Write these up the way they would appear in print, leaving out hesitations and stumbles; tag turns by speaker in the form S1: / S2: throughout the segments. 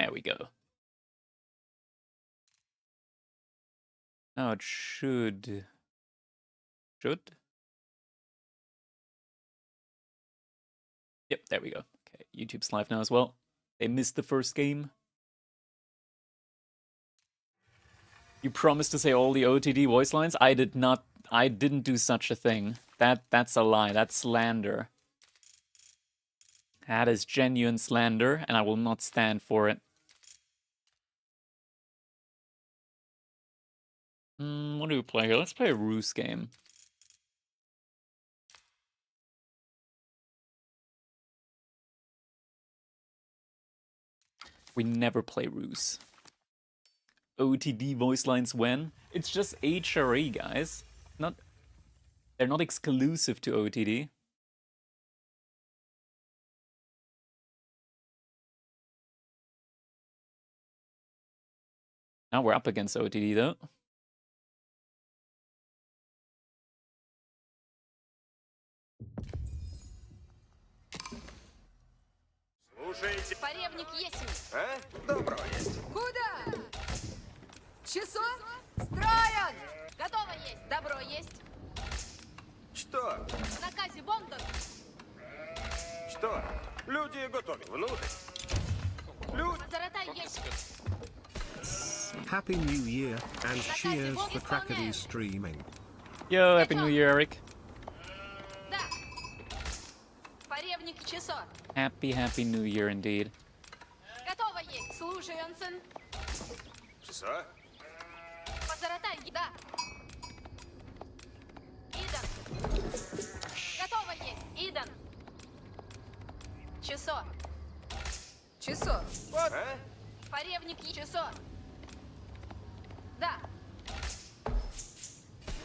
S1: There we go. Now it should... Yep, there we go. Okay, YouTube's live now as well. They missed the first game. You promised to say all the OTD voice lines? I did not. I didn't do such a thing. That's a lie. That's slander. That is genuine slander, and I will not stand for it. What do we play here? Let's play a Ruse game. We never play Ruse. OTD voice lines when? It's just HRE, guys. They're not exclusive to OTD. Now we're up against OTD though.
S2: Слушайте.
S3: Поревник есть.
S2: А? Добро есть.
S3: Куда? Часов? Строен! Готово есть. Добро есть.
S2: Что?
S3: В наказе Бондон.
S2: Что? Люди готовы. Внутрь. Люди.
S3: Заратай есть.
S4: Happy New Year and cheers for Crackerty streaming.
S1: Yo, Happy New Year, Eric.
S3: Да. Поревник часов.
S1: Happy New Year indeed.
S3: Готово есть. Слушай, Ансен.
S2: Часа?
S3: Позаратай. Да. Идан. Готово есть. Идан. Часо. Часо.
S2: Вот. А?
S3: Поревник часо. Да.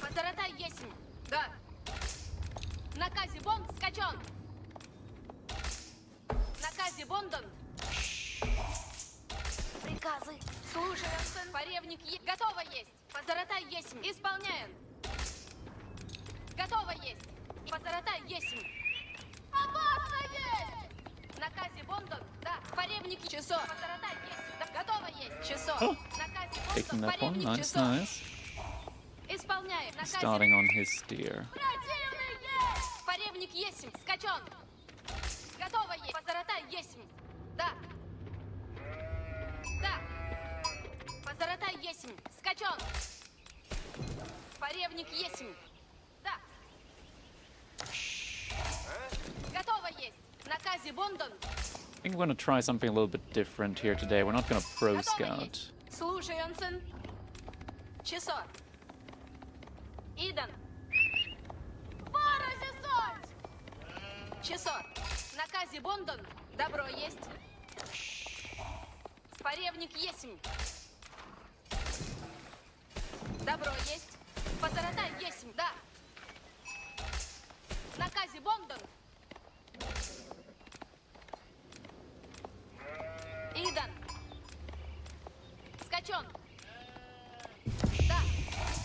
S3: Позаратай есть. Да. В наказе Бонд скачен. В наказе Бондон. Приказы. Слушай, Ансен. Поревник готово есть. Позаратай есть. Исполняем. Готово есть. Позаратай есть. Опасно есть. В наказе Бондон. Да. Поревник часо. Позаратай есть. Да. Готово есть. Часо.
S1: Oh.
S3: В наказе
S1: Taking
S3: Бондон.
S1: that one,
S3: Поревник
S1: nice,
S3: часо.
S1: nice.
S3: Исполняем. В наказе.
S1: Starting on his steer.
S3: Противный есть. Поревник есть. Скачен. Готово есть. Позаратай есть. Да. Да. Позаратай есть. Скачен. Поревник есть. Да. Готово есть. В наказе Бондон.
S1: I think we're going to try something a little bit different here today. We're not going to pro
S3: Готово
S1: scout.
S3: есть. Слушай, Ансен. Часо. Идан. Паразисонь. Часо. В наказе Бондон. Добро есть. Поревник есть. Добро есть. Позаратай есть. Да. В наказе Бондон. Идан. Скачен. Да.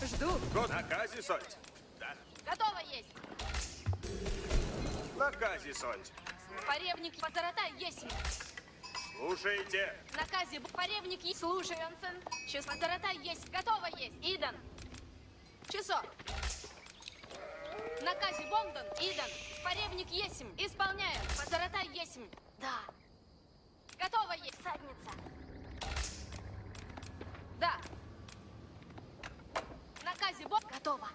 S3: Жду.
S2: Год. Наказе Сонь. Да.
S3: Готово есть.
S2: Наказе Сонь.
S3: Поревник позаратай есть.
S2: Слушайте.
S3: В наказе поревник есть. Слушай, Ансен. Час позаратай есть. Готово есть. Идан. Часо. В наказе Бондон. Идан. Поревник есть. Исполняем. Позаратай есть. Да. Готово есть. Садница. Да. В наказе Бондон. Готово.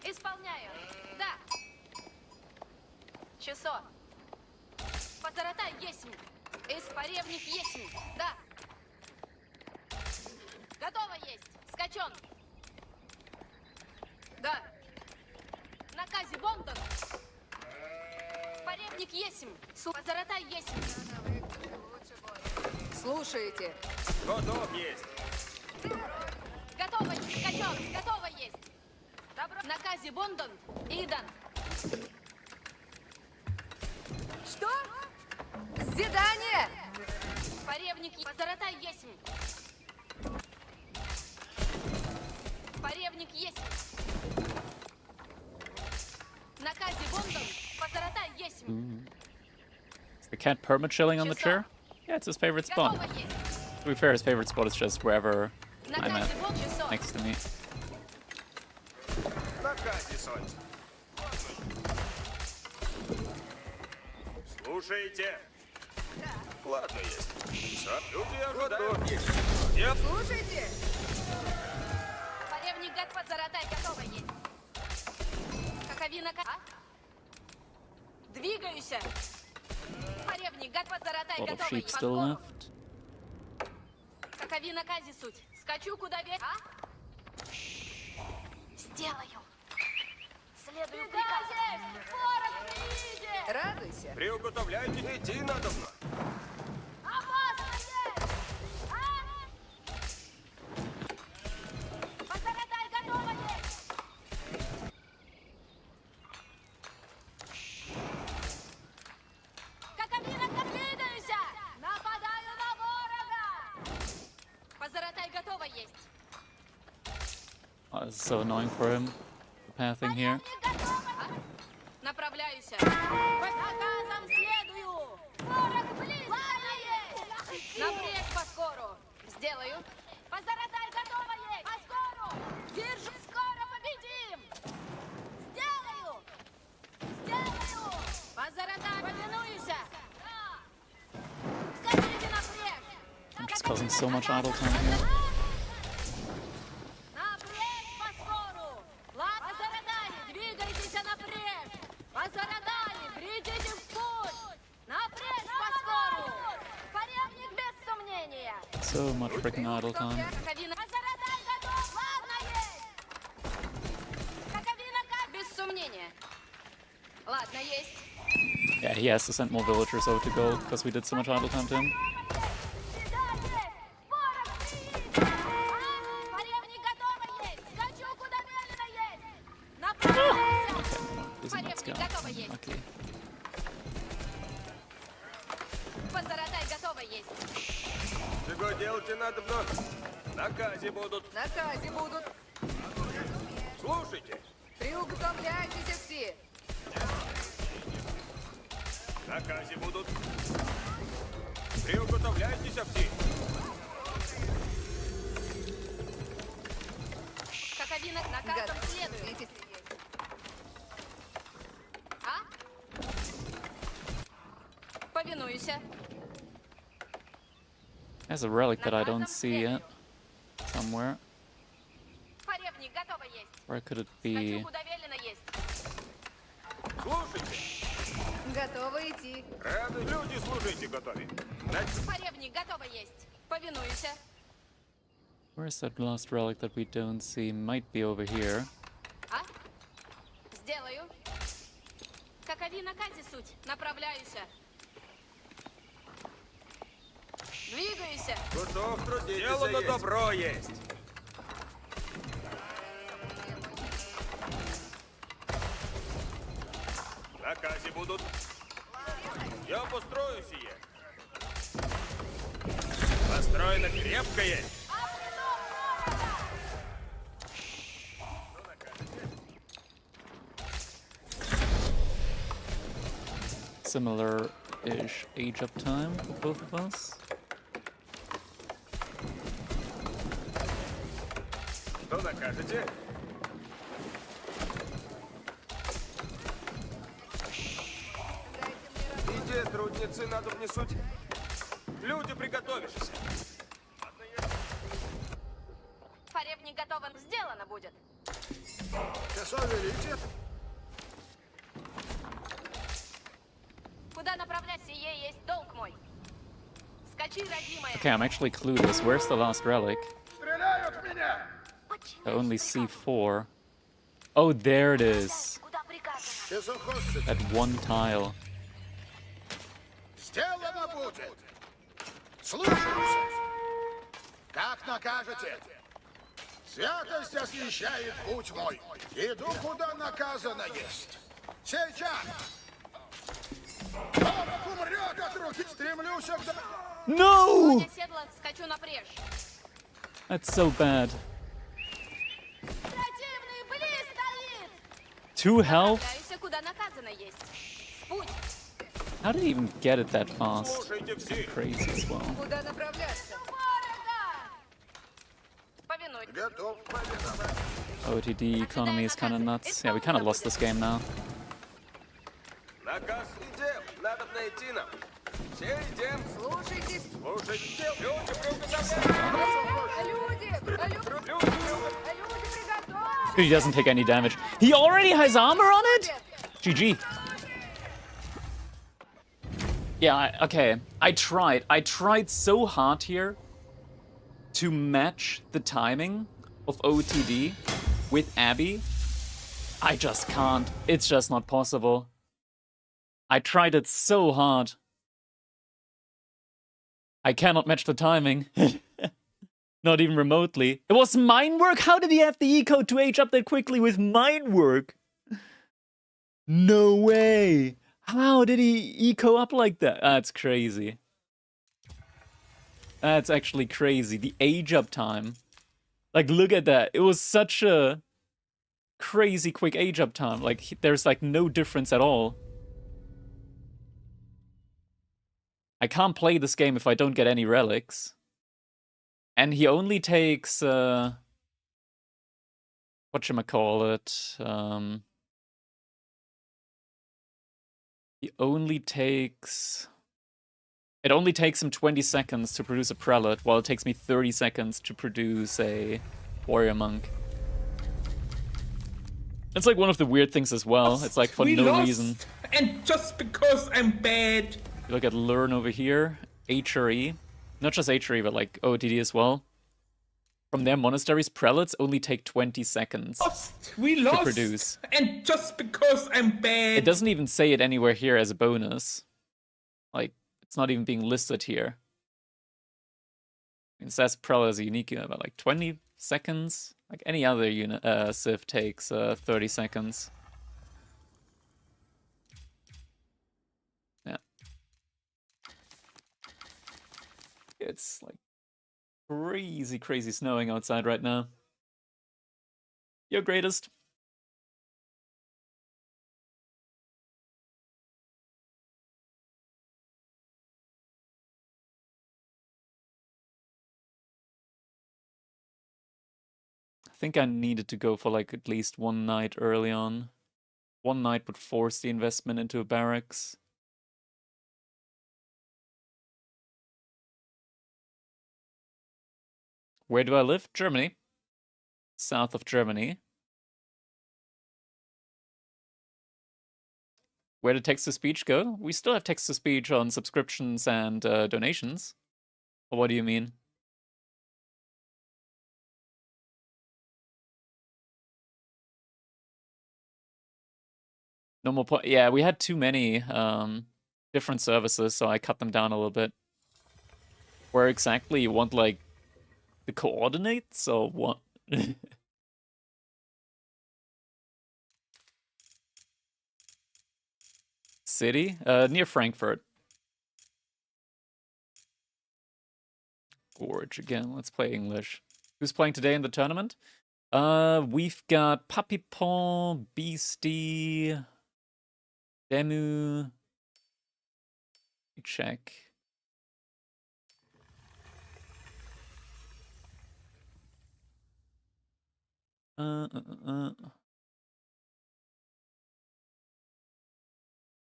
S3: Исполняю. Да. Часо. Позаратай есть. Поревник есть. Да. Готово есть. Скачен. Да. В наказе Бондон. Поревник есть. Позаратай есть. Слушайте.
S2: Готов есть.
S3: Готово есть. Скачен. Готово есть. Добро. В наказе Бондон. Идан. Что? Свидание! Поревник позаратай есть. Поревник есть. В наказе Бондон. Позаратай есть.
S1: Is the cat perma chilling on the chair? Yeah, it's his favorite spot.
S3: Готово есть.
S1: To be fair, his favorite spot is just wherever I'm at,
S3: Наказе бомб часов.
S1: next to me.
S2: Наказе, солнце. Слушайте. Ладно, есть. Люди ожидают. Нет?
S3: Слушайте. Поревник готов, заратай, готово есть. Каковина... Двигаюсь. Поревник готов, заратай,
S1: A lot of
S3: готово
S1: sheep
S3: есть.
S1: still
S3: Подскору.
S1: left.
S3: Каковина кази суть. Скачу, куда вверх. Сделаю. Следую приказу.
S5: Радуйся.
S2: Приуготовляйте, идти надо мной.
S3: Опасно есть! Позаратай, готово есть! Каковина, как двигаюсь! Нападаю на ворога! Позаратай, готово есть!
S1: Oh, this is so annoying for him. The pathing here.
S3: Поревник готово! Направляюсь! По наказам следую! Ворог близко! Напрячь поскору! Сделаю! Позаратай, готово есть! Поскору! Держи! Скоро победим! Сделаю! Сделаю! Позаратай, повинуйся! Скачите напрячь!
S1: I'm just causing so much idle time here.
S3: Напрячь поскору! Ладно, позаратай! Двигайтесь напрячь! Позаратай! Придите в путь! Напрячь поскору! Порядник без сомнения!
S1: So much freaking idle time.
S3: Каковина, позаратай, готов! Ладно есть! Каковина как? Без сомнения. Ладно есть.
S1: Yeah, he has to send more villagers over to gold because we did so much idle time to him.
S3: Сюда есть! Ворог приедет! Порядник готово есть! Скачу, куда велено есть! Направляйся!
S1: Doesn't let's go.
S3: Порядник готово есть!
S1: Okay.
S3: Позаратай, готово есть!
S2: Чего делать надо мной? Наказе будут.
S5: Наказе будут.
S2: Слушайте.
S5: Приуготовляйтесь все.
S2: Наказе будут. Приуготовляйтесь все.
S3: Каковина наказом
S5: Готов.
S3: следует.
S5: Видите, есть.
S3: А? Повинуйся.
S1: There's a relic that I don't see yet. Somewhere.
S3: Поревник готово есть.
S1: Where could it
S3: Скачу,
S1: be?
S3: куда велено есть.
S2: Слушайте.
S5: Готовы идти.
S2: Рады люди, служите готовы. Дальше.
S3: Поревник готово есть. Повинуйся.
S1: Where's that last relic that we don't see? Might be over here.
S3: А? Сделаю. Каковина кази суть. Направляюсь. Двигайся.
S2: Готов трудиться. Дело на добро есть. Наказе будут. Я построю сие. Построено крепкое.
S1: Similar-ish age up time, both of us.
S2: Что накажете? Иди, трудницы, надо внесуть. Люди, приготовишься.
S3: Поревник готово. Сделано будет. Куда направляться, сие есть долг мой. Скачи, родимая.
S1: Okay, I'm actually clueless. Where's the last relic? I only see 4. Oh, there it is.
S3: Куда приказано?
S1: That one tile.
S6: Сделано будет. Слушаюсь. Как накажете? Святость освящает путь мой. Иду, куда наказано есть. Сейчас. Ворог умрет от руки. Стремлюсь к...
S1: No!
S3: Я седла, скачу напрежь.
S1: That's so bad.
S3: Противный близ стоит.
S1: 2 health?
S3: Направляйся, куда наказано есть. Путь.
S1: How did he even get it that fast?
S2: Слушайте все.
S1: Crazy as well.
S5: Куда направляться?
S6: готов повиновать.
S1: OTD economy is kind of nuts. Yeah, we kind of lost this game now.
S2: Наказ идем. Надо найти нам. Все идем.
S5: Слушайтесь.
S2: Слушайте. Люди приуготовляют.
S5: Люди
S2: Люди
S5: приготовьтесь.
S1: He doesn't take any damage. He already has armor on it? GG. Yeah, okay. I tried so hard here to match the timing of OTD with Abby. I just can't. It's just not possible. I tried it so hard. I cannot match the timing. Not even remotely. It was mine work? How did he have the eco to age up that quickly with mine work? No way. How did he eco up like that? That's crazy. That's actually crazy. The age up time. Like, look at that. It was such a crazy quick age up time. Like, there's like no difference at all. I can't play this game if I don't get any relics. And he only takes, whatchamacallit, he only takes... It only takes him 20 seconds to produce a prelate, while it takes me 30 seconds to produce a warrior monk. It's like one of the weird things as well. It's like for no reason.
S7: And just because I'm bad.
S1: You look at learn over here, HRE. Not just HRE, but like OTD as well. From their monasteries, prelates only take 20 seconds
S7: to
S1: produce.
S7: And just because I'm bad.
S1: It doesn't even say it anywhere here as a bonus. Like, it's not even being listed here. It says prelate is a unique unit, but like 20 seconds? Like any other unit, civ takes 30 seconds. Yeah. It's like crazy snowing outside right now. Your greatest. I think I needed to go for like at least one night early on. One night would force the investment into a barracks. Where do I live? Germany. South of Germany. Where did text-to-speech go? We still have text-to-speech on subscriptions and donations. Or what do you mean? No more yeah, we had too many different services, so I cut them down a little bit. Where exactly you want, like, the coordinates, or what? City? Near Frankfurt. Gorge again. Let's play English. Who's playing today in the tournament? We've got Papipon, Beastie, Demu. Check.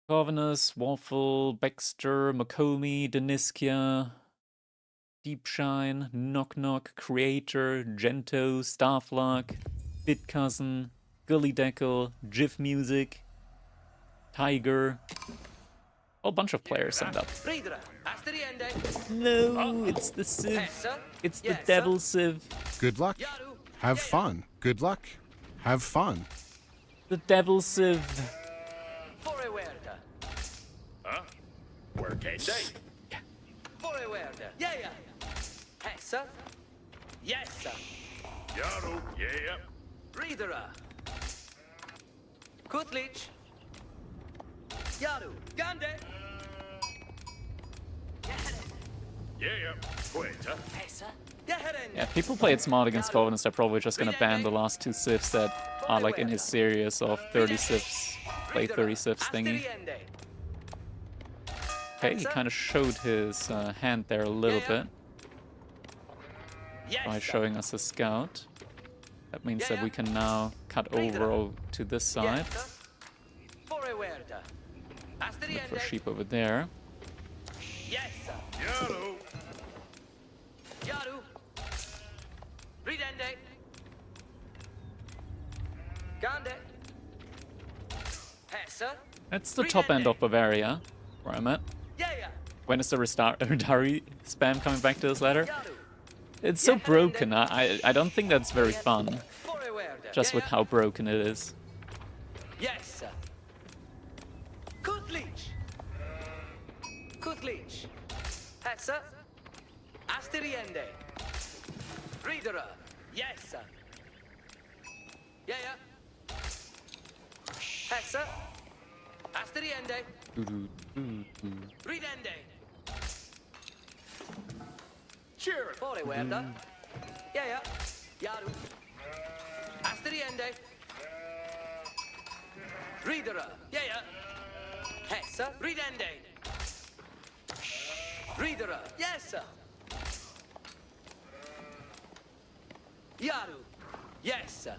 S1: Corvinus, Waffle, Baxter, Makomi, Deniskia, Deepshine, Knock Knock, Creator, Gento, Starflock, Bitcousin, Gully Deckle, Jiff Music, Tiger. A whole bunch of players signed up. No, it's the Civ. It's the Devil Civ.
S4: Good luck. Have fun. Good luck. Have fun.
S1: The Devil Civ.
S2: Huh? Where can they?
S8: Yeah. Hey, sir. Yes, sir.
S2: Yaru, yeah.
S8: Reader. Kutlich. Yaru. Gande.
S2: Yeah. Queta.
S8: Hey, sir.
S1: Yeah, if people play it smart against Corvinus, they're probably just gonna ban the last two civs that are like in his series of 30 civs, play 30 civs thingy. Okay, he kind of showed his hand there a little bit by showing us a scout. That means
S8: Yeah,
S1: that
S8: yeah.
S1: we can now cut over to this side.
S8: Yes, sir. Forward.
S1: Look for sheep over there.
S8: Yes, sir.
S2: Yaru.
S8: Yaru. Ridende. Gande. Hey, sir.
S1: That's the top end of Bavaria, where I'm at.
S8: Yeah.
S1: When is the Radari spam coming back to this ladder?
S8: Yaru.
S1: It's so broken. I don't think that's very fun,
S8: Forward.
S1: just with how broken it is.
S8: Yes, sir. Kutlich. Kutlich. Hey, sir. Asteriende. Reader. Yes, sir. Yeah. Hey, sir. Asteriende. Ridende.
S2: Cheer.
S8: Forward. Yeah. Yaru. Asteriende. Reader. Yeah. Hey, sir. Ridende. Reader. Yes, sir. Yaru. Yes, sir.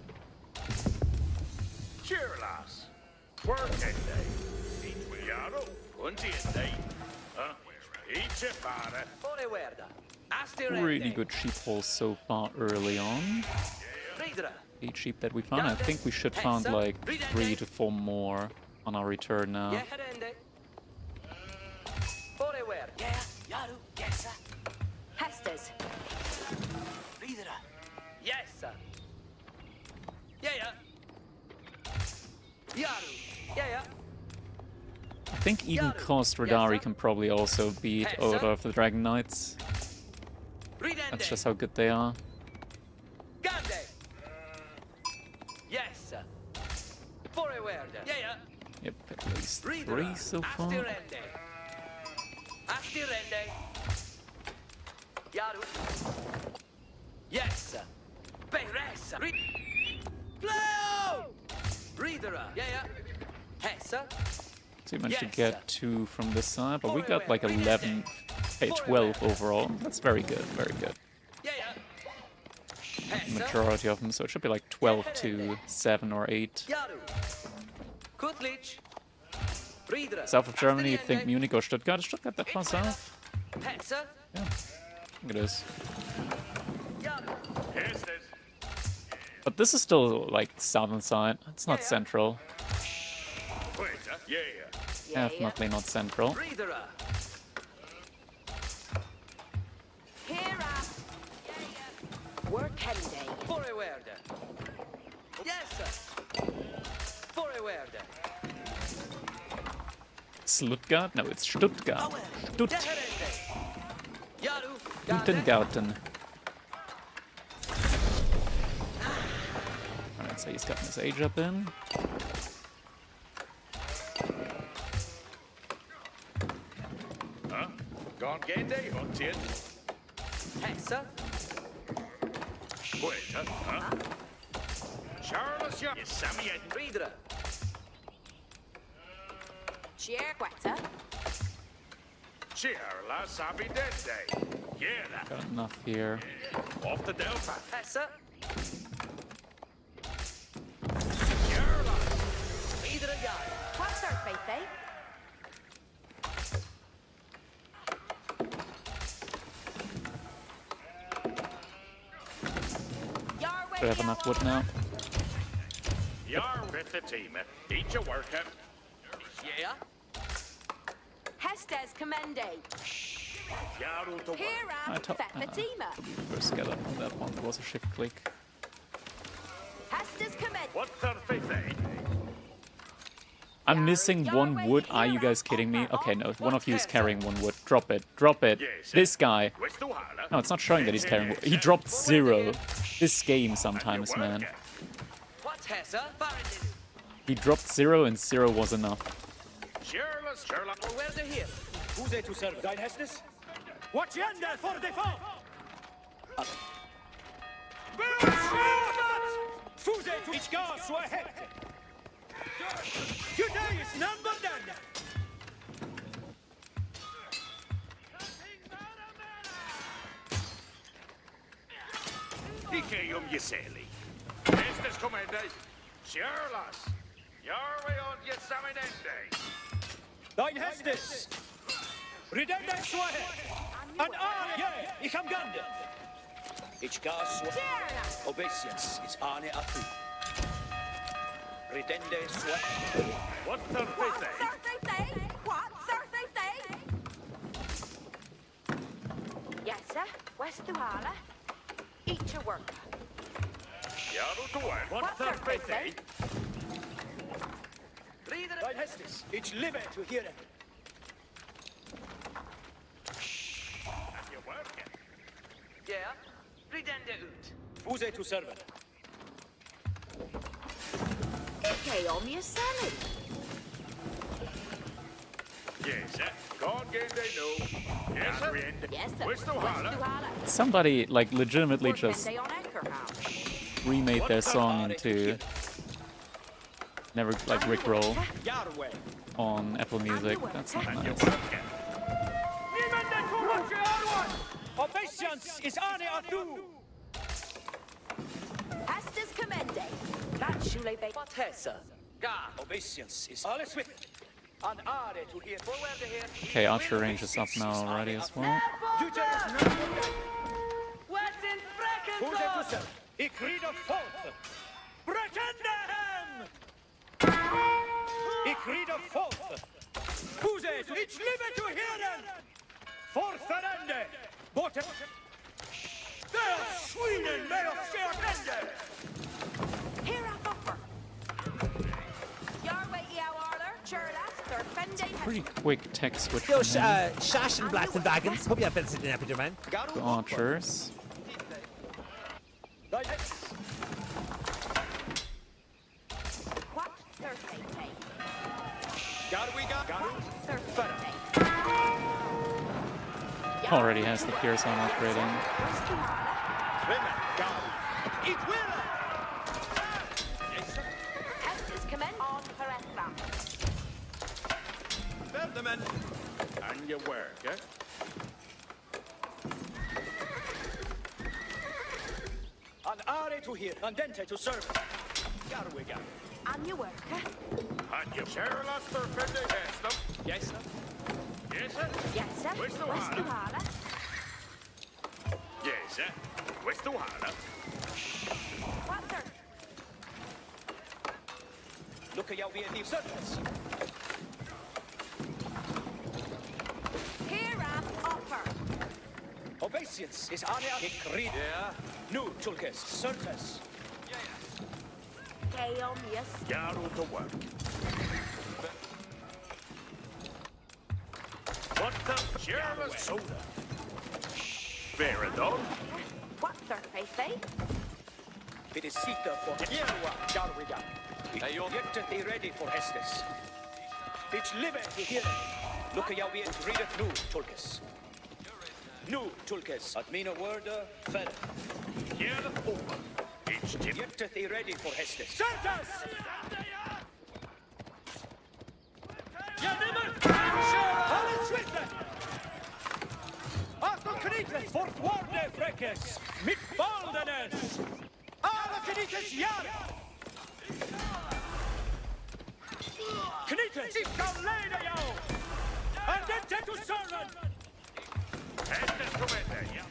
S2: Cheerlass. Working day. Yaru. Untiende. Each a fare.
S8: Forward. Asteriende.
S1: Really good sheep hauls so far early on.
S8: Reader.
S1: 8 sheep that we found. I think we should find like 3 to 4 more on our return now.
S8: Yeah, rende. Forward. Yeah, Yaru. Yes, sir.
S3: Hestes.
S8: Reader. Yes, sir. Yeah. Yaru. Yeah.
S1: I think even cost Radari can probably also beat Order of the Dragon Knights.
S8: Ridende.
S1: That's just how good they are.
S8: Gande. Yes, sir. Forward. Yeah.
S1: Yep, at least
S8: Reader.
S1: 3 so far.
S8: Astirende. Astirende. Yaru. Yes, sir. Peressa. Flow! Reader. Yeah. Hey, sir.
S1: So we managed to
S8: Yes,
S1: get
S8: sir.
S1: 2 from this side, but we got like 11, hey, 12 overall. That's very good, very good.
S8: Yeah. Hey, sir.
S1: Majority of them, so it should be like 12 to 7 or 8.
S8: Yaru. Kutlich. Reader.
S1: South of Germany, you think
S8: Astirende.
S1: Munich or Stuttgart? Is Stuttgart that far south?
S8: Hey, sir.
S1: Yeah, I think it is.
S8: Yaru.
S2: Here's this.
S1: But this is still like southern side. It's not
S8: Yeah.
S1: central.
S2: Wait, yeah.
S1: Definitely not central.
S8: Reader.
S3: Hera. Work day.
S8: Forward. Yes, sir. Forward.
S1: Stuttgart? No, it's Stuttgart.
S8: Deherende. Yaru.
S1: Stuttgarten. Alright, so he's gotten his age up in.
S2: Gone Gende, Untien.
S8: Hey, sir.
S2: Wait, Charles, yeah. Sammy and
S8: Reader.
S3: Chierqueta.
S2: Cheerlass, Happy Dead Day. Yeah,
S1: Got enough here.
S2: off the Delta.
S8: Hey, sir.
S2: Cheerlass.
S8: Reader. Yaru.
S3: What's our faith, eh?
S1: Do we have enough wood now?
S2: You're with the team. Each a worker.
S8: Yeah.
S3: Hestes commende.
S2: Yaru to work.
S3: Hera. Fatima.
S1: First get up on that one. That was a shift click.
S3: Hestes commende.
S2: What's their faith, eh?
S1: I'm missing 1 wood. Are you guys kidding me? Okay, no. One of you is carrying 1 wood. Drop it. Drop it. This guy.
S2: Where's the water?
S1: No, it's not showing that he's carrying wood. He dropped 0. This game sometimes, man.
S8: What's hey, sir? Farrington.
S1: He dropped 0 and 0 was enough.
S2: Cheerless, Sherlock.
S8: Where's the here?
S9: Who's there to serve thine hestess? Watch yonder for the foe! Fuse to each guard sua hette! Today is number done!
S2: Ike Yeseli.
S6: Hästes kommende. Kjörlas. Gör vi åt Gethseminende.
S9: Dein Hestes! Ridende Swahe! An Arne! Ich am Gande! Ich gas Obeisance is Arne Atu. Ridende Swahe!
S6: What's the fizzy?
S5: Yes, sir. West to Hala. Eat your work.
S6: Jaru tuen.
S9: What's the
S5: fizzy?
S9: Dein Hestes! Ich live to hear it!
S6: You working?
S8: Yeah. Ridende ut.
S9: Fuse to servant.
S5: Okay, on your salad.
S6: Yes, sir. Can't get they know. Yes, sir.
S5: Yes, sir.
S6: West to Hala.
S1: Somebody like legitimately just
S5: Day on Anchorhouse.
S1: remade their song into Never like Rickroll
S9: Yarway!
S1: on Apple Music. That's not nice.
S9: Obeisance is Arne Atu!
S5: Estes Commende. That Shule Bay.
S8: What hesa? Ga.
S9: Obeisance is alles with an Are to hear.
S8: Forward here.
S1: Okay, Archer range is up now already as well.
S8: What's in
S9: Fuse to
S8: Freckenthal?
S9: servant. Ich read of fault! Breckendahem! Ich read of fault! Fuse to ich live to hear Fortfarande! Bote! Der Sweden med of Sjögrände!
S5: Here up upper. Yarway Eow Arler. Churlas. Third Fende.
S1: Pretty quick tech switch from
S10: Those
S1: him
S10: Shash and Blacks and Wagons. Hope you have been sitting up, man.
S1: to Archers.
S5: What Thursday day?
S9: Garu!
S5: Thursday.
S1: Already has the Pierce on upgrading.
S5: West to Hala.
S9: It will!
S5: Estes Commende. On Peretha.
S9: Verdemen!
S6: And you work, eh?
S9: An Are to hear, an Dente to serve. Garwiga.
S5: On your work.
S6: And you Kjörlas for Fende Hästem.
S9: Yes, sir.
S6: Yes, sir.
S5: Yes, sir.
S6: West to
S5: West to
S6: Hala.
S5: Hala.
S6: Yes, sir. West to Hala.
S5: What Thursday?
S9: Look at your VD surface.
S5: Here up upper.
S9: Obeisance is Arne Atu. Ich read.
S8: Yeah.
S9: Nu, Tulkes, Surface.
S5: Okay, on yes.
S6: Jaru to work. What the Kjörlas soda? Veradon.
S5: What Thursday say?
S9: It is Sita for Yerwa, Garwiga.
S8: Hey, you're-
S9: Get thee ready for Hestes. It's live to hear. Look at your VD read it nu, Tulkes. Nu, Tulkes. At mina word, fell.
S6: Here over. Each tip.
S9: Get thee ready for Hestes. Surface! Ja, nimmer! Alles Schwitte! Achtung, Knites, fortwarne Freckes! Mit Baldenes! Alle Knites, ja! Knites, ich kann leiden, ja! And then take to servant!
S6: Hästes kommende, ja.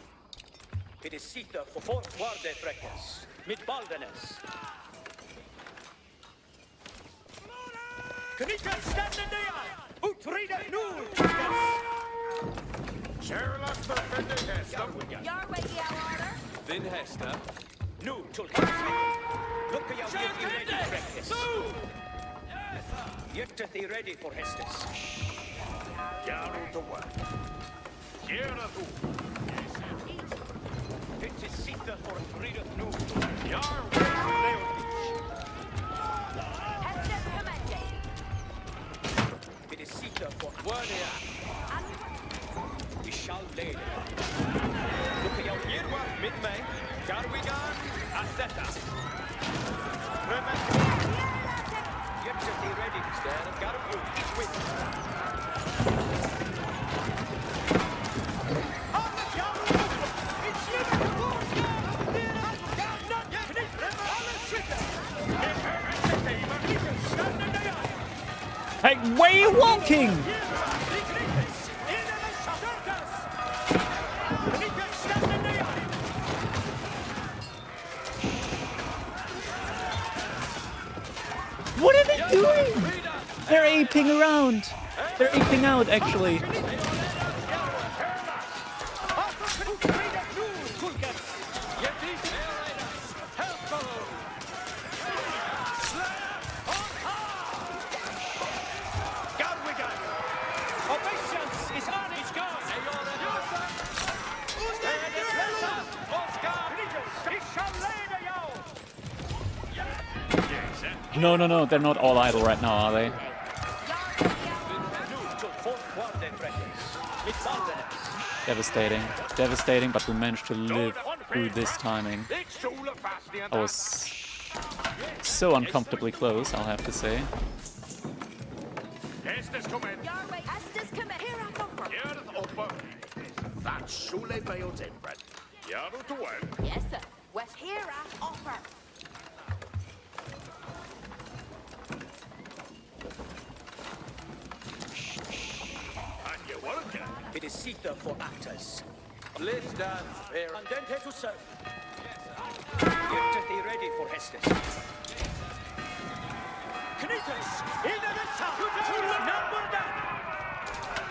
S9: It is Sita for fortwarne Freckes! Mit Baldenes! Knites, standen der! Utride nur!
S6: Kjörlas for Fende Hästem.
S5: Yarway Eow Arler.
S8: Din hästa.
S9: Nu, Tulkes! Look at your VD ready, Freckes! Get thee ready for Hestes.
S6: Jaru to work. Here to.
S9: It is Sita for freedom nu.
S6: Jar
S5: Estes Commende.
S9: It is Sita for
S8: Warnia.
S9: we shall lay.
S8: Look at your Yerwa mit mig. Garwiga. Aseta.
S9: Get thee ready,
S8: Stand up. Garu.
S9: each with. It's
S1: Where are you walking? What are they doing? They're aping around. They're aping out, actually. No, no, no, they're not all idle right now, are they? Devastating. Devastating, but we managed to live through this timing. I was so uncomfortably close, I'll have to say.
S5: Yes, sir. West here, offer.
S9: It is Sita for actors.
S8: Let's dance, pair.
S9: Andente to serve. Get thee ready for Hestes. Knitters, in the south, number down.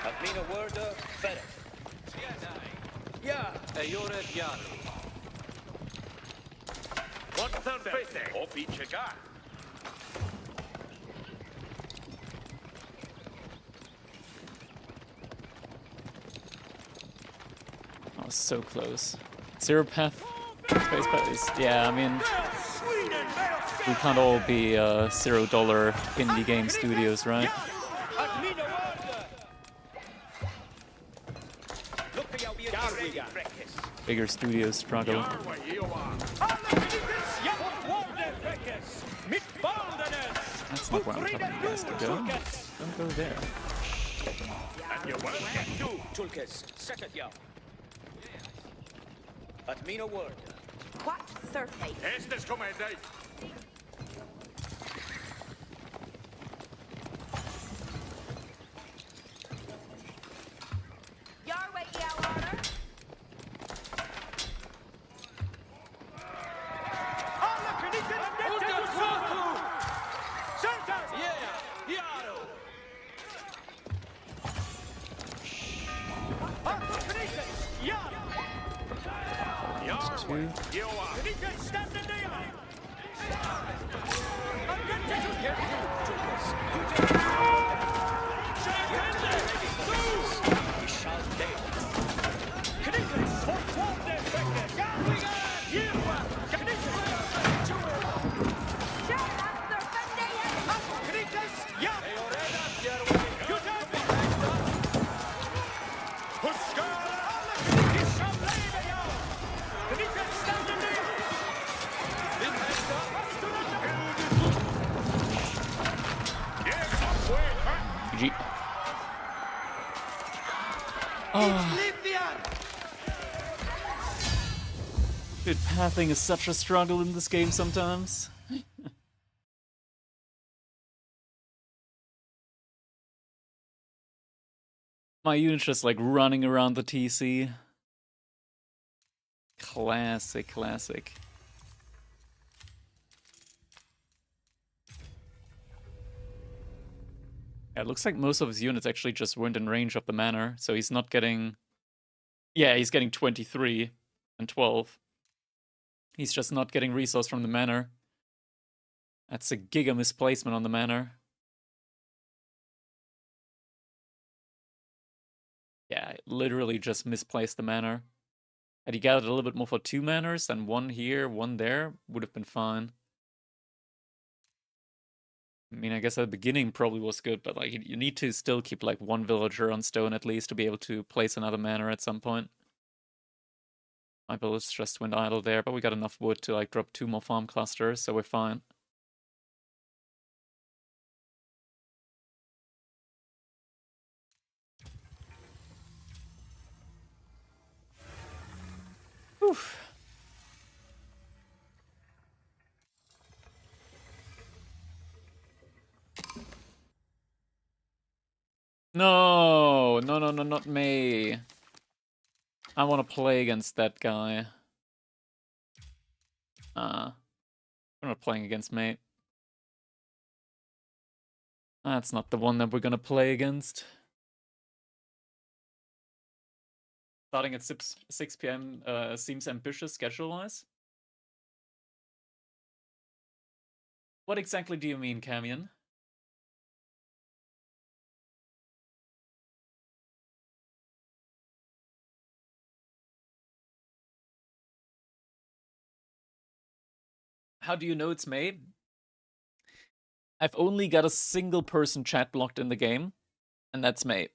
S9: Admina Werder, Ferret. Yeah.
S8: Ayore Diano. 150 off each guy.
S1: I was so close. Zero path, space path. Yeah, I mean, we can't all be $0 indie game studios, right? Bigger studios struggle. That's not where I'm telling you guys to go. Don't go there.
S9: Admina word.
S5: What 30?
S6: Estes comende.
S5: Your way, yeah, order.
S1: GG. Oh. Dude, pathing is such a struggle in this game sometimes. My unit's just like running around the TC. Classic, classic. Yeah, it looks like most of his units actually just weren't in range of the manor, so he's not getting... Yeah, he's getting 23 and 12. He's just not getting resource from the manor. That's a giga misplacement on the manor. Yeah, literally just misplaced the manor. Had he gathered a little bit more for 2 manors, then 1 here, 1 there, would have been fine. I mean, I guess at the beginning probably was good, but like you need to still keep like 1 villager on stone at least to be able to place another manor at some point. My bullets just went idle there, but we got enough wood to like drop 2 more farm clusters, so we're fine. Oof. No, no, no, no, not me. I want to play against that guy. We're not playing against mate. That's not the one that we're gonna play against. Starting at 6 p.m. Seems ambitious schedule-wise. What exactly do you mean, Camion? How do you know it's May? I've only got a single person chat blocked in the game, and that's May.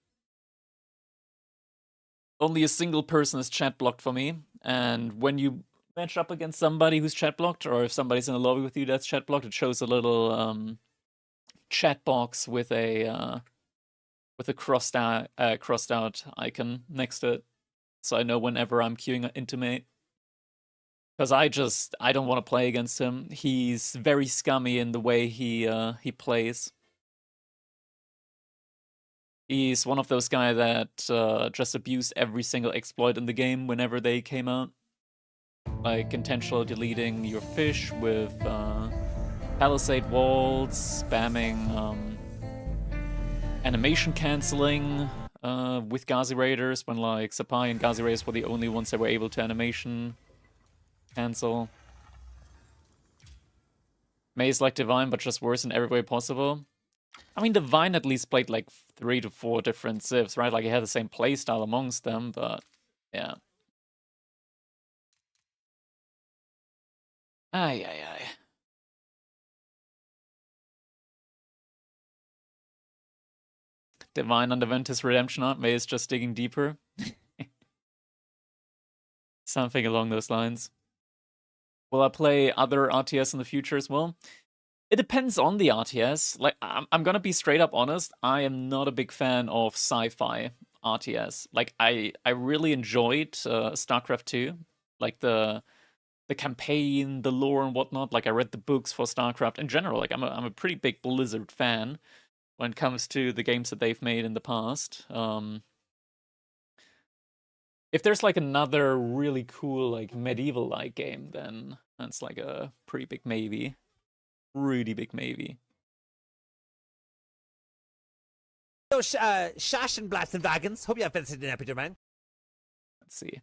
S1: Only a single person is chat blocked for me, and when you match up against somebody who's chat blocked, or if somebody's in a lobby with you that's chat blocked, it shows a little chat box with a crossed out icon next to it, so I know whenever I'm queuing into Mate. Because I don't want to play against him. He's very scummy in the way he plays. He's one of those guys that just abused every single exploit in the game whenever they came out. Like intentionally deleting your fish with palisade walls, spamming animation canceling with Ghazi Raiders when like Sapai and Ghazi Raiders were the only ones that were able to animation cancel. Maze like Divine, but just worse in every way possible. I mean, Divine at least played like 3 to 4 different civs, right? Like he had the same playstyle amongst them, but yeah. Ay, ay, ay. Divine on the Ventus Redemption Art, May is just digging deeper. Something along those lines. Will I play other RTS in the future as well? It depends on the RTS. Like, I'm gonna be straight up honest. I am not a big fan of sci-fi RTS. Like, I really enjoyed StarCraft 2. Like the campaign, the lore and whatnot. Like I read the books for StarCraft in general. Like I'm a pretty big Blizzard fan when it comes to the games that they've made in the past. If there's like another really cool like medieval like game, then that's like a pretty big maybe. Really big maybe.
S10: So, Shash and Blast and Wagons. Hope you have visited in Peterman.
S1: Let's see.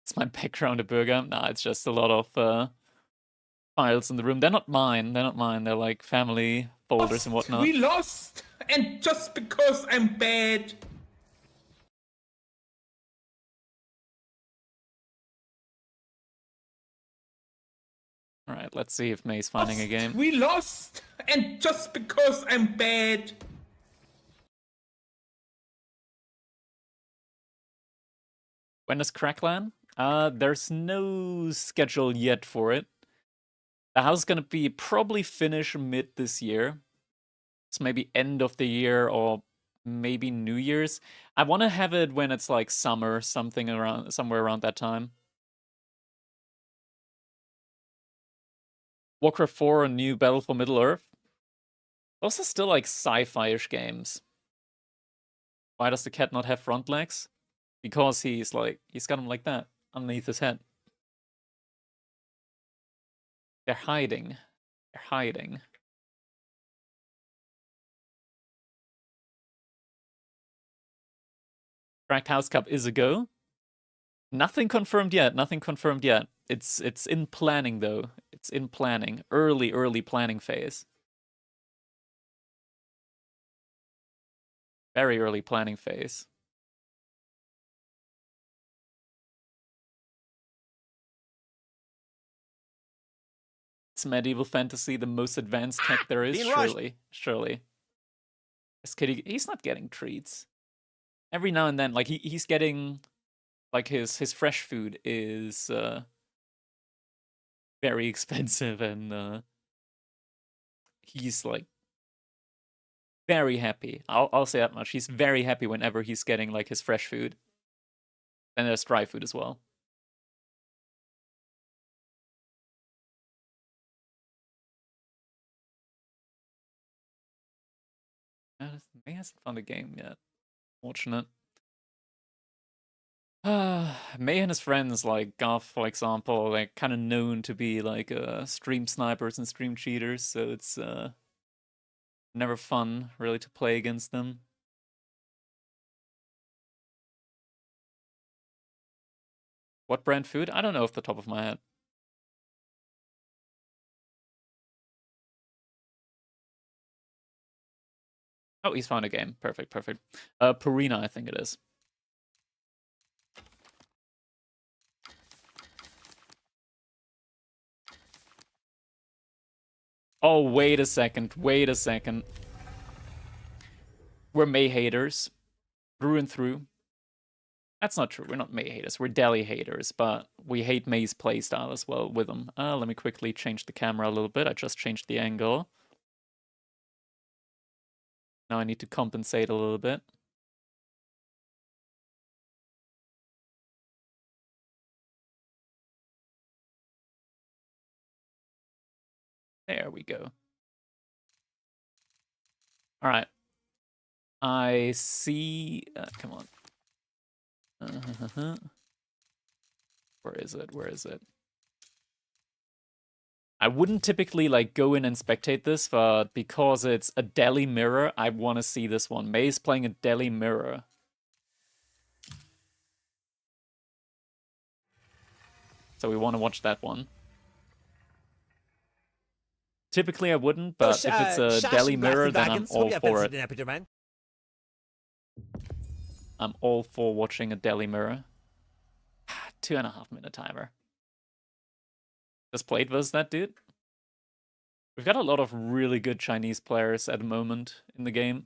S1: It's my background, a burger. Nah, it's just a lot of files in the room. They're not mine. They're not mine. They're like family folders and whatnot.
S7: We lost, and just because I'm bad.
S1: All right, let's see if May's finding a game.
S7: We lost, and just because I'm bad.
S1: When is Crackland? There's no schedule yet for it. The house is gonna be probably finish mid this year. It's maybe end of the year or maybe New Year's. I want to have it when it's like summer, something around somewhere around that time. Warcraft 4, a new Battle for Middle-earth. Those are still like sci-fi-ish games. Why does the cat not have front legs? Because he's got them like that underneath his head. They're hiding. They're hiding. Cracked House Cup is a go. Nothing confirmed yet. Nothing confirmed yet. It's in planning though. It's in planning. Early planning phase. Very early planning phase. It's medieval fantasy, the most advanced tech there is. Surely. This kid, he's not getting treats. Every now and then, like he's getting, like his fresh food is very expensive, and he's like very happy. I'll say that much. He's very happy whenever he's getting like his fresh food. And there's dry food as well. May hasn't found a game yet. Fortunate. May and his friends, like Garth, for example, they're kind of known to be like stream snipers and stream cheaters, so it's never fun really to play against them. What brand food? I don't know off the top of my head. Oh, he's found a game. Perfect, perfect. Purina, I think it is. Oh, wait a second. Wait a second. We're May haters. Through and through. That's not true. We're not May haters. We're Delhi haters, but we hate May's playstyle as well with him. Let me quickly change the camera a little bit. I just changed the angle. Now I need to compensate a little bit. There we go. All right. I see... come on. Where is it? Where is it? I wouldn't typically like go in and spectate this, but because it's a Delhi mirror, I want to see this one. May's playing a Delhi mirror. So we want to watch that one. Typically I wouldn't, but if it's a Delhi mirror, then I'm all for it. I'm all for watching a Delhi mirror. 2.5 minute timer. Just played versus that dude. We've got a lot of really good Chinese players at the moment in the game.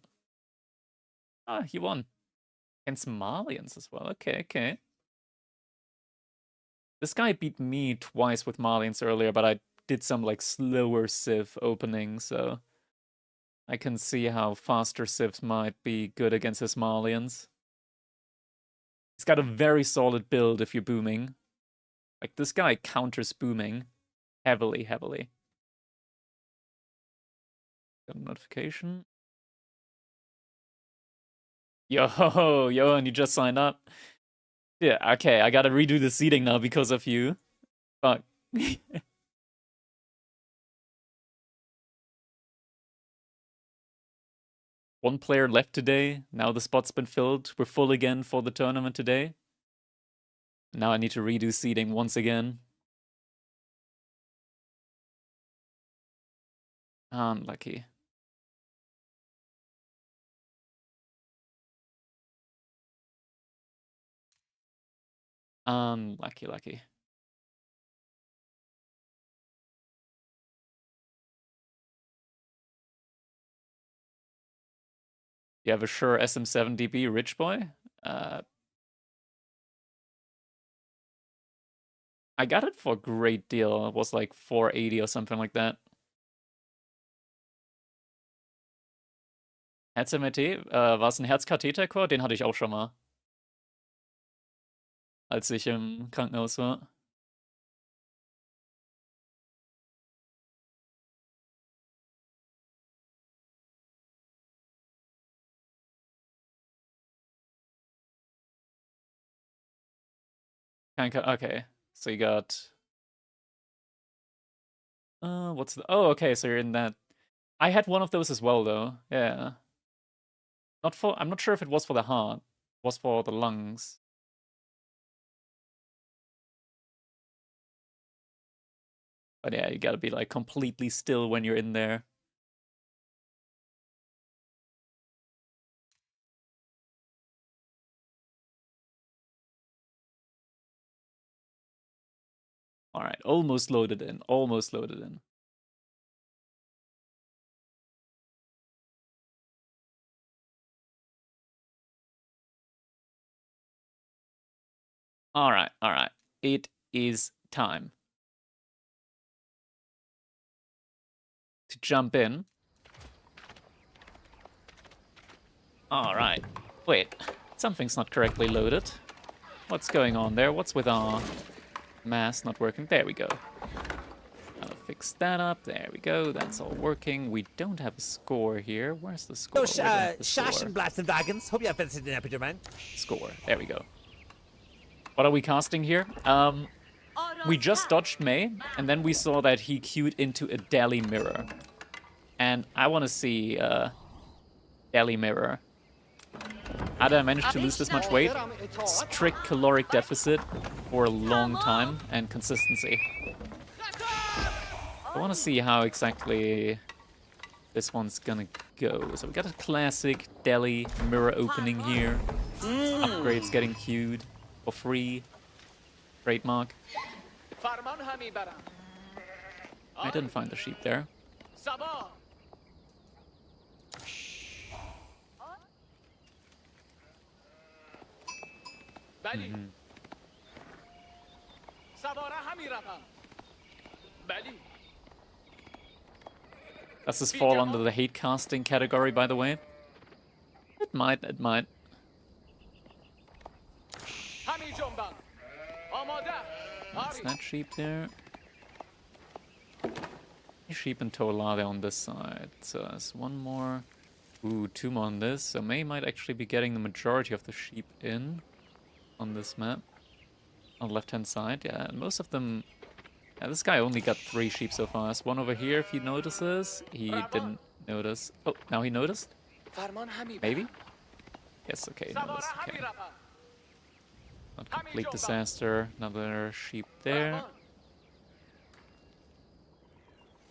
S1: Ah, he won. Against Malians as well. Okay, okay. This guy beat me twice with Malians earlier, but I did some like slower Civ opening, so I can see how faster Civs might be good against his Malians. He's got a very solid build if you're booming. Like, this guy counters booming heavily, heavily. Got a notification. Yo, and you just signed up? Yeah, okay, I gotta redo the seating now because of you. Fuck. One player left today. Now the spot's been filled. We're full again for the tournament today. Now I need to redo seating once again. Unlucky. Lucky. You have a Shure SM7 DB Rich Boy? I got it for a great deal. It was like 480 or something like that. Herz-MRT? War es ein Herzkatheterchor? Den hatte ich auch schon mal. Als ich im Krankenhaus war. Okay, so you got... what's the... Oh, okay, so you're in that... I had one of those as well, though. Yeah. Not for... I'm not sure if it was for the heart. It was for the lungs. But yeah, you gotta be, like, completely still when you're in there. Alright, almost loaded in. Almost loaded in. Alright. It is time to jump in. Alright. Wait, something's not correctly loaded. What's going on there? What's with our mass not working? There we go. I'll fix fix that up. There we go. That's all working. We don't have a score here. Where's the score?
S10: So, Schaschenblatzenwagens. Hope you have visited an Epidemic.
S1: Score. There we go. What are we casting here? We just dodged May, and then we saw that he queued into a Delhi mirror. And I want to see Delhi mirror. How did I manage to lose this much weight? Strict caloric deficit for a long time and consistency. I want to see how exactly this one's gonna go. So we got a classic Delhi mirror opening here. Upgrades getting queued for free. Trademark. I didn't find the sheep there. Does this fall under the hate casting category, by the way? It might, it might. That's that sheep there. Sheep and total are there on this side. So there's one more. Ooh, two more on this. So May might actually be getting the majority of the sheep in on this map. On the left-hand side, yeah. Most of them... Yeah, this guy only got 3 sheep so far. There's one over here, if he notices. He didn't notice. Oh, now he noticed? Maybe? Yes, okay, he noticed. Okay. Not complete disaster. Another sheep there.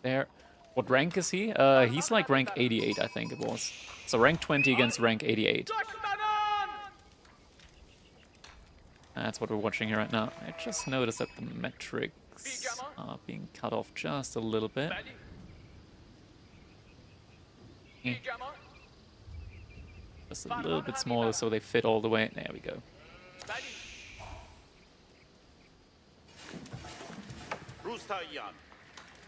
S1: There. What rank is he? He's like rank 88, I think it was. So rank 20 against rank 88. That's what we're watching here right now. I just noticed that the metrics are being cut off just a little bit. Just a little bit smaller so they fit all the way. There we go.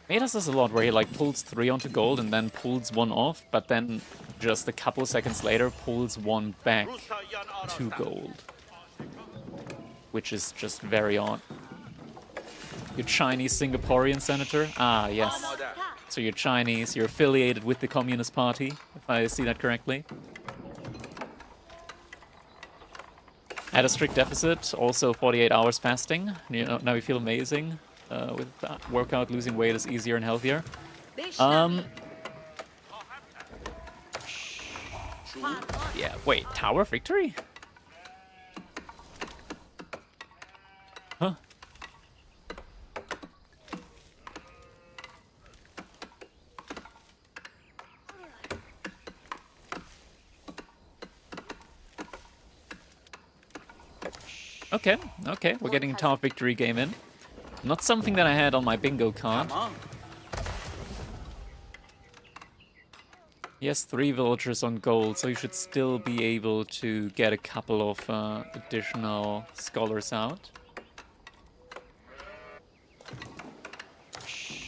S1: May does this a lot where he like pulls 3 onto gold and then pulls 1 off, but then just a couple of seconds later pulls 1 back to gold. Which is just very odd. You're Chinese Singaporean senator? Ah, yes. So you're Chinese, you're affiliated with the Communist Party, if I see that correctly. At a strict deficit, also 48 hours fasting. You know, now you feel amazing. With that workout, losing weight is easier and healthier. Yeah, wait, Tower Victory? Huh? Okay, okay, we're getting a Tower Victory game in. Not something that I had on my bingo card. He has 3 villagers on gold, so you should still be able to get a couple of additional scholars out.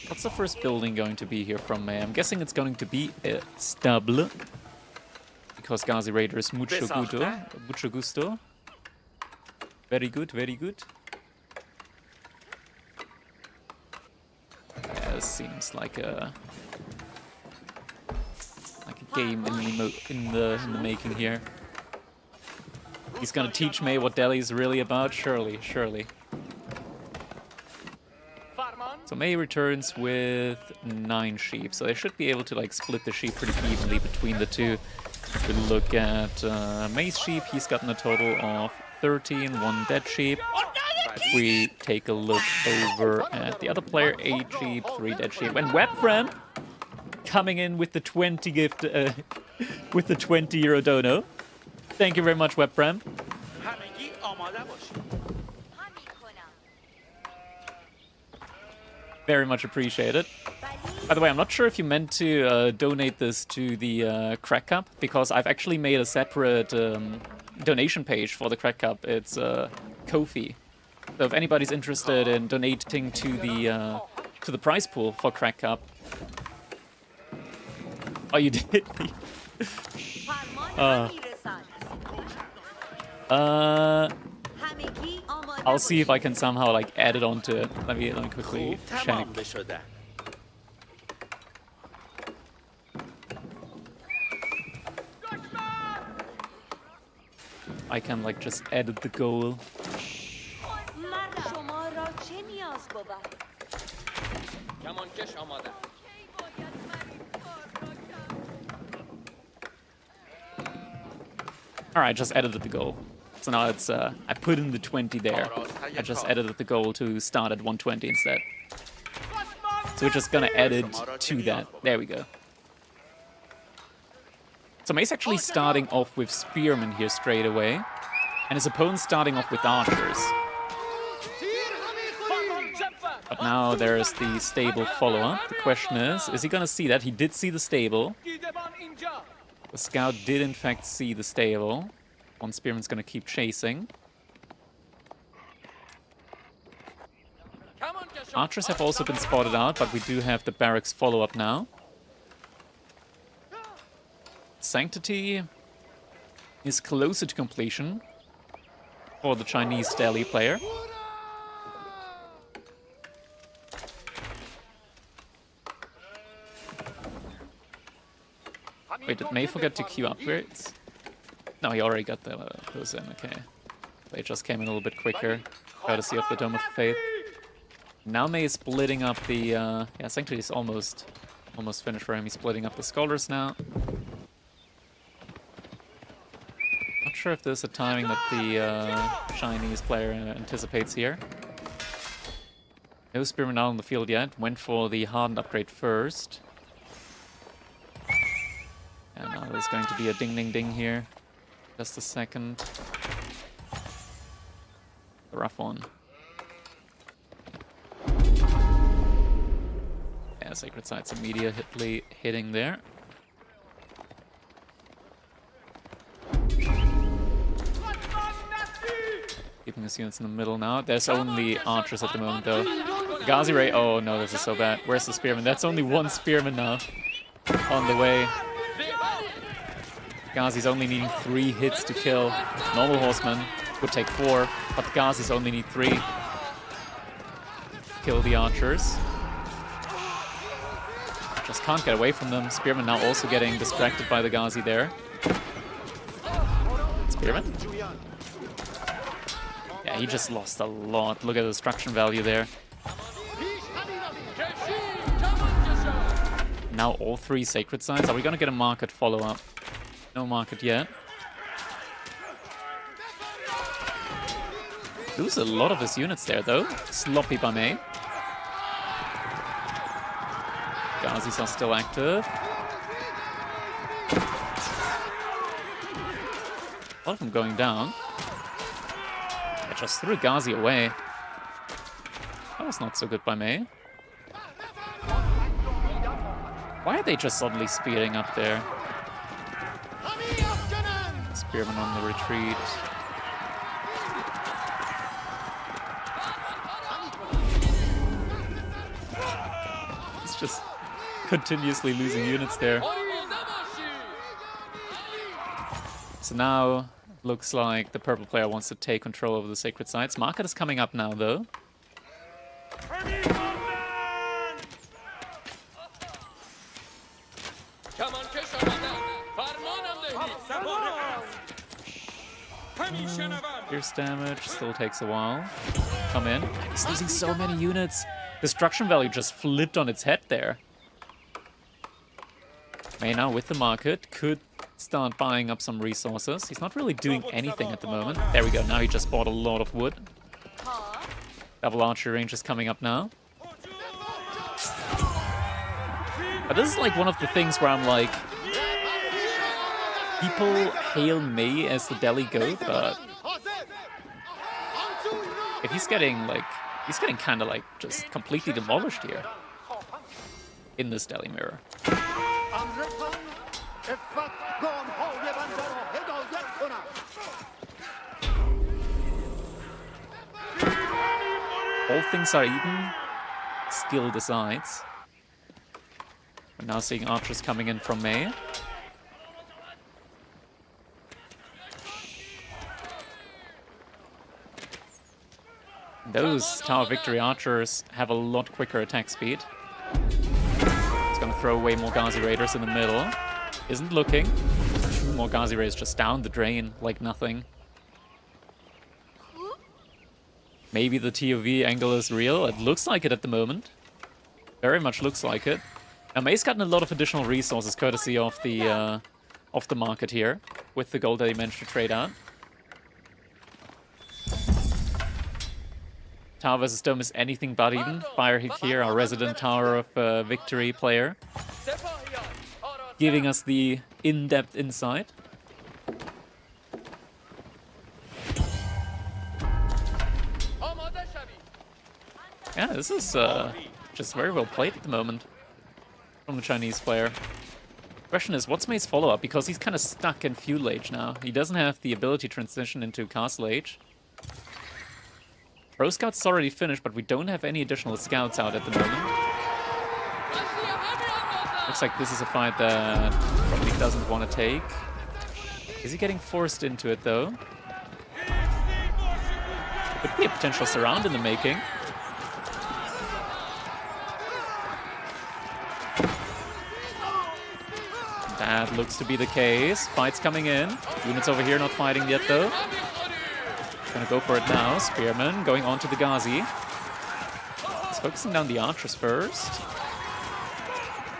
S1: What's the first building going to be here from May? I'm guessing it's going to be a stable. Because Ghazi Raider is mucho gusto. Very good, very good. Yeah, this seems like a game in the making here. He's gonna teach May what Delhi is really about. Surely, surely. So May returns with 9 sheep, so they should be able to like split the sheep pretty evenly between the two. If we look at May's sheep, he's gotten a total of 13, 1 dead sheep. If we take a look over at the other player, 8 sheep, 3 dead sheep, and Webfram coming in with the 20 gift, with the 20 euro dono. Thank you very much, Webfram. Very much appreciated. By the way, I'm not sure if you meant to donate this to the Crack Cup, because I've actually made a separate donation page for the Crack Cup. It's Ko-fi. So if anybody's interested in donating to the prize pool for Crack Cup. Oh, you did? I'll see if I can somehow like add it onto it. Let me quickly check. I can like just edit the goal.
S8: کمانکش آماده.
S1: Alright, just edited the goal. So now it's, I put in the 20 there. I just edited the goal to start at 120 instead. So we're just gonna edit to that. There we go. So May's actually starting off with Spearmen here straight away. And his opponent's starting off with Archers. But now there's the stable follow-up. The question is he gonna see that? He did see the stable. The scout did in fact see the stable. One Spearman's gonna keep chasing. Archers have also been spotted out, but we do have the barracks follow-up now. Sanctity is closer to completion for the Chinese Delhi player. Wait, did May forget to queue upgrades? No, he already got those in, okay. They just came in a little bit quicker, courtesy of the Dome of Faith. Now May is splitting up the, yeah, Sanctity is almost finished for him. He's splitting up the Scholars now. Not sure if there's a timing that the Chinese player anticipates here. No Spearman out on the field yet. Went for the hardened upgrade first. And now there's going to be a ding ding ding here. Just a second. A rough one. Yeah, Sacred Sight's immediately hitting there. Keeping his units in the middle now. There's only Archers at the moment though. Ghazi Ray, oh no, this is so bad. Where's the Spearman? That's only one Spearman now. On the way. Ghazi's only needing 3 hits to kill. Normal Horseman would take 4, but the Ghazis only need 3. Kill the Archers. Just can't get away from them. Spearman now also getting distracted by the Ghazi there. Spearman? Yeah, he just lost a lot. Look at the destruction value there. Now all 3 Sacred Sites. Are we gonna get a market follow-up? No market yet. Lose a lot of his units there, though. Sloppy by May. Ghazis are still active. A lot of them going down. I just threw Ghazi away. That was not so good by May. Why are they just suddenly speeding up there? Spearman on the retreat. He's just continuously losing units there. So now, looks like the purple player wants to take control of the Sacred Sites. Market is coming up now, though. Pierce damage still takes a while. Come in. He's losing so many units. Destruction value just flipped on its head there. May now with the market could start buying up some resources. He's not really doing anything at the moment. There we go. Now he just bought a lot of wood. Double archery range is coming up now. But this is like one of the things where I'm like, people hail May as the Delhi goat, but if he's getting kind of like just completely demolished here in this Delhi mirror. All things are even. Skill decides. We're now seeing Archers coming in from May. Those Tower Victory Archers have a lot quicker attack speed. It's gonna throw away more Ghazi Raiders in the middle. Isn't looking. 2 more Ghazi Raiders just down the drain like nothing. Maybe the TOV angle is real. It looks like it at the moment. Very much looks like it. Now, May's gotten a lot of additional resources courtesy of the market here, with the gold that he managed to trade out. Tower versus Dome is anything but even. Fire here, our resident Tower of Victory player, giving us the in-depth insight. Yeah, this is just very well played at the moment from the Chinese player. Question is, what's May's follow-up? Because he's kind of stuck in Fuel Age now. He doesn't have the ability to transition into Castle Age. Pro Scouts is already finished, but we don't have any additional scouts out at the moment. Looks like this is a fight that probably doesn't want to take. Is he getting forced into it, though? Could be a potential surround in the making. That looks to be the case. Fight's coming in. Units over here not fighting yet, though. Gonna go for it now. Spearman going on to the Ghazi. He's focusing down the archers first.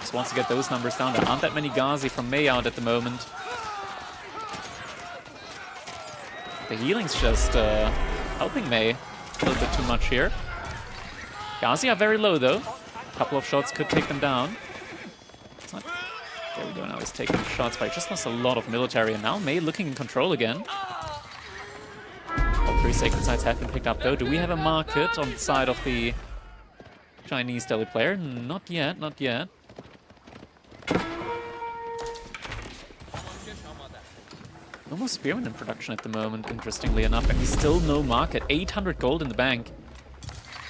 S1: Just wants to get those numbers down. There aren't that many Ghazi from May out at the moment. The healing's just helping May a little bit too much here. Ghazi are very low, though. A couple of shots could take them down. It's not... There we go, now he's taking shots, but he just lost a lot of military, and now May looking in control again. All 3 sacred sites have been picked up, though. Do we have a market on the side of the Chinese Delhi player? Not yet, not yet. No more Spearmen in production at the moment, interestingly enough, and still no market. 800 gold in the bank.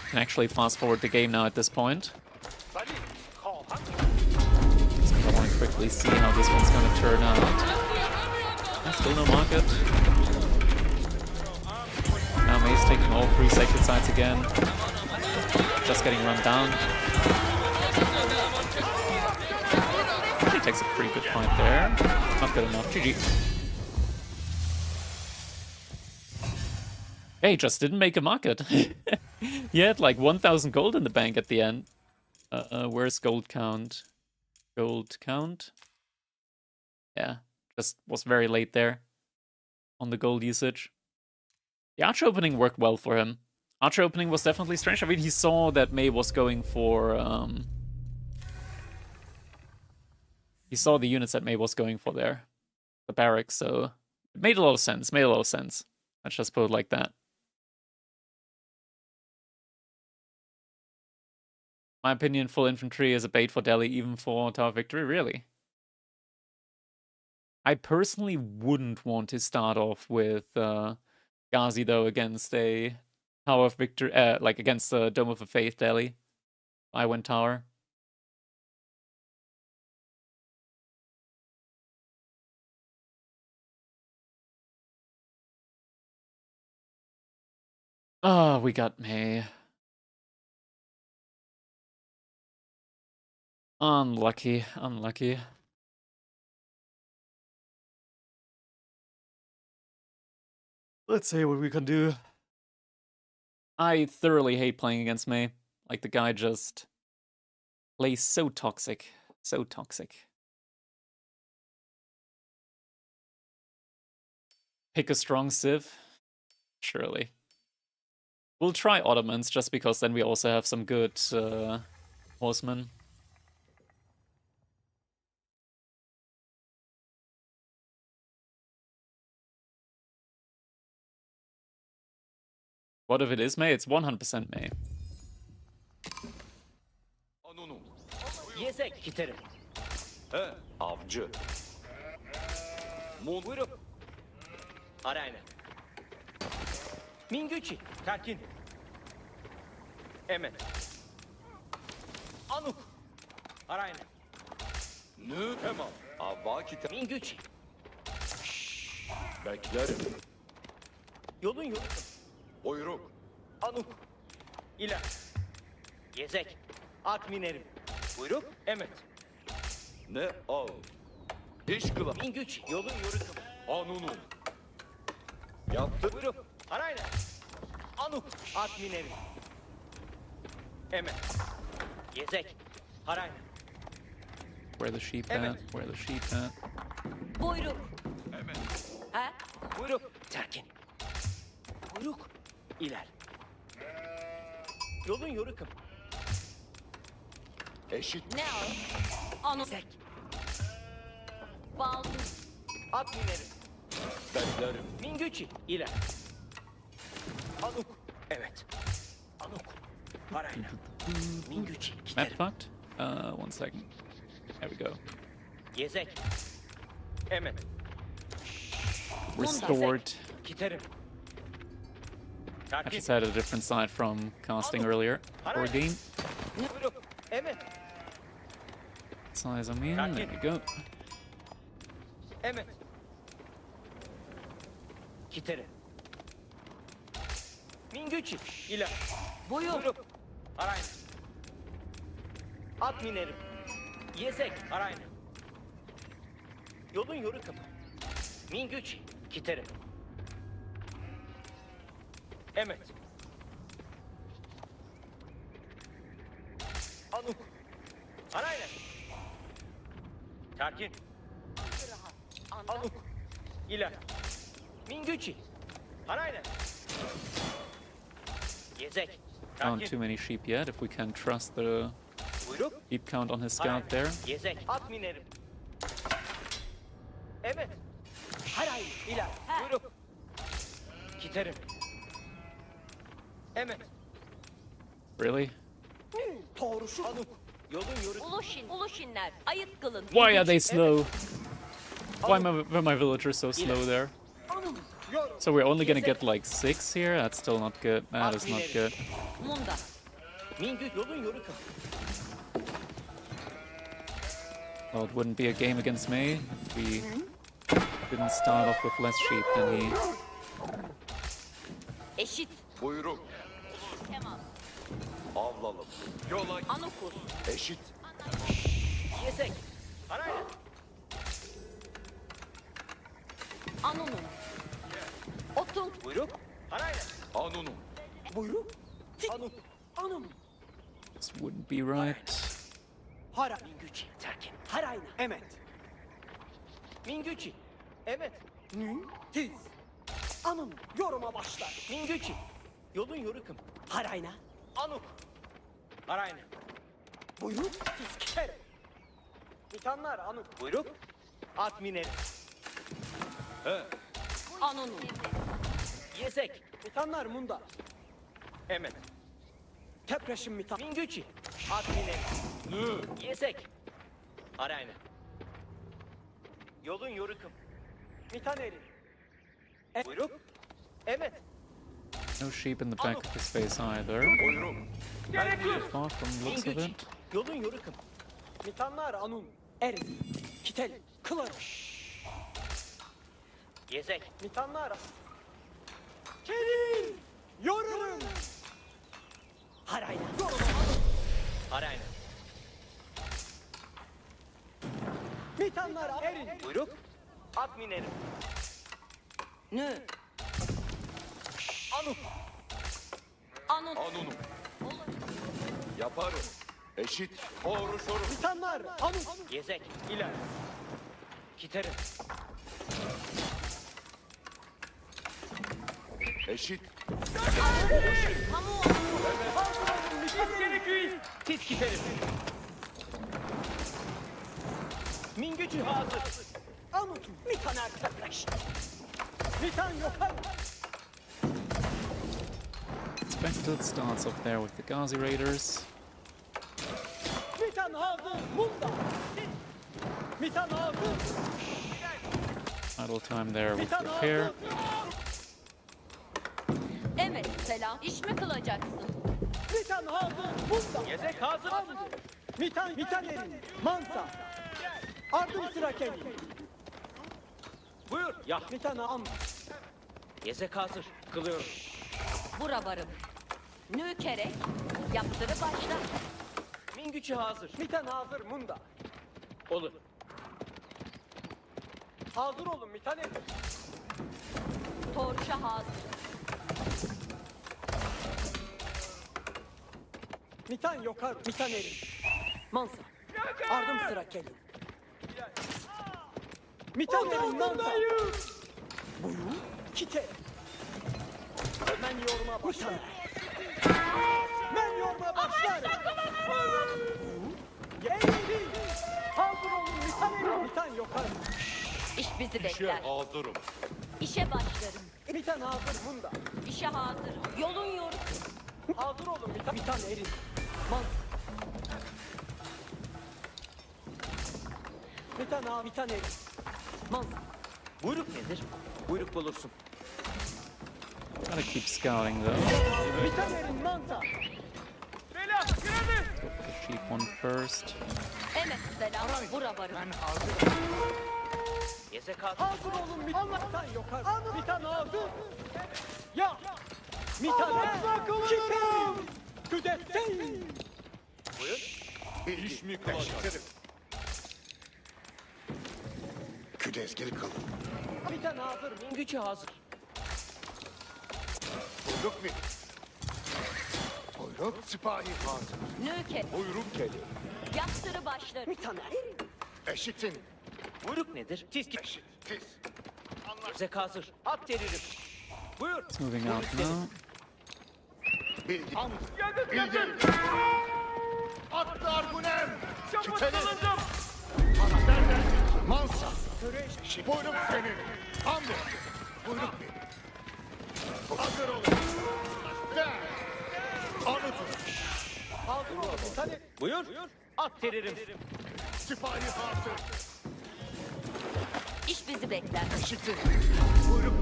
S1: Can actually fast forward the game now at this point. Quickly see how this one's going to turn out. Still no market. Now May's taking all 3 sacred sites again. Just getting run down. He takes a pretty good fight there. Not good enough. GG. Hey, he just didn't make a market. He had like 1,000 gold in the bank at the end. Where's gold count? Gold count. Yeah, just was very late there on the gold usage. The archer opening worked well for him. Archer opening was definitely strange. I mean, he saw that May was going for... He saw the units that May was going for there. The barracks, so... It made a lot of sense. Made a lot of sense. Let's just put it like that. My opinion, full infantry is a bait for Delhi, even for Tower of Victory, really. I personally wouldn't want to start off with Ghazi, though, against a Tower of Victory, like against the Dome of the Faith Delhi. I went Tower. Oh, we got May. Unlucky, unlucky. Let's see what we can do. I thoroughly hate playing against May. Like, the guy just plays so toxic. So toxic. Pick a strong Civ? Surely. We'll try Ottomans, just because then we also have some good horsemen. What if it is May? It's 100% May.
S8: Yesek giderim. He, avcı. Buyurun. Arayna. Mingüçi, Terkin. Emet. Anuk. Arayna. Ne tamam. Avva kitap. Mingüçi. Beklerim. Yolun yolu. Buyruk. Anuk. İla. Yezek. At minerim. Buyruk. Emet. Ne al? İş kıla. Mingüç. Yolun yorukum. Anunu. Yaptı. Buyruk. Arayla. Anuk. Anuk. At mineri. Eme. Yezek. Haray.
S1: Where the sheep
S8: Emmet.
S1: at? Where the sheep at?
S5: Buyruk. Ha?
S8: Buyruk. Terkin. Buyruk. İler. Yolun yorukım.
S2: Eşit.
S5: Ne o? Anu.
S8: Sek.
S5: Baldı.
S8: At mineri. Beklerim. Mingüçi. İler. Anuk. Evet. Anuk. Parayla. Mingüçi.
S1: Map
S8: Giderim.
S1: fucked? 1 second. There we go.
S8: Yezek. Emet.
S1: Restored.
S8: Giderim.
S1: I
S8: Terkin.
S1: just had a different side from casting earlier for a game.
S8: Buyruk. Emet.
S1: Size I'm in. There we go.
S8: Emet. Giderim. Mingüçi. İler. Buyruk. Arayın. At minerim. Yezek. Arayın. Yolun yorukım. Mingüçi. Kiterim. Emet. Anuk. Arayın. Terkin. Anuk. İler. Mingüçi. Arayın. Yezek.
S1: Found too many sheep yet. If we can trust the
S8: Buyruk.
S1: sheep count on his scout there.
S8: Yezek. At minerim. Evet. Haray. İler. Buyruk. Kiterim. Evet.
S1: Really?
S8: Doğrusu Anuk. Yolun yoruk.
S5: Ulushinler. Ayıp kılın.
S1: Why are they slow? Were my villagers so slow there? So we're only gonna get like 6 here? That's still not good. That is not good.
S5: Munda.
S8: Mingü yolun yoruk.
S1: Well, it wouldn't be a game against me if we didn't start off with less sheep than he.
S5: Eşit.
S2: Buyruk.
S5: Kemal.
S2: Avlalım. Yola
S5: Anukus.
S2: eşit.
S8: Yezek. Arayın.
S5: Anunun. Otun.
S8: Buyruk. Arayın.
S2: Anunum.
S8: Buyruk. Anuk. Anum.
S1: This wouldn't be right.
S8: Hara. Mingüçi. Terkin. Harayna. Evet. Mingüçi. Evet. Tiz. Anum. Yoruma başlar. Mingüçi. Yolun yorukum. Harayna. Anuk. Harayna. Buyruk. Tiz kişer. Titanlar anuk. Buyruk. At mineri.
S5: Anunun.
S8: Yezek. Titanlar munda. Evet. Tepreşim mitan. Mingüçi. At mineri. Yezek. Harayna. Yolun yorukum. Mitan eri. Buyruk. Evet.
S1: No sheep in the back of his base either.
S2: Buyruk.
S1: Far from the looks of
S8: Mingüçi.
S1: it.
S8: Yolun yorukum. Mitanlar anun. Erin. Kitel. Kılar. Yezek. Mitanlar. Kerin. Yorurum. Harayna. Harayna. Mitanlar erin. Buyruk. At minerim. Ne? Anuk.
S5: Anun.
S2: Anunum. Yaparım. Eşit. Doğruşurum.
S8: Mitanlar anuk. Yezek. İler. Kiterim.
S2: Eşit.
S5: Kamu.
S8: Tiz kiterim. Mingücü hazır. Anut. Mitaner tepreş. Mitan yokar.
S1: Expected starts off there with the Ghazi Raiders.
S8: Mitan hazır. Munda. Mitan hazır.
S1: Idle time there with
S8: Mitan
S1: repair.
S8: hazır.
S5: Evet selam. İş mi kılacaksın?
S8: Mitan hazır. Munda. Yezek hazır. Mitan erin. Mansa. Ardım sıra kendi. Buyur. Ya. Mitan am. Yezek hazır. Kılıyorum.
S5: Bura varım. Nükerek. Yaptırı başla.
S8: Mingüçü hazır. Mitan hazır munda. Olur. Hazır olun Mitan erin.
S5: Torşa hazır.
S8: Mitan yokar, mitan erin. Mansa. Ardım sıra kelin. Mitan erin mansa. Buyu, kite. Men yorma başlar. Men yorma başlar. Eğilin. Hazır olun mitan erin. Mitan yokar.
S3: İş bizi bekler.
S6: hazırım.
S3: İşe başlarım.
S8: Mitan hazır bunda.
S3: İşe hazırım. Yolun yorgun.
S8: Hazır olun mitan. Mitan erin. Mansa. Mitan erin. Mansa.
S10: Buyruk nedir? Buyruk bulursun.
S1: Gotta keep scouting though.
S8: Mitan erin mansa.
S1: Sheep one first.
S3: Evet selam. Bura varım.
S8: Hazır olun mitan yokar. Mitan hazır. Ya. Mitan kiperim. Küdetteyim.
S6: İş mi kalacak?
S2: Küdes geri kalın.
S8: Mitan hazır.
S10: Gücü hazır.
S2: Buyruk mu? Buyruk sipahi hazır.
S3: Nöket.
S6: Buyruk geliyor.
S3: Yaptırı başlarım.
S8: Mitan erin.
S2: Eşitin.
S10: Buyruk nedir? Tiz git.
S2: Eşit. Tiz.
S10: Gezek hazır. At veririm. Buyur.
S1: It's moving out now.
S2: Bilgi. Bilgi. Attı argunem. Kiteli. Karakterler. Mansa. Buyruk senin. Hamdi. Buyruk benim. Hazır olun. Der. Anıtın.
S8: Hazır olun mitan erin.
S10: Buyur. At veririm.
S2: Sipahi hazır.
S3: İş bizi bekler.
S2: Eşitin. Buyruk.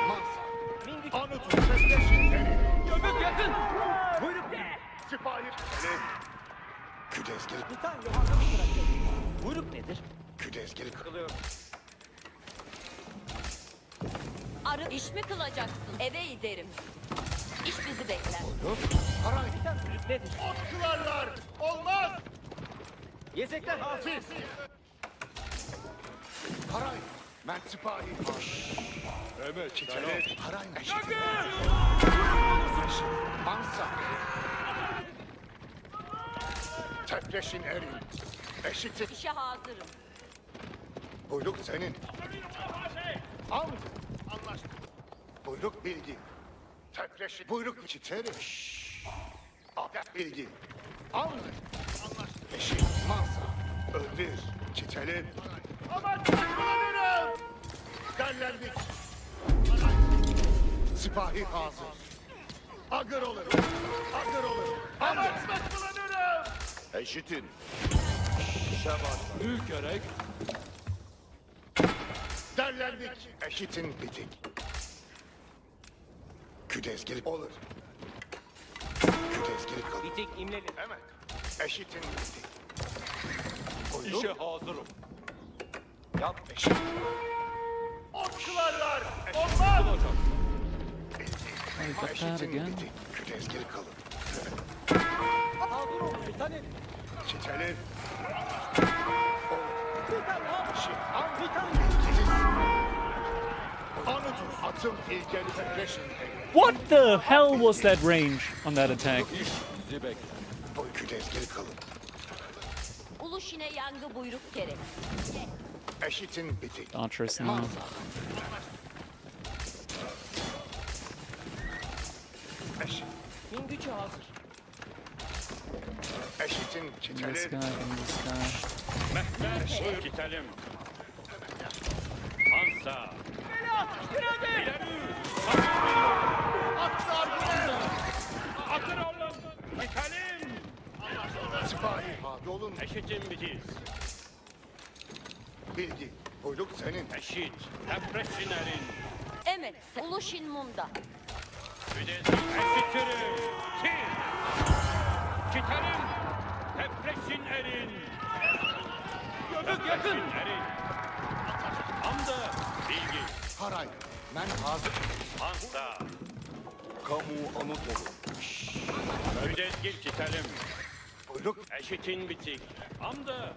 S2: Mansa. Anıtın. Sesleşin seni.
S8: Göbek yakın. Buyruk.
S2: Sipahi. Seni. Küdes geri.
S8: Mitan yokar. Sıra kelin.
S10: Buyruk nedir?
S2: Küdes geri kalın.
S3: Arı iş mi kılacaksın? Eve giderim. İş bizi bekler.
S2: Haray.
S10: Buyruk nedir?
S2: Ot kılarlar. Olmaz.
S10: Gezekler hazır.
S2: Haray. Ben sipahi hazır.
S6: Evet,
S2: Kitele. Haray. Eşitin. Mansa. Tebreşin erin. Eşitin.
S3: İşe hazırım.
S2: Buyruk senin. Al. Anlaştık. Buyruk bilgi. Tebreşin. Buyruk çiteri. Adet bilgi. Al. Anlaştık. Eşit. Mansa. Öldür. Çitelim. Aman takılanırım. Derlendik. Sipahi hazır. Agır olurum. Agır olurum. Aman takılanırım.
S6: Eşitin. İşe başla. Ülkerek.
S2: Derlendik. Eşitin bitik. Küdes gelip olur. Küdes gelip kalır.
S10: Bitik imleli.
S2: Evet. Eşitin bitik.
S6: İşe hazırım.
S2: Yap eşit.
S6: Ot kılarlar. Olmaz.
S1: I got that
S2: Eşitin
S1: again.
S2: bitik. Küdes gelip kalır.
S8: Hazır olun mitan erin.
S2: Çitelim.
S8: Mitan hazır.
S2: Eşit. Al.
S8: Mitan
S2: Anıtın atım ilgeli tebreşin.
S1: What the hell was that range on that attack?
S6: İş bizi bekler.
S2: Küdes gelip kalın.
S3: Ulu şine yangı buyruk gerek.
S2: Eşitin bitik.
S1: Archers now.
S2: Mansa. Eşit.
S10: Min gücü hazır.
S2: Eşitin
S1: In this
S2: çitelim.
S1: guy, in this guy.
S6: Mehmet. Gitelim. Hansa. Atın oğlum. Gitelim.
S2: Sipahi hadi olun.
S6: Eşitin bitiz.
S2: Bilgi. Buyruk senin.
S6: Eşit. Depreşinerin.
S3: Evet. Ulu şin mumda.
S6: Eşitirim. Siz. Gitelim. Depreşin erin. Göbek yakın. Erin. Hamda. Bilgi.
S2: Haray. Ben hazır.
S6: Hansa. Kamu anıt olur. Ödezgil çitelim.
S2: Buyruk.
S6: Eşitin bitik. Hamda.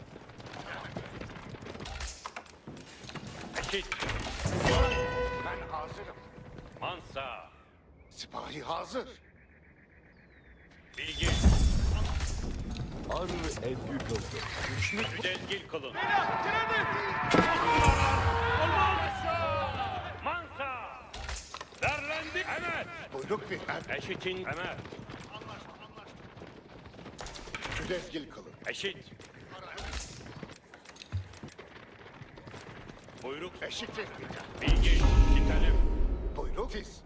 S6: Eşit.
S2: Ben hazırım.
S6: Mansa.
S2: Sipahi hazır.
S6: Bilgi. Müdezgil kılın. Mansa. Derlendik. Emret.
S2: Buyruk bir
S6: Eşitin. Emret.
S2: Müdezgil kılın.
S6: Eşit. Buyruk.
S2: Eşit tehdit.
S6: Bilgi. Gidelim.
S2: Buyruk siz.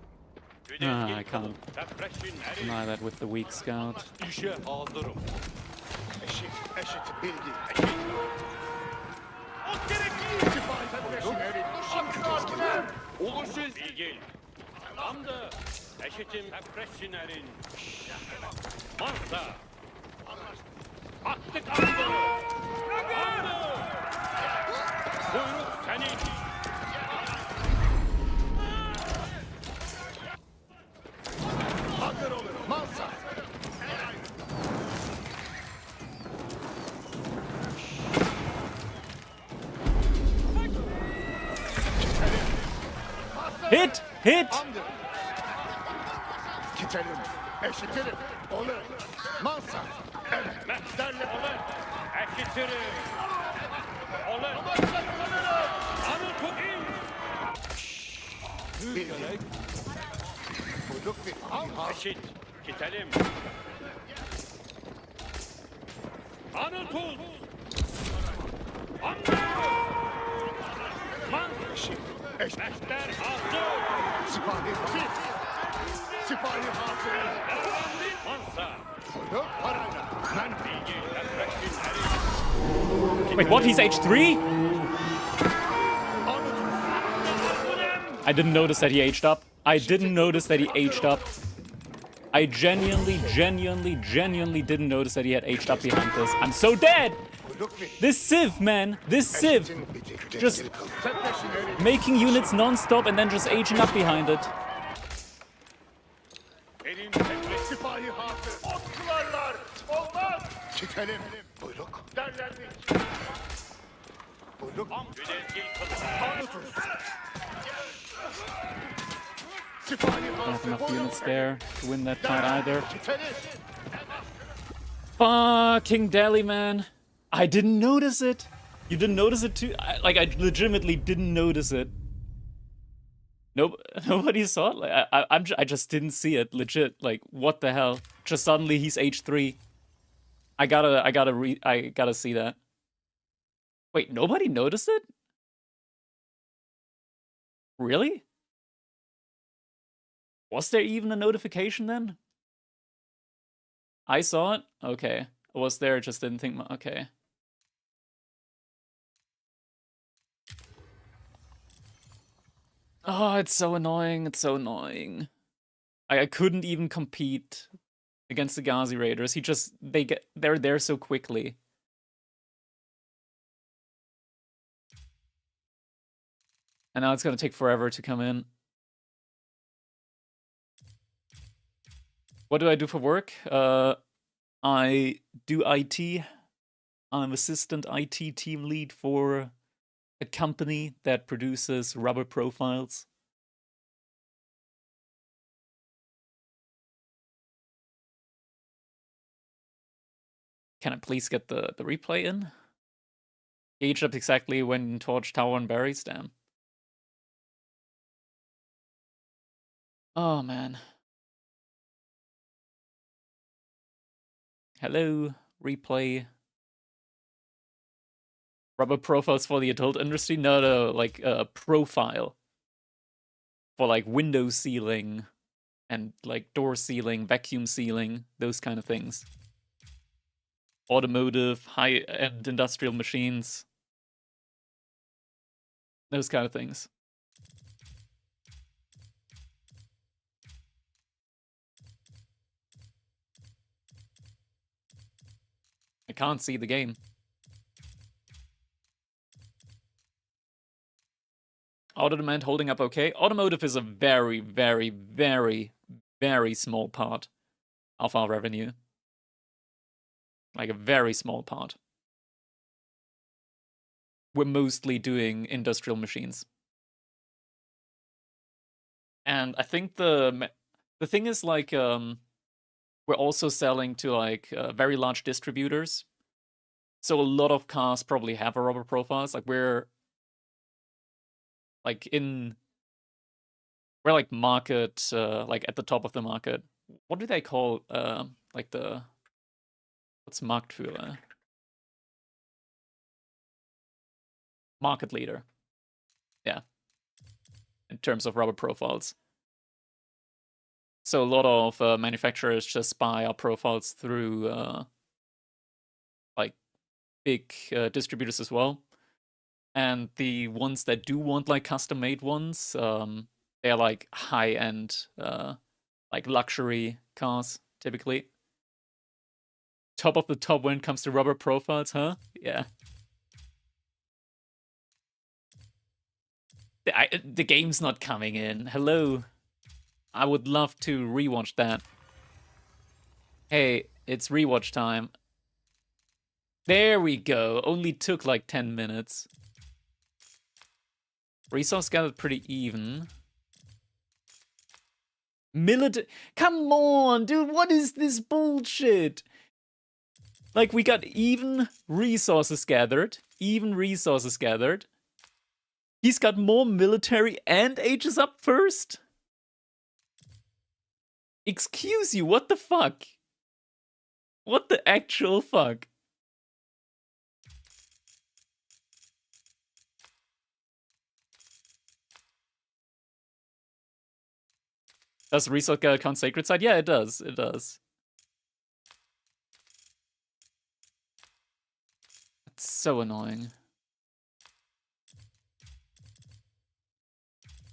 S1: I
S6: Müdezgil
S1: can't
S6: kılın. Refreşin erin.
S1: deny that with the weak scout.
S6: İşe hazırım.
S2: Eşit bilgi.
S6: Eşit.
S2: Buyruk erin.
S6: Oluşuz. Bilgi. Tamamdır. Eşitim. Refreşin erin. Mansa. Attık andı. Andı. Buyruk senin.
S2: Hazır olun. Mansa.
S1: Hit! Hit!
S2: Andır. Kitelim. Eşitirim. Olur. Mansa. Evet. Derle.
S6: Olur. Eşitirim. Olur. Anı tutayım.
S2: Bilgi. Buyruk bir
S6: Eşit. Gidelim. Anı tut. Anı. Man.
S2: eşit.
S6: Mehter hazır.
S2: Sipahi hazır. Sipahi hazır.
S6: Mansa.
S2: Buyruk parayla. Ben
S6: Bilgi. Refreşin erin.
S1: Wait, what? He's H3? I didn't notice that he aged up. I didn't notice that he aged up. I genuinely didn't notice that he had aged up behind this. I'm so dead!
S2: buyruk bir
S1: This Civ, man! This Civ! Just making units non-stop and then just aging up behind it.
S6: Erin tebrik.
S2: Sipahi hazır.
S6: Okçularlar. Olmaz.
S2: Kitelim. Buyruk.
S6: Derlendik.
S2: Buyruk.
S6: Müdezgil kılın.
S2: Sipahi
S1: Don't have
S2: hazır.
S1: enough units there to win that fight either.
S2: Kitelim.
S1: Fucking Delhi, man. I didn't notice it. You didn't notice it too? I legitimately didn't notice it. Nope, nobody saw it. Like, I just didn't see it. Legit. Like, what the hell? Just suddenly he's H3. I gotta see that. Wait, nobody noticed it? Really? Was there even a notification then? I saw it? Okay. I was there, just didn't think... Okay. Oh, it's so annoying. It's so annoying. I couldn't even compete against the Ghazi Raiders. They're there so quickly. And now it's gonna take forever to come in. What do I do for work? I do IT. I'm assistant IT team lead for a company that produces rubber profiles. Can I please get the replay in? Aged up exactly when Torch Tower and Berries, damn. Oh man. Hello, replay. Rubber profiles for the adult industry? No, like a profile. For like window sealing and like door sealing, vacuum sealing, those kind of things. Automotive, high-end industrial machines. Those kind of things. I can't see the game. Auto demand holding up okay. Automotive is a very, very, very, very small part of our revenue. Like a very small part. We're mostly doing industrial machines. And I think the thing is like we're also selling to like very large distributors. So a lot of cars probably have a rubber profiles. Like we're like we're like market, like at the top of the market. What do they call like the what's Marktführer? Market leader. Yeah. In terms of rubber profiles. So a lot of manufacturers just buy our profiles through like big distributors as well. And the ones that do want like custom made ones, they're like high end, like luxury cars typically. Top of the top when it comes to rubber profiles, huh? Yeah. The game's not coming in. Hello. I would love to rewatch that. Hey, it's rewatch time. There we go. Only took like 10 minutes. Resource gathered pretty even. Come on, dude, what is this bullshit? Like, we got even resources gathered. Even resources gathered. He's got more military and ages up first? Excuse you, what the fuck? What the actual fuck? Does resource gather count sacred side? Yeah, it does. It does. It's so annoying.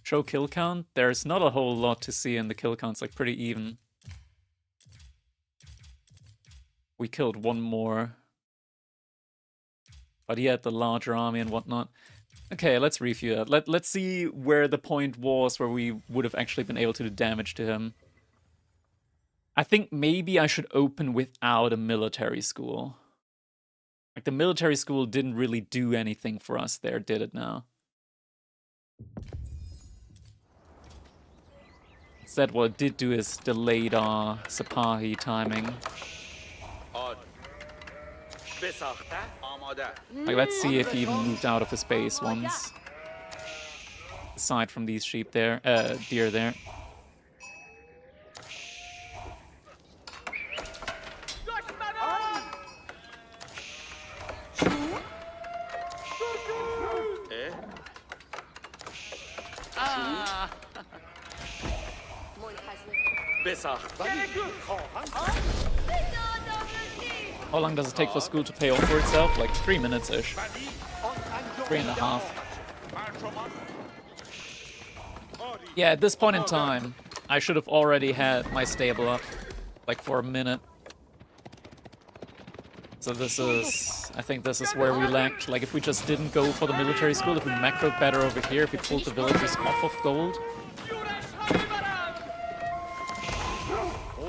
S1: Show kill count? There's not a whole lot to see in the kill counts, like pretty even. We killed one more. But he had the larger army and whatnot. Okay, let's review that. Let's see where the point was where we would have actually been able to do damage to him. I think maybe I should open without a military school. Like, the military school didn't really do anything for us there, did it now? Instead, what it did do is delayed our Sapahi timing. Like, let's see if he even moved out of his base once. Aside from these sheep there, deer there. How long does it take for school to pay off for itself? Like 3 minutes-ish. 3.5. Yeah, at this point in time, I should have already had my stable up, like for a minute. So this is, I think this is where we lacked. Like, if we just didn't go for the military school, if we macroed better over here, if we pulled the villagers off of gold.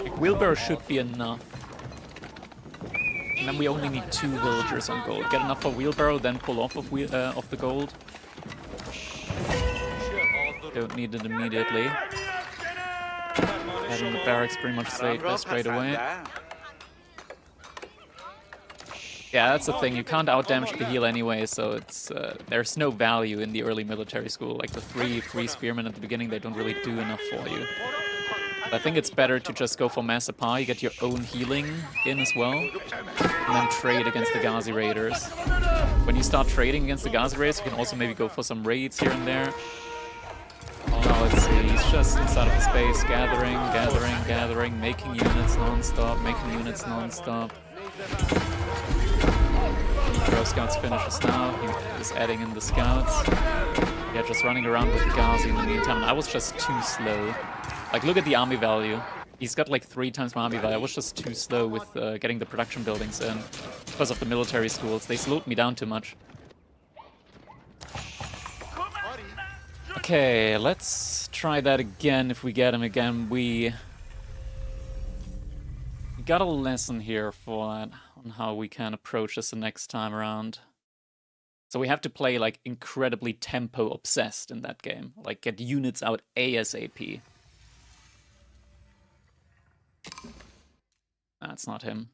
S1: Like, wheelbarrow should be enough. And then we only need 2 villagers on gold. Get enough for wheelbarrow, then pull off of the gold. Don't need it immediately. Head in the barracks pretty much straight away. Yeah, that's the thing. You can't outdamage the heal anyway, so it's there's no value in the early military school. Like the 3 free spearmen at the beginning, they don't really do enough for you. But I think it's better to just go for Massapar, you get your own healing in as well, and then trade against the Ghazi Raiders. When you start trading against the Ghazi Raiders, you can also maybe go for some raids here and there. Now let's see, he's just inside of his base, gathering, making units non-stop, Pro Scouts finishes now, he is adding in the scouts. Yeah, just running around with the Ghazi in the meantime, and I was just too slow. Like, look at the army value. He's got like 3 times my army value. I was just too slow with getting the production buildings in because of the military schools. They slowed me down too much. Okay, let's try that again if we get him again. We got a lesson here for that, on how we can approach this the next time around. So we have to play like incredibly tempo obsessed in that game. Like, get units out ASAP. That's not him.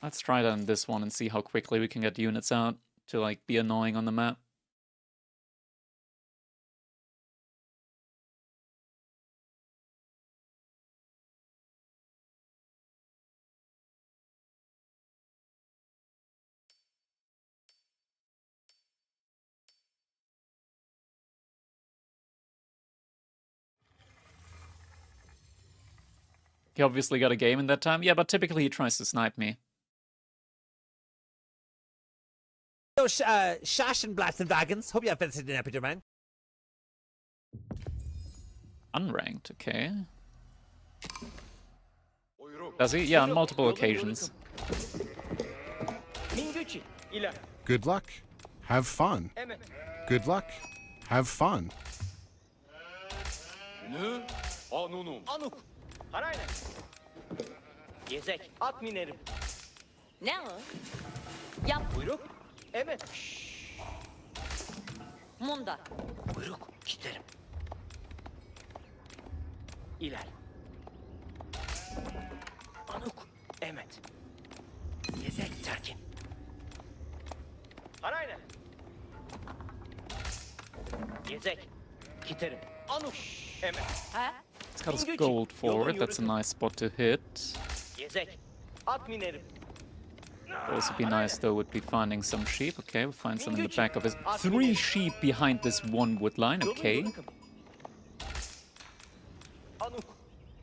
S1: Let's try that in this one and see how quickly we can get units out to like be annoying on the map. He obviously got a game in that time. Yeah, but typically he tries to snipe me.
S10: So, Shashenblast and Wagons. Hope you have visited an epic, man.
S1: Unranked, okay. Does he? Yeah, on multiple occasions.
S4: Good luck. Have fun. Good luck. Have fun.
S8: Anuk. Harayna. Gezek. At minerim.
S3: Ne o? Yap.
S8: Buyruk. Evet.
S3: Munda.
S8: Buyruk. Giderim. İler. Anuk. Evet. Gezek. Terkin. Harayna. Gezek. Giderim. Anuk. Evet.
S3: Ha?
S1: It's got his gold forward. That's a nice spot to hit.
S8: Gezek. At minerim.
S1: Would also be nice though would be finding some sheep. Okay, we'll find some in the back of his 3 sheep behind this one wood line. Okay.
S8: Anuk.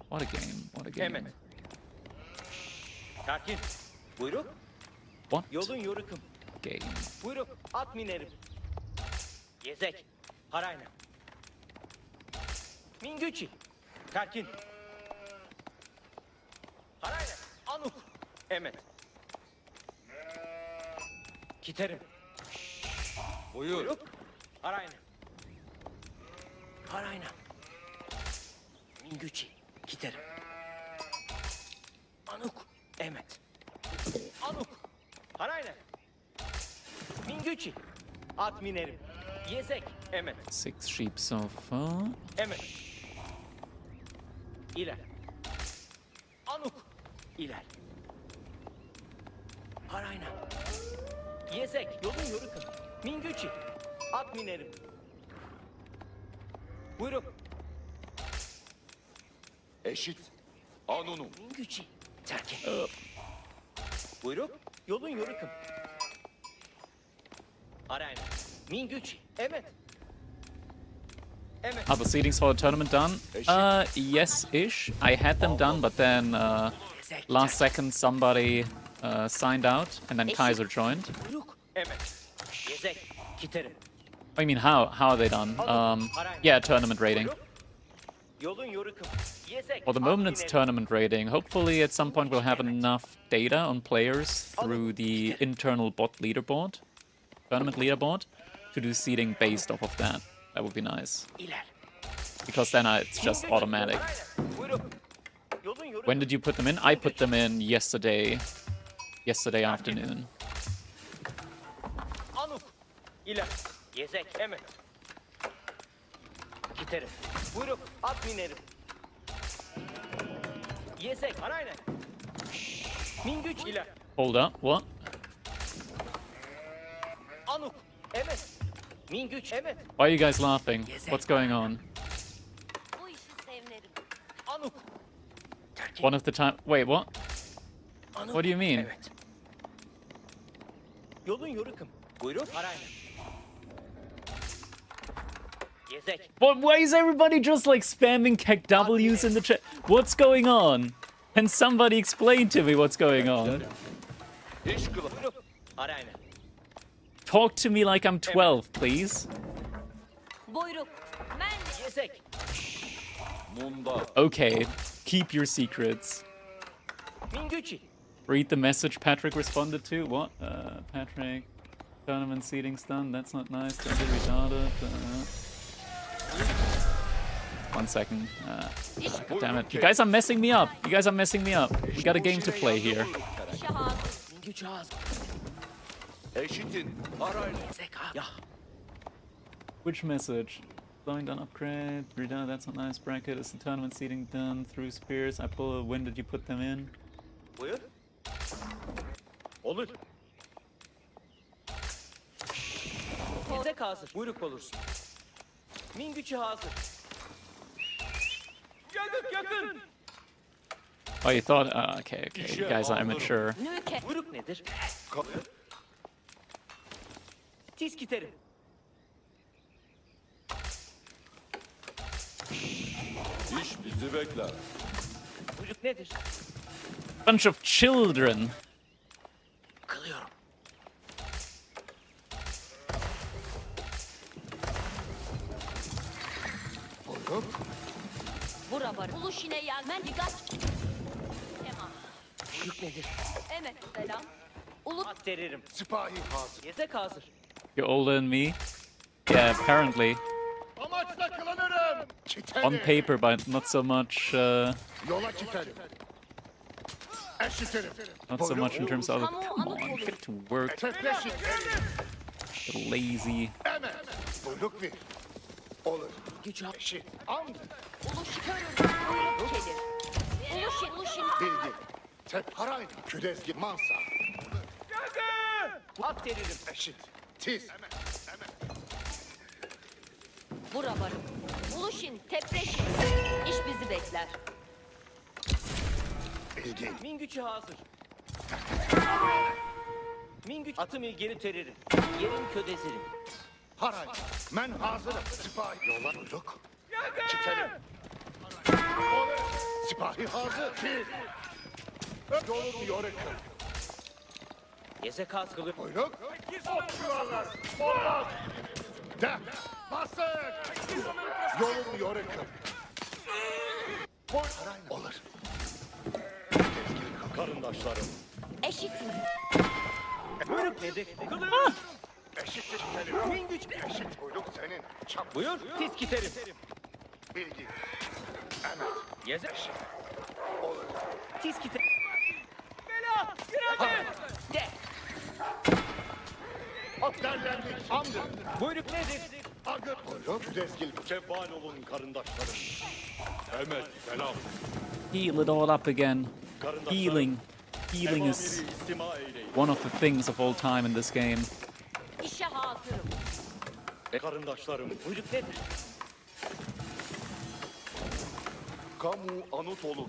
S1: What a game. What a game.
S8: Evet. Terkin. Buyruk.
S1: What
S8: Yolun yorukum.
S1: game?
S8: Buyruk. At minerim. Gezek. Harayna. Mingüçi. Terkin. Harayna. Anuk. Evet. Giderim. Buyruk. Harayna. Harayna. Mingüçi. Giderim. Anuk. Evet. Anuk. Harayna. Mingüçi. At minerim. Yezek. Evet.
S1: 6 sheep so far.
S8: Evet. İler. Anuk. İler. Harayna. Yezek. Yolun yorukun. Mingüçi. At minerim. Buyruk.
S6: Eşit. Anunu.
S8: Mingüçi. Terkin. Buyruk. Yolun yorukun. Harayna. Mingüçi. Evet. Evet.
S1: Are the seedings for the tournament done? Yes-ish. I had them done, but then last second somebody signed out, and then Kaiser joined.
S8: Buyruk. Evet. Yezek. Giderim.
S1: I mean, how are they done? Yeah, tournament rating.
S8: Yolun yorukun. Yezek.
S1: For the moment, it's tournament rating. Hopefully, at some point, we'll have enough data on players through the internal bot leaderboard, tournament leaderboard, to do seeding based off of that. That would be nice.
S8: İler.
S1: Because then it's just automatic.
S8: Buyruk. Yolun yorukun.
S1: When did you put them in? I put them in yesterday afternoon.
S8: Anuk. İler. Yezek. Evet. Giderim. Buyruk. At minerim. Yezek. Harayna. Mingüç. İler.
S1: Hold up, what?
S8: Anuk. Evet. Mingüç. Evet.
S1: Why are you guys laughing? What's going on?
S3: Bu işi sevmedim.
S8: Anuk. Terkin.
S1: One of the time. Wait, what?
S8: Anuk.
S1: What do you mean?
S8: Evet. Yolun yorukun. Buyruk. Harayna. Yezek.
S1: But why is everybody just like spamming kek W's in the chat? What's going on? Can somebody explain to me what's going on?
S8: Buyruk. Harayna.
S1: Talk to me like I'm 12, please.
S3: Buyruk. Men.
S8: Yezek.
S1: Okay, keep your secrets.
S8: Mingüçi.
S1: Read the message Patrick responded to. What? Patrick, tournament seeding's done. That's not nice. Don't be retarded. 1 second. God damn it. You guys are messing me up. You guys are messing me up. We got a game to play here.
S3: Şahane.
S8: Mingüç ağzı.
S6: Eşitin. Arayla.
S8: Yezek ha. Ya.
S1: Which message? Blowing down upgrade. Redone, that's a nice bracket. Is the tournament seating done through spears? I pull. When did you put them in?
S9: Buyur. Olur. Yedek hazır. Buyruk olursun. Min gücü hazır. Yakın.
S1: Oh, you thought? Okay. You guys are immature.
S5: Nüke.
S9: Buyruk nedir? Tiz giderim.
S2: İş bizi bekler.
S9: Buyruk nedir?
S1: Bunch of children.
S9: Kılıyorum.
S5: Bura var. Uluşine yağmen dikkat. Tamam.
S9: Buyruk nedir?
S5: Evet selam. Ulu
S9: At veririm.
S2: Sipahi hazır.
S9: Yedek hazır.
S1: You're older than me. Yeah, apparently.
S2: Amaçla kılanırım.
S1: On paper, but not so much.
S2: Yola çıkarım. Eşiterim.
S1: Not so much in terms of. Come on, get to work.
S2: Tepleşin.
S1: Get lazy.
S2: Emel. Buyruk ver. Olur.
S9: Gücü
S2: Eşit. And.
S5: uluş körür. Buyruk gelir. Uluşin.
S2: Bilgi. Tep harayın. Küdezgi mansa.
S9: at veririm.
S2: Eşit. Tiz.
S5: Bura varım. Uluşin tepreşin. İş bizi bekler.
S2: Bilgi.
S9: Min gücü hazır. Min güç atım ilgili teririm. Yerin ködezirim.
S2: Haray. Men hazırım. Sipahi. Yola buyruk. Çıkarım. Sipahi hazır. Tiz. Yolun yorekım.
S9: Yezek hazır kılır.
S2: Buyruk. Okçularlar. Olmaz. De. Basın. Yolun yorekım. Harayın. Olur.
S6: Karındaşlarım.
S5: Eşitin.
S9: Buyruk nedir? Kılıyorum.
S2: Eşit çıkarım.
S9: Min güç.
S2: Eşit buyruk senin. Çap.
S9: Buyur. Tiz giderim.
S2: Bilgi. Emel.
S9: Yezek.
S2: Olur.
S9: Tiz giderim. Bela. Girelim. De.
S2: At derlendik. Amdır.
S9: Buyruk nedir?
S2: Agır. Buyruk. Küdezgil.
S6: Cevval olun karındaşlarım. Mehmet selam.
S1: Heal it all up again. Healing. Healing is
S6: Emamiri istima eyleyin.
S1: one of the things of all time in this game.
S5: İşe hazırım.
S6: Karındaşlarım.
S9: Buyruk nedir?
S2: Kamu anut olun.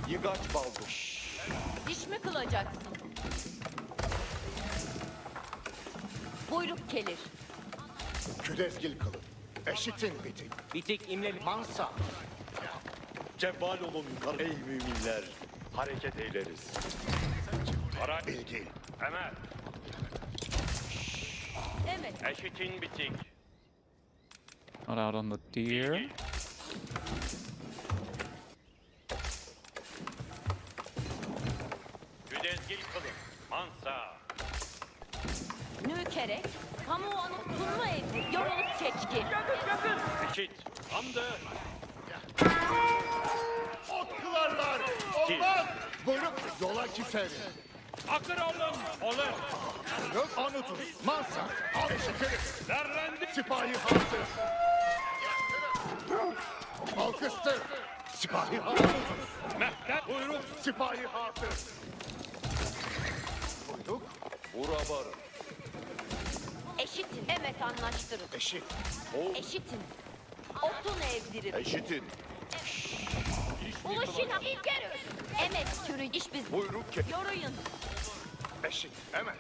S2: Yıgaç baldur.
S5: Diş mi kılacaksın? Buyruk gelir.
S2: Küdezgil kılın. Eşitin bitik.
S9: Bitik imleli.
S2: Mansa.
S6: Cevval olun ey müminler. Hareket eyleriz. Para
S2: Bilgi.
S6: Emel.
S5: Evet.
S6: Eşitin bitik.
S1: Not out on the deer.
S6: Güdezgil kılın. Mansa.
S5: Nükerek. Kamu anıtılma evdir. Yorulup keçki.
S6: Eşit. Hamdı.
S2: Ot kılarlar. Olmaz. Buyruk yola keser.
S6: Akır olun. Olur.
S2: Buyruk anutun. Mansa. Al eşitirim.
S6: Derlendi.
S2: Sipahi hazır. Alkıştır. Sipahi hazır.
S6: Mehter buyruk.
S2: Sipahi hazır. Buyruk.
S6: Urabar.
S5: Eşitin. Evet anlaştırın.
S2: Eşit.
S5: Eşitin. Otun evdirim.
S6: Eşitin.
S5: Uluşin ilgeri. Evet türü iş biz.
S2: Buyruk ke.
S5: Yoruyun.
S2: Eşit. Hemen.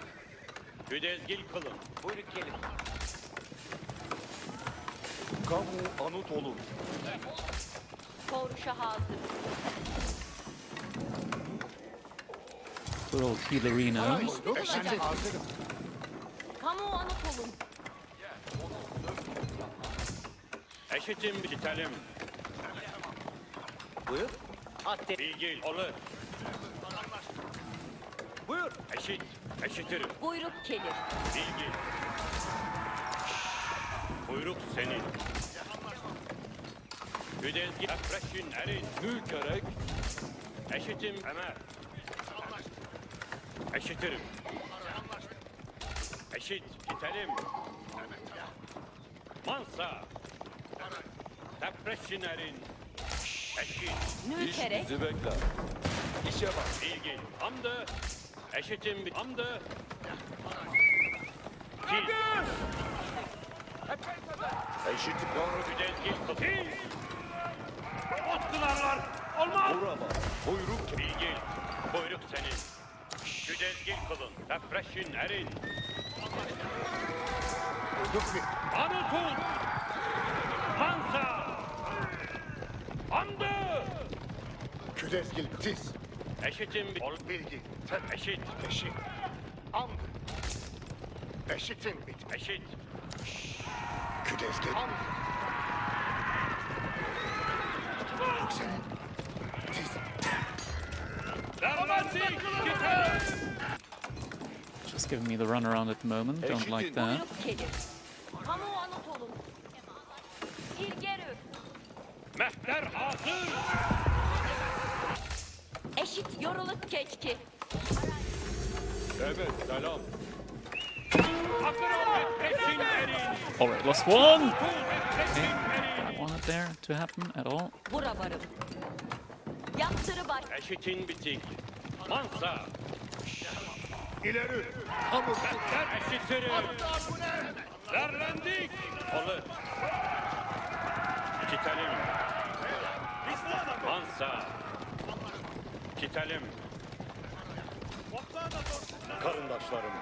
S6: Güdezgil kılın.
S9: Buyruk gelir.
S2: Kamu anut olun.
S5: Koruşa hazır.
S1: Good old healerina.
S2: Buyruk. Eşitin hazırım.
S5: Kamu anıt olun.
S6: Eşitin bitelim.
S9: Buyur. At de.
S6: Bilgil olur.
S9: Buyur.
S6: Eşit. Eşitirim.
S5: Buyruk gelir.
S6: Bilgi. Buyruk senin. Güdezgi Efreşin erin. Mülkerek. Eşitim Emel. Eşitirim. Eşit. Gidelim. Mansa. Depreşinerin. Eşit.
S5: Nülkerek.
S2: Bizi bekle. İşe bak.
S6: Bilgin. Hamdı. Eşitin bir. Hamdı. Kiz.
S2: Eşitlik
S6: Güdezgin. Kiz. Otkularlar. Olmaz.
S2: Vurama. Buyruk.
S6: Bilgin. Buyruk senin. Güdezgin kılın. Depreşin erin. Anutun. Mansa. Hamdı.
S2: Küdezgil. Tiz.
S6: Eşitin bir.
S2: Bilgi.
S6: Eşit.
S2: Eşit. Amd. Eşitin bit.
S6: Eşit.
S2: Küdezgil. Amd. Buyruk senin. Tiz.
S6: Derlendik. Gidelim.
S1: Just giving me the runaround at the moment. Don't like that.
S5: Buyruk gelir. Hamu Anadolu'm. İlgerü.
S6: Mehter hazır.
S5: Eşit yorulup keçki.
S2: Evet. Selam.
S6: Akro depreşin erin.
S1: Alright, lost one!
S6: Kul depreşin erin.
S1: Don't want it there to happen at all.
S5: Bura varım. Yaptırı var.
S6: Eşitin bitik. Mansa.
S2: İleri.
S6: Mehter eşitiri. Derlendik. Olur. Kitelim. Mansa. Kitelim.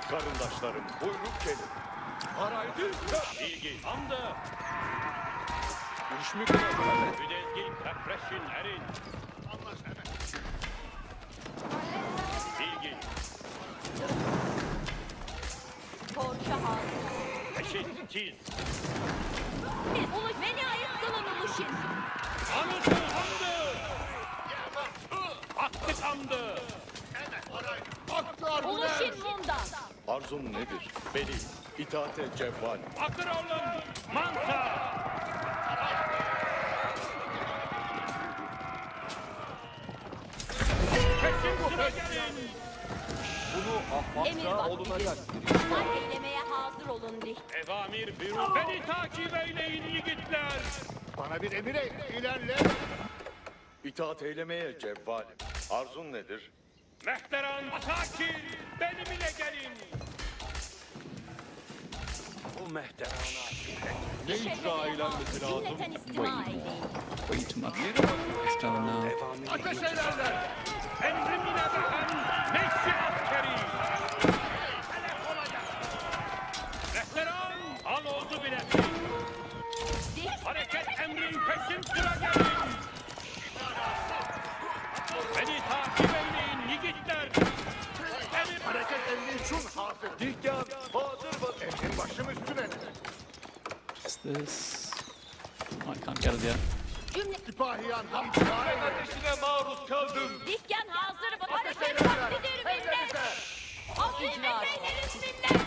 S2: Karındaşlarım. Buyruk gelin. Haraydı.
S6: Bilgi. Hamdı.
S2: Düşmük.
S6: Güdezgin depreşin erin. Bilgi.
S5: Porça hazır.
S6: Eşit. Tiz.
S5: Uluş beni ayıktılın uluşin.
S6: Anıtı hamdı. Aktık hamdı.
S5: Uluşin mundan.
S2: Arzun nedir? Beni. İtaate cevval.
S6: Akır oğlum. Mansa. Peşin sıra gelin.
S5: Emir vaktidir. Say eylemeye hazır olun di.
S6: Evamir buyurun. Beni takip eyleyin yiğitler.
S2: Bana bir emir eyle. İlerle. İtaat eylemeye cevval. Arzun nedir?
S6: Mehteran Asakir. Benimle gelin. Bu mehterana.
S2: Ne icra eylenmesi lazım?
S5: Cümleten istima eyleyin.
S1: Way too much. Still now.
S6: Ateş eylerler. Emrimine bakın. Meşri askeri. Mehteran. Al oldu bileti. Hareket emrin peşin sıra gelin. Beni takip eyleyin yiğitler. Emir
S2: Hareket emri için hazır. Dikkat. Hazır bak. Emrin başım üstüne.
S1: Is this? Oh, I can't get it yet.
S5: Cümle
S2: Sipahiyan icra ateşine maruz kaldım.
S5: dikkan hazır bu. Hareket vaktidir millet. O icra eylerin millet.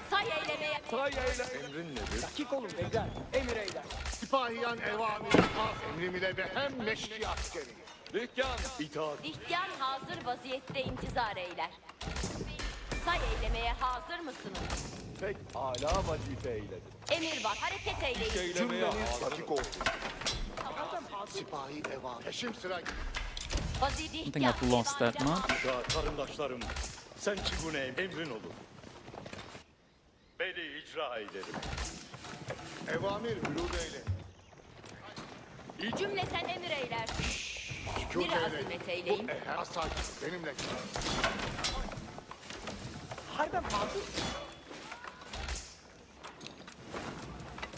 S5: Say eylemeye.
S2: Emrin nedir?
S8: Dakik olun beyler. Emir eyler.
S2: Sipahiyan evamir az emrim ile ve hem meşri askeri. Dikkat. İtaat.
S5: İhtiyar hazır vaziyette intizar eyler. Say eylemeye hazır mısınız?
S2: Pek âlâ vazife eyledim.
S5: Emir var, hareket eyleyin.
S2: Cümleniz dakik olsun. Sipahi evam. Peşim sıra.
S5: Vaziyeti
S1: I think I've lost that much.
S2: Ya karındaşlarım. Sen çigune emrin olur. Beni icra ederim. Evamir hülûd eyle.
S5: Cümleten emir eyler.
S2: Sükût
S5: Bir azimet eyleyin.
S2: Bu asakir benimle.
S8: Harbem hazır.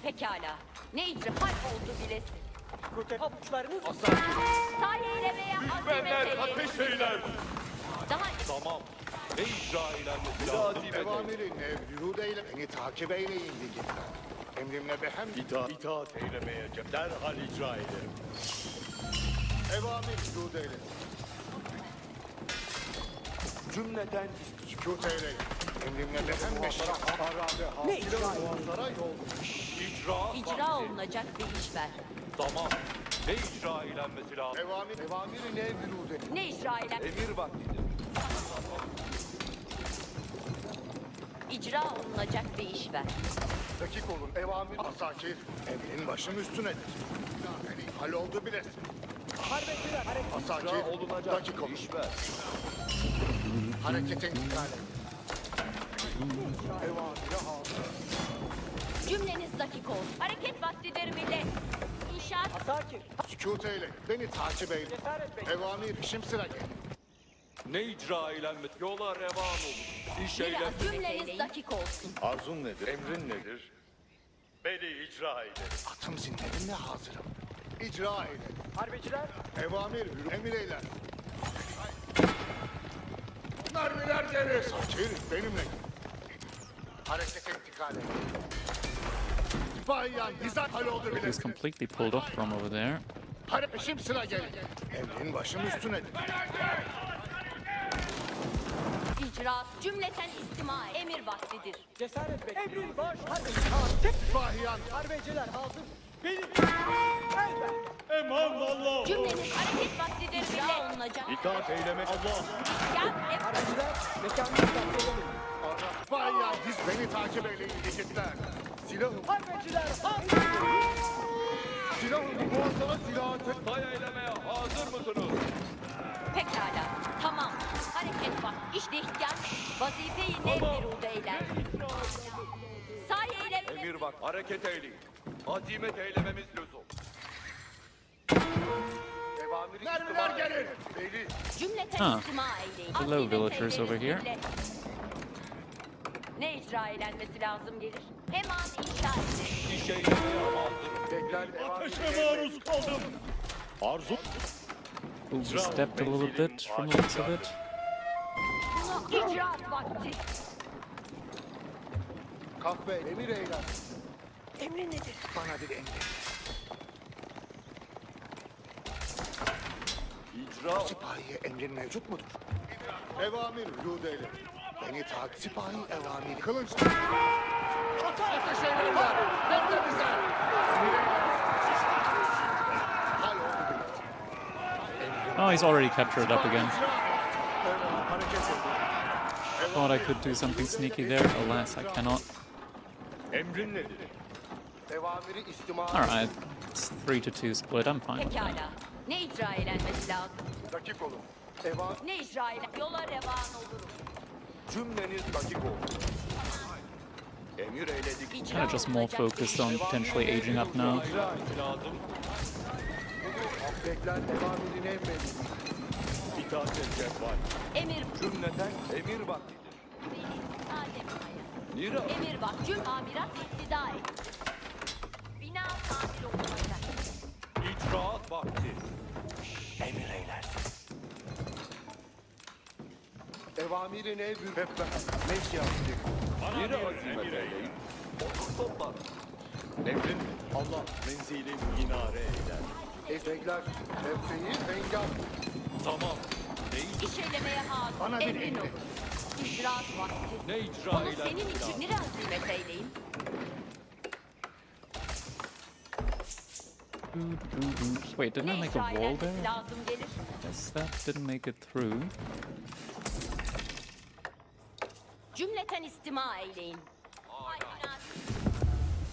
S5: Pekala. Ne icra hal oldu bilesin.
S8: Pabuçlarınız
S5: Say eylemeye azimet eyleyin.
S2: Ateş eyler.
S5: Daha
S2: Tamam. Ne icra eylenmesi lazım? Evamiri hülûd eyle. Beni takip eyleyin ligitler. Emrimle behem itaat eylemeye derhal icra ederim. Evamir hülûd eyle. Cümleten sükût eyleyin. Emrimle behem meşra.
S8: ne icra
S2: Muhasara yol.
S5: icra olunacak bir iş ver.
S2: Tamam. Ne icra eylenmesi lazım? Evamiri ne hülûd eyle.
S5: Ne icra eylem?
S2: Emir vaktidir.
S5: İcra İcra olunacak bir iş ver.
S2: Dakik olun, evamir asakir. Emrin başım üstünedir. Halloldu bile.
S8: Harbeciler hareket.
S2: Asakir, dakik olun. Harekete intikal et. Evamire hazır.
S5: Cümleniz dakik olsun. Hareket vaktidir millet. İnşaat
S8: Asakir.
S2: Sükût eyle, beni takip eyle.
S8: Cesaret bey.
S2: Evamir işim sıra gel.
S6: Ne icra eylenmet? Yola revan olur. İş eylem.
S5: biraz cümleniz dakik olsun.
S6: Arzun nedir? Emrin nedir? Beni icra eyle.
S2: Atım zinlerimle hazırım. İcra eyle.
S8: Harbeciler.
S2: Evamir, emir eyle. Mermiler gelir. Sakir, benimle. Harekete intikal et. Bayan, hizat halloldu bile.
S1: He's completely pulled off from over there.
S2: Işim sıra gel. Emrin başım üstünedir.
S5: İcraat cümleten istima emir vaktidir.
S8: Cesaret bey. Emrin baş. Harbeciler.
S2: Bayan,
S8: Harbeciler hazır. Benim. Elbet.
S5: Cümleniz hareket vaktidir millet. Olunacak.
S6: İtaat eylemek Allah.
S5: Ya
S8: Harbeciler. Mekanınızdan gelelim.
S2: bayan, diz beni takip eyleyin yigitler. Silahım,
S8: Harbeciler.
S2: silahım, muhasara silahı tek.
S6: Tay eylemeye hazır mısınız?
S5: pekala. Tamam. Hareket bak. İşte ihtiyaç. Vazifeyi nevbiruda eyler. Say eylemine.
S6: Emir bak, hareket eyleyin. Azimet eylememiz lüzum.
S2: Mermiler gelir. Beyli,
S5: Cümleten
S1: Ha.
S5: istima eyleyin.
S1: Hello,
S5: Azimet
S1: villagers over
S5: eyleriz
S1: here.
S5: millet. Ne icra eylenmesi lazım gelir? Hemen inşa edilir.
S6: İş eylemeye hazır.
S2: bekler,
S6: Ateşe maruz kaldım. Arzu.
S1: Overstepped a little bit from the looks of it.
S5: İcraat vakti.
S2: kahve, emir eyle.
S5: Emrin nedir?
S2: Bana bir emir.
S6: İcra.
S2: Sipahiye emrin mevcut mudur? Evamir, vücud eyle. Beni takip, sipahi evamir. Kılıç. Ateş eyleyin. Bekle bize. Halloldu bile.
S1: Oh, he's already captured up again.
S2: Hareket edin.
S1: Thought I could do something sneaky there. Alas, I cannot.
S6: Emrin nedir?
S2: Evamiri istima.
S1: Alright, it's 3-2 split. I'm fine with that.
S5: Pekala. Ne icra eylenmesi lazım?
S2: Dakik olun. Eva,
S5: Ne icra eylen? Yola revan olurum.
S6: Cümleniz dakik olsun. Emir eyledik.
S5: İcra
S1: Kind of just more
S5: olunacak bir
S1: focused
S5: iş.
S1: on potentially aging up now.
S6: İcra lazım.
S2: bekler evamirini emredin.
S6: İtaat edecek var.
S5: Emir
S6: Cümleten emir vaktidir.
S5: Adem Aya.
S6: Nira.
S5: Emir bak. Amirat iktida et. Bina tamir olunacak.
S6: İcraat vakti.
S2: Emir eylersin. Evamirin ev hep meşyasını.
S6: Nira azimet eyleyin. Otur toplar. Emrin Allah menzilim minare eyler.
S2: Bekler, şefseyi, rengar.
S6: Tamam. Ne,
S5: İş eylemeye hazır.
S2: Bana bir
S5: Emrin
S2: emir.
S5: olur. İcraat vakti.
S6: ne icra
S5: Onu
S6: eyler?
S5: senin için bir azimet eyleyin.
S1: Wait, didn't I
S5: Ne
S1: make
S5: icra
S1: a wall
S5: eylenmesi
S1: there?
S5: lazım gelir?
S1: Guess that didn't make it through.
S5: Cümleten istima eyleyin.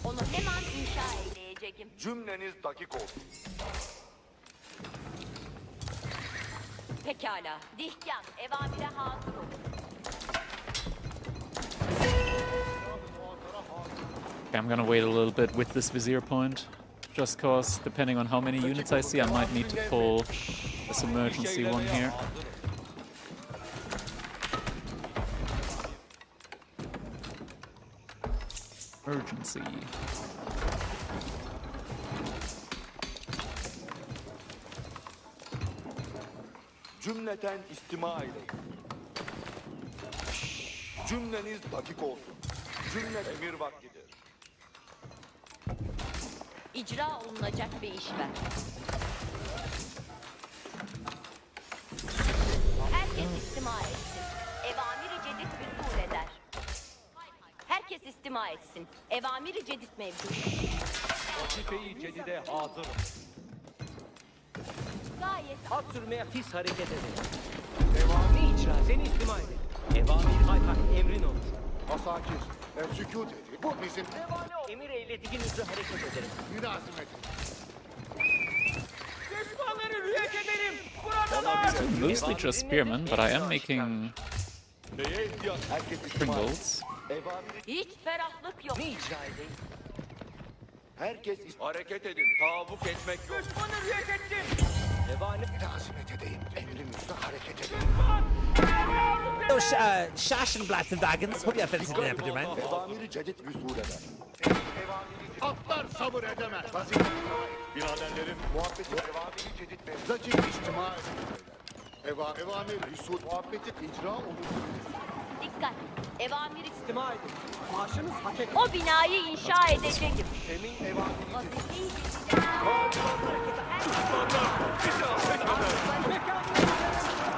S5: Onu hemen inşa eyleyeceğim.
S6: Cümleniz dakik olsun.
S5: Pekala. Dihkan, evamire hazır olun.
S1: Okay, I'm gonna wait a little bit with this vizier point. Just cause, depending on how many units I see, I might need to pull this emergency one here. Urgency.
S6: Cümleten istima eyleyin. Cümleniz dakik olsun. Cümle emir vaktidir.
S5: İcra olunacak bir iş ver. Herkes istima etsin. Evamiri cedid huzur eder. Herkes istima etsin. Evamiri cedid mevcut.
S6: Vazifeyi cedide hazırım.
S5: Gayet
S8: At sürmeye pis hareket edin. Devamı icra. Seni istima edin. Evamir hay hay emrin olur.
S2: Asakir. Sükût edin. Bu bizim
S8: Emir eylediğinizde hareket ederim.
S2: mülazim edin.
S9: Düşmanları rüyet ederim. Buradalar.
S1: Mostly just spearmen, but I am making Pringles.
S5: Hiç ferahlık yok.
S8: Ne icra edeyim?
S2: Herkes
S6: Hareket edin. Tavuk etmek yok.
S9: Düşmanı rüyet ettim.
S2: mülazimet edeyim. Emrimizde hareket edin.
S10: Shashin Blast and Wagons. Hope you have felt it in there, man.
S2: Evamiri cedid vüsul eder. Atlar sabır edemez. Vazife. Biraderlerim muhabbeti evamiri cedid ve zacik içtima edin. Evamir vüsul muhabbeti icra olunur.
S5: Dikkat. Evamiri
S8: İstima edin. Maaşınız hak et.
S5: o binayı inşa edeceğim.
S2: Emin evamiri
S5: Vazifeyi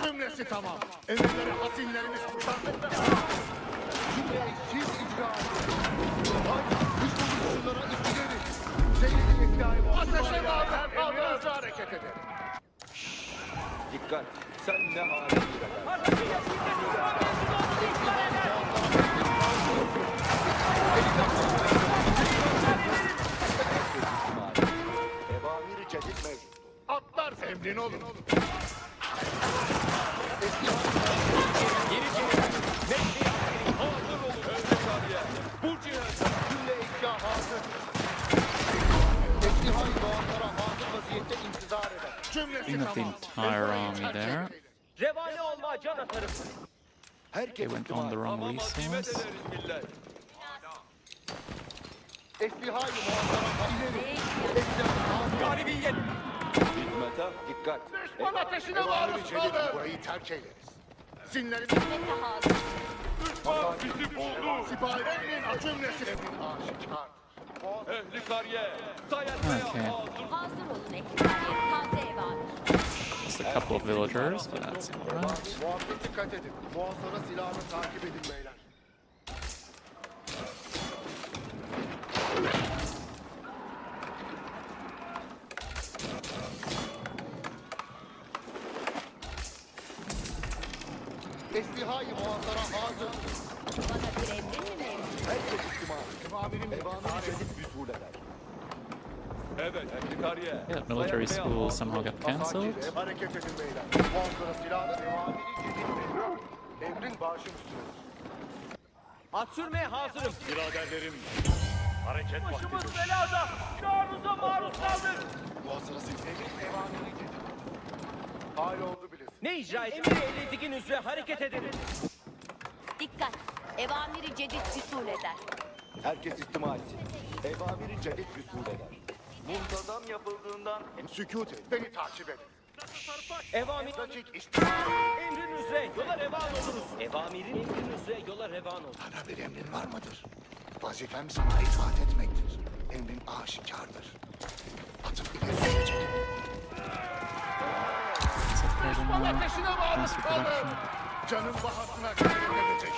S2: cümlesi tamam. Emirleri hazinlerimiz kuşandık. Cümleyi siz icra edin. Haydi düşmanlara istileri. Seyyid-i İklâhi var. Ateşe bağlı. Emrinize hareket edin.
S6: Dikkat. Sen ne hale
S2: Evamiri cedid mevcut. Atlar emrin olur.
S6: Bu cihaz.
S2: Cümle ikya hazır. Eslihayı doğanlara hazır vaziyette intizar eder. Cümlesi
S1: Clean up the
S2: tamam.
S1: entire army there.
S8: Revane olma can atarım.
S1: They went on the wrong
S6: Ama azimet
S1: resource.
S6: ederiz millet.
S2: Eslihayı muhatara ileri.
S8: Galibiyet.
S6: Hizmete dikkat.
S2: Düşman ateşine maruz kalır. Burayı terk eyleriz. Zinlerimiz
S5: hazır.
S6: Düşman bizi buldu.
S2: sipahilerinin cümlesi emrin aşikar.
S6: Ehli kariye. Sayetmeye
S1: Okay.
S6: hazır.
S5: Hazır olun ekraniyet. Taze evamir.
S1: Just a couple of villagers, but that's alright.
S2: Muhabbet dikkat edin. Muhasara silahını takip edin beyler. Eslihayı muhasara hazır.
S5: Bana bir emrin mi mevcut?
S2: Herkes istima. Amirim evamiri cedid vüsul eder.
S6: Evet ehli kariye.
S1: Yeah, military school somehow got cancelled.
S2: Asakir, hareket edin beyler. Muhasara silahını evamiri cedid mevcut. Emrin başım üstüne.
S8: At sürmeye hazırım.
S6: Biraderlerim. Hareket
S9: Başımız belada. Çağrınıza maruz kaldık.
S2: Muhasara silahını evamiri cedid. Hal oldu bilesin.
S8: Ne icra edeyim? Emir eylediğin üzere hareket ederim.
S5: Dikkat. Evamiri cedid usul eder.
S2: Herkes istima etsin. Evamiri cedid vüsul eder.
S6: Muntazam yapıldığından
S2: Sükût et. Beni takip edin.
S8: Evamir.
S2: Dakik istima.
S8: Emrin üzere yola revan oluruz. Evamirin emrin üzere yola revan olur.
S2: Bana bir emrin var mıdır? Vazifem sana itaat etmektir. Emrin aşikardır. Atıp ileri sürecek. Düşman ateşine maruz kaldım. Canım bahasına gayret edecek.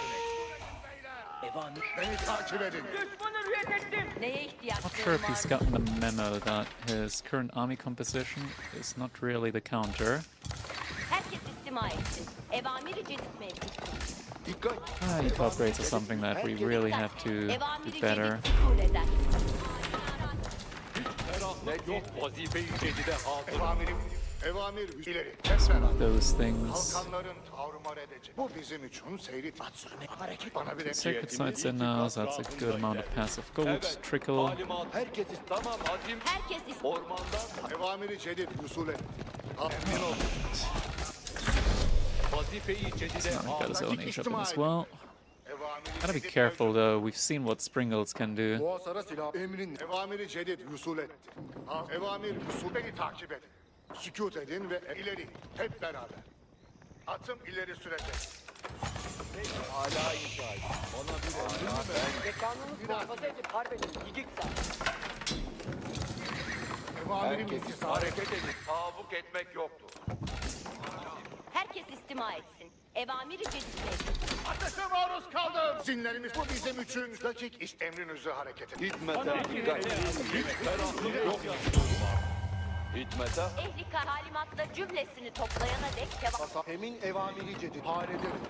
S8: Evamir.
S2: Beni takip edin.
S9: Düşmanı rüyet ettim.
S5: Neye
S1: Not sure
S5: ihtiyaçları
S1: if he's
S5: var?
S1: gotten the memo that his current army composition is not really the counter.
S5: Herkes istima etsin. Evamiri cedid mevcut.
S2: Dikkat.
S1: Youth upgrades are something that we really have to do
S5: Evamiri
S1: better.
S5: cedid usul eder.
S6: ferahlık yok. Vazifeyi cedide hazır.
S2: Evamir ileri. Kesme.
S1: Those things.
S2: Kalkanların tavrımar edecek. Bu bizim için seyrit. At sürme. Hareket. Bana bir
S1: Sacred sites in now, so that's a good amount of passive gold.
S6: Evet.
S1: Trickle.
S6: Talimat.
S2: Herkes
S6: Tamam azim.
S5: Herkes istima.
S6: Ormandan
S2: Evamiri cedid usul et. Emin ol.
S6: vazifeyi cedide
S1: Now we've got his
S6: hazır.
S1: own age up as well.
S2: Evamiri
S1: Gotta be
S2: cedid
S1: careful though, we've seen what Springles can do.
S2: Muhasara silah emrin evamiri cedid usul etti. Evamir usul beni takip edin. Sükût edin ve ileri hep beraber. Atım ileri sürecek.
S6: Hala inşa et. Bana bir emrin mi?
S8: Ve kanunu muhafaza edip harbedin. Yigitler.
S2: Evamirim
S6: Herkes
S2: intizar.
S6: hareket edin. Tavuk etmek yoktur.
S5: Herkes istima etsin. Evamiri cedid mevcut.
S2: Ateşe maruz kaldım. Zinlerimiz bu bizim için. Dakik iş emrinizle hareket edin.
S6: Hizmete dikkat. Hiç ferahlık yok. Hizmete
S5: Ehli talimatla cümlesini toplayana dek devam.
S2: Emin evamiri cedid. Hal ederim.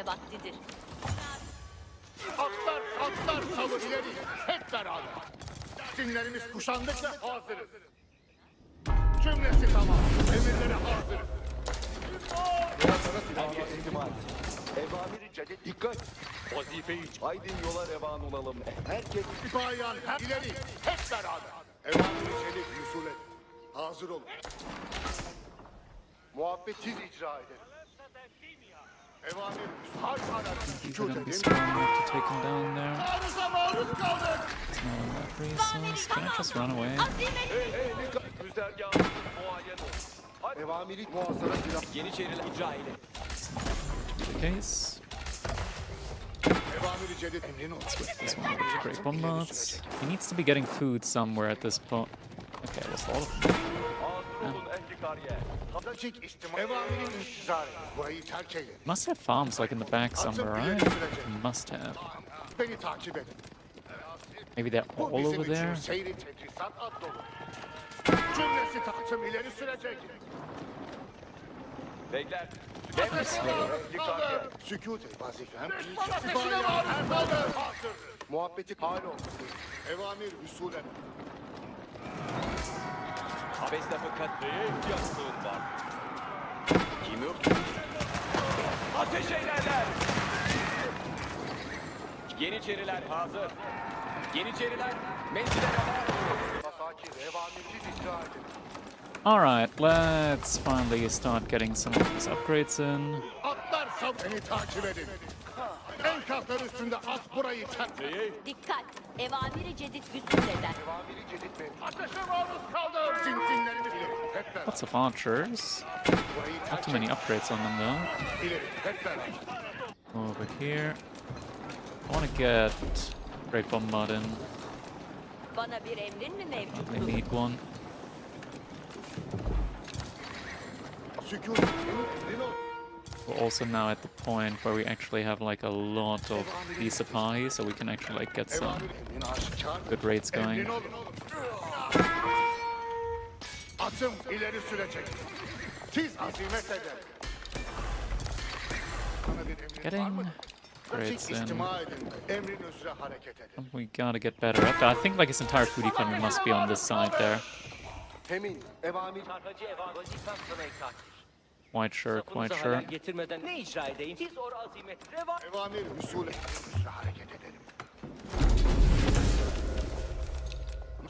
S5: vaktidir.
S2: Atlar savur ileri. Hep beraber. Dinlerimiz kuşandık ve hazırız. Cümlesi tamam. Emirlere hazırız.
S11: Evamiri cedid dikkat. Vazifeyi haydin yola revan olalım.
S2: Herkes bayan ileri. Hep beraber. Evamiri çelik usul et. Hazır olun. Muhabbetiz icra edelim. Evamir harf
S1: He's gonna be strong enough to take him down there.
S2: arıza maruz kaldık.
S1: It's not enough resource. Can I just run away?
S11: Güzergahı muayyen ol.
S2: Evamiri muhasara silah.
S11: Yeniçeriler icra ile.
S1: Case.
S2: Evamiri cedid emrin ol.
S1: This one is great bombards. He needs to be getting food somewhere at this point. Okay, that's all of them.
S11: Hazır olun ehli kariyer.
S2: Dakik istima. Evamiri intizar. Burayı terk edin.
S1: Must have farms like in the back somewhere, right? Must have.
S2: Beni takip edin.
S1: Maybe they're
S2: Bu
S1: all
S2: bizim
S1: over
S2: için
S1: there.
S2: seyri tedrisat ad dolu. Cümlesi takım ileri sürecek.
S11: Bekler.
S2: Ehli kariyer. Sükût et vazifem. Bayan her kaldır. Muhabbeti hal oldu. Evamir usulen.
S11: Abes lafı katleye ihtiyaçlığın var. Kim yok? Ateş eylerler! Yeniçeriler hazır. Yeniçeriler menzile
S2: Asakir evamirci icra edin.
S1: Alright, let's finally start getting some of these upgrades in.
S2: Atlar sav beni takip edin. Enkazlar üstünde at burayı terk.
S5: Dikkat! Evamiri cedid usul eder.
S2: Evamiri cedid bey. Ateşe maruz kaldım. Zinzinlerimiz ileri. Hep beraber.
S1: Lots of archers.
S2: Burayı
S1: Not
S2: terk
S1: too many upgrades on them though.
S2: İleri. Hep beraber.
S1: Over here. I want to get Great Bombard in.
S5: Bana bir emrin mi
S1: I
S5: mevcuttur?
S1: need one.
S2: Sükût. Emrin ol.
S1: We're also now at the point where we actually have like a lot of these Sipahi, so we can actually like get some
S2: Evamir emrin aşikar.
S1: good raids
S2: Emrin
S1: going.
S2: olun. Atım ileri sürecek. Siz azimet eder. Bana bir emrin var
S1: Getting
S2: mı?
S1: raids in.
S2: İstima edin. Emrin üzere hareket edin.
S1: We gotta get better at that. I think like his entire food economy must be on this side there.
S11: Emin, evamir.
S1: White shirt, white shirt.
S8: Getirmeden ne icra edeyim? Siz or azimet reva.
S2: Evamir usulü üzere hareket edelim.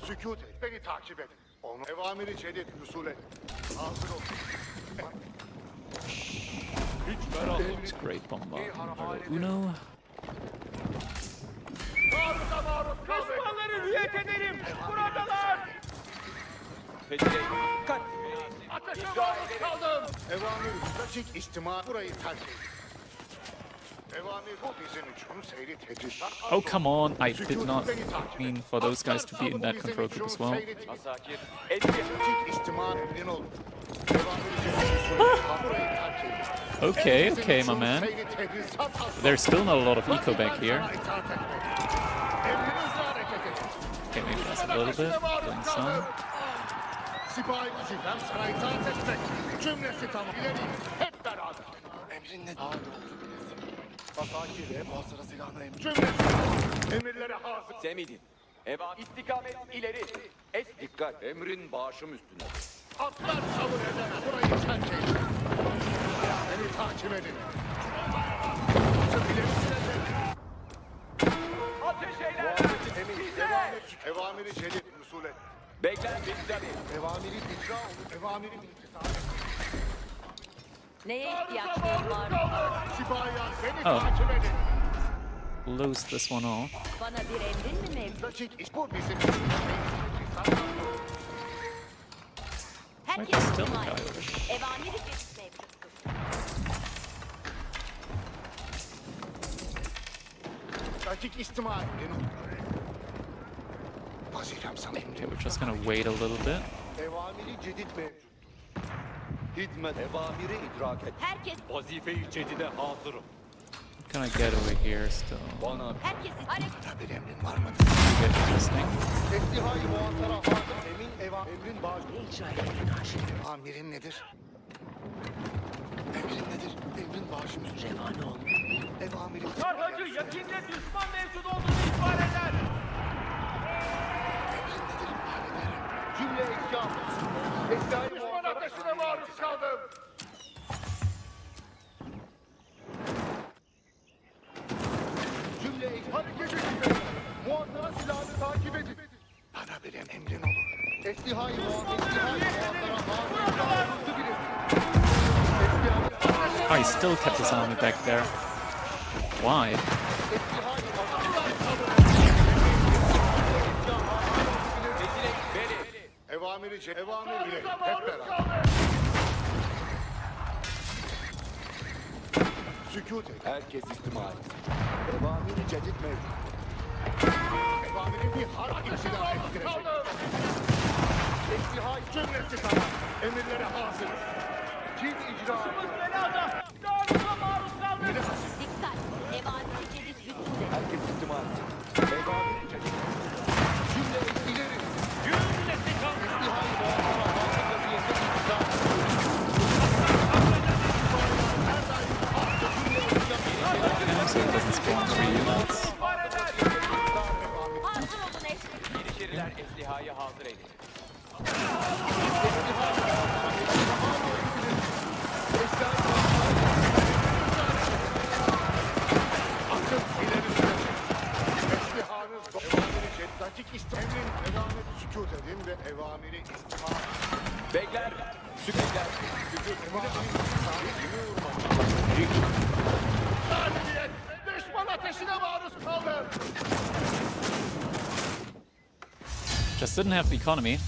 S2: Sükût et. Beni takip edin. Onu evamiri cedid usulü. Hazır ol.
S1: It's Great Bombard. Uno.
S2: Taarruza maruz kaldık.
S9: Düşmanları hüyet edelim. Buradalar.
S8: Dikkat!
S2: Ateşe maruz kaldım. Evamir dakik istima burayı terk edin. Evamir bu bizim için seyri tedrisat.
S1: Oh, come on. I did not mean for those guys to be in that control group as well.
S11: Asakir.
S2: Dakik istima emrin olun. Evamir cedid usulü. Burayı terk edin.
S1: Okay, okay, my man. There's still not a lot of eco back here. Okay, maybe that's a little bit. Getting some.
S2: Sipahi vazifem sana itaat etmek. Cümlesi tamam. İleri hep beraber. Emrin ne? Asakir muhasara silahına emrin. Cümlesi tamam. Emirlere hazır.
S11: Semidin. İstikamet ileri. Dikkat. Emrin başım üstüne.
S2: Atlar savur edemez. Burayı terk edin. Beni takip edin. Atım ileri sürecek.
S11: Ateş eyler!
S2: Evamiri cedid usul et.
S11: Bekler bizleri.
S2: Evamiri icra olun. Evamiri intisar et.
S5: Neye ihtiyaçları var?
S2: Sipahi beni
S1: Oh.
S2: takip edin.
S1: Lose this one off.
S5: Bana bir emrin mi mevcut?
S2: Dakik iş bu bizim için.
S5: Herkes
S1: Wait, still
S5: istima
S1: a guy
S5: etsin.
S1: over
S5: Evamiri cedid mevcuttur.
S2: Dakik istima edin. Vazifem sana
S1: Okay,
S2: emrin.
S1: we're just gonna wait a little bit.
S11: Evamiri cedid mevcut. Hizmet evamiri idrak et.
S5: Herkes,
S11: Vazife-i cedide hazırım.
S1: Can I get over here still?
S11: Bana
S5: herkes hareket.
S2: Bir emrin var mı?
S1: Get interesting.
S2: Teslihayı muhatara hazır. Emin emrin baş. Ne icra edin? Amirin nedir? Emrin nedir? Emrin başım üstüne.
S10: Revani ol.
S2: Evamiri...
S9: Kargacı yakinde düşman mevcut olduğunu ihbar eder.
S2: Emrin nedir? Hallederim.
S11: Cümle eşya. Eşyayı
S6: Düşman ateşine maruz kaldım.
S11: Cümle eşya. Hareket edin. Muhatara silahını takip edin.
S2: Bana bir emrin olur.
S11: Estihai muhatara hızlı bir
S1: Oh, he still kept his army back there. Why?
S2: Evamiri ileri. Hep beraber. Sükût et.
S11: Herkes istima etsin. Evamiri cedid mevcut.
S2: Evamiri bir harp içinden ettirecek.
S11: Estihai
S2: Cümlesi sana. Emirlere hazır.
S11: cid icra edin.
S9: Belada. Taarruza maruz kaldık.
S5: Dikkat. Evamiri cedid vücut eder.
S11: Herkes istima etsin. Evamiri cedid. Cümle ileri.
S9: Cümlesi kaldı.
S11: Estihai muhatara hazır vaziyette icra
S1: So it doesn't spawn 3 units.
S9: İhbar eder.
S5: Hazır olun eşlik.
S6: Yeniçeriler eslihayı hazır edin.
S2: Akıl ileri sürecek. Eslihanız evamiri ceddatik emrin evamet sükût edin ve evamiri istima.
S6: Beyler, sübeyler.
S2: Galibiyet! Düşman ateşine maruz kaldım.
S1: Just didn't have the economy.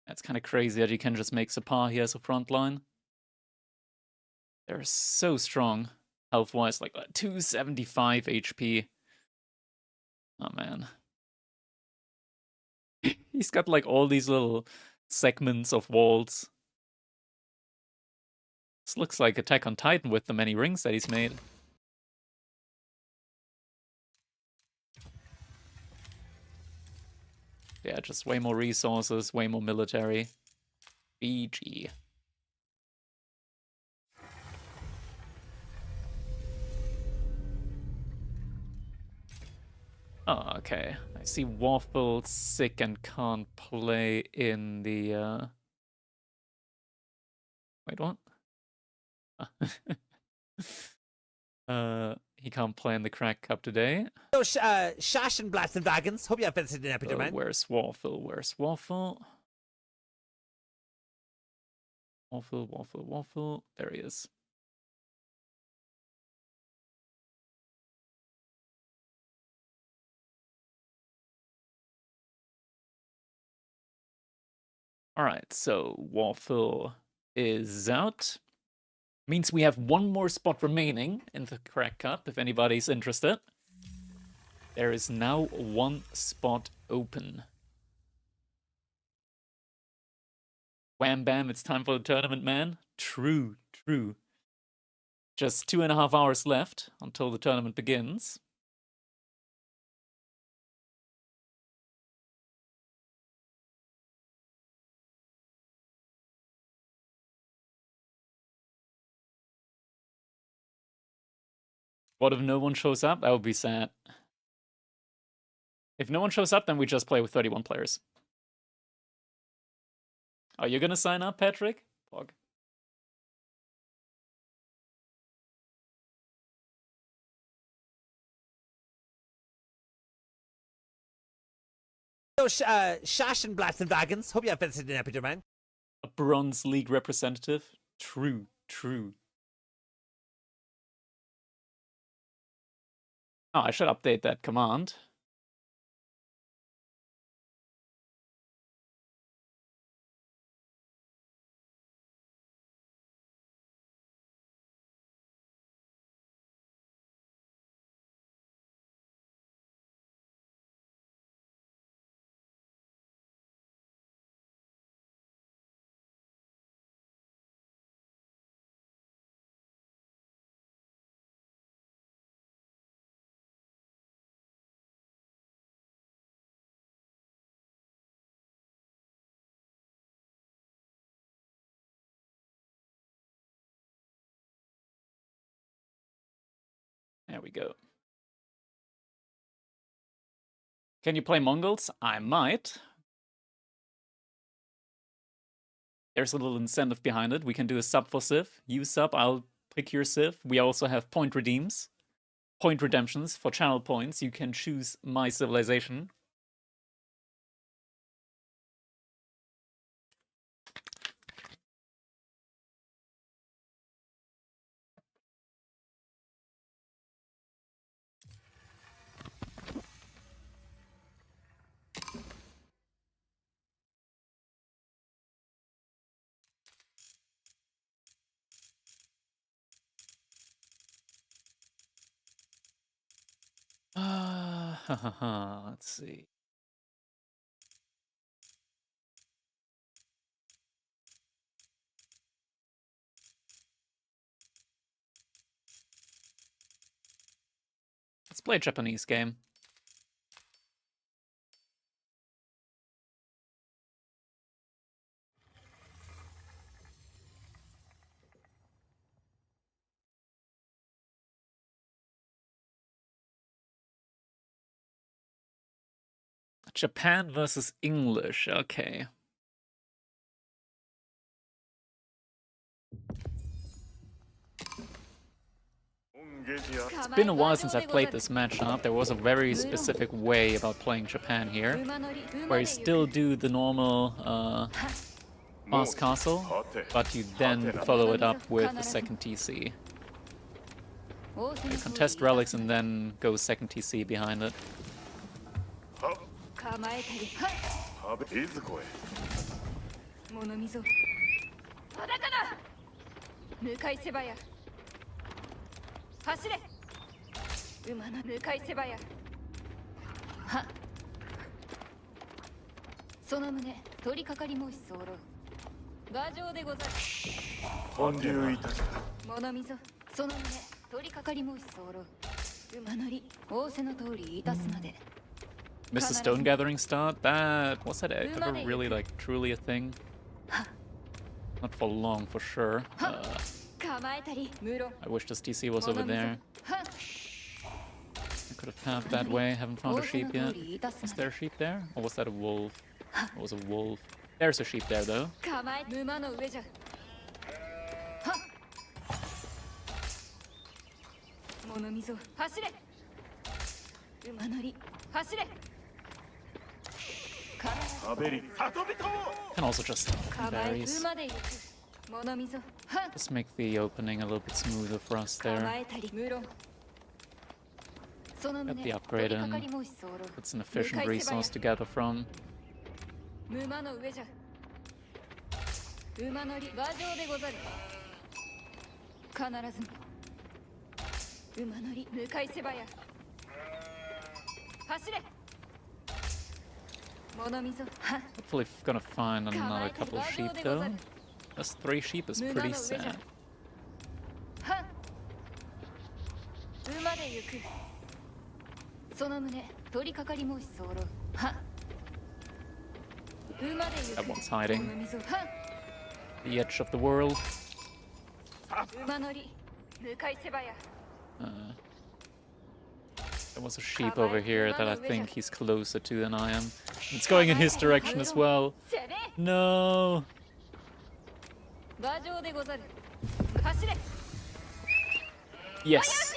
S1: That's kind of crazy that he can just make Sapar here as a front line. They're so strong, health-wise, like 275 HP. Oh man. He's got like all these little segments of walls. This looks like Attack on Titan with the many rings that he's made. Yeah, just way more resources, way more military. BG. Oh, okay. I see Waffle sick and can't play in the Wait, what? He can't play in the Crack Cup today.
S10: So, Shash and Blast and Wagons. Hope you have visited an episode, man.
S1: Where's Waffle? Where's Waffle? Waffle. There he is. Alright, so Waffle is out. Means we have one more spot remaining in the Crack Cup, if anybody's interested. There is now one spot open. Wham bam, it's time for the tournament, man. True. Just 2.5 hours left until the tournament begins. What if no one shows up? That would be sad. If no one shows up, then we just play with 31 players. Are you gonna sign up, Patrick? Pog.
S10: So, Shash and Blast and Wagons. Hope you have visited an episode, man.
S1: A Bronze League representative? True. Oh, I should update that command. There we go. Can you play Mongols? I might. There's a little incentive behind it. We can do a sub for Civ. You sub, I'll pick your Civ. We also have point redeems. Point redemptions for channel points. You can choose my civilization. Let's see. Let's play a Japanese game. Japan versus English. Okay. It's been a while since I've played this matchup. There was a very specific way about playing Japan here, where you still do the normal fast castle, but you then follow it up with a second TC. You contest relics and then go second TC behind it. Mr. Stone Gathering start? That was that ever really like truly a thing? Not for long, for sure. I wish this TC was over there. I could have pathed that way. Haven't found a sheep yet. Is there a sheep there? Or was that a wolf? It was a wolf. There's a sheep there, though. Can also just berries. Just make the opening a little bit smoother for us there. Get the upgrade in. It's an efficient resource to gather from. Hopefully gonna find another couple of sheep though. Just 3 sheep is pretty sad. That one's hiding. The edge of the world. There was a sheep over here that I think he's closer to than I am. It's going in his direction as well. No! Yes!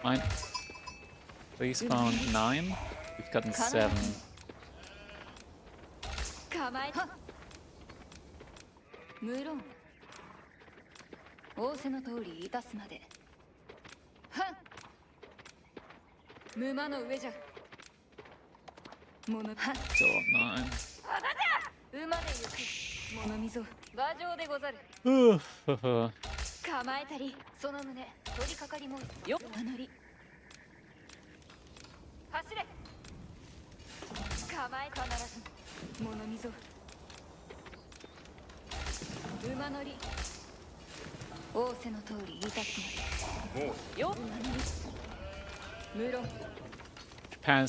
S1: Fine. Please found 9. We've gotten 7. Still up 9.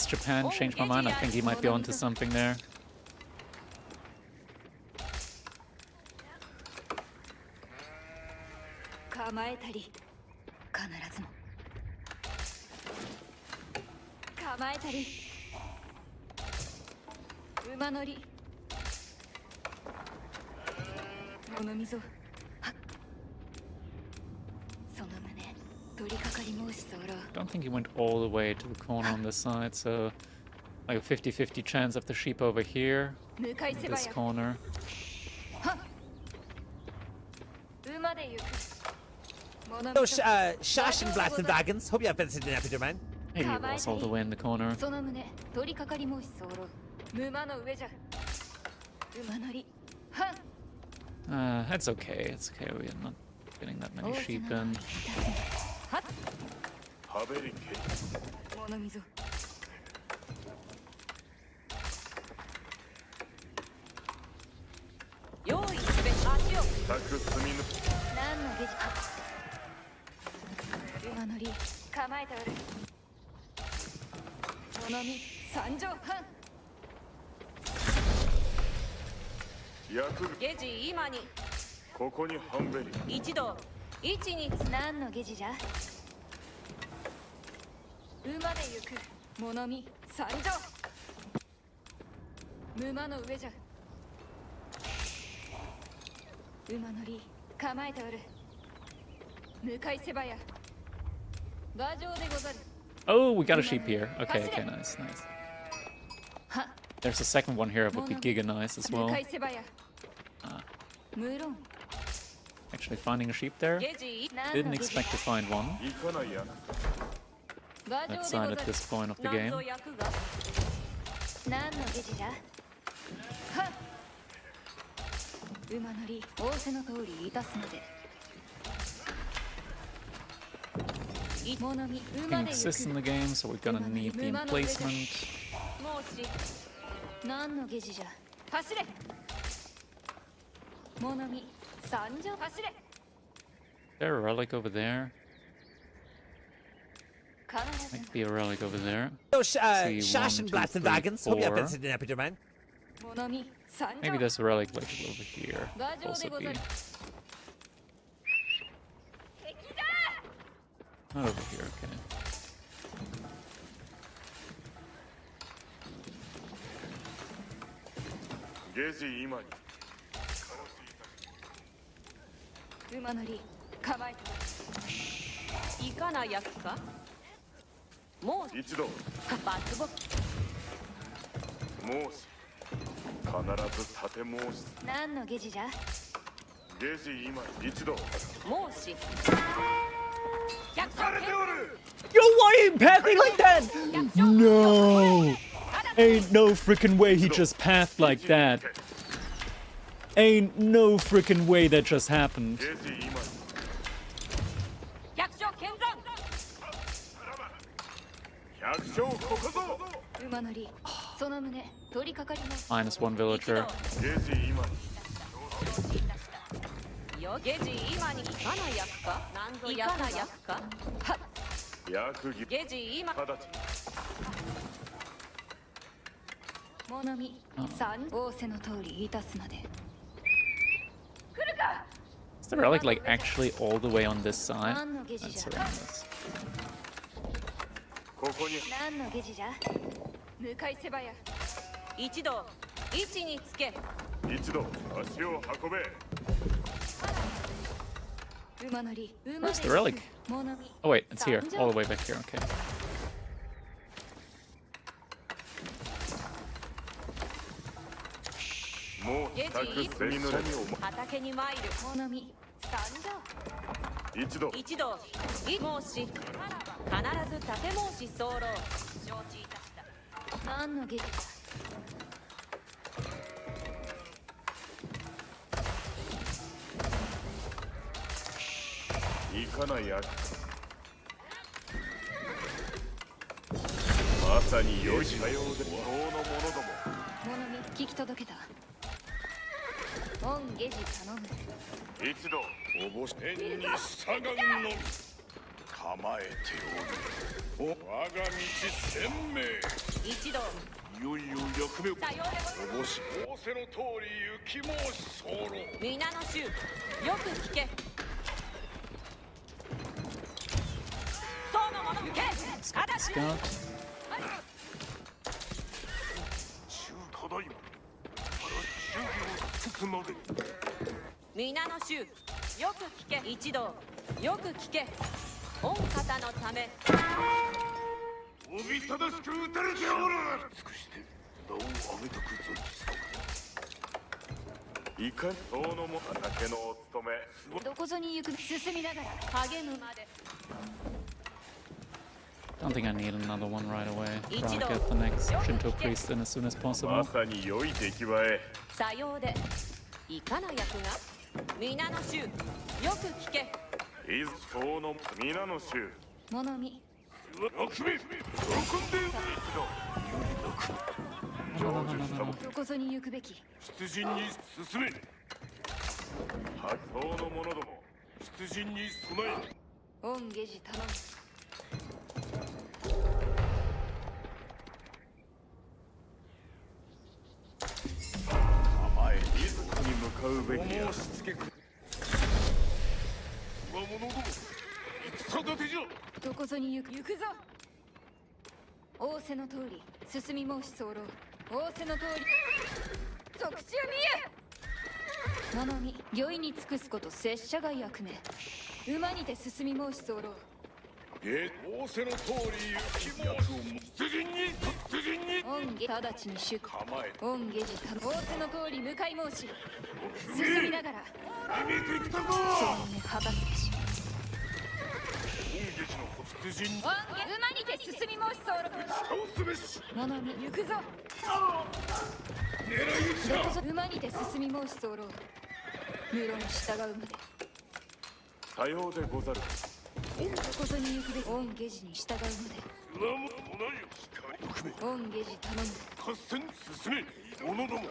S1: Japan, changed my mind. I think he might be onto something there.
S3: 構えたり必ずも構えたり馬乗り物溝はっその胸取り掛かり申し候
S1: Don't think he went all the way to the corner on this side, so like a 50-50 chance of the sheep over here.
S3: 向かいせば
S1: This
S3: や
S1: corner.
S3: 馬で行く
S10: So, Shashin Blast and Wagons. Hope you have visited an episode, man.
S1: Maybe he was all the way in the corner.
S3: その胸取り掛かり申し候馬の上じゃ馬乗りはっ
S1: It's okay. It's okay. We're not getting that many sheep in.
S3: はっ
S6: はべりけ
S3: 物溝用意すべし足を
S6: たく積み抜
S3: 何の下地馬乗り構えておる物見参上半
S6: 役
S3: 下地今に
S6: ここにハンベリ
S3: 一度位置に何の下地じゃ馬で行く物見参上馬の上じゃ馬乗り構えておる向かいせばや馬上でござる
S1: Oh, we got a sheep here. Okay, okay, nice, nice.
S3: は
S1: There's a second one here. It would be giga nice as
S3: 向
S1: well.
S3: かいせばや無論
S1: Actually finding a sheep there.
S3: 下地
S1: Didn't expect to find one
S6: 行かないや
S3: 馬上
S1: that
S3: で
S1: side
S3: ご
S1: at
S3: ざる
S1: this point of the
S3: 何
S1: game.
S3: ぞ役が何の下地じゃはっ馬乗り仰せの通りいたすので物見馬
S1: King
S3: で行
S1: exists in
S3: く
S1: the game, so we're gonna need the emplacement.
S3: 申し何の下地じゃ走れ物見参上走れ
S1: Is there a relic over there?
S3: 必ず
S1: Might be a relic over there.
S10: So,
S1: See,
S10: Shashin
S1: one, two,
S10: Blast and
S1: three,
S10: Wagons. Hope you have
S1: four.
S10: visited an episode, man.
S3: 物見参上
S1: Maybe there's a relic like over here.
S3: 馬上
S1: Also
S3: でご
S1: be
S3: ざる
S1: not over here. Okay.
S6: ゲジ今に
S3: 馬乗り構えていかな役かもう
S6: 一度
S3: 抜木
S6: 申し必ず立て申し
S3: 何の下地じゃ
S6: ゲジ今に一度
S3: 申し百
S6: されておる
S1: Yo, why are you pathing like that? No! Ain't no freaking way he just pathed like that. Ain't no freaking way that just happened.
S6: ゲジ今に
S3: 百姓剣山
S6: 百姓ここぞ
S3: 馬乗りその胸取り掛かります
S1: Minus one villager.
S6: ゲジ今に
S3: よゲジ今にいかな役か何ぞ役な役かはっ
S6: 役儀
S3: ゲジ今
S6: 直ち
S3: 物見三仰せの通りいたすまで来るか
S1: Is the relic like actually all the way on this side?
S3: 何の下地
S1: That's
S3: じゃ
S1: horrendous.
S6: ここに
S3: 何の下地じゃ向かいせばや一度位置につけ
S6: 一度足を運べ
S3: 馬乗り馬
S1: Where's the relic?
S3: 物見
S1: Oh wait, it's here. All the way back here. Okay.
S6: もう
S3: ゲジ
S6: たく積み濡れ
S3: 畑に参る物見参上
S6: 一度
S3: 一度申し必ず立て申し候承知いたした何の下地だ
S6: 行かない役まさに良いかようで法の者ども
S3: 物見聞き届けた御下地頼む
S6: 一度おぼし天に従うのみ構えておる我が道鮮明
S3: 一度
S6: いよいよ役目を
S3: さようで
S6: おぼし仰せの通り行き申し候
S3: 皆の衆よく聞け
S1: Scout.
S6: ただいま祝儀を尽くすまで
S5: 皆の衆、よく聞け。一同、よく聞け。御方のため。
S6: おびただしく撃たれておる。尽くして名を上げたく存じそういかに党のも畑のお務め
S3: どこぞに行く進みながら励むまで
S1: Don't think I need another one right away. I'll get the next Shinto priest in as soon as
S6: ま
S1: possible.
S6: さに良い出来栄え
S5: さようで、いかな役が皆の衆、よく聞け。
S6: いず党の皆の衆
S3: 物見
S6: 楽目喜んで成就したも
S3: どこぞに行くべき
S6: 出陣に進め発党の者ども出陣に備え
S3: 御下司頼む
S6: 構えいずこに向かうべきやしつけく我者ども戦立てじゃ
S3: どこぞに行くぞ仰せの通り進み申し候仰せの通り即死を見え物見御意に尽くすこと拙者が役目馬にて進み申し候
S6: 仰せの通り行き申し出陣に
S3: 御下直ちに出
S6: 構え
S3: 御下司頼む仰せの通り向かい申し進みながら
S6: 見てきたぞ
S3: そうね幅すべし
S6: 本劇の出陣
S3: 御下馬にて進み申し候
S6: 倒すべし
S3: 物見行くぞ
S6: 狙い撃ちだ
S3: どこぞ馬にて進み申し候無論従うまで
S6: さようでござる
S3: どこぞに行くべき御下司に従うまで
S6: うわもないよ光
S3: 御下司頼む
S6: 合戦進め者ども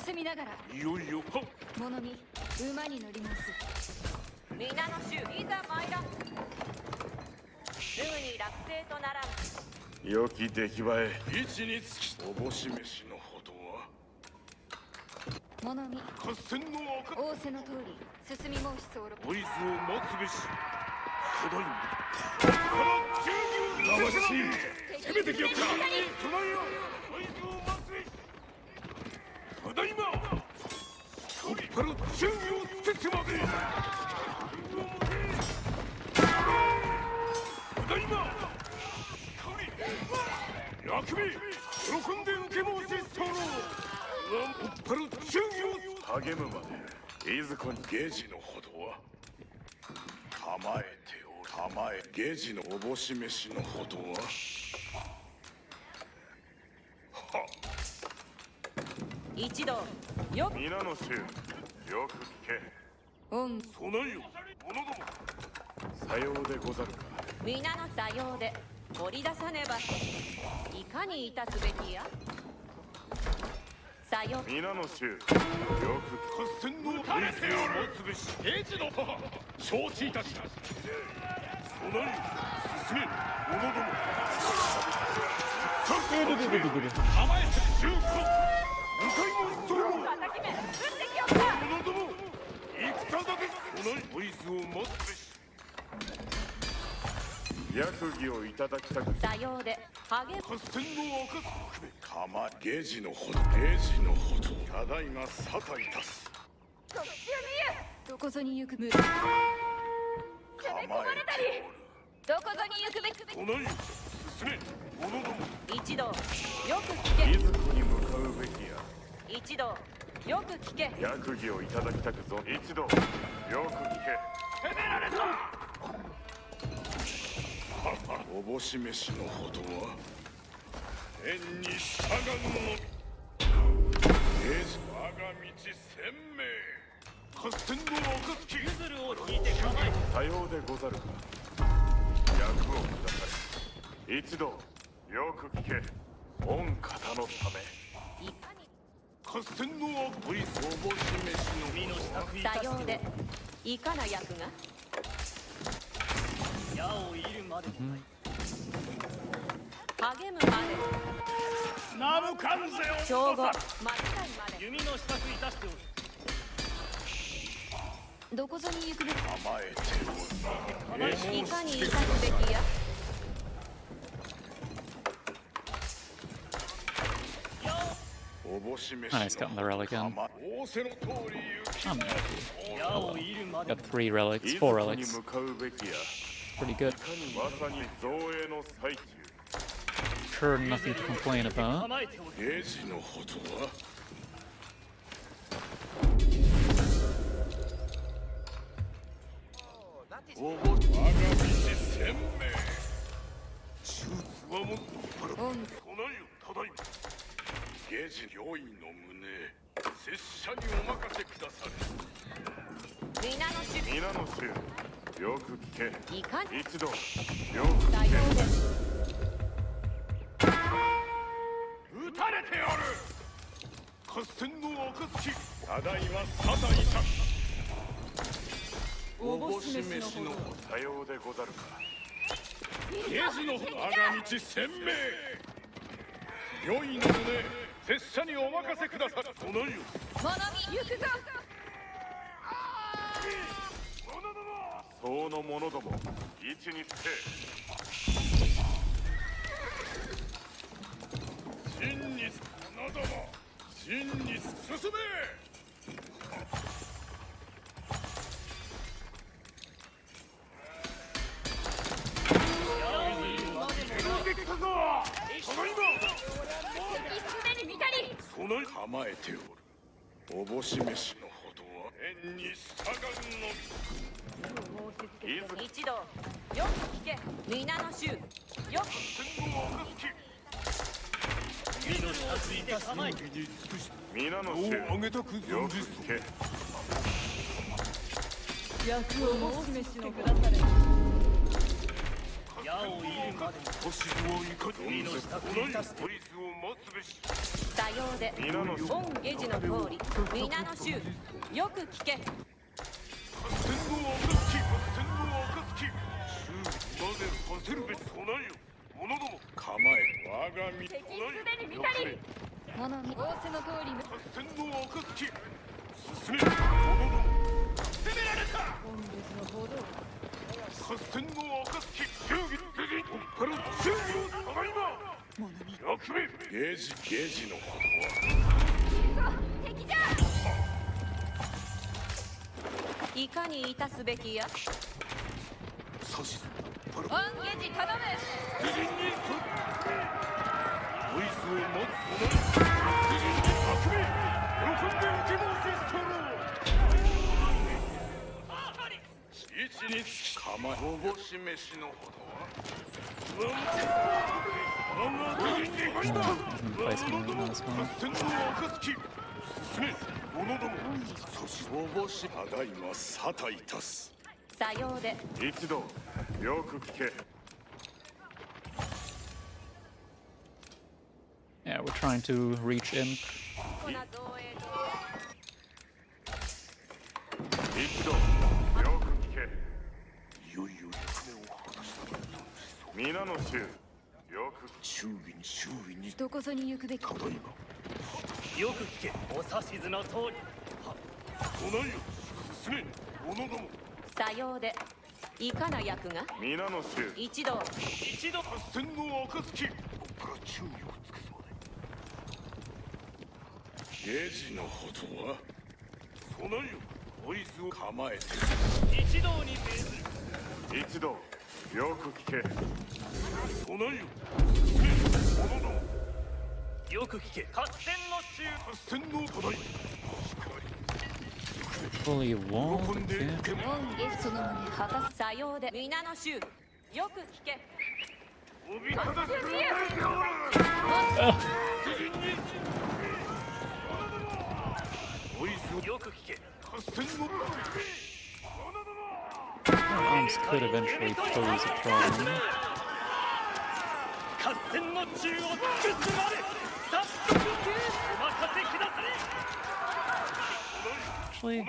S3: 進みながら
S6: いよいよは
S3: 物見馬に乗ります
S5: 皆の衆、いざ参らん。すぐに落成とならん。
S6: 良き出来栄え位置につきおぼし飯のほどは
S3: 物見
S6: 合戦の赤
S3: 仰せの通り進み申し候
S6: おいずを待つべしただいまから忠義を正しい攻めてきよった備えよおいずを待つべしただいまこっから忠義をつけてまでただいま役目喜んで受け申し候おっぱら忠義を励むまでいずこにゲージのほどは構えておる構えゲージのおぼし飯のほどはは
S5: 一同、よく
S6: 皆の衆よく聞け
S3: 御
S6: 備えよ者どもさようでござるか
S5: 皆のさようで掘り出さねばいかにいたすべきやさよ
S6: 皆の衆よく合戦の打たれておる持つべし平時の母承知いたした備えよ進め者どもさっ構えて中華向かいもそう
S5: 敵め撃ってきよった
S6: 者ども戦だけ備えおいずを待つべし役儀をいただきたく
S5: さようで励む
S6: 合戦の赤構えゲージのほどゲージのほどただいま沙汰いたす
S3: 即死を見えどこぞに行く無
S6: 構えて
S3: どこぞに行くべき
S6: おる備えよ進め者ども
S5: 一同よく聞
S6: いずこに向かうべきや
S5: け一同よく聞け
S6: 役儀をいただきたくぞ一度よく聞け攻められたおぼし飯のほどは天に従うのゲージ我が道鮮明合戦の暁譲るを引いて構えさようでござるか役をください一度よく聞け御方のため
S5: いかに
S6: 合戦のおいそぼし飯の身の支度いた
S5: さようでいかな役が
S8: 矢を射るまで
S5: 励むまで
S6: ナムカンゼ
S5: 正午間違いまで
S8: 弓の支度いたしておる
S3: どこぞに行くべき
S6: 構えておる
S5: いかにいたすべきや
S1: Ah, he's gotten the relic in. I'm happy. Got 3 relics, 4 relics. Pretty good. Sure, nothing to complain about. Yeah, we're trying to reach Imp. Fully walled. Arms could eventually pose a problem. Actually,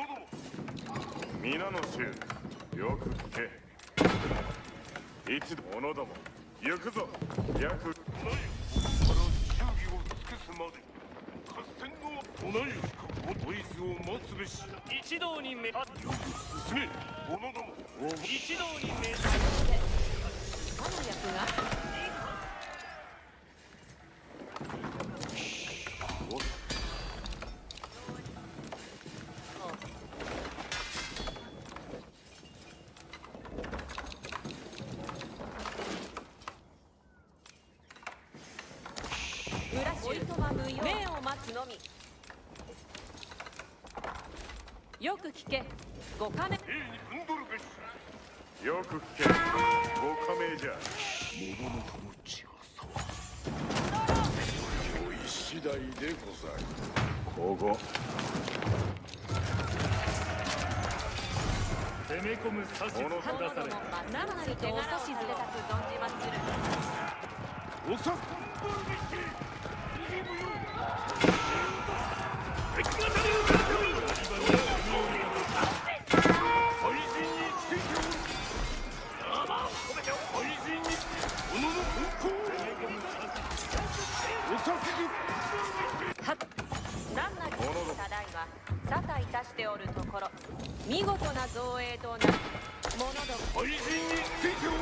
S5: つのみ。よく聞け。5カメ。
S6: 兵にふんどるべし。よく聞け。5カメじゃ。物の命が騒ぐ。用意次第でござる。ここ。攻め込む指図くだされ。
S5: 生の手柄を立てたく存じまする。
S6: おさす。
S5: 何なりただいま沙汰いたしておるところ、見事な造営となる者ども。
S6: 廃人についておる。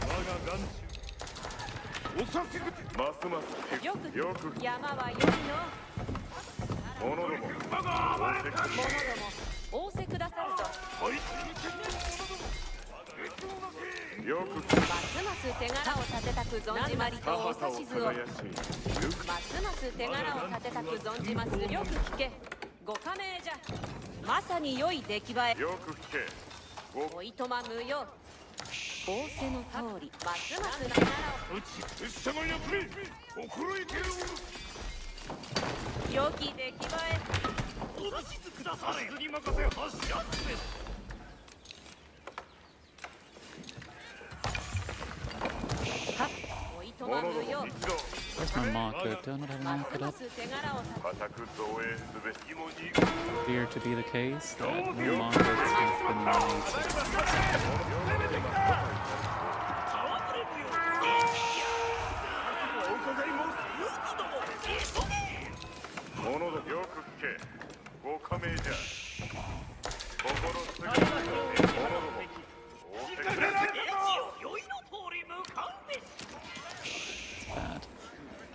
S6: 我が眼中おさしずますます
S5: よく
S6: よく
S5: 山は良いの。
S6: 者ども
S5: 者ども仰せくださるぞ。
S6: よく
S5: ますます手柄を立てたく存じまりとお指図を。ますます手柄を立てたく存じます。よく聞け。ご加盟じゃ。まさに良い出来栄え。
S6: よく聞け。
S5: おいとま無用。仰せの通り、ますます手柄を。
S6: うち様やつめ心得てる。
S5: 良き出来栄え。
S6: お指図くだされ。に任せ発射すべ。
S5: おいとま無用。
S1: Where's my marker? Do I not have a marker up?
S5: 手柄を立て。
S6: 固く造営すべきもに
S1: Appear to be the case that no markers have been made.
S6: 者どもよく聞け。ご加盟じゃ。心すぎる。者ども仰せくだされ。
S9: 良いの通り向かうべし。
S1: Bad.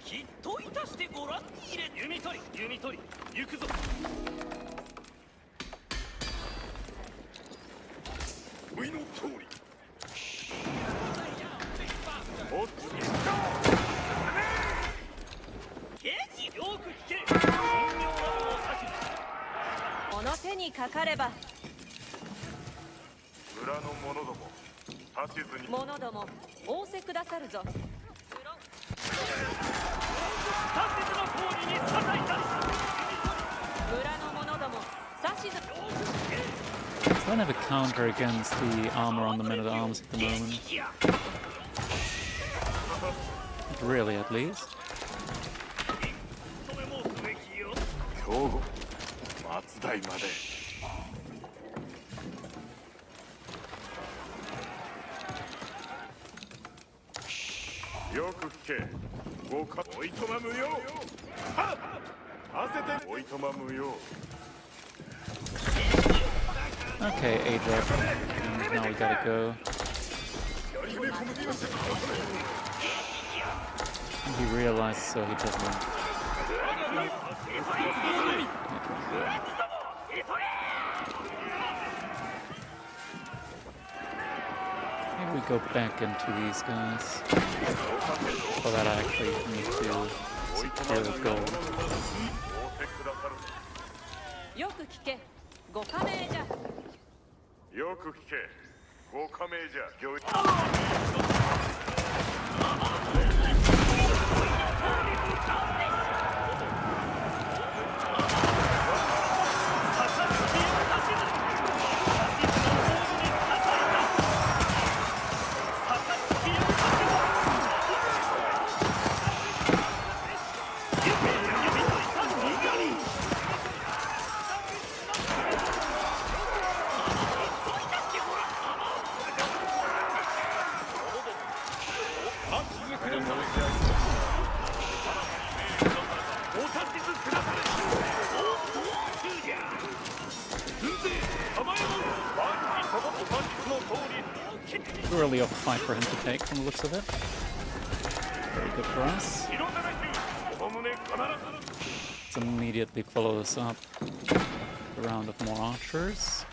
S9: きっといたしてご覧に入れ。弓取り行くぞ。
S6: おいの通り。おっち。
S9: 刑事よく聞け。神妙なお指図。
S5: この手にかかれば。
S6: 村の者ども指図に。
S5: 者ども仰せくださるぞ。
S9: 指図の通りに沙汰いたす。
S5: 村の者ども指図。
S1: So I don't have a counter against the armor on the men at arms at the moment. Not really, at least.
S6: 兵庫松代まで。よく聞け。ごかおいとま無用。はっ。汗ておいとま無用。
S1: Okay, A drop. And now we gotta go. And he realized, so he doesn't. Maybe we go back into these guys. For that, I actually need to secure the gold.
S5: よく聞け。ご加盟じゃ。
S6: よく聞け。ご加盟じゃ。御意。
S1: Really a fight for him to take from the looks of it. Very good for us. Let's immediately follow this up. A round of more archers.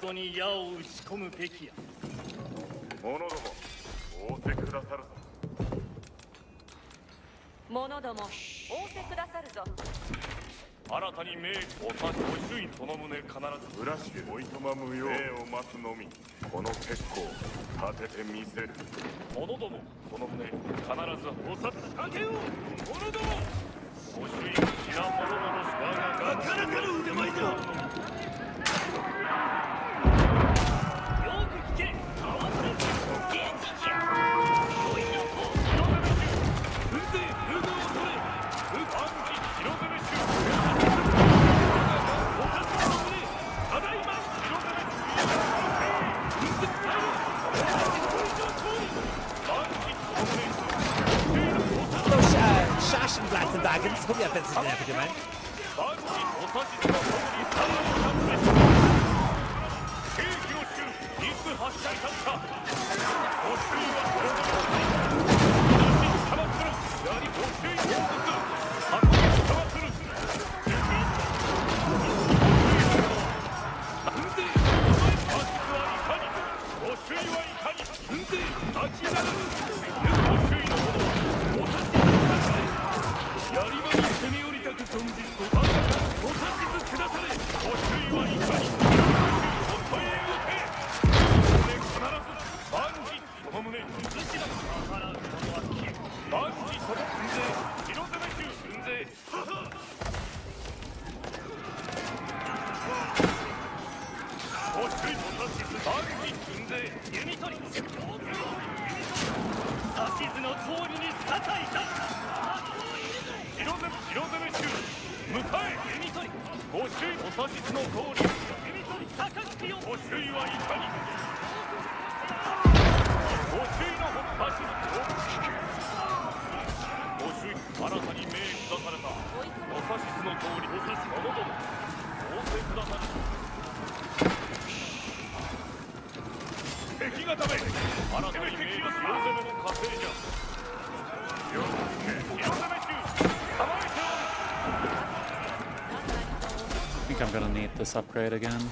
S9: 戸に矢を打ち込むべきや。
S6: 者ども仰せくださるぞ。
S5: 者ども仰せくださるぞ。
S6: 新たに命おさご主員その旨必ず浦しおいとま無用命を待つのみ。この鉄鋼立ててみせる。者どもその旨必ずおさ立てよう。者どもご主員知ら者の我がなかなかの腕前だ。よ
S9: く聞け。合わせる。現実じゃ。おいの子。
S6: 軍勢風軍を取れ。暗記広攻め衆。おかしの胸。ただいま広攻め。軍勢帰る。
S10: Those Schachenblatts and Wagons. Hope you have visited an epic man.
S1: いthink I'm gonna need this upgrade again.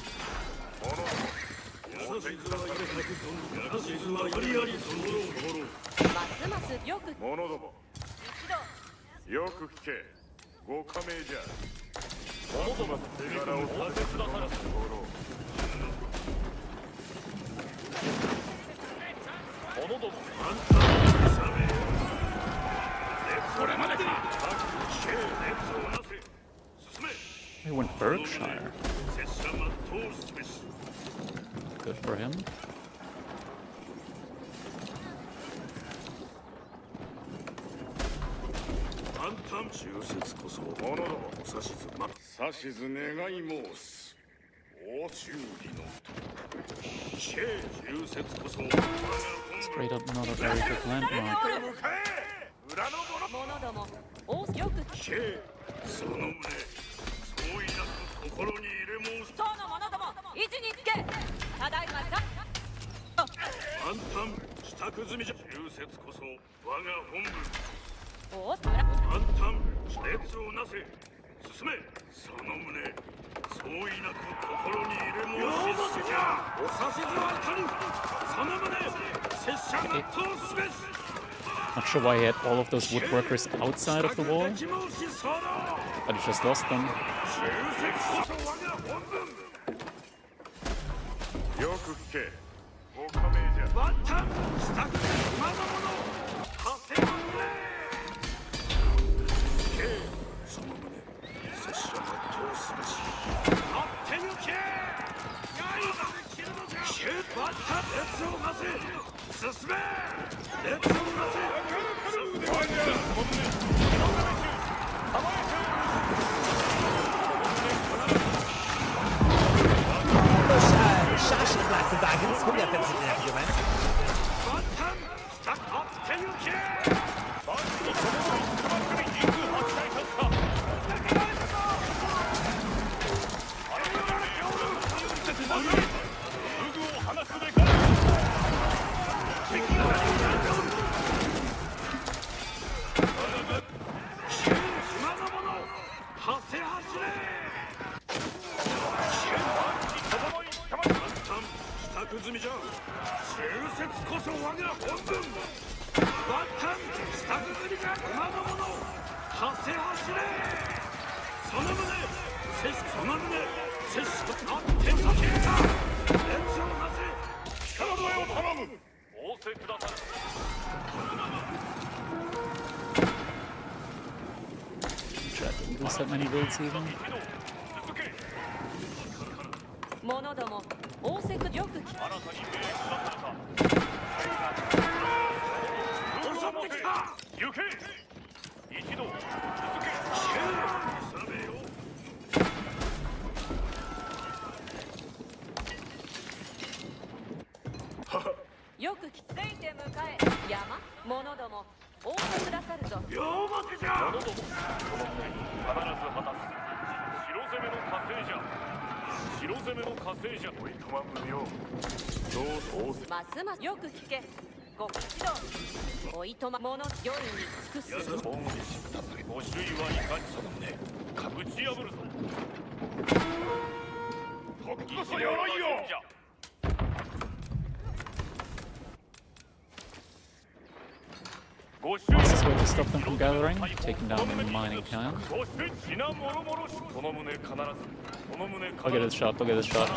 S1: He went Berkshire. Good for him. Straight up not a very good landmark.
S6: 相違なく心に入れ申しじゃ。お指図はいかに。その旨、拙者が通すべし。
S1: Not sure why he had all of those woodworkers outside of the wall, but he just lost them. Schachenblatts and Wagons. Hope you have visited an epic man. Didn't lose that many builds even.
S5: 者ども仰せくよく聞けよく聞いて迎え山者ども仰せくださるぞよう待てじゃ者どもこの船必ず果たす白攻めの火星じゃ白攻めの火星じゃおいとまむよどう通ますますよく聞けご一同おいとま者良いに尽くすご周囲はいかにその旨打ち破るぞとっくそに荒いよ
S1: Fastest way to stop them from gathering, taking down the mining camp. Look at this shot, look at this shot.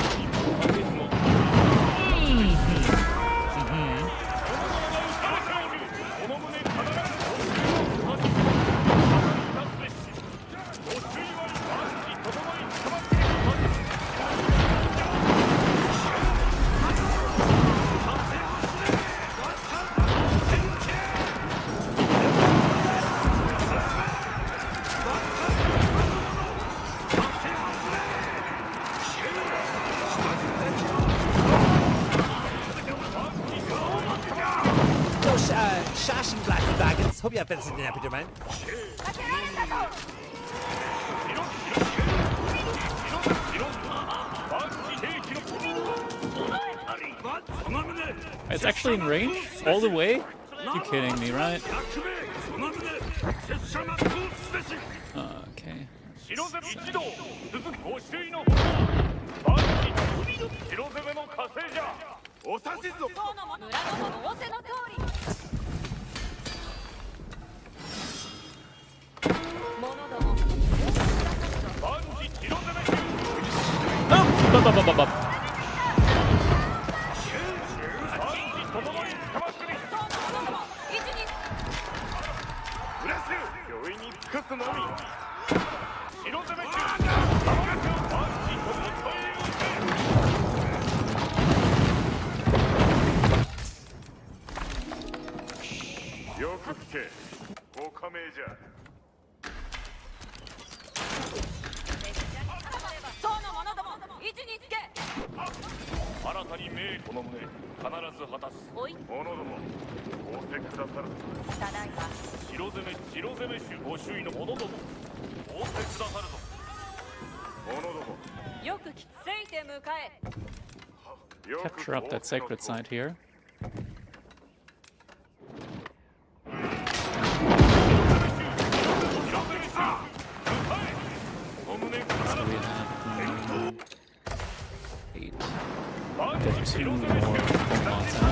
S10: Shash and Black Dragons. Hope you have visited an epic domain.
S1: It's actually in range? All the way? You're kidding me, right? Okay. Oh! Capture up that sacred site here. So we have 8. Get 2 more bombs out.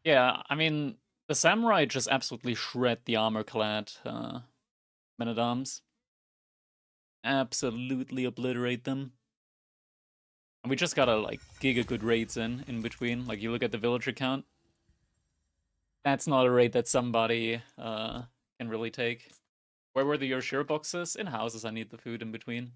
S1: Yeah, I mean, the samurai just absolutely shred the armor-clad men-at-arms. Absolutely obliterate them. And we just gotta, like, giga good raids in between. Like, you look at the villager count. That's not a raid that somebody can really take. Where were the Yoshiro boxes? In houses, I need the food in between.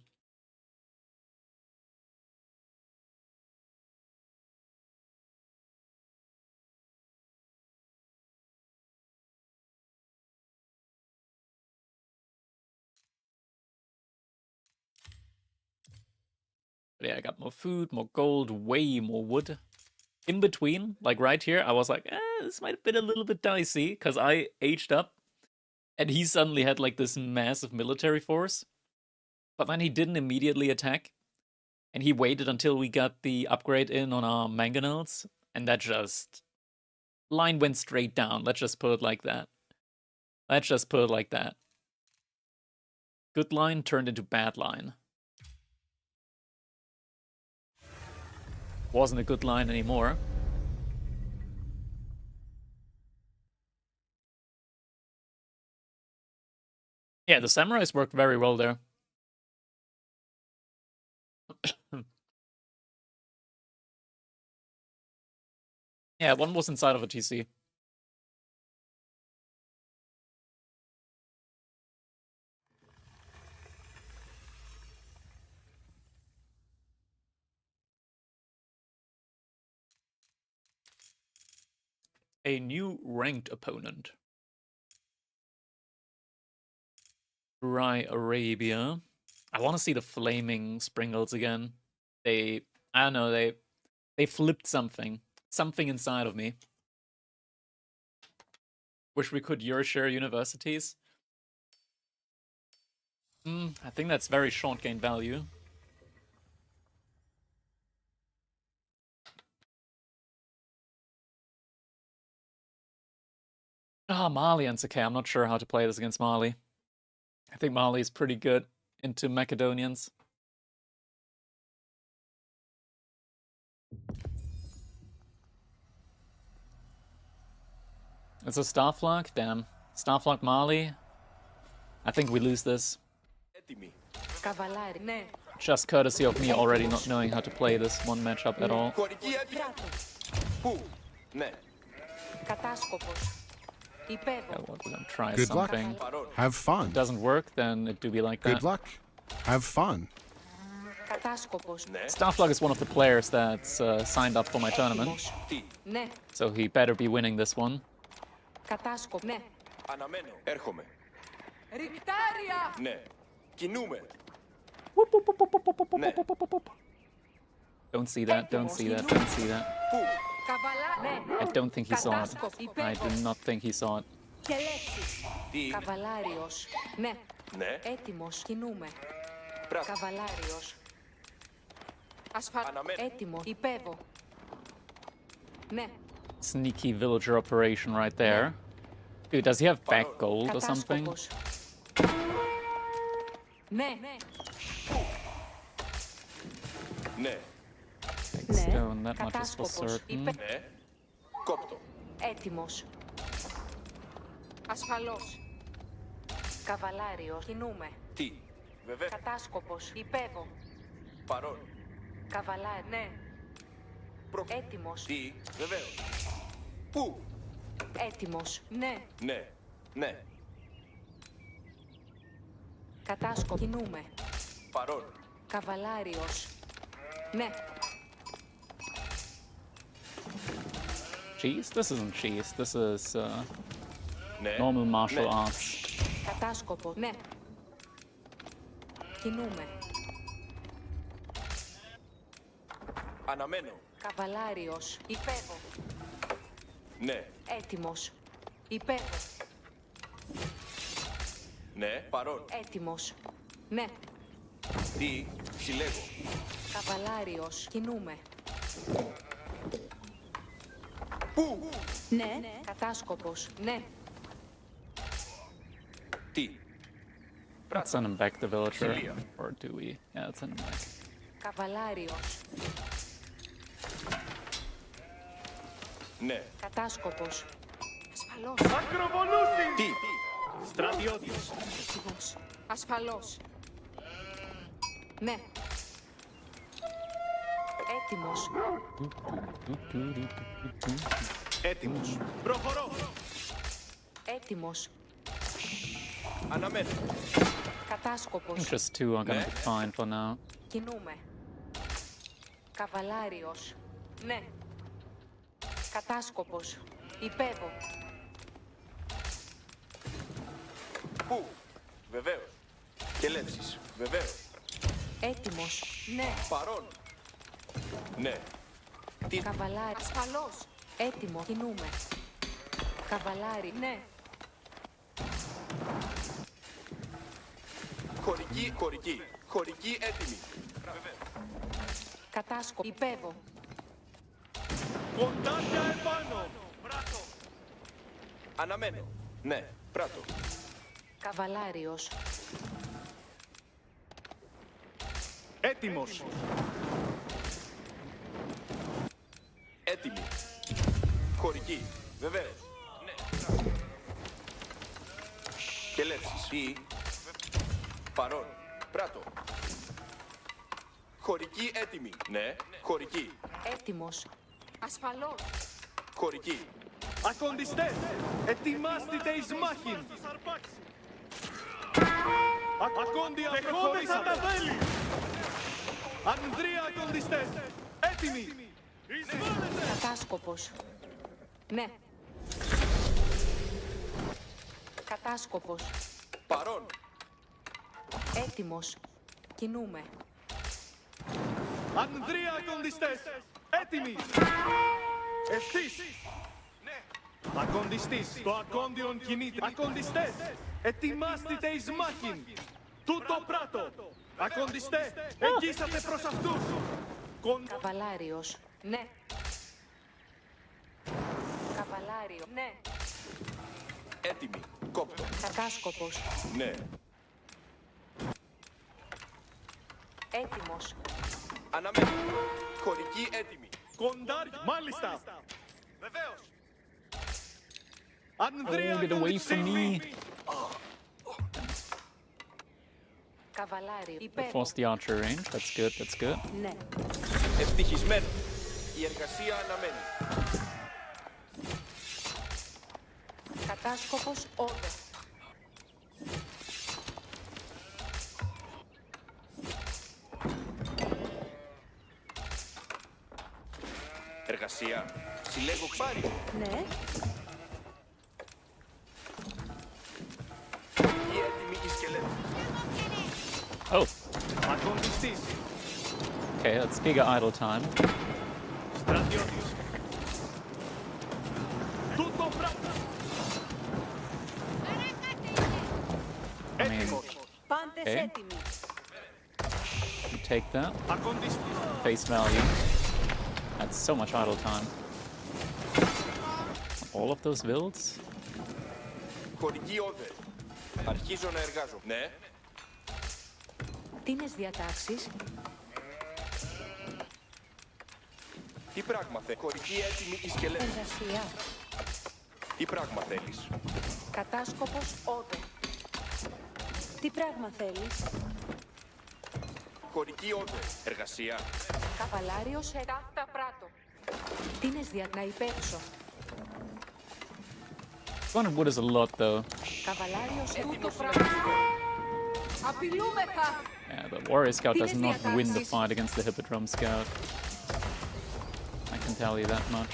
S1: But yeah, I got more food, more gold, way more wood. In between, like right here, I was like, this might have been a little bit dicey, because I aged up, and he suddenly had like this massive military force. But then he didn't immediately attack, and he waited until we got the upgrade in on our mangonels, and that just... line went straight down, let's just put it like that. Let's just put it like that. Good line turned into bad line. Wasn't a good line anymore. Yeah, the samurais worked very well there. Yeah, one was inside of a TC. A new ranked opponent. Dry Arabia. I want to see the flaming sprinkles again. I don't know, they flipped something. Something inside of me. Wish we could Euroshare universities. I think that's very short gain value. Malians. Okay, I'm not sure how to play this against Mali. I think Mali is pretty good into Macedonians. It's a Starflog? Damn. Starflog Mali? I think we lose this. Just courtesy of me already not knowing how to play this one matchup at all. Yeah, well, we're gonna try
S12: Good
S1: something.
S12: luck. Have fun.
S1: If it doesn't work, then it do be like that.
S12: Good luck. Have fun.
S1: Starflog is one of the players that's signed up for my tournament. So he better be winning this one.
S11: Έρχομαι. Ναι. Κινούμε.
S1: Don't see that, don't see that, don't see that. I don't think he saw it. I do not think he saw it.
S5: Καβαλάριος. Ναι.
S11: Ναι.
S5: Έτοιμος. Κινούμε. Καβαλάριος. Έτοιμο. Υπέβω. Ναι.
S1: Sneaky villager operation right there. Dude, does he have back gold or something?
S5: Ναι.
S11: Ναι.
S1: Stone, that much is for certain.
S11: Ναι. Κόπτω.
S5: Έτοιμος. Ασφαλώς. Καβαλάριος. Κινούμε.
S11: Τι. Βεβαίως.
S5: Κατάσκοπος. Υπέβω.
S11: Παρόν.
S5: Καβαλάρι. Ναι. Έτοιμος.
S11: Τι. Βεβαίως. Πού.
S5: Έτοιμος. Ναι.
S11: Ναι. Ναι.
S5: Κατάσκοπο. Κινούμε.
S11: Παρόν.
S5: Καβαλάριος. Ναι.
S1: Cheese? This isn't cheese. This is
S11: Ναι.
S1: normal martial
S11: Ναι.
S1: arts.
S5: Κατάσκοπο. Ναι. Κινούμε.
S11: Αναμένω.
S5: Καβαλάριος. Υπέβω.
S11: Ναι.
S5: Έτοιμος. Υπέβω.
S11: Ναι. Παρόν.
S5: Έτοιμος. Ναι.
S11: Τι. Συλλέγω.
S5: Καβαλάριος. Κινούμε.
S11: Πού.
S5: Ναι. Κατάσκοπος. Ναι.
S11: Τι.
S1: Let's send him back the villager. Or do we? Yeah, let's send him back.
S5: Καβαλάριος.
S11: Ναι.
S5: Κατάσκοπος. Ασφαλώς.
S9: Ακροβολούσιν!
S11: Τι.
S9: Στρατιώτης.
S5: Έτοιμος. Ασφαλώς. Ναι. Έτοιμος.
S11: Έτοιμος.
S9: Προχωρώ.
S5: Έτοιμος.
S11: Αναμένω.
S1: I
S5: Κατάσκοπος.
S1: think just two are gonna be fine for now.
S5: Κινούμε. Καβαλάριος. Ναι. Κατάσκοπος. Υπέβω.
S11: Πού. Βεβαίως. Και λεύσεις. Βεβαίως.
S5: Έτοιμος. Ναι.
S11: Παρόν. Ναι. Τι...
S5: Καβαλάρι. Ασφαλώς. Έτοιμο. Κινούμε. Καβαλάρι. Ναι.
S11: Χωρική, χωρική. Χωρική έτοιμη.
S5: Κατάσκο. Υπέβω.
S9: Κοντάρια επάνω. Πράτο.
S11: Αναμένω. Ναι, πράτο.
S5: Καβαλάριος.
S9: Έτοιμος.
S11: Έτοιμη. Χωρική. Βεβαίως. Ναι. Κελεύσεις. Ή. Παρόν. Πράτο. Χωρική έτοιμη. Ναι. Χωρική.
S5: Έτοιμος. Ασφαλώς.
S11: Χωρική.
S9: Ακοντιστές, ετοιμάστητε εις μάχην. Ακόντια προχωρήσατε. Τα βέλη. Ανδρία ακοντιστές, έτοιμοι.
S5: Κατάσκοπος. Ναι. Κατάσκοπος.
S11: Παρόν.
S5: Έτοιμος. Κινούμε.
S9: Ανδρία ακοντιστές, έτοιμοι. Ευθύς. Ακοντιστής, το ακόντιον κινείται. Ακοντιστές, ετοιμάστητε εις μάχην. Τούτο πράτο. Ακοντιστέ, εγγύσατε προς αυτούς.
S5: Καβαλάριος. Ναι. Καβαλάριο. Ναι.
S11: Έτοιμη. Κόπτο.
S5: Κατάσκοπος.
S11: Ναι.
S5: Έτοιμος.
S11: Αναμένω. Χωρική έτοιμη.
S9: Κοντάρι. Μάλιστα.
S11: Βεβαίως.
S9: Ανδρία
S1: get away from me.
S5: Καβαλάριο.
S1: They
S5: Υπέβω.
S1: forced the archer range. That's good, that's good.
S5: Ναι.
S11: Ευτυχισμένο. Η εργασία αναμένει.
S5: Κατάσκοπος. Όδε.
S11: Εργασία. Συλλέγω ξάρι.
S5: Ναι.
S11: Η έτοιμη η σκελέτη.
S1: Oh,
S9: Ακοντιστής.
S1: okay, that's Giga idle time.
S9: Στρατιώτης. Τούτο πράτο.
S1: I mean,
S5: Πάντες
S1: Okay.
S5: έτοιμοι.
S1: you take that.
S9: Ακοντιστής.
S1: Face value. That's so much idle time. All of those builds?
S11: Χωρική όδε. Αρχίζω να εργάζω. Ναι.
S5: Τίνες διατάξεις.
S11: Τι πράγμα θέλει. Χωρική έτοιμη η σκελέτη.
S5: Εργασία.
S11: Τι πράγμα θέλεις.
S5: Κατάσκοπος. Όδε. Τι πράγμα θέλεις.
S11: Χωρική όδε. Εργασία.
S5: Καβαλάριος. Ταύτα πράτο. Τίνες να υπέψω.
S1: 200 wood is a lot, though.
S5: Καβαλάριος. Τούτο
S11: Έτοιμος
S5: πράτο. Απειλούμεθα.
S1: Yeah, the warrior scout does
S5: Tienes
S1: not win the
S5: diataxis.
S1: fight against the hippodrome scout. I can tell you that much.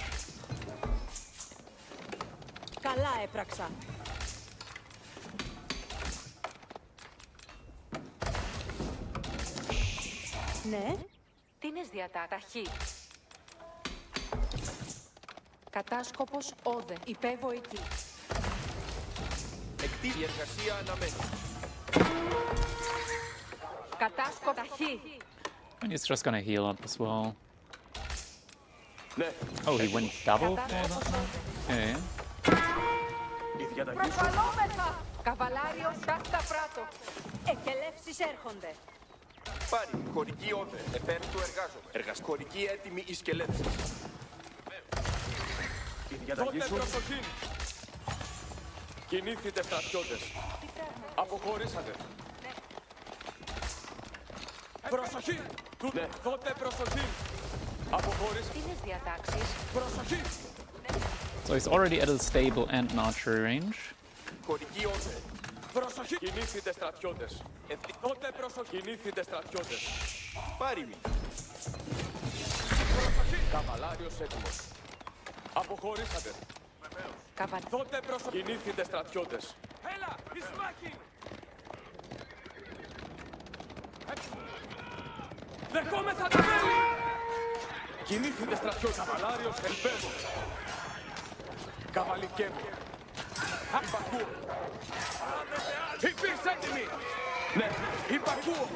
S5: Καλά έπραξα. Ναι. Τίνες διατάχει. Κατάσκοπος. Όδε. Υπέβω εκεί.
S11: Εκτίμη η εργασία αναμένει.
S5: Κατάσκοπο. Ταχύ.
S1: And he's just gonna heal up as well.
S11: Ναι.
S1: Oh, he went double?
S5: Κατάσκοπος. Όδε.
S1: Okay.
S11: Η διαταγή σου.
S5: Προφαλόμεθα. Καβαλάριος. Τάχτα πράτο. Εκελεύσεις έρχονται.
S11: Πάρει. Χωρική όδε. Επέρ του εργάζομαι. Χωρική έτοιμη η σκελέτη. Η διαταγή
S9: Τότε
S11: σου.
S9: προσοχή.
S11: Κινήθητε στρατιώτες. Αποχωρήσατε.
S9: Προσοχή.
S11: Ναι.
S9: Τότε προσοχή.
S11: Αποχωρήσατε.
S5: Τίνες διατάξεις.
S9: Προσοχή.
S1: So he's already at a stable and an archery range.
S11: Χωρική όδε.
S9: Προσοχή.
S11: Κινήθητε στρατιώτες.
S9: Τότε προσοχή.
S11: Κινήθητε στρατιώτες. Πάρει μη.
S9: Προσοχή.
S11: Καβαλάριος έτοιμος. Αποχωρήσατε.
S5: Καβαλάριος.
S9: Τότε προσοχή.
S11: Κινήθητε στρατιώτες.
S9: Έλα, εις μάχη. Δεχόμεθα τα μέλη! Κινήθητε στρατιώτη. Καβαλάριος ελπέδω. Καβαλικεύω. Υπακούω. Υπήρξε έτοιμοι. Ναι, υπακούω.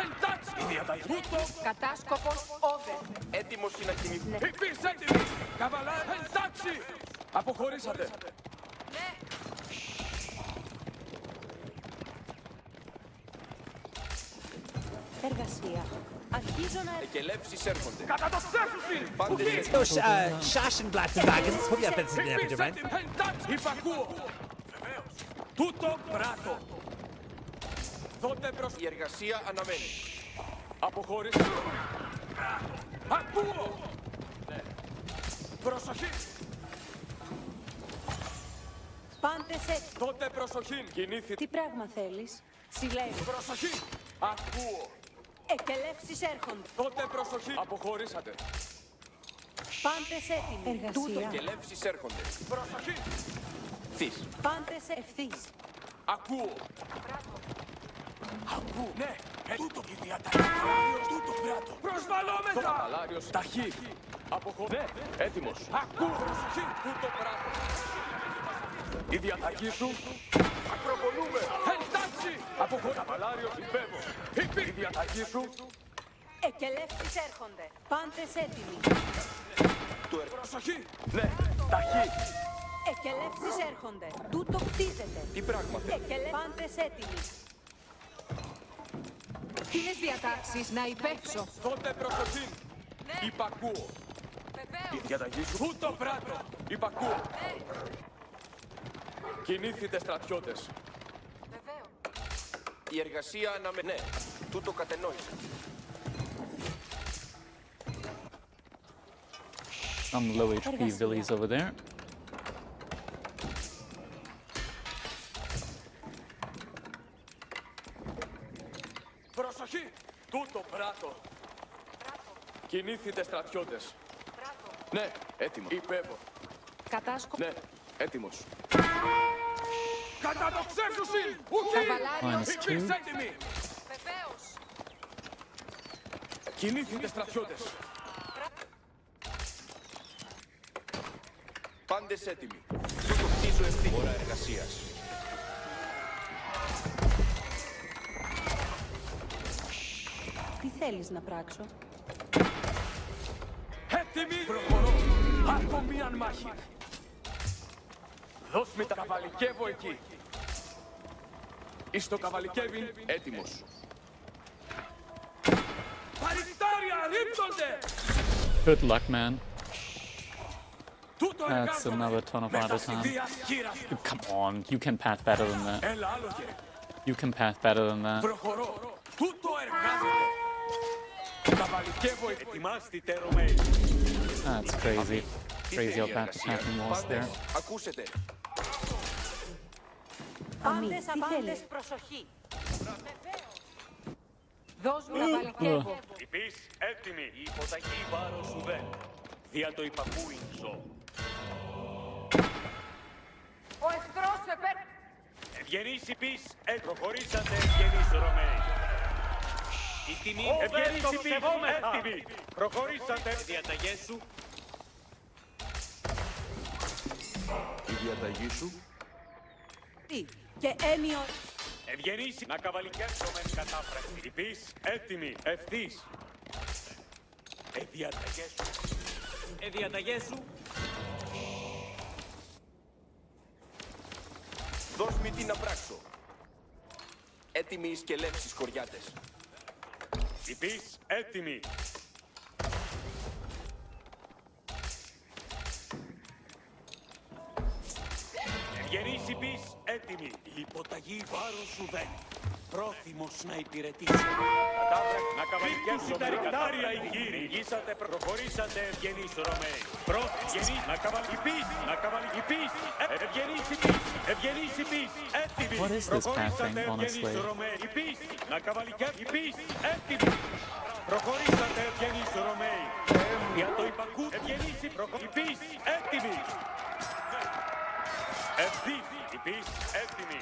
S9: Εντάξει, η διαταγή.
S3: Κατάσκοπος over.
S9: Έτοιμος είναι να κινηθεί. Υπήρξε έτοιμοι. Καβαλάριος. Εντάξει. Αποχωρήσατε.
S3: Ναι.
S5: Εργασία. Αρχίζω να...
S11: Εκελεύσεις έρχονται.
S9: Κατά το ψεύσουσιν!
S11: Πάντες
S10: Those Schaschenblatt wagons. Hope you have been sitting there, man.
S9: Εντάξει, υπακούω. Βεβαίως. Τούτο πράτο. Δότε προς...
S11: η εργασία αναμένει.
S9: Αποχώρηση. Ακούω. Ναι. Προσοχή.
S5: Πάντε σε...
S9: Δότε προσοχή. Κινήθη.
S5: Τι πράγμα θέλεις? Συλλέγω.
S9: Προσοχή. Ακούω.
S5: Εκελεύσεις έρχονται.
S9: Δότε προσοχή. Αποχωρήσατε.
S5: Πάντες έτοιμοι. Εργασία.
S11: Εκελεύσεις έρχονται.
S9: Προσοχή.
S11: Θείς.
S5: Πάντες ευθύς.
S9: Ακούω. Ακούω. Ναι. Τούτο η διαταγή. Τούτο πράτο. Προσβαλόμεθα. Καβαλάριος ταχύ. Αποχωρή. Ναι. Έτοιμος. Ακούω. Προσοχή. Τούτο πράτο. Η διαταγή σου. Ακροβολούμε. Εντάξει. Αποχωρή. Καβαλάριος υπέβω. Η διαταγή σου.
S5: Εκελεύσεις έρχονται. Πάντες έτοιμοι.
S9: Προσοχή. Ναι. Ταχύ.
S5: Εκελεύσεις έρχονται. Τούτο κτίζεται.
S11: Τι πράγμα θέλει.
S5: Πάντες έτοιμοι.
S3: Ποιες διατάξεις να υπέξω.
S9: Δότε προσοχή.
S3: Ναι.
S9: Υπακούω.
S3: Βεβαίως.
S9: Η διαταγή σου. Πού το πράτο. Υπακούω.
S3: Ναι.
S9: Κινήθητε στρατιώτες.
S3: Βεβαίως.
S11: Η εργασία αναμένει. Ναι. Τούτο κατενόησα.
S1: Some low HP villies over there.
S9: Προσοχή! Τούτο πράτο. Κινήθητε στρατιώτες. Ναι, έτοιμο. Υπέβω.
S3: Κατάσκοπος.
S9: Ναι, έτοιμος. Κατά το ξέφουσιν!
S3: Καβαλάριος.
S1: Minus 2.
S9: Υπήρξε έτοιμοι!
S3: Βεβαίως.
S9: Κινήθητε στρατιώτες.
S11: Πάντες έτοιμοι. Τούτο χτίζω ευθύνη. Ώρα εργασίας.
S5: Τι θέλεις να πράξω?
S9: Έτοιμοι! Προχωρώ. Άκω μίαν μάχη. Δώσ' με τα καβαλικεύω εκεί. Εις το καβαλικεύειν έτοιμος. Παριστάρια ρίπτονται!
S1: Good luck, man.
S9: Τούτο
S1: That's
S9: εργάζομαι.
S1: another ton of
S9: Με τα
S1: auto time.
S9: συνδύας χείρας.
S1: Come on, you can path better than that.
S9: Έλα άλογε.
S1: You can path better than that.
S9: Προχωρώ. Τούτο εργάζεται. Καβαλικεύω. Ετοιμάστητε Ρωμαίοι.
S1: That's crazy. Crazy how bad the pathing was there.
S11: Πάντες, ακούσετε.
S5: Πάντες απάντες προσοχή.
S3: Δώσ' μου καβαλικεύω.
S9: Η πις έτοιμη. Η υποταγή βάρος σου δεν. Δια το υπακούειν ζω.
S3: Ο εχθρός επέρ...
S9: Ευγενείς η πις, προχωρήσατε ευγενείς Ρωμαίοι. Η τιμή ευγενείς η πις, έτοιμη. Προχωρήσατε. Διαταγές σου.
S11: Η διαταγή σου.
S5: Τι και έννοιο.
S9: Ευγενείς να καβαλικεύσουμε κατάφραστη. Η πις έτοιμη, ευθύς. Διαταγές σου. Διαταγές σου.
S11: Δώσ' μη τι να πράξω. Έτοιμοι οι σκελεύσεις χωριάτες.
S9: Η πις έτοιμη. Ευγενείς η πις έτοιμη. Η υποταγή βάρος σου δεν. Πρόθυμος να υπηρετήσω. Να καβαλικεύσω τα ρηκτάρια οι γύροι. Ηγήσατε, προχωρήσατε ευγενείς Ρωμαίοι. Πρόθυμος να καβαλικείς. Να καβαλικείς. Ευγενείς η πις. Ευγενείς η πις. Έτοιμη.
S1: What is this pathing, honestly?
S9: Η πις. Να καβαλικεύσω. Η πις. Έτοιμη. Προχωρήσατε ευγενείς Ρωμαίοι. Για το υπακού. Ευγενείς η πις. Έτοιμη. Ευθύς. Η πις. Έτοιμη.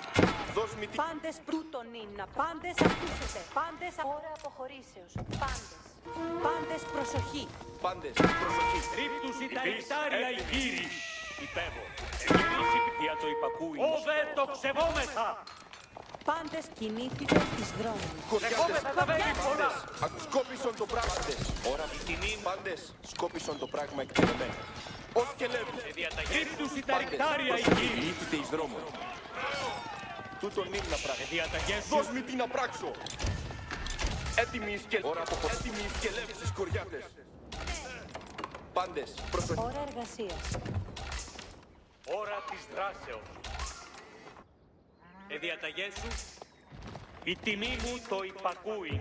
S11: Δώσ' μη τη...
S5: Πάντες προύτονίνα. Πάντες ακούσετε. Πάντες ώρα αποχωρήσεως. Πάντες. Πάντες προσοχή.
S11: Πάντες, προσοχή.
S9: Ρίπτουσι τα εκτάρια οι κύριοι. Υπέβω. Ευγενήσει δια το υπακούει. Ω το ξεβόμεθα.
S5: Πάντες κινήθητε εις δρόμων.
S11: Χωριάτες,
S9: τα βέλη πολλά.
S11: σκόπισον το πράγμα. Ώρα
S9: τιμή.
S11: πάντες, σκόπισον το πράγμα εκτελεμένο. Ως και λέμε.
S9: Ρίπτουσι τα εκτάρια οι κύριοι.
S11: Κινήθητε εις δρόμων. Τούτον είναι να πράξω.
S9: Διαταγές
S11: Δώσ' μη τι να πράξω. Έτοιμοι εις και... Ώρα από έτοιμοι εις και λέμε στις χωριάτες. Πάντες, προσοχή.
S5: Ώρα εργασίας.
S9: Ώρα της δράσεως. Διαταγές σου. Η τιμή μου το υπακούει.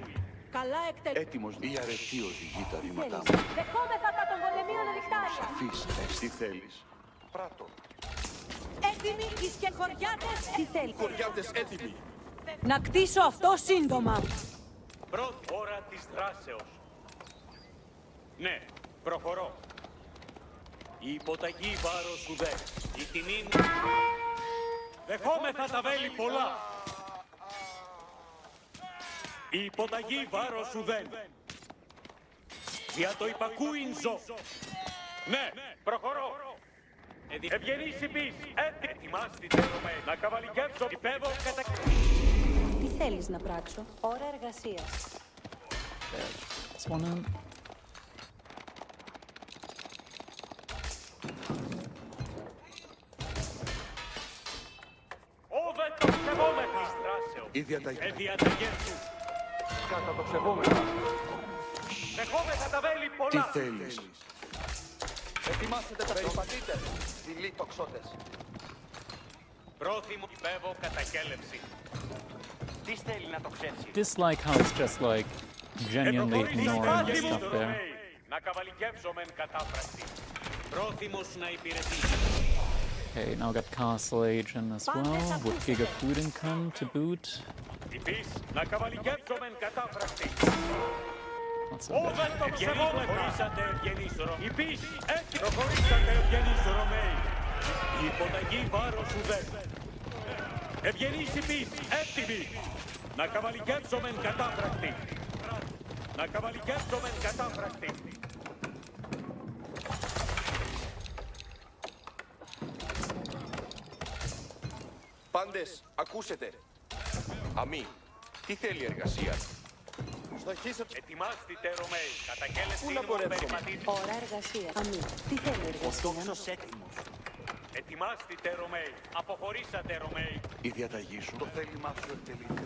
S5: Καλά εκτελεί.
S6: Έτοιμος η αρετή οδηγεί τα βήματά μου.
S5: Δεχόμεθα τα των πολεμίων ριχτάρια.
S6: Αφήστε, τι θέλεις.
S11: Πράτο.
S5: Έτοιμοι εις και χωριάτες. Τι θέλει.
S11: Χωριάτες έτοιμοι.
S5: Να κτίσω αυτό σύντομα.
S9: Πρώτη ώρα της δράσεως. Ναι, προχωρώ. Η υποταγή βάρος σου δε. Η τιμή μου. Δεχόμεθα τα βέλη πολλά. Η υποταγή βάρος σου δεν. Δια το υπακούειν ζω. Ναι, προχωρώ. Ευγενείς υπείς. Ετοιμάστητε Ρωμαίοι. Να καβαλικεύσω. Υπέβω κατά...
S5: Τι θέλεις να πράξω. Ώρα εργασίας.
S1: This one in.
S9: Όβε το ξεβόμεθα.
S6: Η διαταγή.
S9: Διαταγές σου.
S11: Κατά το ξεβόμεθα.
S9: Δεχόμεθα τα βέλη
S6: Τι
S9: πολλά.
S6: θέλεις.
S11: Ετοιμάσετε τα περιπατείτε. Δειλοί τοξότες.
S9: Πρόθυμο υπέβω κατακέλευση. Τι θέλει να το ξέρει.
S1: Dislike how it's just like genuinely ignoring the stuff there.
S9: Να καβαλικεύσω μεν κατάφραστη. Πρόθυμος να υπηρετήσει.
S1: Okay, now we got Castle Agent as well, with Giga Food Income to boot.
S9: Υπείς να καβαλικεύσω μεν κατάφραστη.
S1: Not so bad.
S9: Όβε το ξεβόμεθα. Προχωρήσατε ευγενείς Ρωμαίοι. Υπείς έτσι. Προχωρήσατε ευγενείς Ρωμαίοι. Η υποταγή βάρος σου δεν. Ευγενείς υπείς έτοιμοι. Να καβαλικεύσω μεν κατάφραστη. Να καβαλικεύσω μεν κατάφραστη.
S11: Πάντες, ακούσετε. Αμή, τι θέλει εργασία. Στοχίσετε.
S9: Ετοιμάστητε Ρωμαίοι. Κατακέλευση
S11: Πού να
S9: μου
S11: πορεύσω.
S9: περιπατείτε.
S5: Ώρα εργασίας. Αμή. Τι θέλει εργασία.
S9: Έτοιμος. Ετοιμάστητε Ρωμαίοι. Αποχωρήσατε Ρωμαίοι.
S6: Η διαταγή σου. Το θέλημά σου εκτελείται.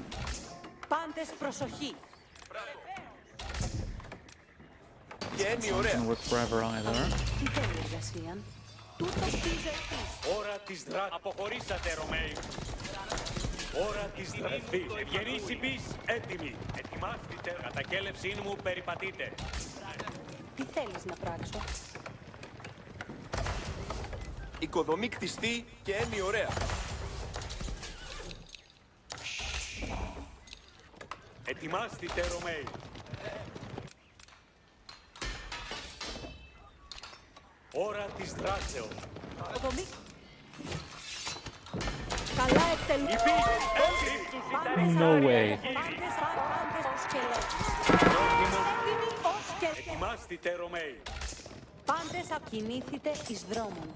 S5: Πάντες προσοχή.
S11: Γέννη,
S1: Not
S11: ωραία.
S1: gonna work forever either.
S5: Τι θέλει εργασία. Τούτο πίζω εσείς.
S9: Ώρα της Αποχωρήσατε Ρωμαίοι. Ώρα της δράσης. Ευγενείς υπείς έτοιμοι. Ετοιμάστητε. Κατακέλευσή μου περιπατείτε.
S5: Τι θέλεις να πράξω.
S11: Οικοδομή κτιστή και έννοια ωραία.
S9: Ετοιμάστητε Ρωμαίοι. Ώρα της δράσεως.
S5: Οδομή. Καλά εκτελεί.
S9: Υπείς έτοιμοι τους
S1: No way.
S5: Πάντες ως σκελέτες. Έτοιμοι ως σκελέτες.
S9: Ετοιμάστητε Ρωμαίοι.
S5: Πάντες ακινήθητε εις δρόμων.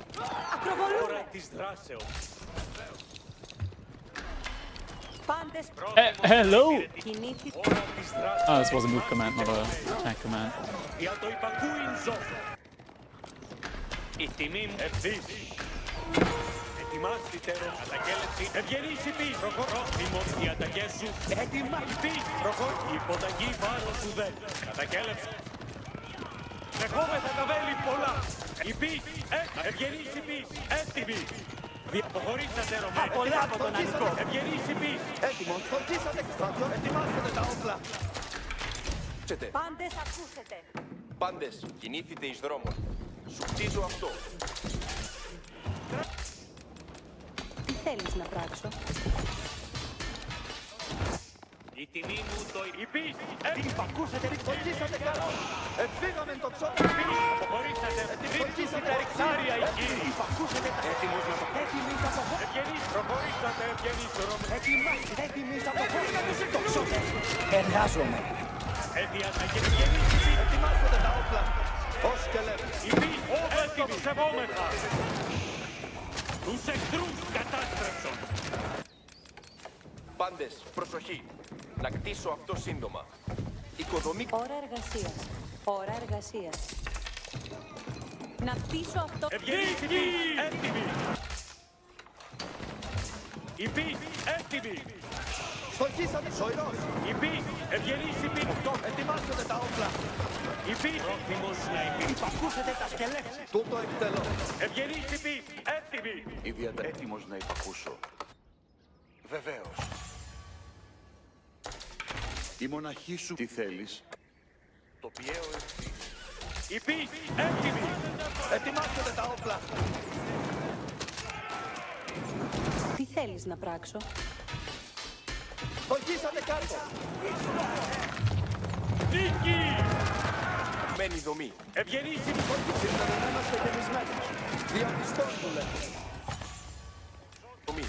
S5: Ακροβολούμε.
S9: Ώρα της δράσεως.
S5: Πάντες
S1: Hello?
S5: κινήθητε.
S9: Ώρα της δράσεως.
S1: Oh, this was a move command, not a attack command.
S9: Για το υπακούειν ζω. Η τιμή μου ευθύς. Ετοιμάστητε Ρωμαίοι. Κατακέλευση. Ευγενείς υπείς. Προχωρώ. Θυμό διαταγές σου. Έτοιμα υπείς. Προχωρώ. Η υποταγή βάρος σου δεν. Κατακέλευση. Δεχόμεθα τα βέλη πολλά. Υπείς. Ευγενείς υπείς. Έτοιμοι. Αποχωρήσατε Ρωμαίοι.
S8: Πολλά από τον Ανικό.
S9: Ευγενείς υπείς.
S8: Έτοιμος. Φορτίσατε στρατιώ. Ετοιμάστε τα όπλα.
S5: Πάντες ακούσετε.
S11: Πάντες, κινήθητε εις δρόμων. Σου κτίζω αυτό.
S5: Τι θέλεις να πράξω.
S9: Η τιμή μου το υπείς.
S8: Υπακούσατε. Φορτίσατε καλό. Εφήγαμε το ξόδι.
S9: Αποχωρήσατε. Στοχίσατε εκτάρια οι κύριοι. Υπακούσετε τα έτοιμος να έτοιμοι θα αποχωρήσετε. Ευγενείς, προχωρήσατε ευγενείς Ρωμαίοι.
S8: Έτοιμοι θα αποχωρήσετε. Εργάζομαι.
S9: Εδιαταγή ευγενείς υπή.
S11: Ετοιμάστε τα όπλα. Ως και λέμε.
S9: Υπή, έτοιμοι σεβόμεθα. Τους εχθρούς κατάστρεψον.
S11: Πάντες, προσοχή. Να κτίσω αυτό σύντομα. Οικοδομή...
S5: Ώρα εργασίας. Ώρα εργασίας. Να κτίσω αυτό...
S9: Ευγενείς υπή, έτοιμοι. Υπή, έτοιμοι.
S11: Στοχίσατε, σοϊρός.
S9: Υπή, ευγενείς υπή.
S11: Ετοιμάστε τα όπλα.
S9: Υπή, πρόθυμος να υπή.
S8: Υπακούσετε τα σκελέξη.
S11: Τούτο εκτελώ.
S9: Ευγενείς υπή, έτοιμοι.
S2: Ιδιαίτερα έτοιμος να υπακούσω. Βεβαίως. Η μοναχή σου τι θέλεις?
S11: Το πιαίο ευθύς.
S9: Υπή, έτοιμοι.
S11: Ετοιμάστε τα όπλα.
S5: Τι θέλεις να πράξω?
S11: Στοχίσατε κάτω.
S9: Νίκη.
S11: Μένει δομή.
S9: Ευγενείς υπή.
S11: Σήμερα δεν είμαστε γεμισμένοι. Διαπιστών του λέτε. Δομή.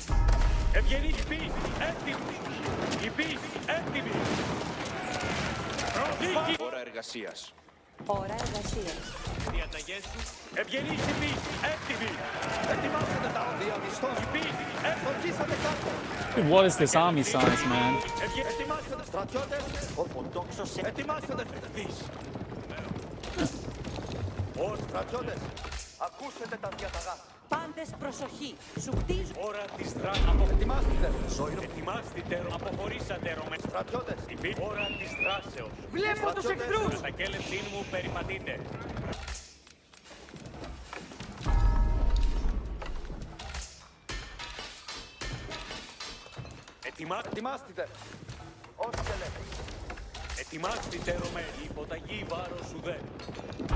S9: Ευγενείς υπή, έτοιμοι. Υπή, έτοιμοι. Νίκη.
S11: Ώρα εργασίας.
S5: Ώρα εργασίας.
S9: Διαταγές σου. Ευγενείς υπή, έτοιμοι.
S11: Ετοιμάστε τα όπλα. Διαπιστών.
S9: Υπή, έτοιμοι.
S11: Στοχίσατε κάτω.
S1: Dude, what is this army size, man?
S11: Ετοιμάστε στρατιώτες. Ορθοδόξος. Ετοιμάστε ευθύς. Ω στρατιώτες. Ακούσετε τα διαταγά.
S5: Πάντες προσοχή. Σου κτίζω.
S9: Ώρα της δράσης.
S11: Ετοιμάστε. Σόιρο.
S9: Ετοιμάστε, αποχωρήσατε Ρωμαίοι.
S11: Στρατιώτες.
S9: Υπή, ώρα της δράσεως.
S8: Βλέπω τους εχθρούς.
S9: Κατακέλευσήν μου περιπατείτε.
S11: Ετοιμάστε. Ως και λέτε.
S9: Ετοιμάστε Ρωμαίοι, η υποταγή βάρος ουδέ.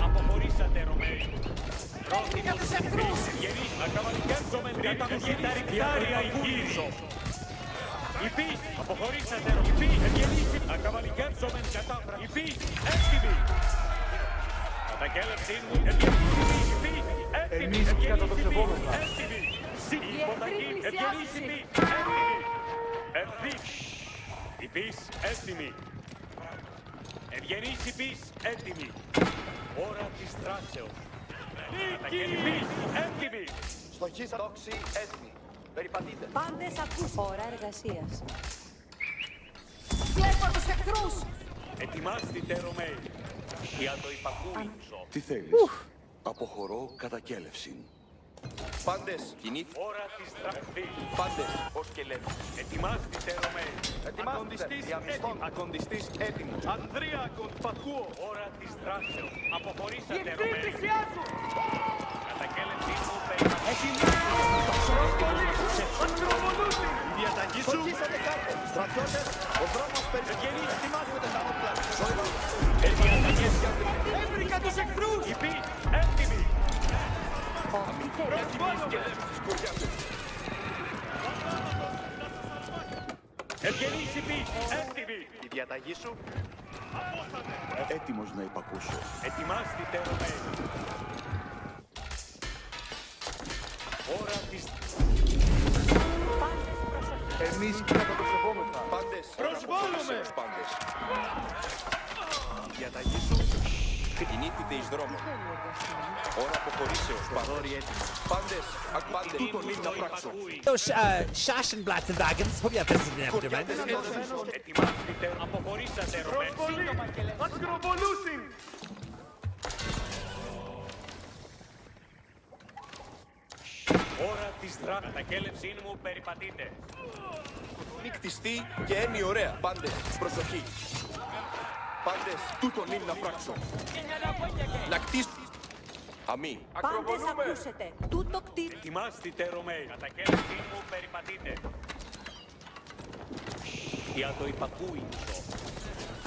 S9: Αποχωρήσατε Ρωμαίοι.
S8: Για τους εχθρούς.
S9: Ευγενείς, να καβαλικεύσομεν διαταγωγή τα ρηκτάρια η Κύρισο. Υπής, αποχωρήσατε Ρωμαίοι. Υπής, ευγενείς, να καβαλικεύσομεν κατάφρα. Υπής, έτοιμοι. Κατακέλευσήν μου, ευγενείς, υπής, έτοιμοι.
S11: Εμείς κατατοξευόμεθα.
S9: Έτοιμοι. Η υποταγή, ευγενείς, υπής, έτοιμοι. Ευθύς. Υπής, έτοιμοι. Ευγενείς υπής, έτοιμοι. Ώρα της δράσεως. Υπής, έτοιμοι.
S11: Στοχίσατε. Δόξη έτοιμη. Περιπατείτε.
S5: Πάντες ακούς. Ώρα εργασίας.
S8: Βλέπω τους εχθρούς.
S9: Ετοιμάστε Ρωμαίοι. Για το υπακούινσο.
S2: Τι θέλεις? Αποχωρώ κατακέλευσιν.
S11: Πάντες. Κινήθη.
S9: Ώρα της δράσης.
S11: Πάντες. Ως και λέτε.
S9: Ετοιμάστε Ρωμαίοι.
S11: Ακοντιστής έτοιμος. Ακοντιστής έτοιμος.
S9: Ανδρία κοντπακούω. Ώρα της δράσεως.
S8: Οι
S9: Αποχωρήσατε
S8: εχθροί
S9: Ρωμαίοι.
S8: πλησιάζουν.
S9: Κατακέλευσήν μου περιπατείτε.
S8: Ακτροβολούνται.
S9: Διαταγή σου.
S11: Στοχίσατε κάτω. Στρατιώτες. Ο δρόμος περιπατείτε. Ετοιμάστε τα όπλα. Σόιρο.
S9: Διαταγές.
S8: Έβρικα τους εχθρούς.
S9: Υπής, έτοιμοι.
S5: Τι θέλεις?
S9: Ευγενείς υπής, έτοιμοι.
S11: Η διαταγή σου.
S2: Έτοιμος να υπακούσω.
S9: Ετοιμάστε Ρωμαίοι. Ώρα της...
S5: Πάντες προσοχή.
S11: Εμείς κατατοξευόμεθα. Πάντες.
S9: Προσβάλλουμε.
S11: Πάντες. Η διαταγή σου. Κινήθητε εις δρόμο. Ώρα αποχωρήσεως. Παδόρι έτοιμο. Πάντες. Πάντες. Τούτον είναι να πράξω.
S10: Those Schachenblatt wagons. Hope you have visited an abdomen.
S9: Ετοιμάστε, αποχωρήσατε Ρωμαίοι.
S8: Ακτροβολούνται.
S9: Ώρα της δράσης. Κατακέλευσήν μου περιπατείτε.
S11: Μη κτιστεί και έμει ωραία. Πάντες. Προσοχή. Πάντες. Τούτον είναι να πράξω. Να κτίσει. Αμή.
S5: Πάντες ακούσετε. Τούτο κτίριο.
S9: Ετοιμάστε Ρωμαίοι. Κατακέλευσήν μου περιπατείτε. Για το υπακούινσο.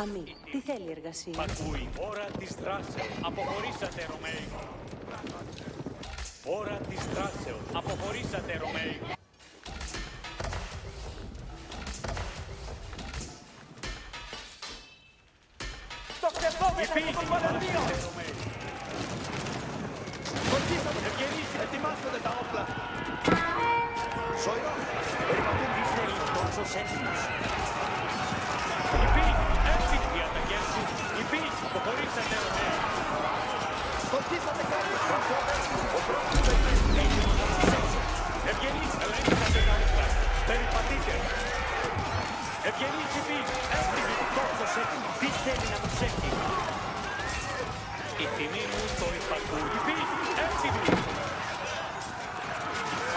S5: Αμή. Τι θέλει εργασία?
S9: Υπακούιν. Ώρα της δράσεως. Αποχωρήσατε Ρωμαίοι. Ώρα της δράσεως. Αποχωρήσατε Ρωμαίοι.
S8: Το ξεπόμεθα
S9: Υπής,
S8: στον Πολεμείο.
S9: ετοιμάστε Ρωμαίοι.
S11: Ετοιμάσετε τα όπλα. Σοϊρό, περπατούν δυσέλη τόσο έτοιμος.
S9: Υπείς, έτοιμοι διαταγές σου. Υπείς, υποχωρήσατε ωραία.
S11: Σκοτήσατε καλούς. Ο πρώτος παίκτης έτοιμος να προσέξω.
S9: Ευγενείς, ελέγξατε τα όπλα. Περιπατείτε. Ευγενείς υπείς, έτοιμοι.
S11: Τόξος έτοιμος. Τι θέλει να προσέξει.
S9: Η τιμή μου το υπακούει. Υπείς, έτοιμοι.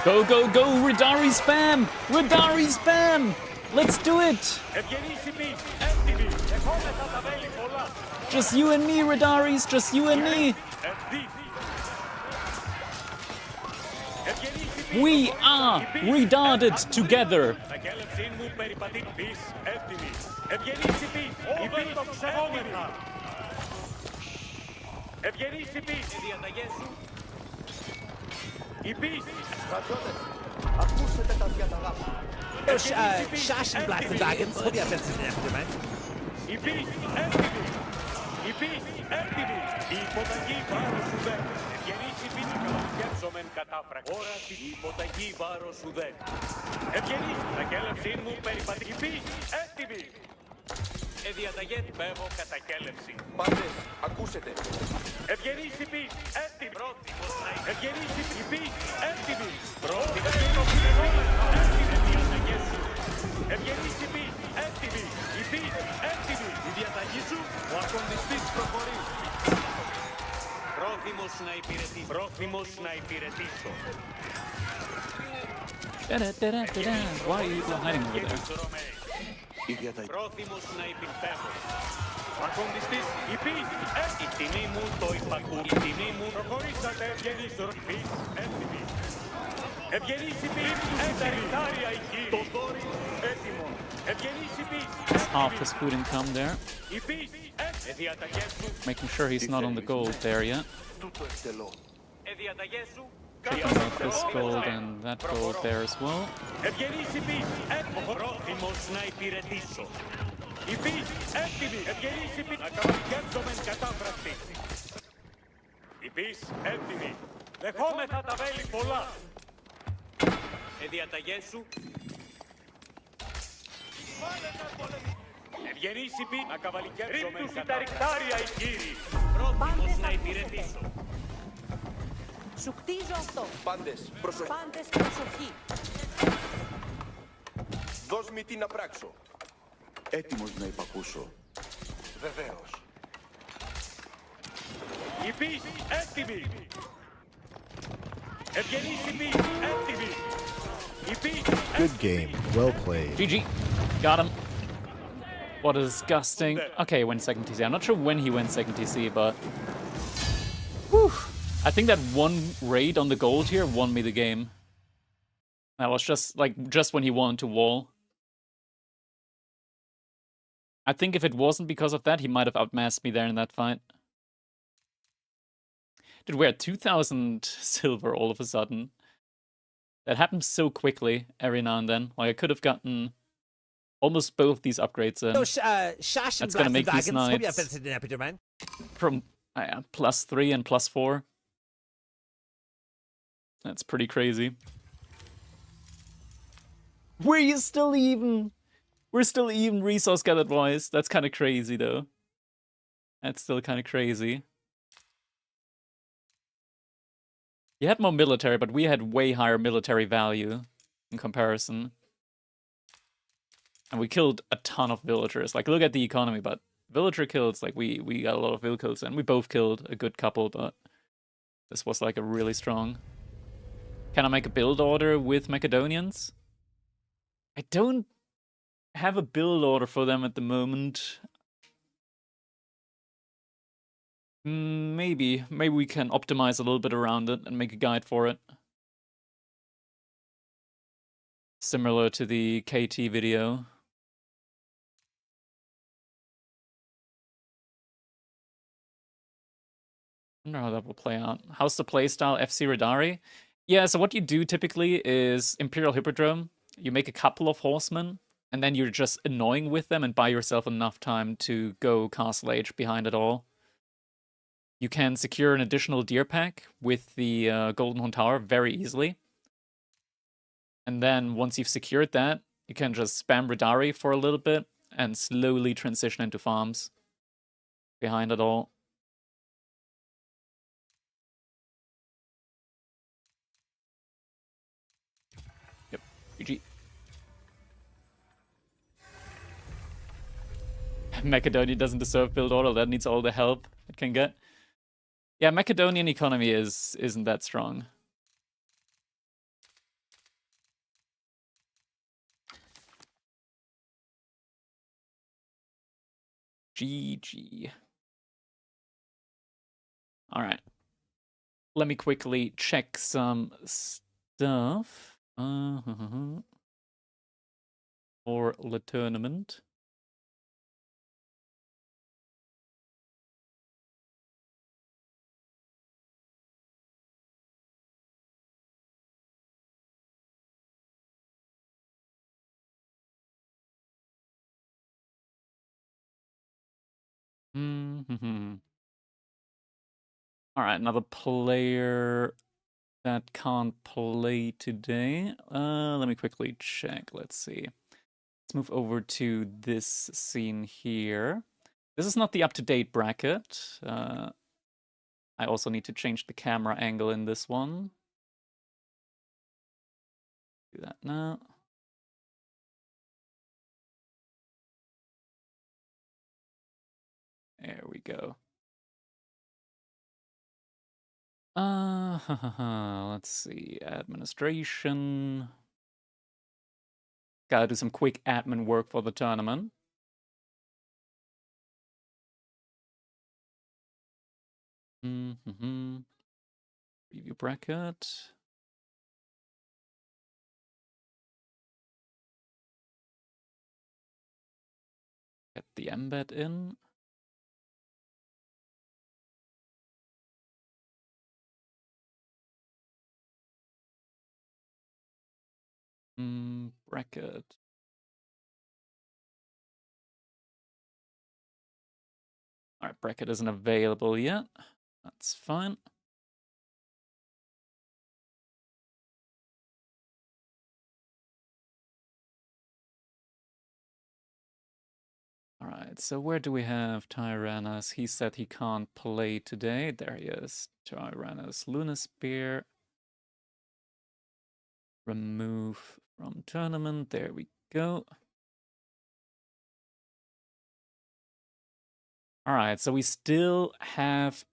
S1: Go, go, go! Radari spam! Radari spam! Let's do it!
S9: Ευγενείς υπείς, έτοιμοι. Δεχόμεθα τα βέλη πολλά.
S1: Just you and me, Radaris! Just you and me! We are redarded together!
S9: Τα κέλευσή μου περιπατεί πεις, έτοιμοι. Ευγενείς υπείς, υπείς το ξεχόμεθα. Ευγενείς υπείς, οι διαταγές σου. Υπείς,
S11: Στρατιώτες, ακούσετε τα διαταγά μου.
S10: Shashin Blaster Dragons. Hope you have been sitting there, man.
S9: υπείς, έτοιμοι. Υπείς, έτοιμοι. Η υποταγή βάρος σου δεν. Ευγενείς υπείς, καλοκέψομεν κατάφραγμα. Όραση, η υποταγή βάρος σου δεν. Ευγενείς, τα κέλευσή μου περιπατεί. Υπείς, έτοιμοι. Διαταγές πέβω κατά κέλευση.
S11: Πάντες, ακούσετε.
S9: Ευγενείς υπείς, έτοιμοι. Πρόθυμος να είναι. Ευγενείς υπείς, έτοιμοι. Πρόθυμος να είναι. Έτοιμοι διαταγές σου. Ευγενείς υπείς, έτοιμοι. Υπείς, έτοιμοι. Η διαταγή σου, ο ακονδιστής προχωρεί. Πρόθυμος να υπηρετήσω. Πρόθυμος να υπηρετήσω.
S1: Why are you hiding over there?
S11: Η διαταγή.
S9: Πρόθυμος να υπηρετήσω. Ακονδιστής, υπείς, η τιμή μου το υπακούει. Η τιμή μου προχωρήσατε, ευγενείς, υπείς, έτοιμοι. Ευγενείς υπείς, έταριτάρια η κύριη. Το δόρυ, έτοιμο. Ευγενείς υπείς,
S1: Half his food income there.
S9: υπείς, διαταγές σου.
S1: Making sure he's not on the gold there yet.
S11: Τούτο εκτελώ.
S9: Διαταγές σου.
S1: Checking out this gold and that gold there as well.
S9: Ευγενείς υπείς, πρόθυμος να υπηρετήσω. Υπείς, έτοιμοι. Ευγενείς υπείς, να καβαλικεύσομεν κατάφραστη. Υπείς, έτοιμοι. Δεχόμεθα τα βέλη πολλά. Διαταγές σου. Ευγενείς υπείς, να καβαλικεύσομεν κατάφραστη. Τα ρικτάρια οι κύριοι. Πρόθυμος να υπηρετήσω.
S5: Σου χτίζω αυτό.
S11: Πάντες, προσοχή.
S5: Πάντες προσοχή.
S11: Δώσ' μου τι να πράξω. Έτοιμος να υπακούσω. Βεβαίως.
S9: Υπείς, έτοιμοι. Ευγενείς υπείς, έτοιμοι. Υπείς,
S12: Good game. Well played.
S1: GG. Got him. What a disgusting... Okay, he went second TC. I'm not sure when he went second TC, but... Whew. I think that one raid on the gold here won me the game. That was just when he wanted to wall. I think if it wasn't because of that, he might have outmassed me there in that fight. Dude, we're at 2,000 silver all of a sudden. That happens so quickly every now and then. Like, I could have gotten almost both these upgrades in.
S10: Shashin
S1: That's gonna
S10: Blaster
S1: make these
S10: Dragons. Hope you have
S1: knights
S10: been sitting there, man.
S1: from +3 and +4. That's pretty crazy. We're still even. We're still even resource gathered wise. That's kind of crazy though. That's still kind of crazy. You had more military, but we had way higher military value in comparison. And we killed a ton of villagers. Like, look at the economy, but villager kills, like, we got a lot of vill kills, and we both killed a good couple, but this was, like, a really strong... Can I make a build order with Macedonians? I don't have a build order for them at the moment. Maybe we can optimize a little bit around it and make a guide for it. Similar to the KT video. I wonder how that will play out. How's the playstyle FC Radari? Yeah, so what you do typically is Imperial Hippodrome. You make a couple of horsemen, and then you're just annoying with them and buy yourself enough time to go Castle Age behind it all. you can secure an additional deer pack with the Golden Horn Tower very easily. And then once you've secured that, you can just spam Radari for a little bit and slowly transition into farms behind it all. Yep, GG. Macedonia doesn't deserve build order. That needs all the help it can get. Yeah, Macedonian economy isn't that strong. GG. All right. Let me quickly check some stuff for the tournament. All right, another player that can't play today. Let me quickly check. Let's see. Let's move over to this scene here. This is not the up-to-date bracket. I also need to change the camera angle in this one. Do that now. There we go. Let's see. Administration. Gotta do some quick admin work for the tournament. Preview bracket. Get the embed in. Bracket. All right, bracket isn't available yet. That's fine. All right, so where do we have Tyrannus? He said he can't play today. There he is. Tyrannus Lunar-Spear. Remove from tournament. There we go. All right, so we still have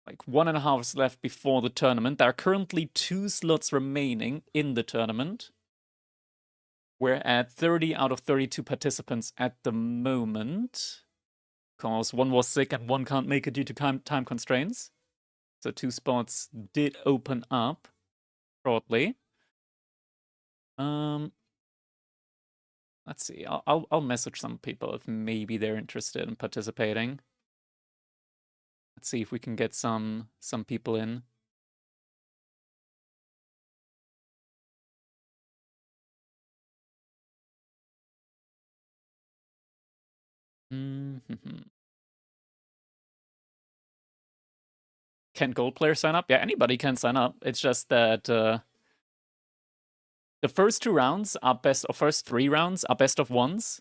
S1: like 1.5 hours left before the tournament. There are currently 2 slots remaining in the tournament. We're at 30 out of 32 participants at the moment. Because one was sick and one can't make it due to time constraints. So 2 spots did open up shortly. Let's see. I'll message some people if maybe they're interested in participating. Let's see if we can get some people in. Can gold players sign up? Yeah, anybody can sign up. It's just that the first 2 rounds are first 3 rounds are best of ones,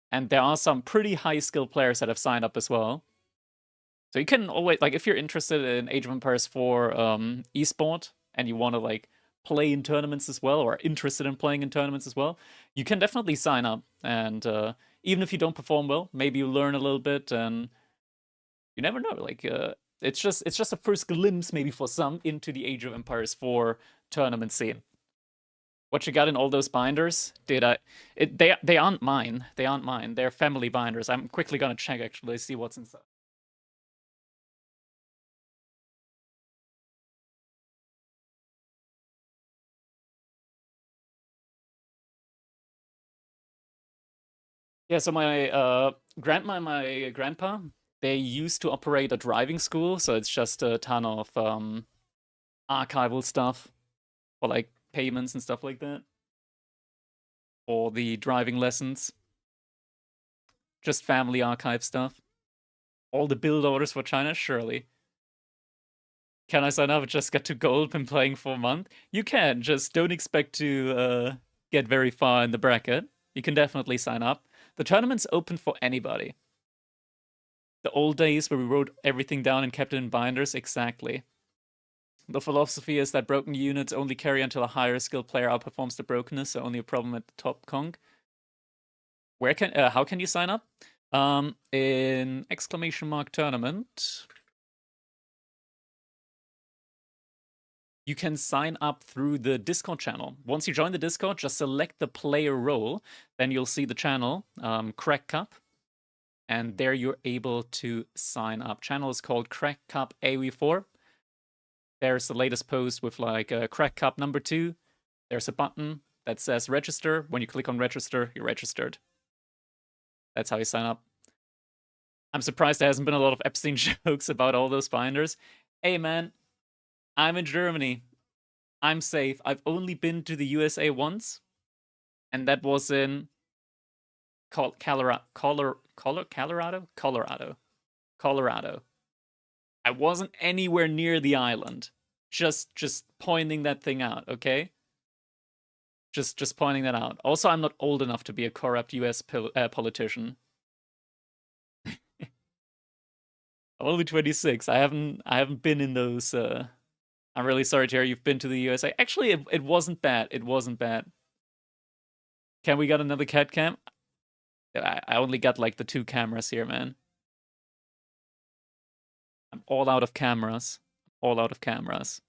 S1: and there are some pretty high skill players that have signed up as well. So you can always, like, if you're interested in Age of Empires 4 esport and you want to like play in tournaments as well, or interested in playing in tournaments as well, you can definitely sign up. And even if you don't perform well, maybe you learn a little bit, and you never know. Like, it's just a first glimpse, maybe for some, into the Age of Empires 4 tournament scene. What you got in all those binders? They aren't mine. They aren't mine. They're family binders. I'm quickly gonna check actually, see what's inside. Yeah, so my grandma and my grandpa, they used to operate a driving school, so it's just a ton of archival stuff for like payments and stuff like that. For the driving lessons. Just family archive stuff. All the build orders for China, surely. Can I sign up? I just got to gold, been playing for a month. You can, just don't expect to get very far in the bracket. You can definitely sign up. The tournament's open for anybody. The old days where we wrote everything down and kept it in binders, exactly. The philosophy is that broken units only carry until a higher skilled player outperforms the brokenness, so only a problem at the top conk. How can you sign up? In ! tournament, you can sign up through the Discord channel. Once you join the Discord, just select the player role, then you'll see the channel, Crack Cup, and there you're able to sign up. Channel is called Crack Cup AV4. There's the latest post with like Crack Cup number 2. There's a button that says register. When you click on register, you're registered. That's how you sign up. I'm surprised there hasn't been a lot of Epstein jokes about all those binders. Hey man, I'm in Germany. I'm safe. I've only been to the USA once, and that was in Colorado. I wasn't anywhere near the island. Just pointing that thing out, okay? Just pointing that out. Also, I'm not old enough to be a corrupt US politician. I'm only 26. I haven't been in those. I'm really sorry to hear you've been to the USA. Actually, it wasn't bad. It wasn't bad. Can we get another cat cam? I only got like the 2 cameras here, man. I'm all out of cameras. All out of cameras.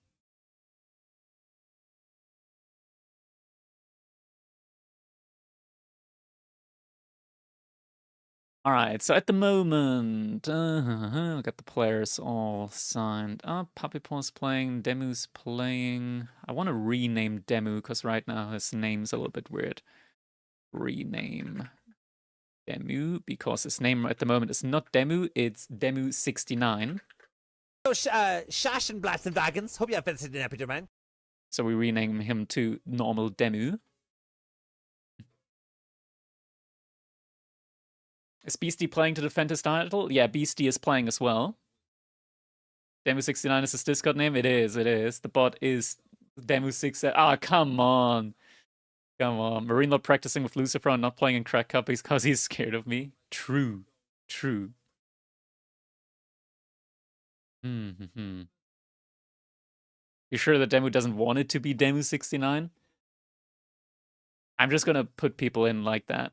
S1: Alright, so at the moment, we got the players all signed up. Puppy Paw's playing, Demu's playing. I want to rename Demu, because right now his name's a little bit weird. Rename Demu, because his name at the moment is not Demu, it's Demu69.
S10: So, Shash and Blast and Dragons, hope you have visited an episode, man.
S1: So we rename him to normal Demu. Is Beastie playing to defend his title? Yeah, Beastie is playing as well. Demu69 is his Discord name? It is, it is. The bot is Demu67. Ah, come on. Come on. Marine not practicing with Lucifer and not playing in Crack Cup because he's scared of me. True. True. You sure that Demu doesn't want it to be Demu69? I'm just gonna put people in like that.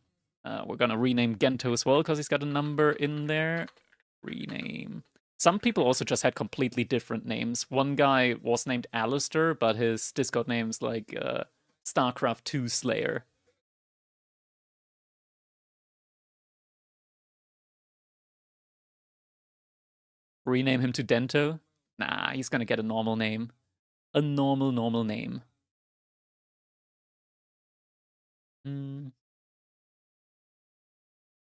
S1: We're gonna rename Gento as well because he's got a number in there. Rename. Some people also just had completely different names. One guy was named Alistair, but his Discord name's like StarCraft 2 Slayer. Rename him to Dento? Nah, he's gonna get a normal name. A normal name.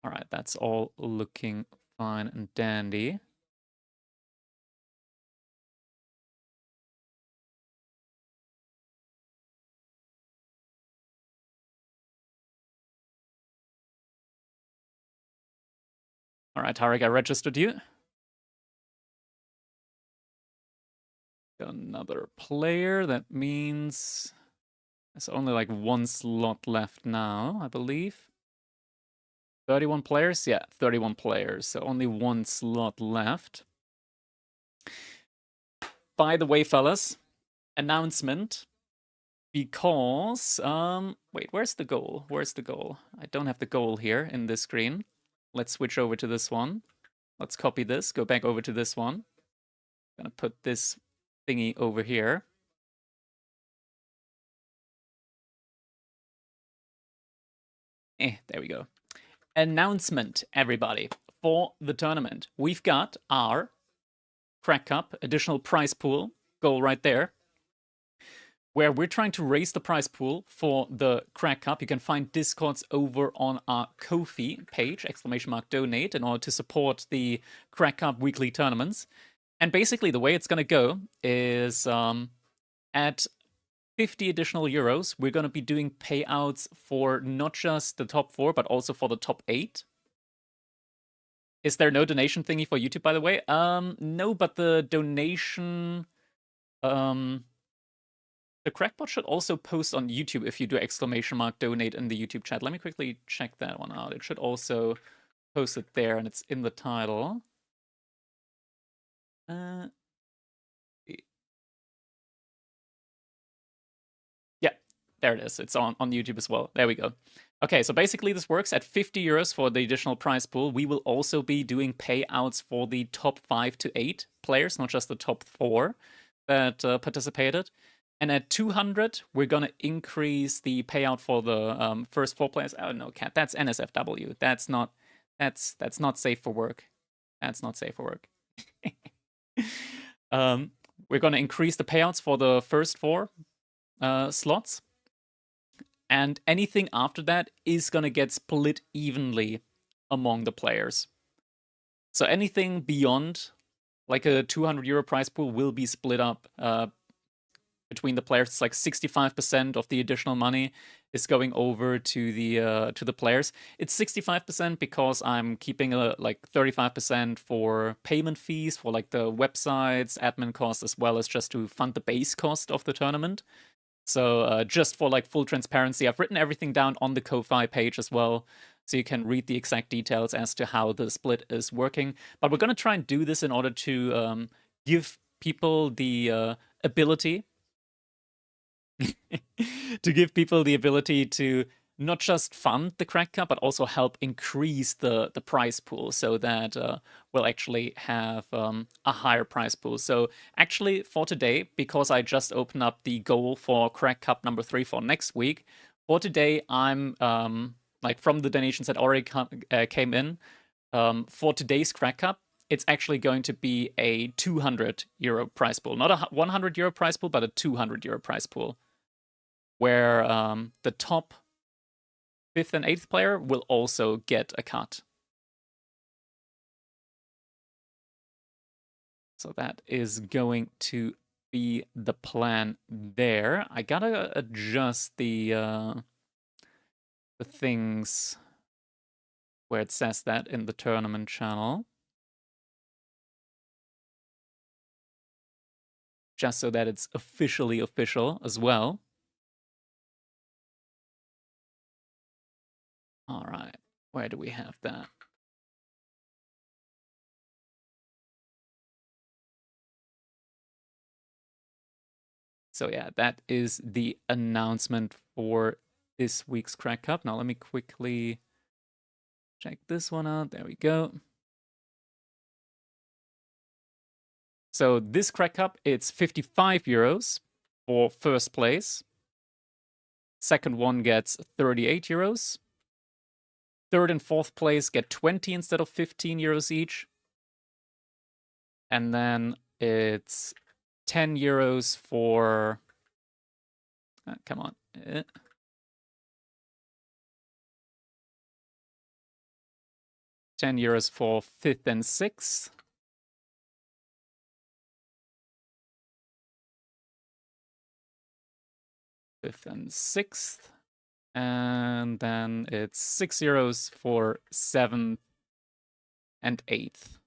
S1: Alright, that's all looking fine and dandy. Alright, Tarek, I registered you. Another player, that means there's only like 1 slot left now, I believe. 31 players? Yeah, 31 players, so only 1 slot left. By the way, fellas, announcement, because, wait, where's the goal? Where's the goal? I don't have the goal here in this screen. Let's switch over to this one. Let's copy this, go back over to this one. Gonna put this thingy over here. There we go. Announcement, everybody, for the tournament. We've got our Crack Cup additional prize pool goal right there, where we're trying to raise the prize pool for the Crack Cup. You can find Discords over on our Ko-fi page, !donate, in order to support the Crack Cup weekly tournaments. And basically the way it's going to go is at 50 additional euros, we're going to be doing payouts for not just the top 4, but also for the top 8. Is there no donation thingy for YouTube, by the way? No, but the donation The crackbot should also post on YouTube if you do !donate in the YouTube chat. Let me quickly check that one out. It should also post it there, and it's in the title. Yeah, there it is. It's on YouTube as well. There we go. Okay, so basically this works at 50 euros for the additional prize pool. We will also be doing payouts for the top 5 to 8 players, not just the top 4 that participated. And at 200, we're going to increase the payout for the first 4 players. Oh, no, Cat, that's NSFW. That's not safe for work. That's not safe for work. We're going to increase the payouts for the first 4 slots. And anything after that is going to get split evenly among the players. So anything beyond like a 200 euro prize pool will be split up between the players. It's like 65% of the additional money is going over to the players. It's 65% because I'm keeping like 35% for payment fees for like the websites, admin costs, as well as just to fund the base cost of the tournament. So just for like full transparency, I've written everything down on the Ko-Fi page as well, so you can read the exact details as to how the split is working. But we're going to try and do this in order to give people the ability to not just fund the Crack Cup, but also help increase the prize pool so that we'll actually have a higher prize pool. So actually for today, because I just opened up the goal for Crack Cup number 3 for next week, for today I'm, like from the donations that already came in, for today's Crack Cup, it's actually going to be a 200 euro prize pool. Not a 100 euro prize pool, but a 200 euro prize pool. Where the top 5th and 8th player will also get a cut. So that is going to be the plan there. I gotta adjust the things where it says that in the tournament channel. Just so that it's officially official as well. All right, where do we have that? So yeah, that is the announcement for this week's Crack Cup. Now let me quickly check this one out. There we go. So this Crack Cup, it's 55 euros for first place. Second one gets 38 euros. Third and fourth place get 20 instead of 15 euros each. And then it's 10 euros for... come on. 10 euros for 5th and 6th. Fifth and 6th. And then it's 6 euros for 7th and 8th.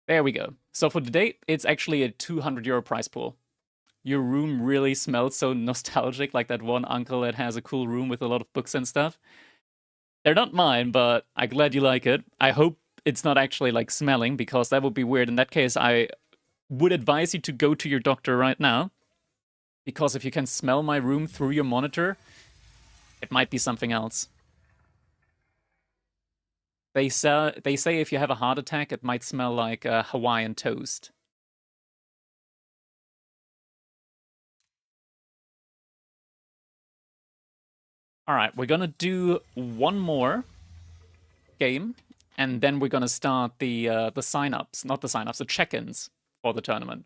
S1: There we go. So for today, it's actually a 200 euro prize pool. Your room really smells so nostalgic, like that one uncle that has a cool room with a lot of books and stuff. They're not mine, but I'm glad you like it. I hope it's not actually like smelling, because that would be weird. In that case, I would advise you to go to your doctor right now, because if you can smell my room through your monitor, it might be something else. They say if you have a heart attack, it might smell like Hawaiian toast. All right, we're gonna do one more game, and then we're gonna start the sign-ups, not the sign-ups, the check-ins for the tournament.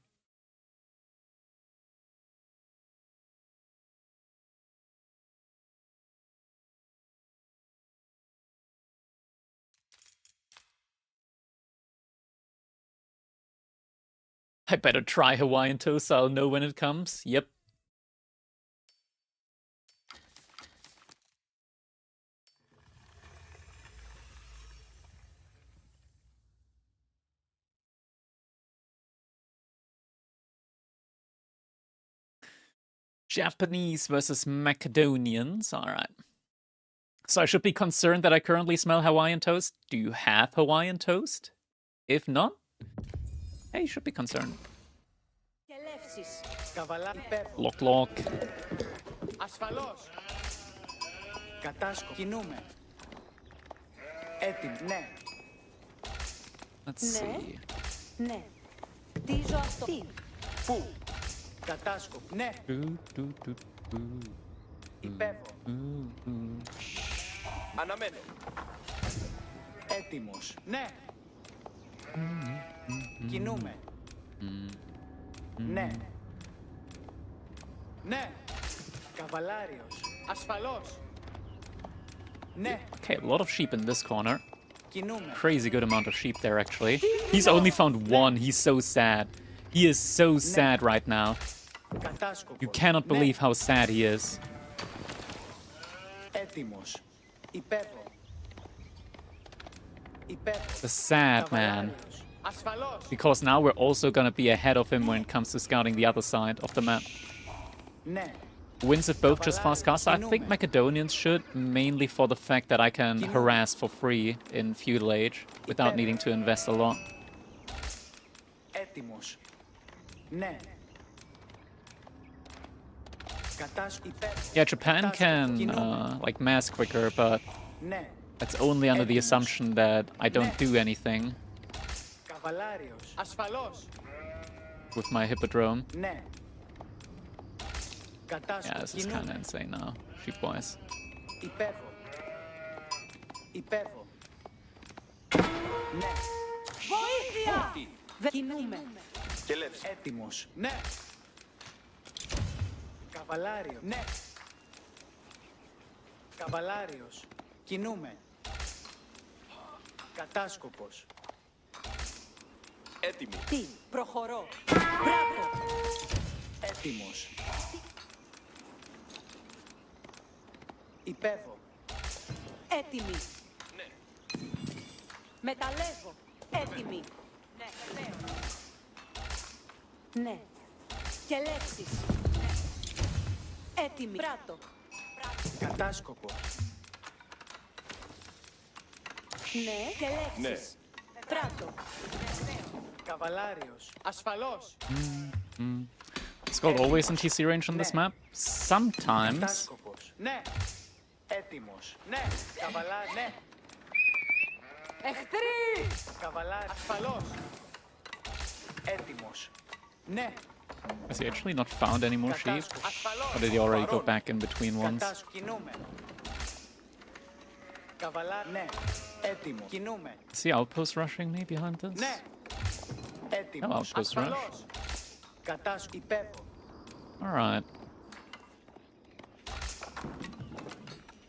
S1: I better try Hawaiian toast so I'll know when it comes. Yep. Japanese versus Macedonians. All right. So I should be concerned that I currently smell Hawaiian toast. Do you have Hawaiian toast? If not, hey, you should be concerned. Lock, lock.
S8: Ασφαλώς. Κατάσκοπο. Κινούμε. Έτοιμο. Ναι.
S1: Let's see.
S5: Ναι. Τι ζω αυτό.
S8: Πού. Κατάσκοπο. Ναι. Υπέβω.
S11: Αναμένω.
S8: Έτοιμος. Ναι. Κινούμε. Ναι. Ναι. Καβαλάριος. Ασφαλώς. Ναι.
S1: Okay, a lot of sheep in this corner.
S8: Κινούμε.
S1: Crazy good amount of sheep there, actually. He's only found one. He's so sad. He is so sad right now.
S8: Κατάσκοπος.
S1: You cannot believe how sad he is.
S8: Έτοιμος. Υπέβω. Υπέβω.
S1: The sad man.
S8: Ασφαλώς.
S1: Because now we're also gonna be ahead of him when it comes to scouting the other side of the map.
S8: Ναι.
S1: Wins if both just fast cast. I think Macedonians should, mainly for the fact that I can harass for free in feudal age without needing to invest a lot.
S8: Έτοιμος. Ναι.
S1: Yeah, Japan can like mass quicker, but
S8: Ναι.
S1: that's only under the assumption that I don't do anything
S8: Καβαλάριος. Ασφαλώς.
S1: with my hippodrome.
S8: Ναι.
S1: Yeah, this is kind of insane now, sheep boys.
S8: Υπέβω. Υπέβω. Ναι.
S5: Βοήθεια! Κινούμε.
S8: Έτοιμος. Ναι. Καβαλάριο. Ναι. Καβαλάριος. Κινούμε. Κατάσκοπος.
S11: Έτοιμοι.
S5: Τι, προχωρώ. Μπράβο.
S8: Έτοιμος. Υπέβω.
S5: Έτοιμοι.
S11: Ναι.
S5: Μεταλλεύω. Έτοιμοι. Ναι, βεβαίως. Ναι. Και λέξεις. Ναι. Έτοιμοι. Πράτο.
S8: Κατάσκοπο.
S5: Ναι. Και λέξεις.
S11: Ναι.
S5: Πράτο.
S8: Καβαλάριος. Ασφαλώς.
S1: It's called always in TC range on this map. Sometimes.
S8: Κατάσκοπος. Ναι. Έτοιμος. Ναι. Καβαλάρι. Ναι.
S5: Εχθροί!
S8: Καβαλάρι. Ασφαλώς. Έτοιμος. Ναι.
S1: Has he actually not found any more sheep? Or did he already go back in between ones?
S8: Κινούμε. Καβαλάρι. Ναι. Έτοιμο. Κινούμε.
S1: Is he outpost rushing me behind this?
S8: Ναι.
S1: No
S8: Έτοιμος.
S1: outpost rush.
S8: Ασφαλώς. Κατάσκοπο. Υπέβω.
S1: Alright.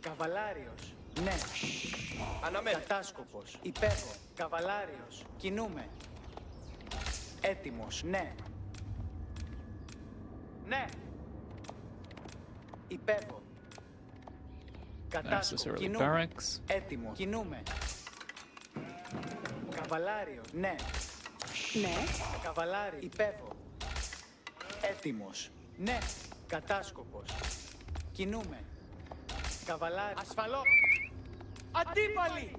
S8: Καβαλάριος. Ναι.
S11: Αναμένω.
S8: Κατάσκοπος. Υπέβω. Καβαλάριος. Κινούμε. Έτοιμος. Ναι. Ναι. Υπέβω.
S1: There's this
S8: Κατάσκοπος.
S1: early
S8: Κινούμε.
S1: barracks.
S8: Έτοιμο. Κινούμε. Καβαλάριος. Ναι.
S5: Ναι.
S8: Καβαλάριο. Υπέβω. Έτοιμος. Ναι. Κατάσκοπος. Κινούμε. Καβαλάριο. Ασφαλώς. Αντίπαλοι.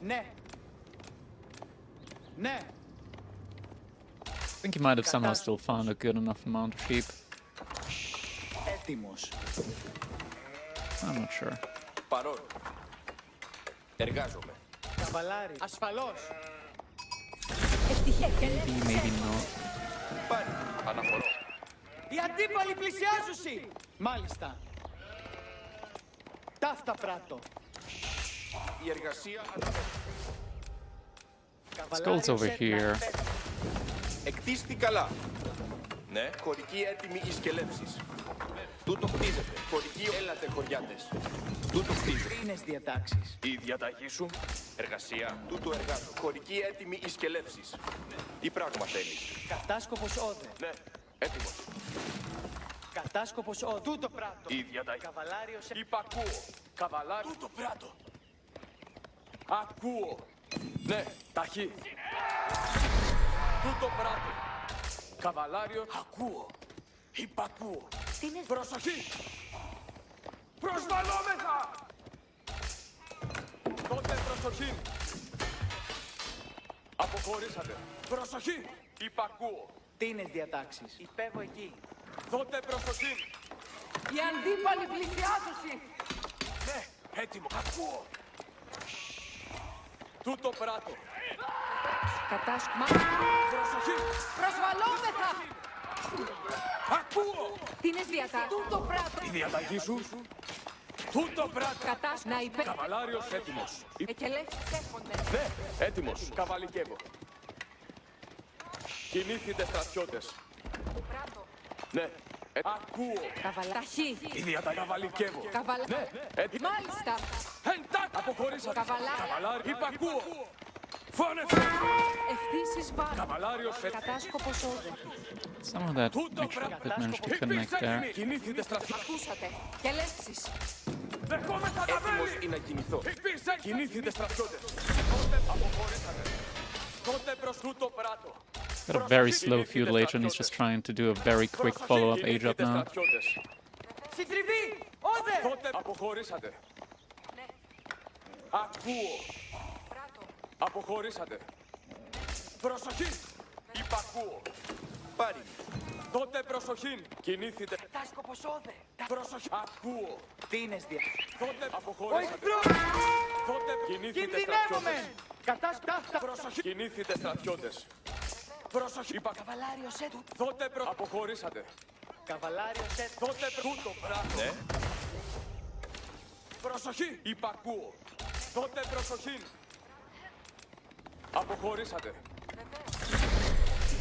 S8: Ναι. Ναι.
S1: I think he might have somehow still found a good enough amount of sheep.
S8: Έτοιμος.
S1: I'm not sure.
S11: Παρόν. Εργάζομαι.
S8: Καβαλάριο. Ασφαλώς.
S1: Maybe, maybe not.
S11: Πάλι. Αναφορώ.
S8: Οι αντίπαλοι πλησιάζουσι. Μάλιστα. Ταύτα πράττω.
S11: Η εργασία αναμένω.
S1: Skull's over here.
S11: Εκτίστη καλά. Ναι. Χωρική έτοιμη εις και λέψεις. Τούτο χτίζεται. Χωρική έλατε χωριάτες. Τούτο χτίζεται.
S8: Τρίνες διατάξεις.
S11: Η διαταγή σου. Εργασία. Τούτο εργάζω. Χωρική έτοιμη εις και λέψεις. Τι πράγμα θέλεις.
S8: Κατάσκοπος όδε.
S11: Ναι. Έτοιμος.
S8: Κατάσκοπος όδε. Τούτο πράττω.
S11: Η διαταγή.
S8: Καβαλάριος.
S11: Υπακούω. Καβαλάρι. Τούτο πράττω. Ακούω. Ναι. Ταχύ. Τούτο πράττω. Καβαλάριο. Ακούω. Υπακούω. Προσοχή! Προσβαλόμεθα! Τότε προσοχή! Αποχωρήσατε. Προσοχή! Υπακούω.
S8: Τίνες διατάξεις. Υπέβω εκεί.
S11: Τότε προσοχή!
S8: Οι αντίπαλοι πλησιάζουσι.
S11: Ναι, έτοιμο. Ακούω. Τούτο πράτο.
S8: Κατάσκμα.
S11: Προσοχή!
S8: Προσβαλόμεθα.
S11: Ακούω!
S8: Τίνες διατάξεις. Τούτο πράτο.
S11: Η διαταγή σου. Τούτο πράτο.
S8: Κατάσκμα. Να υπέ...
S11: Καβαλάριος έτοιμος.
S8: Εκελεύσεις έρχονται.
S11: Ναι, έτοιμος. Καβαλικεύω. Κινήθητε στρατιώτες.
S8: Πράτο.
S11: Ναι. Ακούω.
S8: Ταχύ.
S11: Η διαταγή. Καβαλικεύω.
S8: Ναι,
S11: έτοιμο.
S8: Μάλιστα.
S11: Εντάκ. Αποχωρήσατε.
S8: Καβαλάρι.
S11: Υπακούω. Φώνεστε.
S8: Ευθύσεις βάρ.
S11: Καβαλάριος έτοιμος.
S8: Κατάσκοπος όδε.
S1: Some of that actually did manage to connect there.
S11: Κινήθητε στρατιώτες.
S8: Ακούσατε. Κελεύσεις.
S11: Δεχόμεθα τα έτοιμος ή να κινηθώ. Κινήθητε στρατιώτες. Τότε αποχωρήσατε. Τότε προς τούτο πράτο.
S1: Got a very slow feudal age and he's just trying to do a very quick follow-up age up now.
S8: Συντριβή. Όδε.
S11: Τότε αποχωρήσατε. Ακούω. Αποχωρήσατε. Προσοχή. Υπακούω. Πάρει. Τότε προσοχή. Κινήθητε.
S8: Κατάσκοπος όδε.
S11: Προσοχή. Ακούω.
S8: Τίνες διατάξεις.
S11: Τότε αποχωρήσατε. Τότε κινήθητε στρατιώτες.
S8: Κατάσκοπος.
S11: Προσοχή. Κινήθητε στρατιώτες. Προσοχή.
S8: Καβαλάριος έτου.
S11: Τότε αποχωρήσατε.
S8: Καβαλάριος έτου.
S11: Τότε τούτο πράγμα. Ναι. Προσοχή. Υπακούω. Τότε προσοχή. Αποχωρήσατε.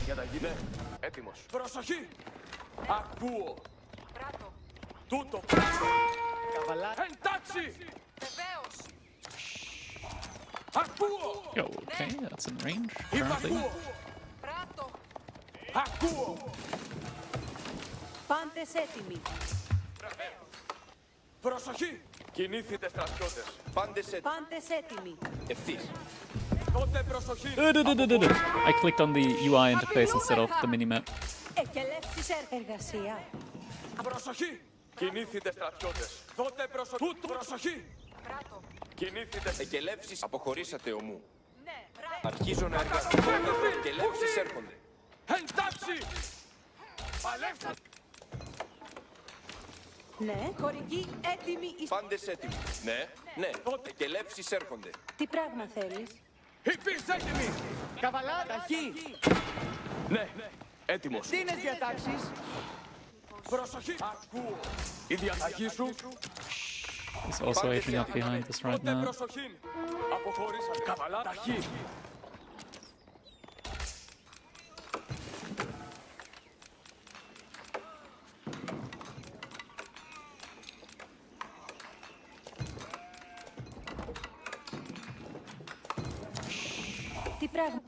S11: Διαταγή. Ναι. Έτοιμος. Προσοχή. Ακούω.
S8: Πράτο.
S11: Τούτο πράγμα.
S8: Καβαλάρι.
S11: Εντάξει.
S8: Βεβαίως.
S11: Ακούω.
S1: Yo, okay, that's in range, apparently.
S11: Υπακούω.
S8: Πράτο.
S11: Ακούω.
S5: Πάντες έτοιμοι.
S11: Προσοχή. Κινήθητε στρατιώτες. Πάντες έτοιμοι.
S5: Πάντες έτοιμοι.
S11: Ευθύς. Τότε προσοχή.
S1: I clicked on the UI interface instead of the minimap.
S5: Εκελεύσεις εργασία.
S11: Προσοχή. Κινήθητε στρατιώτες. Τότε προσοχή. Προσοχή.
S8: Πράτο.
S11: Κινήθητε.
S13: Εκελεύσεις αποχωρήσατε ομού.
S8: Ναι.
S13: Αρχίζω να εργαστώ. Εκελεύσεις έρχονται.
S11: Εντάξει. Παλεύστε.
S5: Ναι. Χωρική έτοιμη.
S13: Πάντες έτοιμοι. Ναι, ναι. Εκελεύσεις έρχονται.
S5: Τι πράγμα θέλεις?
S11: Υπήρξε έτοιμοι.
S8: Καβαλάρι. Ταχύ.
S11: Ναι, έτοιμος.
S8: Τίνες διατάξεις.
S11: Προσοχή. Ακούω. Η διαταγή σου.
S1: He's also aging up behind us right
S11: Τότε
S1: now.
S11: προσοχή. Αποχωρήσατε. Καβαλά. Ταχύ.
S5: Τι πράγμα?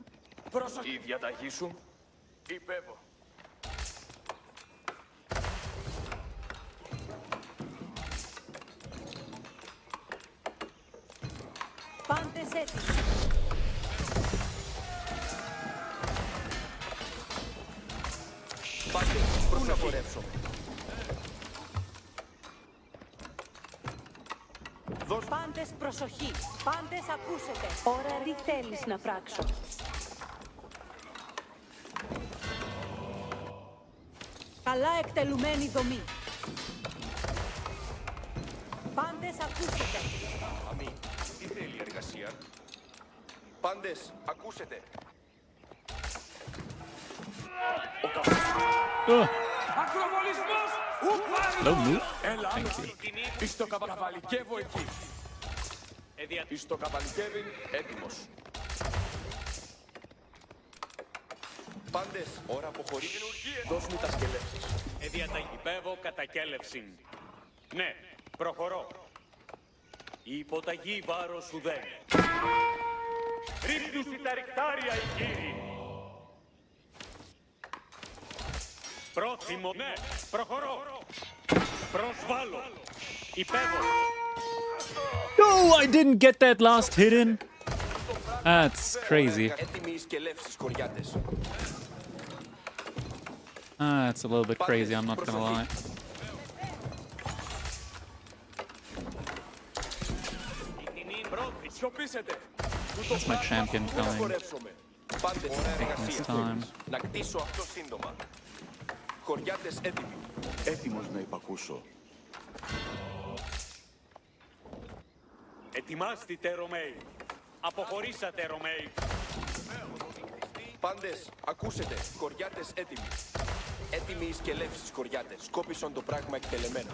S11: Προσοχή. Η διαταγή σου. Υπέβω.
S5: Πάντες έτοιμοι.
S11: Πάντες. Πού να πορεύσω.
S5: Πάντες προσοχή. Πάντες ακούσετε. Ώρα τι θέλεις να πράξω. Καλά εκτελουμένη δομή. Πάντες ακούσετε.
S13: Αμή, τι θέλει η εργασία. Πάντες, ακούσετε.
S11: Ακροβολισμός!
S1: Slow move.
S11: Έλα,
S1: Thank you.
S11: εις το καβαλικεύω εκεί. Εις το καβαλικεύει, έτοιμος.
S13: Πάντες, ώρα αποχωρεί.
S11: Δώσ' μου τα σκελεύσεις.
S9: Υπέβω κατακέλευση. Ναι, προχωρώ. Η υποταγή βάρος ουδέν. Ρίχνουσι τα ρικτάρια οι κύριοι. Πρόθυμο, ναι, προχωρώ. Προσβάλλω. Υπέβω.
S1: No, I didn't get that last hit in. That's crazy.
S13: Έτοιμοι οι σκελεύσεις, κοριάτες.
S1: That's a little bit crazy, I'm not gonna lie.
S11: Σιωπήσετε.
S1: That's my champion
S11: Πού να
S1: coming.
S11: πορεύσουμε. Πάντες,
S1: Taking his time.
S11: να κτίσω αυτό σύντομα. Χωριάτες έτοιμοι.
S2: Έτοιμος να υπακούσω.
S9: Ετοιμάστε Ρωμαίοι. Αποχωρήσατε Ρωμαίοι.
S11: Πάντες, ακούσετε. Χωριάτες έτοιμοι. Έτοιμοι οι σκελεύσεις χωριάτες. Σκόπισαν το πράγμα εκτελεμένα.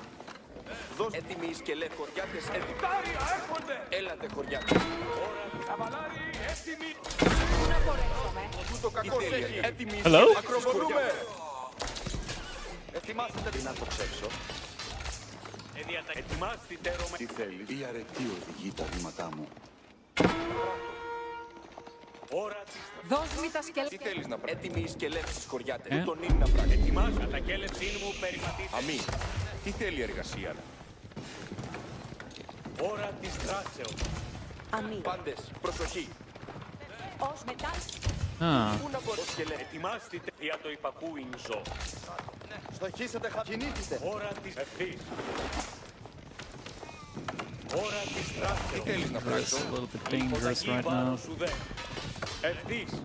S11: Δώστε έτοιμοι οι σκελεύσεις χωριάτες έτοιμοι.
S9: Κάρια έρχονται.
S11: Έλατε χωριάτες.
S9: Καβαλάρι έτοιμοι.
S5: Πού να πορεύσουμε.
S11: Πού το κακό έχει. Έτοιμοι οι
S1: Hello?
S11: σκελεύσεις ακροβολούμε.
S2: Ετοιμάστε τι να το ξέψω.
S9: Ετοιμάστε Ρωμαίοι.
S2: Τι θέλεις. Η αρετή οδηγεί τα βήματά μου.
S9: Ώρα της
S5: Δώσ' μου τα
S11: Τι
S5: σκελετά.
S11: θέλεις να πράξεις. Έτοιμοι οι σκελεύσεις χωριάτες.
S1: Ε.
S11: Τού τον είναι να πράξεις.
S9: ετοιμάστε. Κατακέλευσή μου περιπατείτε.
S11: Αμήν. Τι θέλει η εργασία.
S9: Ώρα της δράσεως.
S5: Αμή.
S11: Πάντες, προσοχή.
S5: Ως μετά.
S1: Ah,
S11: Πού να μπορώ σκελεύσεις.
S9: Ετοιμάστε για το υπακούειν ζω.
S2: Στοχίσετε κινήτητε.
S9: Ώρα της ευθύς. Ώρα της
S11: Τι
S9: δράσεως.
S11: θέλεις να
S1: it's
S11: πράξεις.
S1: a little bit dangerous right now.
S9: Ευθύς.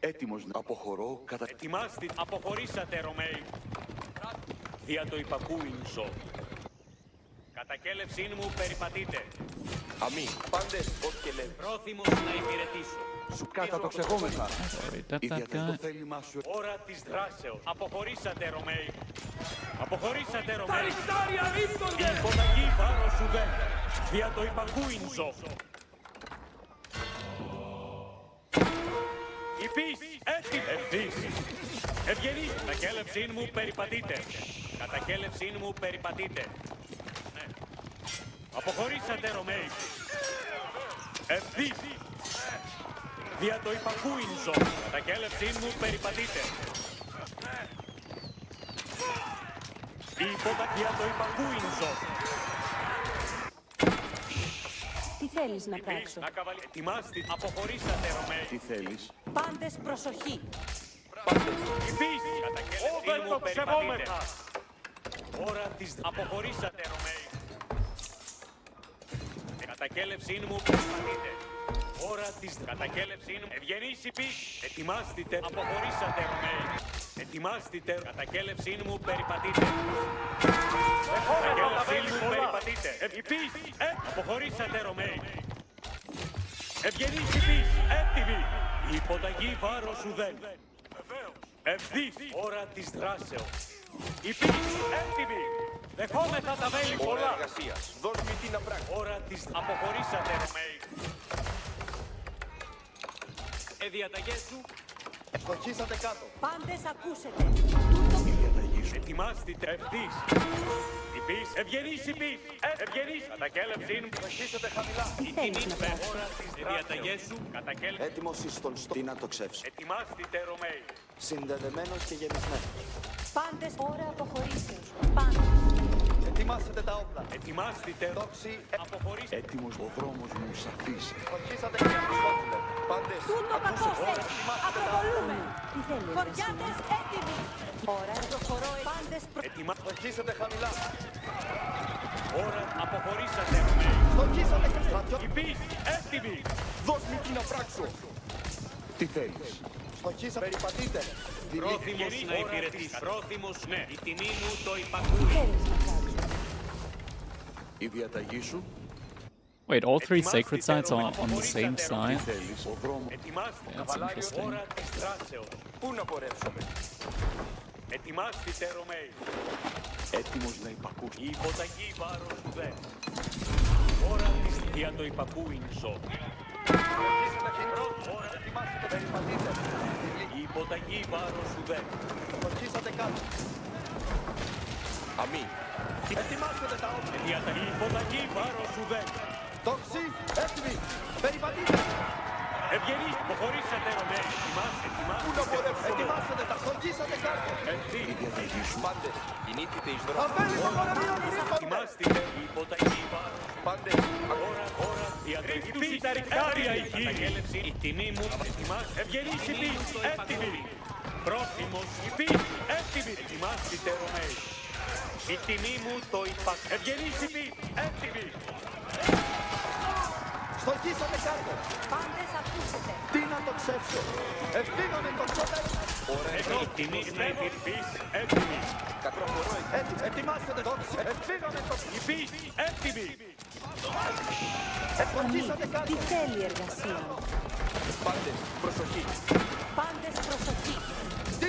S2: Έτοιμος να αποχωρώ κατά...
S9: Ετοιμάστε. Αποχωρήσατε Ρωμαίοι. Δια το υπακούειν ζω. Κατακέλευσή μου περιπατείτε.
S11: Αμήν. Πάντες, ως σκελεύσεις.
S9: Πρόθυμος να υπηρετήσω.
S2: Σου κάτα το ξεχόμεθα.
S1: Already did that
S2: Ιδιαίτερα το
S1: guy.
S2: θέλημά σου.
S9: Ώρα της δράσεως. Αποχωρήσατε Ρωμαίοι. Αποχωρήσατε Ρωμαίοι. Η υποταγή βάρος σου δεν. Δια το υπακούειν ζω. Υπείς έτοιμοι. Ευθύς. Ευγενείς. Κατακέλευσήν μου περιπατείτε. Κατακέλευσήν μου περιπατείτε. Ναι. Αποχωρήσατε Ρωμαίοι. Ευθύς. Δια το υπακούειν ζω. Κατακέλευσήν μου περιπατείτε. Η υποταγή δια το υπακούειν ζω.
S5: Τι θέλεις να πράξω.
S9: Να καβαλ... Ετοιμάστε. Αποχωρήσατε Ρωμαίοι.
S2: Τι θέλεις.
S5: Πάντες προσοχή.
S11: Πάντες,
S9: Υπείς. Κατακέλευσήν μου περιπατείτε. Ώρα της... Αποχωρήσατε Ρωμαίοι. Κατακέλευσήν μου περιπατείτε. Ώρα της... Κατακέλευσήν μου... Ευγενείς υπείς. Ετοιμάστε. Αποχωρήσατε Ρωμαίοι. Ετοιμάστε. Κατακέλευσήν μου περιπατείτε. Κατακέλευσήν μου περιπατείτε. Υπείς. Αποχωρήσατε Ρωμαίοι. Ευγενείς υπείς. Έτοιμοι. Η υποταγή βάρος σου δεν. Ευθύς. Ώρα της δράσεως. Υπείς. Έτοιμοι. Δεχόμεθα τα μέλη
S11: ώρα
S9: πολλά.
S11: εργασίας. Δώσ' μου τι να πράξεις.
S9: Ώρα της αποχωρήσατε Ρωμαίοι. Διαταγές σου.
S2: Στοχίσατε κάτω.
S5: Πάντες ακούσετε.
S9: Ετοιμάστε ευθύς. Υπείς. Ευγενείς υπείς. Ευγενείς. Κατακέλευσήν.
S2: Στοχίσατε χαμηλά.
S5: Τι θέλεις να
S9: Με
S5: πράξω.
S9: ώρα της διαταγές σου. Κατακέλευσιν.
S2: Έτοιμος στον στό. Τι να το ξέψω.
S9: Ετοιμάστε Ρωμαίοι.
S2: Συνδεδεμένος και γεμισμένος.
S5: Πάντες ώρα αποχωρήσεως. Πάντες.
S2: Ετοιμάσετε τα όπλα.
S9: Ετοιμάστε.
S2: Τόξη.
S9: Αποχωρήστε.
S2: Έτοιμος ο δρόμος μου σαφής.
S11: Στοχίσατε και αμφισβάλλετε. Πάντες,
S5: Τούτο κακό
S11: ακούσετε.
S5: θέλει. Ακροβολούμε. Τι θέλεις. Χωριάτες έτοιμοι. Ώρα προχωρώ. Πάντες
S9: Ετοιμάστε.
S2: Στοχίσατε χαμηλά.
S9: Ώρα αποχωρήσατε Ρωμαίοι.
S2: Στοχίσατε στρατιώ.
S9: Υπείς. Έτοιμοι.
S11: Δώσ' μου τι να πράξω.
S2: Τι θέλεις. Στοχίσατε. Περιπατείτε.
S9: Πρόθυμος να υπηρετήσω. Πρόθυμος ναι. Η τιμή μου το
S5: Τι
S9: υπακούει.
S5: θέλεις να πράξω.
S2: Η διαταγή σου.
S1: Wait, all three sacred sites are on the same side?
S2: Θέλεις. Ο δρόμος.
S9: Ετοιμάστε.
S1: That's
S9: Καβαλάριο.
S1: interesting.
S9: Ώρα της δράσεως.
S11: Πού να πορεύσουμε.
S9: Ετοιμάστε Ρωμαίοι.
S2: Έτοιμος να υπακούς.
S9: Η υποταγή βάρος σου δεν. Ώρα της δια το υπακούειν ζω. Ώρα
S2: Ετοιμάσετε. Περιπατείτε.
S9: η υποταγή βάρος σου δεν.
S2: Στοχίσατε κάτω.
S11: Αμήν.
S2: Ετοιμάσετε τα όπλα.
S9: Η υποταγή βάρος σου δεν.
S2: Τόξη. Έτοιμοι. Περιπατείτε.
S9: Ευγενείς, αποχωρήσατε Ρωμαίοι. Ετοιμάστε,
S11: Πού να πορεύσουμε.
S2: Ετοιμάσετε τα. Στοχίσατε κάτω.
S9: ευθύς.
S2: Η διαταγή σου.
S11: Πάντες, κινήτητε εις δρόμο.
S2: Αβέλη των πολεμίων γρήπαμε.
S9: Ετοιμάστε, η υποταγή βάρος.
S11: Πάντες,
S9: Ώρα, διατρέχει τα ρηκτάρια η γη. Η τιμή μου, ετοιμάστε. Ευγενείς υπείς, έτοιμοι. Πρόθυμος υπείς, έτοιμοι. Ετοιμάστε Ρωμαίοι. Η τιμή μου το υπακούει. Ευγενείς υπείς, έτοιμοι.
S8: Στοχίσατε κάτω.
S5: Πάντες ακούσετε.
S8: Τι να το ξέψω. Ευθύγαμε το ξώτερ.
S9: Εδώ, τιμή να υπηρπείς, έτοιμη.
S8: Έτσι, ετοιμάστε το. Ευθύγαμε το.
S9: Υπείς, έτοιμη.
S8: Στοχίσατε κάτω.
S5: Τι θέλει η εργασία.
S11: Πάντες, προσοχή.
S5: Πάντες προσοχή.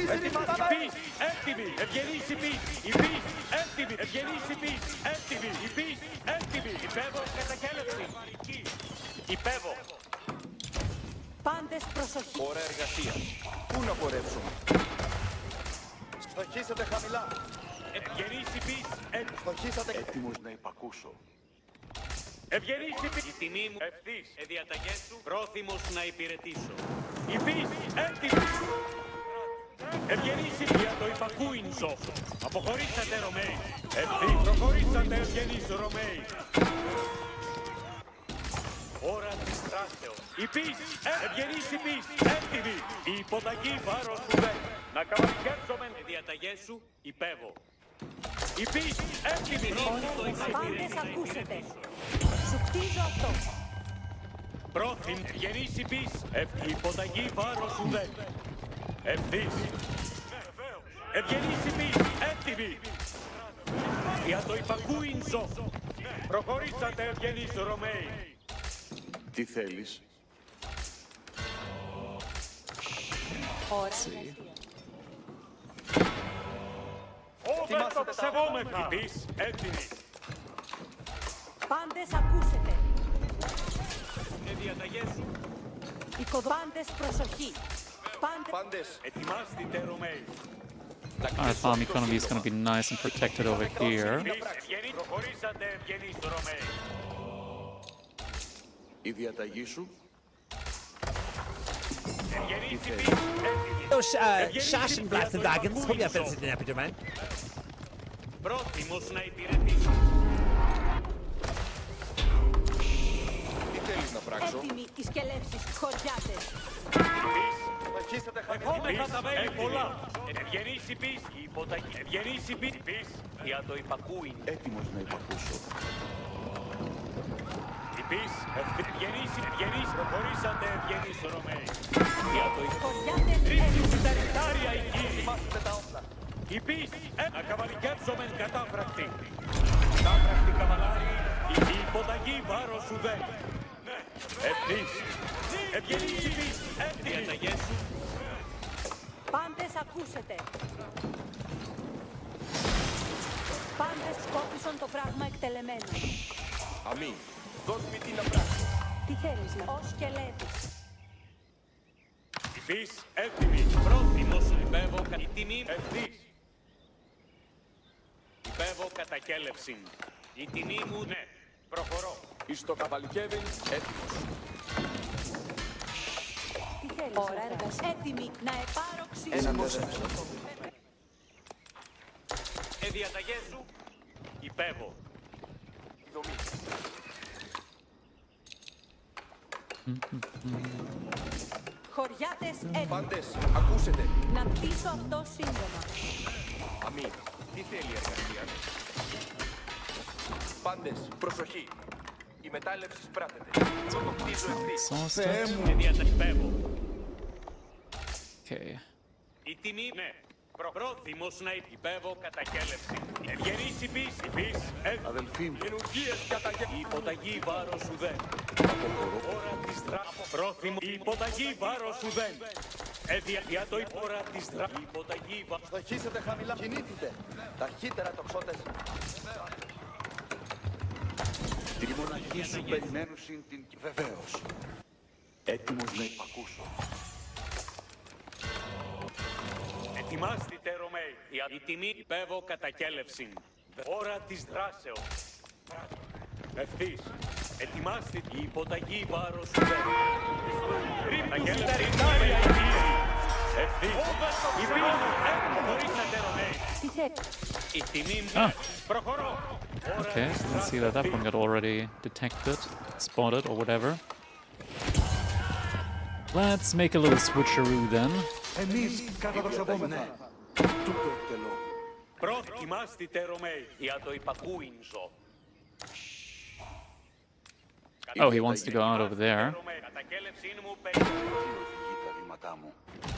S9: Υπείς, έτοιμη. Ευγενής υπείς. Υπείς, έτοιμη. Ευγενής υπείς. Έτοιμη. Υπείς, έτοιμη. Υπέβω κατακέλευση. Υπέβω.
S5: Πάντες προσοχή.
S11: Ωραία εργασία. Πού να πορεύσουμε.
S8: Στοχίσατε χαμηλά.
S9: Ευγενής υπείς.
S8: Στοχίσατε.
S2: Έτοιμος να υπακούσω.
S9: Ευγενής υπείς. Η τιμή μου ευθύς. Διαταγές σου πρόθυμος να υπηρετήσω. Υπείς, έτοιμη. Ευγενής υπείς. Για το υπακούειν ζω. Αποχωρήσατε Ρωμαίοι. Ευθύς. Προχωρήσατε ευγενείς Ρωμαίοι. Ώρα της δράσεως. Υπείς, ευγενής υπείς, έτοιμη. Η υποταγή βάρος σου δεν. Να καβαλικεύσομεν οι διαταγές σου, υπέβω. Υπείς, έτοιμη.
S5: Πάντες ακούσετε. Σου κτίζω αυτό.
S9: Πρόθυμ, ευγενής υπείς, η υποταγή βάρος σου δεν. Ευθύς. Ευγενής υπείς, έτοιμη. Για το υπακούειν ζω. Προχωρήσατε ευγενείς Ρωμαίοι.
S2: Τι θέλεις.
S9: Όβεν το ψευόμεθα. Υπείς, έτοιμη.
S5: Πάντες ακούσετε.
S9: Διαταγές σου.
S5: Οικοδπάντες προσοχή.
S11: Πάντες.
S9: Ετοιμάστητε Ρωμαίοι.
S1: Our farm economy is going to be nice and protected over here.
S9: Προχωρήσατε ευγενείς Ρωμαίοι.
S2: Η διαταγή σου.
S9: Ευγενείς υπείς, έτοιμη.
S10: Those Shashin Blasts and Dragons. Hope you have felt it in epic domain.
S9: Πρόθυμος να υπηρετήσω.
S11: Τι θέλεις να πράξω.
S5: Έτοιμοι οι σκελεύσεις χωριάτες.
S8: Στοχίσατε χαμηλά.
S9: Επόμενα τα βέλη πολλά. Ευγενείς υπείς, η υποταγή. Ευγενείς υπείς, για το υπακούειν.
S2: Έτοιμος να υπακούσω.
S9: Υπείς, ευγενείς, προχωρήσατε ευγενείς Ρωμαίοι. Για το
S5: Χωριάτες
S9: ρίχνει
S5: έτοιμοι.
S9: τα ρητάρια οι κύριοι. Υπείς, να καβαλικεύσομεν κατάφρακτη. Κατάφρακτη καβαλάρι, η υποταγή βάρος σου δεν. Ευθύς, ευγενείς υπείς, έτοιμοι. Διαταγές σου.
S5: Πάντες ακούσετε. Πάντες σκόπισαν το πράγμα εκτελεμένο.
S11: Αμήν. Δώσ' μου τι να πράξω.
S5: Τι θέλεις να... Ως σκελέτης.
S9: Υπείς, έτοιμη. Πρόθυμος, υπέβω η τιμή. Ευθύς. Υπέβω κατακέλευσιν. Η τιμή μου, ναι. Προχωρώ.
S11: Εις το καβαλικεύειν, έτοιμος.
S5: Τι θέλεις ώρα εργασία. Έτοιμοι να επάρωξουν.
S9: Διαταγές σου, υπέβω.
S11: Δομή.
S5: Χωριάτες έτοιμοι.
S11: Πάντες, ακούσετε.
S5: Να πτήσω αυτό σύντομα.
S11: Αμήν. Τι θέλει η εργασία. Πάντες, προσοχή. Η μετάλλευση σπράτεται. Το κτίζω ευθύς.
S9: Διαταγπεύω.
S1: Okay.
S9: Η τιμή, ναι. Πρόθυμος να υπέβω κατακέλευση. Ευγενής υπείς,
S2: Αδελφοί μου.
S9: ενουργίες κατακέλευση. Η υποταγή βάρος σου δεν. Ώρα της δράσης. Πρόθυμο. Η υποταγή βάρος σου δεν. Για το ώρα της δράσης. Η υποταγή βάρος.
S8: Στοχίσατε χαμηλά. Κινήθητε. Ταχύτερα τοξότες.
S2: Τη μοναχή σου περιμένουν συν την βεβαίως. Έτοιμος να υπακούσω.
S9: Ετοιμάστητε Ρωμαίοι. Η τιμή υπέβω κατακέλευσιν. Ώρα της δράσεως. Ευθύς. Ετοιμάστητε. Η υποταγή βάρος σου δεν. Ρίχνουν τα ρητάρια οι κύριοι. Ευθύς. Υπήρχε. Προχωρήσατε Ρωμαίοι.
S5: Τι θέλεις.
S9: Η τιμή μου. Προχωρώ.
S1: Okay, so let's see that that one got already detected, spotted, or whatever. Let's make a little switcheroo then.
S2: Εμείς καταδοσευόμενα. Τούτο εκτελώ.
S9: Προετοιμάστητε Ρωμαίοι. Για το υπακούειν ζω.
S1: Oh, he wants to go out over there.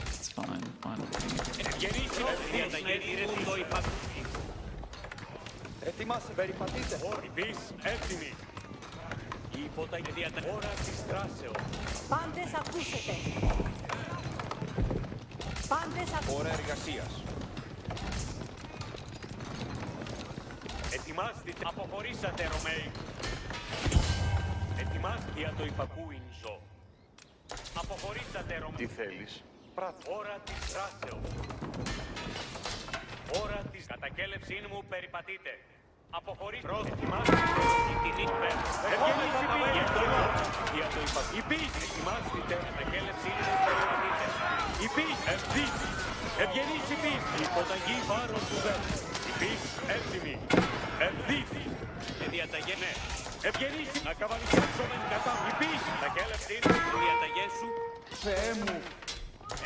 S1: It's fine, fine with me.
S8: Ετοιμάσαι, περιπατείτε.
S9: Έτοιμοι. Η υποταγή ώρα της δράσεως.
S5: Πάντες ακούσετε. Πάντες ακούσετε.
S11: Ώρα εργασίας.
S9: Ετοιμάστε, αποχωρήσατε Ρωμαίοι. Ετοιμάστε για το υπακούειν ζω. Αποχωρήσατε Ρωμαίοι.
S6: Τι θέλεις?
S9: Ώρα της δράσεως. Ώρα της κατακέλευσήν μου περιπατείτε. Αποχωρήστε. Ετοιμάστε την υπέρ. Ευγενής για το υπακούειν. Υπείς. Ετοιμάστε κατακέλευσήν μου περιπατείτε. Υπείς. Ευθύς. Ευγενής υπείς. Υποταγή βάρος του βέλου. Υπείς. Έτοιμοι. Ευθύς. Διαταγές. Ναι. Ευγενής. Να καβαλικεύσομεν κατά. Υπείς. Κατακέλευσήν μου διαταγές σου.
S11: Θεέ μου.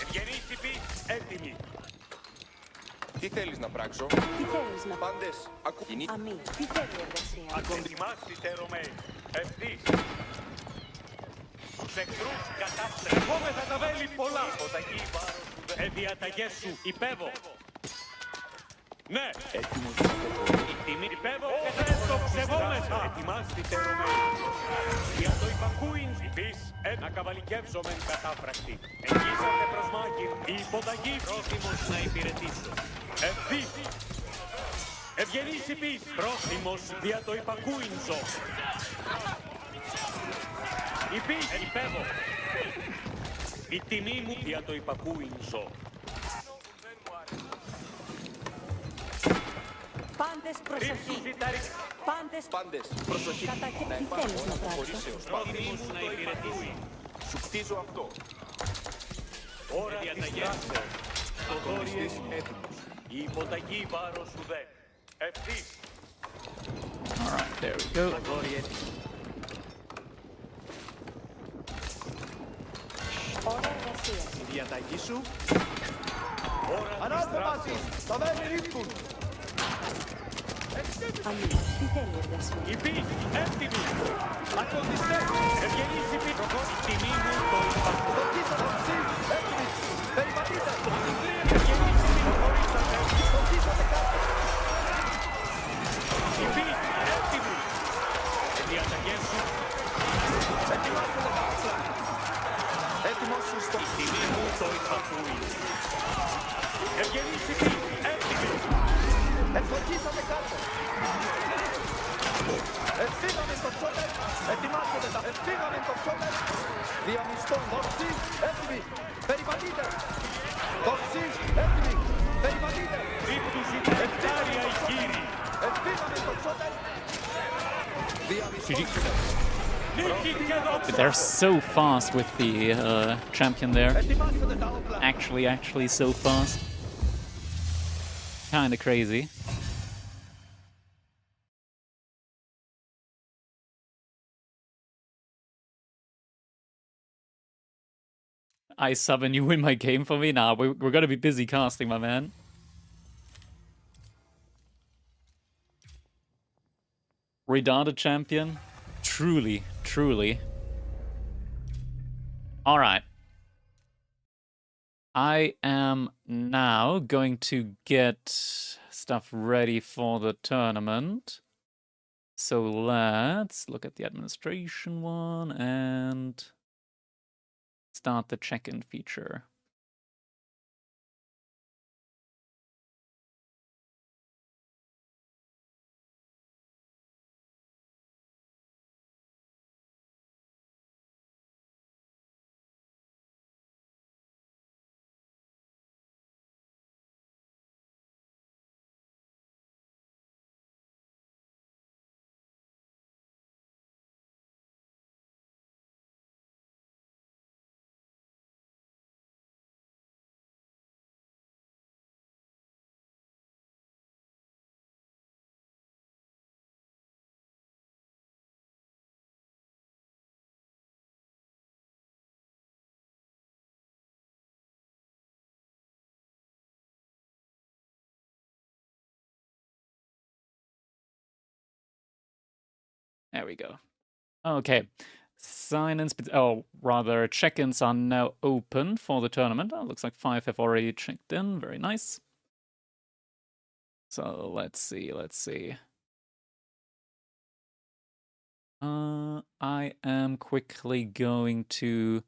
S9: Ευγενής υπείς. Έτοιμοι.
S11: Τι θέλεις να πράξω?
S5: Τι θέλεις να
S11: Πάντες, ακουγινή.
S5: Αμή, τι θέλει η εργασία.
S9: Ακοντιμάστε Ρωμαίοι. Ευθύς. Τους εχθρούς κατάστρε. Φόμεθα τα βέλη πολλά. Υποταγή βάρος του δε. Διαταγές σου. Υπέβω. Ναι. Έτοιμος να αποχωρήσω. Η τιμή. Υπέβω. Εφέτο ψευόμεθα. Ετοιμάστε Ρωμαίοι. Για το υπακούειν. Υπείς. Να καβαλικεύσομεν κατάφρακτη. Εγγύσατε προς μάχην. Η υποταγή. Πρόθυμος να υπηρετήσω. Ευθύς. Ευγενής υπείς. Πρόθυμος δια το υπακούειν ζω. Υπείς. Υπέβω. Η τιμή μου δια το υπακούειν ζω.
S5: Πάντες προσοχή. Πάντες
S11: προσοχή.
S5: κατακέ... Τι θέλεις να πράξω.
S11: Πρόθυμος να υπηρετήσει. Σου κτίζω αυτό.
S9: Ώρα της δράσεως.
S11: Αγωνιστής έτοιμος.
S9: Η υποταγή βάρος σου δε. Ευθύς.
S1: Alright, there we go.
S9: Αγόρι έτοιμο.
S5: Ώρα εργασίας.
S11: Η διαταγή σου.
S9: Ώρα της
S8: Ανάστε μαζί,
S9: δράσεως.
S8: τα βέλη ρίχνουν.
S5: Αμή, τι θέλει η εργασία.
S9: Υπείς. Έτοιμοι. Ακοντιστέ. Ευγενής υπείς. Η τιμή μου το υπακούειν.
S8: Στοχίσατε εσείς, έτοιμοι. Περιπατείτε.
S9: Ευγενής υπείς. Προχωρήσατε.
S8: Στοχίσατε κάτω.
S9: Υπείς. Έτοιμοι. Διαταγές σου.
S8: Ετοιμάστε τα όπλα. Έτοιμος σου στο...
S9: Η τιμή μου το υπακούειν. Ευγενής υπείς. Έτοιμοι.
S8: Εστοχίσατε κάτω. Ευθύγαμε το ψώτερ. Ετοιμάστε τα. Ευθύγαμε το ψώτερ. Διαμισθών. Δοξής. Έτοιμοι. Περιπατείτε. Δοξής. Έτοιμοι. Περιπατείτε.
S9: Τρίπτους υπηρετάρια οι κύριοι.
S8: Ευθύγαμε το ψώτερ. Διαμισθών.
S9: Νίκη και δόξα.
S1: They're so fast with the champion there.
S8: Ετοιμάστε τα όπλα.
S1: Actually so fast. Kinda crazy. I summon you win my game for me? Nah, we're gonna be busy casting, my man. Redada champion? Truly, truly. Alright. I am now going to get stuff ready for the tournament. So let's look at the administration one and start the check-in feature. There we go. Okay. Sign-ins, oh, rather, check-ins are now open for the tournament. Oh, looks like 5 have already checked in. Very nice. So let's see, let's see. I am quickly going to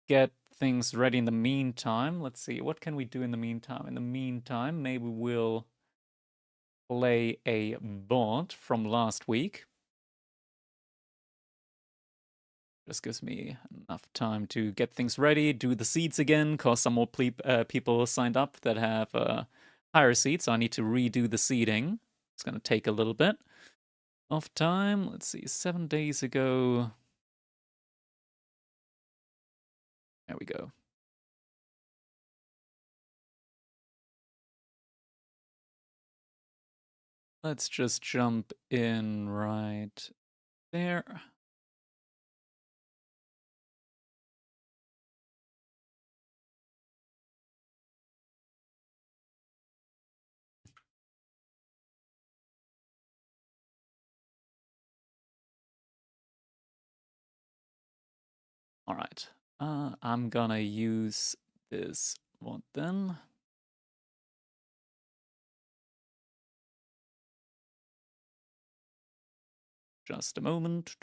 S1: get things ready in the meantime. Let's see, what can we do in the meantime? In the meantime, maybe we'll play a bot from last week. Just gives me enough time to get things ready, do the seeds again, because some more people signed up that have higher seeds, so I need to redo the seeding. It's going to take a little bit of time. Let's see, 7 days ago. There we go. Let's just jump in right there. All right. I'm gonna use this one then. Just a moment.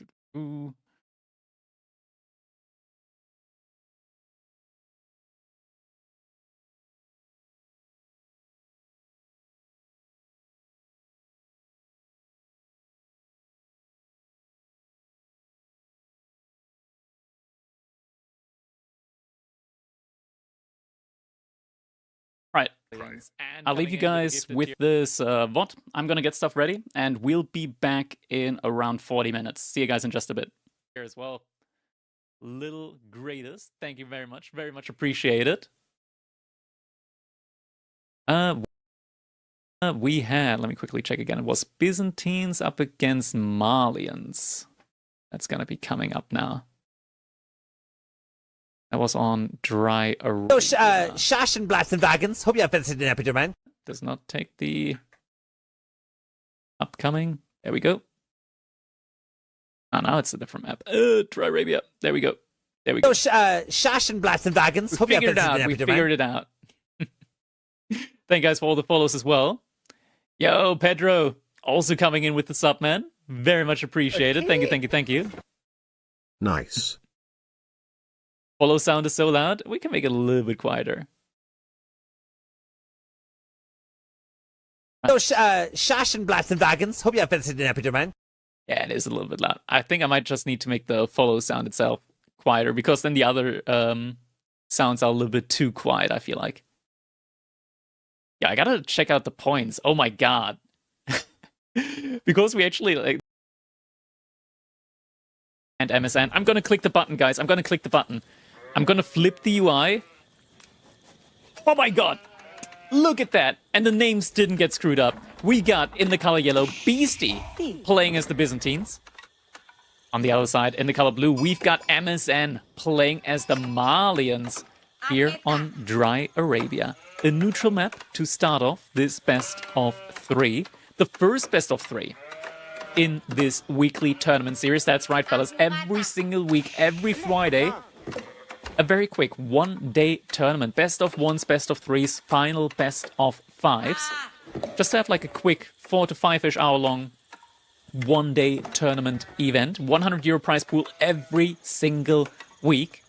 S1: Right. I'll leave you guys with this VOD. I'm gonna get stuff ready, and we'll be back in around 40 minutes. See you guys in just a bit. Here as well. Little greatest, thank you very much appreciated. We had, let me quickly check again, it was Byzantines up against Malians. That's gonna be coming up now. That was on Dry Arabia.
S10: So, Shashin Blasting Wagons. Hope you have visited an episode, man.
S1: Does not take the upcoming. There we go. Oh, now it's a different map. Dry Arabia. There we go. There we go.
S10: So, Shashin Blasting Wagons. Hope you have visited an episode,
S1: we figured it out. Thank you guys for all the follows as well. Yo, Pedro, also coming in with the sub, man. Very much appreciated.
S10: Okay.
S1: Thank you.
S4: Nice.
S1: Follow sound is so loud, we can make it a little bit quieter.
S10: So, Shashin Blasting Wagons. Hope you have visited an episode, man.
S1: Yeah, it is a little bit loud. I think I might just need to make the follow sound itself quieter, because then the other sounds are a little bit too quiet, I feel like. Yeah, I gotta check out the points. Oh my god. Because we actually, like... And MSN. I'm gonna click the button, guys. I'm gonna click the button. I'm gonna flip the UI. Oh my god! Look at that! And the names didn't get screwed up. We got, in the color yellow, Beastie playing as the Byzantines. On the other side, in the color blue, we've got MSN playing as the Malians here on Dry Arabia. A neutral map to start off this best of 3. The first best of 3 in this weekly tournament series. That's right, fellas. Every single week, every Friday, a very quick one-day tournament. Best of 1s, best of 3s, final best of 5s. Just to have like a quick 4 to 5-ish hour long one-day tournament event. €100 prize pool every single week.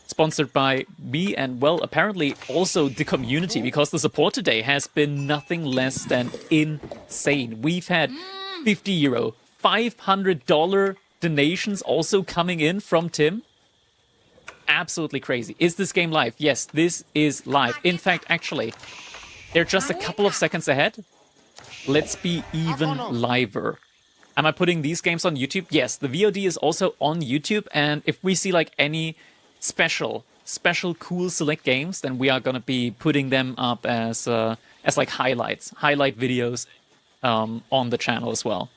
S1: Sponsored by me and, well, apparently also the community, because the support today has been nothing less than insane. We've had €50, $500 donations also coming in from Tim. Absolutely crazy. Is this game live? Yes, this is live. In fact, actually, they're just a couple of seconds ahead. Let's be even liver. Am I putting these games on YouTube? Yes, the VOD is also on YouTube, and if we see like any special cool select games, then we are gonna be putting them up as like highlight videos on the channel as well.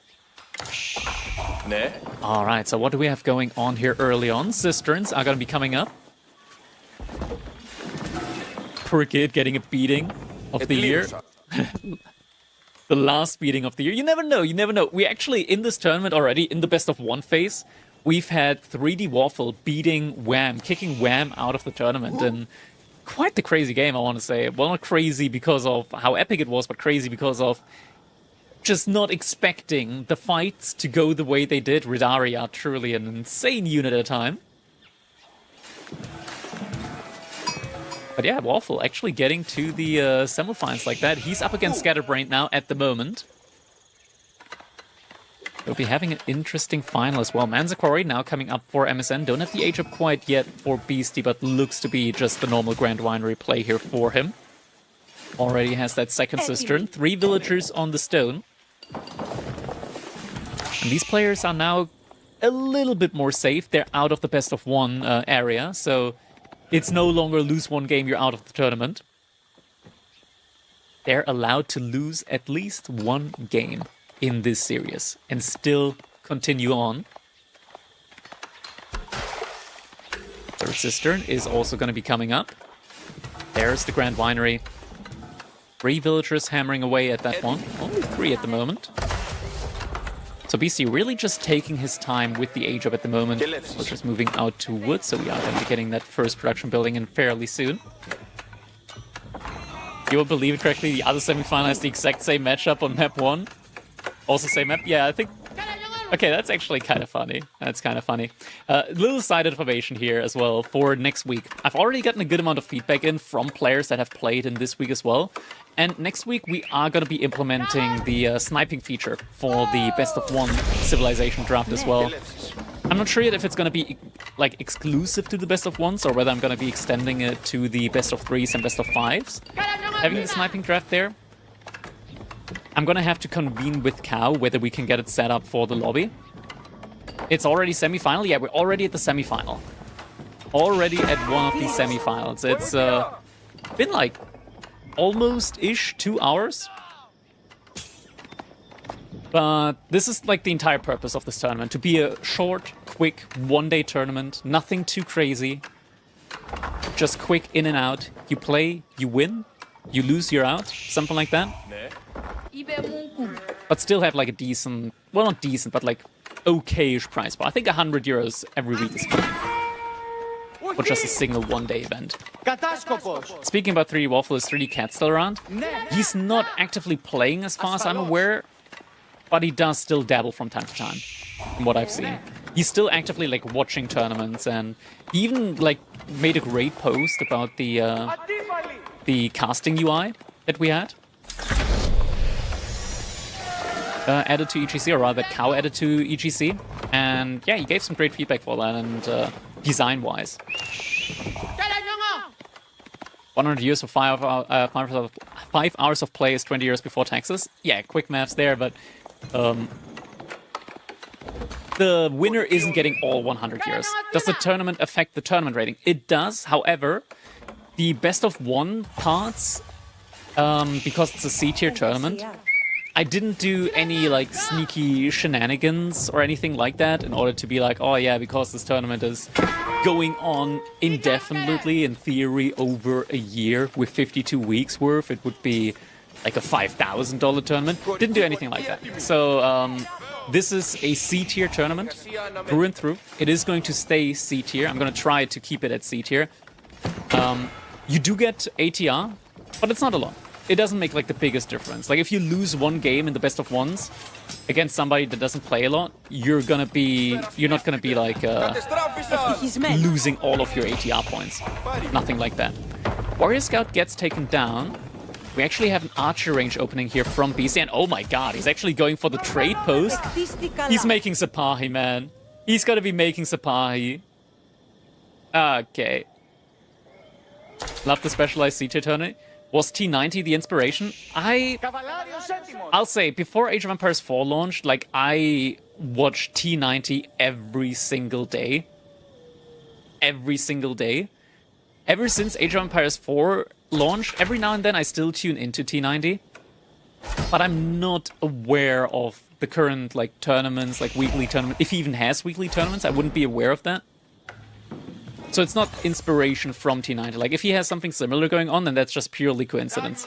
S1: All right, so what do we have going on here early on? Cisterns are gonna be coming up. Poor kid getting a beating of the year. The last beating of the year. You never know. We actually, in this tournament already, in the best of 1 phase, we've had 3D Waffle beating Wham, kicking Wham out of the tournament, and quite the crazy game, I want to say. Well, not crazy because of how epic it was, but crazy because of just not expecting the fights to go the way they did. Ridaria, truly an insane unit at a time. But yeah, Waffle actually getting to the semifinals like that. He's up against Scatterbrain now at the moment. We'll be having an interesting final as well. Manzacori now coming up for MSN. Don't have the age up quite yet for Beastie, but looks to be just the normal Grand Winery play here for him. Already has that second cistern. 3 villagers on the stone. And these players are now a little bit more safe. They're out of the best of one area, so it's no longer lose one game, you're out of the tournament. They're allowed to lose at least one game in this series and still continue on. Third cistern is also going to be coming up. There's the Grand Winery. 3 villagers hammering away at that one. Only 3 at the moment. So BC really just taking his time with the age up at the moment. We're just moving out to wood, so we are going to be getting that first production building in fairly soon. You will believe it correctly, the other semifinal has the exact same matchup on map 1. Also same map? Yeah, I think... Okay, that's actually kind of funny. That's kind of funny. Little side information here as well for next week. I've already gotten a good amount of feedback in from players that have played in this week as well. And next week we are going to be implementing the sniping feature for the best of 1 Civilization draft as well. I'm not sure yet if it's going to be like exclusive to the best of 1s or whether I'm going to be extending it to the best of 3s and best of 5s. Having the sniping draft there. I'm going to have to convene with Cow whether we can get it set up for the lobby. It's already semi-final? Yeah, we're already at the semi-final. Already at one of these semi-finals. It's been like almost-ish 2 hours. But this is like the entire purpose of this tournament. To be a short, quick, one-day tournament. Nothing too crazy. Just quick in and out. You play, you win. You lose, you're out. Something like that. But still have like a decent, well not decent, but like okay-ish price. But I think 100 euros every week is fine. For just a single one-day event. Speaking about 3D Waffle, is 3D Cat still around? He's not actively playing as far as I'm aware, but he does still dabble from time to time, from what I've seen. He's still actively like watching tournaments, and he even like made a great post about the casting UI that we had. Added to EGC, or rather Cow added to EGC. And yeah, he gave some great feedback for that, and design-wise. 100 years of 5 hours of play is 20 years before taxes. Yeah, quick maths there, but the winner isn't getting all 100 years. Does the tournament affect the tournament rating? It does, however, the best of 1 parts, because it's a C-tier tournament, I didn't do any like sneaky shenanigans or anything like that in order to be like, oh yeah, because this tournament is going on indefinitely, in theory, over a year with 52 weeks worth, it would be like a $5,000 tournament. Didn't do anything like that. So this is a C-tier tournament through and through. It is going to stay C-tier. I'm going to try to keep it at C-tier. You do get ATR, but it's not a lot. It doesn't make like the biggest difference. Like if you lose one game in the best of 1s against somebody that doesn't play a lot, you're not gonna be like losing all of your ATR points. Nothing like that. Warrior Scout gets taken down. We actually have an archer range opening here from BC, and oh my god, he's actually going for the trade post. He's making Sapahi, man. He's gotta be making Sapahi. Okay. Love the specialized C-tier tournament. Was T90 the inspiration? I'll say, before Age of Empires 4 launched, like, I watched T90 every single day. Every single day. Ever since Age of Empires 4 launched, every now and then I still tune into T90. But I'm not aware of the current, like, tournaments, like, weekly tournaments. If he even has weekly tournaments, I wouldn't be aware of that. So it's not inspiration from T90. Like, if he has something similar going on, then that's just purely coincidence.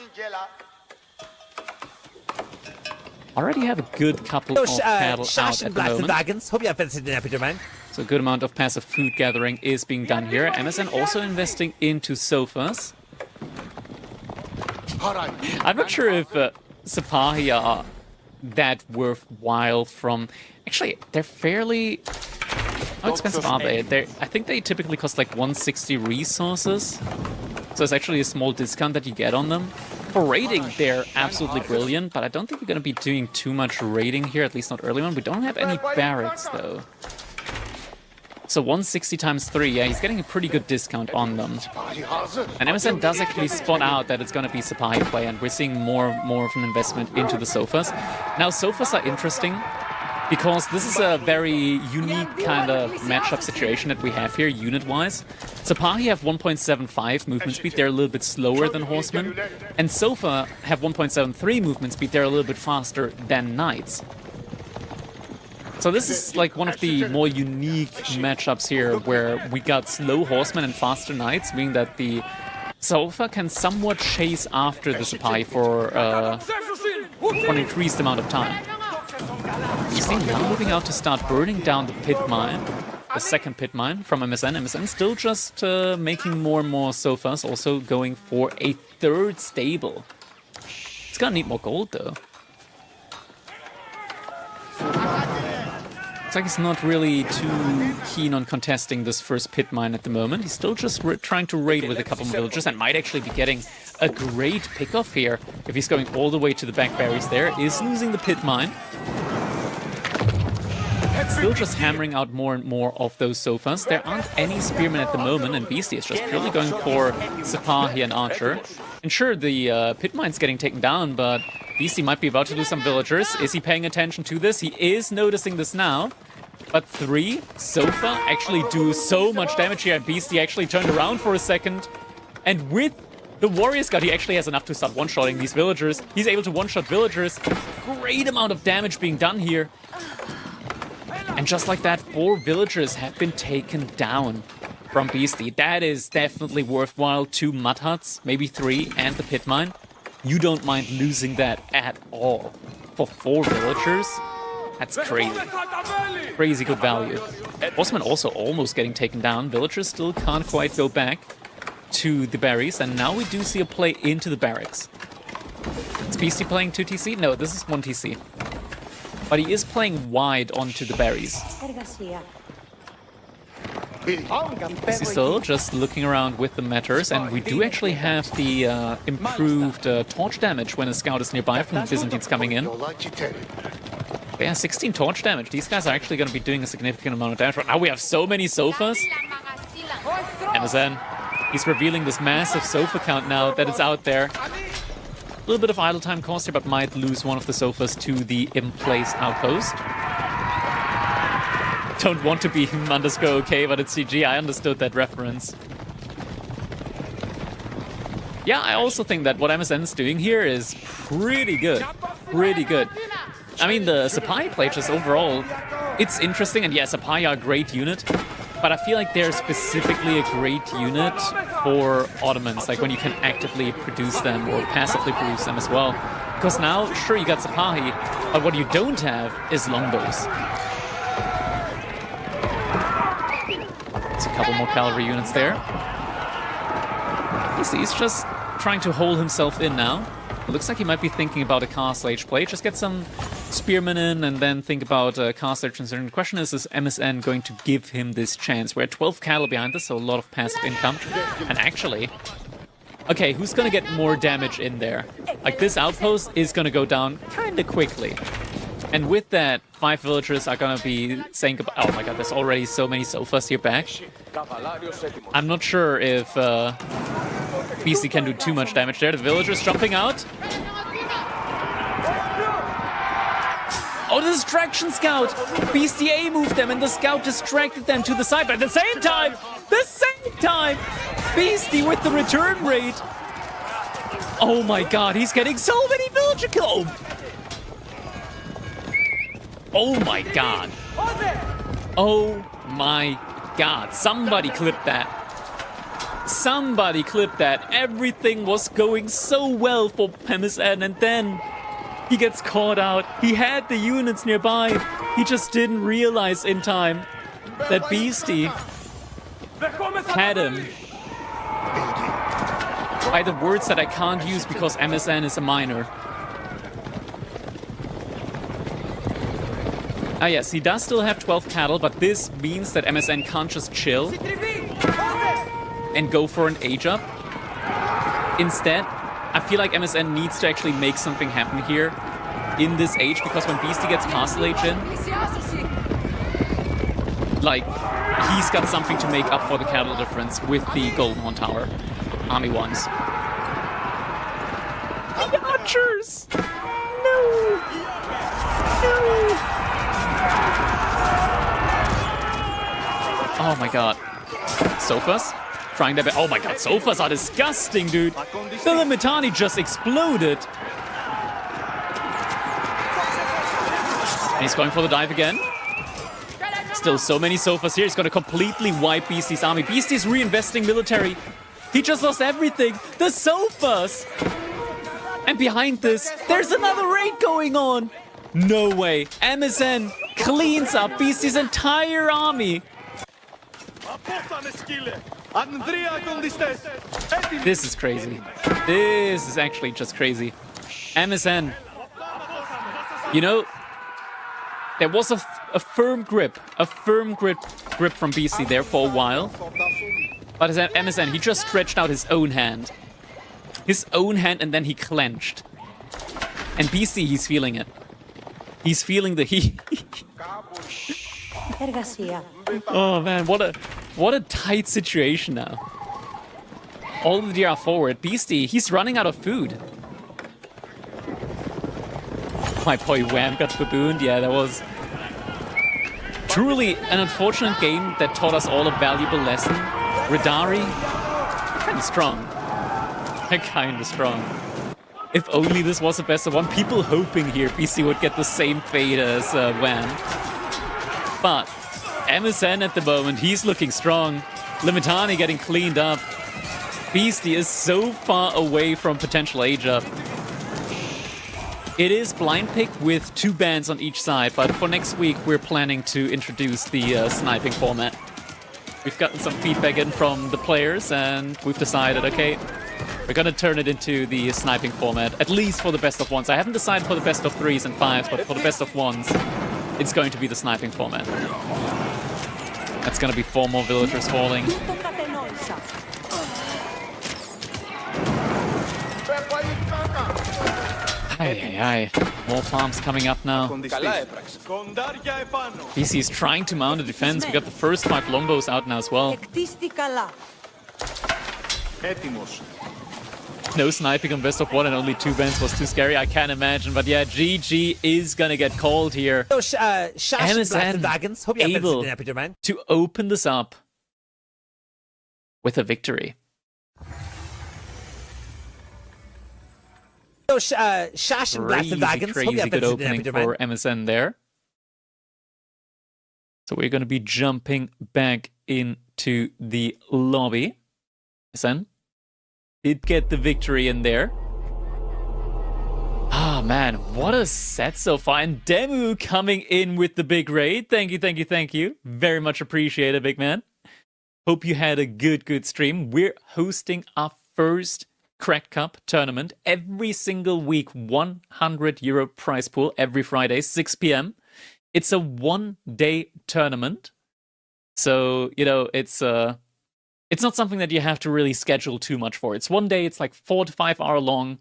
S1: Already have a good couple of cattle out at the moment.
S10: Wagons. Hope you have visited in Epidemic.
S1: So a good amount of passive food gathering is being done here. MSN also investing into sofas. I'm not sure if Sipahi are that worthwhile from... Actually, they're fairly... How expensive are they? I think they typically cost like 160 resources. So it's actually a small discount that you get on them. For raiding, they're absolutely brilliant, but I don't think we're going to be doing too much raiding here, at least not early on. We don't have any barracks, though. So 160 times 3, yeah, he's getting a pretty good discount on them. And MSN does actually spot out that it's going to be Sipahi play, and we're seeing more of an investment into the sofas. Now, sofas are interesting, because this is a very unique kind of matchup situation that we have here, unit-wise. Sipahi have 1.75 movement speed, they're a little bit slower than horsemen. And Sofa have 1.73 movement speed, they're a little bit faster than knights. So this is like one of the more unique matchups here, where we got slow horsemen and faster knights, meaning that the Sofa can somewhat chase after the Sipahi for an increased amount of time. You see now moving out to start burning down the pit mine, the second pit mine from MSN. MSN still just making more and more sofas, also going for a third stable. It's gonna need more gold though. Looks like he's not really too keen on contesting this first pit mine at the moment. He's still just trying to raid with a couple of villagers and might actually be getting a great pick-off here if he's going all the way to the back berries there. Is losing the pit mine. Still just hammering out more and more of those sofas. There aren't any spearmen at the moment, and Beastie is just purely going for Sipahi and Archer. And sure, the pit mine's getting taken down, but Beastie might be about to lose some villagers. Is he paying attention to this? He is noticing this now. But 3 Sofa actually do so much damage here, and Beastie actually turned around for a second. And with the Warrior Scout, he actually has enough to start one-shotting these villagers. He's able to one-shot villagers. Great amount of damage being done here. And just like that, 4 villagers have been taken down from Beastie. That is definitely worthwhile. 2 mud huts, maybe 3, and the pit mine. You don't mind losing that at all. For 4 villagers? That's crazy. Crazy good value. Horseman also almost getting taken down. Villagers still can't quite go back to the berries. And now we do see a play into the barracks. Is Beastie playing 2 TC? No, this is 1 TC. But he is playing wide onto the berries. He's still just looking around with the matters, and we do actually have the improved torch damage when a scout is nearby from the Byzantines coming in. Yeah, 16 torch damage. These guys are actually going to be doing a significant amount of damage. Right now we have so many sofas. MSN, he's revealing this massive sofa count now that it's out there. A little bit of idle time cost here, but might lose one of the sofas to the in-place outpost. Don't want to be _okay, but it's CG. I understood that reference. Yeah, I also think that what MSN's doing here is pretty good. Pretty good. I mean, the Sipahi play just overall, it's interesting, and yeah, Sipahi are a great unit, but I feel like they're specifically a great unit for Ottomans, like when you can actively produce them or passively produce them as well. Because now, sure, you got Sipahi, but what you don't have is longbows. There's a couple more cavalry units there. He's just trying to hold himself in now. It looks like he might be thinking about a Castle Age play. Just get some spearmen in and then think about Castle Age. And the question is MSN going to give him this chance? We're at 12 cattle behind us, so a lot of passive income. And actually, okay, who's going to get more damage in there? Like, this outpost is going to go down kind of quickly. And with that, 5 villagers are going to be saying goodbye. Oh my god, there's already so many sofas here back. I'm not sure if Beastie can do too much damage there. The villagers jumping out. Oh, the distraction scout! Beastie A moved them and the scout distracted them to the side. But at the same time, Beastie with the return rate. Oh my god, he's getting so many villager kills. Oh my god. Oh my god. Somebody clipped that. Somebody clipped that. Everything was going so well for MSN, and then he gets caught out. He had the units nearby. He just didn't realize in time. that Beastie had him by the words that I can't use because MSN is a minor. Ah yes, he does still have 12 cattle, but this means that MSN can't just chill and go for an age up. Instead, I feel like MSN needs to actually make something happen here in this age, because when Beastie gets Castle Age in, like, he's got something to make up for the cattle difference with the Golden Horn Tower. Army ones. The archers! No! No! Oh my god. Sofas? Trying their best. Oh my god, sofas are disgusting, dude. The Limitani just exploded. And he's going for the dive again. Still so many sofas here. He's going to completely wipe Beastie's army. Beastie's reinvesting military. He just lost everything. The sofas! And behind this, there's another raid going on. No way. MSN cleans up Beastie's entire army. This is crazy. This is actually just crazy. MSN. You know, there was a firm grip from Beastie there for a while. But as MSN, he just stretched out his own hand. His own hand, and then he clenched. And Beastie, he's feeling it. He's feeling the heat. Oh man, what a tight situation now. All the DR forward. Beastie, he's running out of food. My boy Wham got babooned. Yeah, that was truly an unfortunate game that taught us all a valuable lesson. Radari, kinda strong. Kinda strong. If only this was a best of one. People hoping here Beastie would get the same fate as Wham. But MSN at the moment, he's looking strong. Limitani getting cleaned up. Beastie is so far away from potential age up. It is blind pick with 2 bands on each side, but for next week we're planning to introduce the sniping format. We've gotten some feedback in from the players and we've decided, okay, we're gonna turn it into the sniping format, at least for the best of ones. I haven't decided for the best of 3s and 5s, but for the best of ones, it's going to be the sniping format. That's gonna be 4 more villagers falling. Aye. More farms coming up now. BC is trying to mount a defense. We got the first 5 longbows out now as well. No sniping on best of 1 and only 2 bands was too scary, I can't imagine. But yeah, GG is gonna get called here. MSN able to open this up with a victory. Crazy good opening for MSN there. So we're gonna be jumping back into the lobby. MSN did get the victory in there. Ah, man, what a set so far. And Demu coming in with the big raid. Thank you. Very much appreciated, big man. Hope you had a good stream. We're hosting our first Crack Cup tournament every single week. €100 prize pool every Friday, 6 p.m. It's a 1-day tournament. So, you know, it's not something that you have to really schedule too much for. It's 1 day, it's like 4 to 5 hour long,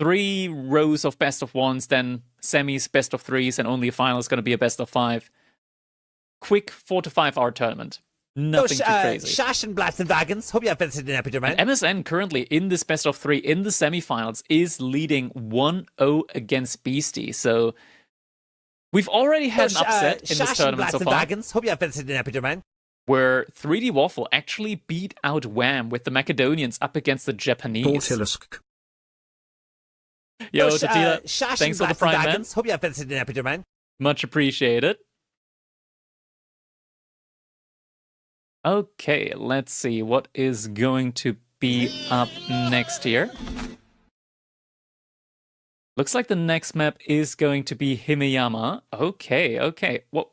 S1: 3 rows of best of 1s, then semis, best of 3s, and only a final is going to be a best of 5. Quick 4 to 5 hour tournament. Nothing too crazy. And MSN currently in this best of 3 in the semifinals is leading 1-0 against Beastie. So we've already had an upset in this tournament so far, where 3D Waffle actually beat out Wham with the Macedonians up against the Japanese. Yo, Tatila, thanks for the prime, man. Much appreciated. Okay, let's see what is going to be up next here. Looks like the next map is going to be Himeyama. Okay. Well,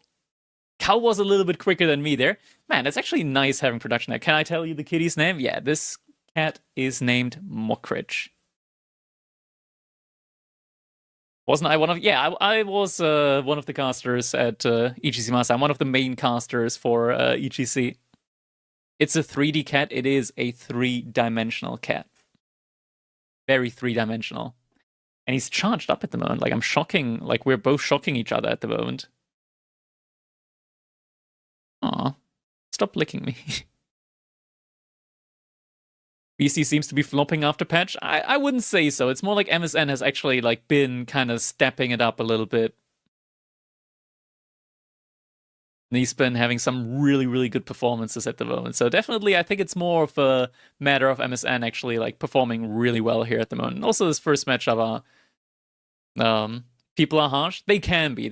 S1: Cow was a little bit quicker than me there. Man, it's actually nice having production there. Can I tell you the kitty's name? Yeah, this cat is named Mockridge. Wasn't I one of... Yeah, I was one of the casters at EGC Master. I'm one of the main casters for EGC. It's a 3D cat. It is a 3-dimensional cat. Very 3-dimensional. And he's charged up at the moment. Like, I'm shocking... Like, we're both shocking each other at the moment. Aw. Stop licking me. BC seems to be flopping after patch. I wouldn't say so. It's more like MSN has actually, like, been kind of stepping it up a little bit. And he's been having some really, really good performances at the moment. So definitely, I think it's more of a matter of MSN actually, like, performing really well here at the moment. And also, this first matchup people are harsh. They can be,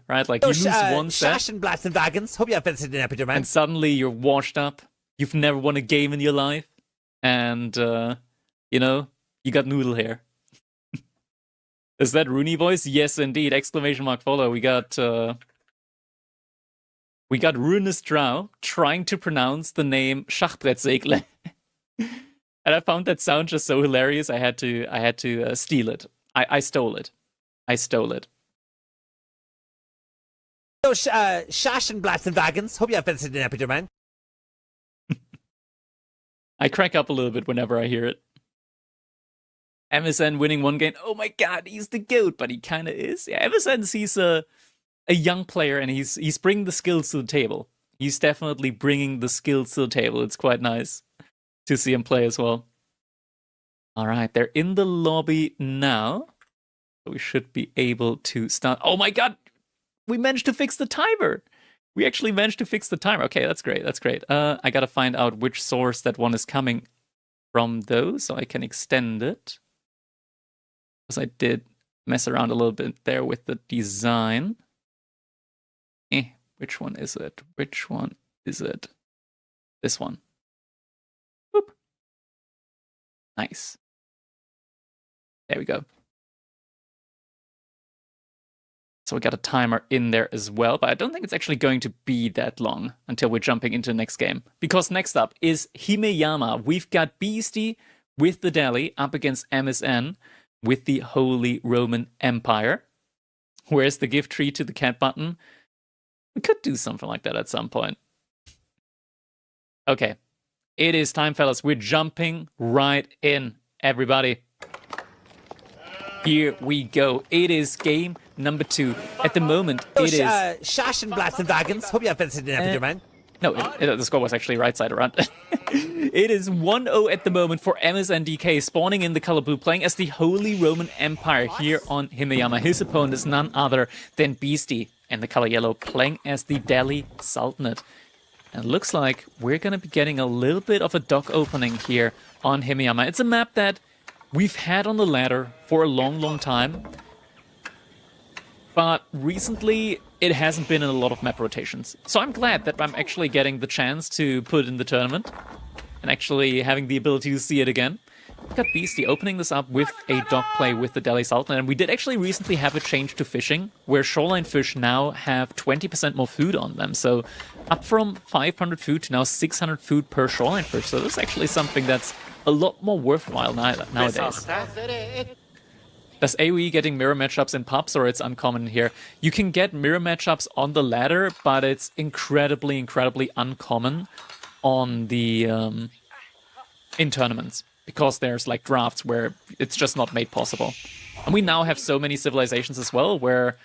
S1: right? Like, you lose one set, and suddenly you're washed up. You've never won a game in your life. And, you know, you got noodle hair. Is that Rooney voice? Yes, indeed. Exclamation mark follow. We got Runestrau trying to pronounce the name Schachbrettsegle. And I found that sound just so hilarious. I had to steal it. I stole it. I stole it.
S10: Wagons. Hope you have visited an epider, man.
S1: I crack up a little bit whenever I hear it. MSN winning one game. Oh my god, he's the GOAT, but he kind of is. Yeah, MSN sees a young player and he's bringing the skills to the table. He's definitely bringing the skills to the table. It's quite nice to see him play as well. All right, they're in the lobby now. We should be able to start. Oh my god, we managed to fix the timer. We actually managed to fix the timer. Okay, that's great. That's great. I gotta find out which source that one is coming from, though, so I can extend it. Because I did mess around a little bit there with the design. Which one is it? Which one is it? This one. Boop. Nice. There we go. So we got a timer in there as well, but I don't think it's actually going to be that long until we're jumping into the next game. Because next up is Himeyama. We've got Beastie with the Delhi up against MSN with the Holy Roman Empire. Where's the gift tree to the cat button? We could do something like that at some point. Okay, it is time, fellas. We're jumping right in, everybody. Here we go. It is game number 2. At the moment, it is...
S10: Wagons. Hope you have visited an epider, man.
S1: No, the score was actually right side around. It is 1-0 at the moment for MSNDK, spawning in the color blue, playing as the Holy Roman Empire here on Himeyama. His opponent is none other than Beastie, and the color yellow, playing as the Delhi Sultanate. And it looks like we're going to be getting a little bit of a dock opening here on Himeyama. It's a map that we've had on the ladder for a long, long time. But recently, it hasn't been in a lot of map rotations. So I'm glad that I'm actually getting the chance to put it in the tournament and actually having the ability to see it again. We've got Beastie opening this up with a dock play with the Delhi Sultanate. And we did actually recently have a change to fishing, where shoreline fish now have 20% more food on them. So up from 500 food to now 600 food per shoreline fish. So this is actually something that's a lot more worthwhile nowadays. Does AoE getting mirror matchups in pubs, or it's uncommon here? You can get mirror matchups on the ladder, but it's incredibly, incredibly uncommon on the in tournaments, because there's like drafts where it's just not made possible. And we now have so many civilizations as well, where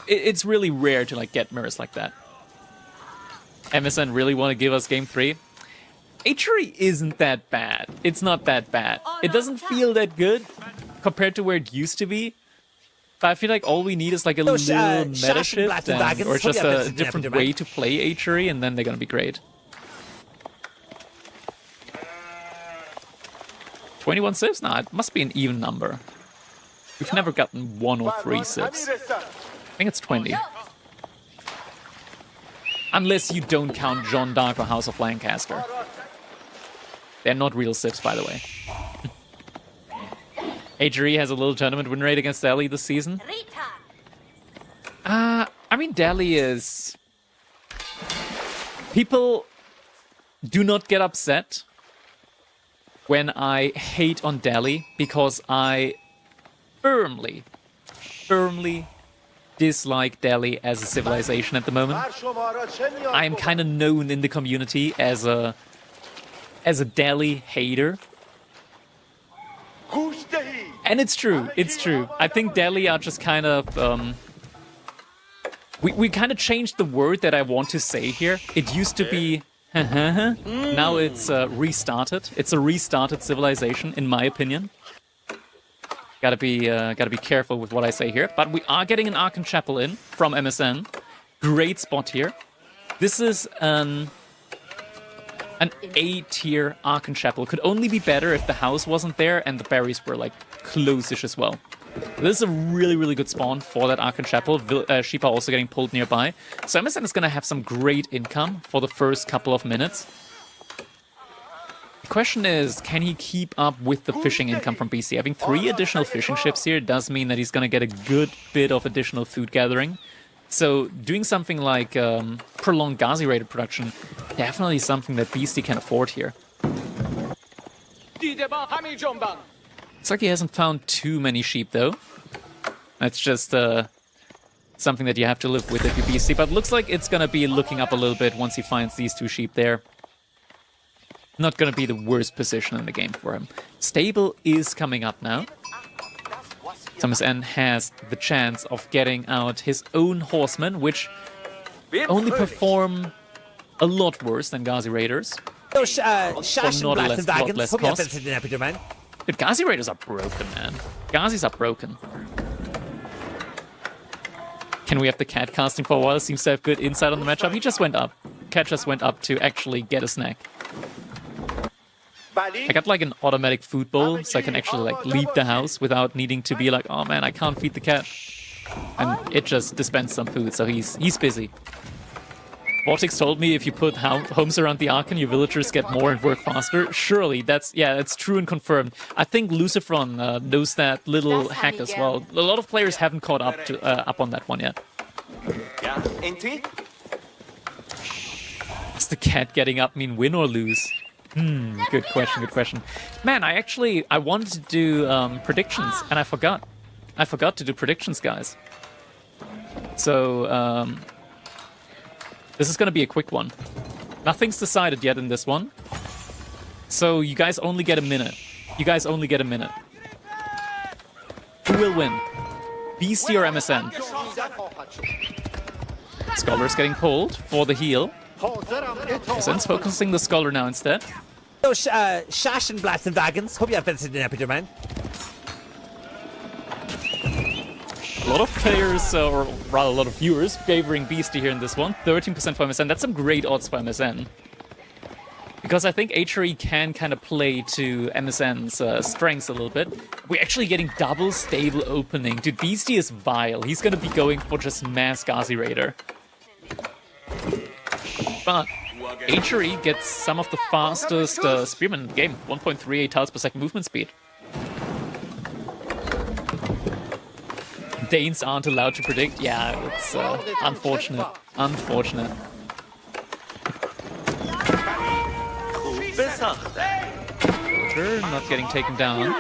S1: it's really rare to like get mirrors like that. MSN really want to give us game 3? Archery isn't that bad. It's not that bad. It doesn't feel that good compared to where it used to be. But I feel like all we need is like a little meta shift or just a different way to play archery, and then they're gonna be great. 21 civs? Nah, it must be an even number. We've never gotten 1 or 3 civs. I think it's 20. Unless you don't count John Dark or House of Lancaster. They're not real civs, by the way. Archery has a little tournament win rate against Delhi this season. I'm mean, Delhi is... People do not get upset when I hate on Delhi, because I firmly dislike Delhi as a civilization at the moment. I am kind of known in the community as a Delhi hater. And it's true, it's true. I think Delhi are just kind of... We kind of changed the word that I want to say here. It used to be... Now it's restarted. It's a restarted civilization, in my opinion. Gotta be careful with what I say here. But we are getting an Archon Chapel in from MSN. Great spot here. This is an A-tier Archon Chapel. Could only be better if the house wasn't there and the berries were like close-ish as well. This is a really, really good spawn for that Archon Chapel. Sheep are also getting pulled nearby. So MSN is going to have some great income for the first couple of minutes. The question is, can he keep up with the fishing income from BC? Having 3 additional fishing ships here does mean that he's going to get a good bit of additional food gathering. So doing something like prolonged Ghazi Raider production, definitely something that BC can afford here. Looks like he hasn't found too many sheep, though. That's just something that you have to live with if you BC. But looks like it's going to be looking up a little bit once he finds these 2 sheep there. Not going to be the worst position in the game for him. Stable is coming up now. MSN has the chance of getting out his own horsemen, which only perform a lot worse than Ghazi Raiders.
S10: Those Schaschenblasen wagons. Hope you have been happy, man.
S1: Dude, Ghazi Raiders are broken, man. Ghazis are broken. Can we have the cat casting for a while? Seems to have good insight on the matchup. He just went up. Cat just went up to actually get a snack. I got like an automatic food bowl, so I can actually like leave the house without needing to be like, oh man, I can't feed the cat. And it just dispensed some food, so he's busy. Vortex told me if you put homes around the Archon, your villagers get more and work faster. Surely, that's true and confirmed. I think Lucifron knows that little hack as well. A lot of players haven't caught up on that one yet. Does the cat getting up mean win or lose? Good question, good question. Man, I wanted to do predictions, and I forgot. I forgot to do predictions, guys. So, this is going to be a quick one. Nothing's decided yet in this one. So you guys only get a minute. You guys only get a minute. Who will win? BC or MSN? Scholar's getting pulled for the heal. MSN's focusing the Scholar now instead.
S10: Those Schaschenblasen wagons. Hope you have been happy, man.
S1: A lot of players, or rather a lot of viewers, favoring Beastie here in this one. 13% for MSN. That's some great odds for MSN. Because I think HRE can kind of play to MSN's strengths a little bit. We're actually getting double stable opening. Dude, Beastie is vile. He's going to be going for just mass Ghazi Raider. But HRE gets some of the fastest spearmen in the game. 1.38 tiles per second movement speed. Danes aren't allowed to predict. Yeah, it's unfortunate. Unfortunate. Sure, not getting taken down.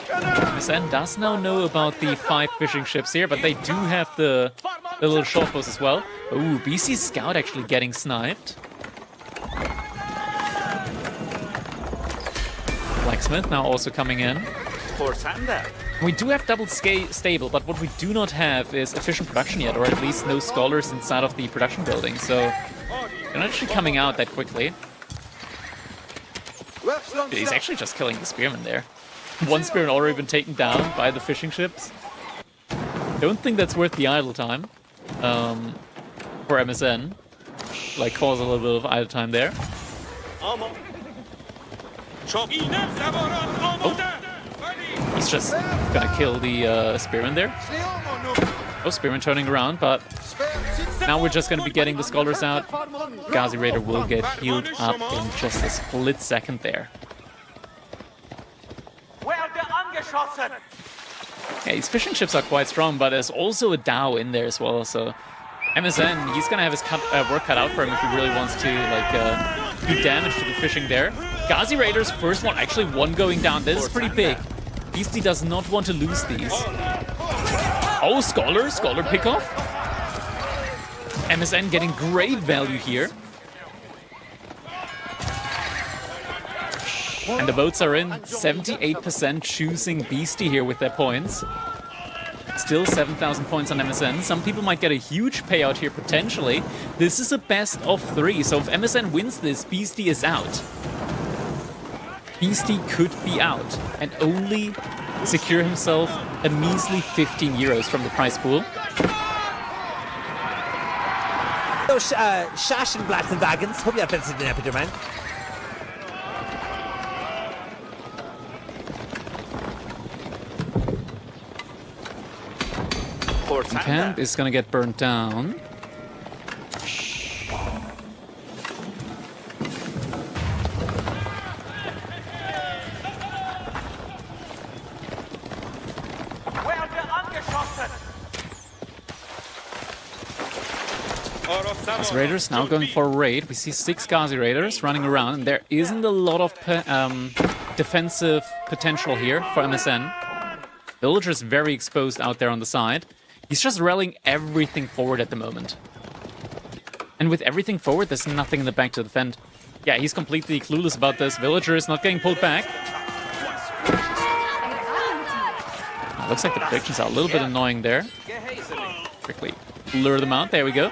S1: MSN does now know about the 5 fishing ships here, but they do have the little short bows as well. Ooh, BC's scout actually getting sniped. Blacksmith now also coming in. We do have double stable, but what we do not have is efficient production yet, or at least no scholars inside of the production building, so they're not actually coming out that quickly. Dude, he's actually just killing the spearman there. One spearman already been taken down by the fishing ships. Don't think that's worth the idle time for MSN. Like, cause a little bit of idle time there. Oh. He's just gonna kill the spearman there. Oh, spearman turning around, but now we're just gonna be getting the scholars out. Ghazi Raider will get healed up in just a split second there. Yeah, these fishing ships are quite strong, but there's also a Dao in there as well, so MSN, he's gonna have his work cut out for him if he really wants to like do damage to the fishing there. Ghazi Raiders, first one, actually one going down. This is pretty big. Beastie does not want to lose these. Oh, Scholar pickoff. MSN getting great value here. And the votes are in. 78% choosing Beastie here with their points. Still 7,000 points on MSN. Some people might get a huge payout here potentially. This is a best of 3, so if MSN wins this, Beastie is out. Beastie could be out and only secure himself a measly 15 euros from the prize pool.
S10: So, Schaschenblatts and Wagons, hope you have been sitting up, man.
S1: The camp is gonna get burnt down. Ghazi Raiders now going for a raid. We see 6 Ghazi Raiders running around, and there isn't a lot of defensive potential here for MSN. Villager's very exposed out there on the side. He's just rallying everything forward at the moment. And with everything forward, there's nothing in the back to defend. Yeah, he's completely clueless about this. Villager is not getting pulled back. Looks like the predictions are a little bit annoying there. Quickly lure them out. There we go.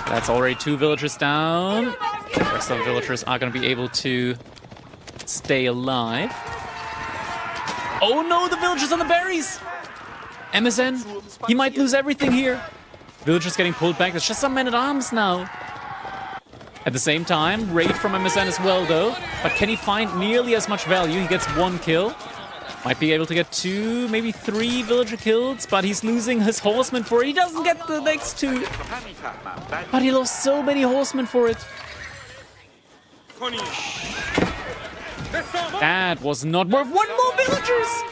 S1: That's already 2 villagers down. The rest of the villagers are going to be able to stay alive. Oh no, the villagers on the berries! MSN, he might lose everything here. Villagers getting pulled back. There's just some men-at-arms now. At the same time, raid from MSN as well, though. But can he find nearly as much value? He gets 1 kill. Might be able to get 2, maybe 3 villager kills, but he's losing his horsemen for it. He doesn't get the next 2. But he lost so many horsemen for it. That was not worth 1 more villagers!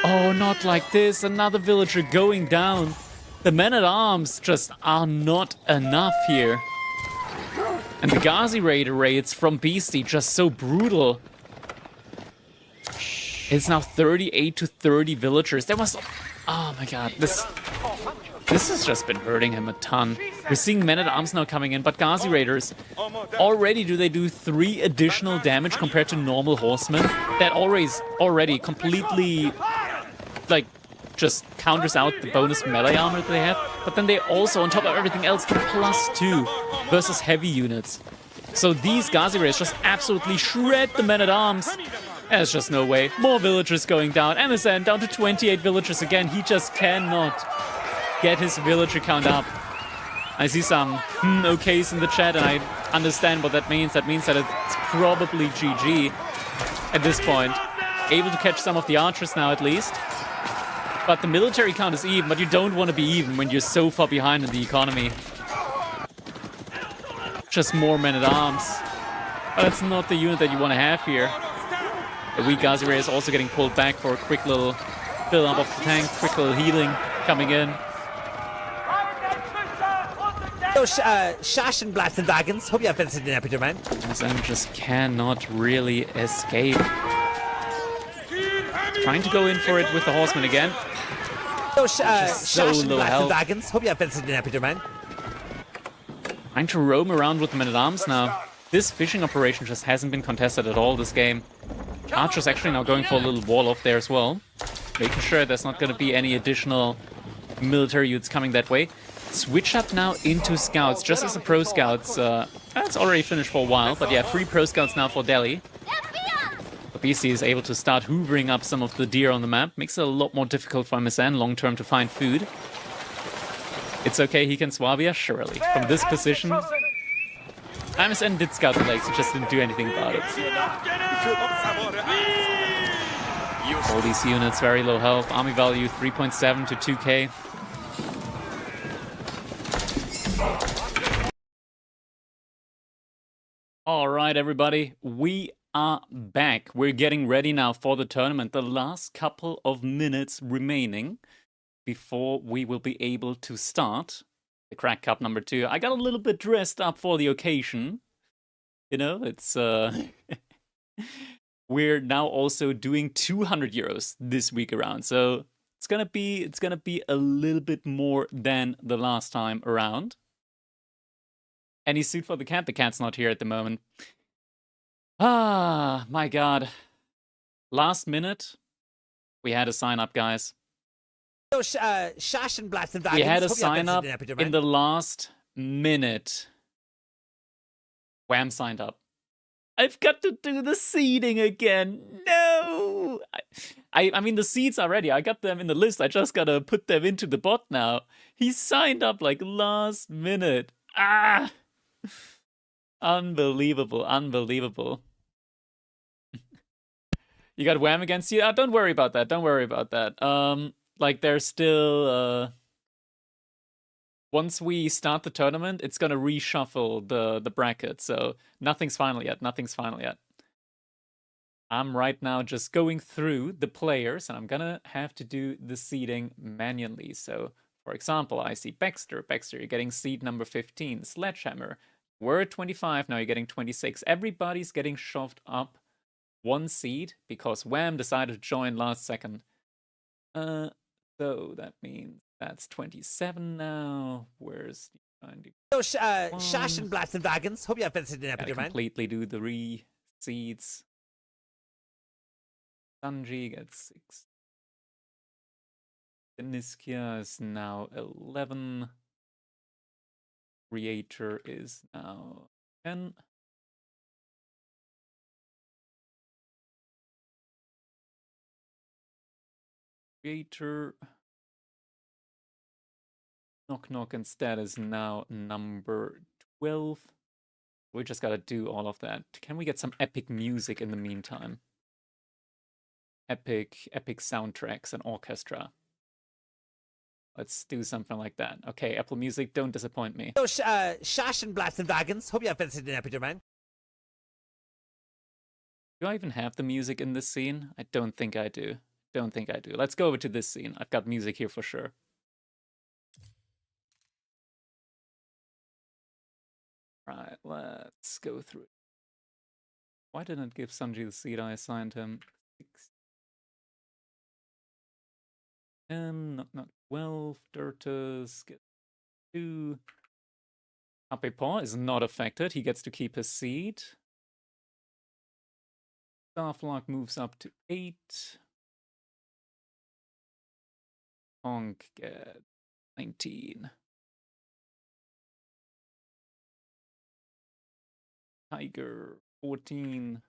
S1: Oh, not like this. Another villager going down. The men-at-arms just are not enough here. And the Ghazi Raider raids from Beastie just so brutal. It's now 38 to 30 villagers. There was... Oh my god, this has just been hurting him a ton. We're seeing men-at-arms now coming in, but Ghazi Raiders, already do they do 3 additional damage compared to normal horsemen? That already completely, like, just counters out the bonus melee armor that they have. But then they also, on top of everything else, get +2 versus heavy units. So these Ghazi Raiders just absolutely shred the men-at-arms. There's just no way. More villagers going down. MSN down to 28 villagers again. He just cannot get his villager count up. I see some okays in the chat, and I understand what that means. That means that it's probably GG at this point. Able to catch some of the archers now, at least. But the military count is even, but you don't want to be even when you're so far behind in the economy. Just more men-at-arms. But that's not the unit that you want to have here. The weak Ghazi Raiders also getting pulled back for a quick little fill-up of the tank, quick little healing coming in.
S10: So, Schaschenblatts and Wagons, hope you have been sitting up, Peter, man.
S1: MSN just cannot really escape. Trying to go in for it with the horsemen again.
S10: So,
S1: so low
S10: Schaschenblatts
S1: health.
S10: and Wagons, hope you have been sitting up, Peter, man.
S1: Trying to roam around with the men-at-arms now. This fishing operation just hasn't been contested at all this game. Archer's actually now going for a little wall off there as well. Making sure there's not going to be any additional military units coming that way. Switch up now into scouts, just as the pro scouts. That's already finished for a while, but yeah, 3 pro scouts now for Delhi. The BC is able to start hoovering up some of the deer on the map. Makes it a lot more difficult for MSN long term to find food. It's okay, he can Swabia, surely. From this position, MSN did scout the lakes, he just didn't do anything about it. All these units, very low health. Army value 3.7 to 2k. Alright everybody, we are back. We're getting ready now for the tournament. The last couple of minutes remaining. before we will be able to start the Crack Cup number 2. I got a little bit dressed up for the occasion. You know, it's we're now also doing 200 euros this week around, so it's gonna be a little bit more than the last time around. Any suit for the cat? The cat's not here at the moment. Ah, my God! Last minute, we had a sign up, guys. We had a sign up in the last minute. Wham signed up. I've got to do the seeding again. No! I mean, the seeds are ready. I got them in the list. I just gotta put them into the bot now. He signed up like last minute. Ah! Unbelievable, unbelievable. You got Wham against you? Don't worry about that. Don't worry about that. Like, there's still... Once we start the tournament, it's gonna reshuffle the bracket, so nothing's final yet, nothing's final yet. I'm right now just going through the players, and I'm gonna have to do the seeding manually. So, for example, I see Baxter. Baxter, you're getting seed number 15. Sledgehammer, we're 25, now you're getting 26. Everybody's getting shoved up one seed, because Wham decided to join last second. So that means that's 27 now. Where's the 90?
S10: Blast and Wagons. Hope you have visited an
S1: Gotta completely do the re-seeds. Sanji gets 6. Deniskia is now 11. Creator is now 10. Creator. Knock Knock instead is now number 12. We just gotta do all of that. Can we get some epic music in the meantime? Epic soundtracks and orchestra. Let's do something like that. Okay, Apple Music, don't disappoint me.
S10: Shash Blast and Wagons. Hope you have visited an Epidemic.
S1: Do I even have the music in this scene? I don't think I do. Don't think I do. Let's go over to this scene. I've got music here for sure. Right, let's go through it. Why didn't it give Sanji the seed I assigned him? 6. 10, not 12. Dirtus gets 2. Paw is not affected. He gets to keep his seed. Starflock moves up to 8. Honk gets 19. Tiger 14.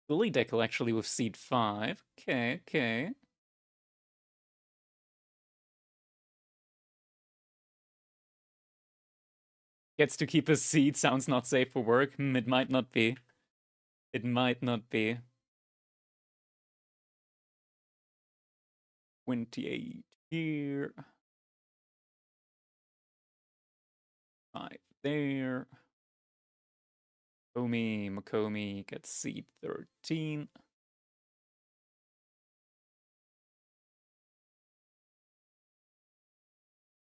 S1: Bully Deckle actually with seed 5. Okay, okay. Gets to keep his seed. Sounds not safe for work. It might not be. It might not be. 28 here. 5 there. Makomi gets seed 13.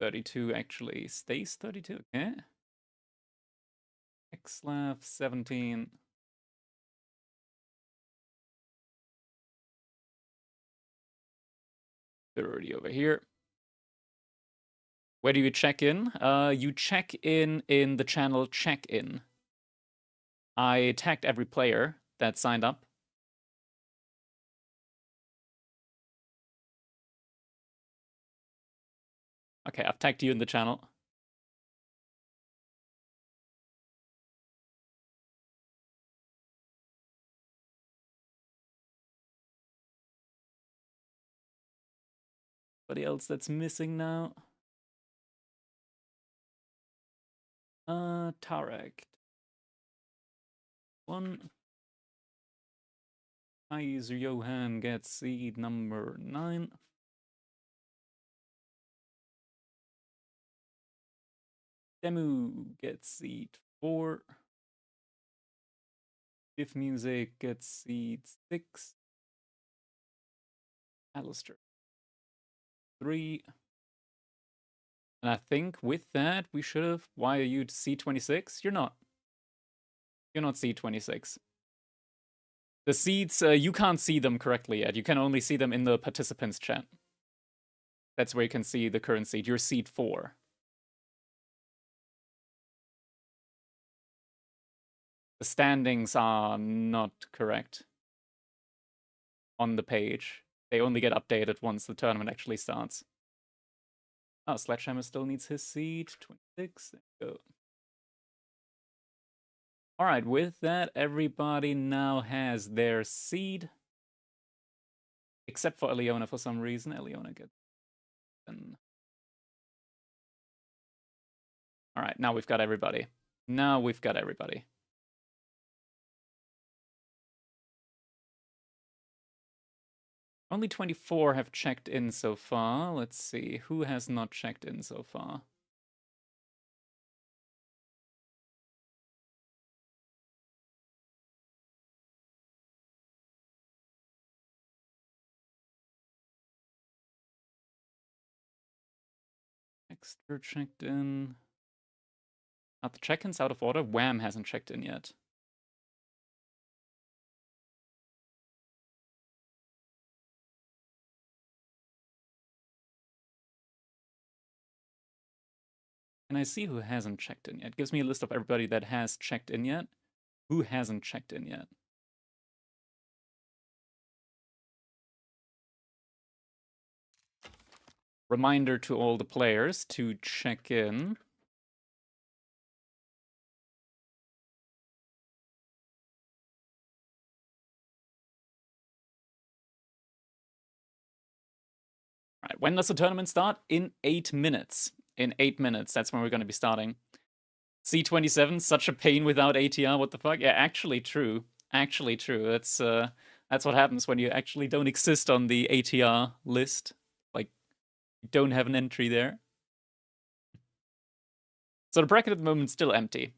S1: $32 actually stays 32, okay. Xlav 17. $30 over here. Where do you check in? You check in the channel check-in. I tagged every player that signed up. Okay, I've tagged you in the channel. Anybody else that's missing now? Tarek. 1. Kaiser Johan gets seed number 9. Demu gets seed 4. If Music gets seed 6. Alistair 3. And I think with that, we should have... Why are you C26? You're not. You're not C26. The seeds, you can't see them correctly yet. You can only see them in the participants chat. That's where you can see the current seed. You're seed 4. The standings are not correct on the page. They only get updated once the tournament actually starts. Oh, Sledgehammer still needs his seed. 26. There we go. Alright, with that, everybody now has their seed. Except for Eliona for some reason. Eliona gets... Alright, now we've got everybody. Now we've got everybody. Only 24 have checked in so far. Let's see, who has not checked in so far? Extra checked in. Are the check-ins out of order? Wham hasn't checked in yet. Can I see who hasn't checked in yet? It gives me a list of everybody that has checked in yet. Who hasn't checked in yet? Reminder to all the players to check in. Alright, when does the tournament start? In 8 minutes. In 8 minutes, that's when we're going to be starting. C27, such a pain without ATR, what the fuck? Yeah, actually true. Actually true. That's what happens when you actually don't exist on the ATR list. Like, you don't have an entry there. So the bracket at the moment is still empty.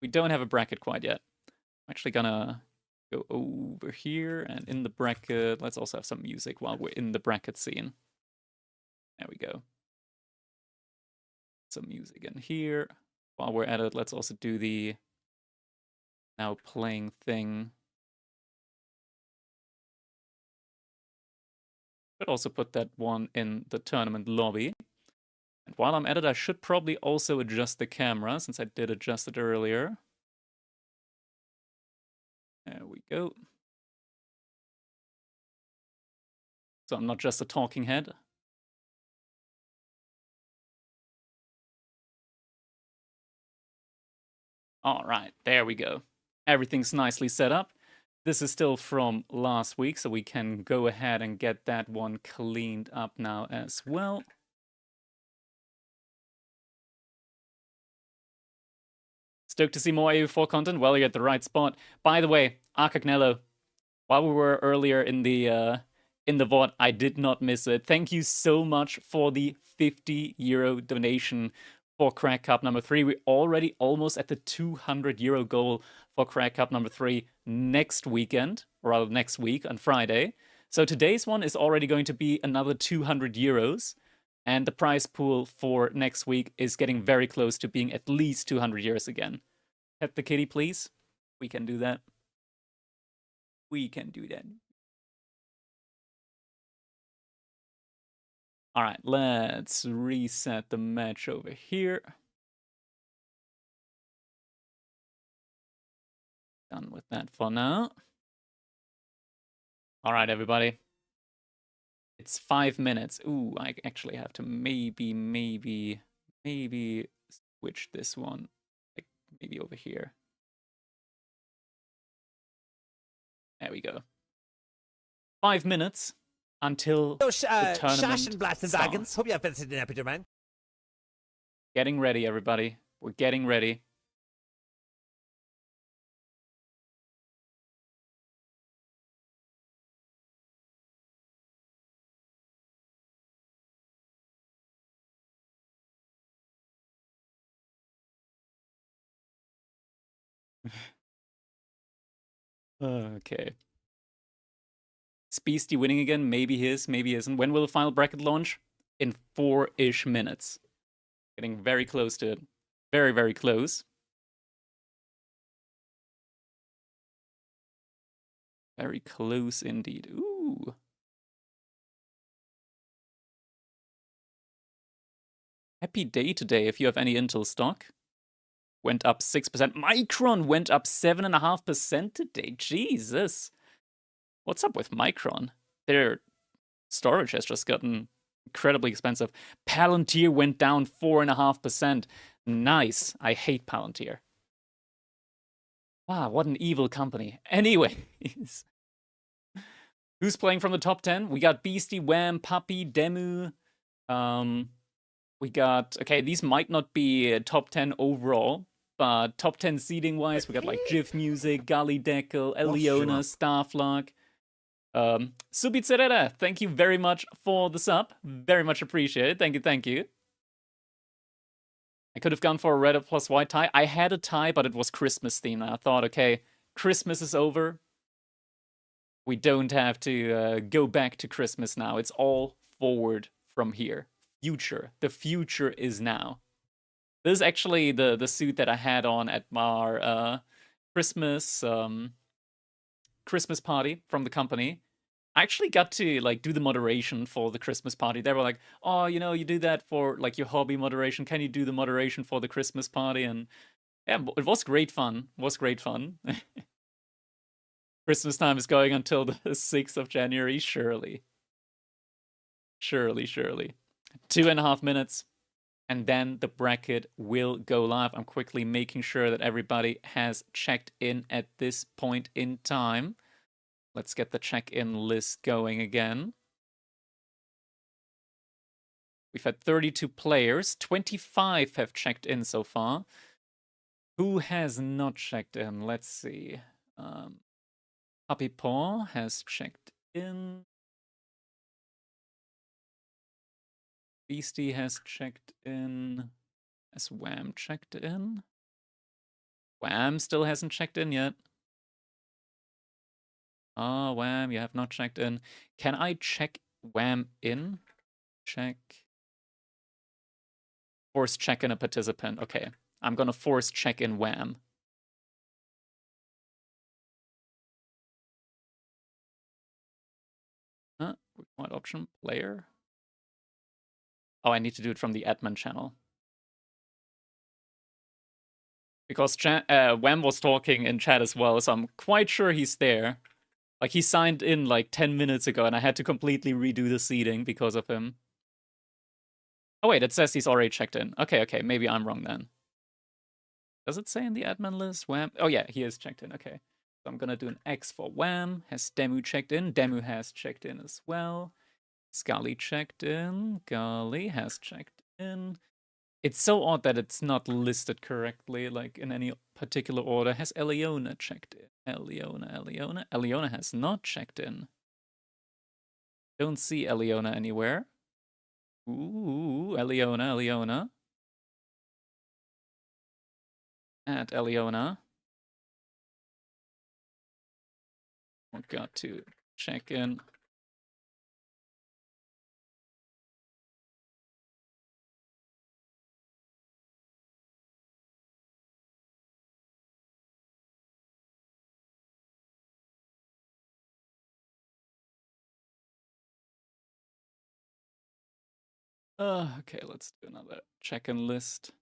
S1: We don't have a bracket quite yet. I'm actually gonna go over here, and in the bracket, let's also have some music while we're in the bracket scene. There we go. Some music in here. While we're at it, let's also do the now playing thing. Could also put that one in the tournament lobby. And while I'm at it, I should probably also adjust the camera, since I did adjust it earlier. There we go. So I'm not just a talking head. All right, there we go. Everything's nicely set up. This is still from last week, so we can go ahead and get that one cleaned up now as well. Stoked to see more AU4 content? Well, you're at the right spot. By the way, Arcagnello, while we were earlier in the VOD, I did not miss it. Thank you so much for the €50 donation for Crack Cup number 3. We're already almost at the €200 goal for Crack Cup number 3 next weekend, or rather next week on Friday. So today's one is already going to be another €200, and the prize pool for next week is getting very close to being at least €200 again. Pet the kitty, please. We can do that. We can do that. All right, let's reset the match over here. Done with that for now. All right, everybody. It's 5 minutes. Ooh, I actually have to maybe switch this one. Like, maybe over here. There we go. 5 minutes until the tournament starts.
S10: Hope you have visited an epic, man.
S1: Getting ready, everybody. We're getting ready. Okay. Is Beastie winning again? Maybe he is, maybe he isn't. When will the final bracket launch? In 4-ish minutes. Getting very close to it. Very, very close. Very close indeed. Ooh. Happy day today if you have any Intel stock. Went up 6%. Micron went up 7.5% today. Jesus. What's up with Micron? Their storage has just gotten incredibly expensive. Palantir went down 4.5%. Nice. I hate Palantir. Wow, what an evil company. Anyways. Who's playing from the top 10? We got Beastie, Wham, Puppy, Demu. We got... Okay, these might not be top 10 overall, but top 10 seeding-wise, we got like Jiv Music, Gali Deckel, Eliona, Starflog. Subitserera, thank you very much for the sub. Very much appreciated. Thank you, thank you. I could have gone for a red plus white tie. I had a tie, but it was Christmas themed. And I thought, okay, Christmas is over. We don't have to go back to Christmas now. It's all forward from here. Future. The future is now. This is actually the suit that I had on at our Christmas Christmas party from the company. I actually got to like do the moderation for the Christmas party. They were like, "Oh, you know, you do that for like your hobby moderation. Can you do the moderation for the Christmas party?" And yeah, it was great fun. It was great fun. Christmas time is going until the 6th of January. Surely. Surely, surely. 2.5 minutes. And then the bracket will go live. I'm quickly making sure that everybody has checked in at this point in time. Let's get the check-in list going again. We've had 32 players. 25 have checked in so far. Who has not checked in? Let's see. Puppy Paw has checked in. Beastie has checked in. Has Wham checked in? Wham still hasn't checked in yet. Oh, Wham, you have not checked in. Can I check Wham in? Check. Force check in a participant. Okay, I'm gonna force check in Wham. What option? Player? Oh, I need to do it from the admin channel. Because Wham was talking in chat as well, so I'm quite sure he's there. Like, he signed in like 10 minutes ago, and I had to completely redo the seating because of him. Oh wait, it says he's already checked in. Okay, okay, maybe I'm wrong then. Does it say in the admin list, Wham? Oh yeah, he is checked in, okay. So I'm gonna do an X for Wham. Has Demu checked in? Demu has checked in as well. Scully checked in. Gali has checked in. It's so odd that it's not listed correctly, like in any particular order. Has Eliona checked in? Eliona has not checked in. Don't see Eliona anywhere. Ooh, Eliona. At Eliona. We've got to check in. Okay, let's do another check-in list.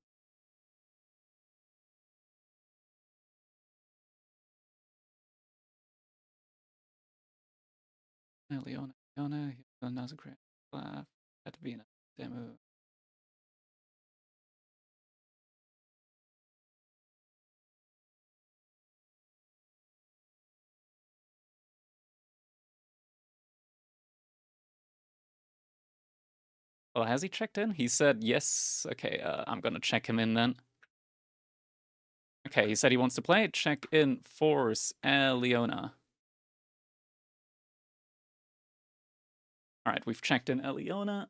S1: Eliona, another great laugh. Had to be in a demo. Well, has he checked in? He said yes. Okay, I'm gonna check him in then. Okay, he said he wants to play. Check in Force Eliona. Alright, we've checked in Eliona.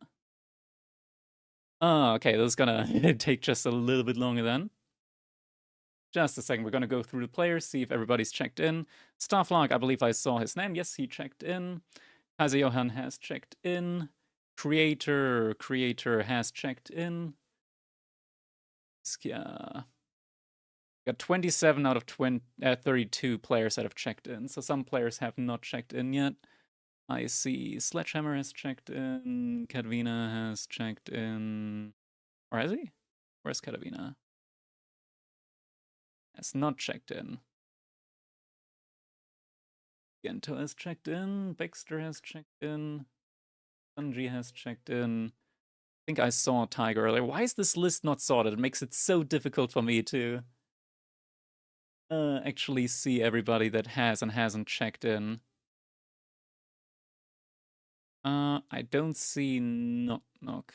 S1: Oh, okay, this is gonna take just a little bit longer then. Just a second. We're going to go through the players, see if everybody's checked in. Starflog, I believe I saw his name. Yes, he checked in. Kaiser Johan has checked in. Creator has checked in. Skia. Got 27 out of 32 players that have checked in. So some players have not checked in yet. I see Sledgehammer has checked in. Katvina has checked in. Or has he? Where's Katvina? Has not checked in. Gento has checked in. Baxter has checked in. Sanji has checked in. I think I saw Tiger earlier. Why is this list not sorted? It makes it so difficult for me to actually see everybody that has and hasn't checked in. I don't see Knock Knock.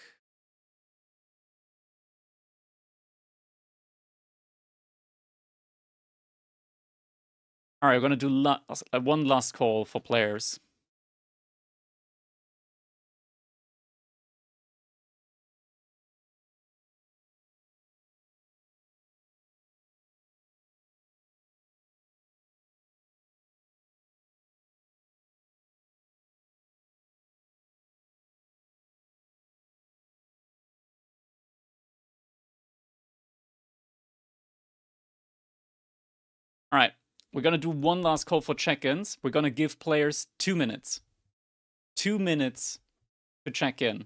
S1: All right, we're gonna do one last call for players. All right, we're gonna do one last call for check-ins. We're gonna give players 2 minutes. 2 minutes to check in.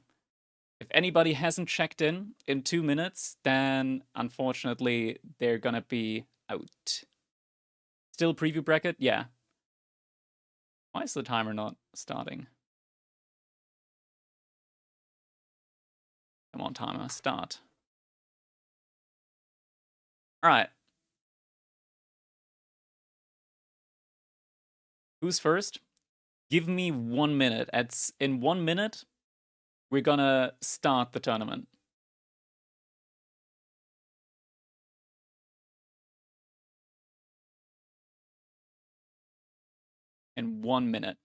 S1: If anybody hasn't checked in 2 minutes, then unfortunately they're gonna be out. Still preview bracket? Yeah. Why is the timer not starting? Come on, timer, start. All right. Who's first? Give me 1 minute. In 1 minute, we're gonna start the tournament. In 1 minute.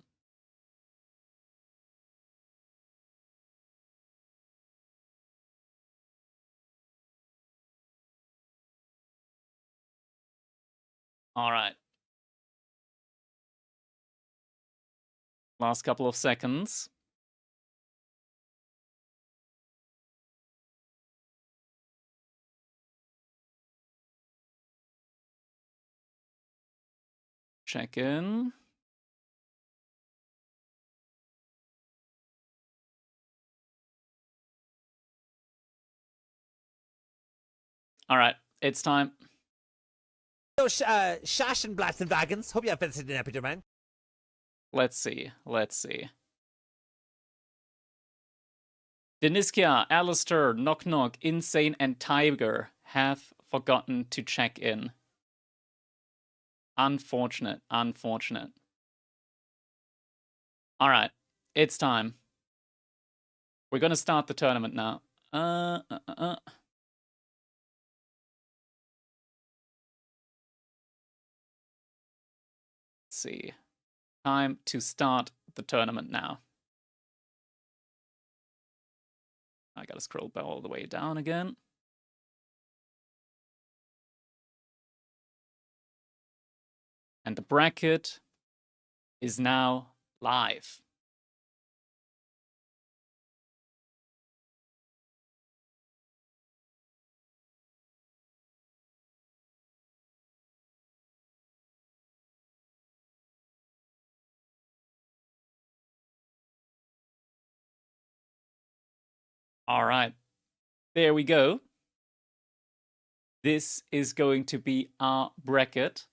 S1: All right. Last couple of seconds. Check in. All right, it's time.
S10: Schaschenblatts and Wagons. Hope you have visited an Epidurman.
S1: Let's see. Deniskia, Alistair, Knock Knock, Insane, and Tiger have forgotten to check in. Unfortunate. All right, it's time. We're gonna start the tournament now. Let's see. Time to start the tournament now. I gotta scroll all the way down again. And the bracket is now live. All right, there we go. This is going to be our bracket.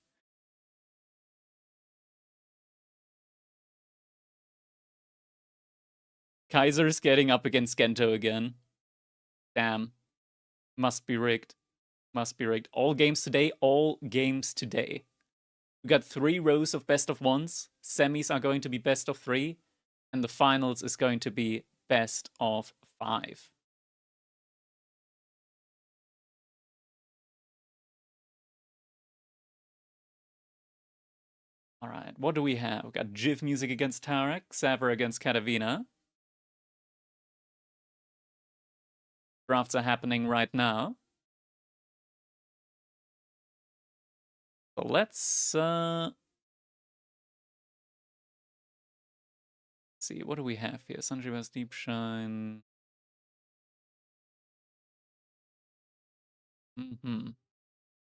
S1: Kaiser's getting up against Gento again. Damn. Must be rigged. All games today. We got 3 rows of best of 1s. Semis are going to be best of 3. And the finals is going to be best of 5. All right, what do we have? We've got Jiv Music against Tarek, Saver against Katarina. Drafts are happening right now. So let's see, what do we have here? Sanji vs. Deep Shine.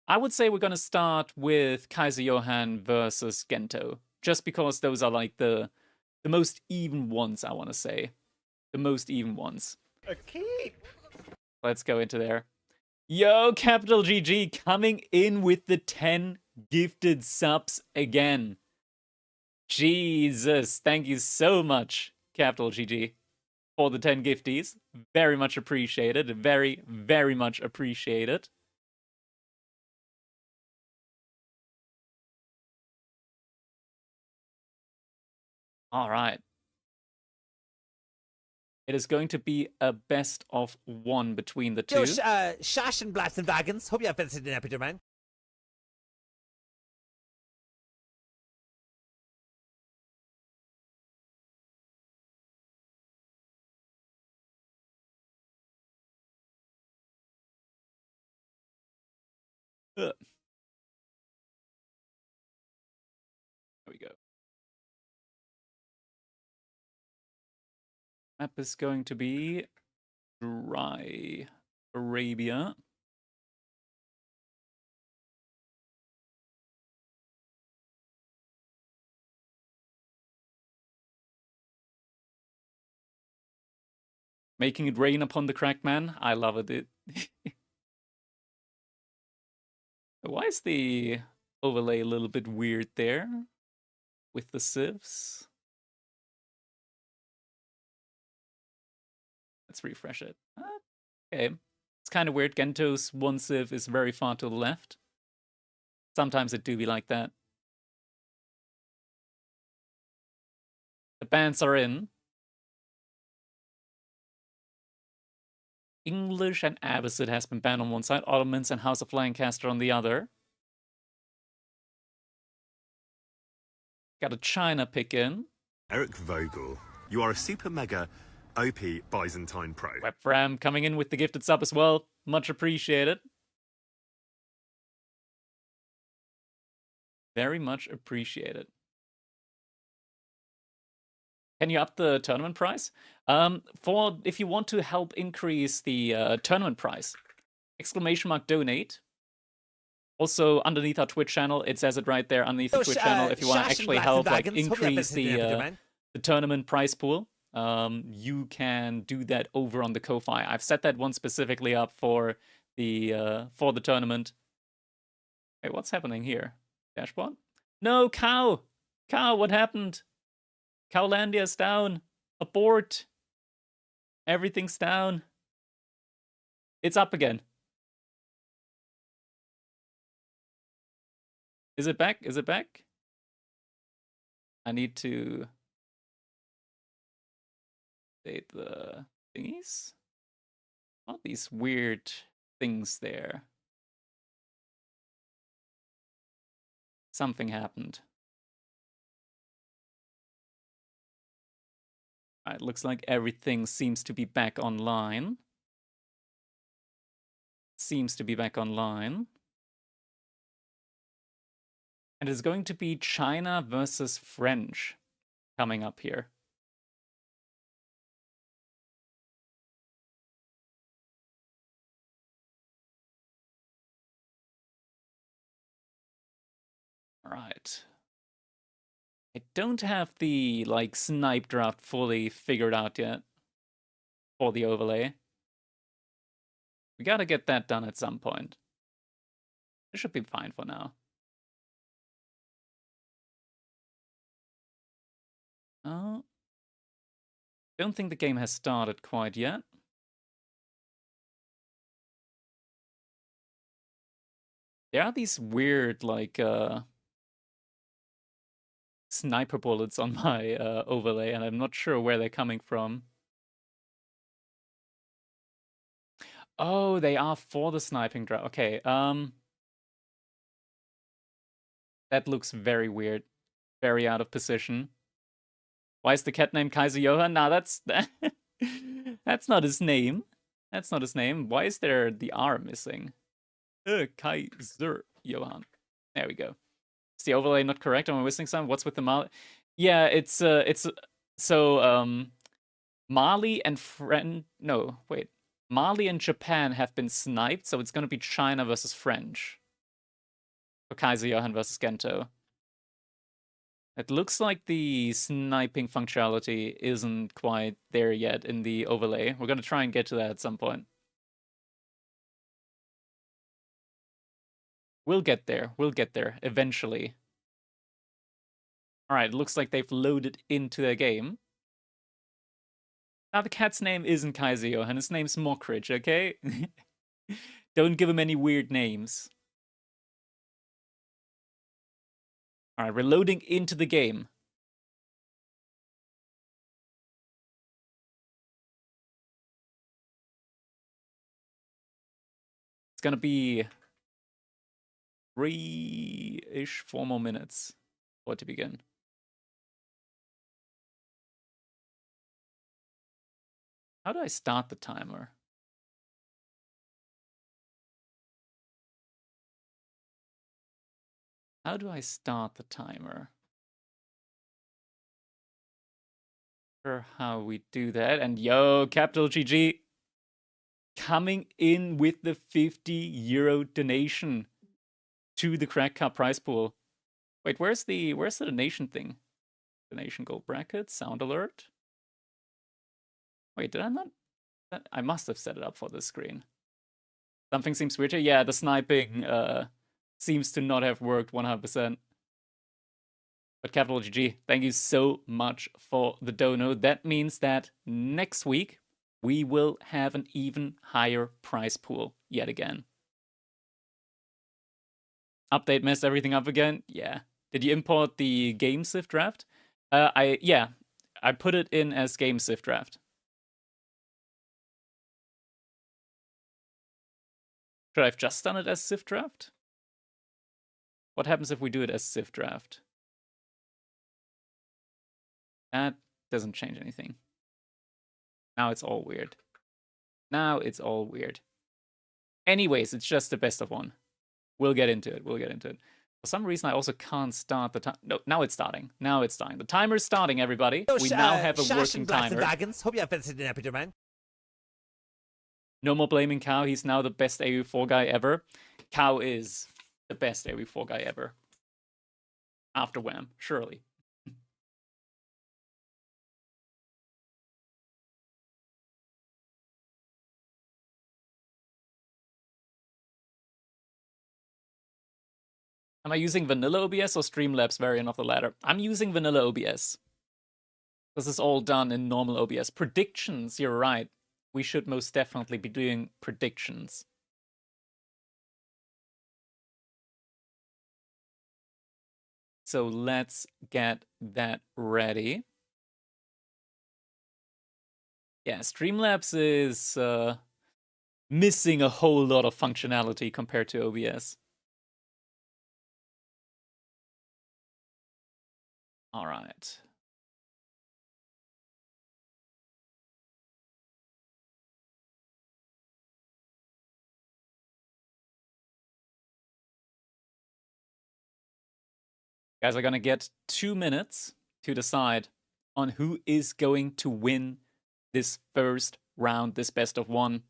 S1: I would say we're gonna start with Kaiser Johann versus Gento, just because those are like the most even ones. I want to say the most even ones.
S10: A keep.
S1: Let's go into there. Yo, Capital GG coming in with the 10 gifted subs again. Jesus, thank you so much, Capital GG, for the 10 gifties. Very much appreciated. Very, very much appreciated. All right. It is going to be a best of one between the two.
S10: Yo, Shash and Blast and Wagons. Hope you have visited an episode, man.
S1: There we go. Map is going to be Dry Arabia. Making it rain upon the cracked man. I love it. Why is the overlay a little bit weird there with the civs? Let's refresh it. Okay. It's kind of weird. Gento's one civ is very far to the left. Sometimes it do be like that. The bans are in. English and Abbasid has been banned on one side, Ottomans and House of Lancaster on the other. Got a China pick in.
S14: Eric Vogel, you are a super mega OP Byzantine pro.
S1: Webram coming in with the gifted sub as well. Much appreciated. Very much appreciated. Can you up the tournament price? If you want to help increase the tournament price, !donate. Also, underneath our Twitch channel, it says it right there underneath the Twitch channel. If you want to actually help like increase the tournament prize pool, you can do that over on the Ko-Fi. I've set that one specifically up for the tournament. Hey, what's happening here? Dashboard? No, cow! Cow, what happened? Cowlandia's down. Abort. Everything's down. It's up again. Is it back? Is it back? I need to update the thingies. All these weird things there. Something happened. Alright, looks like everything seems to be back online. Seems to be back online. And it's going to be China versus French coming up here. Alright. I don't have the, like, snipe draft fully figured out yet for the overlay. We gotta get that done at some point. It should be fine for now. Oh. Don't think the game has started quite yet. There are these weird, like, sniper bullets on my overlay, and I'm not sure where they're coming from. Oh, they are for the sniping draft. Okay, that looks very weird. Very out of position. Why is the cat named Kaiser Johann? Nah, that's not his name. That's not his name. Why is there the R missing? Kaiser Johann. There we go. Is the overlay not correct? Am I missing something? What's with the Mali? Yeah, it's Mali and Mali and Japan have been sniped, so it's gonna be China versus French. For Kaiser Johan versus Gento. It looks like the sniping functionality isn't quite there yet in the overlay. We're gonna try and get to that at some point. We'll get there. We'll get there eventually. Alright, it looks like they've loaded into their game. Now, the cat's name isn't Kaiser Johan. His name's Mockridge, okay? Don't give him any weird names. Alright, we're loading into the game. It's gonna be 3-ish, 4 more minutes for it to begin. How do I start the timer? How do I start the timer? Sure, how we do that. And yo, Capital GG coming in with the €50 donation to the Crack Cup prize pool. Wait, where's the donation thing? Donation gold bracket, sound alert. Wait, did I not? I must have set it up for this screen. Something seems weird here. Yeah, the sniping seems to not have worked 100%. But Capital GG, thank you so much for the dono. That means that next week we will have an even higher prize pool yet again. Update messed everything up again? Yeah. Did you import the GameSift draft? Yeah, I put it in as GameSift draft. Should I have just done it as Civ draft? What happens if we do it as Civ draft? That doesn't change anything. Now it's all weird. Now it's all weird. Anyways, it's just the best of one. We'll get into it. We'll get into it. For some reason, I also can't start the time. No, now it's starting. Now it's starting. The timer's starting, everybody. We now have a working timer.
S10: Hope you have visited an episode, man.
S1: No more blaming Cow. He's now the best AoE4 guy ever. Cow is the best AoE4 guy ever. After Wham, surely. Am I using vanilla OBS or Streamlabs variant of the latter? I'm using vanilla OBS. This is all done in normal OBS. Predictions, you're right. We should most definitely be doing predictions. So let's get that ready. Yeah, Streamlabs is missing a whole lot of functionality compared to OBS. All right. Guys are gonna get 2 minutes to decide on who is going to win this first round, this best of one.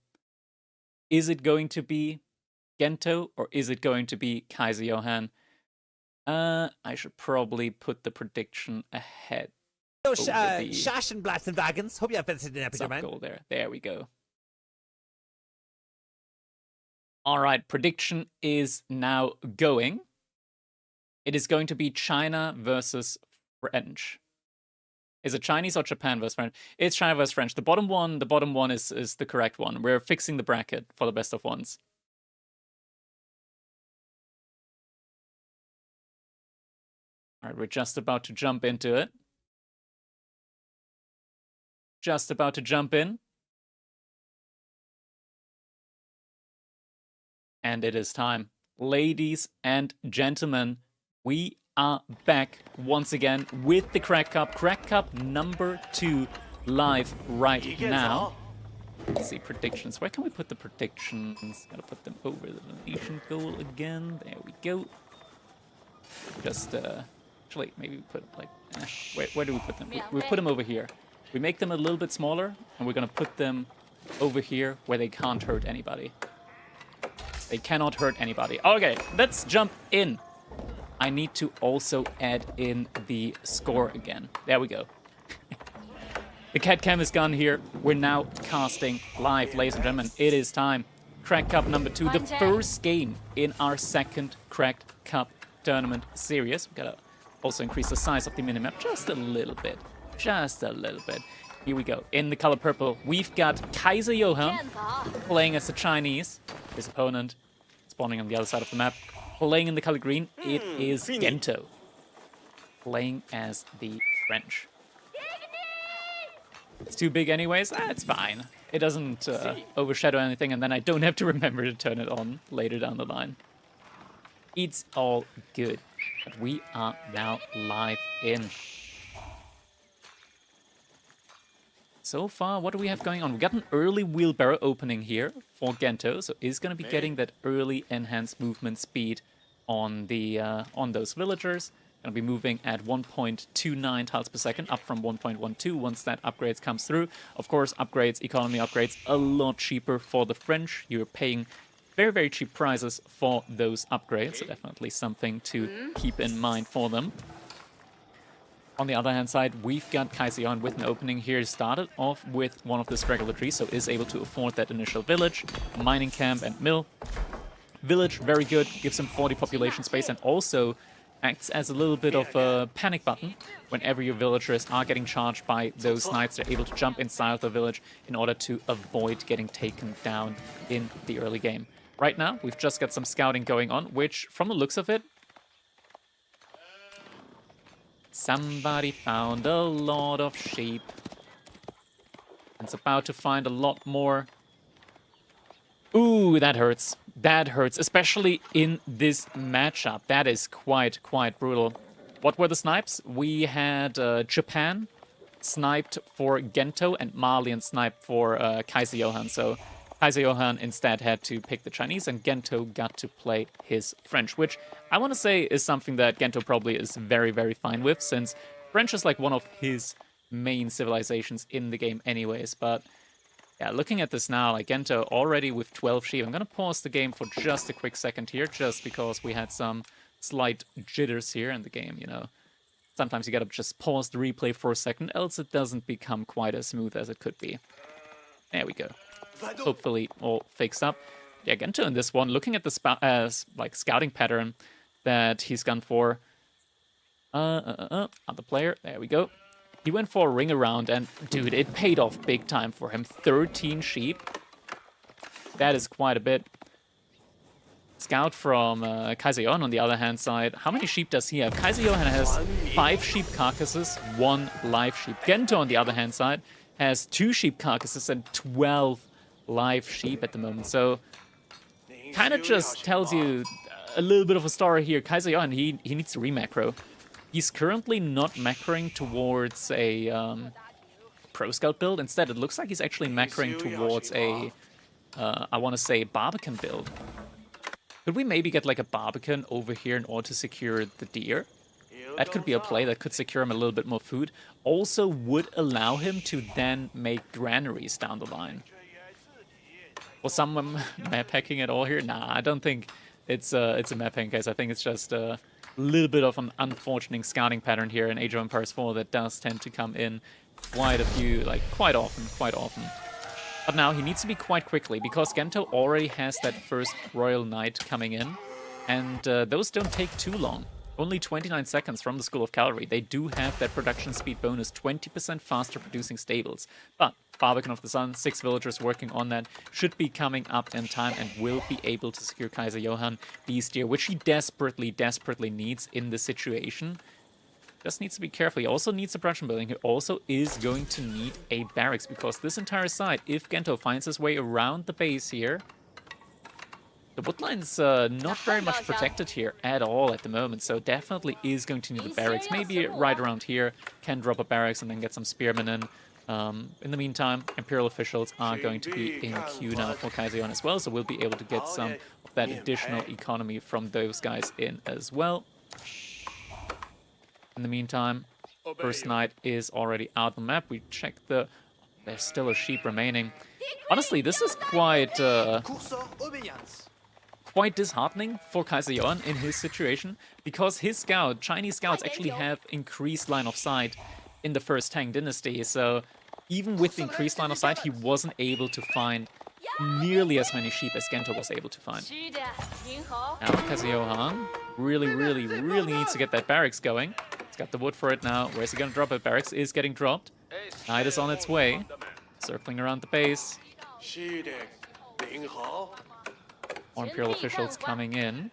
S1: Is it going to be Gento or is it going to be Kaiser Johan? I should probably put the prediction ahead.
S10: Shash and Blast and Wagons. Hope you have visited an episode, man.
S1: Goal there. There we go. All right, prediction is now going. It is going to be China versus French. Is it Chinese or Japan versus French? It's China versus French. The bottom one is the correct one. We're fixing the bracket for the best of ones. All right, we're just about to jump into it. Just about to jump in. And it is time. Ladies and gentlemen, we are back once again with the Crack Cup. Crack Cup number 2 live right now. Let's see, predictions. Where can we put the predictions? Gotta put them over the donation goal again. There we go. Just, actually, maybe we put, like, where do we put them? We put them over here. We make them a little bit smaller, and we're gonna put them over here where they can't hurt anybody. They cannot hurt anybody. Okay, let's jump in. I need to also add in the score again. There we go. The cat cam is gone here. We're now casting live, ladies and gentlemen. It is time. Cracked Cup number 2, the first game in our second Cracked Cup tournament series. We've got to also increase the size of the minimap just a little bit. Just a little bit. Here we go. In the color purple, we've got Kaiser Johann playing as the Chinese. His opponent spawning on the other side of the map. Playing in the color green, it is Gento playing as the French. It's too big anyways. It's fine. It doesn't overshadow anything, and then I don't have to remember to turn it on later down the line. It's all good. But we are now live in. So far, what do we have going on? We got an early wheelbarrow opening here for Gento, so is going to be getting that early enhanced movement speed on the on those villagers. Going to be moving at 1.29 tiles per second, up from 1.12 once that upgrades comes through. Of course, upgrades, economy upgrades, a lot cheaper for the French. You're paying very, very cheap prices for those upgrades, so definitely something to keep in mind for them. On the other hand side, we've got Kaiser Johann with an opening here. Started off with one of the straggler trees, so is able to afford that initial village, mining camp and mill. Village, very good, gives him 40 population space and also acts as a little bit of a panic button. Whenever your villagers are getting charged by those knights, they're able to jump inside the village in order to avoid getting taken down in the early game. Right now, we've just got some scouting going on, which, from the looks of it, somebody found a lot of sheep. And it's about to find a lot more. Ooh, that hurts. That hurts, especially in this matchup. That is quite brutal. What were the snipes? We had Japan sniped for Gento and Malian sniped for Kaiser Johann. So Kaiser Johann instead had to pick the Chinese and Gento got to play his French, which I want to say is something that Gento probably is very, very fine with, since French is like one of his main civilizations in the game anyways. But yeah, looking at this now, like Gento already with 12 sheep. I'm going to pause the game for just a quick second here, just because we had some slight jitters here in the game, you know. Sometimes you got to just pause the replay for a second, else it doesn't become quite as smooth as it could be. There we go. Hopefully all fixed up. Yeah, Gento in this one, looking at the like scouting pattern that he's gone for. Other player, there we go. He went for a ring around, and dude, it paid off big time for him. 13 sheep. That is quite a bit. Scout from Kaiser Johann on the other hand side. How many sheep does he have? Kaiser Johann has 5 sheep carcasses, 1 live sheep. Gento on the other hand side has 2 sheep carcasses and 12 live sheep at the moment. So kind of just tells you a little bit of a story here. Kaiser Johann, he needs to re-macro. He's currently not macroing towards a Pro Scout build. Instead, it looks like he's actually macroing towards a, I want to say, Barbican build. Could we maybe get like a Barbican over here in order to secure the deer? That could be a play that could secure him a little bit more food. Also would allow him to then make granaries down the line. Was someone map hacking at all here? Nah, I don't think it's a map hacking case. I think it's just a little bit of an unfortunate scouting pattern here in Age of Empires 4 that does tend to come in quite often. But now he needs to be quite quickly, because Gento already has that first Royal Knight coming in, and those don't take too long. Only 29 seconds from the School of Cavalry. They do have that production speed bonus, 20% faster producing stables. But Barbican of the Sun, 6 villagers working on that, should be coming up in time and will be able to secure Kaiser Johann these deer, which he desperately needs in this situation. Just needs to be careful. He also needs a production building. He also is going to need a barracks, because this entire side, if Gento finds his way around the base here, the woodline's not very much protected here at all at the moment, so definitely is going to need a barracks. Maybe right around here, can drop a barracks and then get some spearmen in. In the meantime, Imperial officials are going to be in queue now for Kaiser Johann as well, so we'll be able to get some of that additional economy from those guys in as well. In the meantime, first knight is already out on the map. We check the... There's still a sheep remaining. Honestly, this is quite disheartening for Kaiser Johann in his situation, because his Chinese scouts actually have increased line of sight in the first Tang dynasty. So even with the increased line of sight, he wasn't able to find nearly as many sheep as Gento was able to find. Now Kaiser Johann really needs to get that barracks going. He's got the wood for it now. Where's he gonna drop it? Barracks is getting dropped. Knight is on its way, circling around the base. More Imperial officials coming in.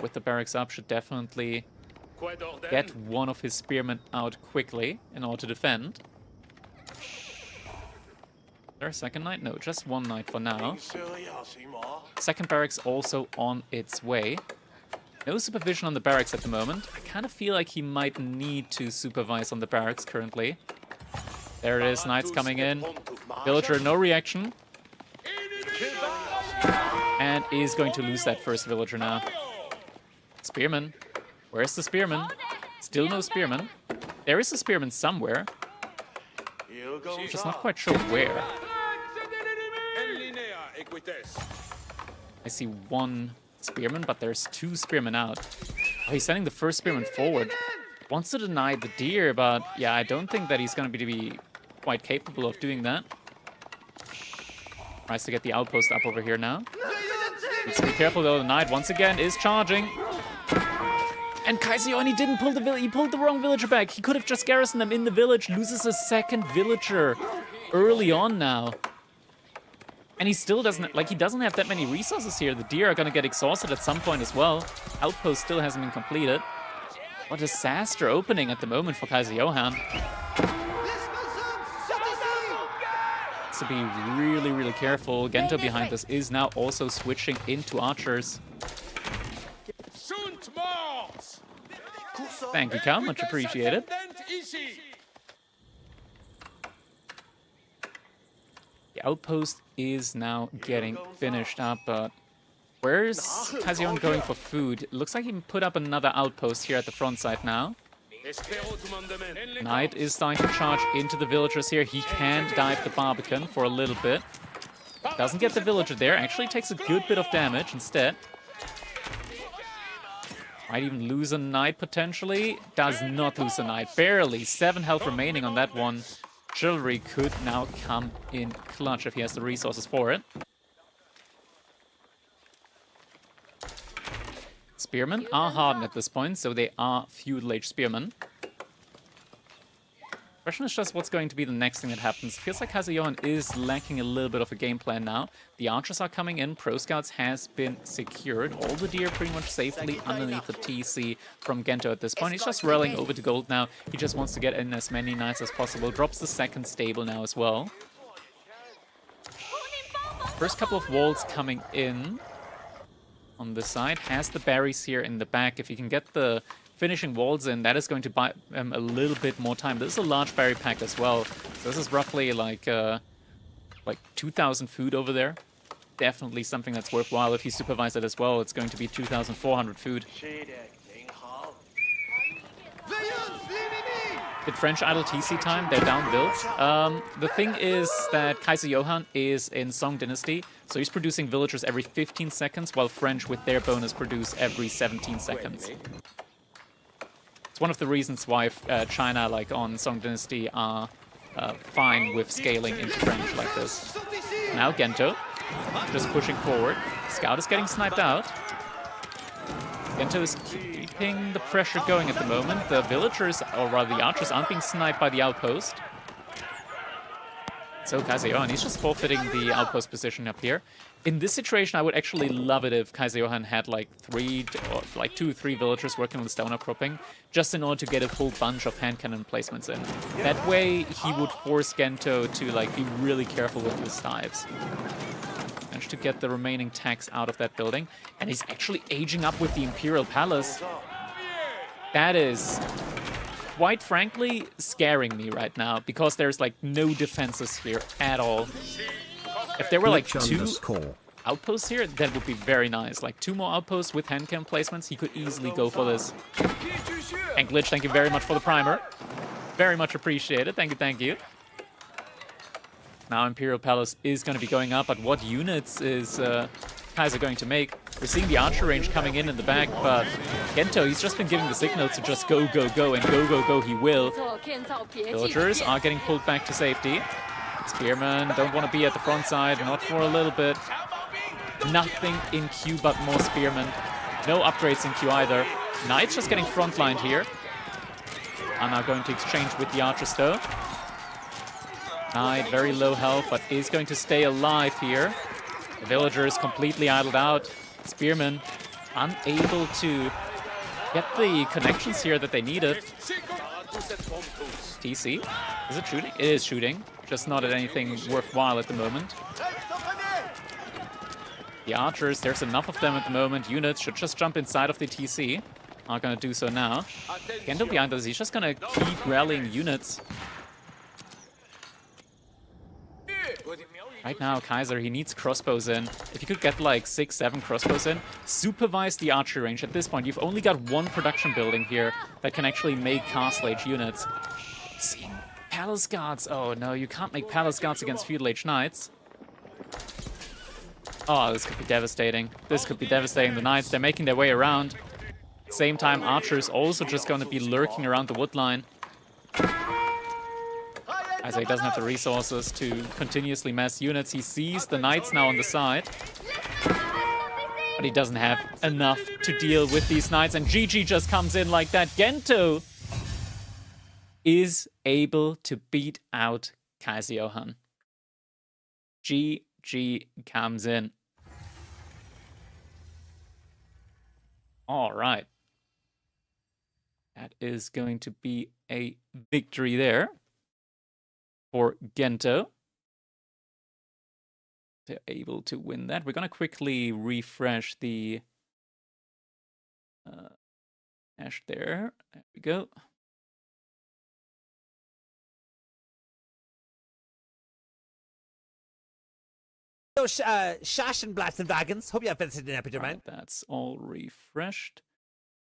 S1: With the barracks up, should definitely get one of his spearmen out quickly in order to defend. Is there a second knight? No, just one knight for now. Second barracks also on its way. No supervision on the barracks at the moment. I kind of feel like he might need to supervise on the barracks currently. There it is, knights coming in. Villager, no reaction. And is going to lose that first villager now. Spearman. Where's the spearman? Still no spearman. There is a spearman somewhere. Just not quite sure where. I see one spearman, but there's two spearmen out. Oh, he's sending the first spearman forward. Wants to deny the deer, but yeah, I don't think that he's going to be quite capable of doing that. Tries to get the outpost up over here now. Needs to be careful though, the knight once again is charging. And Kaiser Johann, he didn't pull the village, he pulled the wrong villager back. He could have just garrisoned them in the village, loses a second villager early on now. And he still doesn't, like, he doesn't have that many resources here. The deer are gonna get exhausted at some point as well. Outpost still hasn't been completed. What a disaster opening at the moment for Kaiser Johann. To be really careful. Gento behind this is now also switching into archers. Thank you, Cal. Much appreciated. The outpost is now getting finished up, but where's Kaiser Johann going for food? It looks like he put up another outpost here at the front side now. Knight is starting to charge into the villagers here. He can dive the Barbican for a little bit. Doesn't get the villager there. Actually takes a good bit of damage instead. Might even lose a knight potentially. Does not lose a knight. Barely. 7 health remaining on that one. Chivalry could now come in clutch if he has the resources for it. Spearmen are hardened at this point, so they are feudal age spearmen. Question is just what's going to be the next thing that happens. Feels like Kaiser Johann is lacking a little bit of a game plan now. The archers are coming in, Pro Scouts has been secured. All the deer pretty much safely underneath the TC from Gento at this point. He's just rallying over to gold now. He just wants to get in as many knights as possible. Drops the second stable now as well. First couple of walls coming in on this side. Has the berries here in the back. If you can get the finishing walls in, that is going to buy a little bit more time. This is a large berry pack as well. So this is roughly like 2,000 food over there. Definitely something that's worthwhile. If you supervise it as well, it's going to be 2,400 food. Did French idle TC time? They're down built. The thing is that Kaiser Johann is in Song Dynasty, so he's producing villagers every 15 seconds, while French with their bonus produce every 17 seconds. It's one of the reasons why China, like on Song Dynasty, are fine with scaling into French like this. Now Gento, just pushing forward. Scout is getting sniped out. Gento is keeping the pressure going at the moment. The villagers, or rather the archers, aren't being sniped by the outpost. So Kaiser Johann, he's just forfeiting the outpost position up here. In this situation, I would actually love it if Kaiser Johann had like 2 or 3 villagers working on the stone outcropping, just in order to get a full bunch of hand cannon placements in. That way, he would force Gento to like be really careful with his dives. Managed to get the remaining tax out of that building, and he's actually aging up with the Imperial Palace. That is, quite frankly, scaring me right now, because there's like no defenses here at all. If there were like 2... outposts here, that would be very nice. Like 2 more outposts with hand cannon placements, he could easily go for this. And Glitch, thank you very much for the primer. Very much appreciated. Thank you, thank you. Now Imperial Palace is going to be going up, but what units is Kaiser going to make? We're seeing the archer range coming in the back, but Gento, he's just been giving the signal to just go, go, go, and go, go, go, he will. Villagers are getting pulled back to safety. Spearmen don't want to be at the front side, not for a little bit. Nothing in queue but more spearmen. No upgrades in queue either. Knights just getting frontlined here. Are now going to exchange with the archers though. Knight, very low health, but is going to stay alive here. The villagers completely idled out. Spearmen unable to get the connections here that they needed. TC, is it shooting? It is shooting, just not at anything worthwhile at the moment. The archers, there's enough of them at the moment. Units should just jump inside of the TC. Are gonna do so now. Gendo behind us, he's just gonna keep rallying units. Right now, Kaiser, he needs crossbows in. If you could get like 6, 7 crossbows in, supervise the archery range. At this point, you've only got 1 production building here that can actually make Castle Age units. Seeing Palace Guards. Oh no, you can't make Palace Guards against Feudal Age Knights. Oh, this could be devastating. This could be devastating. The Knights, they're making their way around. Same time, Archer's also just going to be lurking around the wood line. As he doesn't have the resources to continuously mass units. He sees the Knights now on the side. But he doesn't have enough to deal with these Knights. And GG just comes in like that. Gento is able to beat out Kaiser Johann. GG comes in. All right. That is going to be a victory there for Gento. They're able to win that. We're going to quickly refresh the hash there. There we go.
S10: Blast and Wagons. Hope you have visited an episode, man.
S1: That's all refreshed.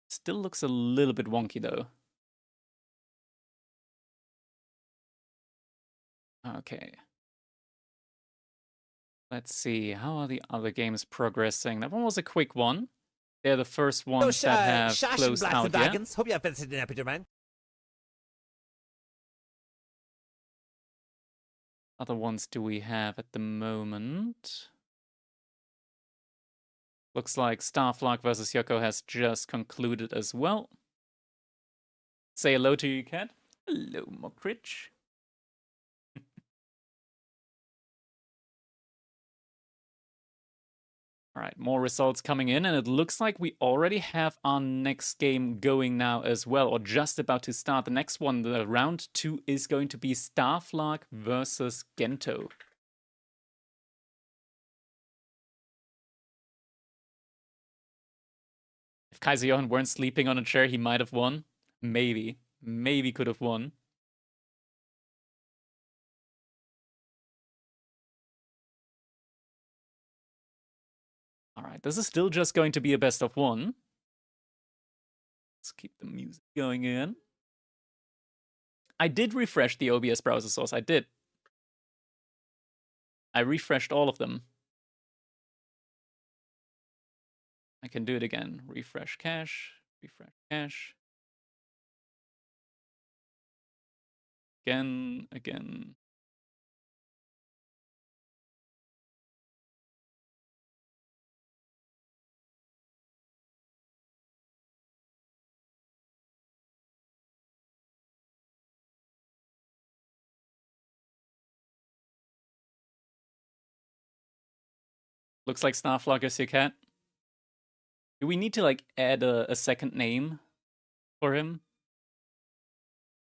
S1: Still looks a little bit wonky, though. Okay. Let's see. How are the other games progressing? That one was a quick one. They're the first ones that have closed out yet.
S10: Hope you have visited an episode, man.
S1: Other ones do we have at the moment? Looks like Starflag versus Yoko has just concluded as well. Say hello to you, cat. Hello, Mokrich. All right, more results coming in, and it looks like we already have our next game going now as well, or just about to start. The next one, the round 2, is going to be Starflag versus Gento. If Kaiser Johann weren't sleeping on a chair, he might have won. Maybe. Maybe could have won. Alright, this is still just going to be a best of 1. Let's keep the music going in. I did refresh the OBS browser source. I did. I refreshed all of them. I can do it again. Refresh cache. Refresh cache. Again. Looks like Starflag is your cat. Do we need to like add a second name for him?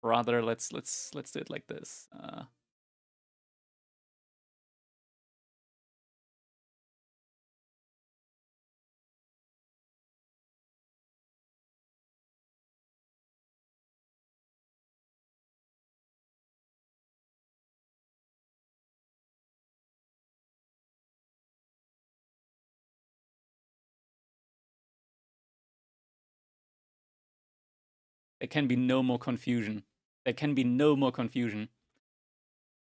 S1: Rather, let's do it like this. There can be no more confusion. There can be no more confusion.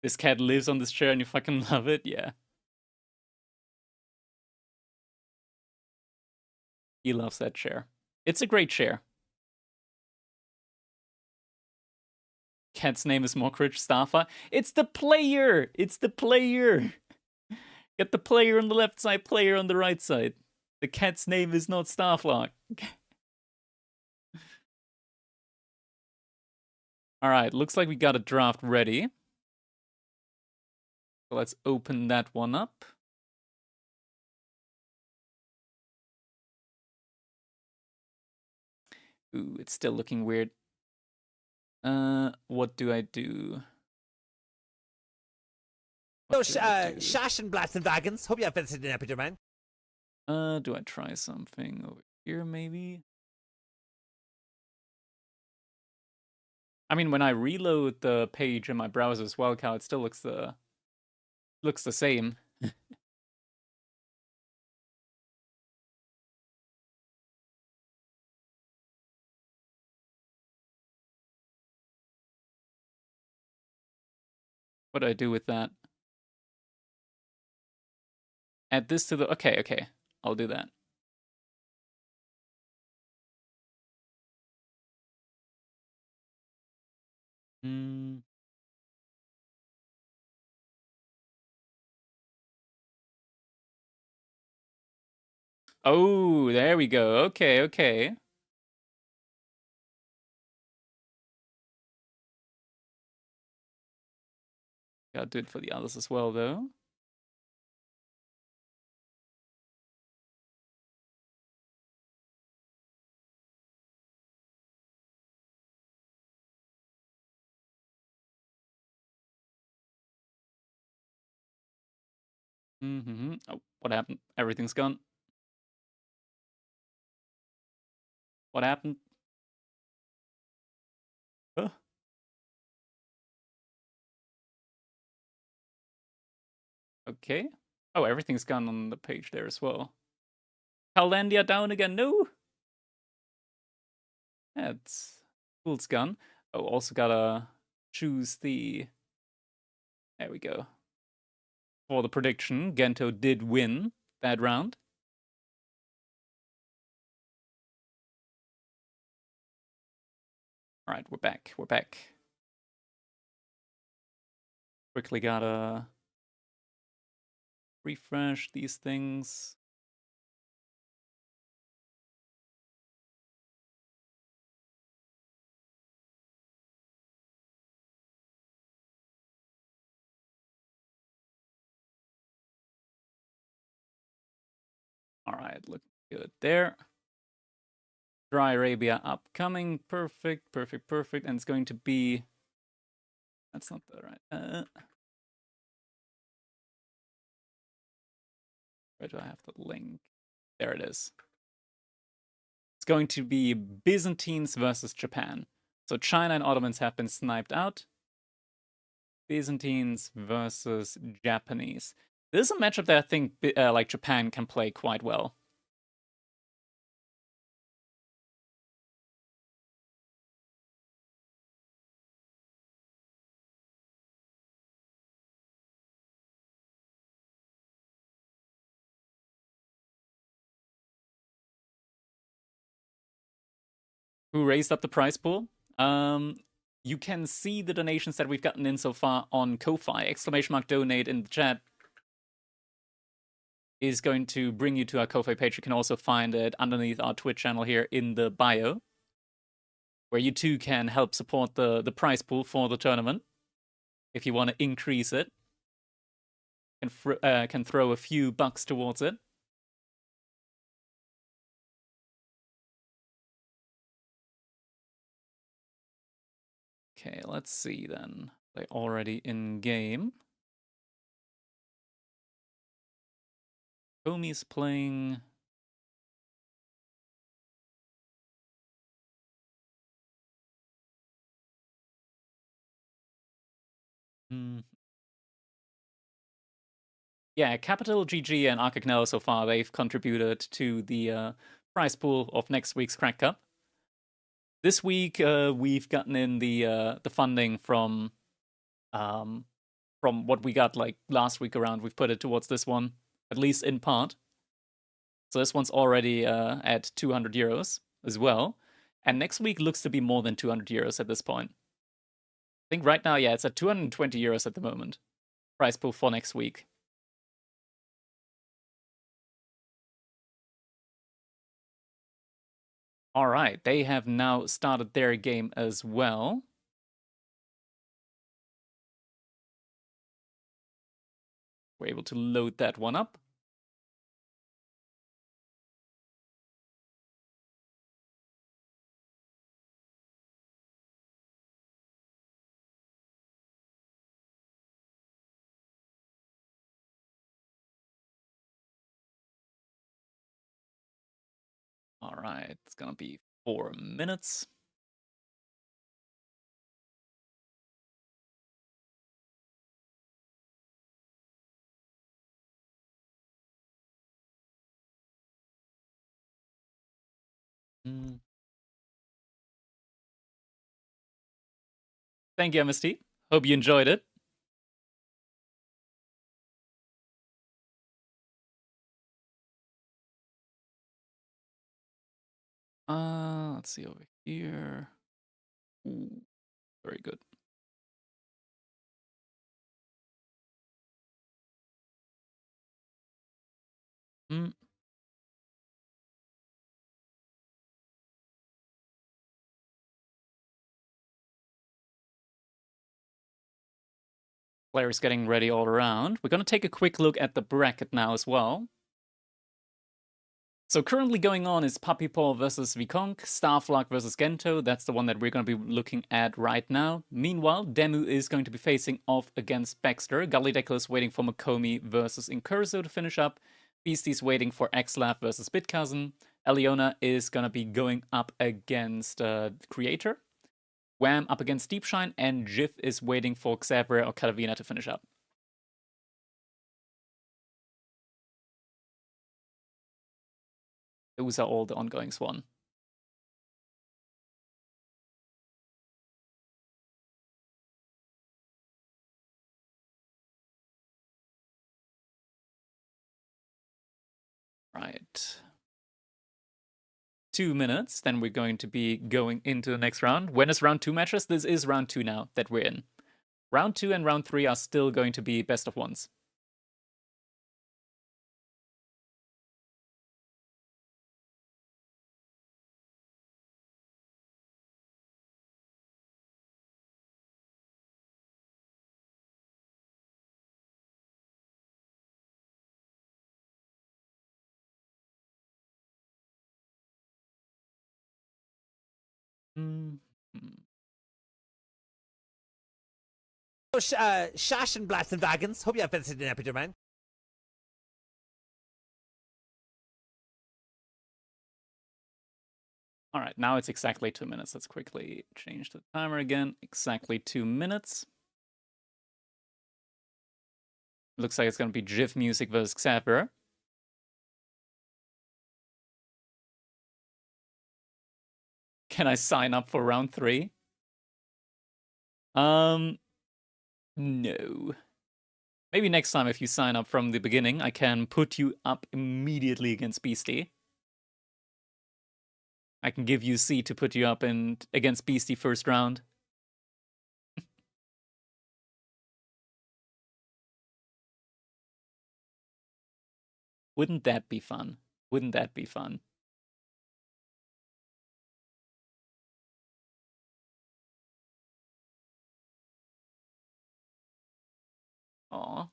S1: This cat lives on this chair and you fucking love it? Yeah. He loves that chair. It's a great chair. Cat's name is Mockridge Starfire. It's the player! It's the player! Get the player on the left side, player on the right side. The cat's name is not Starflock. Alright, looks like we got a draft ready. So let's open that one up. Ooh, it's still looking weird. What do I do?
S10: Sassenblatt and Wagons. Hope you have visited in Peter Man.
S1: Do I try something over here, maybe? I mean, when I reload the page in my browser as well, Cal, it still looks the same. What do I do with that? Add this to the... Okay. I'll do that. Oh, there we go. Okay. Gotta do it for the others as well, though. Oh, what happened? Everything's gone. What happened? Huh? Okay. Oh, everything's gone on the page there as well. Callandia down again. No! That's... Cool's gone. Oh, also gotta choose the... There we go. For the prediction, Gento did win that round. Alright, we're back. Quickly gotta refresh these things. Alright, looking good there. Dry Arabia upcoming. Perfect. And it's going to be... That's not the right... Where do I have the link? There it is. It's going to be Byzantines versus Japan. So China and Ottomans have been sniped out. Byzantines versus Japanese. This is a matchup that I think like Japan can play quite well. Who raised up the prize pool? You can see the donations that we've gotten in so far on Ko-Fi. !donate in the chat is going to bring you to our Ko-Fi page. You can also find it underneath our Twitch channel here in the bio, where you too can help support the prize pool for the tournament. If you want to increase it, can throw a few bucks towards it. Okay, let's see then. They already in game. Comey's playing. Yeah, Capital, GG, and Arcagnello so far, they've contributed to the prize pool of next week's Crack Cup. This week we've gotten in the funding from what we got like last week around. We've put it towards this one, at least in part. So this one's already at 200 euros as well. And next week looks to be more than 200 euros at this point. I think right now, yeah, it's at 220 euros at the moment. Price pool for next week. All right, they have now started their game as well. We're able to load that one up. All right, it's gonna be 4 minutes. Thank you, MST. Hope you enjoyed it. Let's see over here. Ooh, very good. Players getting ready all around. We're going to take a quick look at the bracket now as well. So currently going on is Puppy Paw versus Vikonk, Starflug versus Gento. That's the one that we're going to be looking at right now. Meanwhile, Demu is going to be facing off against Baxter. Gullydeckle is waiting for Makomi versus Incurso to finish up. Beastie's waiting for Xlaf versus Bitcousin. Eliona is going to be going up against Creator. Wham up against Deepshine, and Jif is waiting for Xavier or Calavina to finish up. Those are all the ongoing Swan. Right. 2 minutes, then we're going to be going into the next round. When is round 2 matches? This is round 2 now that we're in. Round 2 and round 3 are still going to be best of ones.
S10: Shash and Blast and Wagons. Hope you have visited an epic man.
S1: All right, now it's exactly 2 minutes. Let's quickly change the timer again. Exactly 2 minutes. Looks like it's going to be Jif Music versus Xavier. Can I sign up for round 3? No. Maybe next time if you sign up from the beginning, I can put you up immediately against Beastie. I can give you C to put you up against Beastie first round. Wouldn't that be fun? Wouldn't that be fun? Aw.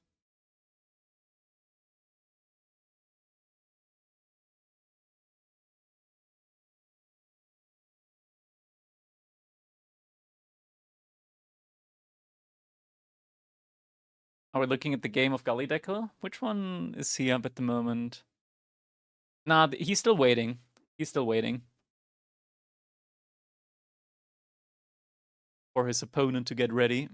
S1: Are we looking at the game of Gullydeckle? Which one is he up at the moment? Nah, he's still waiting. He's still waiting for his opponent to get ready.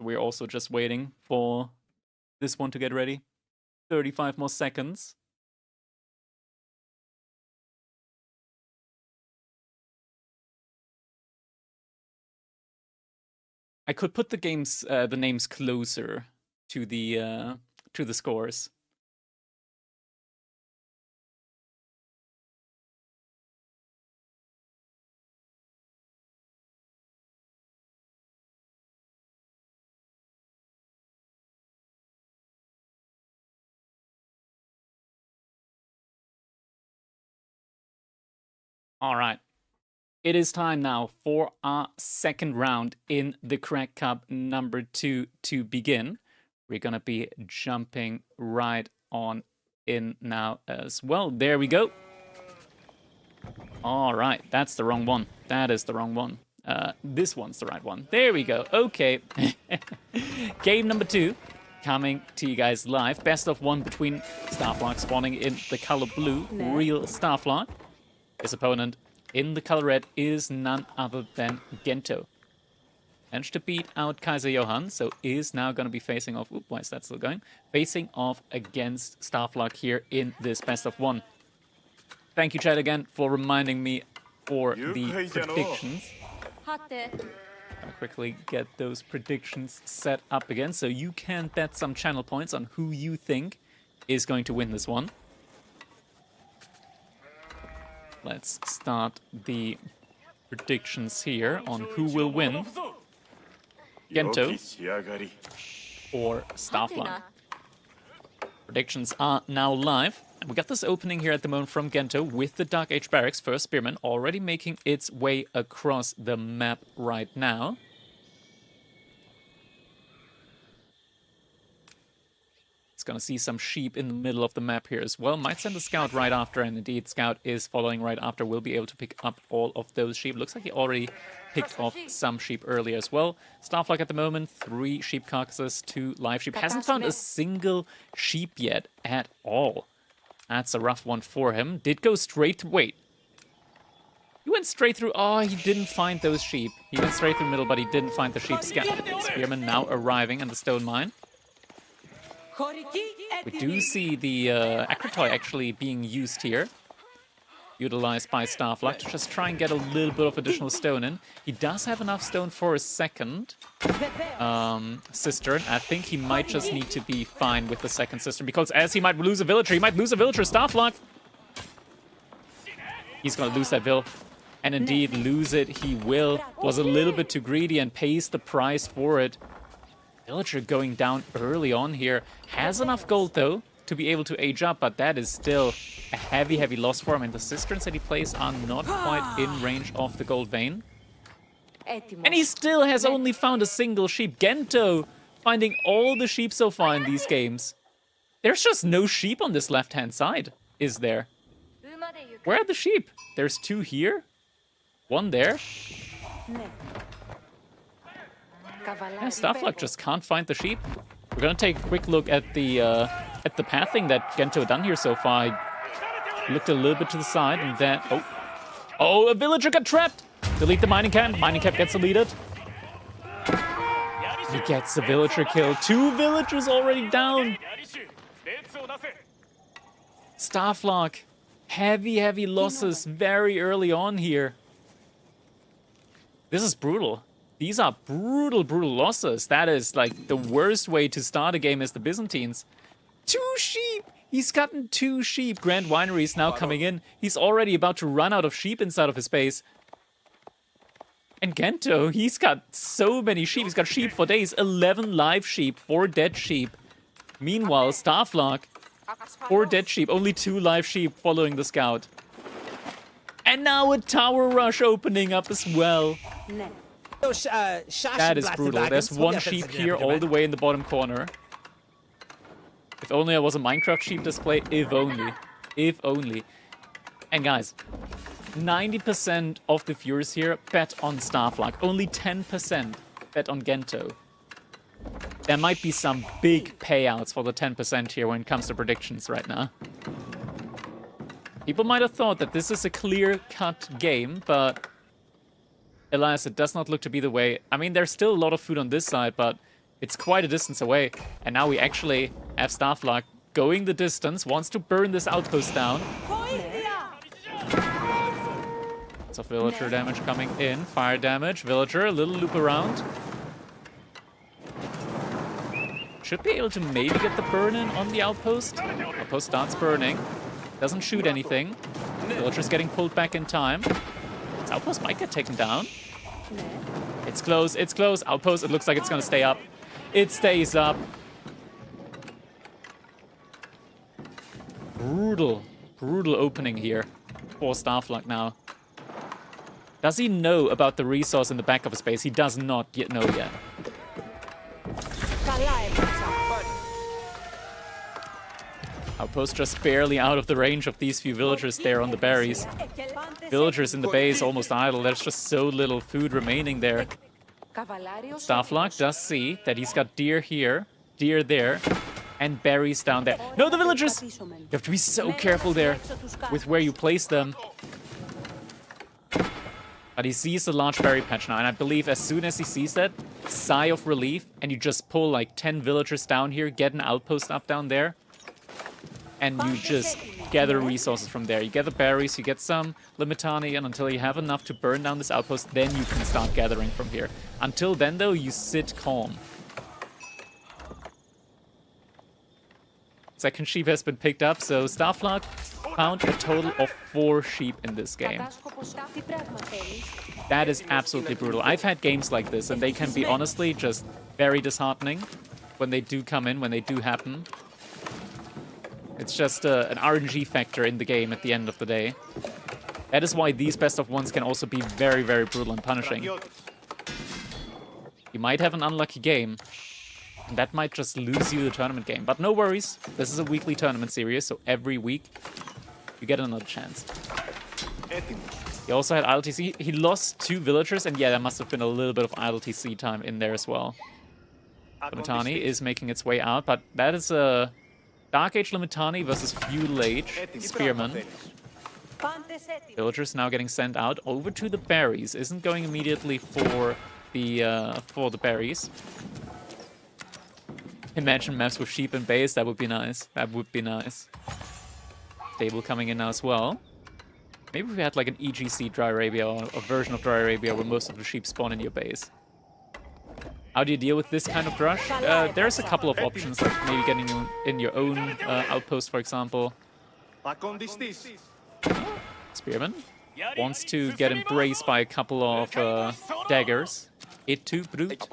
S1: We're also just waiting for this one to get ready. 35 more seconds. I could put the names closer to the scores. All right. It is time now for our second round in the Crack Cup number 2 to begin. We're going to be jumping right on in now as well. There we go. All right, that's the wrong one. That is the wrong one. This one's the right one. There we go. Okay. Game number 2 coming to you guys live. Best of 1 between Starflock spawning in the color blue. Real Starflock. His opponent in the color red is none other than Gento. Managed to beat out Kaiser Johann, so is now going to be facing off... Oop, why is that still going? Facing off against Starflock here in this best of 1. Thank you, chat, again, for reminding me for the predictions. I'll quickly get those predictions set up again, so you can bet some channel points on who you think is going to win this one. Let's start the predictions here on who will win. Gento or Starflock. Predictions are now live. And we got this opening here at the moment from Gento with the Dark Age Barracks. First Spearman already making its way across the map right now. It's going to see some sheep in the middle of the map here as well. Might send a scout right after, and indeed Scout is following right after. We'll be able to pick up all of those sheep. Looks like he already picked off some sheep earlier as well. Starflock at the moment, 3 sheep carcasses, 2 live sheep. Hasn't found a single sheep yet at all. That's a rough one for him. Did go straight to... Wait. He went straight through... Oh, he didn't find those sheep. He went straight through the middle, but he didn't find the sheep. Spearman now arriving in the stone mine. We do see the Akratoy actually being used here. Utilized by Starflock to just try and get a little bit of additional stone in. He does have enough stone for a second cistern. I think he might just need to be fine with the second cistern, because as he might lose a villager, Starflock! He's gonna lose that vill. And indeed, lose it he will. Was a little bit too greedy and pays the price for it. Villager going down early on here. Has enough gold, though, to be able to age up, but that is still a heavy, heavy loss for him. And the cisterns that he plays are not quite in range of the gold vein. And he still has only found a single sheep. Gento finding all the sheep so far in these games. There's just no sheep on this left-hand side, is there? Where are the sheep? There's 2 here. 1 there. Yeah, Starflock just can't find the sheep. We're gonna take a quick look at the pathing that Gento done here so far. He looked a little bit to the side and then... Oh, a villager got trapped! Delete the mining camp. Mining camp gets deleted. He gets the villager kill. 2 villagers already down. Starflock. Heavy, heavy losses very early on here. This is brutal. These are brutal, brutal losses. That is like the worst way to start a game as the Byzantines. 2 sheep! He's gotten 2 sheep. Grand Winery is now coming in. He's already about to run out of sheep inside of his base. And Gento, he's got so many sheep. He's got sheep for days. 11 live sheep, 4 dead sheep. Meanwhile, Starflock, 4 dead sheep, only 2 live sheep following the scout. And now a tower rush opening up as well. That is brutal. There's 1 sheep here all the way in the bottom corner. If only I was a Minecraft sheep display. If only. If only. And guys, 90% of the viewers here bet on Starflock. Only 10% bet on Gento. There might be some big payouts for the 10% here when it comes to predictions right now. People might have thought that this is a clear-cut game, but... alas, it does not look to be the way. I mean, there's still a lot of food on this side, but it's quite a distance away. And now we actually have Starflock going the distance, wants to burn this outpost down. Lots of villager damage coming in. Fire damage. Villager, a little loop around. Should be able to maybe get the burn in on the outpost. Outpost starts burning. Doesn't shoot anything. Villager's getting pulled back in time. This outpost might get taken down. It's close, it's close. Outpost, it looks like it's gonna stay up. It stays up. Brutal, brutal opening here for Starflug now. Does he know about the resource in the back of his base? He does not yet know yet. Outpost just barely out of the range of these few villagers there on the berries. Villagers in the base almost idle. There's just so little food remaining there. Starflug does see that he's got deer here, deer there, and berries down there. No, the villagers! You have to be so careful there with where you place them. But he sees the large berry patch now, and I believe as soon as he sees that, sigh of relief, and you just pull like 10 villagers down here, get an outpost up down there, and you just gather resources from there. You get the berries, you get some Limitani, and until you have enough to burn down this outpost, then you can start gathering from here. Until then, though, you sit calm. Second sheep has been picked up, so Starflug found a total of 4 sheep in this game. That is absolutely brutal. I've had games like this, and they can be honestly just very disheartening when they do come in, when they do happen. It's just an RNG factor in the game at the end of the day. That is why these best of ones can also be very, very brutal and punishing. You might have an unlucky game, and that might just lose you the tournament game. But no worries, this is a weekly tournament series, so every week you get another chance. He also had idle TC. He lost 2 villagers, and yeah, there must have been a little bit of idle TC time in there as well. Limitani is making its way out, but that is a Dark Age Limitani versus Feudal Age Spearman. Villagers now getting sent out over to the berries. Isn't going immediately for the berries. Imagine maps with sheep and base. That would be nice. That would be nice. Stable coming in now as well. Maybe we had like an EGC Dry Arabia or a version of Dry Arabia where most of the sheep spawn in your base. How do you deal with this kind of rush? There's a couple of options, like maybe getting in your own outpost, for example. Spearman wants to get embraced by a couple of daggers. It too, brute.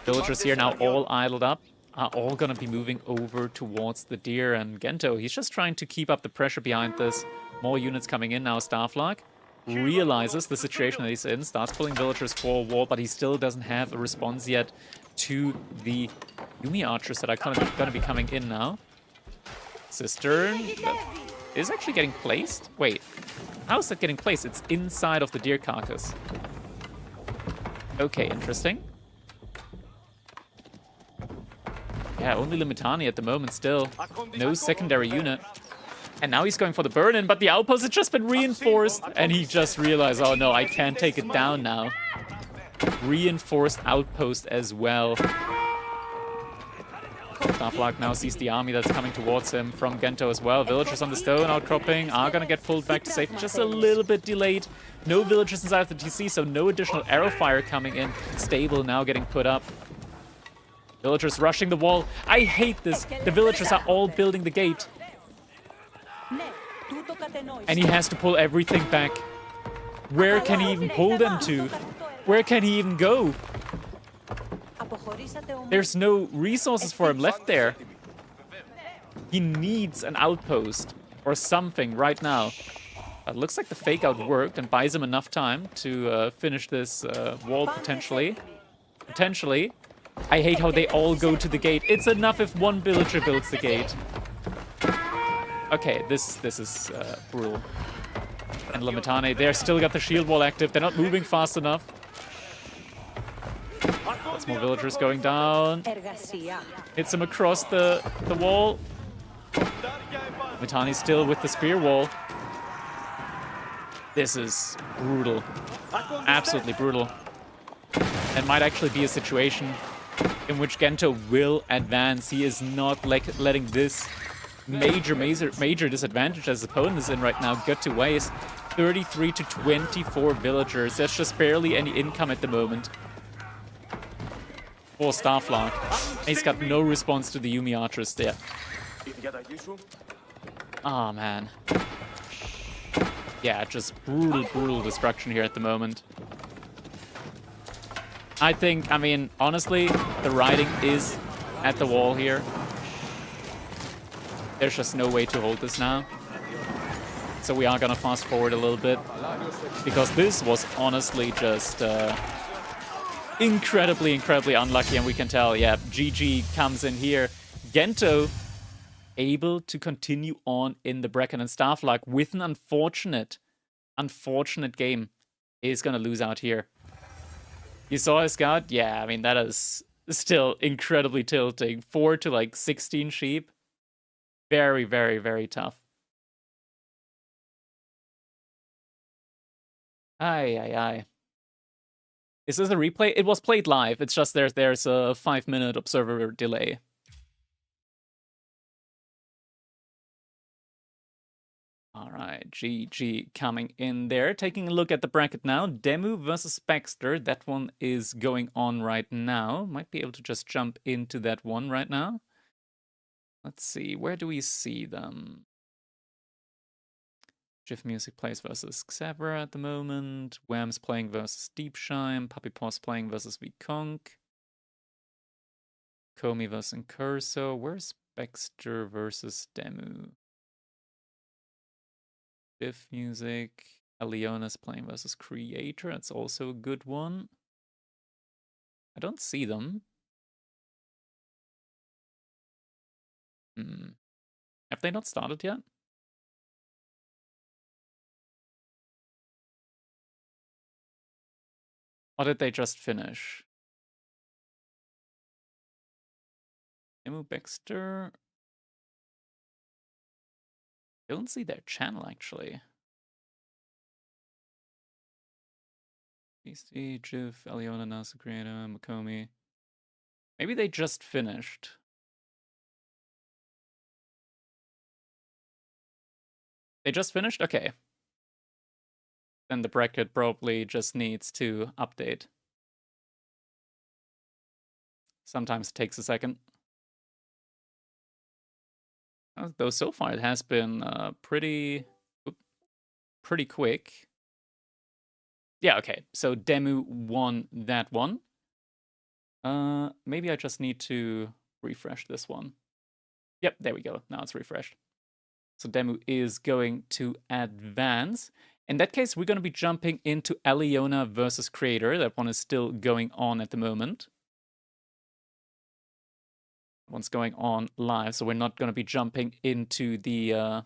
S1: Villagers here now all idled up, are all gonna be moving over towards the deer, and Gento, he's just trying to keep up the pressure behind this. More units coming in now. Starflug realizes the situation that he's in, starts pulling villagers for a wall, but he still doesn't have a response yet to the Yumi archers that are gonna be coming in now. Cistern is actually getting placed? Wait, how is that getting placed? It's inside of the deer carcass. Okay, interesting. Yeah, only Limitani at the moment still. No secondary unit. And now he's going for the burn-in, but the outpost has just been reinforced. And he just realized, oh no, I can't take it down now. Reinforced outpost as well. Starflug now sees the army that's coming towards him from Gento as well. Villagers on the stone outcropping are gonna get pulled back to safety. Just a little bit delayed. No villagers inside of the TC, so no additional arrow fire coming in. Stable now getting put up. Villagers rushing the wall. I hate this. The villagers are all building the gate. And he has to pull everything back. Where can he even pull them to? Where can he even go? There's no resources for him left there. He needs an outpost or something right now. It looks like the fake out worked and buys him enough time to finish this wall potentially. Potentially. I hate how they all go to the gate. It's enough if one villager builds the gate. Okay, this is brutal. And Limitani, they're still got the shield wall active. They're not moving fast enough. That's more villagers going down. Hits him across the wall. Limitani's still with the spear wall. This is brutal. Absolutely brutal. And might actually be a situation in which Gento will advance. He is not letting this major disadvantage as his opponent is in right now go to waste. 33 to 24 villagers. There's just barely any income at the moment. for Starflock. He's got no response to the Yumi Archers there. Oh, man. Yeah, just brutal destruction here at the moment. I mean, honestly, the riding is at the wall here. There's just no way to hold this now. So we are gonna fast forward a little bit. Because this was honestly just incredibly unlucky. And we can tell, yeah, GG comes in here. Gento able to continue on in the bracket, and Starflock with an unfortunate game is gonna lose out here. You saw his scout? Yeah, I mean, that is still incredibly tilting. 4 to like 16 sheep. Very tough. Aye. Is this a replay? It was played live. It's just there's a 5-minute observer delay. All right, GG coming in there. Taking a look at the bracket now. Demu versus Baxter. That one is going on right now. Might be able to just jump into that one right now. Let's see. Where do we see them? Jiff Music plays versus Xavra at the moment. Wham's playing versus Deepshine. Puppy Paws playing versus Vikonk. Komi versus Curso. Where's Baxter versus Demu? Jiff Music. Aliona's playing versus Creator. That's also a good one. I don't see them. Have they not started yet? Or did they just finish? Emu Baxter. Don't see their channel actually. Beastie, Jiff, Aliona, Nasa Creator, Makomi. Maybe they just finished. They just finished? Okay. Then the bracket probably just needs to update. Sometimes it takes a second. Though so far it has been pretty quick. Yeah, okay. So Demu won that one. Maybe I just need to refresh this one. Yep, there we go. Now it's refreshed. So Demu is going to advance. In that case, we're going to be jumping into Aliona versus Creator. That one is still going on at the moment. That one's going on live, so we're not going to be jumping into the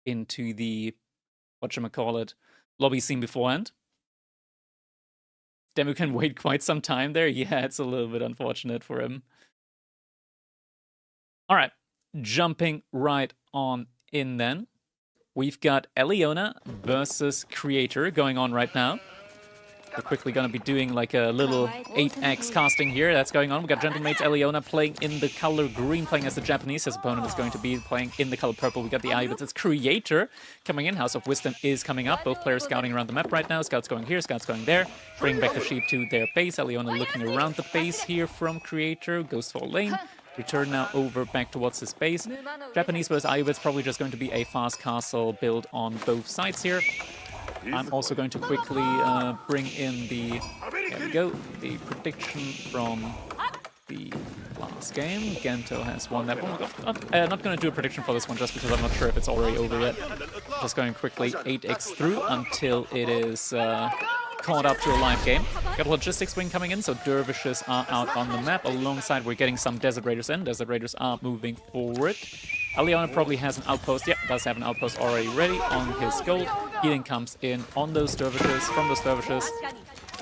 S1: whatchamacallit, lobby scene beforehand. Demu can wait quite some time there. Yeah, it's a little bit unfortunate for him. All right, jumping right on in then. We've got Aliona versus Creator going on right now. We're quickly going to be doing like a little 8x casting here. That's going on. We've got Gentlemates Aliona playing in the color green, playing as the Japanese. His opponent is going to be playing in the color purple. We got the Ayubits. It's Creator coming in. House of Wisdom is coming up. Both players scouting around the map right now. Scouts going here, scouts going there. Bring back the sheep to their base. Aliona looking around the base here from Creator. Goes for a lane. Return now over back towards his base. Japanese versus Ayubits, probably just going to be a fast castle build on both sides here. I'm also going to quickly bring in the, there we go, the prediction from the last game. Gento has won that one. I'm not going to do a prediction for this one just because I'm not sure if it's already over yet. Just going quickly 8x through until it is caught up to a live game. Got a logistics wing coming in, so dervishes are out on the map. Alongside, we're getting some desert raiders in. Desert raiders are moving forward. Aliona probably has an outpost. Yep, does have an outpost already ready on his gold. Healing comes in on those dervishes. From those dervishes,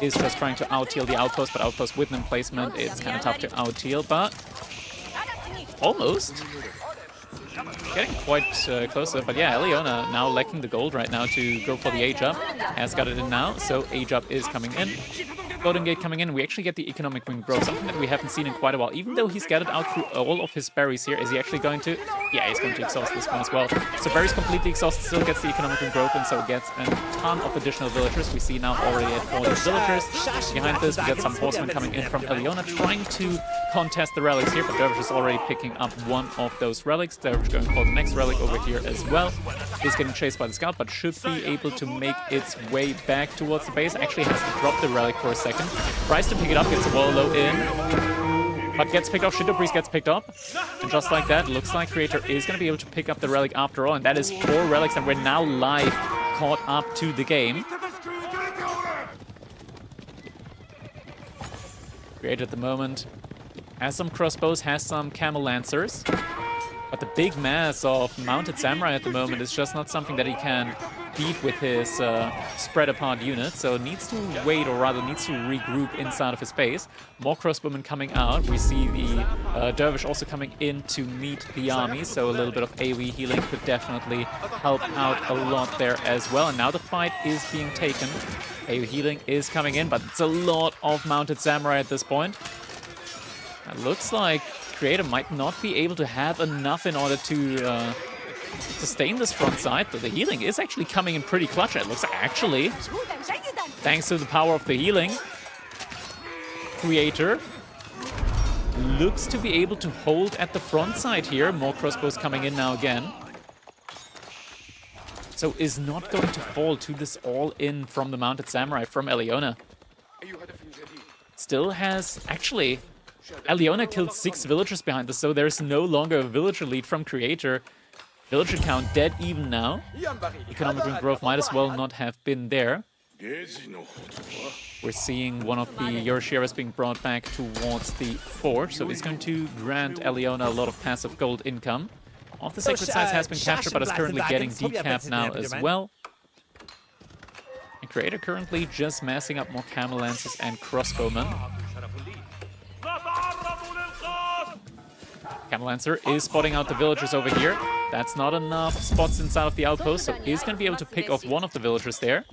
S1: is just trying to out-heal the outpost, but outpost with an emplacement, it's kind of tough to out-heal, but almost. Getting quite closer, but yeah, Aliona now lacking the gold right now to go for the age up. Has got it in now, so age up is coming in. Golden Gate coming in. We actually get the economic wing growth, something that we haven't seen in quite a while. Even though he's gathered out through all of his berries here, is he actually going to? Yeah, he's going to exhaust this one as well. So berries completely exhausted, still gets the economic wing growth, and so gets a ton of additional villagers. We see now already at 40 villagers. Behind this, we got some horsemen coming in from Eliona, trying to contest the relics here, but Dervish is already picking up one of those relics. Dervish going for the next relic over here as well. Is getting chased by the scout, but should be able to make its way back towards the base. Actually has to drop the relic for a second. Tries to pick it up, gets a wall low in, but gets picked off. Shindo Priest gets picked up, and just like that, looks like Creator is going to be able to pick up the relic after all, and that is 4 relics, and we're now live caught up to the game. Creator at the moment has some crossbows, has some camel lancers, but the big mass of mounted samurai at the moment is just not something that he can beat with his spread apart units, so needs to wait, or rather needs to regroup inside of his base. More crossbowmen coming out. We see the Dervish also coming in to meet the army, so a little bit of AoE healing could definitely help out a lot there as well. And now the fight is being taken. AoE healing is coming in, but it's a lot of mounted samurai at this point. It looks like Creator might not be able to have enough in order to sustain this front side, but the healing is actually coming in pretty clutch. It looks like, actually, thanks to the power of the healing, Creator looks to be able to hold at the front side here. More crossbows coming in now again. So is not going to fall to this all-in from the mounted samurai from Eliona. Still has, actually, Eliona killed 6 villagers behind this, so there's no longer a villager lead from Creator. Villager count dead even now. Economic wing growth might as well not have been there. We're seeing one of the Yoroshiras being brought back towards the fort, so it's going to grant Eliona a lot of passive gold income. Off the sacred sites has been captured, but is currently getting decapped now as well. And Creator currently just massing up more camel lancers and crossbowmen. Camel Lancer is spotting out the villagers over here. That's not enough spots inside of the outpost, so he's going to be able to pick off one of the villagers there.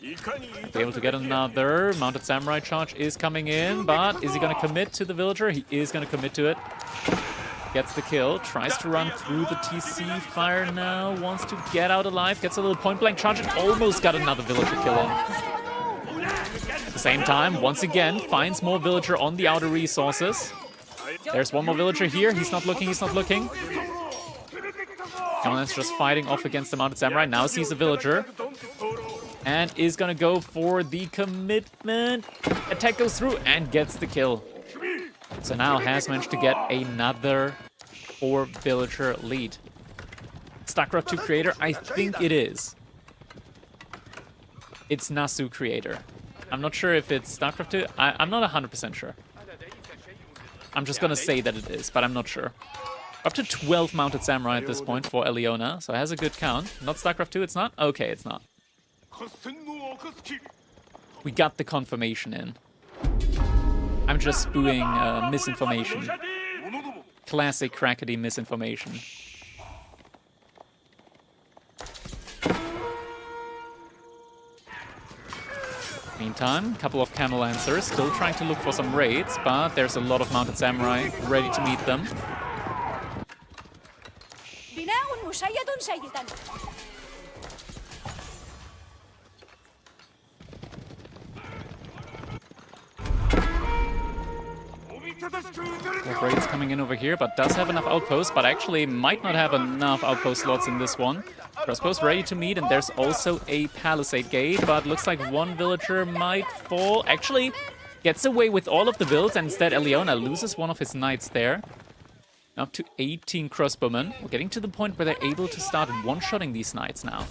S1: Be able to get another. Mounted Samurai charge is coming in, but is he going to commit to the villager? He is going to commit to it. Gets the kill. Tries to run through the TC fire now. Wants to get out alive. Gets a little point-blank charge and almost got another villager kill in. At the same time, once again, finds more villager on the outer resources. There's one more villager here. He's not looking, he's not looking. Kamelan's just fighting off against the mounted samurai. Now sees a villager. And is gonna go for the commitment. Attack goes through and gets the kill. So now has managed to get another 4 villager lead. StarCraft 2 Creator, I think it is. It's Nasu Creator. I'm not sure if it's StarCraft 2. I'm not 100% sure. I'm just gonna say that it is, but I'm not sure. Up to 12 mounted samurai at this point for Eliona, so it has a good count. Not StarCraft 2, it's not? Okay, it's not. We got the confirmation in. I'm just spewing misinformation. Classic crackety misinformation. Meantime, a couple of Camel Lancers still trying to look for some raids, but there's a lot of mounted samurai ready to meet them. Raids coming in over here, but does have enough outposts, but actually might not have enough outpost slots in this one. Crossbows ready to meet, and there's also a palisade gate, but looks like one villager might fall. Actually, gets away with all of the builds, and instead Eliona loses one of his knights there. Up to 18 crossbowmen. We're getting to the point where they're able to start one-shotting these knights now.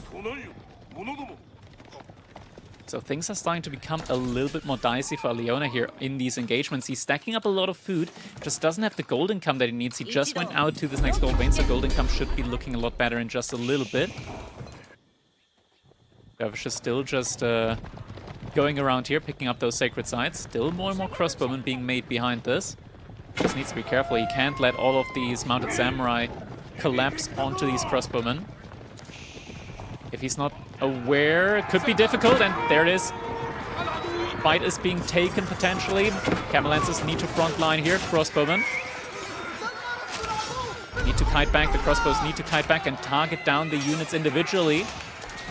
S1: So things are starting to become a little bit more dicey for Eliona here in these engagements. He's stacking up a lot of food, just doesn't have the gold income that he needs. He just went out to this next gold vein, so gold income should be looking a lot better in just a little bit. Dervish is still just going around here, picking up those sacred sites. Still more and more crossbowmen being made behind this. Just needs to be careful. He can't let all of these mounted samurai collapse onto these crossbowmen. If he's not aware, it could be difficult, and there it is. Fight is being taken potentially. Camel Lancers need to front line here. Crossbowmen need to kite back. The crossbows need to kite back and target down the units individually.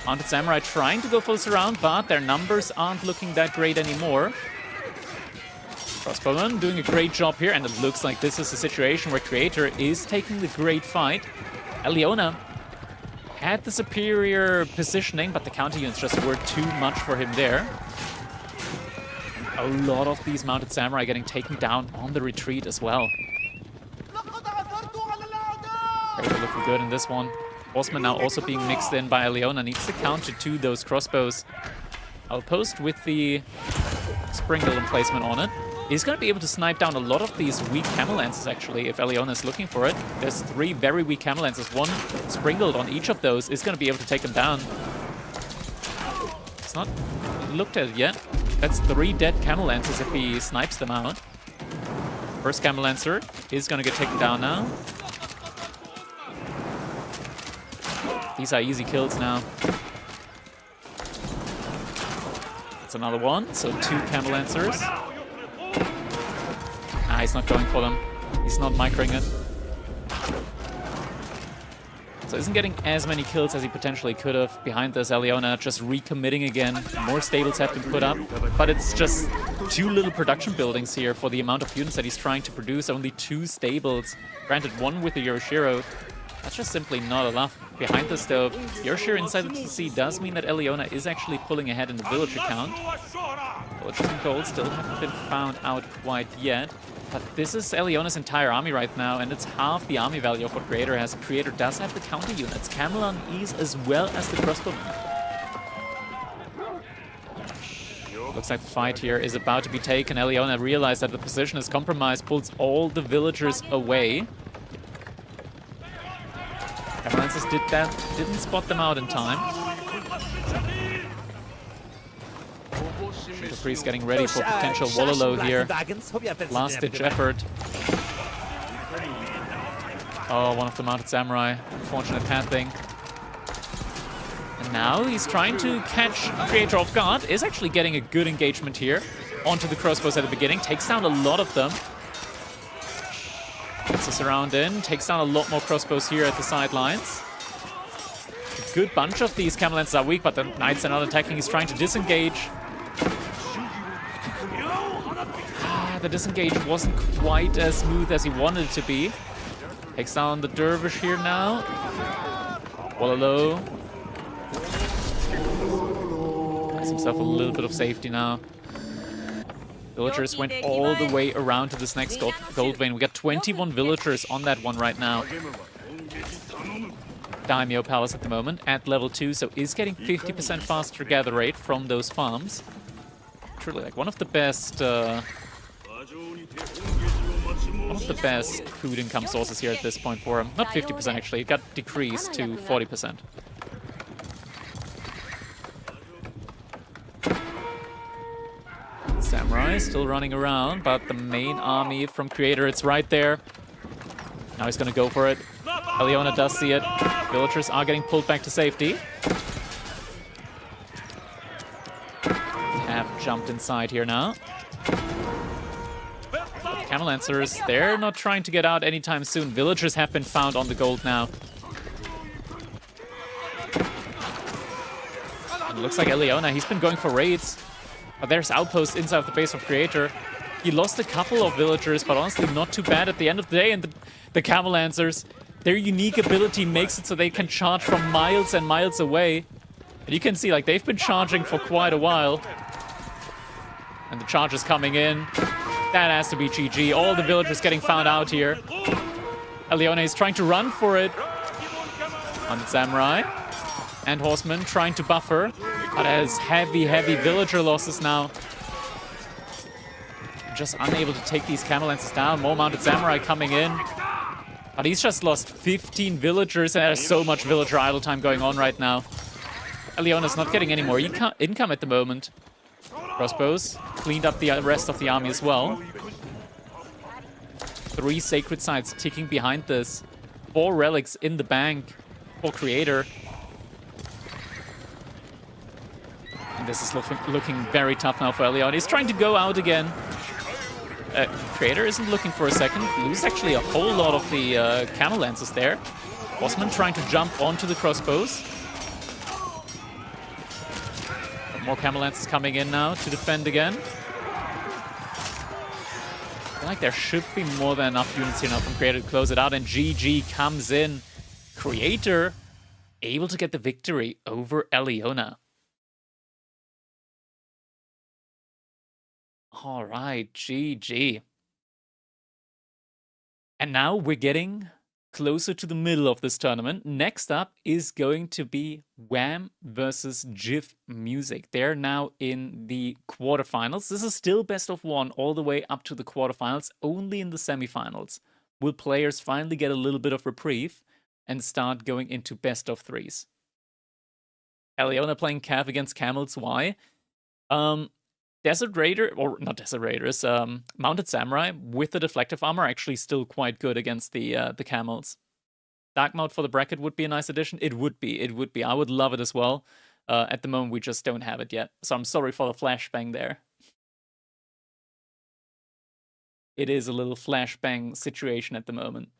S1: Mounted Samurai trying to go full surround, but their numbers aren't looking that great anymore. Crossbowmen doing a great job here, and it looks like this is a situation where Creator is taking the great fight. Eliona had the superior positioning, but the counter units just were too much for him there. A lot of these Mounted Samurai getting taken down on the retreat as well. Creator looking good in this one. Horseman now also being mixed in by Eliona. Needs to counter to those crossbows. Outpost with the Springle emplacement on it. He's going to be able to snipe down a lot of these weak Camel Lancers, actually, if Eliona is looking for it. There's 3 very weak Camel Lancers. 1 Springled on each of those is going to be able to take them down. It's not looked at it yet. That's 3 dead Camel Lancers if he snipes them out. First Camel Lancer is going to get taken down now. These are easy kills now. That's another one. So 2 Camel Lancers. Ah, he's not going for them. He's not microing it. So isn't getting as many kills as he potentially could have. Behind this, Eliona just recommitting again. More stables have been put up. But it's just 2 little production buildings here for the amount of units that he's trying to produce. Only 2 stables. Granted, 1 with the Yoroshiro. That's just simply not enough. Behind this, though, Yoroshiro inside the TC does mean that Eliona is actually pulling ahead in the villager count. Villagers and gold still haven't been found out quite yet. But this is Eliona's entire army right now, and it's half the army value of what Creator has. Creator does have the counter units, Camel on ease as well as the crossbowmen. Looks like the fight here is about to be taken. Eliona realized that the position is compromised, pulls all the villagers away. Camel Lancers didn't spot them out in time. The priest getting ready for potential Wololo here. Last-ditch effort. Oh, one of the Mounted Samurai. Unfortunate pad thing. And now he's trying to catch Creator off guard. Is actually getting a good engagement here. Onto the crossbows at the beginning. Takes down a lot of them. Gets us around in. Takes down a lot more crossbows here at the sidelines. A good bunch of these Camel Lancers are weak, but the Knights are not attacking. He's trying to disengage. The disengage wasn't quite as smooth as he wanted it to be. Takes down the Dervish here now. Wololo. Has himself a little bit of safety now. Villagers went all the way around to this next gold vein. We got 21 villagers on that one right now. Daimyo Palace at the moment at level 2, so is getting 50% faster gather rate from those farms. Truly, like one of the best food income sources here at this point for him. Not 50% actually, it got decreased to 40%. Samurai still running around, but the main army from Creator, it's right there. Now he's gonna go for it. Eliona does see it. Villagers are getting pulled back to safety. Have jumped inside here now. Camel Lancers, they're not trying to get out anytime soon. Villagers have been found on the gold now. And it looks like Eliona, he's been going for raids. But there's outposts inside of the base of Creator. He lost a couple of villagers, but honestly not too bad at the end of the day. And the Camel Lancers, their unique ability makes it so they can charge from miles and miles away. And you can see, like, they've been charging for quite a while. And the charge is coming in. That has to be GG. All the villagers getting found out here. Eliona is trying to run for it. On the Samurai. And Horseman trying to buffer. But has heavy villager losses now. Just unable to take these Camel Lancers down. More Mounted Samurai coming in. But he's just lost 15 villagers. And there's so much villager idle time going on right now. Eliona's not getting any more income at the moment. Crossbows cleaned up the rest of the army as well. 3 sacred sites ticking behind this. 4 relics in the bank for Creator. And this is looking very tough now for Leon. He's trying to go out again. Creator isn't looking for a second. Loses actually a whole lot of the camel lances there. Bossman trying to jump onto the crossbows. More camel lances coming in now to defend again. I feel like there should be more than enough units here now from Creator to close it out, and GG comes in. Creator able to get the victory over Eliona. All right, GG. And now we're getting closer to the middle of this tournament. Next up is going to be Wham versus Jiff Music. They're now in the quarterfinals. This is still best of one all the way up to the quarterfinals. Only in the semifinals will players finally get a little bit of reprieve and start going into best of threes. Eliona playing Cav against Camels. Why? Desert Raider, or not Desert Raiders, Mounted Samurai with the deflective armor actually still quite good against the Camels. Dark mode for the bracket would be a nice addition. It would be. I would love it as well. At the moment, we just don't have it yet. So I'm sorry for the flashbang there. It is a little flashbang situation at the moment.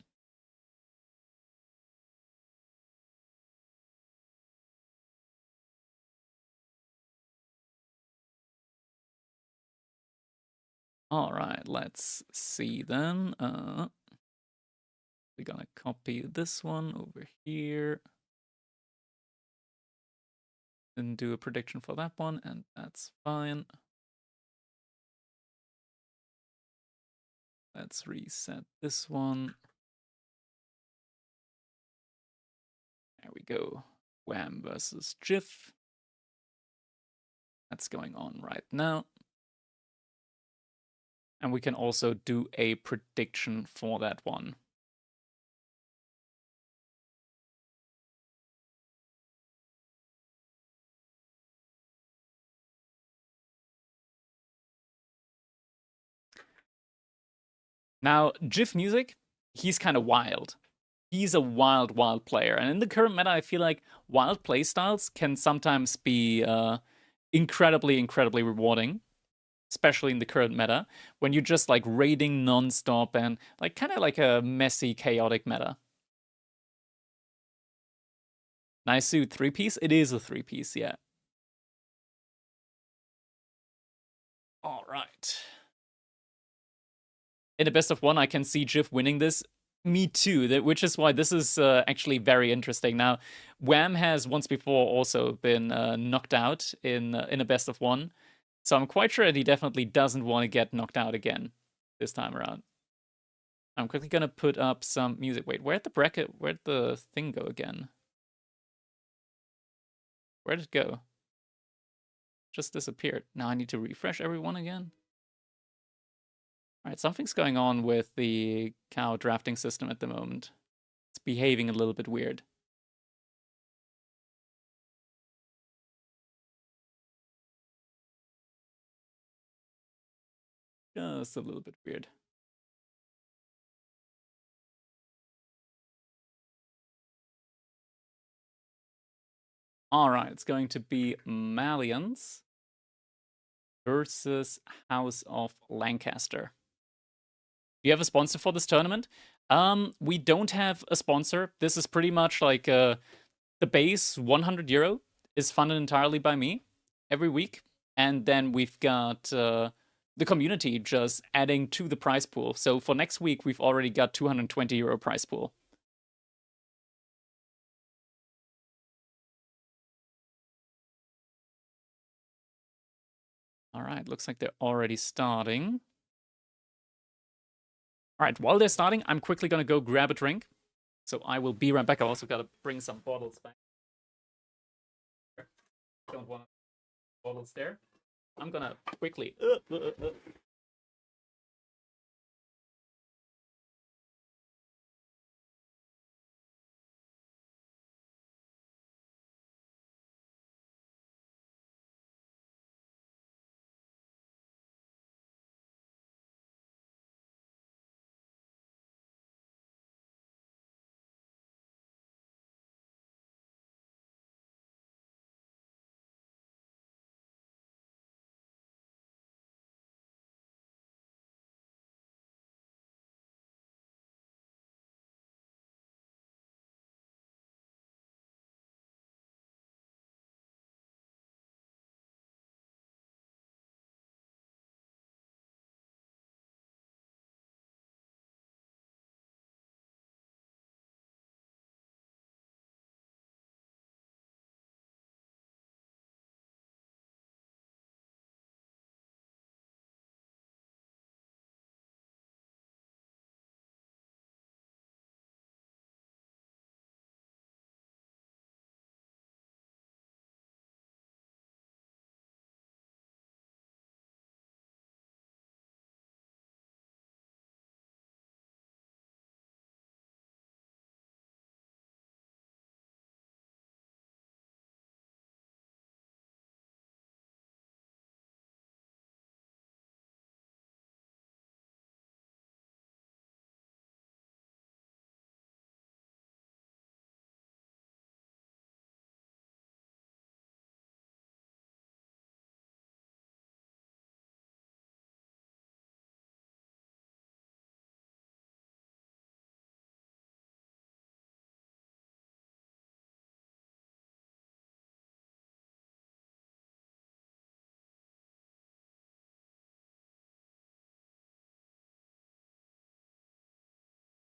S1: All right, let's see then. We're gonna copy this one over here and do a prediction for that one, and that's fine. Let's reset this one. There we go. Wham versus Jiff. That's going on right now. And we can also do a prediction for that one. Now, Jiff Music, he's kind of wild. He's a wild, wild player. And in the current meta, I feel like wild playstyles can sometimes be incredibly, incredibly rewarding. Especially in the current meta, when you're just like raiding non-stop and like kind of like a messy, chaotic meta. Nice suit, 3-piece? It is a 3-piece, yeah. All right. In a best of one, I can see Jiff winning this. Me too, which is why this is actually very interesting. Now, Wham has once before also been knocked out in a best of one. So I'm quite sure that he definitely doesn't want to get knocked out again this time around. I'm quickly going to put up some music. Wait, where'd the thing go again? Where did it go? Just disappeared. Now I need to refresh everyone again. All right, something's going on with the cow drafting system at the moment. It's behaving a little bit weird. Just a little bit weird. All right, it's going to be Malians versus House of Lancaster. Do you have a sponsor for this tournament? We don't have a sponsor. This is pretty much like the base 100 euro is funded entirely by me every week. And then we've got the community just adding to the prize pool. So for next week, we've already got 220 euro prize pool. All right, looks like they're already starting. All right, while they're starting, I'm quickly going to go grab a drink. So I will be right back. I also got to bring some bottles back. Don't want bottles there. I'm going to quickly...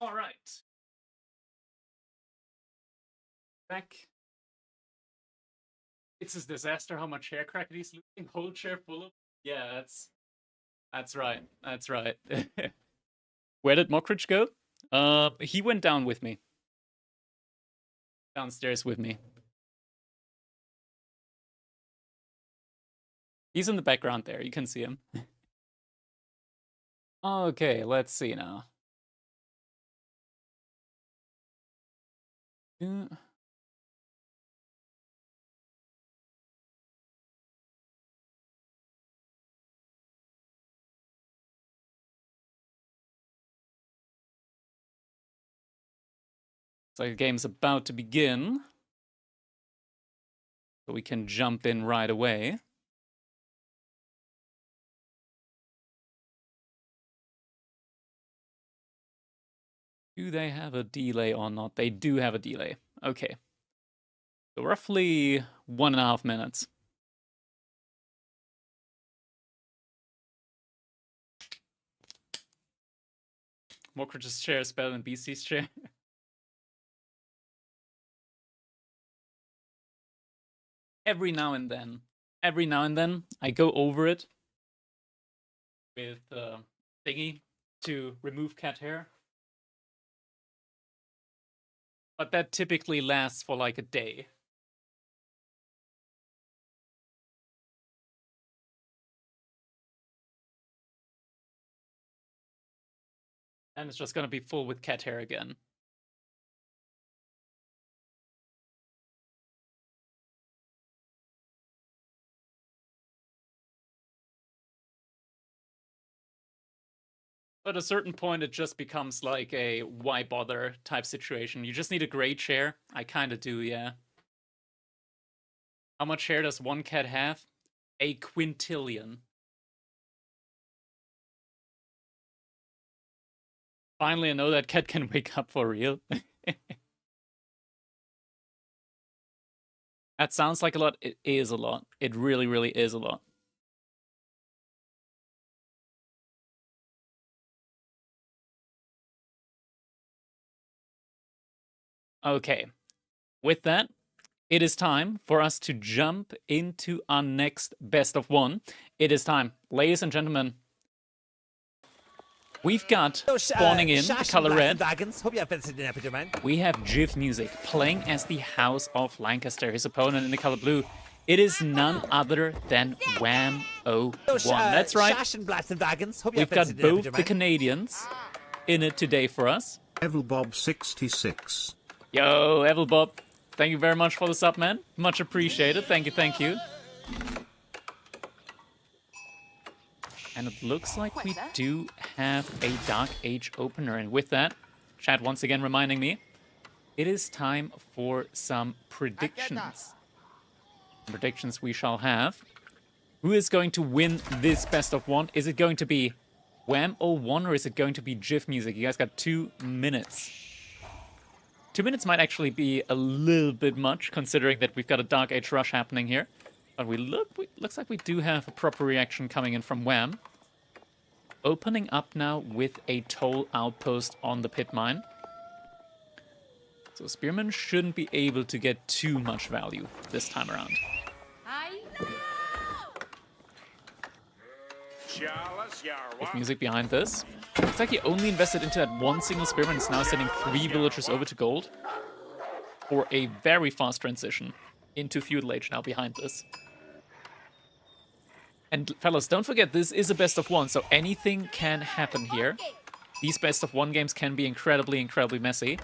S1: All right. Back. It's a disaster how much hair Crackety's losing. Whole chair full of. Yeah, that's right. That's right. Where did Mockridge go? He went down with me. Downstairs with me. He's in the background there. You can see him. Okay, let's see now. So the game's about to begin. So we can jump in right away. Do they have a delay or not? They do have a delay. Okay. So roughly 1.5 minutes. Mockridge's chair is better than BC's chair. Every now and then, I go over it with thingy to remove cat hair. But that typically lasts for like a day. And it's just gonna be full with cat hair again. But at a certain point, it just becomes like a why bother type situation. You just need a gray chair. I kind of do, yeah. How much hair does one cat have? A quintillion. Finally, I know that cat can wake up for real. That sounds like a lot. It is a lot. It really, really is a lot. Okay. With that, it is time for us to jump into our next best of one. It is time, ladies and gentlemen. We've got spawning in the color red. We have Jiv Music playing as the House of Lancaster. His opponent in the color blue. It is none other than Wham 01. That's right. We've got both the Canadians in it today for us.
S4: Evilbob66.
S1: Yo, Evilbob. Thank you very much for the sub, man. Much appreciated. Thank you, thank you. And it looks like we do have a Dark Age opener. And with that, chat once again reminding me, it is time for some predictions. Predictions we shall have. Who is going to win this best of one? Is it going to be Wham 01 or is it going to be Jiv Music? You guys got 2 minutes. 2 minutes might actually be a little bit much, considering that we've got a Dark Age rush happening here. But looks like we do have a proper reaction coming in from Wham. Opening up now with a toll outpost on the pit mine. So Spearman shouldn't be able to get too much value this time around. With music behind this. Looks like he only invested into that one single Spearman. Is now sending 3 villagers over to gold. For a very fast transition into Feudal Age now behind this. And fellas, don't forget, this is a best of one, so anything can happen here. These best of one games can be incredibly, incredibly messy.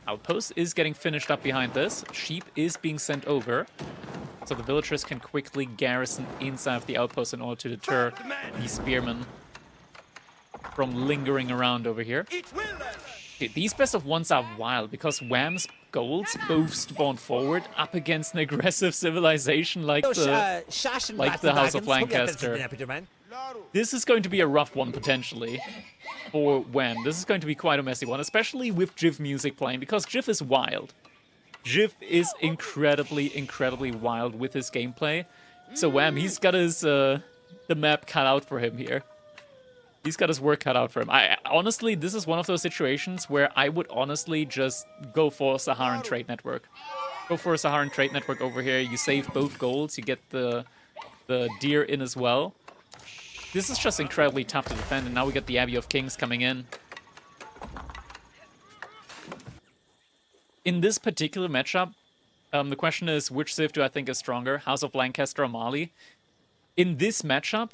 S1: Outpost is getting finished up behind this. Sheep is being sent over. So the villagers can quickly garrison inside of the outpost in order to deter the spearmen from lingering around over here. Dude, these best of ones are wild because Wham's golds both spawn forward up against an aggressive civilization like the House of Lancaster. This is going to be a rough one potentially for Wham. This is going to be quite a messy one, especially with Jiv Music playing because Jiv is wild. Jiv is incredibly, incredibly wild with his gameplay. So Wham, he's got his the map cut out for him here. He's got his work cut out for him. Honestly, this is one of those situations where I would honestly just go for Saharan Trade Network. Go for a Saharan Trade Network over here. You save both goals. You get the deer in as well. This is just incredibly tough to defend, and now we got the Abbey of Kings coming in. In this particular matchup, the question is, which Civ do I think is stronger, House of Lancaster or Mali? In this matchup,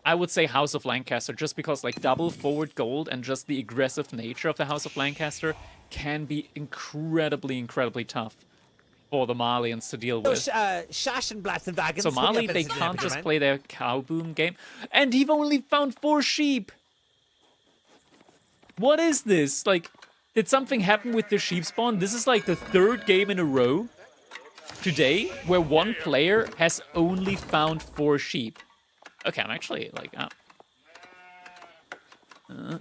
S1: I would say House of Lancaster, just because like double forward gold and just the aggressive nature of the House of Lancaster can be incredibly tough for the Malians to deal with. So Mali, they can't just play their cow boom game. And he've only found 4 sheep! What is this? Like, did something happen with the sheep spawn? This is like the 3rd game in a row today where one player has only found 4 sheep. Okay, I'm actually like... All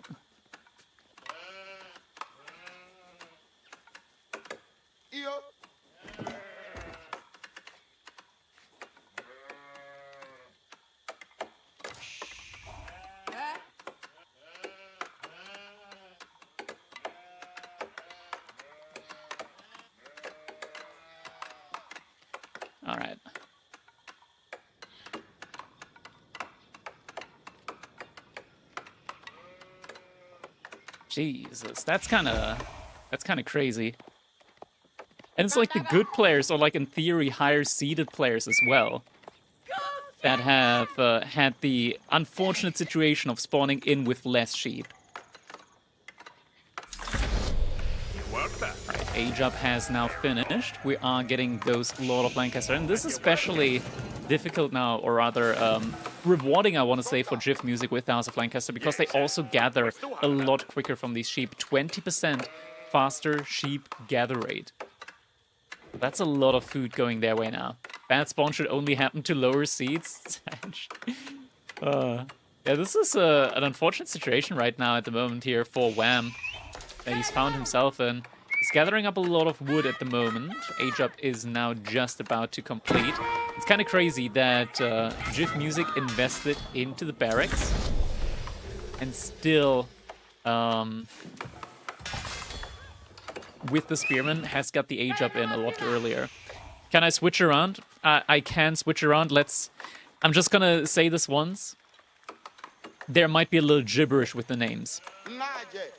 S1: right. Jesus, that's kind of crazy. And it's like the good players, or like in theory higher seeded players as well, that have had the unfortunate situation of spawning in with less sheep. Alright, Age Up has now finished. We are getting those Lord of Lancaster, and this is especially difficult now, or rather rewarding, I want to say, for GIF Music with the House of Lancaster, because they also gather a lot quicker from these sheep. 20% faster sheep gather rate. That's a lot of food going their way now. Bad spawn should only happen to lower seeds. Yeah, this is an unfortunate situation right now at the moment here for Wham that he's found himself in. He's gathering up a lot of wood at the moment. Age Up is now just about to complete. It's kind of crazy that GIF Music invested into the barracks and still, with the Spearman, has got the Age Up in a lot earlier. Can I switch around? I can switch around. I'm just gonna say this once. There might be a little gibberish with the names.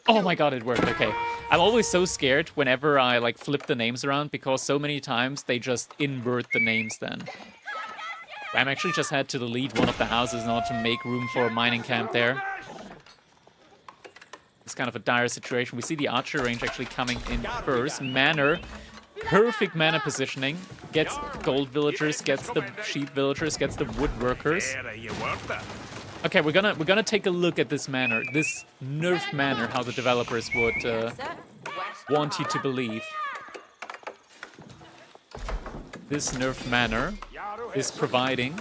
S1: Oh my god, it worked. Okay. I'm always so scared whenever I like flip the names around, because so many times they just invert the names then. I'm actually just had to delete one of the houses in order to make room for a mining camp there. It's kind of a dire situation. We see the archer range actually coming in first. Manor. Perfect mana positioning. Gets gold villagers, gets the sheep villagers, gets the woodworkers. Okay, we're gonna take a look at this manor, this nerfed manor, how the developers would want you to believe. This nerfed manor is providing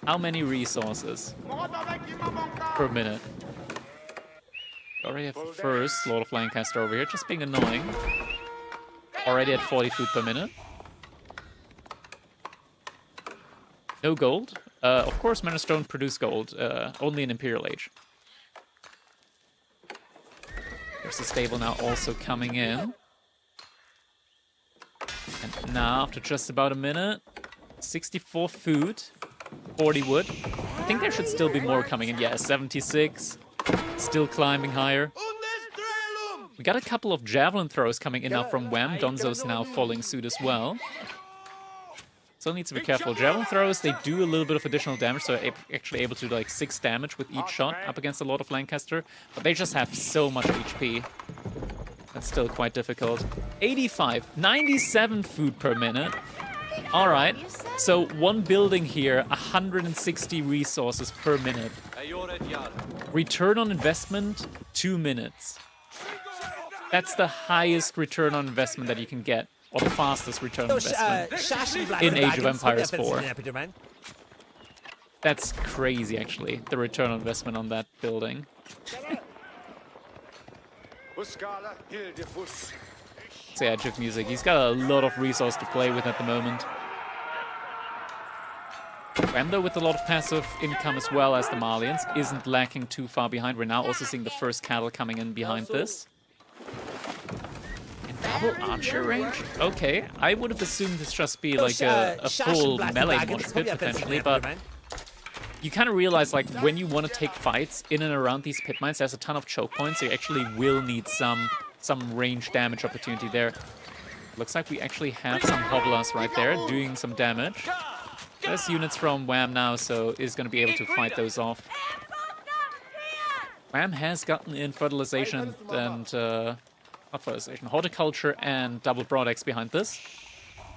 S1: how many resources per minute? We already have the first Lord of Lancaster over here, just being annoying. Already at 40 food per minute. No gold. Of course, manors don't produce gold, only in Imperial Age. There's the stable now also coming in. And now, after just about a minute, 64 food, 40 wood. I think there should still be more coming in. Yeah, 76. Still climbing higher. We got a couple of javelin throws coming in now from Wham. Donzo's now following suit as well. Still needs to be careful. Javelin throws, they do a little bit of additional damage, so actually able to do like 6 damage with each shot up against a Lord of Lancaster. But they just have so much HP. That's still quite difficult. 85, 97 food per minute. Alright, so one building here, 160 resources per minute. Return on investment, 2 minutes. That's the highest return on investment that you can get. Or the fastest return on investment in Age of Empires 4. That's crazy, actually, the return on investment on that building. So yeah, GIF Music, he's got a lot of resource to play with at the moment. Wham, though, with a lot of passive income as well as the Malians, isn't lacking too far behind. We're now also seeing the first cattle coming in behind this. And double archer range? Okay, I would have assumed this just be like a full melee mosh pit potentially, but you kind of realize, like, when you want to take fights in and around these pit mines, there's a ton of choke points, so you actually will need some range damage opportunity there. Looks like we actually have some hobblers right there doing some damage. There's units from Wham now, so is going to be able to fight those off. Wham has gotten in fertilization and, not fertilization, horticulture and double broadaxe behind this.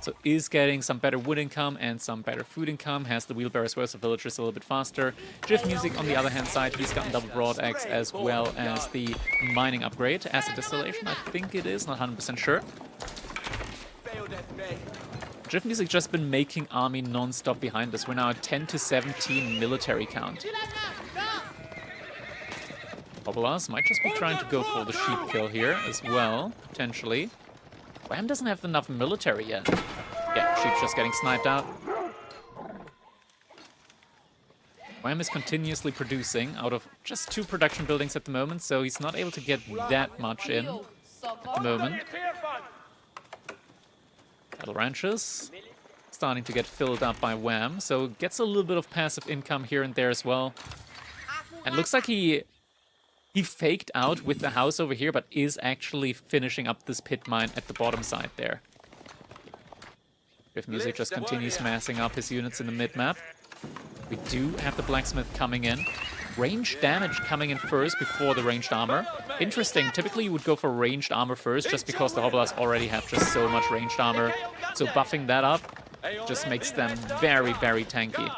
S1: So is getting some better wood income and some better food income, has the wheelbarrow as well, so villagers a little bit faster. Jiff Music on the other hand side, he's gotten double broadaxe as well as the mining upgrade. Acid distillation, I think it is, not 100% sure. Jiff Music just been making army non-stop behind us. We're now at 10 to 17 military count. Hobblers might just be trying to go for the sheep kill here as well, potentially. Wham doesn't have enough military yet. Yeah, sheep's just getting sniped out. Wham is continuously producing out of just 2 production buildings at the moment, so he's not able to get that much in at the moment. Cattle ranches starting to get filled up by Wham, so gets a little bit of passive income here and there as well. And looks like he faked out with the house over here, but is actually finishing up this pit mine at the bottom side there. Jiff Music just continues massing up his units in the mid-map. We do have the blacksmith coming in. Ranged damage coming in first before the ranged armor. Interesting, typically you would go for ranged armor first just because the hobblers already have just so much ranged armor. So buffing that up just makes them very, very tanky.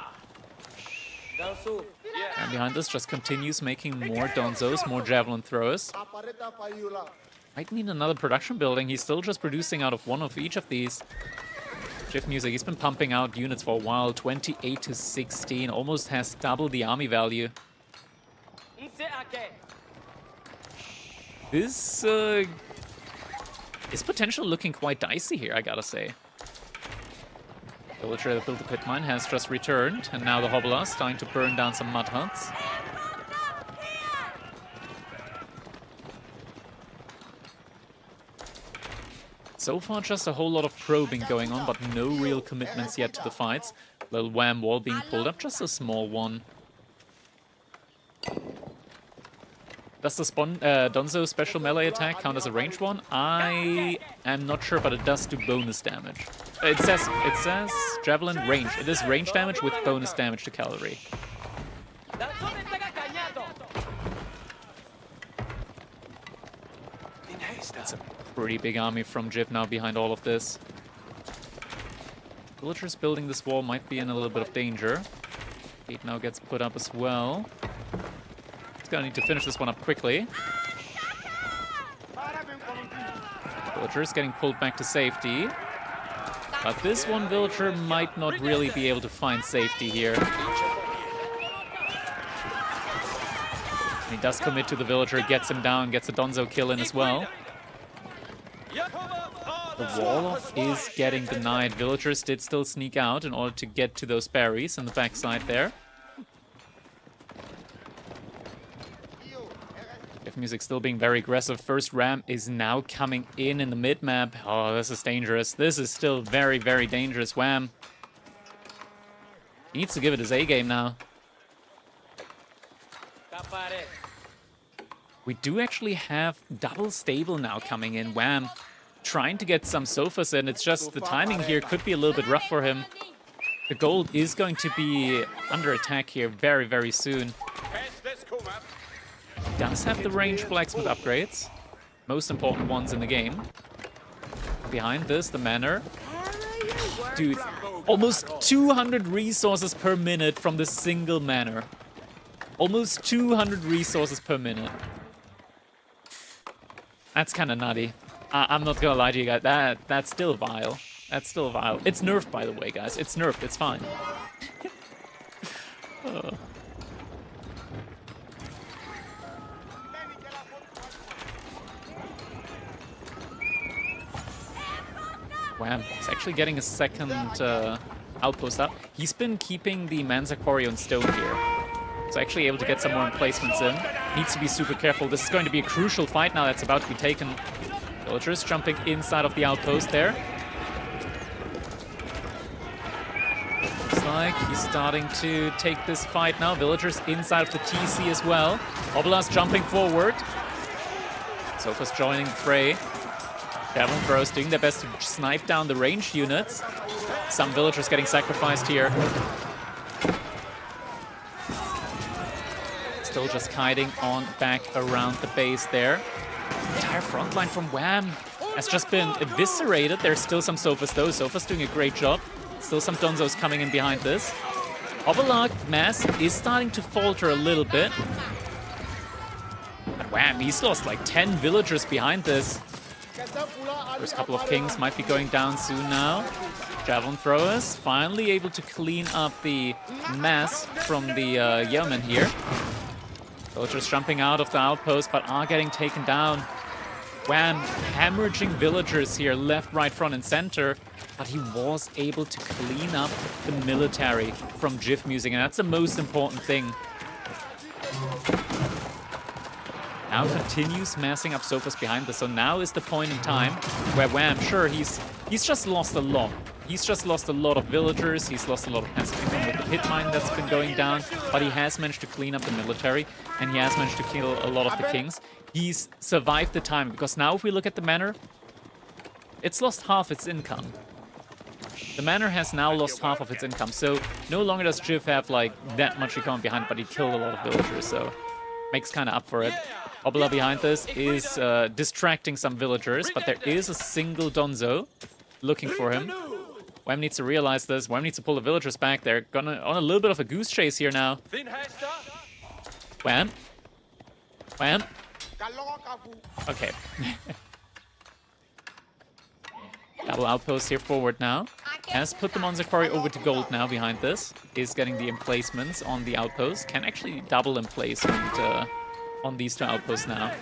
S1: And behind this just continues making more donzos, more javelin throwers. Might need another production building. He's still just producing out of 1 of each of these. Jiff Music, he's been pumping out units for a while. 28 to 16, almost has double the army value. This is potentially looking quite dicey here, I gotta say. Villager that built the pit mine has just returned, and now the hobblers starting to burn down some mud huts. So far, just a whole lot of probing going on, but no real commitments yet to the fights. Little Wham wall being pulled up, just a small one. Does the Donzo special melee attack count as a ranged one? I am not sure, but it does do bonus damage. It says javelin range. It is range damage with bonus damage to cavalry. That's a pretty big army from Jiff now behind all of this. Villagers building this wall might be in a little bit of danger. Gate now gets put up as well. Gonna need to finish this one up quickly. Villagers getting pulled back to safety. But this one villager might not really be able to find safety here. He does commit to the villager, gets him down, gets a Donzo kill in as well. The wall-off is getting denied. Villagers did still sneak out in order to get to those berries on the backside there. Jiff Music still being very aggressive. First ram is now coming in the mid-map. Oh, this is dangerous. This is still very, very dangerous. Wham. He needs to give it his A-game now. We do actually have double stable now coming in. Wham. Trying to get some sofas in. It's just the timing here could be a little bit rough for him. The gold is going to be under attack here very, very soon. Does have the ranged blacksmith upgrades. Most important ones in the game. Behind this, the manor. Dude, almost 200 resources per minute from this single manor. Almost 200 resources per minute. That's kind of nutty. I'm not gonna lie to you guys. That's still vile. That's still vile. It's nerfed, by the way, guys. It's nerfed. It's fine. Oh. Wham. He's actually getting a second outpost up. He's been keeping the Manzacori on stone here. So actually able to get some more emplacements in. Needs to be super careful. This is going to be a crucial fight now that's about to be taken. Villagers jumping inside of the outpost there. Looks like he's starting to take this fight now. Villagers inside of the TC as well. Oblas jumping forward. Sofa's joining the fray. Javelin throws doing their best to snipe down the ranged units. Some villagers getting sacrificed here. Still just kiting on back around the base there. Entire front line from Wham has just been eviscerated. There's still some Sofas though. Sofa's doing a great job. Still some Donzos coming in behind this. Oberlag mass is starting to falter a little bit. But Wham, he's lost like 10 villagers behind this. First couple of kings might be going down soon now. Javelin throwers finally able to clean up the mass from the yeomen here. Villagers jumping out of the outpost but are getting taken down. Wham hemorrhaging villagers here left, right, front and center. But he was able to clean up the military from GIF music, and that's the most important thing. Now continues massing up Sofas behind this, so now is the point in time where Wham, sure, he's just lost a lot. He's just lost a lot of villagers, he's lost a lot of passive income with the pit mine that's been going down, but he has managed to clean up the military, and he has managed to kill a lot of the kings. He's survived the time, because now if we look at the manor, it's lost half its income. The manor has now lost half of its income, so no longer does Jiv have like that much income behind, but he killed a lot of villagers, so makes kind of up for it. Obala behind this is distracting some villagers, but there is a single Donzo looking for him. Wham needs to realize this. Wham needs to pull the villagers back. They're gonna on a little bit of a goose chase here now. Wham. Wham. Okay. Double outpost here forward now. Has put the Monzakori over to gold now behind this. Is getting the emplacements on the outpost. Can actually double emplacement on these two outposts now.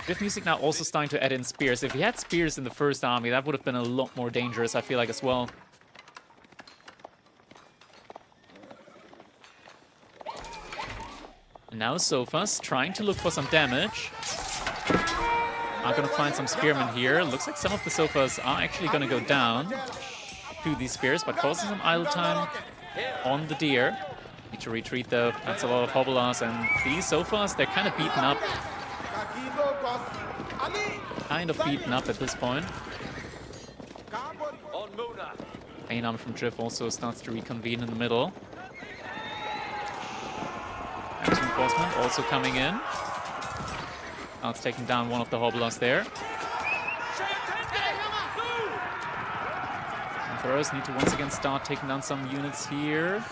S1: With music now also starting to add in spears. If he had spears in the first army, that would have been a lot more dangerous, I feel like, as well. And now Sofas trying to look for some damage. Are going to find some spearmen here. Looks like some of the Sofas are actually going to go down to these spears, but causing some idle time on the deer. Need to retreat though. That's a lot of Hobelas, and these Sofas, they're kind of beaten up. Kind of beaten up at this point. Main army from Drift also starts to reconvene in the middle. Reinforcement also coming in. Now it's taking down one of the Hobelas there. And Throwers need to once again start taking down some units here.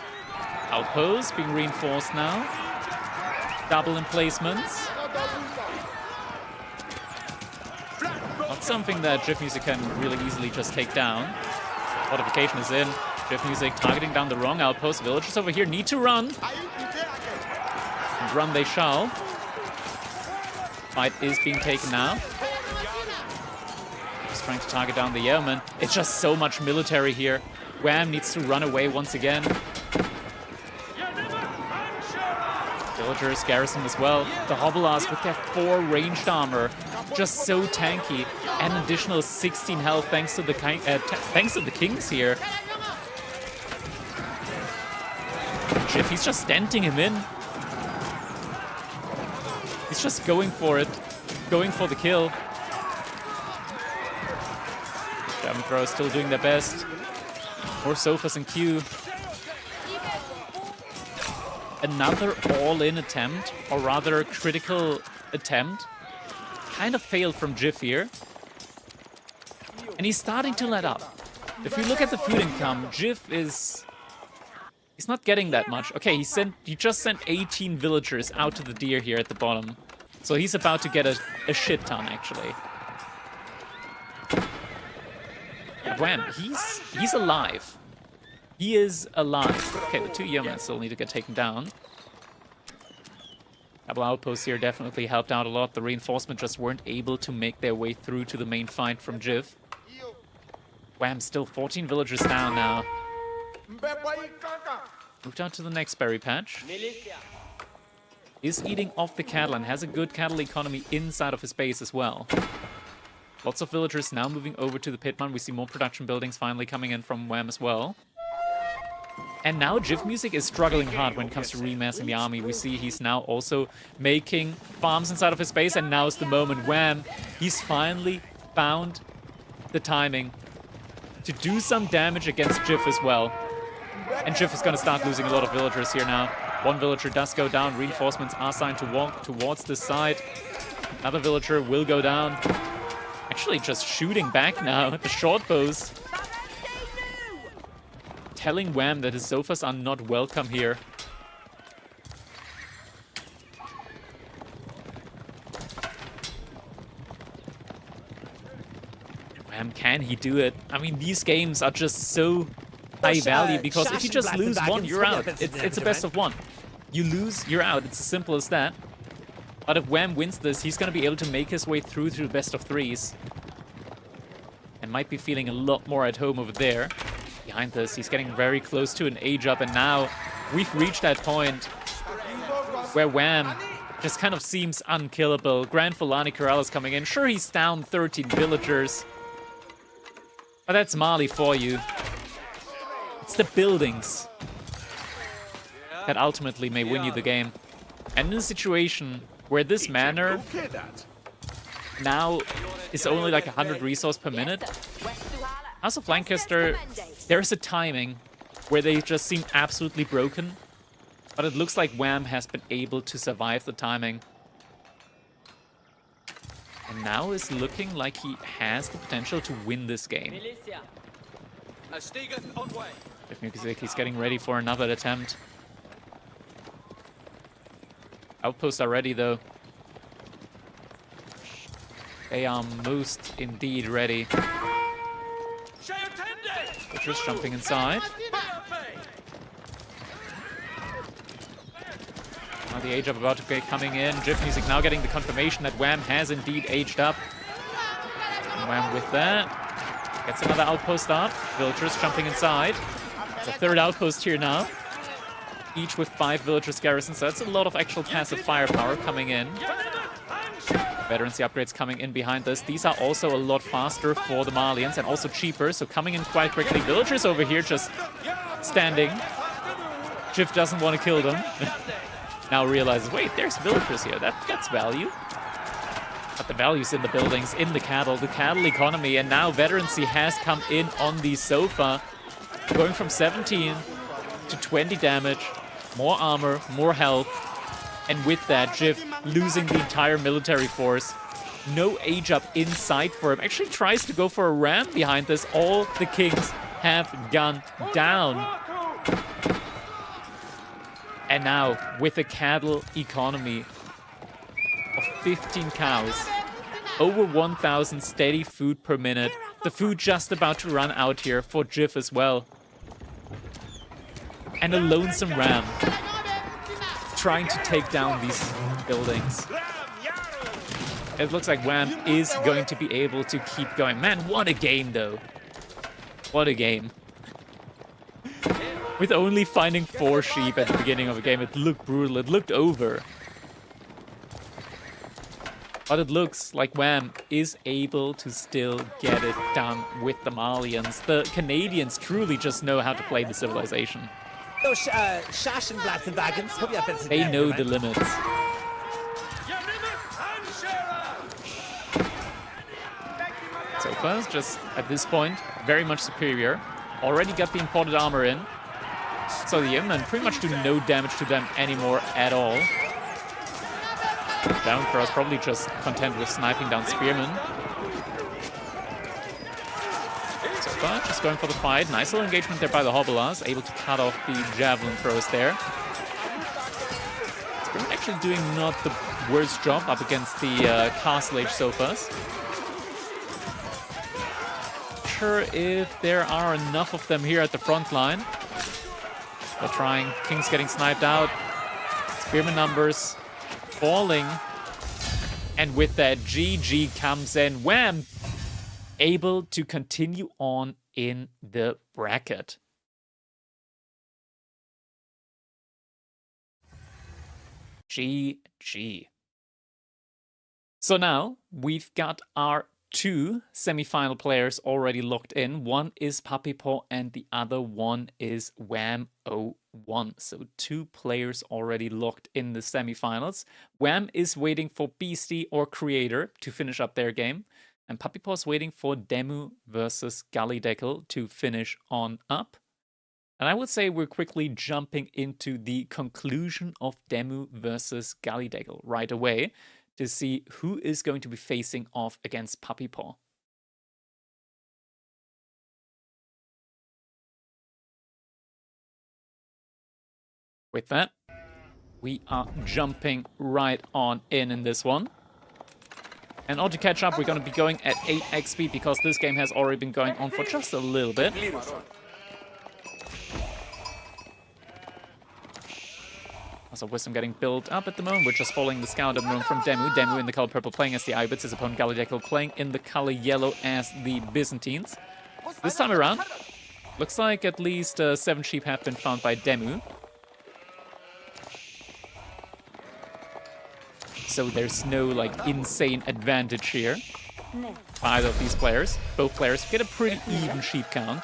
S1: Outpost being reinforced now. Double emplacements. Not something that Drift Music can really easily just take down. Fortification is in. Drift Music targeting down the wrong outpost. Villagers over here need to run. And run they shall. Fight is being taken now. Just trying to target down the yeoman. It's just so much military here. Wham needs to run away once again. Villagers garrison as well. The Hobelas with their 4 ranged armor, just so tanky. An additional 16 health thanks to the kings here. Jiff, he's just denting him in. He's just going for it, going for the kill. German Throw still doing their best. More Sofas in queue. Another all-in attempt, or rather critical attempt. Kind of failed from Jiff here. And he's starting to let up. If you look at the food income, Jiff is... he's not getting that much. Okay, he just sent 18 villagers out to the deer here at the bottom. So he's about to get a shit ton, actually. But Wham, he's alive. He is alive. Okay, the 2 yeomen still need to get taken down. Double outposts here definitely helped out a lot. The reinforcement just weren't able to make their way through to the main fight from Jiv. Wham, still 14 villagers down now. Moved out to the next berry patch. Is eating off the cattle and has a good cattle economy inside of his base as well. Lots of villagers now moving over to the Pitman. We see more production buildings finally coming in from Wham as well. And now Jiv Music is struggling hard when it comes to remassing the army. We see he's now also making farms inside of his base, and now's the moment. Wham! He's finally found the timing to do some damage against Jiv as well. And Jiv is going to start losing a lot of villagers here now. One villager does go down. Reinforcements are signed to walk towards this side. Another villager will go down. Actually just shooting back now at the short bows. Telling Wham that his sofas are not welcome here. Wham, can he do it? I mean, these games are just so high value because if you just lose one, you're out. It's a best of one. You lose, you're out. It's as simple as that. But if Wham wins this, he's going to be able to make his way through the best of threes. And might be feeling a lot more at home over there. Behind this, he's getting very close to an age up, and now we've reached that point where Wham just kind of seems unkillable. Grand Fulani Corral is coming in. Sure, he's down 13 villagers, but that's Mali for you. It's the buildings that ultimately may win you the game. And in a situation where this manor now is only like 100 resource per minute, House of Lancaster, there's a timing where they just seem absolutely broken, but it looks like Wham has been able to survive the timing. And now is looking like he has the potential to win this game. He's getting ready for another attempt. Outposts are ready though. They are most indeed ready. Just jumping inside. Now the age up about to get coming in. Jiv Music now getting the confirmation that Wham has indeed aged up. And Wham with that. Gets another outpost up. Villagers jumping inside. It's a third outpost here now. Each with 5 villagers garrisons. So that's a lot of actual passive firepower coming in. Veterancy upgrades coming in behind this. These are also a lot faster for the Malians and also cheaper, so coming in quite quickly. Villagers over here just standing. Jiv doesn't want to kill them. Now realizes, wait, there's villagers here. That gets value. But the value's in the buildings, in the cattle economy, and now veterancy has come in on the sofa. Going from 17 to 20 damage, more armor, more health. And with that, Jiv losing the entire military force. No age up in sight for him. Actually tries to go for a ram behind this. All the kings have gone down. And now, with a cattle economy of 15 cows, over 1,000 steady food per minute. The food just about to run out here for Jiv as well. And a lonesome ram trying to take down these buildings. It looks like Wham is going to be able to keep going. Man, what a game, though. What a game. With only finding 4 sheep at the beginning of the game, it looked brutal. It looked over. But it looks like Wham is able to still get it done with the Malians. The Canadians truly just know how to play the Civilization. They know the limits. So far, just at this point, very much superior. Already got the imported armor in. So the Yemen pretty much do no damage to them anymore at all. Down Cross probably just content with sniping down Spearmen. So far, just going for the fight. Nice little engagement there by the Hobblers, able to cut off the javelin throws there. Spearmen actually doing not the worst job up against the Castle Age Sofas. Sure if there are enough of them here at the front line. They're trying. King's getting sniped out. Spearman numbers falling. And with that, GG comes in. Wham! Able to continue on in the bracket. GG. So now we've got our 2 semi-final players already locked in. One is Puppy Paw and the other one is Wham01. So 2 players already locked in the semi-finals. Wham is waiting for Beastie or Creator to finish up their game. And Puppy Paw is waiting for Demu versus Gallydeckel to finish on up. And I would say we're quickly jumping into the conclusion of Demu versus Gallydeckel right away to see who is going to be facing off against Puppy Paw. With that, we are jumping right on in this one. And all to catch up, we're going to be going at 8x speed because this game has already been going on for just a little bit. Also, Wisdom getting built up at the moment. We're just following the scout room from Demu. Demu in the color purple playing as the Ibits. His opponent Gallydeckel playing in the color yellow as the Byzantines. This time around, looks like at least 7 sheep have been found by Demu. So there's no like insane advantage here for either of these players. Both players get a pretty even sheep count.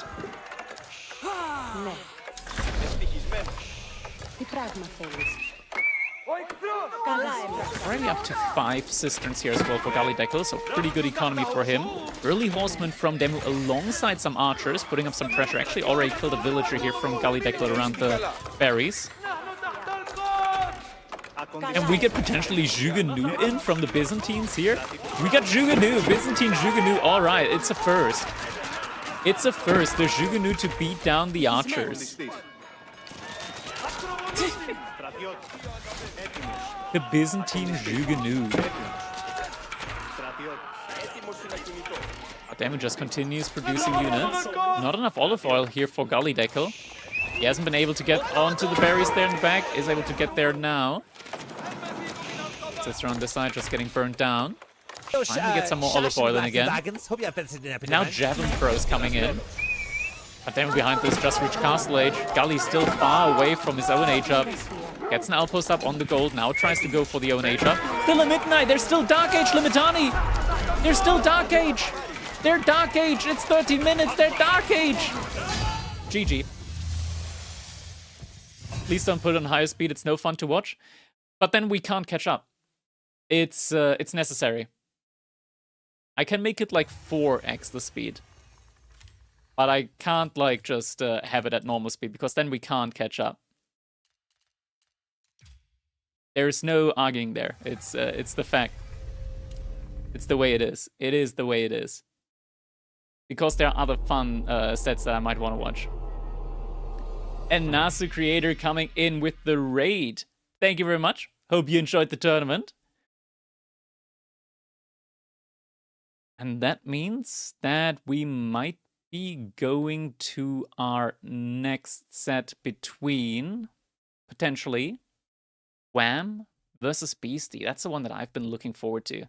S1: Already up to 5 cisterns here as well for Gallydeckel, so pretty good economy for him. Early horseman from Demu alongside some archers, putting up some pressure. Actually already killed a villager here from Gallydeckel around the berries. And we get potentially Jugenu in from the Byzantines here. We got Jugenu, Byzantine Jugenu. All right, it's a first. It's a first, the Jugenu to beat down the archers. The Byzantine Jugenu. Demu just continues producing units. Not enough olive oil here for Gallydeckel. He hasn't been able to get onto the berries there in the back. Is able to get there now. Sister on this side just getting burnt down. Finally get some more olive oil in again. Now javelin throws coming in. But then behind this just reached Castle Age. Gully's still far away from his own age up. Gets an outpost up on the gold. Now tries to go for the own age up. Still a midnight. There's still Dark Age Limitani. There's still Dark Age. They're Dark Age. It's 30 minutes. They're Dark Age. GG. Please don't put it on higher speed. It's no fun to watch. But then we can't catch up. It's necessary. I can make it like 4x the speed. But I can't like just have it at normal speed because then we can't catch up. There's no arguing there. It's the fact. It's the way it is. It is the way it is. Because there are other fun sets that I might want to watch. And Nasu Creator coming in with the raid. Thank you very much. Hope you enjoyed the tournament. And that means that we might be going to our next set between, potentially, Wham versus Beastie. That's the one that I've been looking forward to.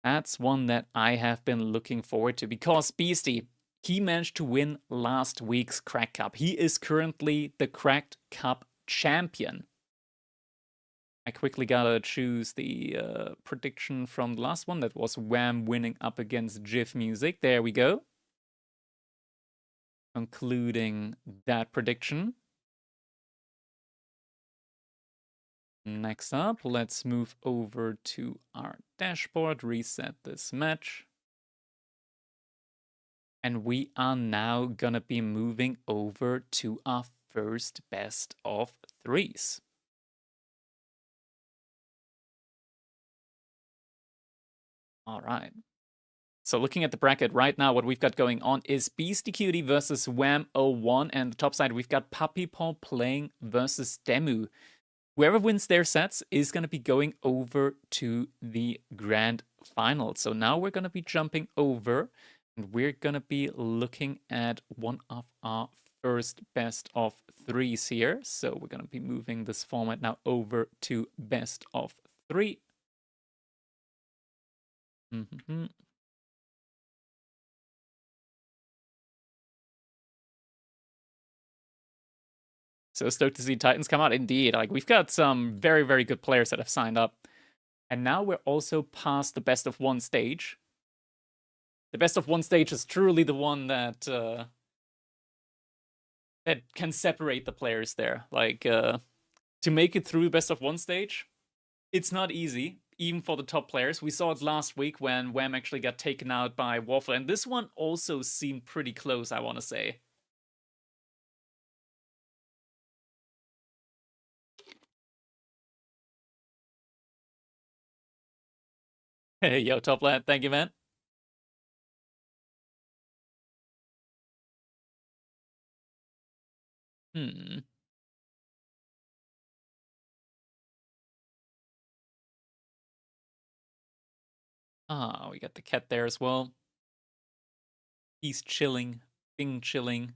S1: That's one that I have been looking forward to because Beastie, he managed to win last week's Crack Cup. He is currently the Cracked Cup champion. I quickly gotta choose the prediction from the last one. That was Wham winning up against Jiff Music. There we go. Concluding that prediction. Next up, let's move over to our dashboard, reset this match. And we are now gonna be moving over to our first best of threes. All right. So looking at the bracket right now, what we've got going on is Beastie Cutie versus Wham01. And the top side, we've got Puppy Paw playing versus Demu. Whoever wins their sets is going to be going over to the grand final. So now we're going to be jumping over and we're going to be looking at one of our first best of threes here. So we're going to be moving this format now over to best of three. So stoked to see Titans come out. Indeed, like we've got some very, very good players that have signed up. And now we're also past the best of one stage. The best of one stage is truly the one that that can separate the players there. Like, to make it through the best of one stage, it's not easy, even for the top players. We saw it last week when Wham actually got taken out by Waffle, and this one also seemed pretty close, I want to say. Hey, yo, top lad, thank you, man. Ah, we got the cat there as well. He's chilling, being chilling.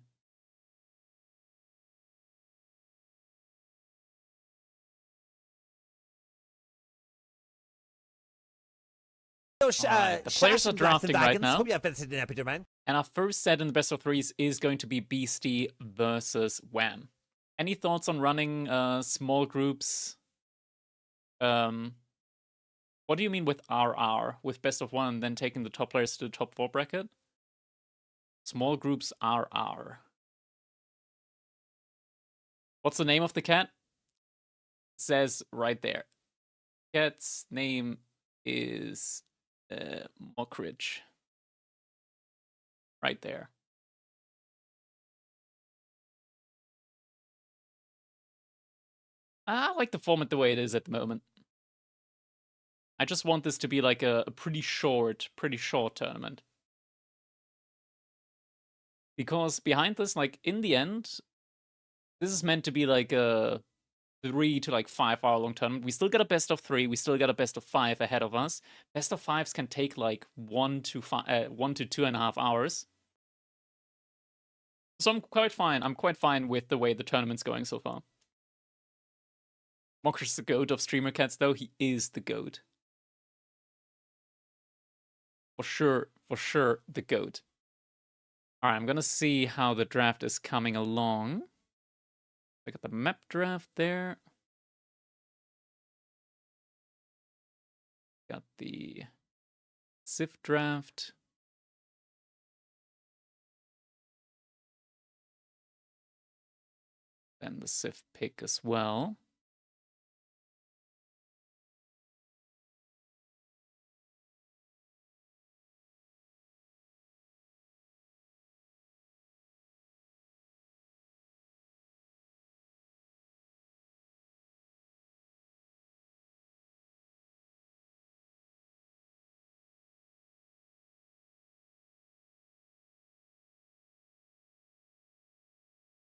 S1: Right, the players are drafting right now.
S10: Hope you have visited Epicenter, man.
S1: And our first set in the best of threes is going to be Beastie versus Wham. Any thoughts on running small groups? What do you mean with RR? With best of one and then taking the top players to the top 4 bracket? Small groups RR. What's the name of the cat? It says right there. Cat's name is Mockridge. Right there. I like the format the way it is at the moment. I just want this to be like a pretty short tournament. Because behind this, like, in the end, this is meant to be like a 3 to like 5 hour long tournament. We still got a best of 3, we still got a best of 5 ahead of us. Best of 5s can take like 1 to 2.5 hours. So I'm quite fine. I'm quite fine with the way the tournament's going so far. Mokri's the GOAT of streamer cats, though. He is the GOAT. For sure, the GOAT. Alright, I'm gonna see how the draft is coming along. I got the map draft there. Got the Civ draft. And the Civ pick as well.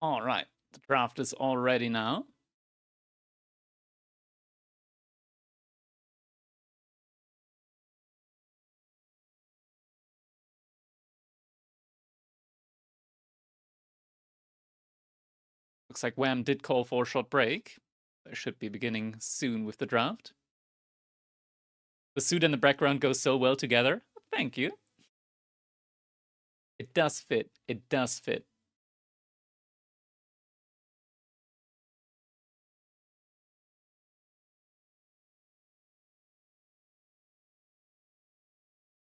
S1: All right, the draft is all ready now. Looks like Wham did call for a short break. They should be beginning soon with the draft. The suit and the background go so well together. Thank you. It does fit. It does fit.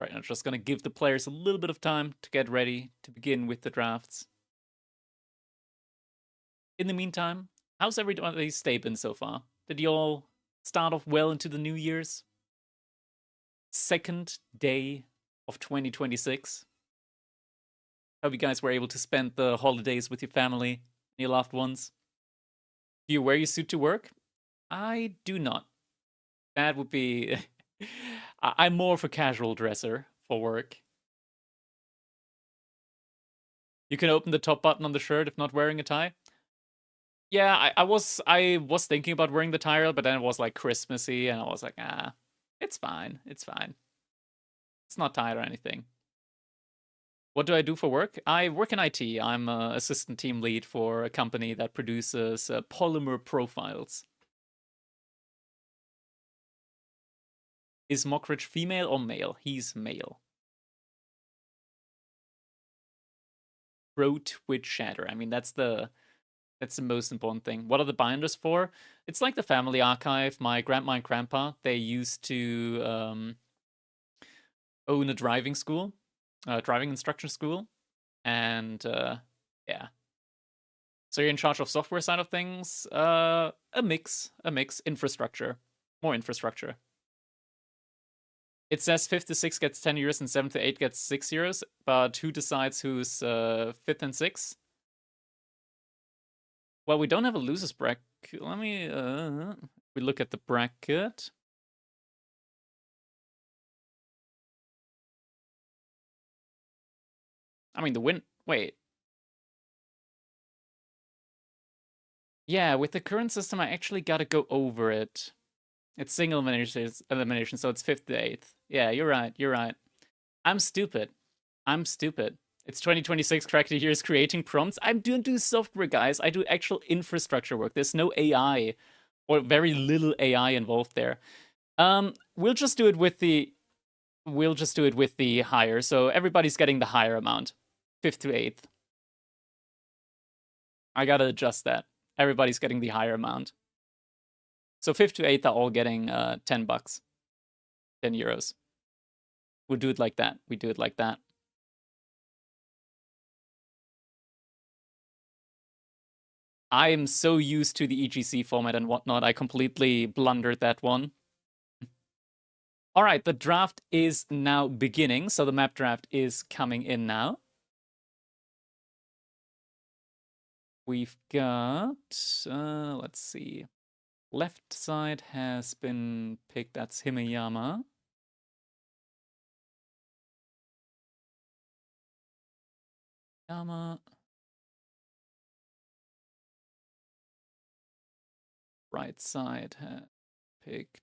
S1: Right, I'm just gonna give the players a little bit of time to get ready to begin with the drafts. In the meantime, how's everybody's day been so far? Did you all start off well into the New Year's? Second day of 2026. Hope you guys were able to spend the holidays with your family and your loved ones. Do you wear your suit to work? I do not. That would be... I'm more of a casual dresser for work. You can open the top button on the shirt if not wearing a tie. Yeah, I was thinking about wearing the tie, but then it was like Christmassy, and I was like, it's fine, it's fine. It's not tied or anything. What do I do for work? I work in IT. I'm an assistant team lead for a company that produces polymer profiles. Is Mockridge female or male? He's male. Throat with shatter. I mean, that's the That's the most important thing. What are the binders for? It's like the family archive. My grandma and grandpa, they used to own a driving school, driving instruction school. And yeah. So you're in charge of software side of things. A mix, infrastructure, more infrastructure. It says 5th to 6 gets 10 euros and 7th to 8 gets 6 euros, but who decides who's 5th and 6th? Well, we don't have a losers bracket. Let me we look at the bracket. I mean, the win. Wait. Yeah, with the current system, I actually gotta go over it. It's single elimination, so it's 5th to 8th. Yeah, you're right. You're right. I'm stupid. I'm stupid. It's 2026. Cracked here is creating prompts. I don't do software, guys. I do actual infrastructure work. There's no AI or very little AI involved there. We'll just do it with the. We'll just do it with the higher. So everybody's getting the higher amount, 5th to 8th. I gotta adjust that. Everybody's getting the higher amount. So 5th to 8th are all getting 10 bucks, 10 euros. We'll do it like that. We do it like that. I am so used to the EGC format and whatnot, I completely blundered that one. All right, the draft is now beginning, so the map draft is coming in now. We've got, let's see. Left side has been picked, that's Himeyama. Yama. Right side has picked.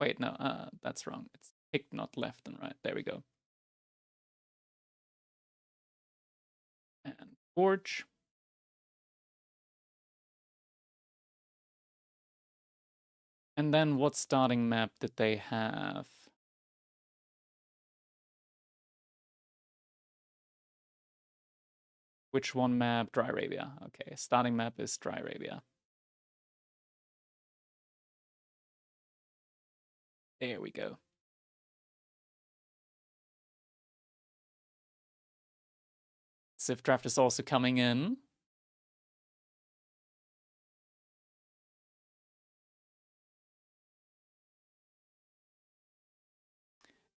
S1: Wait, no, that's wrong. It's picked, not left and right. There we go. And Forge. And then what starting map did they have? Which one map? Dry Arabia. Okay, starting map is Dry Arabia. There we go. Civ draft is also coming in.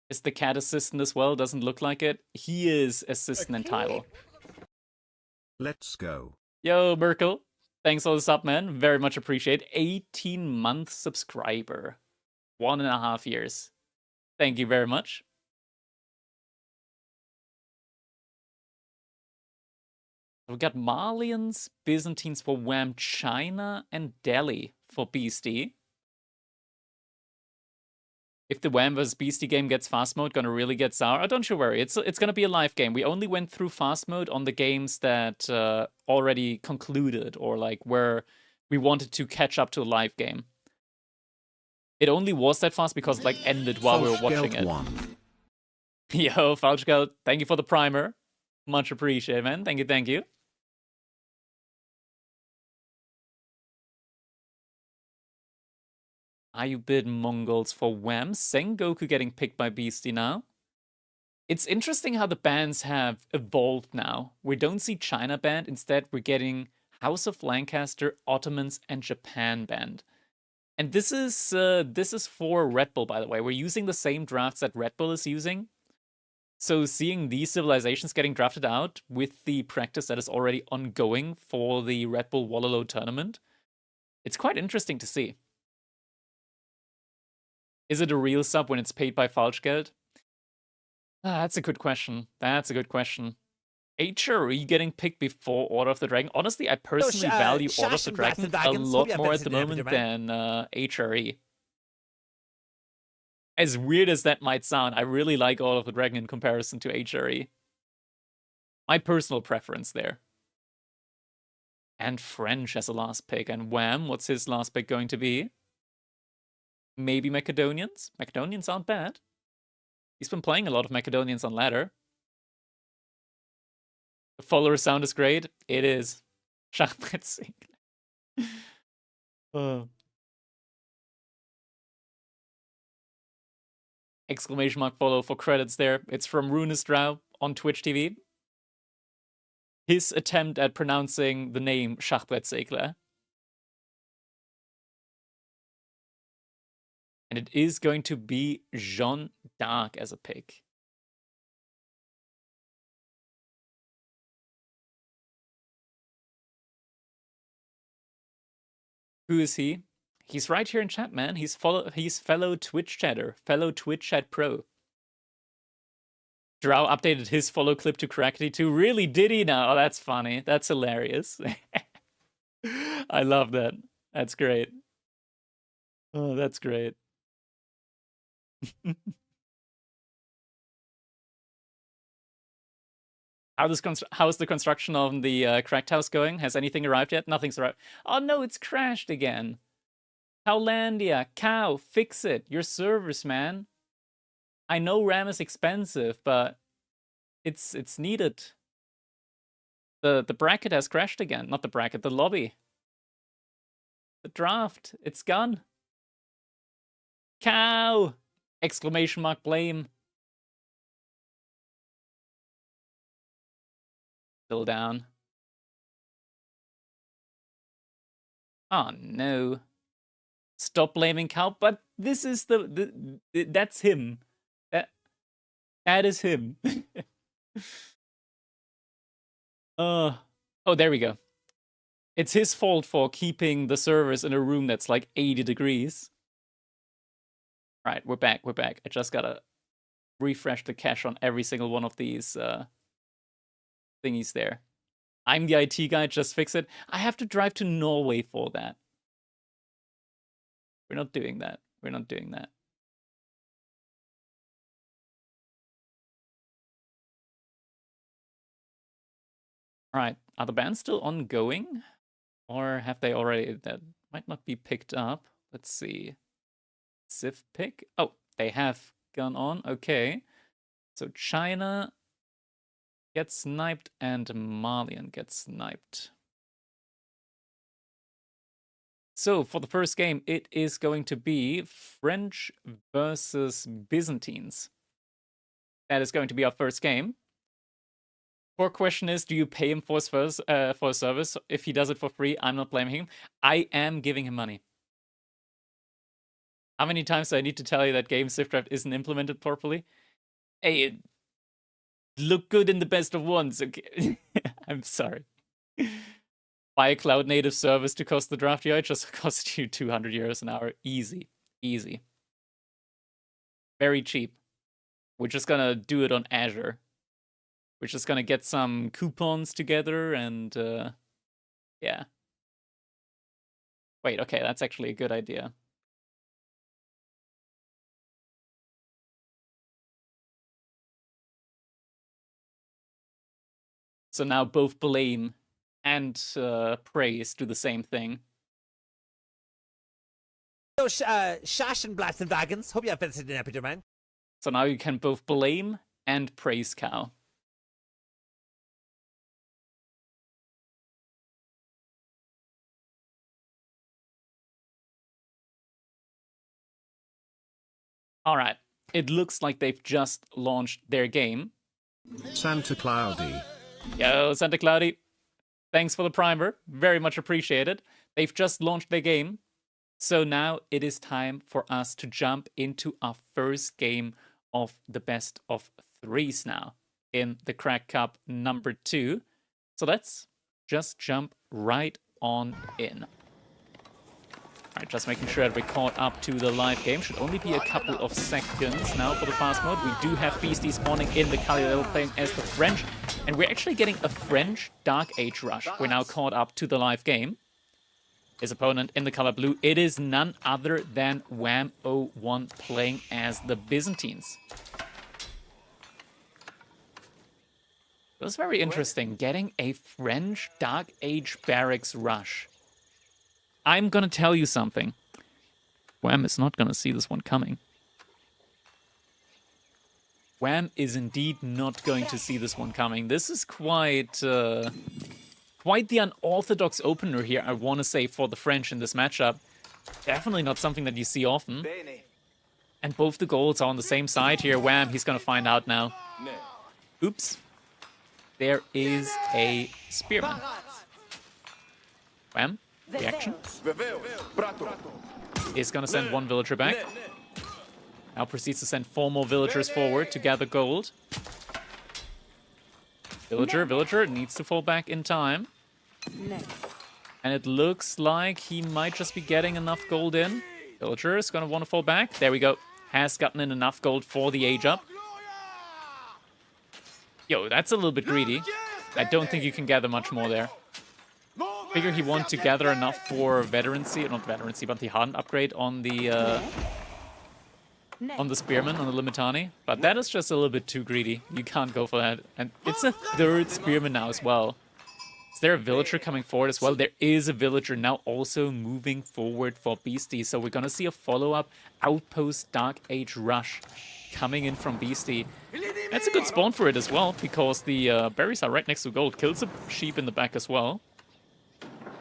S1: Is the cat assistant as well? Doesn't look like it. He is assistant in title.
S4: Let's go.
S1: Yo, Merkel. Thanks for the sub, man. Very much appreciate. 18-month subscriber. 1.5 years. Thank you very much. We've got Malians, Byzantines for Wham, China, and Delhi for Beastie. If the Wham vs Beastie game gets fast mode, gonna really get sour. Oh, don't you worry, it's gonna be a live game. We only went through fast mode on the games that already concluded, or like where we wanted to catch up to a live game. It only was that fast because it like ended while we were watching it. Yo, Falchgeld, thank you for the primer. Much appreciated, man. Thank you, thank you. Are you bid Mongols for Wham? Sengoku getting picked by Beastie now. It's interesting how the bans have evolved now. We don't see China banned. Instead, we're getting House of Lancaster, Ottomans, and Japan banned. And this is for Red Bull, by the way. We're using the same drafts that Red Bull is using. So seeing these civilizations getting drafted out with the practice that is already ongoing for the Red Bull Wallaloo tournament, it's quite interesting to see. Is it a real sub when it's paid by Falschgeld? That's a good question. That's a good question. HRE getting picked before Order of the Dragon? Honestly, I personally value Order of the Dragon a lot more at the moment than HRE. As weird as that might sound, I really like Order of the Dragon in comparison to HRE. My personal preference there. And French as a last pick. And Wham, what's his last pick going to be? Maybe Macedonians? Macedonians aren't bad. He's been playing a lot of Macedonians on ladder. The follower sound is great. It is. Schachbrettsiegler. Exclamation mark follow for credits there. It's from Runestrau on Twitch TV. His attempt at pronouncing the name Schachbrettsiegler. And it is going to be Jeanne d'Arc as a pick. Who is he? He's right here in chat, man. He's fellow Twitch chatter, fellow Twitch chat pro. Drow updated his follow clip to Crackety too. Really, did he now? Oh, that's funny. That's hilarious. I love that. That's great. Oh, that's great. How's the construction on the cracked house going? Has anything arrived yet? Nothing's arrived. Oh no, it's crashed again. Cowlandia, cow, fix it. Your servers, man. I know RAM is expensive, but it's needed. The bracket has crashed again. Not the bracket, the lobby. The draft, it's gone. Cow! Exclamation mark blame. Still down. Oh no. Stop blaming cow, but this is that's him. That is him. Oh, there we go. It's his fault for keeping the servers in a room that's like 80 degrees. All right, we're back. I just gotta refresh the cache on every single one of these thingies there. I'm the IT guy, just fix it. I have to drive to Norway for that. We're not doing that. All right, are the bands still ongoing? Or have they already, that might not be picked up. Let's see. Civ pick? Oh, they have gone on, okay. So China gets sniped and Malian gets sniped. So for the first game, it is going to be French versus Byzantines. That is going to be our first game. Core question is, do you pay him for a service? If he does it for free, I'm not blaming him. I am giving him money. How many times do I need to tell you that game SIFDraft isn't implemented properly? Hey, it looked good in the best of ones. Okay. I'm sorry. Buy a cloud native service to cost the draft. Yeah, it just costs you 200 euros an hour. Easy. Easy. Very cheap. We're just gonna do it on Azure. We're just gonna get some coupons together and yeah. Wait, okay, that's actually a good idea. So now both blame and praise do the same thing.
S10: So, Schaschenblatt and Wagons. Hope you have visited in Epidemic.
S1: So now you can both blame and praise cow. All right. It looks like they've just launched their game.
S4: Santa Cloudy.
S1: Yo, Santa Cloudy. Thanks for the primer. Very much appreciated. They've just launched their game. So now it is time for us to jump into our first game of the best of threes now in the Crack Cup number 2. So let's just jump right on in. All right, just making sure that we're caught up to the live game. Should only be a couple of seconds now for the fast mode. We do have Beastie spawning in the Kali level playing as the French. And we're actually getting a French Dark Age rush. We're now caught up to the live game. His opponent in the color blue, it is none other than Wham01 playing as the Byzantines. It was very interesting, getting a French Dark Age barracks rush. I'm gonna tell you something. Wham is not gonna see this one coming. Wham is indeed not going to see this one coming. This is quite the unorthodox opener here, I want to say, for the French in this matchup. Definitely not something that you see often. And both the goals are on the same side here. Wham, he's going to find out now. Oops. There is a spearman. Wham, reaction. Is going to send one villager back. Now proceeds to send 4 more villagers forward to gather gold. Villager needs to fall back in time. And it looks like he might just be getting enough gold in. Villager is going to want to fall back. There we go. Has gotten in enough gold for the age up. Yo, that's a little bit greedy. I don't think you can gather much more there. Figure he wanted to gather enough for veterancy, not veterancy, but the hardened upgrade on the spearman, on the Limitani. But that is just a little bit too greedy. You can't go for that. And it's a 3rd spearman now as well. Is there a villager coming forward as well? There is a villager now also moving forward for Beastie. So we're going to see a follow-up outpost Dark Age rush coming in from Beastie. That's a good spawn for it as well, because the berries are right next to gold. Kills a sheep in the back as well.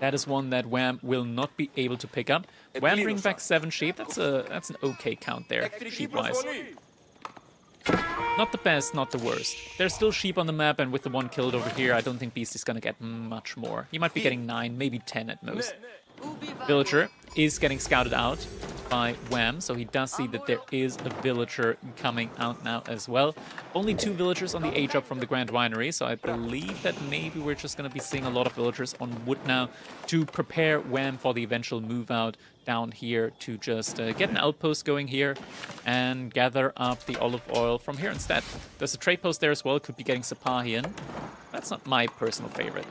S1: That is one that Wham will not be able to pick up. Wham bring back 7 sheep. That's an okay count there, sheep-wise. Not the best, not the worst. There's still sheep on the map, and with the 1 killed over here, I don't think Beast is gonna get much more. He might be getting 9, maybe 10 at most. Villager is getting scouted out by Wham, so he does see that there is a villager coming out now as well. Only 2 villagers on the age up from the Grand Winery, so I believe that maybe we're just going to be seeing a lot of villagers on wood now to prepare Wham for the eventual move out down here to just get an outpost going here and gather up the olive oil from here instead. There's a trade post there as well, could be getting Sapahi in. That's not my personal favorite.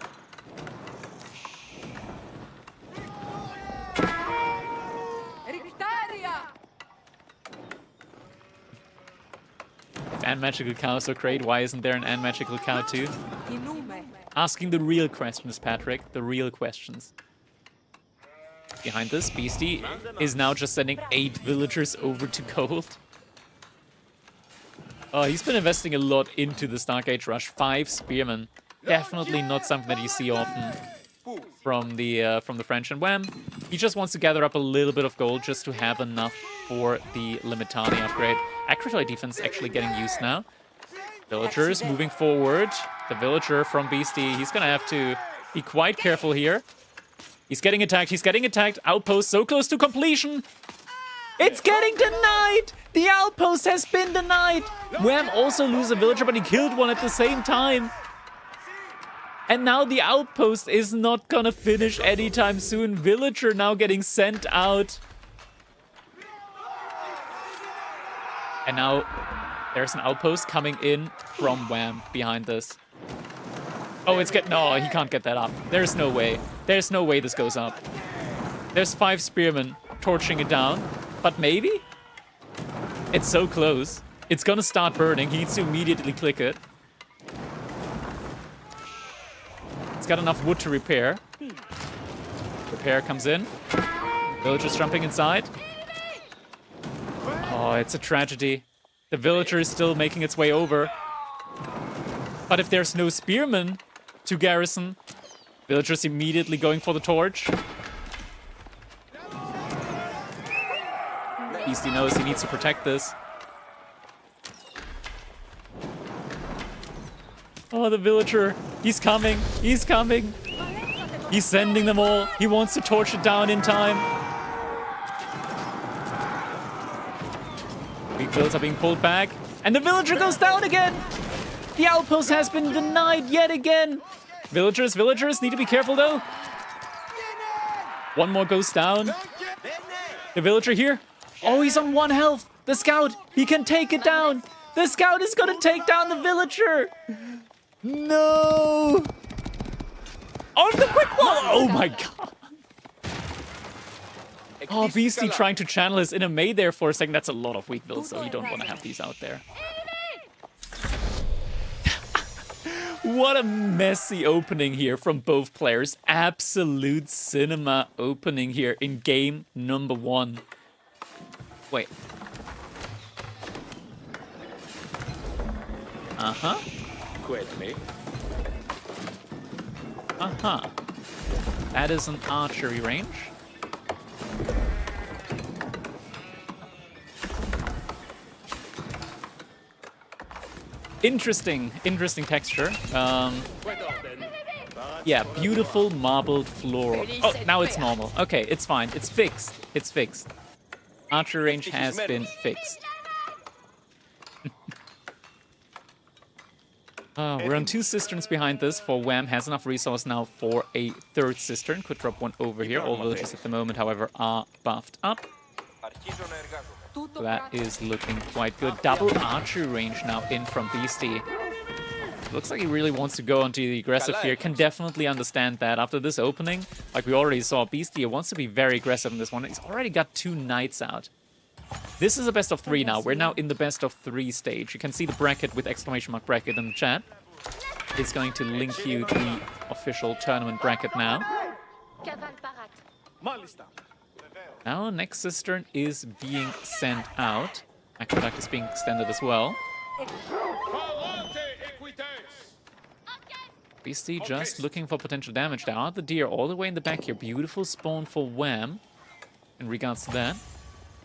S1: And magical cow so great, why isn't there an and magical cow too? Asking the real questions, Patrick, the real questions. Behind this, Beastie is now just sending 8 villagers over to gold. Oh, he's been investing a lot into the Dark Age rush. 5 spearmen, definitely not something that you see often from the French. And Wham, he just wants to gather up a little bit of gold just to have enough for the Limitani upgrade. Accurate defense actually getting used now. Villagers moving forward. The villager from Beastie, he's gonna have to be quite careful here. He's getting attacked, he's getting attacked. Outpost so close to completion. It's getting denied! The outpost has been denied! Wham also loses a villager, but he killed one at the same time. And now the outpost is not gonna finish anytime soon. Villager now getting sent out. And now there's an outpost coming in from Wham behind this. Oh, no, he can't get that up. There's no way. There's no way this goes up. There's 5 spearmen torching it down, but maybe? It's so close. It's gonna start burning. He needs to immediately click it. It's got enough wood to repair. Repair comes in. Villagers jumping inside. Oh, it's a tragedy. The villager is still making its way over. But if there's no spearmen to garrison, villagers immediately going for the torch. Beastie knows he needs to protect this. Oh, the villager. He's coming. He's coming. He's sending them all. He wants to torch it down in time. Weak builds are being pulled back. And the villager goes down again. The outpost has been denied yet again. Villagers need to be careful though. One more goes down. The villager here. Oh, he's on 1 health. The scout, he can take it down. The scout is gonna take down the villager. No. Oh, the quick wall. Oh my god. Oh, Beastie trying to channel his inner May there for a second. That's a lot of weak builds, so you don't want to have these out there. What a messy opening here from both players. Absolute cinema opening here in game number 1. Wait. Uh-huh.
S9: Quickly.
S1: Uh-huh. That is an archery range. Interesting texture. Yeah, beautiful marbled floor. Oh, now it's normal. Okay, it's fine. It's fixed. It's fixed. Archery range has been fixed. We're on 2 cisterns behind this, for Wham has enough resource now for a 3rd cistern. Could drop one over here. All villagers at the moment, however, are buffed up. So that is looking quite good. Double archery range now in from Beastie. Looks like he really wants to go onto the aggressive here. Can definitely understand that. After this opening, like we already saw, Beastie wants to be very aggressive in this one. He's already got 2 knights out. This is a best of 3 now. We're now in the best of 3 stage. You can see the bracket with exclamation mark bracket in the chat. It's going to link you the official tournament bracket now. Now, next cistern is being sent out. Aqueduct is being extended as well. Beastie just looking for potential damage. There are the deer all the way in the back here. Beautiful spawn for Wham in regards to that.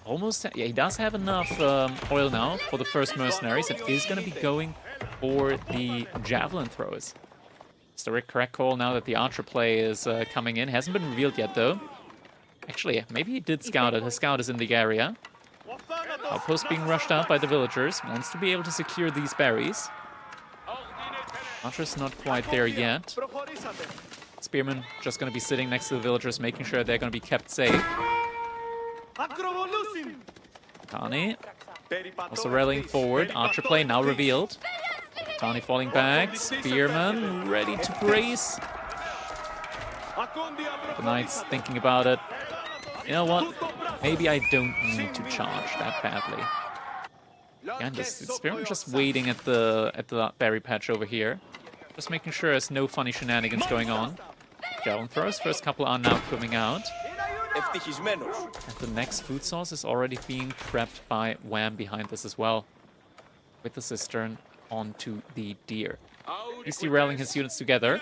S1: Almost, yeah, he does have enough oil now for the first mercenaries. It is going to be going for the javelin throws. It's the correct call now that the archer play is coming in. Hasn't been revealed yet, though. Actually, maybe he did scout it. His scout is in the area. Outpost being rushed out by the villagers. Wants to be able to secure these berries. Archer's not quite there yet. Spearman just going to be sitting next to the villagers, making sure they're going to be kept safe. Tani also rallying forward. Archer play now revealed. Tani falling back. Spearman ready to brace. The Knights thinking about it. You know what? Maybe I don't need to charge that badly. And this Spearman just waiting at the berry patch over here. Just making sure there's no funny shenanigans going on. Javelin throws. First couple are now coming out. And the next food source is already being prepped by Wham behind this as well. With the cistern onto the deer. Beastie rallying his units together.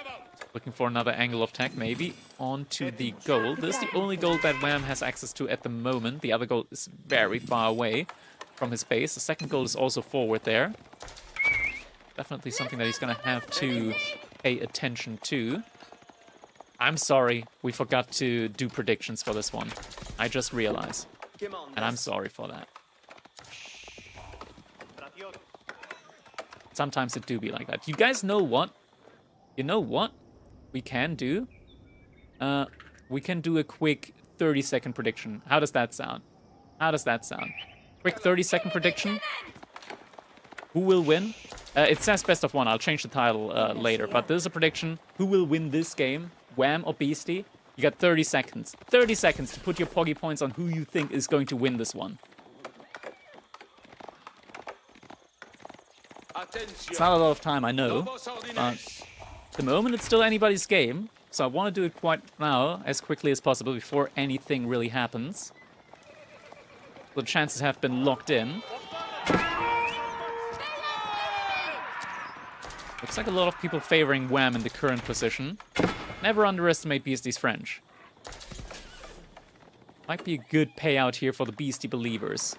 S1: Looking for another angle of attack, maybe onto the gold. This is the only gold that Wham has access to at the moment. The other gold is very far away from his base. The second gold is also forward there. Definitely something that he's going to have to pay attention to. I'm sorry, we forgot to do predictions for this one. I just realized. And I'm sorry for that. Sometimes it do be like that. You guys know what? You know what we can do? We can do a quick 30-second prediction. How does that sound? How does that sound? Quick 30-second prediction. Who will win? It says best of 1. I'll change the title later. But this is a prediction. Who will win this game? Wham or Beastie? You got 30 seconds. 30 seconds to put your poggy points on who you think is going to win this one. It's not a lot of time, I know. At the moment, it's still anybody's game. So I want to do it quite now, as quickly as possible, before anything really happens. The chances have been locked in. Looks like a lot of people favoring Wham in the current position. Never underestimate Beastie's French. Might be a good payout here for the Beastie believers.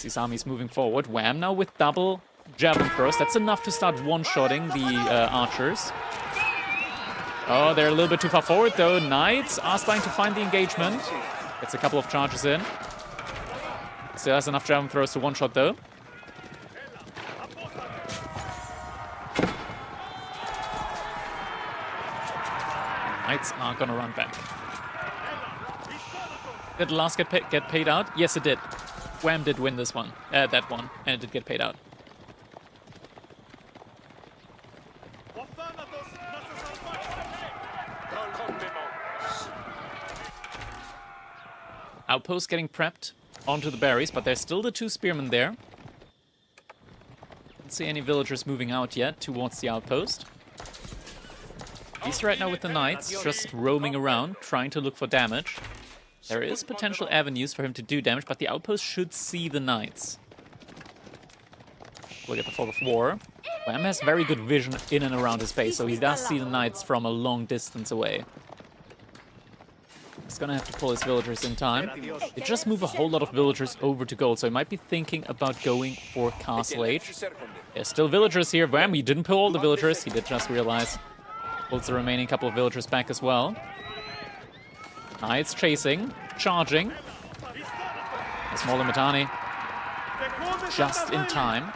S1: These armies moving forward. Wham now with double javelin throws. That's enough to start one-shotting the archers. Oh, they're a little bit too far forward though. Knights are starting to find the engagement. Gets a couple of charges in. Still has enough javelin throws to one-shot though. Knights are gonna run back. Did the last get paid out? Yes, it did. Wham did win this one, that one, and it did get paid out. Outpost getting prepped onto the berries, but there's still the 2 spearmen there. Don't see any villagers moving out yet towards the outpost. He's right now with the knights, just roaming around, trying to look for damage. There is potential avenues for him to do damage, but the outpost should see the knights. Look at the fog of war. Wham has very good vision in and around his base, so he does see the knights from a long distance away. He's gonna have to pull his villagers in time. They just move a whole lot of villagers over to gold, so he might be thinking about going for Castle Age. There's still villagers here. Wham, he didn't pull all the villagers. He did just realize. Pulls the remaining couple of villagers back as well. Knights chasing, charging. A small Limitani. Just in time.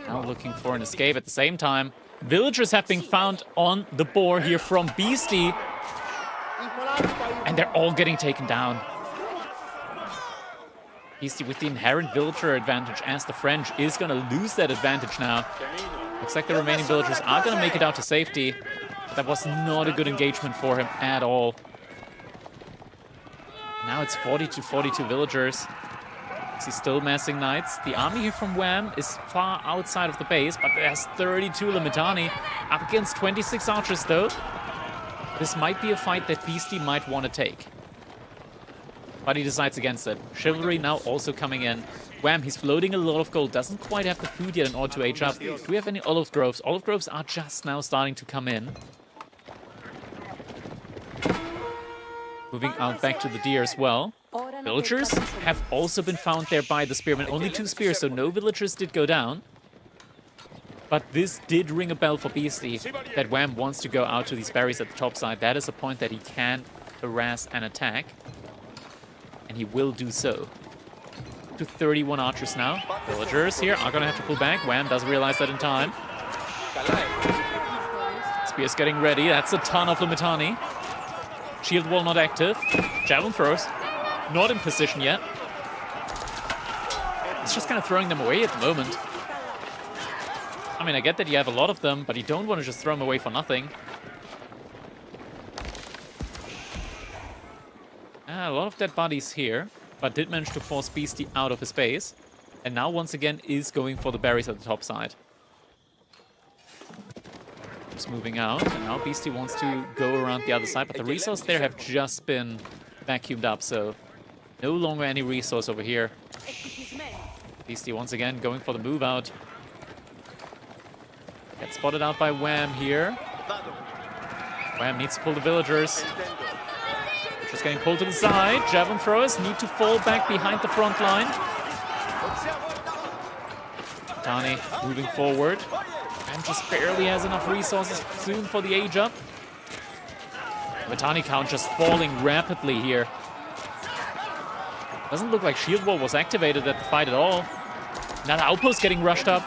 S1: Now looking for an escape at the same time. Villagers have been found on the boar here from Beastie. And they're all getting taken down. Beastie with the inherent villager advantage as the French is going to lose that advantage now. Looks like the remaining villagers are going to make it out to safety. But that was not a good engagement for him at all. Now it's 40 to 42 villagers. He's still massing knights. The army here from Wham is far outside of the base, but there's 32 Limitani. Up against 26 archers, though. This might be a fight that Beastie might want to take. But he decides against it. Chivalry now also coming in. Wham, he's floating a lot of gold. Doesn't quite have the food yet in order to age up. Do we have any olive groves? Olive groves are just now starting to come in. Moving out back to the deer as well. Villagers have also been found there by the spearmen. Only 2 spears, so no villagers did go down. But this did ring a bell for Beastie, that Wham wants to go out to these berries at the top side. That is a point that he can harass and attack. And he will do so. To 31 archers now. Villagers here are going to have to pull back. Wham does realize that in time. Spear's getting ready. That's a ton of Limitani. Shield wall not active. Javelin throws. Not in position yet. It's just kind of throwing them away at the moment. I mean, I get that you have a lot of them, but you don't want to just throw them away for nothing. A lot of dead bodies here, but did manage to force Beastie out of his base. And now once again is going for the berries at the top side. Just moving out, and now Beastie wants to go around the other side, but the resources there have just been vacuumed up, so no longer any resource over here. Beastie once again going for the move out. Gets spotted out by Wham here. Wham needs to pull the villagers. Just getting pulled to the side. Javelin throwers need to fall back behind the front line. Tani moving forward. And just barely has enough resources soon for the age up. The Tani count just falling rapidly here. Doesn't look like shield wall was activated at the fight at all. Now the outpost getting rushed up.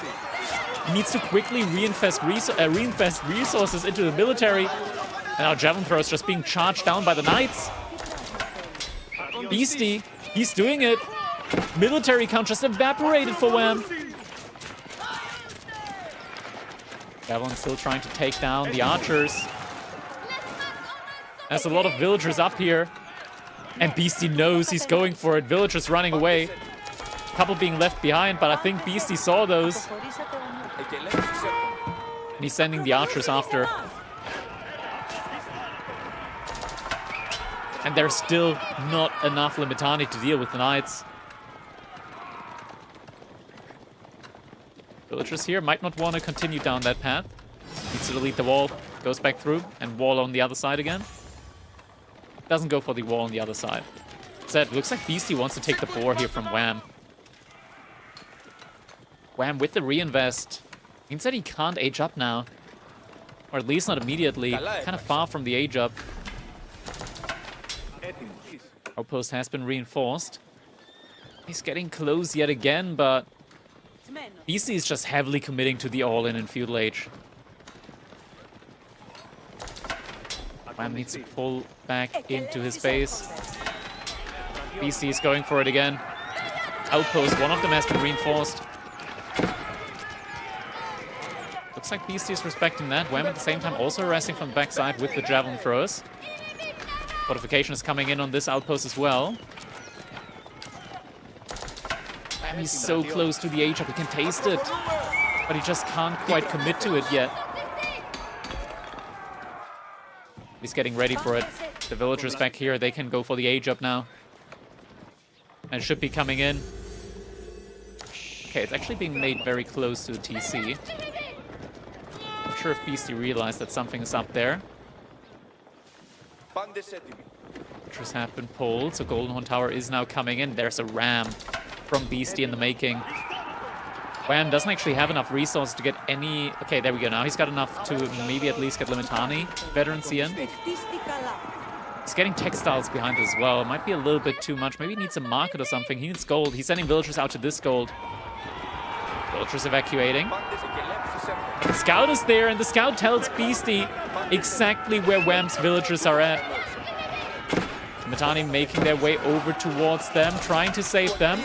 S1: He needs to quickly reinvest resources into the military. And now Javelin throwers just being charged down by the knights. Beastie, he's doing it. Military count just evaporated for Wham. Javelin still trying to take down the archers. There's a lot of villagers up here. And Beastie knows he's going for it. Villagers running away. A couple being left behind, but I think Beastie saw those. And he's sending the archers after. And there's still not enough Limitani to deal with the knights. Villagers here might not want to continue down that path. Needs to delete the wall. Goes back through and wall on the other side again. Doesn't go for the wall on the other side. Said, looks like Beastie wants to take the boar here from Wham. Wham with the reinvest. Means that he can't age up now. Or at least not immediately. Kind of far from the age up. Outpost has been reinforced. He's getting close yet again, but Beastie is just heavily committing to the all-in in feudal age. Wham needs to pull back into his base. Beastie is going for it again. Outpost, one of them has been reinforced. Looks like Beastie is respecting that. Wham at the same time also harassing from the backside with the javelin throwers. Fortification is coming in on this outpost as well. Wham, he's so close to the age up, he can taste it. But he just can't quite commit to it yet. He's getting ready for it. The villagers back here, they can go for the age up now. And should be coming in. Okay, it's actually being made very close to the TC. Not sure if Beastie realized that something is up there. Archers have been pulled, so Golden Horn Tower is now coming in. There's a ram from Beastie in the making. Wham doesn't actually have enough resources to get any... Okay, there we go. Now he's got enough to maybe at least get Limitani veterancy in. He's getting textiles behind as well. It might be a little bit too much. Maybe he needs a market or something. He needs gold. He's sending villagers out to this gold. Villagers evacuating. The scout is there, and the scout tells Beastie exactly where Wham's villagers are at. Limitani making their way over towards them, trying to save them.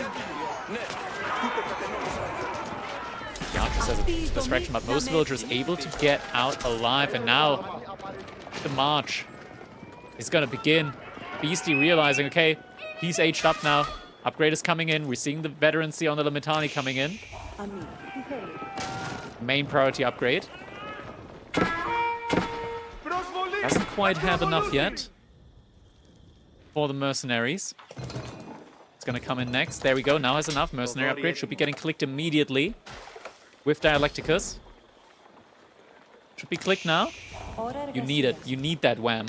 S1: The Archers has a distraction, but most villagers able to get out alive. And now the march is going to begin. Beastie realizing, okay, he's aged up now. Upgrade is coming in. We're seeing the veterancy on the Limitani coming in. Main priority upgrade. Doesn't quite have enough yet for the mercenaries. It's going to come in next. There we go. Now has enough. Mercenary upgrade should be getting clicked immediately with Dialecticus. Should be clicked now. You need it. You need that Wham.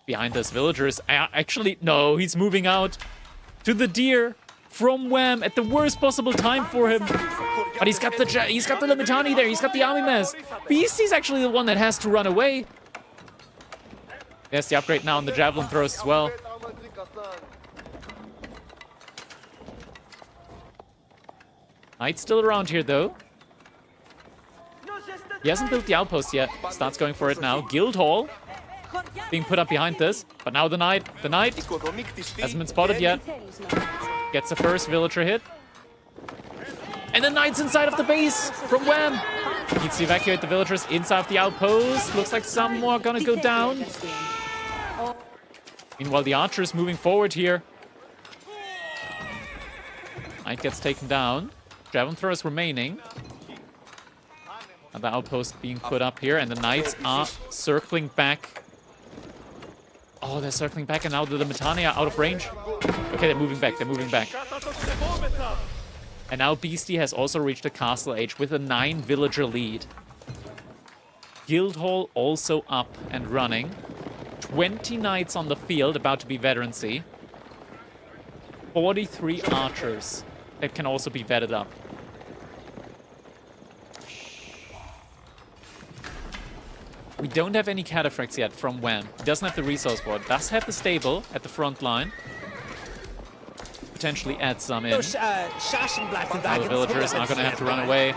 S1: Behind us, villagers. Actually, no, he's moving out to the deer from Wham at the worst possible time for him. But he's got the Limitani there. He's got the army mass. Beastie's actually the one that has to run away. There's the upgrade now on the javelin throws as well. Knight's still around here though. He hasn't built the outpost yet. Starts going for it now. Guildhall being put up behind this. But now the Knight hasn't been spotted yet. Gets the first villager hit. And the Knight's inside of the base from Wham. Needs to evacuate the villagers inside of the outpost. Looks like some more are gonna go down. Meanwhile, the Archer's moving forward here. Knight gets taken down. Javelin throwers remaining. Another outpost being put up here, and the Knights are circling back. Oh, they're circling back, and now the Limitani are out of range. Okay, they're moving back. They're moving back. And now Beastie has also reached the castle age with a 9-villager lead. Guildhall also up and running. 20 Knights on the field, about to be veterancy. 43 Archers that can also be vetted up. We don't have any cataphracts yet from Wham. He doesn't have the resource for it. Does have the stable at the front line. Potentially add some in. Now the villagers are going to have to run away.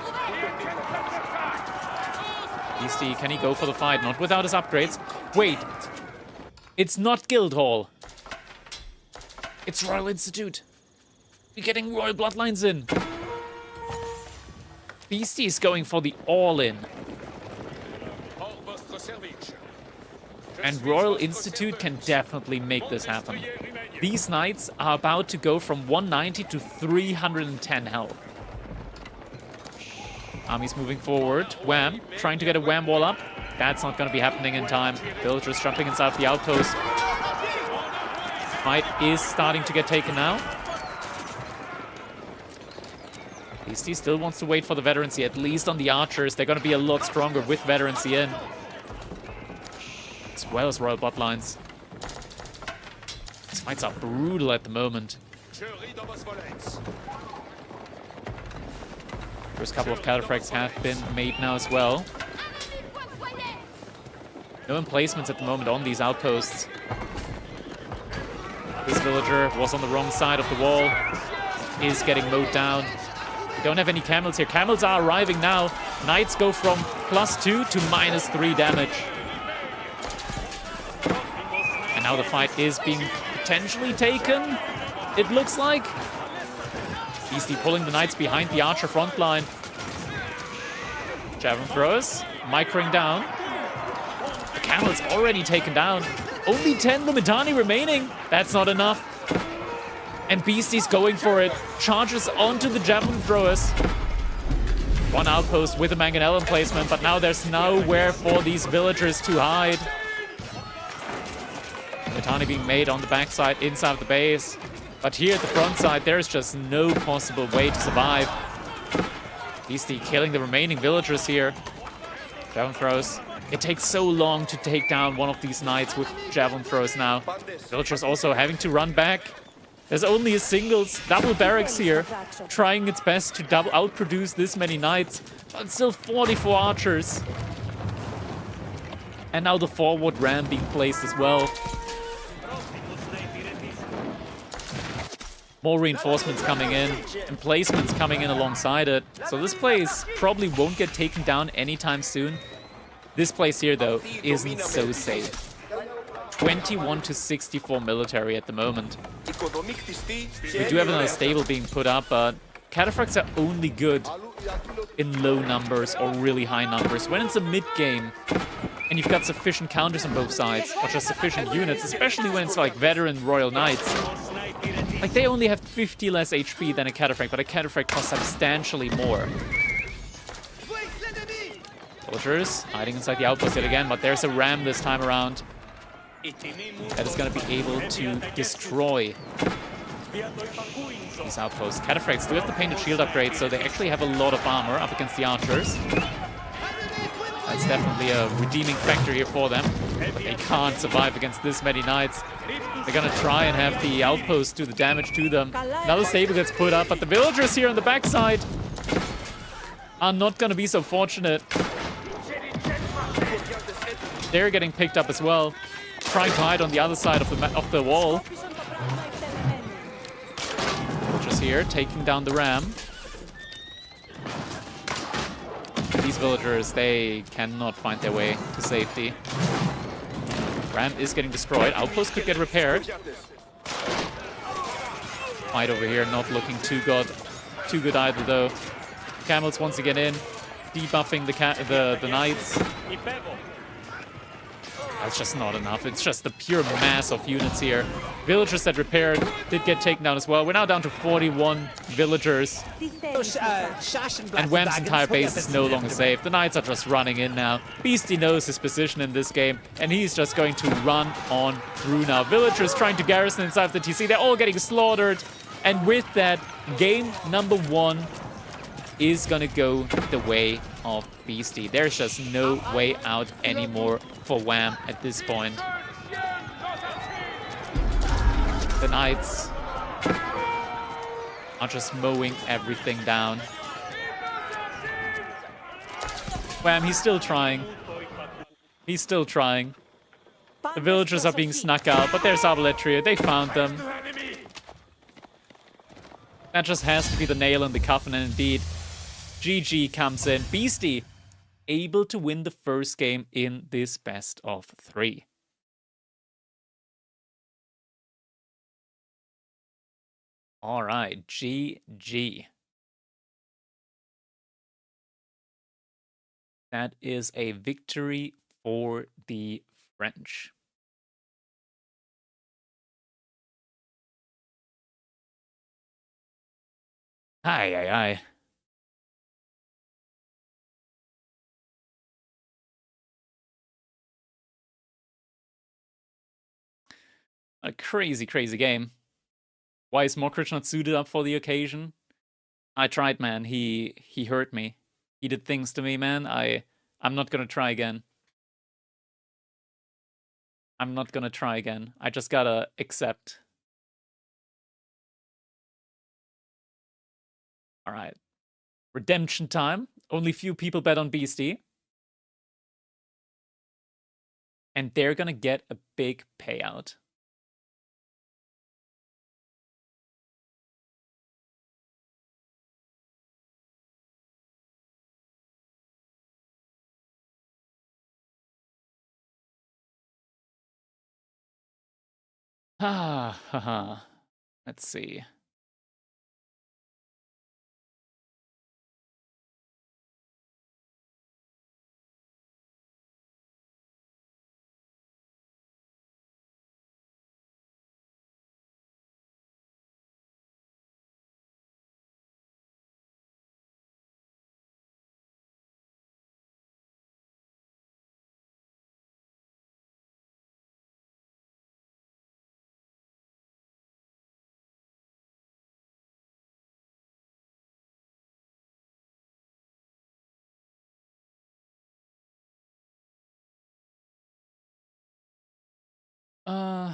S1: Beastie, can he go for the fight? Not without his upgrades. Wait. It's not Guildhall. It's Royal Institute. We're getting Royal Bloodlines in. Beastie is going for the all-in. And Royal Institute can definitely make this happen. These Knights are about to go from 190 to 310 health. Army's moving forward. Wham, trying to get a Wham wall up. That's not going to be happening in time. Villagers jumping inside the outpost. Fight is starting to get taken now. Beastie still wants to wait for the veterancy, at least on the Archers. They're going to be a lot stronger with veterancy in. As well as Royal Bloodlines. These fights are brutal at the moment. First couple of cataphracts have been made now as well. No emplacements at the moment on these outposts. This villager was on the wrong side of the wall. Is getting mowed down. We don't have any camels here. Camels are arriving now. Knights go from +2 to -3 damage. And now the fight is being potentially taken, it looks like. Beastie pulling the Knights behind the Archer front line. Javelin throwers, microing down. The Camel's already taken down. Only 10 Limitani remaining. That's not enough. And Beastie's going for it. Charges onto the javelin throwers. One outpost with a mangonel emplacement, but now there's nowhere for these villagers to hide. Mitani being made on the backside, inside the base. But here at the front side, there's just no possible way to survive. Beastie killing the remaining villagers here. Javelin throws. It takes so long to take down one of these knights with javelin throws now. Villagers also having to run back. There's only a singles double barracks here, trying its best to outproduce this many knights, but still 44 archers. And now the forward ram being placed as well. More reinforcements coming in, emplacements coming in alongside it. So this place probably won't get taken down anytime soon. This place here, though, isn't so safe. 21 to 64 military at the moment. We do have another stable being put up, but cataphracts are only good in low numbers or really high numbers. When it's a mid-game and you've got sufficient counters on both sides, or just sufficient units, especially when it's like veteran Royal Knights. Like, they only have 50 less HP than a cataphract, but a cataphract costs substantially more. Soldiers hiding inside the outpost yet again, but there's a ram this time around that is going to be able to destroy these outposts. Cataphracts do have the painted shield upgrade, so they actually have a lot of armor up against the archers. That's definitely a redeeming factor here for them. They can't survive against this many knights. They're going to try and have the outpost do the damage to them. Another stable gets put up, but the villagers here on the backside are not going to be so fortunate. They're getting picked up as well, trying to hide on the other side of the wall. Villagers here taking down the ram. These villagers, they cannot find their way to safety. Ram is getting destroyed. Outpost could get repaired. Fight over here, not looking too good either, though. Camels once again in, debuffing the knights. That's just not enough. It's just the pure mass of units here. Villagers that repaired did get taken down as well. We're now down to 41 villagers. And Wham's entire base is no longer safe. The knights are just running in now. Beastie knows his position in this game, and he's just going to run on through now. Villagers trying to garrison inside of the TC. They're all getting slaughtered. And with that, game number 1 is going to go the way of Beastie. There's just no way out anymore for Wham at this point. The knights are just mowing everything down. Wham, he's still trying. He's still trying. The villagers are being snuck out, but there's Arbaletria. They found them. That just has to be the nail in the coffin, and indeed, GG comes in. Beastie able to win the first game in this best of 3. All right, GG. That is a victory for the French. Aye, aye, aye. A crazy, crazy game. Why is Mokrich not suited up for the occasion? I tried, man. He hurt me. He did things to me, man. I'm not gonna try again. I'm not gonna try again. I just gotta accept. All right. Redemption time. Only few people bet on Beastie. And they're gonna get a big payout. Ah, let's see. Uh...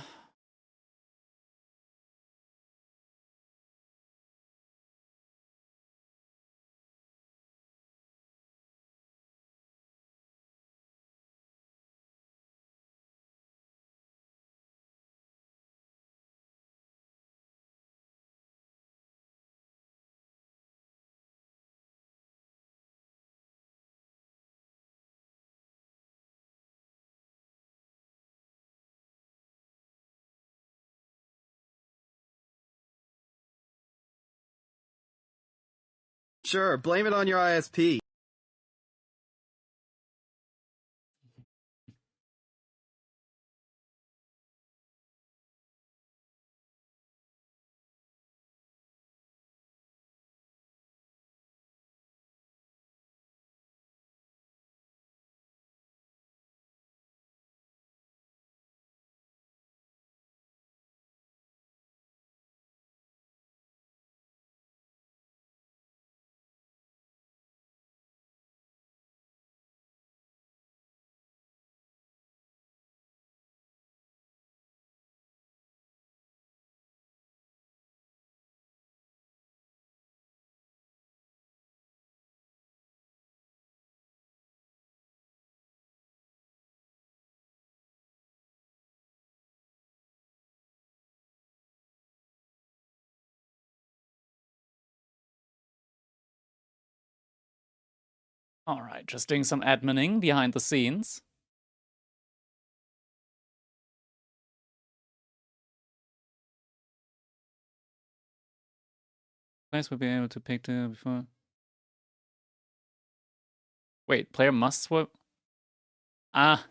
S15: Sure, blame it on your ISP. All right, just doing some adminning behind the scenes. Players will be able to pick the before. Wait, player must swap. Ah.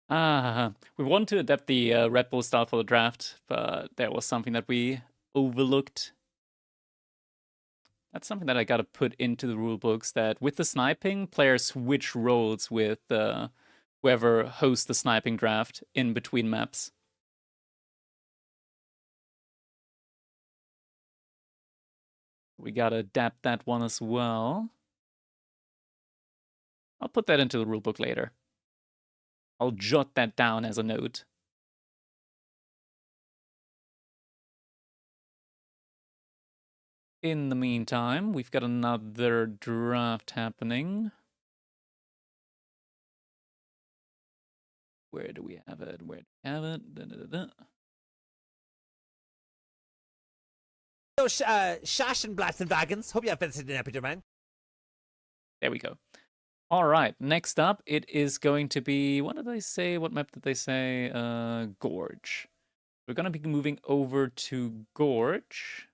S15: We want to adapt the Red Bull style for the draft, but there was something that we overlooked. That's something that I gotta put into the rule books, that with the sniping, players switch roles with whoever hosts the sniping draft in between maps. We gotta adapt that one as well. I'll put that into the rulebook later. I'll jot that down as a note. In the meantime, we've got another draft happening. Where do we have it? Where do we have it?
S10: Shash and Blast and Wagons. Hope you have visited an epic, man.
S1: There we go. All right, next up, it is going to be, what did they say? What map did they say? Gorge. We're going to be moving over to Gorge.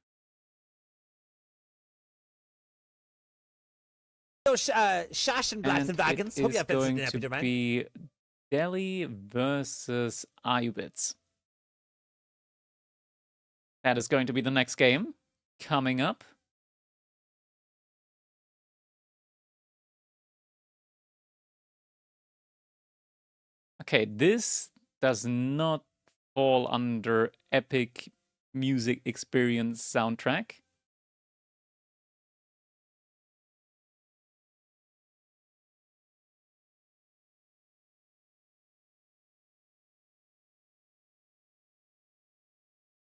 S10: Shash and Blast and Wagons. Hope you have visited an epic, man.
S1: It is going to be Delhi versus Ayubits. That is going to be the next game coming up. Okay, this does not fall under epic music experience soundtrack.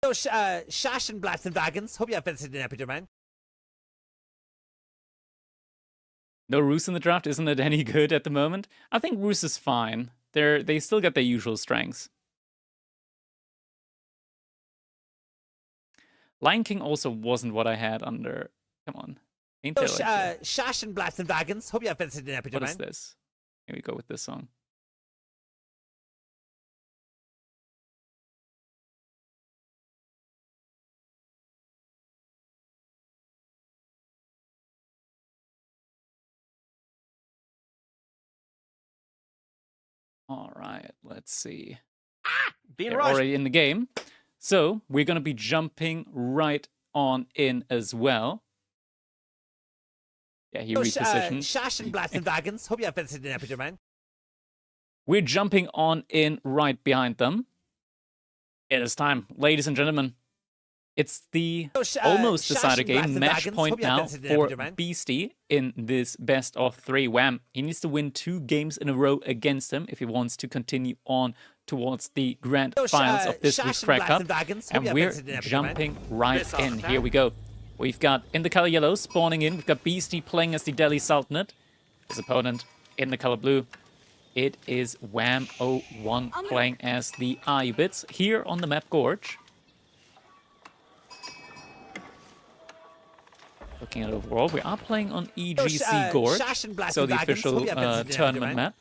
S10: Shash and Blast and Wagons. Hope you have visited an epic, man.
S1: No Roos in the draft, isn't it any good at the moment? I think Roos is fine. They still get their usual strengths. Lion King also wasn't what I had under. Come on. Ain't there like
S10: Shash and Blast and Wagons. Hope you have visited an epic, man.
S1: What is this? Here we go with this song.
S15: All right, let's see.
S10: Being
S15: They're
S10: rushed.
S15: already in the game. So we're going to be jumping right on in as well. Yeah, he repositioned.
S10: Shashin blasting wagons. Hope you have visited an episode, man.
S15: We're jumping on in right behind them. It is time, ladies and gentlemen. It's the almost decided game, match point now for Beastie in this best of 3 Wham. He needs to win 2 games in a row against him if he wants to continue on towards the grand finals of this week's Crack Cup. And we're jumping right in. Here we go. We've got in the color yellow spawning in. We've got Beastie playing as the Delhi Sultanate. His opponent in the color blue. It is Wham01 playing as the Ayubits here on the map Gorge. Looking at overall, we are playing on EGC Gorge, so the official tournament map.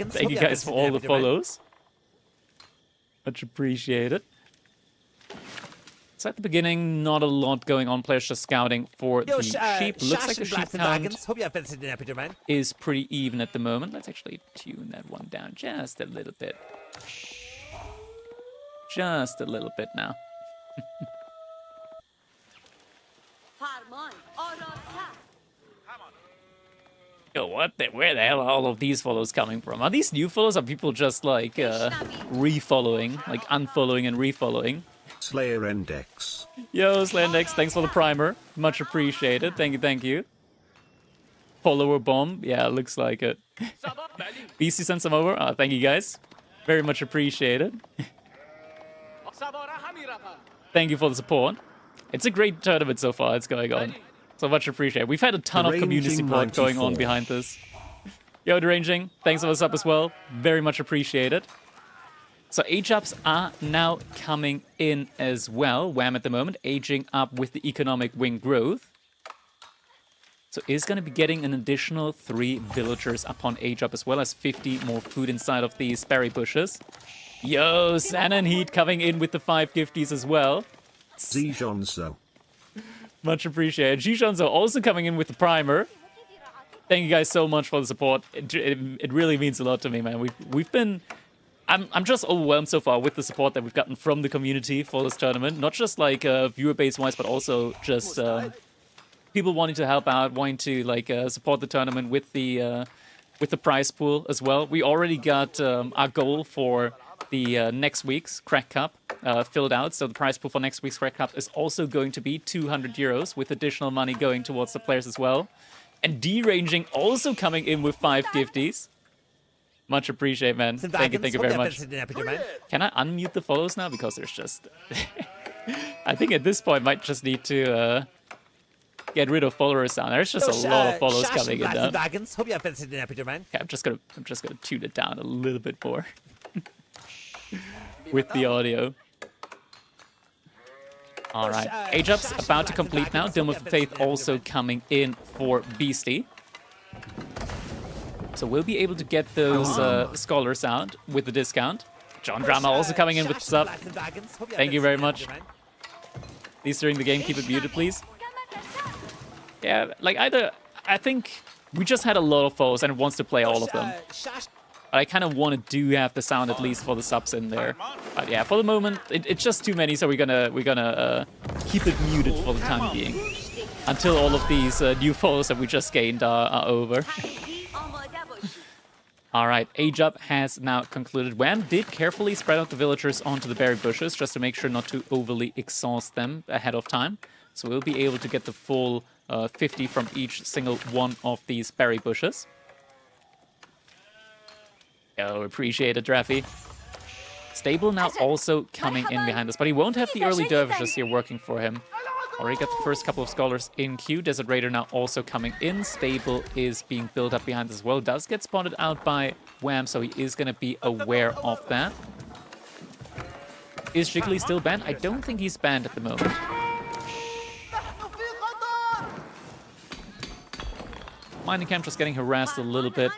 S15: Thank you guys for all the follows. Much appreciated. So at the beginning, not a lot going on. Players just scouting for the sheep. Looks like the sheep count is pretty even at the moment. Let's actually tune that one down just a little bit. Just a little bit now. Yo, where the hell are all of these follows coming from? Are these new follows? Are people just like refollowing, like unfollowing and refollowing?
S4: Slayer Index.
S15: Yo, Slayer Index, thanks for the primer. Much appreciated. Thank you, thank you. Follower bomb. Yeah, looks like it. BC sent some over. Thank you guys. Very much appreciated. Thank you for the support. It's a great tournament so far. It's going on. So much appreciated. We've had a ton of community support going on behind this. Yo, Deranging, thanks for the sub as well. Very much appreciated. So age-ups are now coming in as well. Wham at the moment, aging up with the economic wing growth. So is going to be getting an additional 3 villagers upon age-up, as well as 50 more food inside of these berry bushes. Yo, Sanan Heat coming in with the 5 gifties as well.
S4: Zijonzo.
S15: Much appreciated. Zijonzo also coming in with the primer. Thank you guys so much for the support. It really means a lot to me, man. We've been... I'm just overwhelmed so far with the support that we've gotten from the community for this tournament. Not just like viewer base wise, but also just people wanting to help out, wanting to like support the tournament with the prize pool as well. We already got our goal for the next week's Crack Cup filled out. So the prize pool for next week's Crack Cup is also going to be 200 euros with additional money going towards the players as well. And Deranging also coming in with 5 gifties. Much appreciated, man. Thank you very much. Can I unmute the follows now? Because there's just... I think at this point might just need to get rid of followers down. There's just a lot of follows coming in now. Okay, I'm just gonna tune it down a little bit more with the audio. All right, age-up's about to complete now. Dome of Faith also coming in for Beastie. So we'll be able to get those scholars out with the discount. John Drama also coming in with the sub. Thank you very much. Please during the game, keep it muted, please. Yeah, like I think we just had a lot of foes and it wants to play all of them. But I kind of want to have the sound at least for the subs in there. But yeah, for the moment, it's just too many, so we're gonna keep it muted for the time being until all of these new foes that we just gained are over. All right, age-up has now concluded. Wham did carefully spread out the villagers onto the berry bushes just to make sure not to overly exhaust them ahead of time. So we'll be able to get the full 50 from each single one of these berry bushes. Oh, appreciate it, Draffy. Stable now also coming in behind us, but he won't have the early dervishes here working for him. Already got the first couple of scholars in queue. Desert Raider now also coming in. Stable is being built up behind as well. Does get spotted out by Wham, so he is going to be aware of that. Is Jiggly still banned? I don't think he's banned at the moment. Mining Camp just getting harassed a little bit.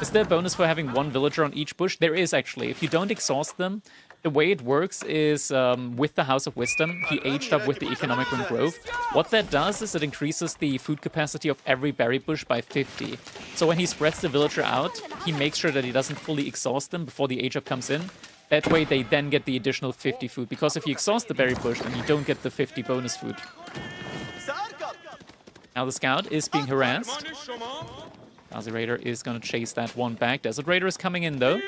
S15: Is there a bonus for having 1 villager on each bush? There is actually. If you don't exhaust them, the way it works is with the House of Wisdom, he aged up with the economic ring growth. What that does is it increases the food capacity of every berry bush by 50. So when he spreads the villager out, he makes sure that he doesn't fully exhaust them before the age up comes in. That way they then get the additional 50 food, because if you exhaust the berry bush, then you don't get the 50 bonus food. Now the scout is being harassed. Gazi Raider is going to chase that one back. Desert Raider is coming in, though.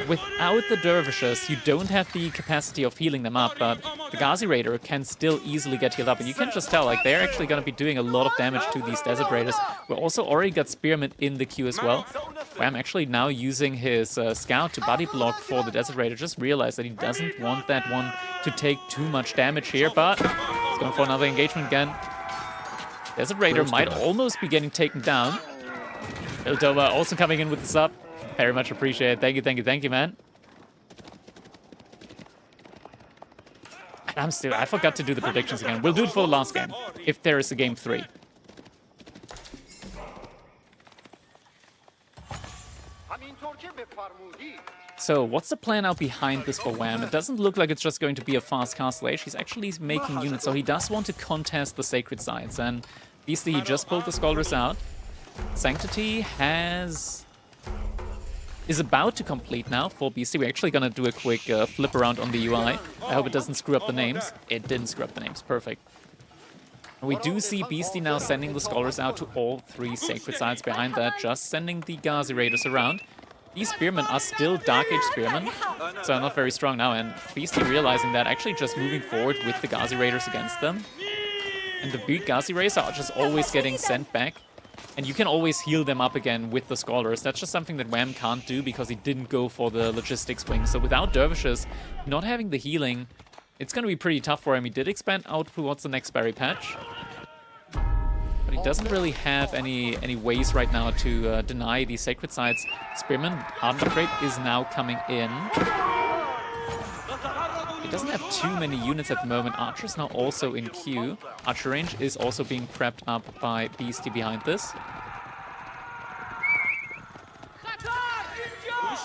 S15: Without the dervishes, you don't have the capacity of healing them up, but the Gazi Raider can still easily get healed up. And you can just tell, like, they're actually going to be doing a lot of damage to these Desert Raiders. We also already got Spearmint in the queue as well. Where I'm actually now using his scout to body block for the Desert Raider. Just realized that he doesn't want that one to take too much damage here, but he's going for another engagement again. Desert Raider might almost be getting taken down. Iltova also coming in with the sub. Very much appreciated. Thank you, man. And I forgot to do the predictions again. We'll do it for the last game, if there is a game 3. So, what's the plan out behind this for Wham? It doesn't look like it's just going to be a fast castle age. He's actually making units, so he does want to contest the sacred sites. And Beastly, he just pulled the Scholars out. Sanctity is about to complete now for Beastie. We're actually going to do a quick flip around on the UI. I hope it doesn't screw up the names. It didn't screw up the names. Perfect. And we do see Beastie now sending the Scholars out to all 3 sacred sites. Behind that, just sending the Gazi Raiders around. These Spearmen are still Dark Age Spearmen, so they're not very strong now. And Beastie realizing that, actually just moving forward with the Gazi Raiders against them. And the big Gazi Raiders are just always getting sent back. And you can always heal them up again with the Scholars. That's just something that Wham can't do because he didn't go for the logistics wing. So without Dervishes, not having the healing, it's going to be pretty tough for him. He did expand out towards the next berry patch. But he doesn't really have any ways right now to deny these sacred sites. Spearman Hardened Upgrade is now coming in. He doesn't have too many units at the moment. Archer's now also in queue. Archer range is also being prepped up by Beastie behind this.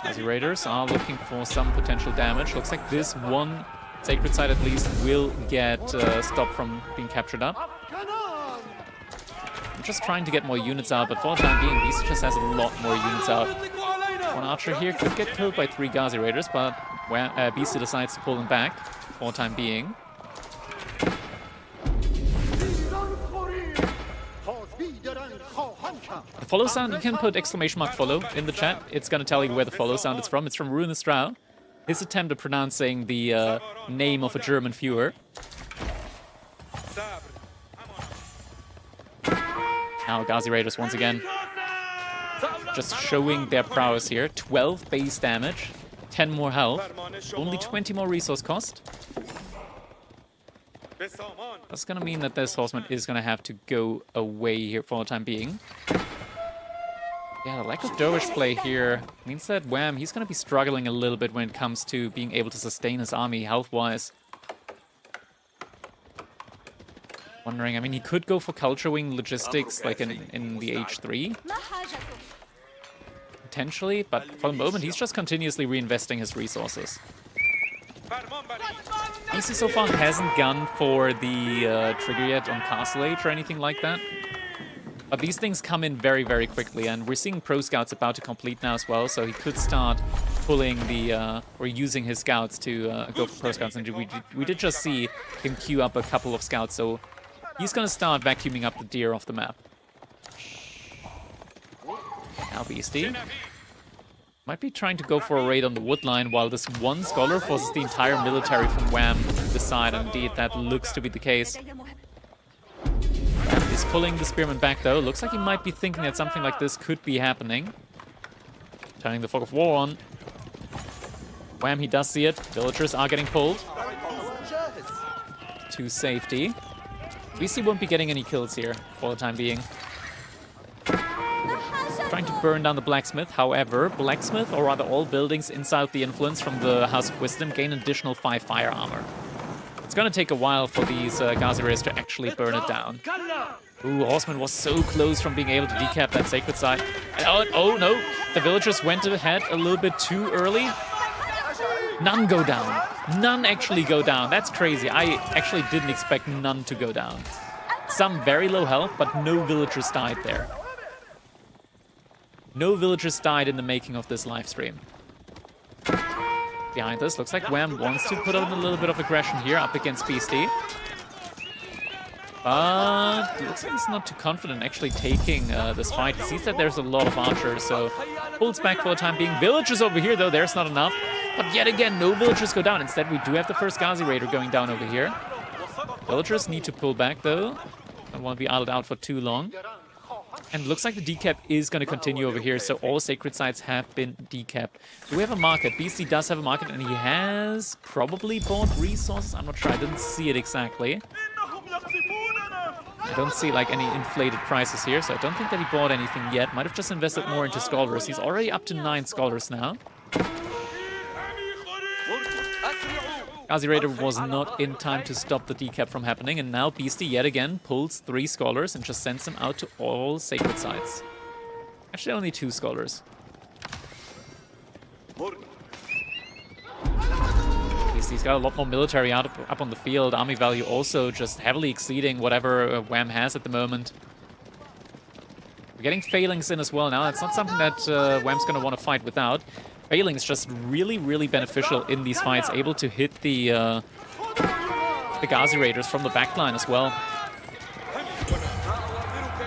S15: Gazi Raiders are looking for some potential damage. Looks like this one sacred site at least will get stopped from being captured up. I'm just trying to get more units out, but for the time being, Beastie just has a lot more units out. One Archer here could get killed by 3 Gazi Raiders, but Beastie decides to pull them back for the time being. The follow sound, you can put ! follow in the chat. It's going to tell you where the follow sound is from. It's from Rune Strau. His attempt at pronouncing the name of a German viewer. Now Gazi Raiders once again just showing their prowess here. 12 base damage, 10 more health, only 20 more resource cost. That's going to mean that this horseman is going to have to go away here for the time being. Yeah, the lack of Dervish play here means that Wham, he's going to be struggling a little bit when it comes to being able to sustain his army health-wise. Wondering, I mean, he could go for Culture Wing Logistics like in the H3. Potentially, but for the moment, he's just continuously reinvesting his resources. Beastie so far hasn't gone for the trigger yet on Castle Age or anything like that. But these things come in very, very quickly, and we're seeing Pro Scouts about to complete now as well, so he could start pulling the, or using his scouts to go for Pro Scouts, and we did just see him queue up a couple of scouts, so he's gonna start vacuuming up the deer off the map. Now Beastie might be trying to go for a raid on the wood line, while this one Scholar forces the entire military from Wham to the side, and indeed that looks to be the case. He's pulling the Spearman back though. Looks like he might be thinking that something like this could be happening. Turning the Fog of War on. Wham, he does see it. Villagers are getting pulled to safety. Beastie won't be getting any kills here for the time being. Trying to burn down the Blacksmith. However, Blacksmith, or rather all buildings inside the influence from the House of Wisdom, gain additional 5 fire armor. It's gonna take a while for these Gazi Raiders to actually burn it down. Ooh, Horseman was so close from being able to decap that sacred site. Oh no, the villagers went ahead a little bit too early. None go down. None actually go down. That's crazy. I actually didn't expect none to go down. Some very low health, but no villagers died there. No villagers died in the making of this live stream. Behind us, looks like Wham wants to put on a little bit of aggression here up against Beastie. But looks like he's not too confident actually taking this fight. He sees that there's a lot of archers, so pulls back for the time being. Villagers over here, though, there's not enough. But yet again, no villagers go down. Instead, we do have the first Ghazi Raider going down over here. Villagers need to pull back, though. Don't want to be idled out for too long. And looks like the decap is going to continue over here, so all sacred sites have been decapped. Do we have a market? BC does have a market, and he has probably bought resources. I'm not sure. I didn't see it exactly. I don't see like any inflated prices here, so I don't think that he bought anything yet. Might have just invested more into scholars. He's already up to 9 scholars now. Ghazi Raider was not in time to stop the decap from happening, and now Beastie yet again pulls 3 scholars and just sends them out to all sacred sites. Actually, only 2 scholars. Beastie's got a lot more military up on the field. Army value also just heavily exceeding whatever Wham has at the moment. We're getting failings in as well now. It's not something that Wham's going to want to fight without. Failing is just really, really beneficial in these fights, able to hit the Ghazi Raiders from the backline as well.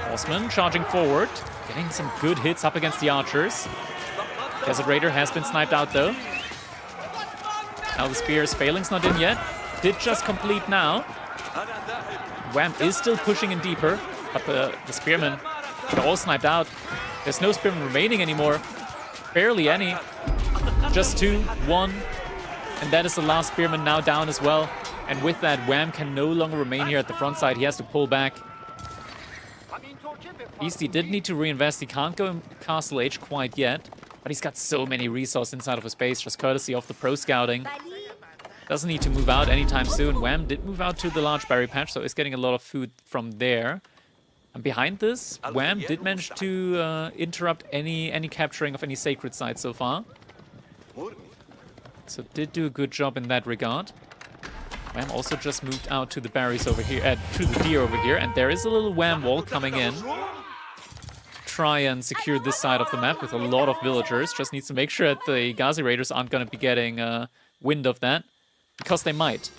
S15: Horseman charging forward, getting some good hits up against the archers. Desert Raider has been sniped out though. Now the spears, Failing's not in yet. Did just complete now. Wham is still pushing in deeper, but the spearmen are all sniped out. There's no spearmen remaining anymore. Barely any. Just 2, 1, and that is the last spearman now down as well. And with that, Wham can no longer remain here at the front side. He has to pull back. Beastie did need to reinvest. He can't go in Castle Age quite yet, but he's got so many resources inside of his base, just courtesy of the pro scouting. Doesn't need to move out anytime soon. Wham did move out to the large berry patch, so is getting a lot of food from there. And behind this, Wham did manage to interrupt any capturing of any sacred sites so far. So did do a good job in that regard. Wham also just moved out to the berries over here, to the deer over here, and there is a little Wham wall coming in. Try and secure this side of the map with a lot of villagers. Just needs to make sure that the Ghazi Raiders aren't going to be getting wind of that, because they might.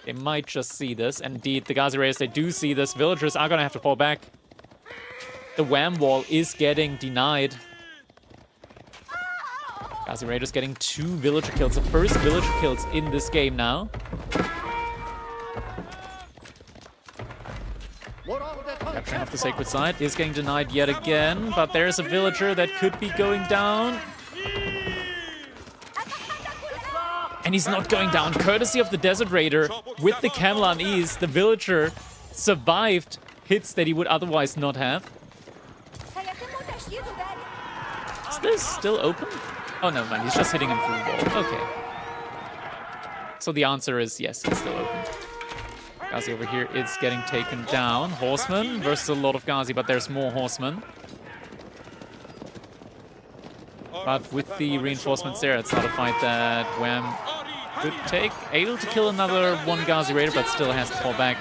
S15: They might just see this. And indeed, the Ghazi Raiders, they do see this. Villagers are going to have to fall back. The Wham wall is getting denied. Ghazi Raiders getting 2 villager kills. The first villager kills in this game now. Capturing of the sacred site is getting denied yet again. But there's a villager that could be going down. And he's not going down. Courtesy of the Desert Raider, with the camel on ease, the villager survived hits that he would otherwise not have. Is this still open? Oh, no, man, he's just hitting him through the wall. Okay. So the answer is yes, it's still open. Ghazi over here is getting taken down. Horseman versus a lot of Ghazi, but there's more horsemen. But with the reinforcements there, it's not a fight that Wham could take. Able to kill another 1 Ghazi Raider, but still has to fall back.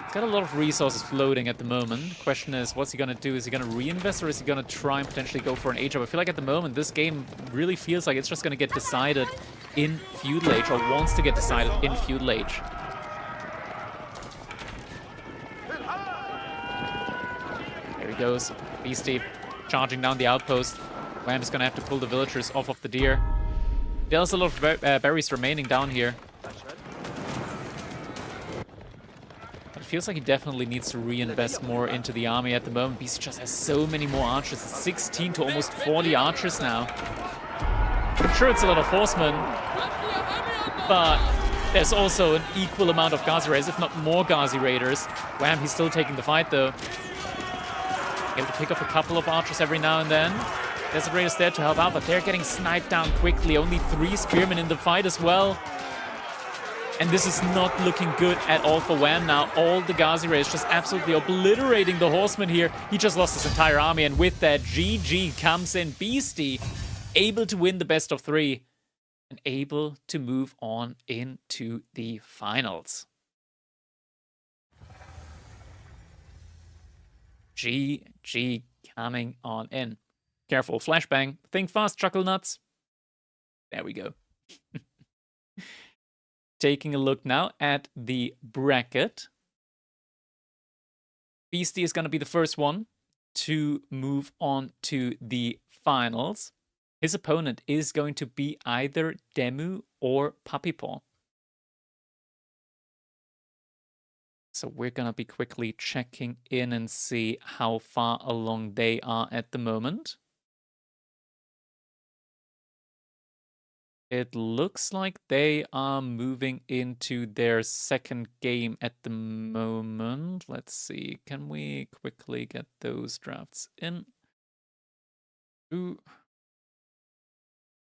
S15: He's got a lot of resources floating at the moment. Question is, what's he going to do? Is he going to reinvest, or is he going to try and potentially go for an age up? I feel like at the moment, this game really feels like it's just going to get decided in Feudal Age, or wants to get decided in Feudal Age. There he goes. Beastie charging down the outpost. Wham is going to have to pull the villagers off of the deer. There's a lot of berries remaining down here. But it feels like he definitely needs to reinvest more into the army at the moment. Beastie just has so many more archers. 16 to almost 40 archers now. Sure, it's a lot of horsemen, but there's also an equal amount of Ghazi Raiders, if not more Ghazi Raiders. Wham, he's still taking the fight though. Able to pick off a couple of archers every now and then. Desert Raiders there to help out, but they're getting sniped down quickly. Only 3 spearmen in the fight as well. And this is not looking good at all for Wham now. All the Ghazi Raiders just absolutely obliterating the horsemen here. He just lost his entire army, and with that, GG comes in. Beastie able to win the best of 3 and able to move on into the finals. GG coming on in. Careful, flashbang. Think fast, chuckle nuts. There we go. Taking a look now at the bracket. Beastie is going to be the first one to move on to the finals. His opponent is going to be either Demu or Puppy Paw. So we're going to be quickly checking in and see how far along they are at the moment. It looks like they are moving into their second game at the moment. Let's see. Can we quickly get those drafts in? Ooh.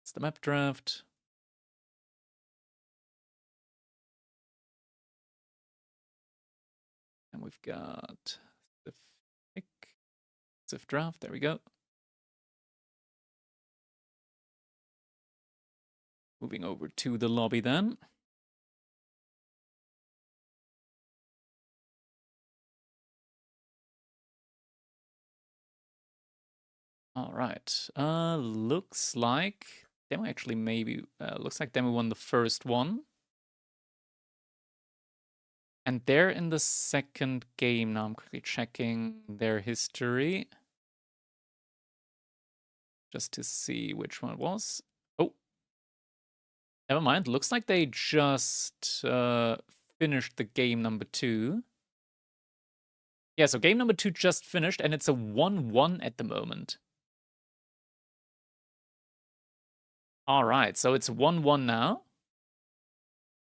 S15: It's the map draft. And we've got Civ draft. There we go. Moving over to the lobby then. All right. Looks like Demo actually maybe looks like Demo won the first one. And they're in the second game now. I'm quickly checking their history just to see which one it was. Oh, never mind. Looks like they just finished the game number 2. Yeah, so game number 2 just finished, and it's a 1-1 at the moment. All right, so it's 1-1 now.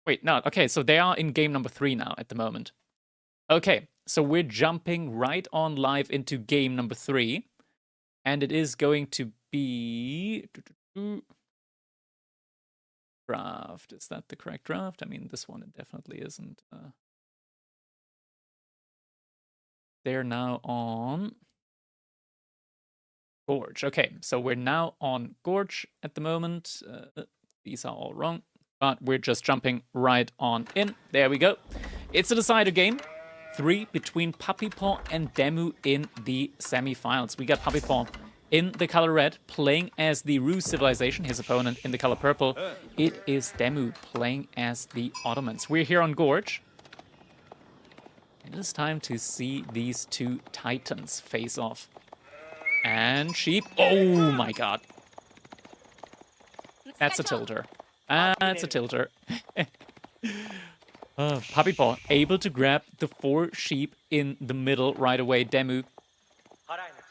S15: Wait, no, okay, so they are in game number 3 now at the moment. Okay, so we're jumping right on live into game number 3. And it is going to be... draft. Is that the correct draft? I mean, this one it definitely isn't. They're now on Gorge. Okay, so we're now on Gorge at the moment. These are all wrong, but we're just jumping right on in. There we go. It's a decider game. 3 between Puppy Paw and Demu in the semi-finals. We got Puppy Paw in the color red, playing as the Ruse Civilization, his opponent in the color purple. It is Demu playing as the Ottomans. We're here on Gorge. It is time to see these two titans face off. And sheep. Oh my god. That's a tilter. That's a tilter. Puppy Paw able to grab the 4 sheep in the middle right away. Demu.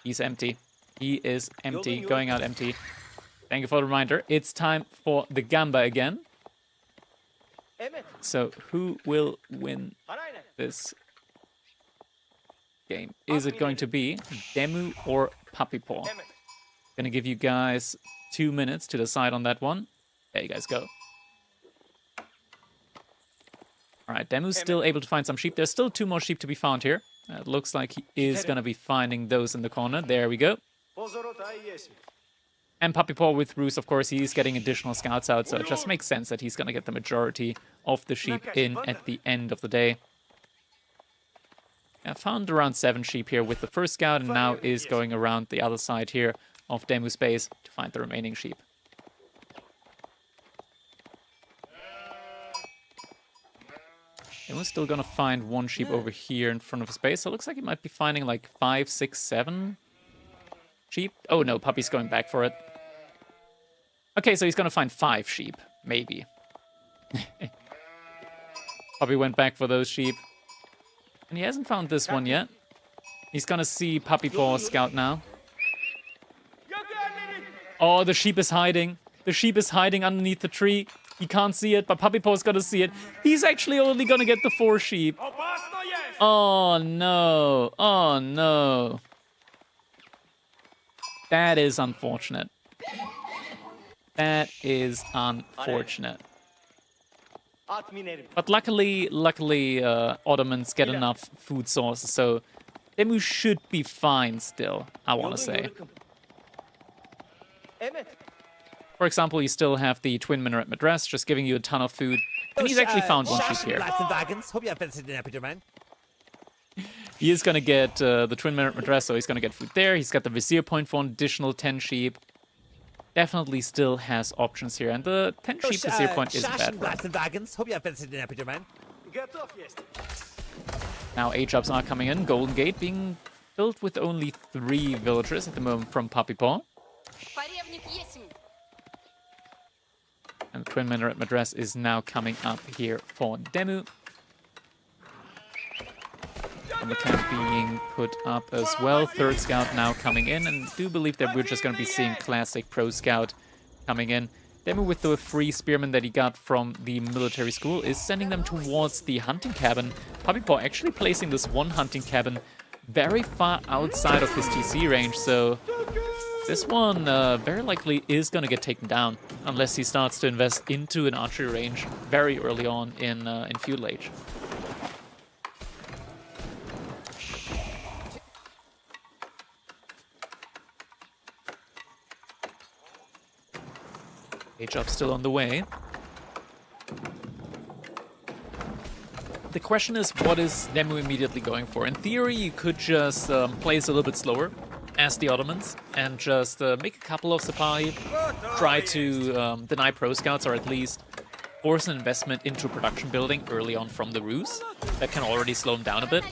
S15: He's empty. He is empty. Going out empty. Thank you for the reminder. It's time for the Gamba again. So who will win this game? Is it going to be Demu or Puppy Paw? Gonna give you guys 2 minutes to decide on that one. There you guys go. Alright, Demu's still able to find some sheep. There's still 2 more sheep to be found here. It looks like he is gonna be finding those in the corner. There we go. And Puppy Paw with Ruse, of course, he's getting additional scouts out, so it just makes sense that he's gonna get the majority of the sheep in at the end of the day. I found around 7 sheep here with the first scout, and now is going around the other side here of Demu's base to find the remaining sheep. Demu's still gonna find 1 sheep over here in front of his base, so it looks like he might be finding like 5, 6, 7 sheep. Oh no, Puppy's going back for it. Okay, so he's gonna find 5 sheep, maybe. Puppy went back for those sheep. And he hasn't found this one yet. He's gonna see Puppy Paw scout now. Oh, the sheep is hiding. The sheep is hiding underneath the tree. He can't see it, but Puppy Paw's gonna see it. He's actually only gonna get the 4 sheep. Oh no. Oh no. That is unfortunate. That is unfortunate. But luckily, Ottomans get enough food sources, so Demu should be fine still, I want to say. For example, you still have the Twin Minaret Madras, just giving you a ton of food. And he's actually found one sheep here.
S10: Hope you have man.
S15: He is going to get the Twin Minaret Madras, so he's going to get food there. He's got the Vizier Point for an additional 10 sheep. Definitely still has options here, and the 10 sheep Vizier Point isn't bad for him.
S10: Hope you have man.
S15: Now A-jobs are coming in. Golden Gate being built with only 3 villagers at the moment from Puppy Paw. And the Twin Minaret Madras is now coming up here for Demu. And the camp being put up as well. Third Scout now coming in, and I do believe that we're just going to be seeing classic Pro Scout coming in. Demu, with the free spearmen that he got from the military school, is sending them towards the hunting cabin. Puppy Paw actually placing this one hunting cabin very far outside of his TC range, so this one very likely is going to get taken down unless he starts to invest into an archery range very early on in feudal age. A-job still on the way. The question is, what is Demu immediately going for? In theory, you could just play this a little bit slower as the Ottomans and just make a couple of Sipahi, try to deny Pro Scouts, or at least force an investment into production building early on from the Rus. That can already slow him down a bit.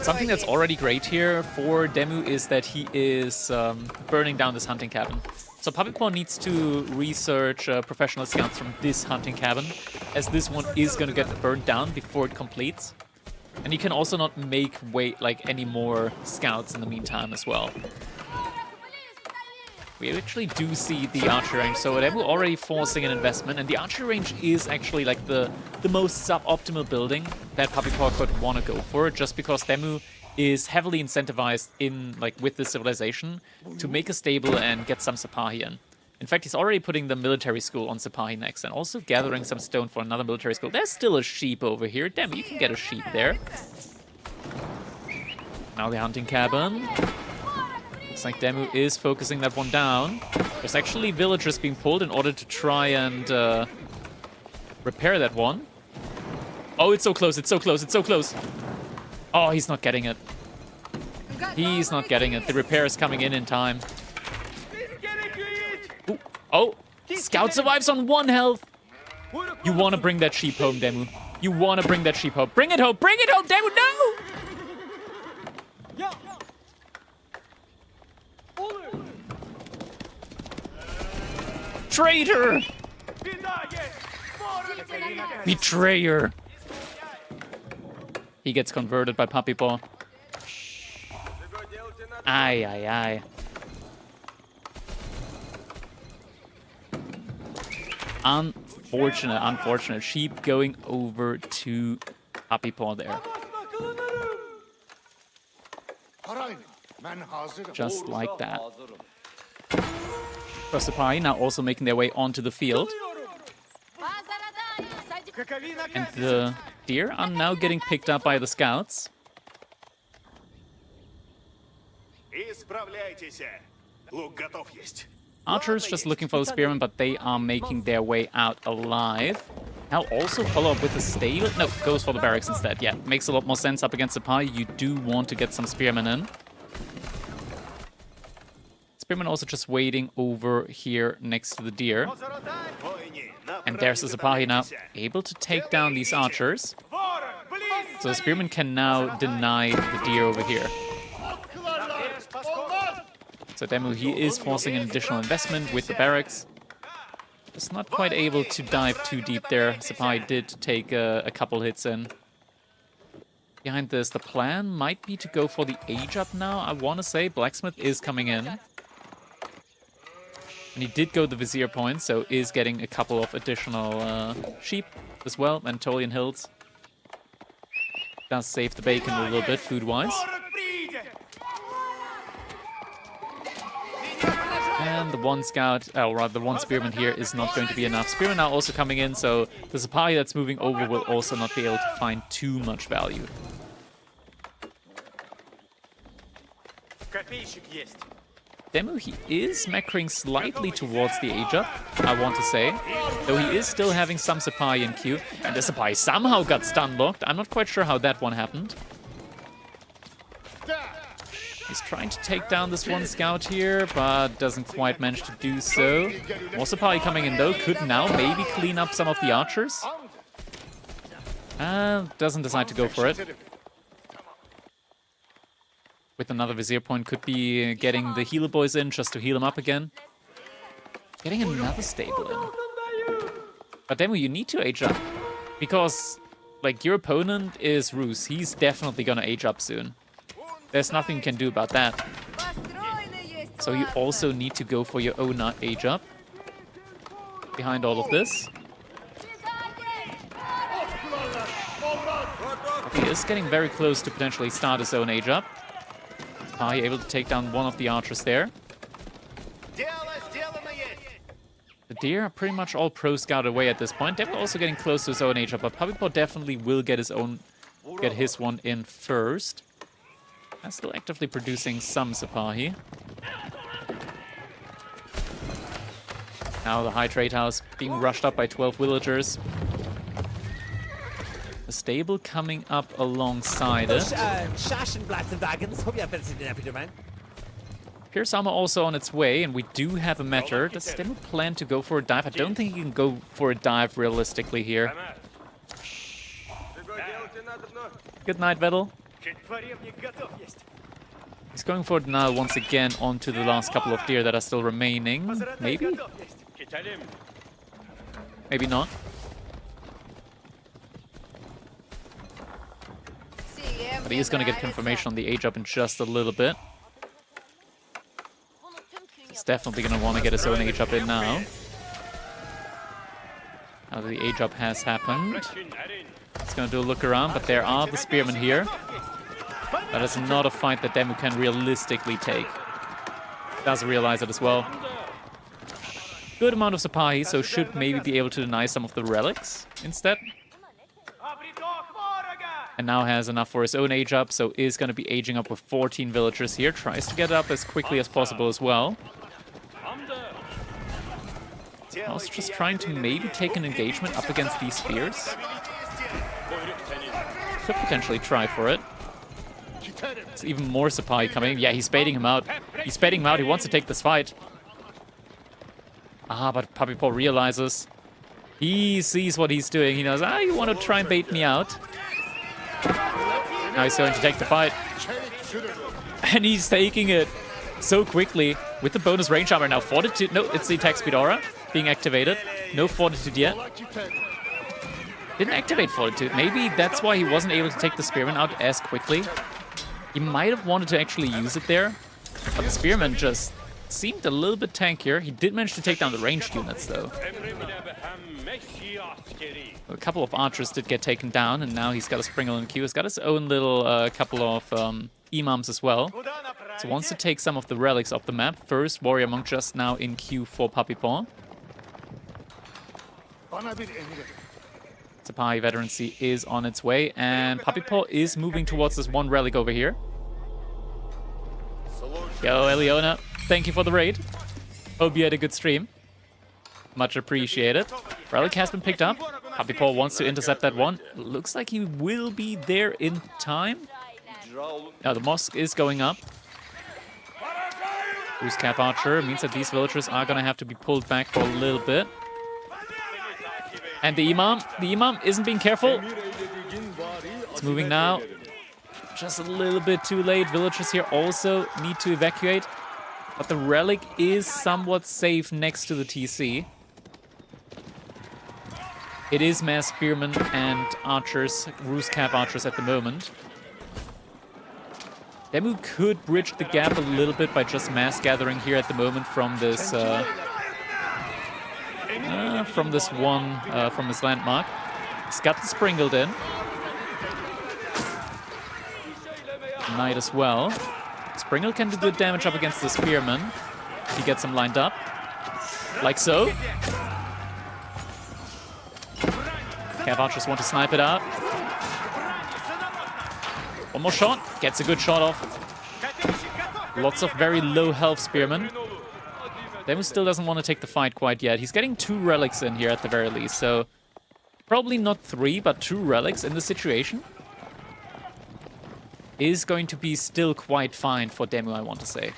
S15: Something that's already great here for Demu is that he is burning down this hunting cabin. So Puppy Paw needs to research professional scouts from this hunting cabin, as this one is going to get burned down before it completes. And you can also not make any more scouts in the meantime as well. We actually do see the archery range, so Demu already forcing an investment, and the archery range is actually like the most suboptimal building that Puppy Paw could want to go for, just because Demu is heavily incentivized in with the civilization to make a stable and get some Sipahi in. In fact, he's already putting the military school on Sipahi next and also gathering some stone for another military school. There's still a sheep over here. Damn, you can get a sheep there. Now the hunting cabin. Looks like Demu is focusing that one down. There's actually villagers being pulled in order to try and repair that one. Oh, it's so close, it's so close, it's so close. Oh, he's not getting it. He's not getting it. The repair is coming in time. Ooh. Oh, Scout survives on 1 health. You want to bring that sheep home, Demu. You want to bring that sheep home. Bring it home. Bring it home, Demu. No! Traitor! Betrayer! He gets converted by Puppy Paw. Aye, aye, aye. Unfortunate, unfortunate. Sheep going over to Puppy Paw there. Just like that. Sipahi now also making their way onto the field. And the deer are now getting picked up by the scouts. Archers just looking for the spearmen, but they are making their way out alive. Now also follow up with the stable. No, goes for the barracks instead. Yeah, makes a lot more sense up against Sipahi. You do want to get some spearmen in. Spearmen also just waiting over here next to the deer. And there's the Sipahi now, able to take down these archers. So the spearmen can now deny the deer over here. So Demu, he is forcing an additional investment with the barracks. Just not quite able to dive too deep there. Sipahi did take a couple hits in. Behind this, the plan might be to go for the age up now, I want to say. Blacksmith is coming in. And he did go the Vizier point, so is getting a couple of additional sheep as well. Antolian Hills does save the bacon a little bit, food-wise. And the one scout, or rather the one spearman here is not going to be enough. Spearman now also coming in, so the Sipahi that's moving over will also not be able to find too much value. Demu, he is macroing slightly towards the age up, I want to say. Though he is still having some Sapai in queue. And the Sapai somehow got stun locked. I'm not quite sure how that one happened. He's trying to take down this one scout here, but doesn't quite manage to do so. More Sapai coming in though. Could now maybe clean up some of the archers. Doesn't decide to go for it. With another Vizier point, could be getting the healer boys in just to heal him up again. Getting another stable in. But Demu, you need to age up. Because, like, your opponent is Roos. He's definitely gonna age up soon. There's nothing you can do about that. So you also need to go for your own age up. Behind all of this. He is getting very close to potentially start his own age up. Able to take down one of the archers there. The deer are pretty much all pro-scouted away at this point. They're also getting close to his own age up, but Puppypaw definitely will get his one in first. And still actively producing some Sapahi. Now the high trade house being rushed up by 12 villagers. The stable coming up alongside it. Pierce armor also on its way, and we do have a matter. Does Demu plan to go for a dive? I don't think he can go for a dive realistically here. Good night, Vettel. He's going for denial once again onto the last couple of deer that are still remaining. Maybe? Maybe not. But he is going to get confirmation on the age up in just a little bit. He's definitely going to want to get his own age up in now. Now that the age up has happened. He's going to do a look around, but there are the spearmen here. That is not a fight that Demu can realistically take. Does realize it as well. Good amount of Sapahi, so should maybe be able to deny some of the relics instead. And now has enough for his own age up, so is going to be aging up with 14 villagers here. Tries to get up as quickly as possible as well. I was just trying to maybe take an engagement up against these spears. Could potentially try for it. There's even more Sapai coming. Yeah, he's baiting him out. He's baiting him out. He wants to take this fight. But Puppypaw realizes. He sees what he's doing. He knows, you want to try and bait me out. Now he's going to take the fight. And he's taking it so quickly with the bonus range armor. Now Fortitude. No, it's the attack speed aura being activated. No Fortitude yet. Didn't activate Fortitude. Maybe that's why he wasn't able to take the Spearman out as quickly. He might have wanted to actually use it there. But the Spearman just seemed a little bit tankier. He did manage to take down the ranged units though. A couple of archers did get taken down, and now he's got a Springle in queue. He's got his own little couple of imams as well. So wants to take some of the relics off the map. First, Warrior Monk just now in queue for Puppypaw. Sapai Veterancy is on its way, and Puppypaw is moving towards this one relic over here. Yo, Eliona, thank you for the raid. Hope you had a good stream. Much appreciated. Relic has been picked up. Puppypaw wants to intercept that one. Looks like he will be there in time. Now the mosque is going up. Who's Cap Archer? Means that these villagers are going to have to be pulled back for a little bit. And the Imam isn't being careful. It's moving now. Just a little bit too late. Villagers here also need to evacuate. But the relic is somewhat safe next to the TC. It is mass spearmen and archers, Roost Cap archers at the moment. Demu could bridge the gap a little bit by just mass gathering here at the moment from this landmark. He's got the Springled in. Knight as well. Springle can do good damage up against the Spearman. He gets him lined up. Like so. Cav Archers want to snipe it out. One more shot. Gets a good shot off. Lots of very low health spearmen. Demu still doesn't want to take the fight quite yet. He's getting 2 relics in here at the very least, so probably not 3, but 2 relics in the situation is going to be still quite fine for Demu, I want to say.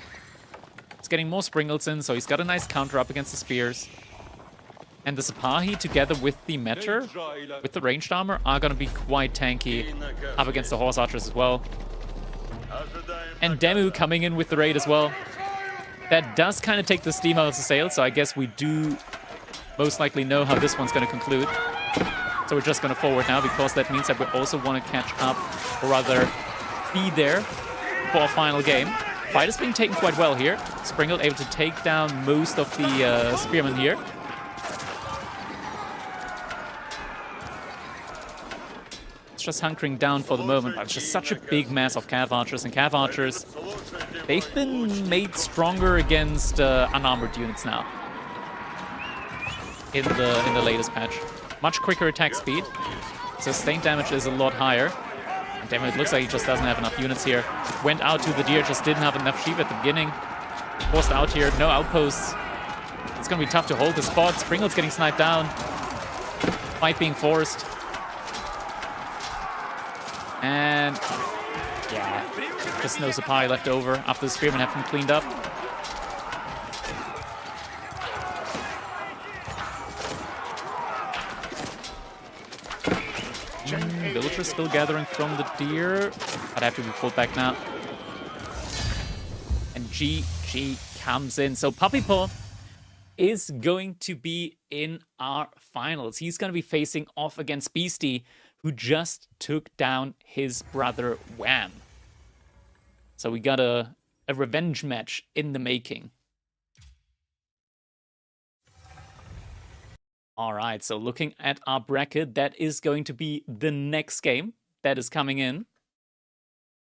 S15: He's getting more Springles in, so he's got a nice counter up against the spears. And the Sipahi, together with the Meter, with the ranged armor, are going to be quite tanky up against the Horse Archers as well. And Demu coming in with the raid as well. That does kind of take the steam out of the sail, so I guess we do most likely know how this one's going to conclude. So we're just going to forward now, because that means that we also want to catch up, or rather be there for our final game. Fight is being taken quite well here. Springle able to take down most of the spearmen here. It's just hunkering down for the moment, but it's just such a big mass of Cav Archers, and Cav Archers, they've been made stronger against unarmored units now in the latest patch. Much quicker attack speed. Sustained damage is a lot higher. And damn it looks like he just doesn't have enough units here. Went out to the deer, just didn't have enough sheep at the beginning. Forced out here, no outposts. It's gonna be tough to hold the spot. Springle's getting sniped down. Fight being forced. And yeah, just no Sipahi left over after the spearmen have been cleaned up. Villagers still gathering from the deer. I'd have to be pulled back now. And GG comes in. So Puppy Paw is going to be in our finals. He's going to be facing off against Beastie, who just took down his brother Wham. So we got a revenge match in the making. All right, so looking at our bracket, that is going to be the next game that is coming in.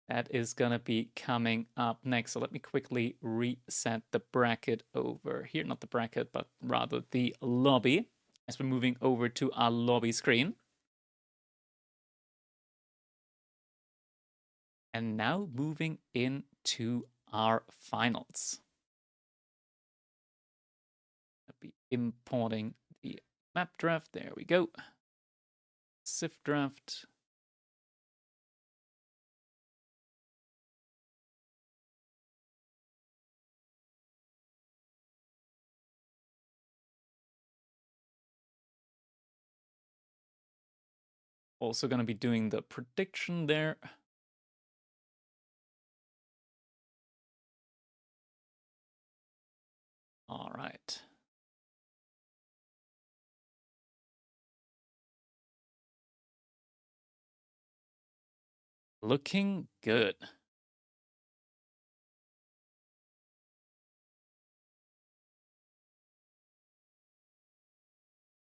S15: That is going to be coming up next. So let me quickly reset the bracket over here. Not the bracket, but rather the lobby. As we're moving over to our lobby screen. And now moving into our finals. I'll be importing the map draft. There we go. Civ draft. Also going to be doing the prediction there. All right. Looking good.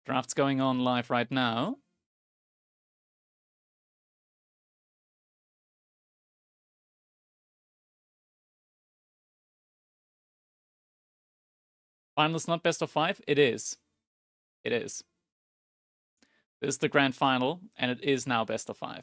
S15: Draft's going on live right now. Final's not best of 5? It is. It is. This is the grand final, and it is now best of 5.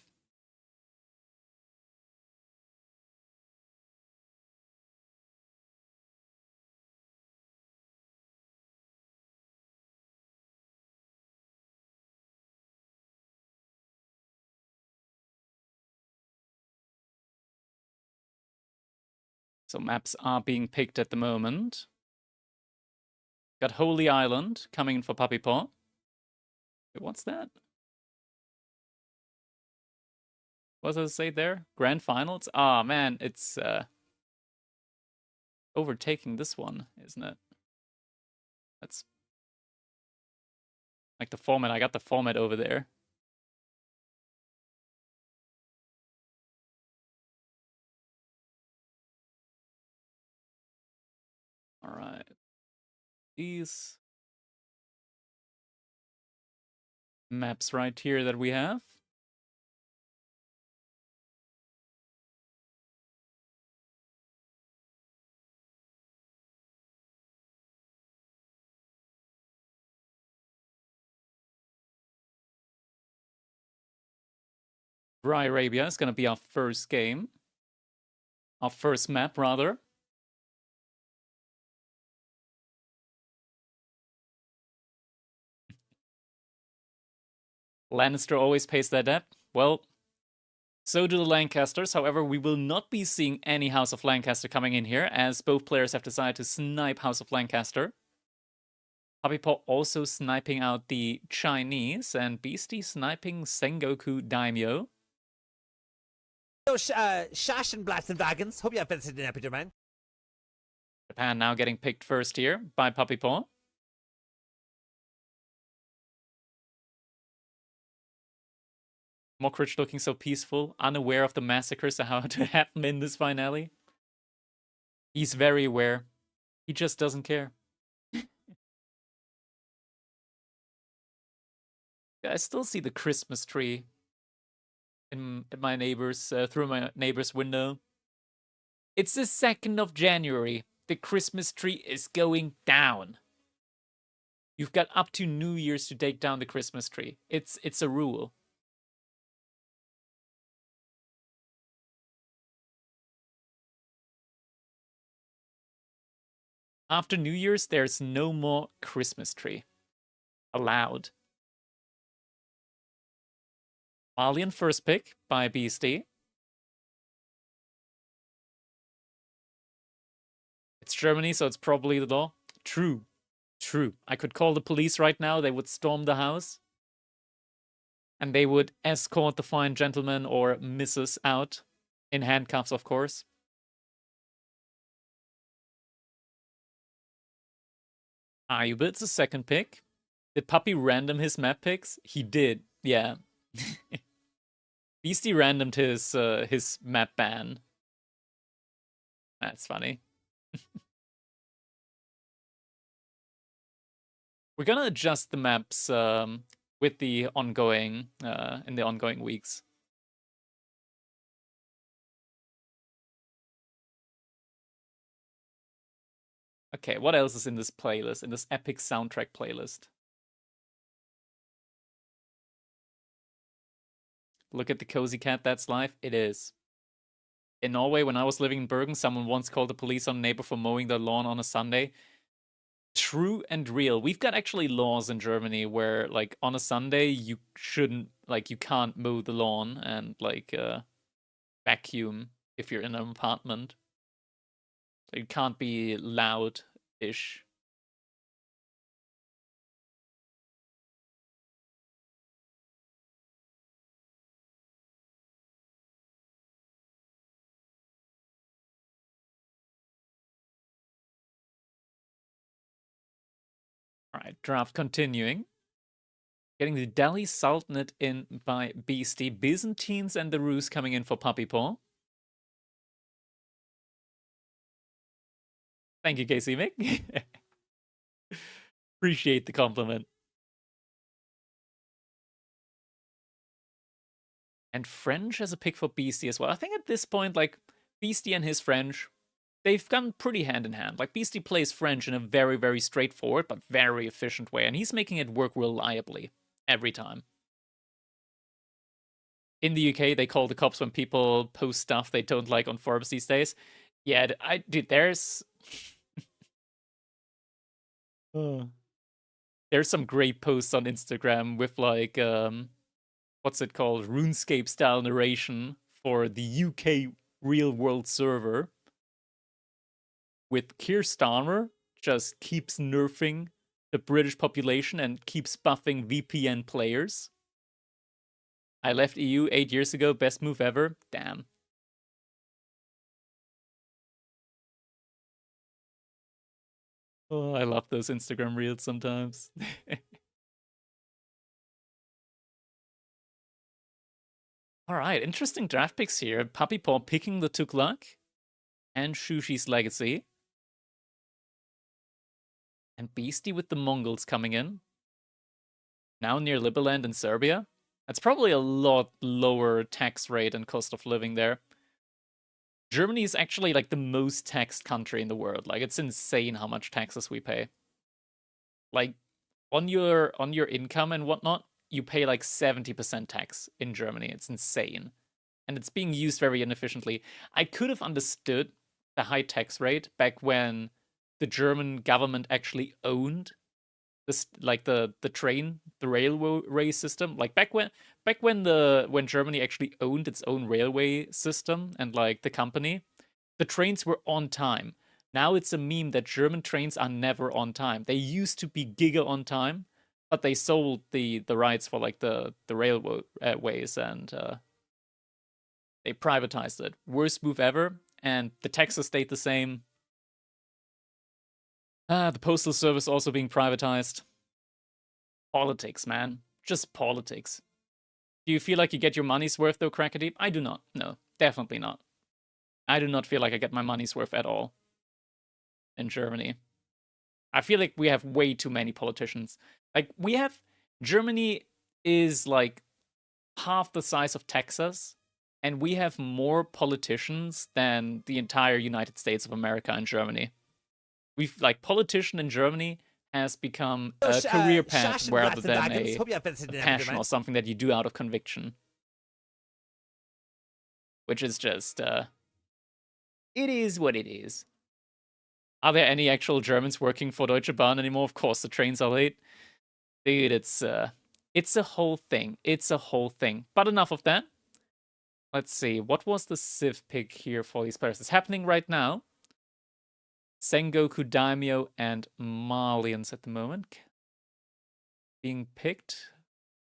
S15: So maps are being picked at the moment. Got Holy Island coming in for Puppy Paw. Wait, what's that? What does it say there? Grand finals? Ah, man, it's overtaking this one, isn't it? That's like the format. I got the format over there. All right. These maps right here that we have. Dry Arabia is going to be our first game. Our first map, rather. Lannister always pays their debt. Well, so do the Lancasters. However, we will not be seeing any House of Lancaster coming in here, as both players have decided to snipe House of Lancaster. Puppy Paw also sniping out the Chinese, and Beastie sniping Sengoku Daimyo.
S10: Blasted wagons. Hope you have visited an epiderman.
S15: Japan now getting picked first here by Puppy Paw. Mockridge looking so peaceful, unaware of the massacres that are to happen in this finale. He's very aware. He just doesn't care. I still see the Christmas tree in my neighbor's through my neighbor's window. It's the 2nd of January. The Christmas tree is going down. You've got up to New Year's to take down the Christmas tree. It's a rule. After New Year's, there's no more Christmas tree allowed. Malian first pick by Beastie. It's Germany, so it's probably the law. True. True. I could call the police right now. They would storm the house. And they would escort the fine gentleman or missus out. In handcuffs, of course. Ayubit's the second pick. Did Puppy random his map picks? He did, yeah. Beastie randomed his map ban. That's funny. We're gonna adjust the maps with the ongoing in the ongoing weeks. Okay, what else is in this playlist, in this epic soundtrack playlist? Look at the cozy cat, that's life. It is. In Norway, when I was living in Bergen, someone once called the police on a neighbor for mowing their lawn on a Sunday. True and real. We've got actually laws in Germany where, like, on a Sunday, you shouldn't, like, you can't mow the lawn and, like, vacuum if you're in an apartment. So you can't be loud-ish. Alright, draft continuing. Getting the Delhi Sultanate in by Beastie. Byzantines and the Rus coming in for Puppy Paw. Thank you, KC Mick. Appreciate the compliment. And French as a pick for Beastie as well. I think at this point, like, Beastie and his French, they've gone pretty hand in hand. Like, Beastie plays French in a very, very straightforward but very efficient way, and he's making it work reliably every time. In the UK, they call the cops when people post stuff they don't like on forums these days. Yeah, dude, there's... There's some great posts on Instagram with, like, what's it called? RuneScape-style narration for the UK real-world server. With Keir Starmer just keeps nerfing the British population and keeps buffing VPN players. I left EU 8 years ago, best move ever. Damn. Oh, I love those Instagram reels sometimes. Alright, interesting draft picks here. Puppy Paw picking the Tughlaq and Shushi's Legacy. And Beastie with the Mongols coming in. Now near Liberland in Serbia. That's probably a lot lower tax rate and cost of living there. Germany is actually like the most taxed country in the world. Like, it's insane how much taxes we pay. Like, on your income and whatnot, you pay like 70% tax in Germany. It's insane. And it's being used very inefficiently. I could have understood the high tax rate back when the German government actually owned this like the railway system. Like back when when Germany actually owned its own railway system and like the company, the trains were on time. Now it's a meme that German trains are never on time. They used to be giga on time, but they sold the rights for like the railway ways and they privatized it. Worst move ever, and the taxes stayed the same. The postal service also being privatized. Politics, man. Just politics. Do you feel like you get your money's worth though, Crackadeep? I do not. No, definitely not. I do not feel like I get my money's worth at all in Germany. I feel like we have way too many politicians. Like, Germany is like half the size of Texas, and we have more politicians than the entire United States of America and Germany. Politician in Germany has become a career path rather than a passion or something that you do out of conviction. Which is just, it is what it is. Are there any actual Germans working for Deutsche Bahn anymore? Of course, the trains are late. Dude, it's a whole thing. It's a whole thing. But enough of that. Let's see. What was the Civ pick here for these players? It's happening right now. Sengoku, Daimyo, and Malians at the moment. Being picked.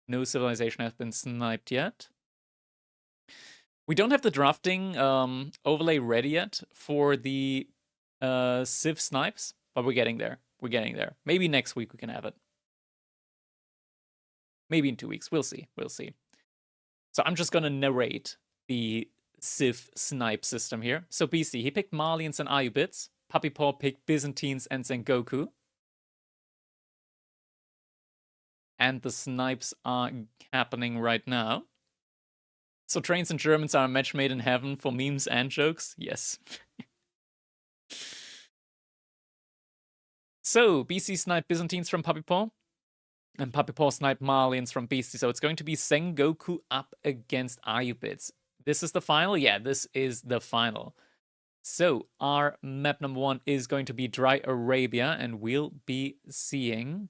S15: No civilization has been sniped yet. We don't have the drafting overlay ready yet for the Civ snipes, but we're getting there. We're getting there. Maybe next week we can have it. Maybe in 2 weeks. We'll see. We'll see. So I'm just going to narrate the Civ snipe system here. So BC, he picked Malians and Ayubids. Puppy Paw picked Byzantines and Sengoku. And the snipes are happening right now. So trains and Germans are a match made in heaven for memes and jokes? Yes. So, BC sniped Byzantines from Puppy Paw. And Puppy Paw sniped Malians from BC. So it's going to be Sengoku up against Ayubids. This is the final? Yeah, this is the final. So, our map number 1 is going to be Dry Arabia, and we'll be seeing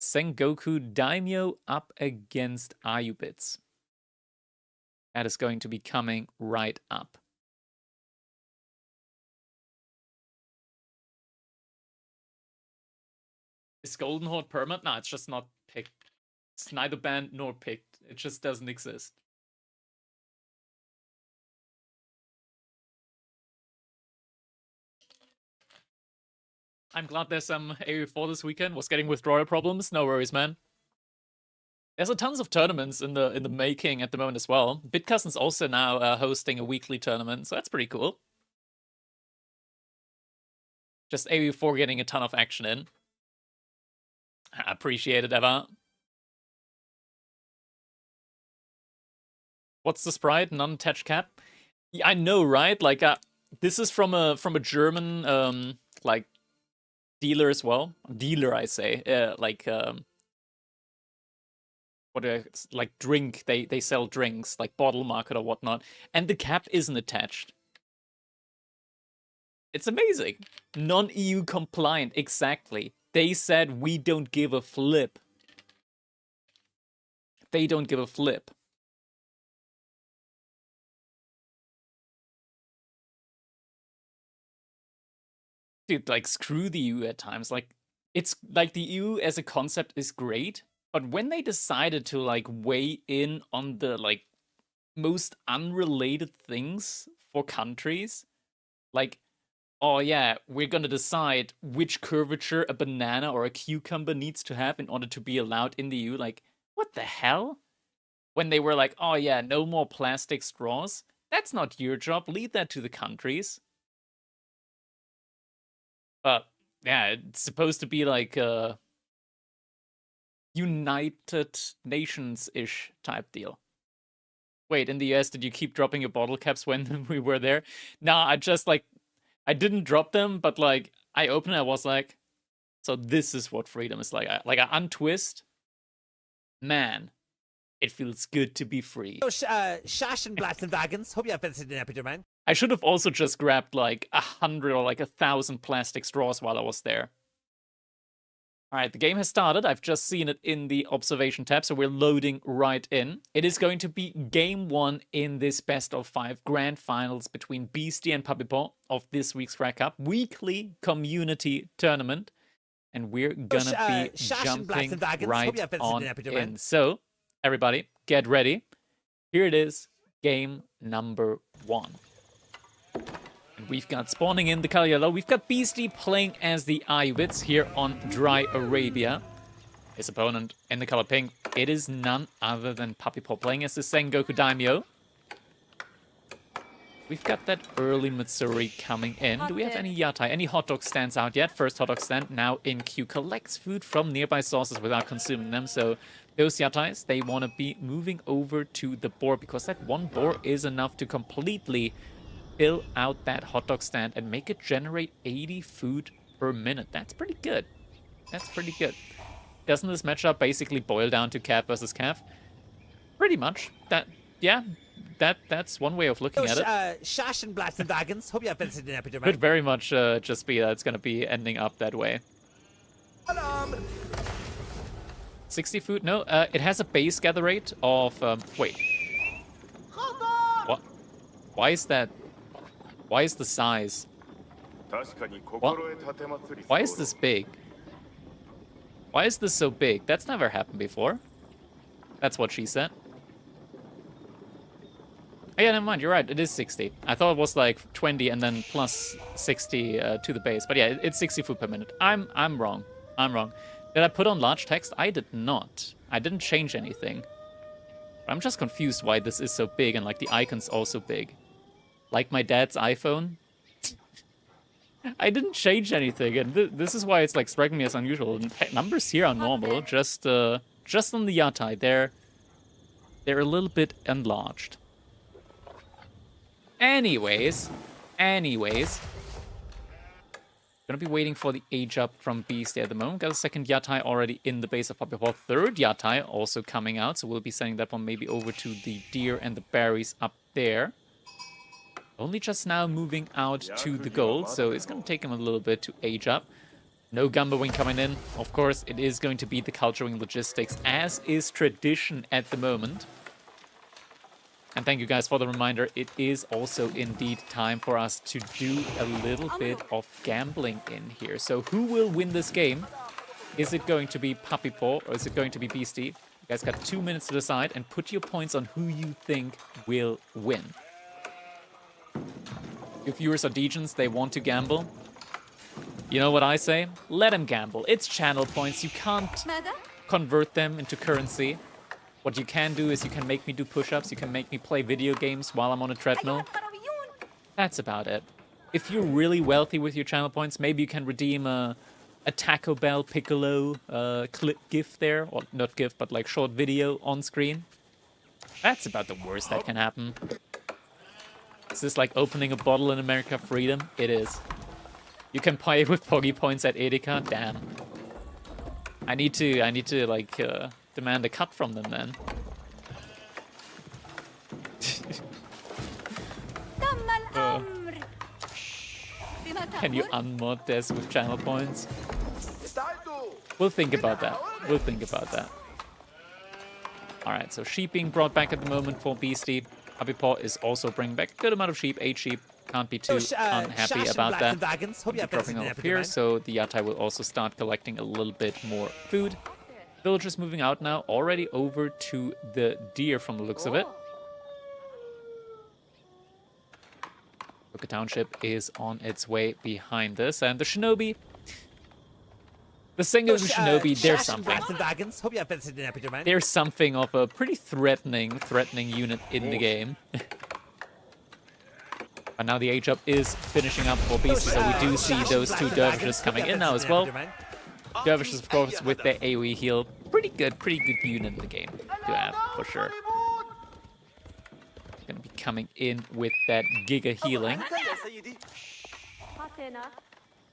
S15: Sengoku Daimyo up against Ayubids. That is going to be coming right up. Is Golden Horde permanent? No, it's just not picked. It's neither banned nor picked. It just doesn't exist. I'm glad there's some AU4 this weekend. Was getting withdrawal problems. No worries, man. There's a tons of tournaments in the making at the moment as well. BitCousin's also now hosting a weekly tournament, so that's pretty cool. Just AU4 getting a ton of action in. I appreciate it, Eva. What's the sprite? Non-attached cap? Yeah, I know, right? Like, this is from a German like dealer as well. Dealer, I say. Like drink. They sell drinks, like bottle market or whatnot, and the cap isn't attached. It's amazing. Non-EU compliant, exactly. They said we don't give a flip. They don't give a flip. Dude, like, screw the EU at times. Like, it's like the EU as a concept is great, but when they decided to, like, weigh in on the, like, most unrelated things for countries, like, oh yeah, we're gonna decide which curvature a banana or a cucumber needs to have in order to be allowed in the EU. Like, what the hell? When they were like, oh yeah, no more plastic straws. That's not your job. Leave that to the countries. But yeah, it's supposed to be like a United Nations-ish type deal. Wait, in the US, did you keep dropping your bottle caps when we were there? Nah, I just like, I didn't drop them, but like, I opened it, I was like, so this is what freedom is like. I untwist. Man, it feels good to be free.
S10: Wagons. Hope you have visited an episode, man.
S15: I should have also just grabbed like 100 or like 1,000 plastic straws while I was there. All right, the game has started. I've just seen it in the observation tab, so we're loading right in. It is going to be game 1 in this best of 5 grand finals between Beastie and Puppy Paw of this week's Crack Cup weekly community tournament. And we're gonna be jumping right on in. So, everybody, get ready. Here it is, game number 1. And we've got spawning in the color yellow. We've got Beastie playing as the Iwits here on Dry Arabia. His opponent in the color pink, it is none other than Puppy Paw playing as the Sengoku Daimyo. We've got that early Matsuri coming in. Do we have any yatai? Any hot dog stands out yet? First hot dog stand now in queue. Collects food from nearby sources without consuming them. So those yatais, they want to be moving over to the boar because that one boar is enough to completely fill out that hot dog stand and make it generate 80 food per minute. That's pretty good. That's pretty good. Doesn't this matchup basically boil down to calf versus calf? Pretty much. That's one way of looking at it. Could very much just be that it's going to be ending up that way. 60 food? No, it has a base gather rate of... wait. What? Why is that? Why is the size? What? Why is this big? Why is this so big? That's never happened before. That's what she said. Oh, yeah, never mind. You're right. It is 60. I thought it was like 20 and then plus 60 to the base. But yeah, it's 60 food per minute. I'm wrong. I'm wrong. Did I put on large text? I did not. I didn't change anything. I'm just confused why this is so big and like the icon's also big. Like my dad's iPhone. I didn't change anything, and this is why it's like striking me as unusual. Numbers here are normal, just on the yatai, they're a little bit enlarged. Anyways, gonna be waiting for the age up from Beastie at the moment. Got a second yatai already in the base of Puppy Paw. Third yatai also coming out, so we'll be sending that one maybe over to the deer and the berries up there. Only just now moving out to the gold, so it's going to take him a little bit to age up. No Gumbo Wing coming in. Of course, it is going to be the Culture Wing Logistics, as is tradition at the moment. And thank you guys for the reminder. It is also indeed time for us to do a little bit of gambling in here. So who will win this game? Is it going to be Puppy Paw or is it going to be Beastie? You guys got 2 minutes to decide and put your points on who you think will win. If viewers are degens, they want to gamble. You know what I say? Let them gamble. It's channel points. You can't convert them into currency. What you can do is you can make me do push-ups. You can make me play video games while I'm on a treadmill. That's about it. If you're really wealthy with your channel points, maybe you can redeem a Taco Bell Piccolo clip gift there. Or not gift, but like short video on screen. That's about the worst that can happen. Is this like opening a bottle in America Freedom? It is. You can pay with Poggy points at Edeka? Damn. I need to like demand a cut from them then. Can you unmod this with channel points? We'll think about that. We'll think about that. Alright, so sheep being brought back at the moment for Beastie. Puppy Paw is also bringing back a good amount of sheep. 8 sheep. Can't be too unhappy about that. Dropping off here, so the yatai will also start collecting a little bit more food. Villagers moving out now, already over to the deer from the looks of it. Boca Township is on its way behind this, and the Shinobi. The Sengoku Shinobi, there's something. There's something of a pretty threatening unit in the game. And now the age up is finishing up for Beastie, so we do see those two dervishes coming in now as well. Dervishes, of course, with their AoE heal. Pretty good unit in the game to have, for sure. Gonna be coming in with that Giga healing.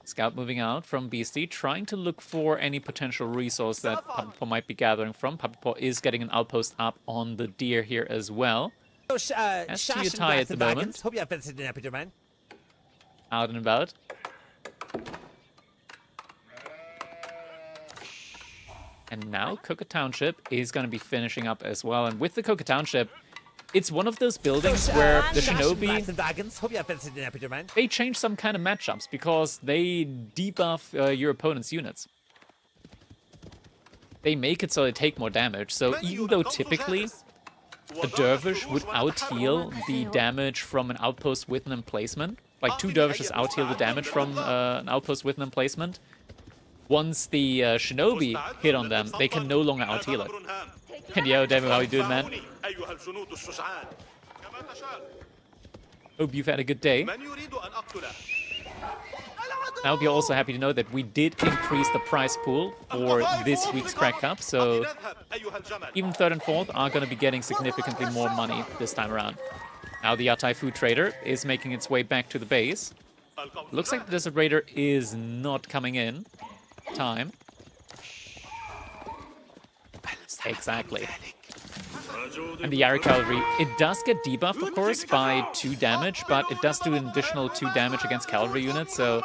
S15: Scout moving out from Beastie, trying to look for any potential resource that Puppy Paw might be gathering from. Puppy Paw is getting an outpost up on the deer here as well. As to your tie at the moment. Out and about. And now Coca Township is going to be finishing up as well. And with the Coca Township, it's one of those buildings where the Shinobi, they change some kind of matchups because they debuff your opponent's units. They make it so they take more damage. So even though typically a dervish would out-heal the damage from an outpost with an emplacement, like 2 dervishes out-heal the damage from an outpost with an emplacement, once the shinobi hit on them, they can no longer out-heal it. And yo, David, how you doing, man? Hope you've had a good day. I hope you're also happy to know that we did increase the prize pool for this week's Crack Cup, so even 3rd and 4th are going to be getting significantly more money this time around. Now the Yatai Food Trader is making its way back to the base. Looks like the Desert Raider is not coming in. Time. Exactly. And the Yari Cavalry, it does get debuffed, of course, by 2 damage, but it does do an additional 2 damage against cavalry units, so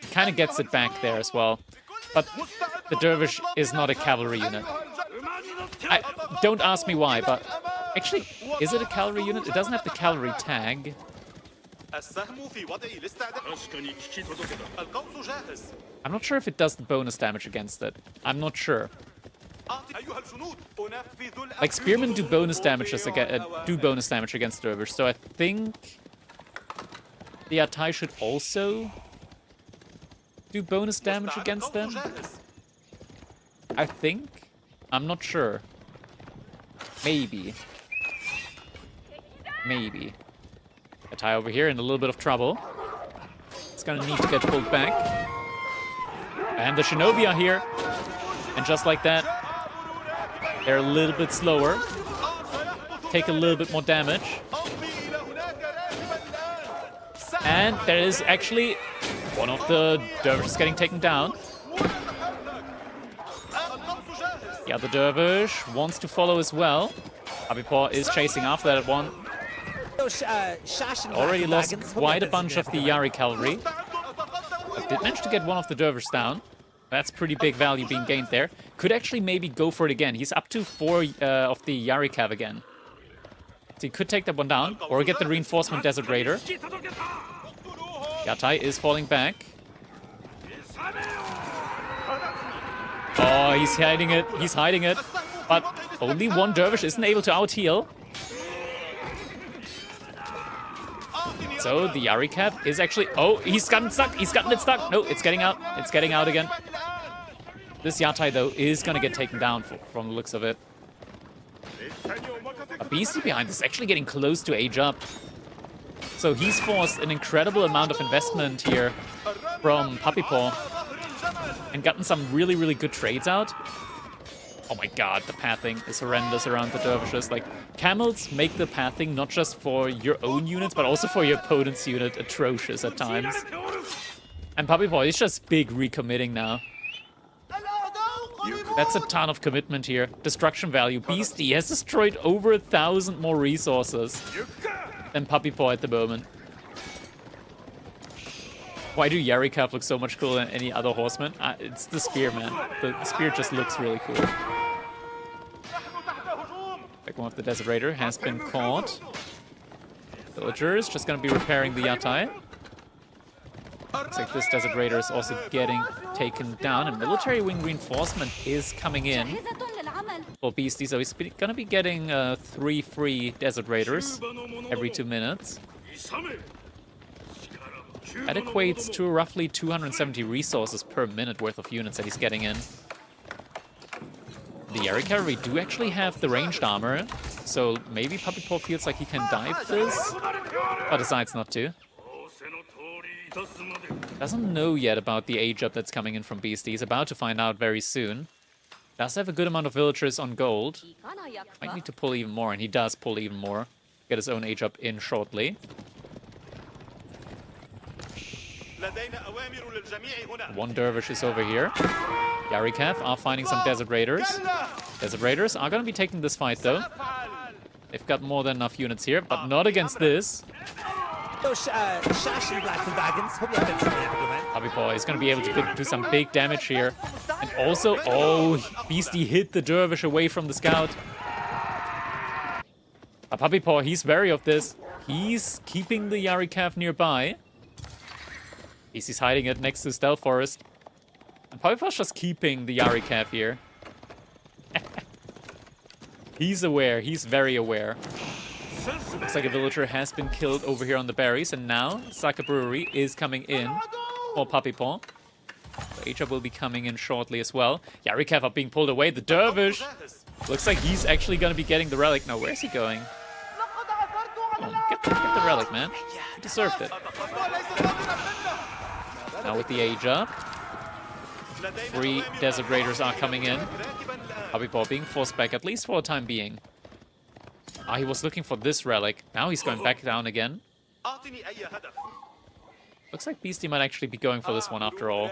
S15: it kind of gets it back there as well. But the Dervish is not a cavalry unit. Don't ask me why, but actually, is it a cavalry unit? It doesn't have the cavalry tag. I'm not sure if it does the bonus damage against it. I'm not sure. Like, spearmen do bonus damage against Dervish, so I think the Yatai should also do bonus damage against them. I think. I'm not sure. Maybe. Maybe. Yatai over here in a little bit of trouble. It's gonna need to get pulled back. And the Shinobi are here. And just like that, they're a little bit slower. Take a little bit more damage. And there is actually one of the dervishes getting taken down. The other dervish wants to follow as well. Abipor is chasing after that one. Already lost quite a bunch of the Yari cavalry. Did manage to get one of the dervishes down. That's pretty big value being gained there. Could actually maybe go for it again. He's up to 4 of the Yari cav again. So he could take that one down, or get the reinforcement Desert Raider. Yatai is falling back. Oh, he's hiding it. He's hiding it. But only one dervish isn't able to out-heal. So the Yari cav is actually... Oh, he's gotten stuck. He's gotten it stuck. No, it's getting out. It's getting out again. This Yatai, though, is going to get taken down from the looks of it. A beastie behind is actually getting close to age up. So he's forced an incredible amount of investment here from Puppy Paw and gotten some really, really good trades out. Oh my god, the pathing is horrendous around the dervishes. Like, camels make the pathing not just for your own units, but also for your opponent's unit atrocious at times. And Puppy Paw is just big recommitting now. That's a ton of commitment here. Destruction value. Beastie has destroyed over 1,000 more resources than Puppy Paw at the moment. Why do Yari Cav look so much cooler than any other horseman? It's the spear, man. The spear just looks really cool. Like, one of the Desert Raider has been caught. Villagers just gonna be repairing the Yatai. Looks like this Desert Raider is also getting taken down, and military wing reinforcement is coming in for Beastie, so he's gonna be getting 3 free Desert Raiders every 2 minutes. That equates to roughly 270 resources per minute worth of units that he's getting in. The Yari cavalry do actually have the ranged armor, so maybe Puppy Paw feels like he can dive this, but decides not to. Doesn't know yet about the age up that's coming in from Beastie. He's about to find out very soon. Does have a good amount of villagers on gold. Might need to pull even more, and he does pull even more. Get his own age up in shortly. One dervish is over here. Yari Cav are finding some Desert Raiders. Desert Raiders are going to be taking this fight, though. They've got more than enough units here, but not against this. Puppy Paw is going to be able to do some big damage here. And also, oh, Beastie hit the Dervish away from the scout. Puppy Paw, he's wary of this. He's keeping the Yari Cav nearby. Beastie's hiding it next to Stealth Forest. And Puppy Paw's just keeping the Yari Cav here. He's aware. He's very aware. Looks like a villager has been killed over here on the berries. And now, Sake Brewery is coming in for Puppy Paw. So Aja will be coming in shortly as well. Yari Cav are being pulled away. The Dervish looks like he's actually going to be getting the relic. Now, where's he going? Oh, get the relic, man. He deserved it. Now with the Aja, 3 Desert Raiders are coming in. Puppy Paw being forced back, at least for the time being. He was looking for this relic. Now he's going back down again. Looks like Beastie might actually be going for this one after all.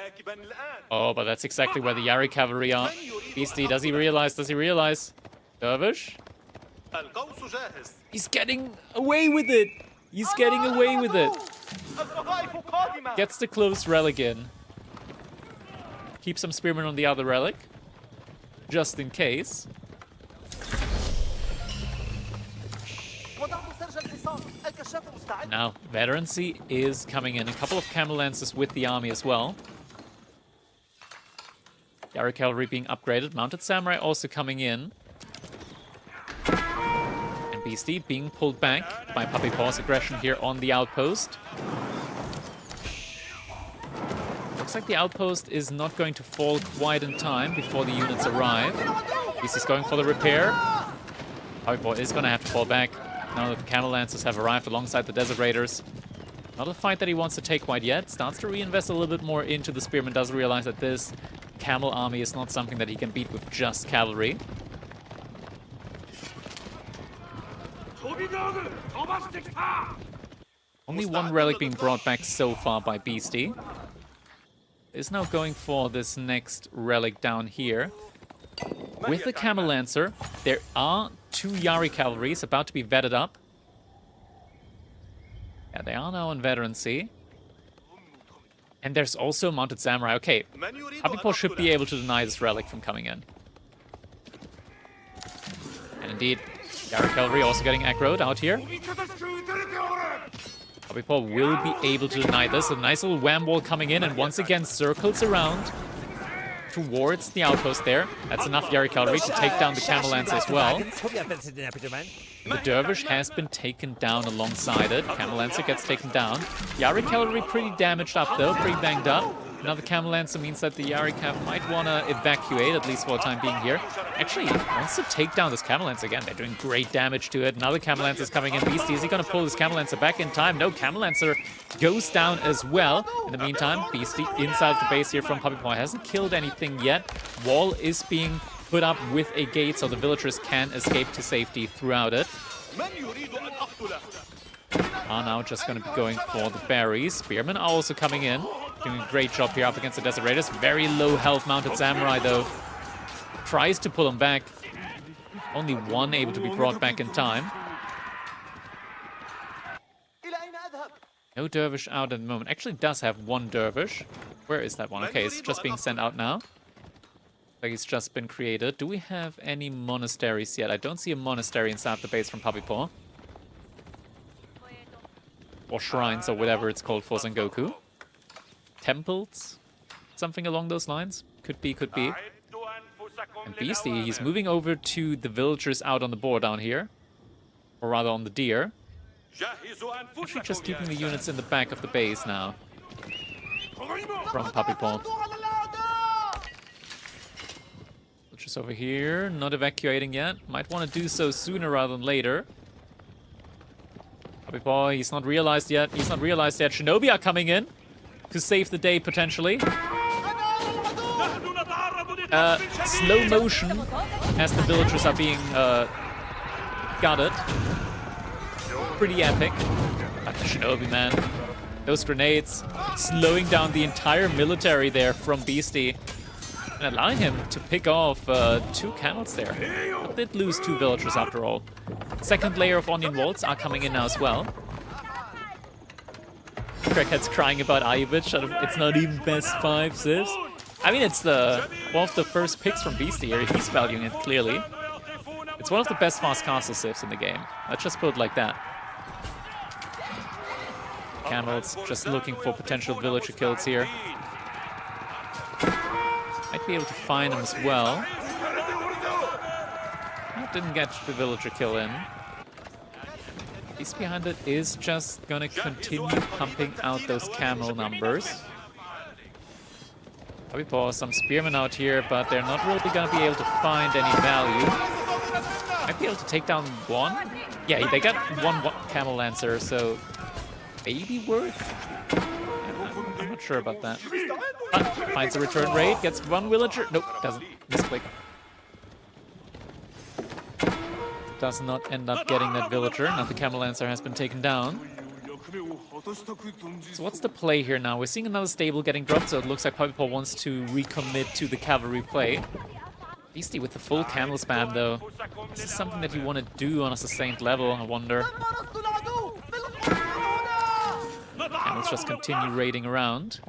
S15: Oh, but that's exactly where the Yari Cavalry are. Beastie, does he realize? Does he realize? Dervish? He's getting away with it. He's getting away with it. Gets the close relic in. Keep some spearmen on the other relic. Just in case. Now, Veterancy is coming in. A couple of Camel Lancers with the army as well. Yari Cavalry being upgraded. Mounted Samurai also coming in. And Beastie being pulled back by Puppy Paw's aggression here on the outpost. Looks like the outpost is not going to fall quite in time before the units arrive. Beastie's going for the repair. Puppy Paw is going to have to fall back now that the Camel Lancers have arrived alongside the Desert Raiders. Not a fight that he wants to take quite yet. Starts to reinvest a little bit more into the Spearmen. Does realize that this Camel army is not something that he can beat with just cavalry. Only 1 relic being brought back so far by Beastie. Is now going for this next relic down here. With the Camel Lancer, there are 2 Yari Cavalries about to be vetted up. Yeah, they are now on Veterancy. And there's also Mounted Samurai. Okay, Puppy Paw should be able to deny this relic from coming in. And indeed, Yari Cavalry also getting aggroed out here. Puppy Paw will be able to deny this. A nice little wham wall coming in and once again circles around towards the outpost there. That's enough Yari Cavalry to take down the Camel Lancer as well. The Dervish has been taken down alongside it. Camel Lancer gets taken down. Yari Cavalry pretty damaged up though, pretty banged up. Another Camel Lancer means that the Yari Cav might want to evacuate, at least for the time being here. Actually, he wants to take down this Camel Lancer again. They're doing great damage to it. Another Camel Lancer is coming in. Beastie, is he going to pull this Camel Lancer back in time? No, Camel Lancer goes down as well. In the meantime, Beastie inside of the base here from Puppy Paw hasn't killed anything yet. Wall is being put up with a gate so the villagers can escape to safety throughout it. Are now just going to be going for the berries. Spearmen are also coming in. Doing a great job here up against the Desert Raiders. Very low health Mounted Samurai though. Tries to pull him back. Only 1 able to be brought back in time. No Dervish out at the moment. Actually does have 1 Dervish. Where is that one? Okay, it's just being sent out now. Like it's just been created. Do we have any monasteries yet? I don't see a monastery inside the base from Puppy Paw. Or shrines, or whatever it's called for Sengoku. Temples? Something along those lines? Could be, could be. And Beastie, he's moving over to the villagers out on the board down here. Or rather on the deer. Actually just keeping the units in the back of the base now. From Puppy Paw. Villagers over here, not evacuating yet. Might want to do so sooner rather than later. Puppy Paw, he's not realized yet. He's not realized yet. Shinobi are coming in to save the day, potentially. Slow motion as the villagers are being gutted. Pretty epic. But the Shinobi, man. Those grenades slowing down the entire military there from Beastie. And allowing him to pick off 2 camels there. But did lose 2 villagers after all. Second layer of onion walls are coming in now as well. Crackhead's crying about Ayubich. It's not even best 5 civs. I mean, it's one of the first picks from Beastie here. He's valuing it clearly. It's one of the best fast castle civs in the game. Let's just put it like that. Camels just looking for potential villager kills here. Might be able to find them as well. Didn't get the villager kill in. Beast behind it is just gonna continue pumping out those camel numbers. Papipaw, some spearmen out here, but they're not really gonna be able to find any value. Might be able to take down one. Yeah, they got one camel lancer, so maybe worth. I'm not sure about that. But finds a return raid, gets one villager. Nope, doesn't. Misclick. Does not end up getting that villager. Now the camel lancer has been taken down. So what's the play here now? We're seeing another stable getting dropped, so it looks like Papipaw wants to recommit to the cavalry play. Beastie with the full camel spam though. This is something that you want to do on a sustained level, I wonder. Camels just continue raiding around.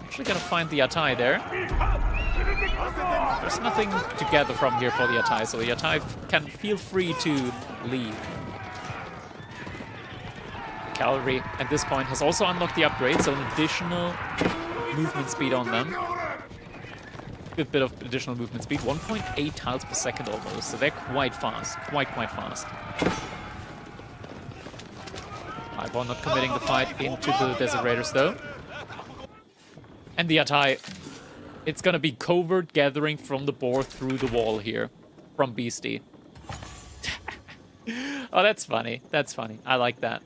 S15: Actually gonna find the Yatai there. There's nothing to gather from here for the Yatai, so the Yatai can feel free to leave. Cavalry at this point has also unlocked the upgrade, so an additional movement speed on them. Good bit of additional movement speed, 1.8 tiles per second almost, so they're quite fast, quite fast. Papipaw not committing the fight into the Desert Raiders though. And the Yatai, it's gonna be covert gathering from the boar through the wall here, from Beastie. Oh, that's funny. That's funny. I like that.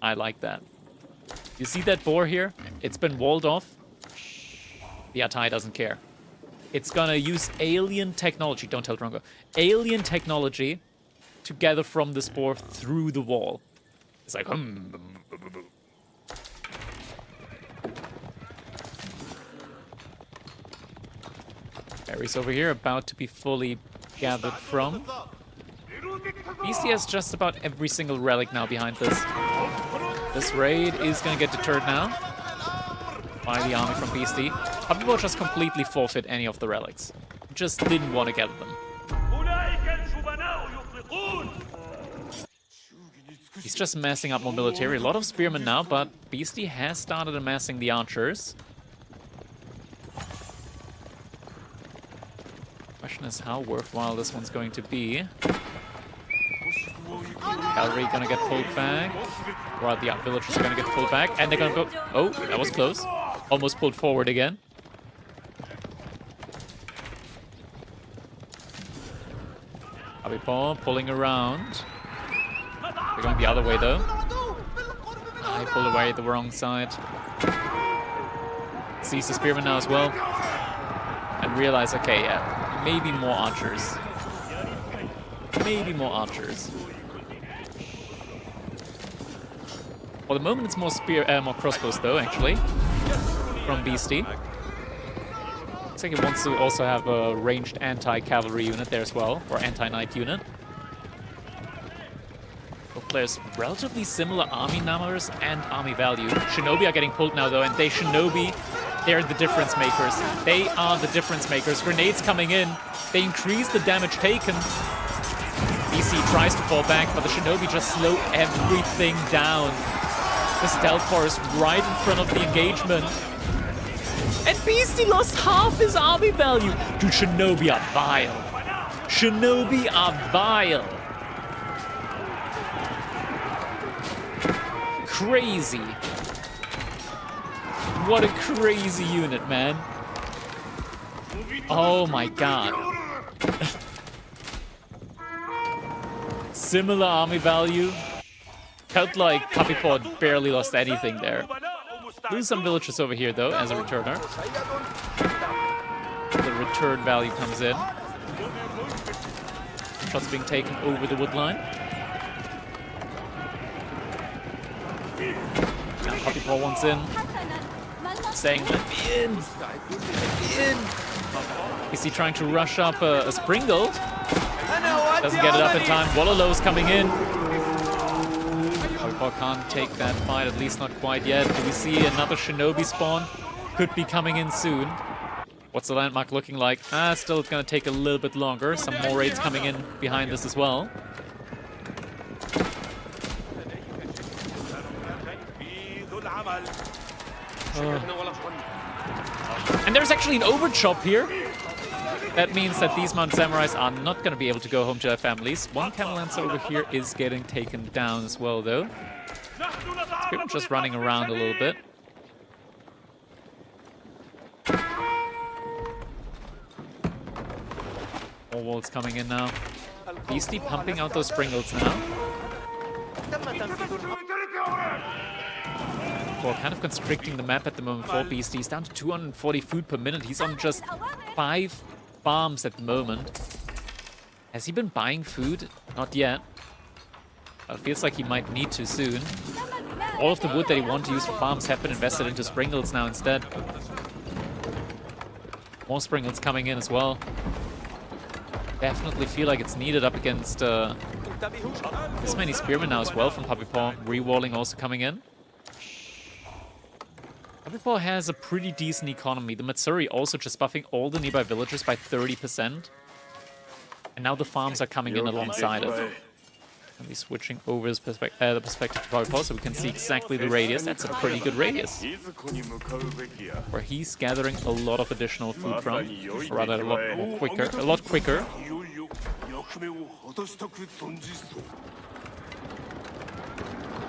S15: I like that. You see that boar here? It's been walled off. The Yatai doesn't care. It's gonna use alien technology. Don't tell Drongo. Alien technology to gather from this boar through the wall. It's like, Berries over here, about to be fully gathered from. Beastie has just about every single relic now behind this. This raid is gonna get deterred now by the army from Beastie. Papipaw just completely forfeit any of the relics. Just didn't want to gather them. He's just massing up more military. A lot of spearmen now, but Beastie has started amassing the archers. Question is how worthwhile this one's going to be. Cavalry gonna get pulled back. Or the villagers are gonna get pulled back. And they're gonna go... Oh, that was close. Almost pulled forward again. Papipaw pulling around. They're going the other way though. I pulled away the wrong side. Sees the spearman now as well. And realize, okay, yeah, maybe more archers. Maybe more archers. For the moment, it's more more crossbows though, actually, from Beastie. Looks like it wants to also have a ranged anti-cavalry unit there as well, or anti-knight unit. Both players relatively similar army numbers and army value. Shinobi are getting pulled now though, and they're the difference makers. They are the difference makers. Grenades coming in. They increase the damage taken. BC tries to fall back, but the Shinobi just slow everything down. The stealth forest right in front of the engagement. And Beastie lost half his army value. Dude, Shinobi are vile. Shinobi are vile. Crazy. What a crazy unit, man. Oh my god. Similar army value. Felt like Papipaw barely lost anything there. Lose some villagers over here though, as a returner. The return value comes in. Shots being taken over the woodline. Now Papipaw wants in. Saying, let me in! Let me in! Is he trying to rush up a Springald? Doesn't get it up in time. Wallalow's coming in. Puppy can't take that fight, at least not quite yet. Do we see another Shinobi spawn? Could be coming in soon. What's the landmark looking like? Still it's gonna take a little bit longer. Some more raids coming in behind this as well. And there's actually an overchop here. That means that these Mountain Samurais are not going to be able to go home to their families. One Camel Lancer over here is getting taken down as well, though. Spearman just running around a little bit. More walls coming in now. Beastie pumping out those Springles now. Kind of constricting the map at the moment for Beastie. He's down to 240 food per minute. He's on just 5 farms at the moment. Has he been buying food? Not yet. It feels like he might need to soon. All of the wood that he wanted to use for farms have been invested into Springles now instead. More Springles coming in as well. Definitely feel like it's needed up against this many Spearmen now as well from Puppy Paw. Rewalling also coming in. Puppy Paw has a pretty decent economy. The Matsuri also just buffing all the nearby villagers by 30%. And now the farms are coming in alongside it. And he's switching over his the perspective to Puppy Paw so we can see exactly the radius. That's a pretty good radius. Where he's gathering a lot of additional food from. Or rather, a lot quicker.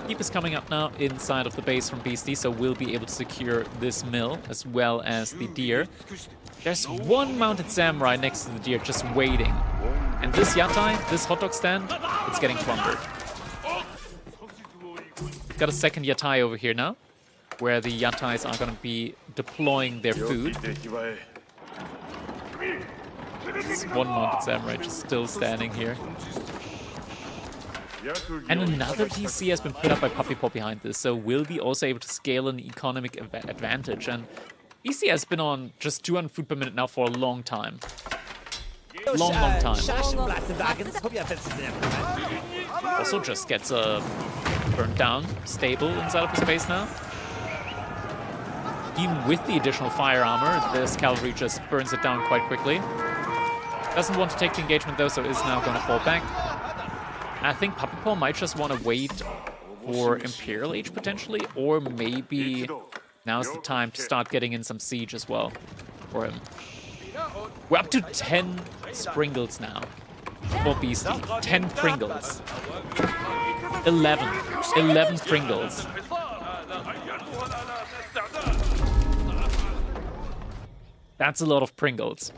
S15: Keep is coming up now inside of the base from Beastie, so we'll be able to secure this mill as well as the deer. There's one mounted samurai next to the deer just waiting. And this yatai, this hot dog stand, it's getting plundered. Got a second yatai over here now, where the yatais are going to be deploying their food. This one mounted samurai just still standing here. And another TC has been put up by Puppy Paw behind this, so we'll be also able to scale an economic advantage. And EC has been on just 200 food per minute now for a long time. Long time. Also just gets burned down, stable inside of his base now. Even with the additional fire armor, this cavalry just burns it down quite quickly. Doesn't want to take the engagement though, so is now going to fall back. I think Puppy Paw might just want to wait for Imperial Age potentially, or maybe now's the time to start getting in some siege as well for him. We're up to 10 Springles now for Beastie. 10 Pringles. 11 Pringles. That's a lot of Pringles.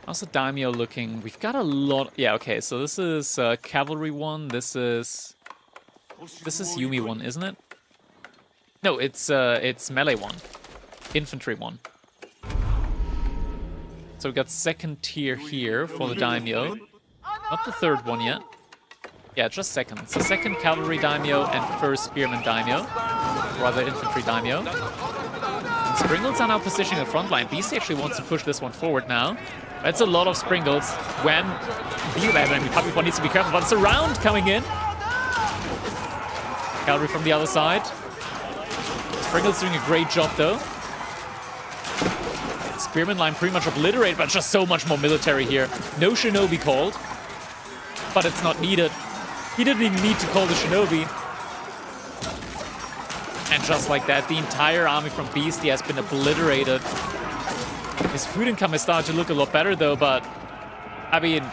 S15: How's the daimyo looking? We've got a lot. Yeah, okay. So this is cavalry one. This is Yumi one, isn't it? No, it's melee one, infantry one. So we got second tier here for the daimyo. Not the third one yet. Yeah, just second. So second cavalry daimyo and first spearman daimyo, rather infantry daimyo. And Springles are now positioning the front line. Beastie actually wants to push this one forward now. That's a lot of Springles. When Puppy Paw needs to be careful, but it's a round coming in. Cavalry from the other side. Springles doing a great job though. Spearman line pretty much obliterated, but just so much more military here. No Shinobi called, but it's not needed. He didn't even need to call the Shinobi. And just like that, the entire army from Beastie has been obliterated. His food income has started to look a lot better though, but I mean,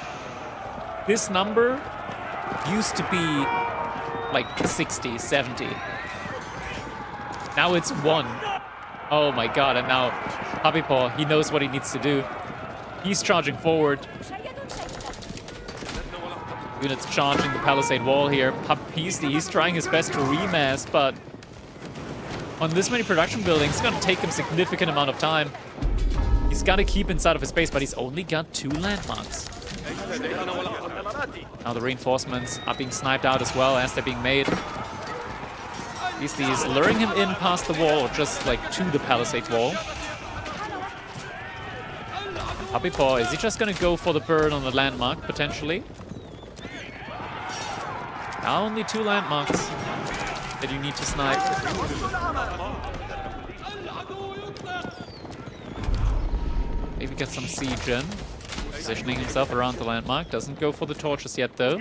S15: this number used to be like 60, 70. Now it's 1. Oh my god, and now Puppy Paw, he knows what he needs to do. He's charging forward. Units charging the palisade wall here. Beastie, he's trying his best to remass, but on this many production buildings, it's gonna take him a significant amount of time. He's got to keep inside of his base, but he's only got 2 landmarks. Now the reinforcements are being sniped out as well as they're being made. Beastie's luring him in past the wall, or just like to the palisade wall. Puppy Paw, is he just gonna go for the burn on the landmark, potentially? Now only 2 landmarks that you need to snipe. Maybe get some siege in. Positioning himself around the landmark. Doesn't go for the torches yet, though.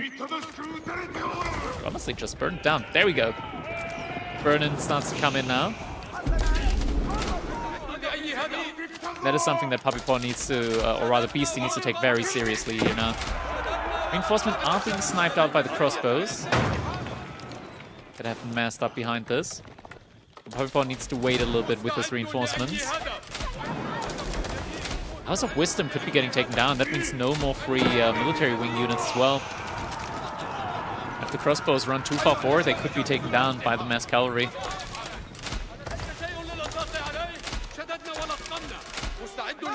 S15: Honestly, just burn down. There we go. Burn-in starts to come in now. That is something that Puppy Paw needs to, or rather Beastie needs to take very seriously here now. Reinforcements are being sniped out by the crossbows that have been massed up behind this. Puppy Paw needs to wait a little bit with his reinforcements. House of Wisdom could be getting taken down. That means no more free military wing units as well. If the crossbows run too far forward, they could be taken down by the mass cavalry.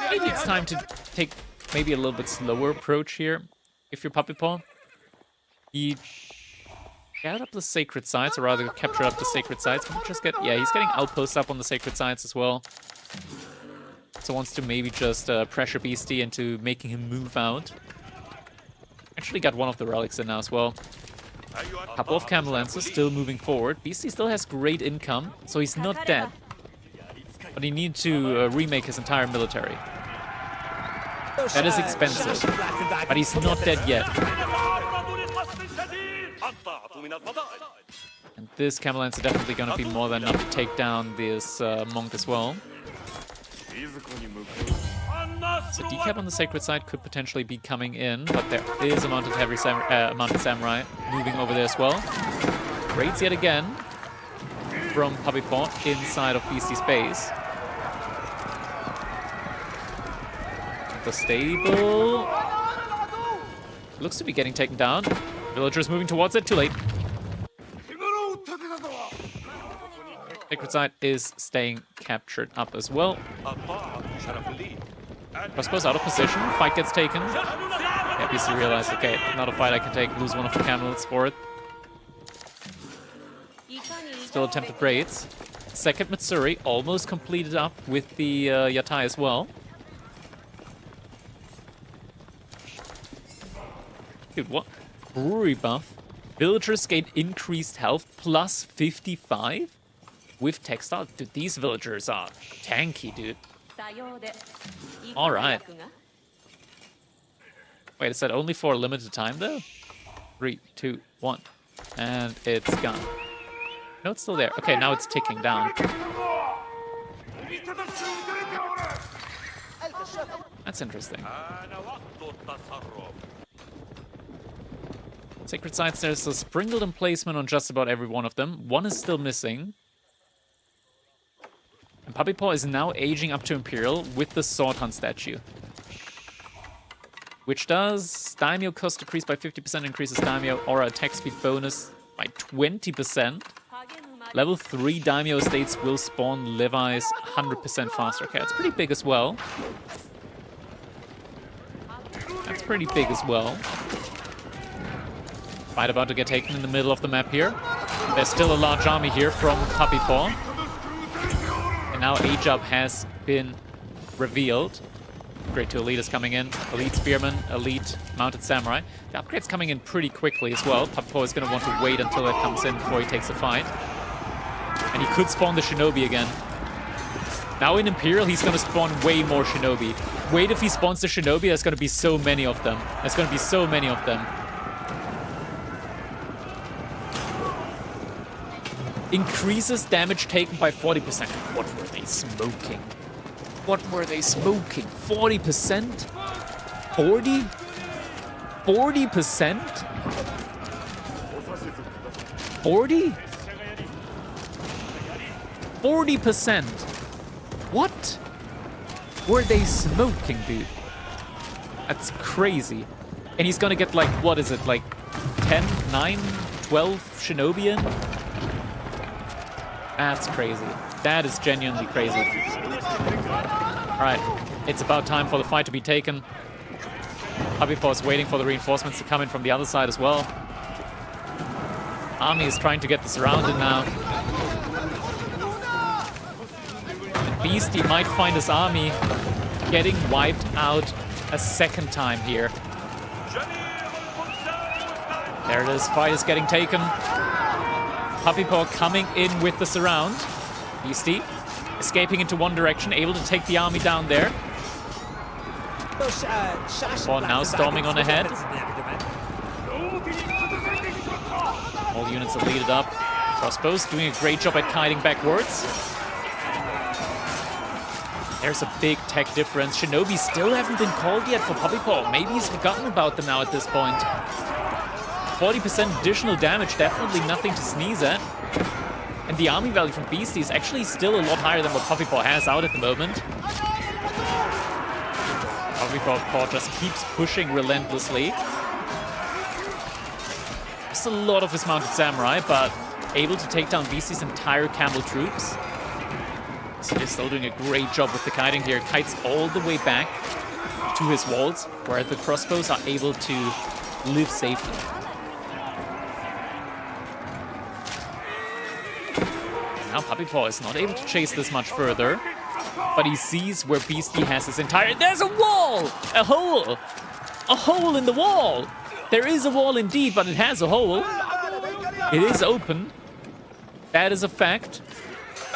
S15: Maybe it's time to take maybe a little bit slower approach here. If you're Puppy Paw, he gathered up the sacred sites, or rather captured up the sacred sites. Can we just get, yeah, he's getting outposts up on the sacred sites as well. So wants to maybe just pressure Beastie into making him move out. Actually got one of the relics in now as well. A couple of camel lances still moving forward. Beastie still has great income, so he's not dead. But he needs to remake his entire military. That is expensive, but he's not dead yet. And this camel lance is definitely going to be more than enough to take down this monk as well. So decap on the sacred side could potentially be coming in, but there is a mounted samurai moving over there as well. Raids yet again from Puppy Paw inside of Beastie's base. The stable looks to be getting taken down. Villagers moving towards it. Too late. Sacred side is staying captured up as well. Crossbow's out of position. Fight gets taken. Yeah, PC realized, okay, not a fight I can take. Lose one of the camels for it. Still attempted raids. Second Matsuri almost completed up with the Yatai as well. Dude, what? Brewery buff. Villagers gain increased health plus 55? With textile? Dude, these villagers are tanky, dude. Alright. Wait, is that only for a limited time, though? 3, 2, 1. And it's gone. No, it's still there. Okay, now it's ticking down. That's interesting. Sacred sites, there's a sprinkled emplacement on just about every one of them. One is still missing. And Puppy Paw is now aging up to Imperial with the Sword Hunt statue. Which does Daimyo cost decrease by 50%, increases Daimyo aura attack speed bonus by 20%. Level 3 Daimyo estates will spawn Levi's 100% faster. Okay, that's pretty big as well. That's pretty big as well. Fight about to get taken in the middle of the map here. There's still a large army here from Puppy Paw. And now Age Up has been revealed. Grade 2 Elite is coming in. Elite Spearman, Elite Mounted Samurai. The upgrade's coming in pretty quickly as well. Puppy Paw is going to want to wait until it comes in before he takes a fight. And he could spawn the Shinobi again. Now in Imperial, he's going to spawn way more Shinobi. Wait, if he spawns the Shinobi, there's going to be so many of them. There's going to be so many of them. Increases damage taken by 40%. What were they smoking? What were they smoking? 40%? 40? 40%? 40? 40%? What were they smoking, dude? That's crazy. And he's gonna get like, what is it, like 10, 9, 12 Shinobi in? That's crazy. That is genuinely crazy. Alright, it's about time for the fight to be taken. Puppy Paw is waiting for the reinforcements to come in from the other side as well. Army is trying to get this surrounded now. Beastie might find his army getting wiped out a second time here. There it is. Fight is getting taken. Puppy Paw coming in with the surround. Beastie escaping into one direction, able to take the army down there. Paw now storming on ahead. All the units are leaded up. Crossbows doing a great job at kiting backwards. There's a big tech difference. Shinobi still haven't been called yet for Puppy Paw. Maybe he's forgotten about them now at this point. 40% additional damage, definitely nothing to sneeze at. And the army value from Beastie is actually still a lot higher than what Puppy Paw has out at the moment. Puppy Paw just keeps pushing relentlessly. Just a lot of his mounted samurai, but able to take down Beastie's entire camel troops. So they're still doing a great job with the kiting here. Kites all the way back to his walls, where the crossbows are able to live safely. Now Puppy Paw is not able to chase this much further, but he sees where Beastie has his entire... There's a wall! A hole! A hole in the wall! There is a wall indeed, but it has a hole. It is open. That is a fact.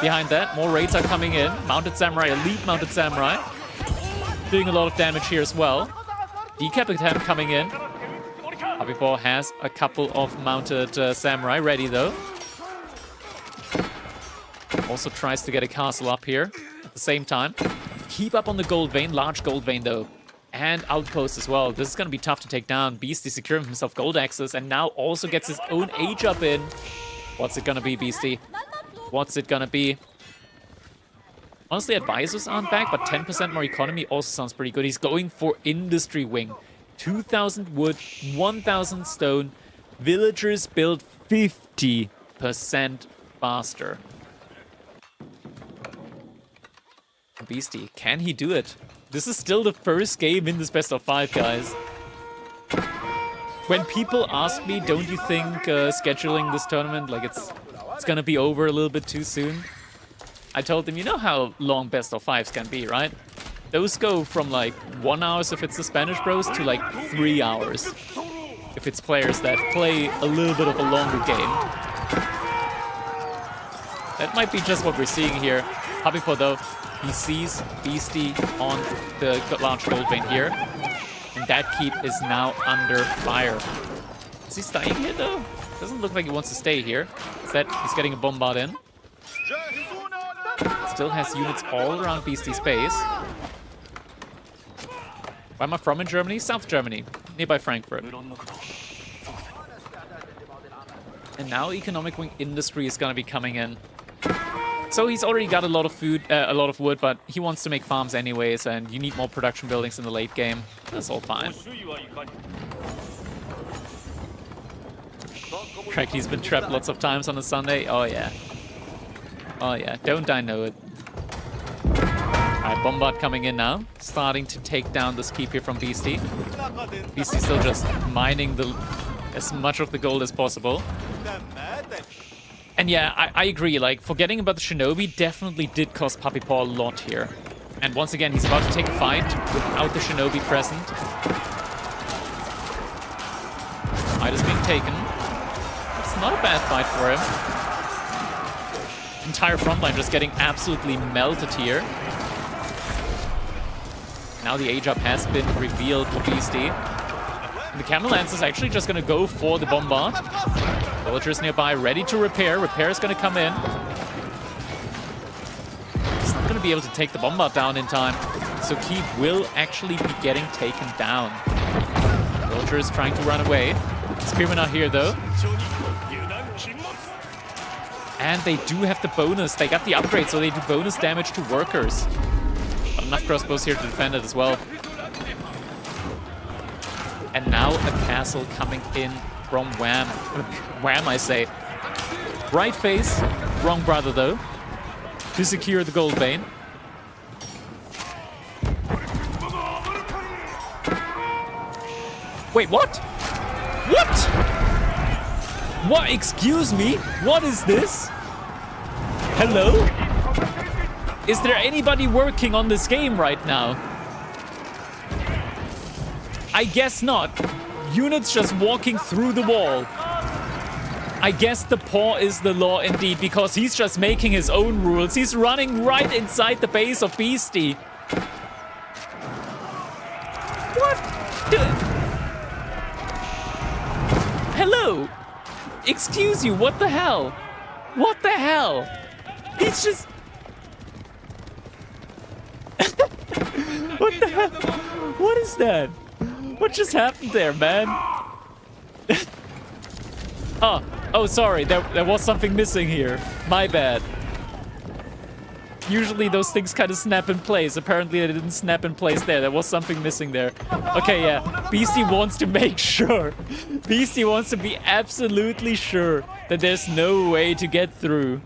S15: Behind that, more raids are coming in. Mounted Samurai, elite Mounted Samurai. Doing a lot of damage here as well. Decap attempt coming in. Puppy Paw has a couple of Mounted Samurai ready though. Also tries to get a castle up here at the same time. Keep up on the gold vein, large gold vein though. And outpost as well. This is going to be tough to take down. Beastie securing himself gold access and now also gets his own age up in. What's it going to be, Beastie? What's it going to be? Honestly, advisors aren't back, but 10% more economy also sounds pretty good. He's going for industry wing. 2,000 wood, 1,000 stone. Villagers build 50% faster. Beastie, can he do it? This is still the first game in this best of 5, guys. When people ask me, don't you think scheduling this tournament, like it's gonna be over a little bit too soon? I told them, you know how long best of 5s can be, right? Those go from like 1 hour if it's the Spanish Bros to like 3 hours if it's players that play a little bit of a longer game. That might be just what we're seeing here. Puppy Paw though, he sees Beastie on the large gold vein here. And that keep is now under fire. Is he staying here though? Doesn't look like he wants to stay here. Instead, he's getting a bombard in. Still has units all around Beastie's base. Where am I from in Germany? South Germany, nearby Frankfurt. And now economic wing industry is gonna be coming in. So he's already got a lot of food, a lot of wood, but he wants to make farms anyways, and you need more production buildings in the late game. That's all fine. Craigie's been trapped lots of times on a Sunday. Oh yeah. Oh yeah, don't I know it. Alright, bombard coming in now. Starting to take down this keep here from Beastie. Beastie's still just mining as much of the gold as possible. And yeah, I agree, like, forgetting about the Shinobi definitely did cost Puppy Paw a lot here. And once again, he's about to take a fight without the Shinobi present. Fight is being taken. It's not a bad fight for him. Entire front line just getting absolutely melted here. Now the age up has been revealed for Beastie. And the Camel Lance is actually just going to go for the bombard. Villagers nearby ready to repair. Repair is going to come in. He's not going to be able to take the bombard down in time. So Keep will actually be getting taken down. Villagers trying to run away. Spearmen are here though. And they do have the bonus. They got the upgrade, so they do bonus damage to workers. But enough crossbows here to defend it as well. And now a castle coming in from Wham. Wham, I say. Right face, wrong brother though. To secure the gold vein. Wait, what? What? What? Excuse me? What is this? Hello? Is there anybody working on this game right now? I guess not. Units just walking through the wall. I guess the paw is the law indeed, because he's just making his own rules. He's running right inside the base of Beastie. What? Hello? Excuse you, what the hell? What the hell? He's just... What the hell? What is that? What just happened there, man? Oh, sorry. There was something missing here. My bad. Usually those things kind of snap in place. Apparently they didn't snap in place there. There was something missing there. Okay, yeah. Beastie wants to make sure. Beastie wants to be absolutely sure that there's no way to get through.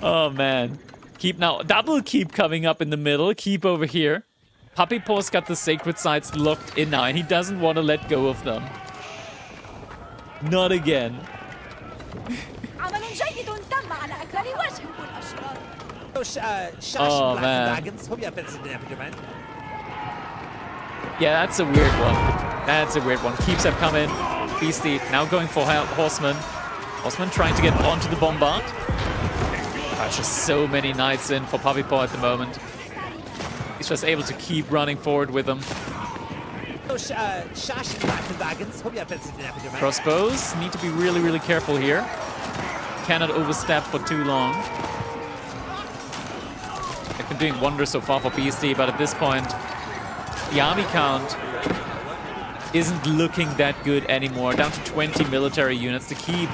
S15: Oh, man. Keep now. Double keep coming up in the middle. Keep over here. Puppy Paw's got the sacred sites locked in now, and he doesn't want to let go of them. Not again. Oh, man. Yeah, that's a weird one. That's a weird one. Keeps have come in. Beastie now going for Horseman. Horseman trying to get onto the bombard. There's just so many knights in for Puppy Paw at the moment. He's just able to keep running forward with them. Crossbows need to be really, really careful here. Cannot overstep for too long. They've been doing wonders so far for Beastie, but at this point, the army count isn't looking that good anymore. Down to 20 military units to keep.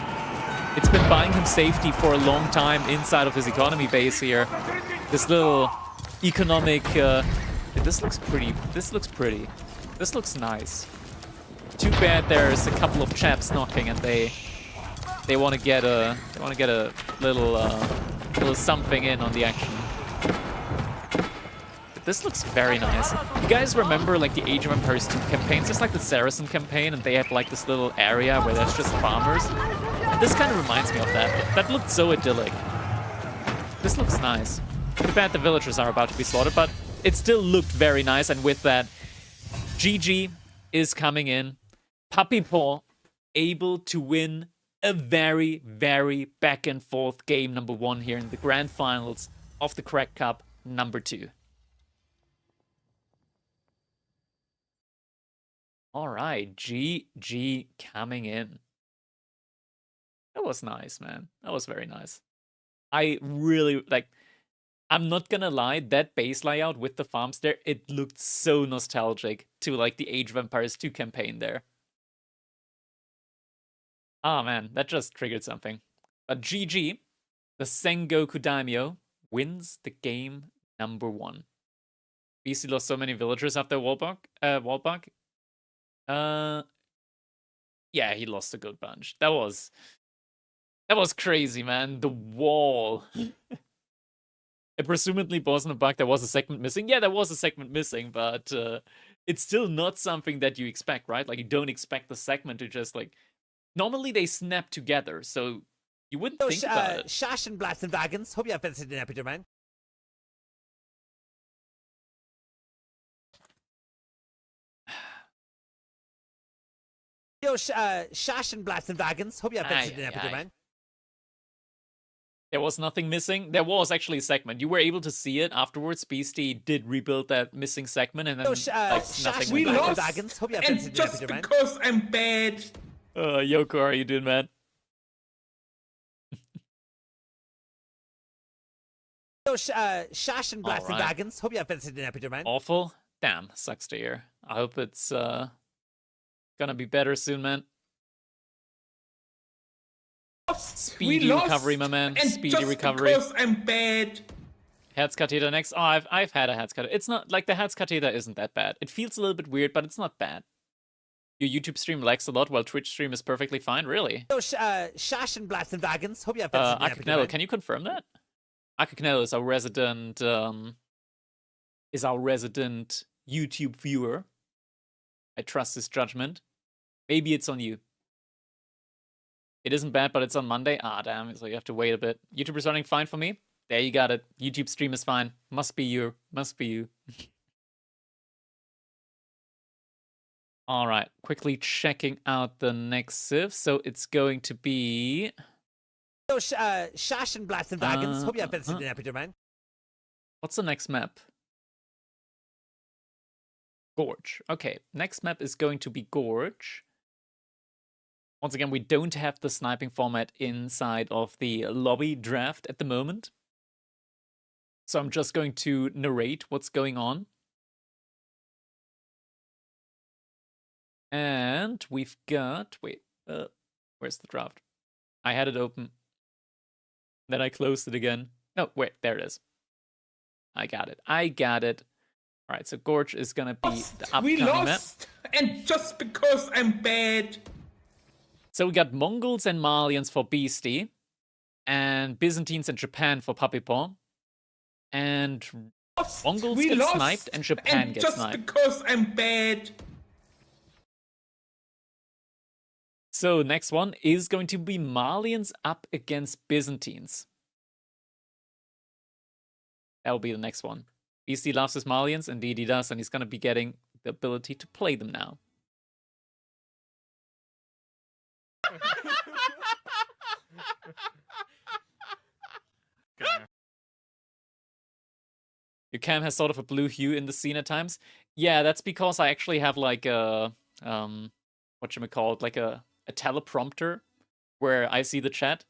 S15: It's been buying him safety for a long time inside of his economy base here. This little economic... this looks pretty. This looks pretty. This looks nice. Too bad there's a couple of chaps knocking and they want to get a little something in on the action. But this looks very nice. You guys remember like the Age of Empires 2 campaigns? It's like the Saracen campaign, and they have like this little area where there's just farmers. This kind of reminds me of that. That looked so idyllic. This looks nice. Too bad the villagers are about to be slaughtered, but it still looked very nice. And with that, GG is coming in. Puppy Paw able to win a very, very back and forth game number 1 here in the grand finals of the Crack Cup number 2. All right, GG coming in. That was nice, man. That was very nice. I really, like, I'm not gonna lie, that base layout with the farms there, it looked so nostalgic to, like, the Age of Empires 2 campaign there. Ah, man, that just triggered something. But GG, the Sengoku Daimyo, wins the game number 1. BC lost so many villagers after Wallbach. Yeah, he lost a good bunch. That was crazy, man. The wall. It presumably wasn't a bug. There was a segment missing. Yeah, there was a segment missing, but it's still not something that you expect, right? Like, you don't expect the segment to just, like... Normally, they snap together, so you wouldn't think about it.
S10: Shash and Blast and Wagons. Hope you have visited an epic, man. Yo, Shash and Blast and Wagons. Hope you have visited an epic, man.
S15: There was nothing missing. There was actually a segment. You were able to see it afterwards. Beastie did rebuild that missing segment, and then like, nothing.
S7: We lost, and just because I'm bad.
S15: Yoko, how are you doing, man?
S10: Yo, Shash and Blast and Wagons. Hope you have visited an epic, man.
S15: Awful. Damn, sucks to hear. I hope it's gonna be better soon, man. Speedy recovery, my man. Speedy recovery.
S7: Because I'm bad.
S15: Herzkatheter next. Oh, I've had a Herzkatheter. It's not like the Herzkatheter isn't that bad. It feels a little bit weird, but it's not bad. Your YouTube stream lags a lot, while Twitch stream is perfectly fine. Really?
S10: Yo, Shash and Blast and Wagons. Hope you have visited an epic,
S15: Akaknello, can you confirm that? Akaknello is our resident YouTube viewer. I trust his judgment. Maybe it's on you. It isn't bad, but it's on Monday. Ah, damn. So you have to wait a bit. YouTube is running fine for me. There, you got it. YouTube stream is fine. Must be you. Must be you. All right. Quickly checking out the next Civ. So it's going to be...
S10: Shashin Blast and Wagons. Hope you have been happy, man.
S15: What's the next map? Gorge. Okay. Next map is going to be Gorge. Once again, we don't have the sniping format inside of the lobby draft at the moment. So I'm just going to narrate what's going on. And we've got... Wait, where's the draft? I had it open. Then I closed it again. No, wait, there it is. I got it. I got it. All right, so Gorge is going to be the upcoming
S7: We lost!
S15: map.
S7: And just because I'm bad.
S15: So we got Mongols and Malians for Beastie, and Byzantines and Japan for Puppy Paw, and Mongols
S7: We
S15: get
S7: lost,
S15: sniped and Japan
S7: and
S15: gets
S7: just
S15: sniped.
S7: because I'm bad.
S15: So next one is going to be Malians up against Byzantines. That will be the next one. Beastie loves his Malians, indeed he does, and he's going to be getting the ability to play them now. Your cam has sort of a blue hue in the scene at times. Yeah, that's because I actually have like a whatchamacallit, like a teleprompter where I see the chat,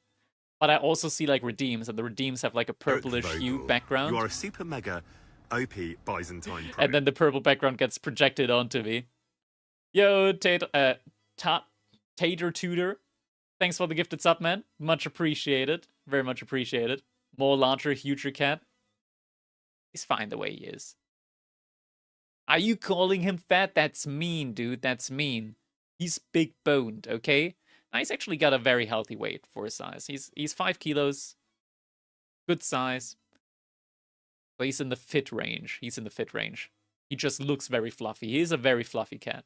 S15: but I also see like redeems, and the redeems have like a purplish hue background.
S14: You are a super mega OP Byzantine pro.
S15: And then the purple background gets projected onto me. Yo, Tater Tutor. Thanks for the gifted sub, man. Much appreciated. Very much appreciated. More larger, huger cat. He's fine the way he is. Are you calling him fat? That's mean, dude. That's mean. He's big boned, okay? Now, he's actually got a very healthy weight for his size. He's 5 kilos. Good size. But he's in the fit range. He's in the fit range. He just looks very fluffy. He is a very fluffy cat.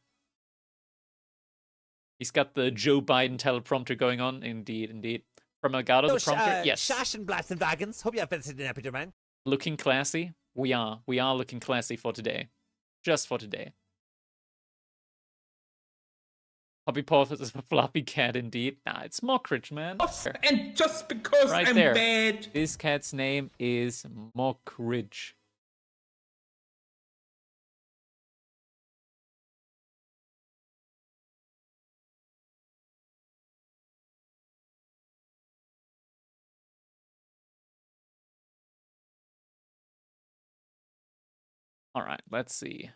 S15: He's got the Joe Biden teleprompter going on. Indeed, indeed. From Elgato, the prompter? Yes.
S10: Shashin Blast and Wagons. Hope you have been happy, man.
S15: Looking classy? We are. We are looking classy for today. Just for today. Puppy Paw is a fluffy cat indeed. Nah, it's Mockridge, man.
S7: And just because
S15: Right
S7: I'm
S15: there.
S7: bad.
S15: This cat's name is Mockridge. All right, let's see.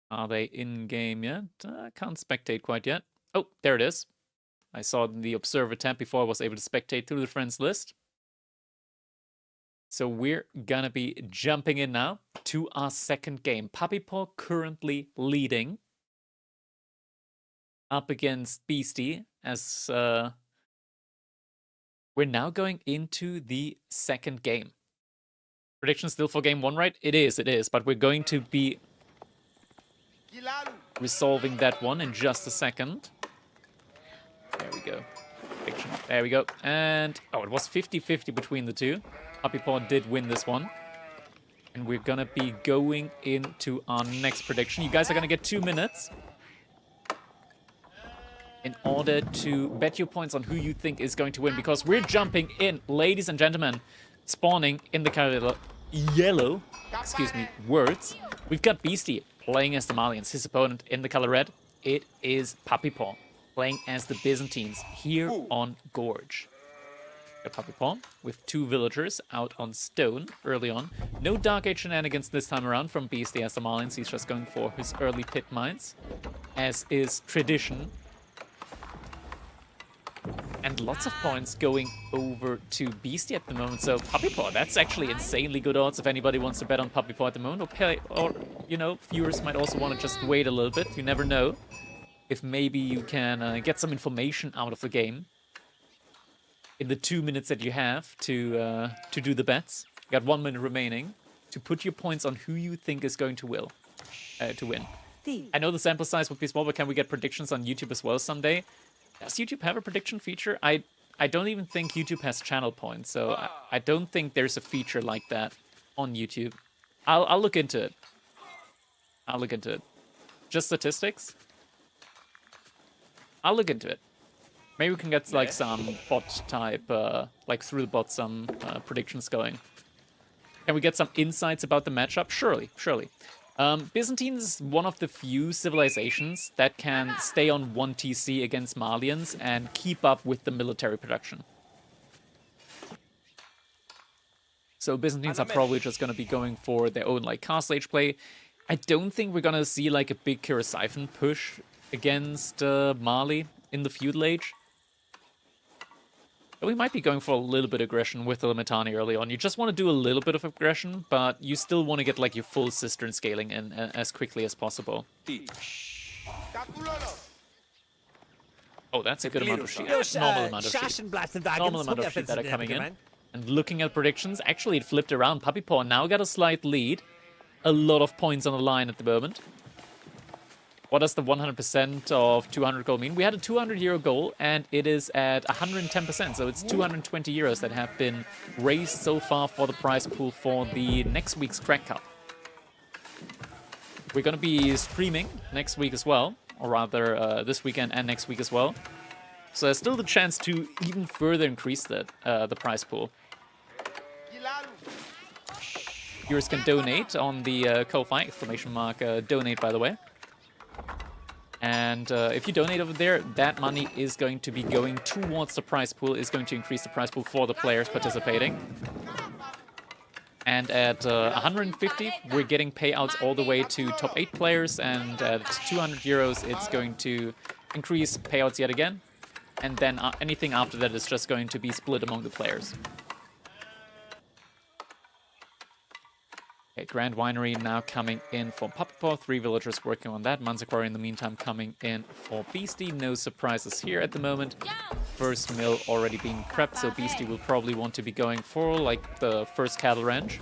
S15: Are they in-game yet? Can't spectate quite yet. Oh, there it is. I saw the Observer tab before I was able to spectate through the friends list. So we're gonna be jumping in now to our second game. Puppy Paw currently leading up against Beastie as we're now going into the second game. Prediction still for game 1, right? It is, but we're going to be resolving that one in just a second. There we go. Prediction. There we go. And, oh, it was 50-50 between the two. Puppy Paw did win this one. And we're gonna be going into our next prediction. You guys are gonna get 2 minutes in order to bet your points on who you think is going to win, because we're jumping in, ladies and gentlemen, spawning in the color yellow, words. We've got Beastie playing as the Malians. His opponent in the color red, it is Puppy Paw playing as the Byzantines here on Gorge. Got Puppy Paw with 2 villagers out on stone early on. No Dark Age shenanigans this time around from Beastie as the Malians. He's just going for his early pit mines, as is tradition. And lots of points going over to Beastie at the moment. So Puppy Paw, that's actually insanely good odds if anybody wants to bet on Puppy Paw at the moment. Or you know, viewers might also want to just wait a little bit. You never know. If maybe you can get some information out of the game in the 2 minutes that you have to do the bets. You got 1 minute remaining to put your points on who you think is going to win. I know the sample size would be small, but can we get predictions on YouTube as well someday? Does YouTube have a prediction feature? I I don't even think YouTube has channel points, so I don't think there's a feature like that on YouTube. I'll look into it. I'll look into it. Just statistics? I'll look into it. Maybe we can get like some bot type, like through the bot, some predictions going. Can we get some insights about the matchup? Surely, surely. Byzantine is one of the few civilizations that can stay on 1 TC against Malians and keep up with the military production. So Byzantines are probably just going to be going for their own like Castle Age play. I don't think we're going to see like a big Kira-Siphon push against Mali in the feudal age. We might be going for a little bit of aggression with the Limitani early on. You just want to do a little bit of aggression, but you still want to get like your full cistern scaling in as quickly as possible. Oh, that's a good amount of sheep. Normal amount of sheep. Normal amount of sheep that are coming in. And looking at predictions, actually it flipped around. Puppy Paw now got a slight lead. A lot of points on the line at the moment. What does the 100% of 200 gold mean? We had a 200 euro goal, and it is at 110%, so it's 220 euros that have been raised so far for the prize pool for the next week's Crack Cup. We're going to be streaming next week as well, or rather this weekend and next week as well. So there's still the chance to even further increase the prize pool. Viewers can donate on the Ko-Fi, ! Donate, by the way. And if you donate over there, that money is going to be going towards the prize pool, is going to increase the prize pool for the players participating. And at 150, we're getting payouts all the way to top 8 players, and at 200 euros, it's going to increase payouts yet again. And then anything after that is just going to be split among the players. Okay, Grand Winery now coming in for Puppy Paw. 3 villagers working on that. Manzacori in the meantime coming in for Beastie. No surprises here at the moment. First mill already being prepped, so Beastie will probably want to be going for like the first cattle ranch.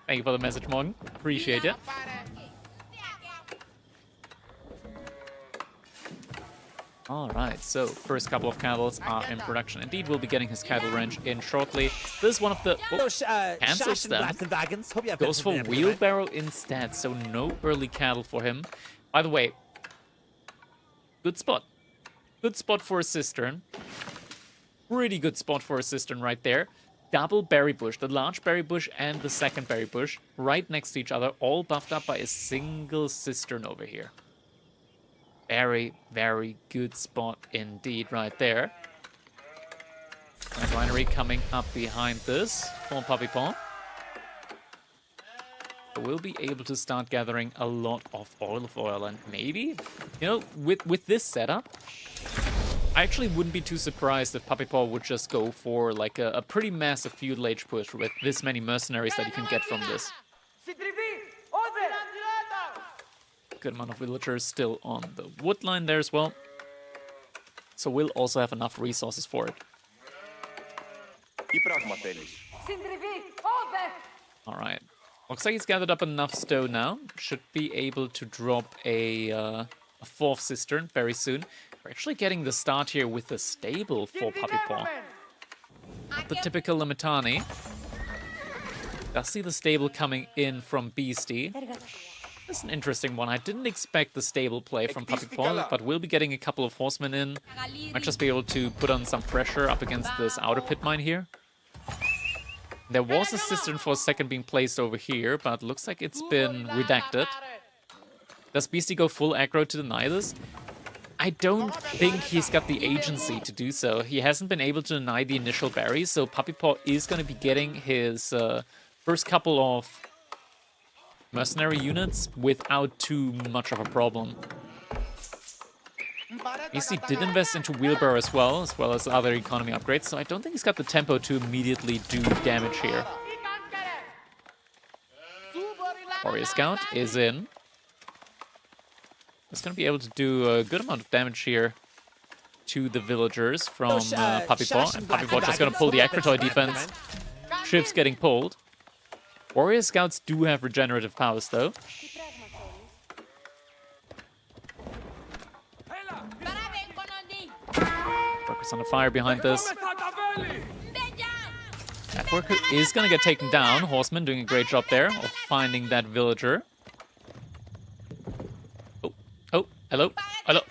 S15: Thank you for the message, Morgan. Appreciate it. Alright, so first couple of cattles are in production. Indeed, we'll be getting his cattle ranch in shortly. This is one of the... cancels them. Goes for wheelbarrow instead, so no early cattle for him. By the way, good spot. Good spot for a cistern. Pretty good spot for a cistern right there. Double berry bush, the large berry bush and the second berry bush, right next to each other, all buffed up by a single cistern over here. Very, very good spot indeed right there. And Winery coming up behind this for Puppy Paw. We'll be able to start gathering a lot of oil, and maybe, you know, with this setup, I actually wouldn't be too surprised if Puppy Paw would just go for like a pretty massive feudal age push with this many mercenaries that you can get from this. Good amount of villagers still on the wood line there as well. So we'll also have enough resources for it. Alright. Looks like he's gathered up enough stone now. Should be able to drop a 4th cistern very soon. We're actually getting the start here with the stable for Puppy Paw. Not the typical Limitani. Does see the stable coming in from Beastie. That's an interesting one. I didn't expect the stable play from Puppy Paw, but we'll be getting a couple of horsemen in. Might just be able to put on some pressure up against this outer pit mine here. There was a cistern for a second being placed over here, but looks like it's been redacted. Does Beastie go full aggro to deny this? I don't think he's got the agency to do so. He hasn't been able to deny the initial berries, so Puppy Paw is going to be getting his first couple of mercenary units without too much of a problem. Beastie did invest into wheelbarrow as well as other economy upgrades, so I don't think he's got the tempo to immediately do damage here. Warrior Scout is in. He's going to be able to do a good amount of damage here to the villagers from Puppy Paw, and Puppy Paw just going to pull the Akratoy defense. Ships getting pulled. Warrior Scouts do have regenerative powers, though. just under fire behind this. That worker is gonna get taken down. Horseman doing a great job there of finding that villager. Oh, hello.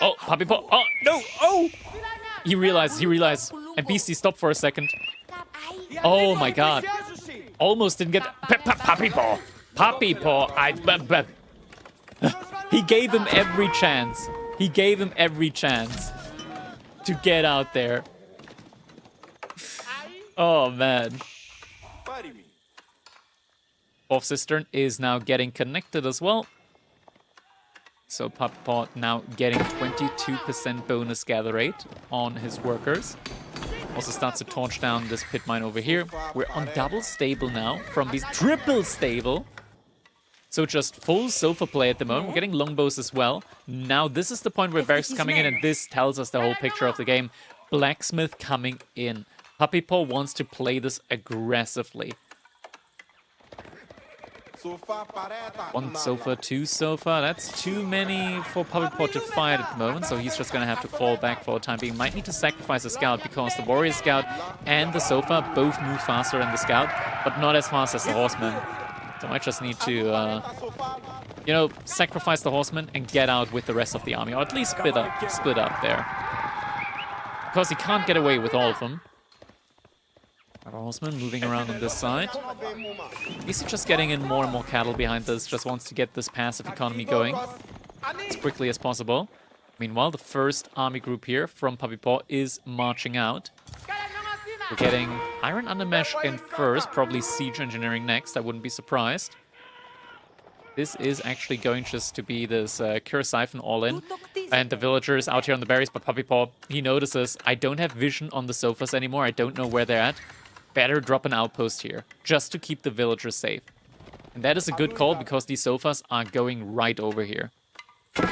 S15: Oh, Puppy Paw. Oh, no, oh! He realized. And Beastie stopped for a second. Oh my god. Almost didn't get... Puppy Paw. Puppy Paw. He gave him every chance. He gave him every chance to get out there. Oh, man. Fourth Cistern is now getting connected as well. So Puppy Paw now getting 22% bonus gather rate on his workers. Also starts to torch down this pit mine over here. We're on double stable now from these triple stable. So just full sofa play at the moment. We're getting longbows as well. Now this is the point where Varric's coming in, and this tells us the whole picture of the game. Blacksmith coming in. Puppy Paw wants to play this aggressively. One sofa, two sofa. That's too many for Puppy Paw to fight at the moment, so he's just going to have to fall back for the time being. Might need to sacrifice a scout because the warrior scout and the sofa both move faster than the scout, but not as fast as the horseman. So I might just need to, you know, sacrifice the horseman and get out with the rest of the army, or at least split up there. Because he can't get away with all of them. Our horseman moving around on this side. Is he just getting in more and more cattle behind this? Just wants to get this passive economy going as quickly as possible. Meanwhile, the first army group here from Puppy Paw is marching out. We're getting Iron Undermesh in first, probably Siege Engineering next. I wouldn't be surprised. This is actually going just to be this Cure Siphon all-in. And the villagers out here on the berries, but Puppy Paw, he notices, I don't have vision on the sofas anymore. I don't know where they're at. Better drop an outpost here, just to keep the villagers safe. And that is a good call, because these sofas are going right over here. Are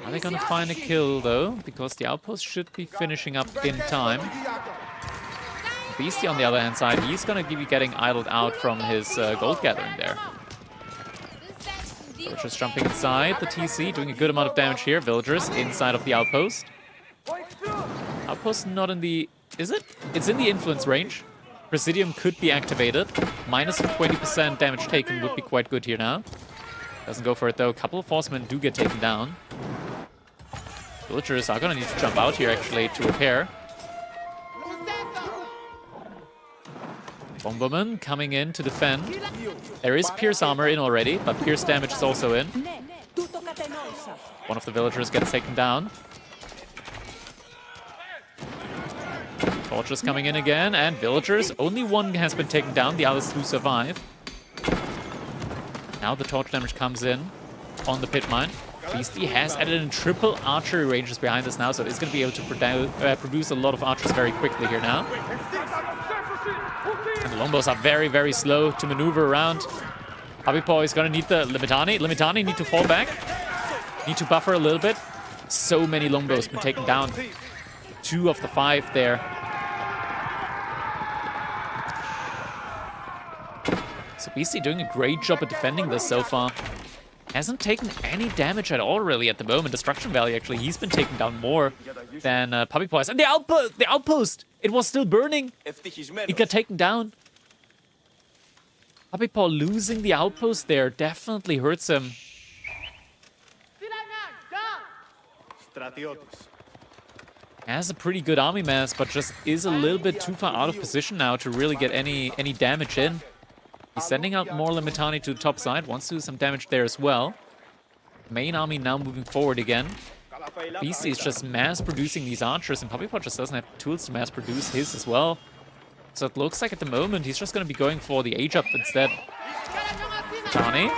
S15: they gonna find a kill, though? Because the outpost should be finishing up in time. Beastie, on the other hand side, he's gonna be getting idled out from his gold gathering there. Villagers jumping inside the TC, doing a good amount of damage here. Villagers inside of the outpost. Outpost not in the... Is it? It's in the influence range. Presidium could be activated. Minus 20% damage taken would be quite good here now. Doesn't go for it, though. A couple of horsemen do get taken down. Villagers are gonna need to jump out here, actually, to repair. Bomberman coming in to defend. There is Pierce armor in already, but Pierce damage is also in. One of the villagers gets taken down. Torches coming in again, and villagers. Only one has been taken down, the others do survive. Now the torch damage comes in on the pit mine. Beastie has added in triple archery ranges behind us now, so it's going to be able to produce a lot of archers very quickly here now. And the longbows are very, very slow to maneuver around. Puppy Paw is going to need the Limitani. Limitani need to fall back. Need to buffer a little bit. So many longbows been taken down. 2 of the 5 there. So Beastie doing a great job at defending this so far. Hasn't taken any damage at all, really, at the moment. Destruction value, actually, he's been taken down more than Puppy Paw has. And the outpost! It was still burning! It got taken down. Puppy Paw losing the outpost there definitely hurts him. Has a pretty good army mass, but just is a little bit too far out of position now to really get any damage in. He's sending out more Limitani to the top side. Wants to do some damage there as well. Main army now moving forward again. Beastie is just mass-producing these archers, and Puppy Paw just doesn't have tools to mass-produce his as well. So it looks like at the moment he's just going to be going for the age-up instead. Tani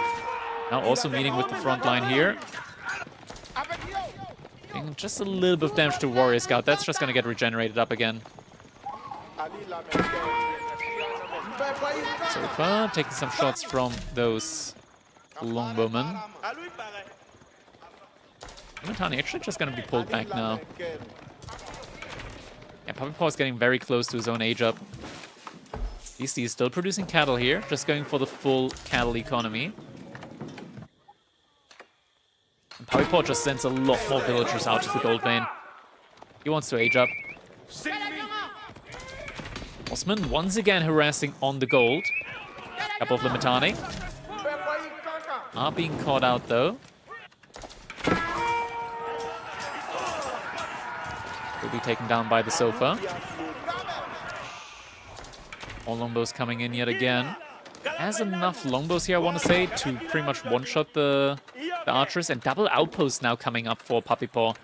S15: now also meeting with the front line here. Doing just a little bit of damage to Warrior Scout. That's just going to get regenerated up again. So far, taking some shots from those longbowmen. Limitani actually just going to be pulled back now. Yeah, Puppy Paw is getting very close to his own age up. Beastie is still producing cattle here, just going for the full cattle economy. And Puppy Paw just sends a lot more villagers out to the gold vein. He wants to age up. Osman once again harassing on the gold. Couple of Limitani are being caught out though. Will be taken down by the sofa. More longbows coming in yet again. Has enough longbows here, I want to say, to pretty much one-shot the archers. And double outposts now coming up for Puppy Paw.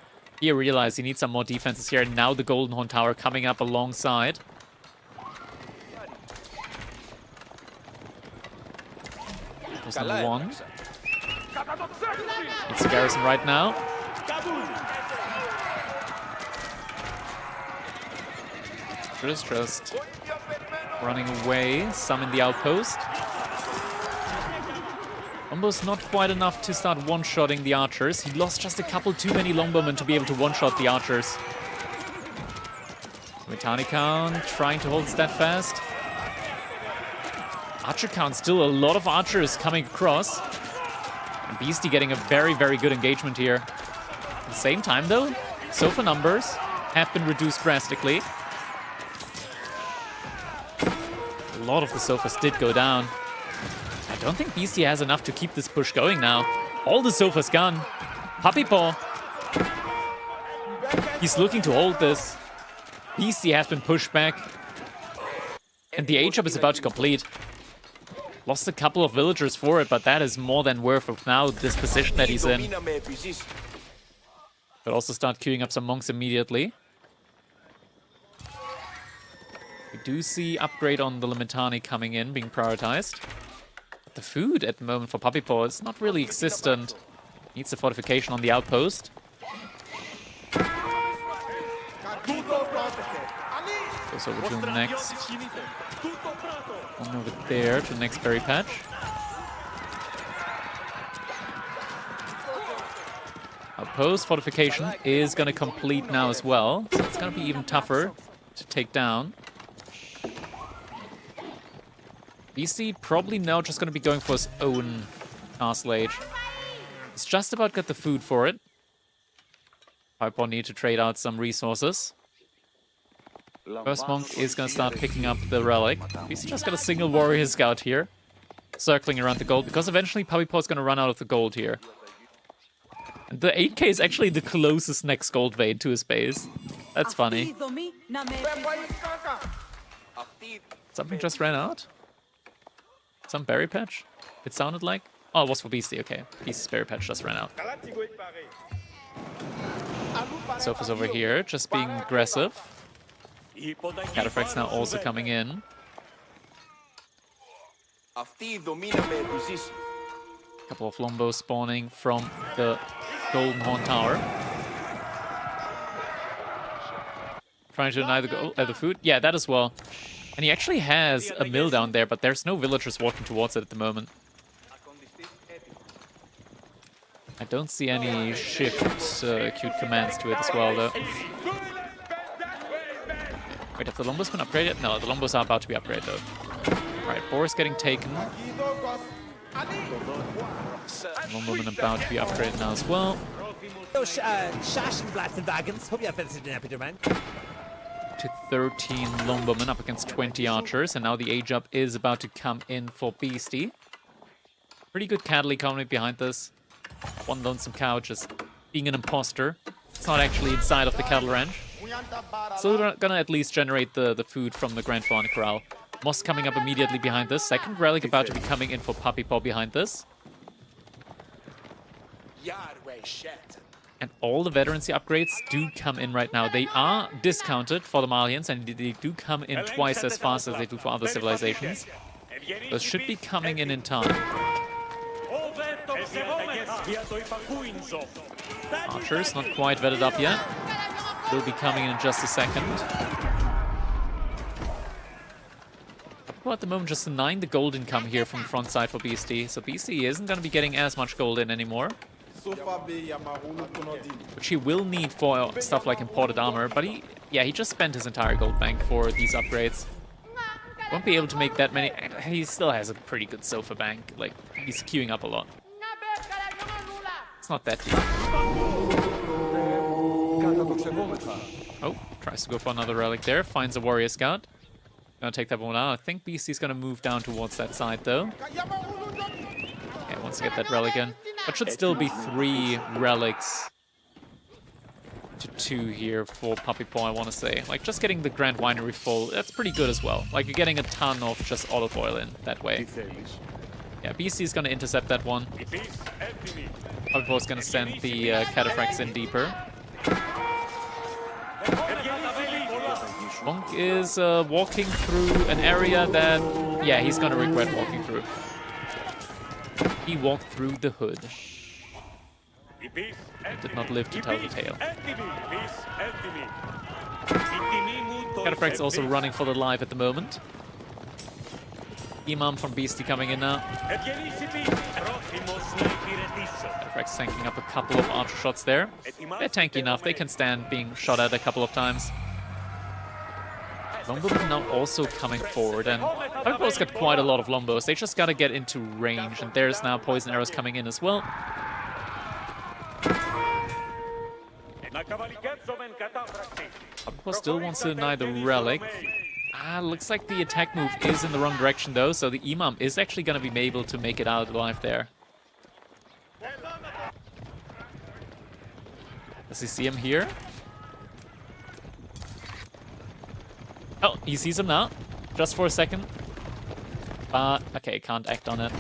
S15: He realized he needs some more defenses here. And now the Golden Horn Tower coming up alongside. That was number 1. It's the garrison right now. Just running away. Some in the outpost. Longbows not quite enough to start one-shotting the archers. He lost just a couple too many longbowmen to be able to one-shot the archers. Mitani count trying to hold steadfast. Archer count, still a lot of archers coming across. And Beastie getting a very, very good engagement here. At the same time, though, Sofa numbers have been reduced drastically. A lot of the Sofas did go down. I don't think Beastie has enough to keep this push going now. All the Sofas gone. Puppy Paw. He's looking to hold this. Beastie has been pushed back. And the H-up is about to complete. Lost a couple of villagers for it, but that is more than worth of now this position that he's in. Could also start queuing up some monks immediately. We do see upgrade on the Limitani coming in, being prioritized. But the food at the moment for Puppy Paw is not really existent. Needs a fortification on the outpost. Goes over to the next. One over there to the next berry patch. Outpost fortification is going to complete now as well. So it's going to be even tougher to take down. BC probably now just going to be going for his own castle age. He's just about got the food for it. Pipeon need to trade out some resources. First monk is going to start picking up the relic. BC just got a single warrior scout here. Circling around the gold, because eventually Puppy Paw is going to run out of the gold here. And the 8k is actually the closest next gold vein to his base. That's funny. Something just ran out? Some berry patch? It sounded like? Oh, it was for Beastie, okay. Beastie's berry patch just ran out. Sofa's over here, just being aggressive. Cataphract's now also coming in. Couple of longbows spawning from the Golden Horn Tower. Trying to deny the food? Yeah, that as well. And he actually has a mill down there, but there's no villagers walking towards it at the moment. I don't see any shift acute commands to it as well, though. Wait, have the longbows been upgraded? No, the longbows are about to be upgraded, though. Alright, Boris getting taken. Longbowman about to be upgraded now as well. To 13 longbowmen up against 20 archers, and now the age up is about to come in for Beastie. Pretty good cattle economy behind this. One lonesome cow just being an imposter. It's not actually inside of the cattle ranch. So they're gonna at least generate the food from the Grand Fauna Corral. Moss coming up immediately behind this. Second relic about to be coming in for Puppy Paw behind this. And all the veterancy upgrades do come in right now. They are discounted for the Malians, and they do come in twice as fast as they do for other civilizations. Those should be coming in time. Archers not quite vetted up yet. Will be coming in just a second. Well, at the moment, just denying the gold income here from the front side for Beastie. So Beastie isn't going to be getting as much gold in anymore. Which he will need for stuff like imported armor. But he just spent his entire gold bank for these upgrades. Won't be able to make that many. He still has a pretty good sofa bank. Like, he's queuing up a lot. It's not that deep. Oh, tries to go for another relic there. Finds a warrior scout. Gonna take that one out. I think BC's gonna move down towards that side though. Okay, wants to get that relic in. But should still be 3 relics to 2 here for Puppy Paw, I want to say. Like, just getting the Grand Winery full, that's pretty good as well. Like, you're getting a ton of just olive oil in that way. Yeah, BC's gonna intercept that one. Puppy Paw's gonna send the Cataphracts in deeper. Monk is walking through an area that, yeah, he's gonna regret walking through. He walked through the hood. Did not live to tell the tale. Cataphract's also running for the life at the moment. Imam from Beastie coming in now. Cataphract's tanking up a couple of archer shots there. They're tanky enough, they can stand being shot at a couple of times. Lombowmen now also coming forward, and Puppypaw's got quite a lot of Lombos. They just gotta get into range, and there's now poison arrows coming in as well. Puppypaw still wants to deny the relic. Looks like the attack move is in the wrong direction though, so the Imam is actually gonna be able to make it out alive there. Does he see him here? Oh, he sees him now. Just for a second. Okay, can't act on it.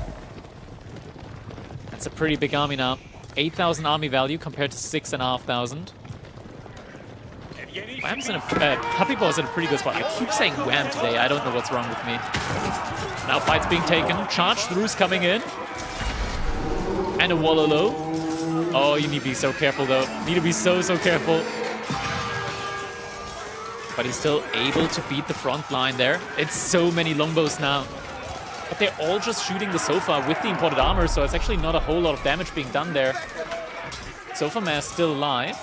S15: That's a pretty big army now. 8,000 army value compared to 6,500. Wham's in a... Puppy Paw's in a pretty good spot. I keep saying Wham today. I don't know what's wrong with me. Now fight's being taken. Charge throughs coming in. And a Wololo. Oh, you need to be so careful, though. Need to be so careful. But he's still able to beat the front line there. It's so many Longbos now. But they're all just shooting the Sofa with the imported armor, so it's actually not a whole lot of damage being done there. Sofa Mare's still alive.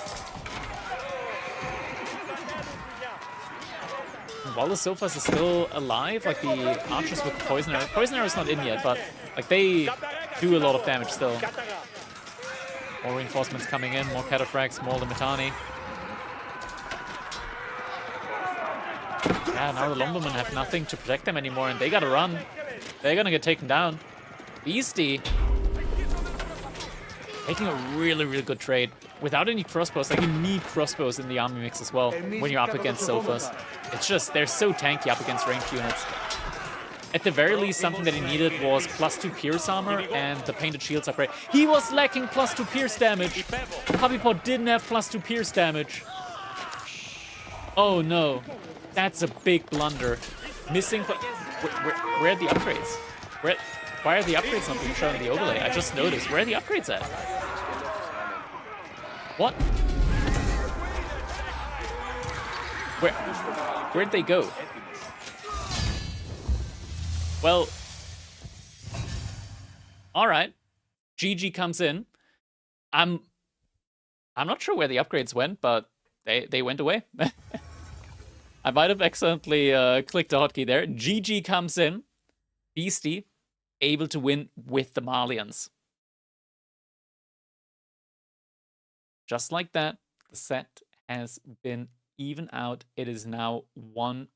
S15: And while the Sofas are still alive, like the archers with Poison Arrow. Poison Arrow's not in yet, but like they do a lot of damage still. More reinforcements coming in, more Cataphracts, more Limitani. Yeah, now the Lumbermen have nothing to protect them anymore, and they gotta run. They're gonna get taken down. Beastie taking a really good trade. Without any crossbows, like you need crossbows in the army mix as well when you're up against Sofas. It's just, they're so tanky up against ranged units. At the very least, something that he needed was +2 pierce armor and the painted shields upgrade. He was lacking +2 pierce damage. Puppypaw didn't have +2 pierce damage. Oh no. That's a big blunder. Missing... Where are the upgrades? Why are the upgrades not being shown in the overlay? I just noticed. Where are the upgrades at? What? Where'd they go? Well... Alright. GG comes in. I'm not sure where the upgrades went, but they went away. I might have accidentally clicked the hotkey there. GG comes in. Beastie able to win with the Malians. Just like that, the set has been even out. It is now 1-1.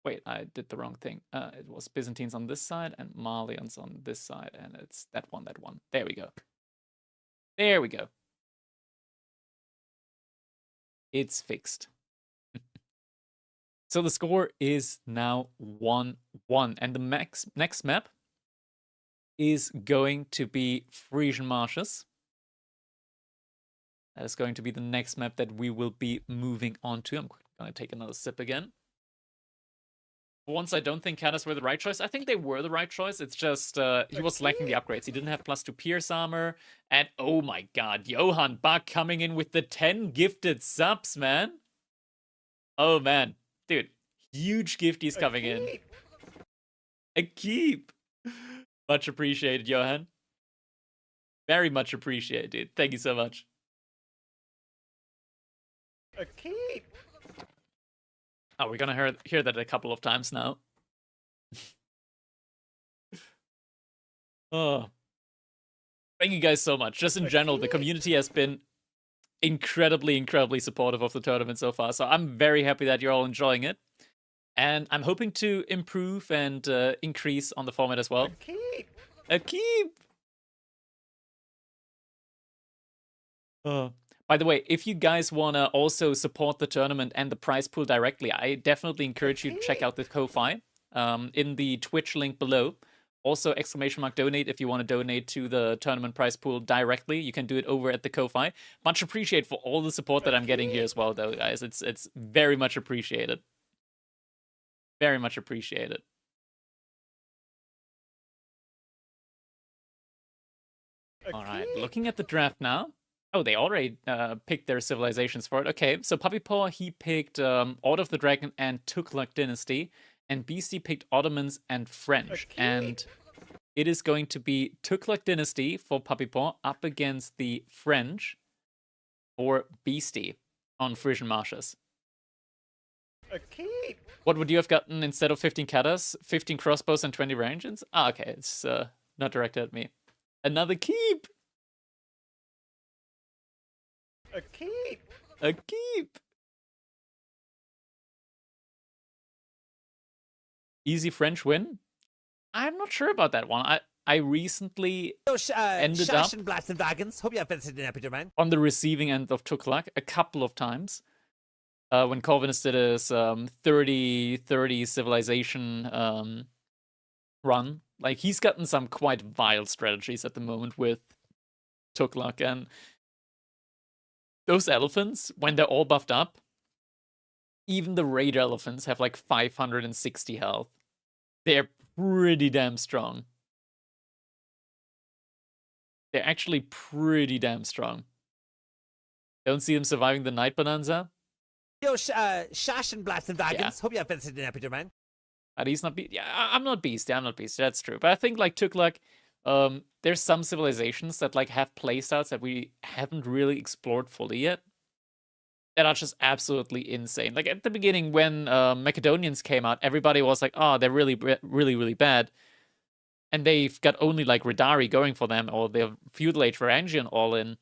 S15: Wait, I did the wrong thing. It was Byzantines on this side and Malians on this side, and it's that one. There we go. There we go. It's fixed. So the score is now 1-1. And the next map is going to be Frisian Marshes. That is going to be the next map that we will be moving on to. I'm going to take another sip again. For once, I don't think Canis were the right choice. I think they were the right choice. It's just he was lacking the upgrades. He didn't have +2 pierce armor. And oh my god, Johan Buck coming in with the 10 gifted subs, man. Oh man. Dude, huge gifties coming in. A keep. Much appreciated, Johan. Very much appreciated, dude. Thank you so much.
S8: A keep.
S15: Oh, we're gonna hear that a couple of times now. Oh. Thank you guys so much. Just in general, the community has been incredibly supportive of the tournament so far. So I'm very happy that you're all enjoying it. And I'm hoping to improve and increase on the format as well. A keep! By the way, if you guys want to also support the tournament and the prize pool directly, I definitely encourage you to check out the Ko-Fi in the Twitch link below. Also, !donate if you want to donate to the tournament prize pool directly. You can do it over at the Ko-Fi. Much appreciated for all the support that I'm getting here as well, though, guys. It's very much appreciated. Very much appreciated. All right, looking at the draft now. Oh, they already picked their civilizations for it. Okay, so Puppy Paw, he picked Order of the Dragon and Tughlaq Dynasty. And Beastie picked Ottomans and French. And it is going to be Tughlaq Dynasty for Puppy Paw up against the French for Beastie on Frisian Marshes. What would you have gotten instead of 15 katas? 15 crossbows and 20 ranges? Ah, okay, it's not directed at me. Another keep! A keep! A keep! Easy French win? I'm not sure about that one. I recently ended up on the receiving end of Tughlaq a couple of times. When Corvinus did his 30 civilization run. Like, he's gotten some quite vile strategies at the moment with Tughlaq. And those elephants, when they're all buffed up, even the raid elephants have like 560 health. They're pretty damn strong. They're actually pretty damn strong. Don't see them surviving the night bonanza.
S10: Yo, Shashenblast and Wagons.
S15: Yeah.
S10: Hope you have visited an Peterman.
S15: But he's not yeah, I'm not Beast. I'm not Beast. That's true. But I think like Tughlaq, there's some civilizations that like have playstyles that we haven't really explored fully yet. That are just absolutely insane. Like at the beginning when Macedonians came out, everybody was like, oh, they're really bad. And they've got only like Redari going for them, or they're Feudal Age Varangian all in.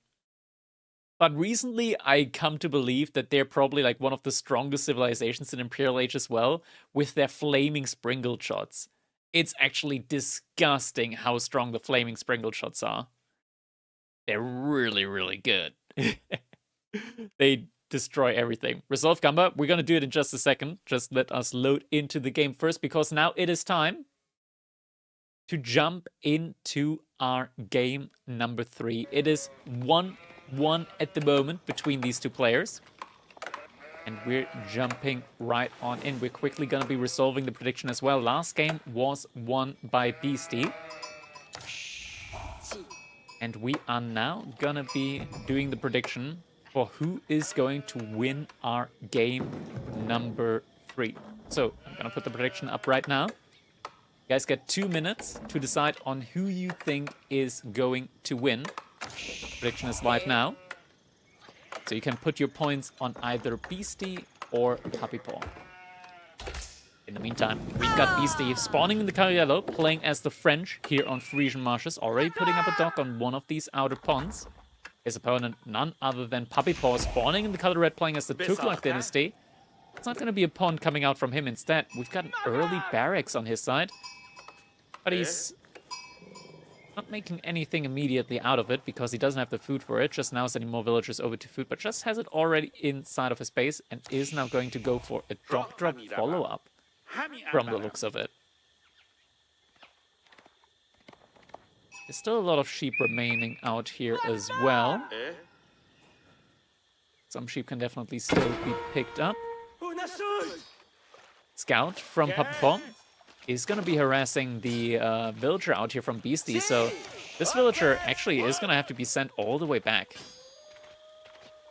S15: But recently I come to believe that they're probably like one of the strongest civilizations in Imperial Age as well, with their flaming sprinkled shots. It's actually disgusting how strong the flaming sprinkled shots are. They're really good. They destroy everything. Resolve Gamba, we're going to do it in just a second. Just let us load into the game first, because now it is time to jump into our game number 3. It is 1-1 at the moment between these two players. And we're jumping right on in. We're quickly going to be resolving the prediction as well. Last game was won by Beastie. And we are now going to be doing the prediction for who is going to win our game number 3. So I'm going to put the prediction up right now. You guys get 2 minutes to decide on who you think is going to win. Prediction is live now. So you can put your points on either Beastie or Puppy Paw. In the meantime, we've got Beastie spawning in the color yellow, playing as the French here on Frisian Marshes, already putting up a dock on one of these outer ponds. His opponent, none other than Puppy Paw, spawning in the color red, playing as the Tughlaq Dynasty. It's not going to be a pond coming out from him instead. We've got an early barracks on his side. But he's not making anything immediately out of it, because he doesn't have the food for it. Just now sending more villagers over to food, but just has it already inside of his base and is now going to go for a drop follow-up from the looks of it. There's still a lot of sheep remaining out here as well. Some sheep can definitely still be picked up. Scout from Puppy Paw is going to be harassing the villager out here from Beastie, so this villager actually is going to have to be sent all the way back.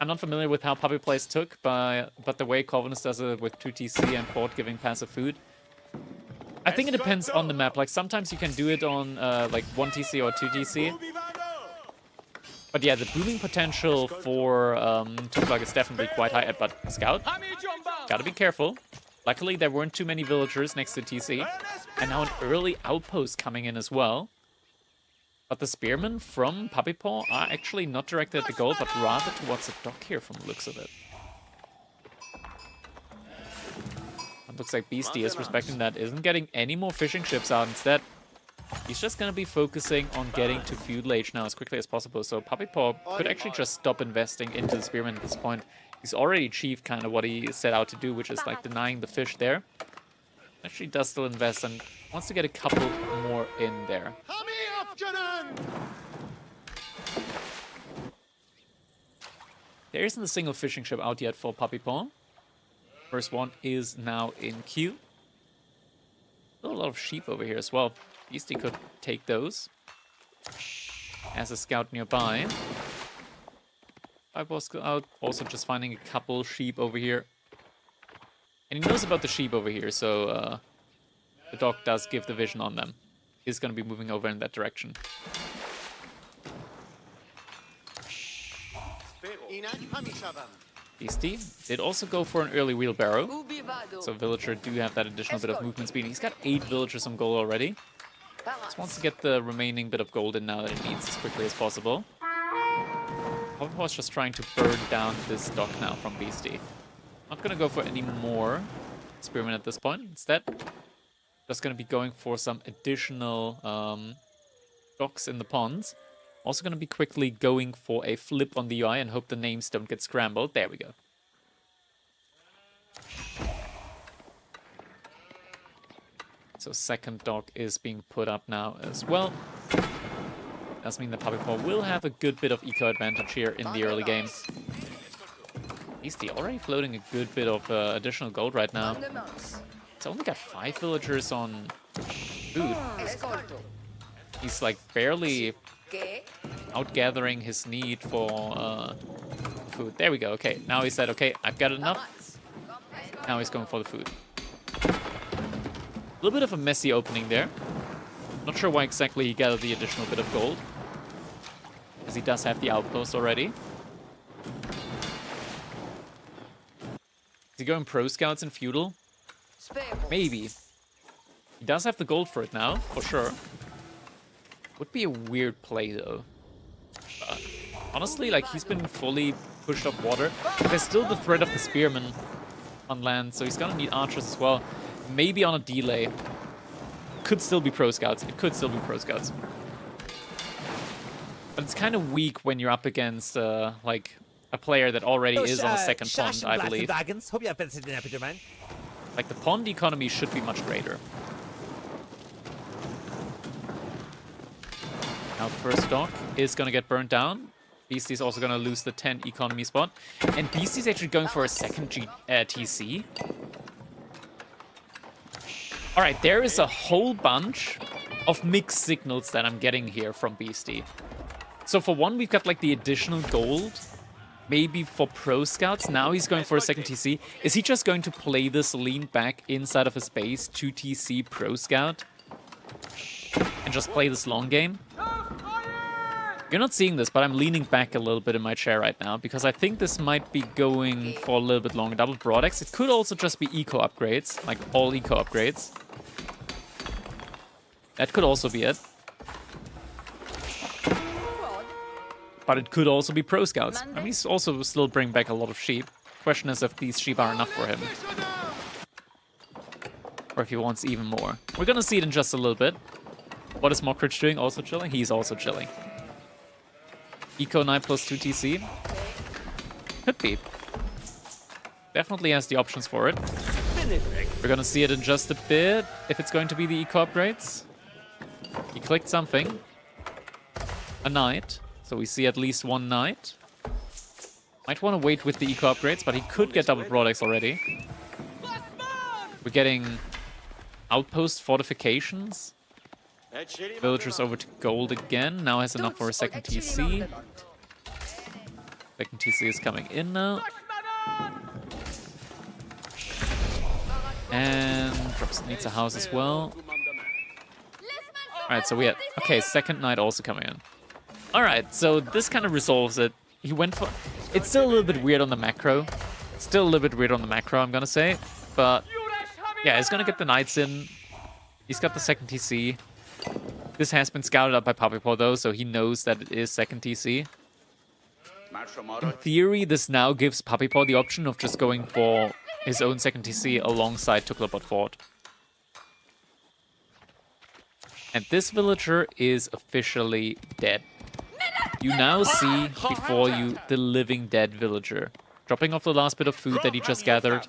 S15: I'm not familiar with how Puppy plays Tug, but the way Corvinus does it with 2TC and Fort giving passive food. I think it depends on the map. Like, sometimes you can do it on like 1TC or 2TC. But yeah, the booming potential for Tughlaq is definitely quite high. But Scout, gotta be careful. Luckily, there weren't too many villagers next to TC. And now an early outpost coming in as well. But the spearmen from Puppy Paw are actually not directed at the gold, but rather towards the dock here from the looks of it. It looks like Beastie is respecting that, isn't getting any more fishing ships out. Instead, he's just going to be focusing on getting to feudal age now as quickly as possible. So Puppy Paw could actually just stop investing into the spearmen at this point. He's already achieved kind of what he set out to do, which is like denying the fish there. Actually does still invest and wants to get a couple more in there. There isn't a single fishing ship out yet for Puppy Paw. First one is now in queue. Still a lot of sheep over here as well. Beastie could take those. As a scout nearby. I was out also just finding a couple sheep over here. And he knows about the sheep over here, so the dog does give the vision on them. He's going to be moving over in that direction. Beastie did also go for an early wheelbarrow. So Villager do have that additional bit of movement speed. He's got 8 villagers on goal already. Just wants to get the remaining bit of gold in now that he needs as quickly as possible. Puppy was just trying to burn down this dock now from Beastie. Not going to go for any more spearmen at this point. Instead, just going to be going for some additional docks in the ponds. Also going to be quickly going for a flip on the UI and hope the names don't get scrambled. There we go. So second dock is being put up now as well. Does mean the Puppy Paw will have a good bit of eco advantage here in the early game. Beastie already floating a good bit of additional gold right now. It's only got 5 villagers on food. He's like barely outgathering his need for food. There we go. Okay, now he said, okay, I've got enough. Now he's going for the food. A little bit of a messy opening there. Not sure why exactly he gathered the additional bit of gold. Because he does have the outpost already. Is he going pro scouts in feudal? Maybe. He does have the gold for it now, for sure. Would be a weird play though. Honestly, like he's been fully pushed off water. There's still the threat of the spearmen on land, so he's gonna need archers as well. Maybe on a delay. Could still be pro scouts. It could still be pro scouts. But it's kind of weak when you're up against like a player that already is on a second pond, I believe.
S10: Hope you have been man.
S15: Like the pond economy should be much greater. Now the first dock is gonna get burnt down. Beastie's also gonna lose the 10 economy spot. And Beastie's actually going for a second TC. Alright, there is a whole bunch of mixed signals that I'm getting here from Beastie. So for one, we've got like the additional gold. Maybe for pro scouts. Now he's going for a second TC. Is he just going to play this lean back inside of his base to TC pro scout? And just play this long game? You're not seeing this, but I'm leaning back a little bit in my chair right now because I think this might be going for a little bit longer. Double Broadex. It could also just be eco upgrades, like all eco upgrades. That could also be it. But it could also be pro scouts. I mean, he's also still bringing back a lot of sheep. Question is if these sheep are enough for him. Or if he wants even more. We're gonna see it in just a little bit. What is Mockridge doing? Also chilling? He's also chilling. Eco 9 plus 2 TC. Could be. Definitely has the options for it. We're gonna see it in just a bit, if it's going to be the eco upgrades. He clicked something. A knight. So we see at least one knight. Might want to wait with the eco upgrades, but he could get double Broadex already. We're getting outpost fortifications. Villagers over to gold again. Now has enough for a second TC. Second TC is coming in now. And drops needs a house as well. Alright, so we had... Okay, second knight also coming in. Alright, so this kind of resolves it. He went for... It's still a little bit weird on the macro. Still a little bit weird on the macro, I'm gonna say. But, yeah, he's gonna get the knights in. He's got the second TC. This has been scouted out by Puppy Paw though, so he knows that it is second TC. In theory, this now gives Puppy Paw the option of just going for his own second TC alongside Tuklabot Fort. And this villager is officially dead. You now see before you the living dead villager. Dropping off the last bit of food that he just gathered.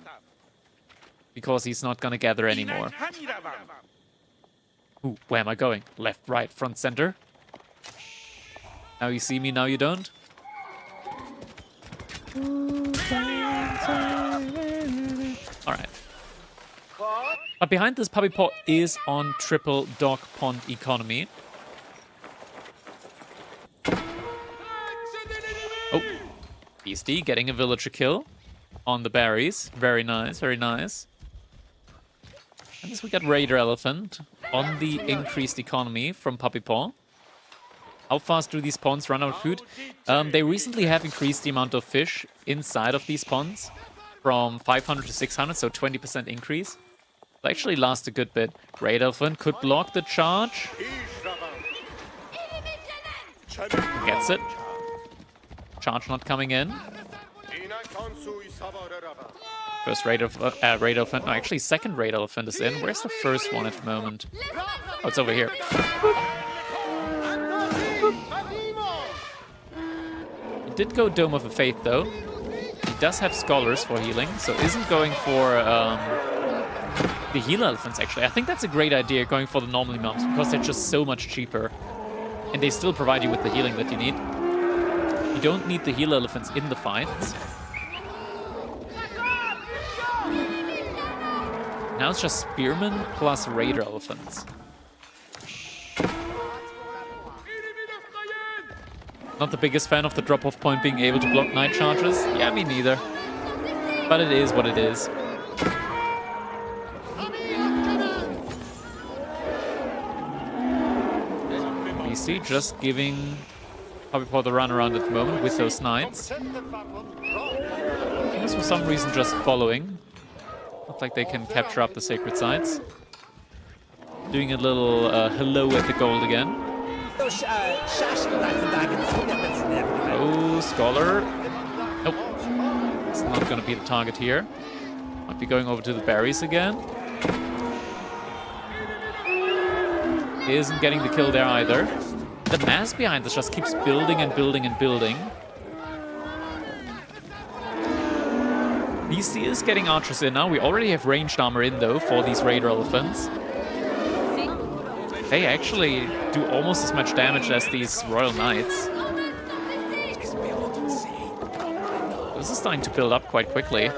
S15: Because he's not gonna gather anymore. Ooh, where am I going? Left, right, front, center. Now you see me, now you don't. Alright. But behind this, Puppy Paw is on triple dog pond economy. Oh, Beastie getting a villager kill on the berries. Very nice, very nice. And this we got Raider Elephant on the increased economy from Puppy Paw. How fast do these ponds run out of food? They recently have increased the amount of fish inside of these ponds from 500 to 600, so 20% increase. It'll actually last a good bit. Raider Elephant could block the charge. Gets it. Charge not coming in. First Raid Elephant. No, actually, second Raid Elephant is in. Where's the first one at the moment? Oh, it's over here. He did go Dome of the Faith, though. He does have Scholars for healing, so isn't going for the Heal Elephants, actually. I think that's a great idea, going for the normal imams, because they're just so much cheaper. And they still provide you with the healing that you need. You don't need the Heal Elephants in the fights. Now it's just Spearmen plus Raider Elephants. Not the biggest fan of the drop-off point being able to block night charges. Yeah, me neither. But it is what it is. BC just giving Puppy Paw the run around at the moment with those knights. He's for some reason just following. Looks like they can capture up the sacred sites. Doing a little hello at the gold again. Oh, Scholar. Nope. It's not going to be the target here. Might be going over to the berries again. Isn't getting the kill there either. The mass behind this just keeps building and building and building. BC is getting archers in now. We already have ranged armor in, though, for these Raider Elephants. They actually do almost as much damage as these Royal Knights. This is starting to build up quite quickly.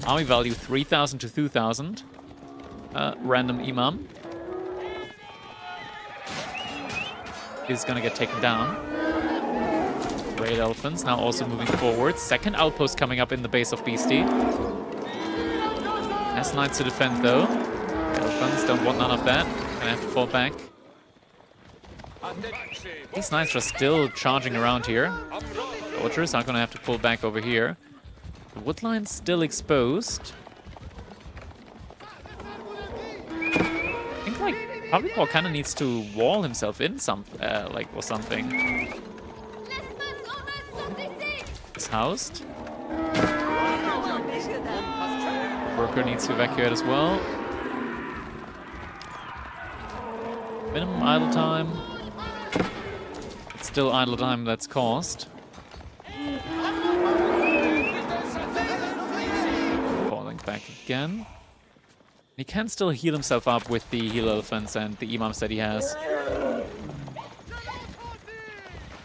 S15: Army value 3,000 to 2,000. Random Imam is going to get taken down. Raid Elephants now also moving forward. Second outpost coming up in the base of Beastie. Has Knights to defend, though. Elephants don't want none of that. Gonna have to fall back. These Knights are still charging around here. Soldiers are gonna have to pull back over here. The wood line's still exposed. I think, like, Puppy Paw kind of needs to wall himself in or something. Is housed. Worker needs to evacuate as well. Minimum idle time. It's still idle time that's caused. Falling back again. He can still heal himself up with the Heal Elephants and the Imams that he has.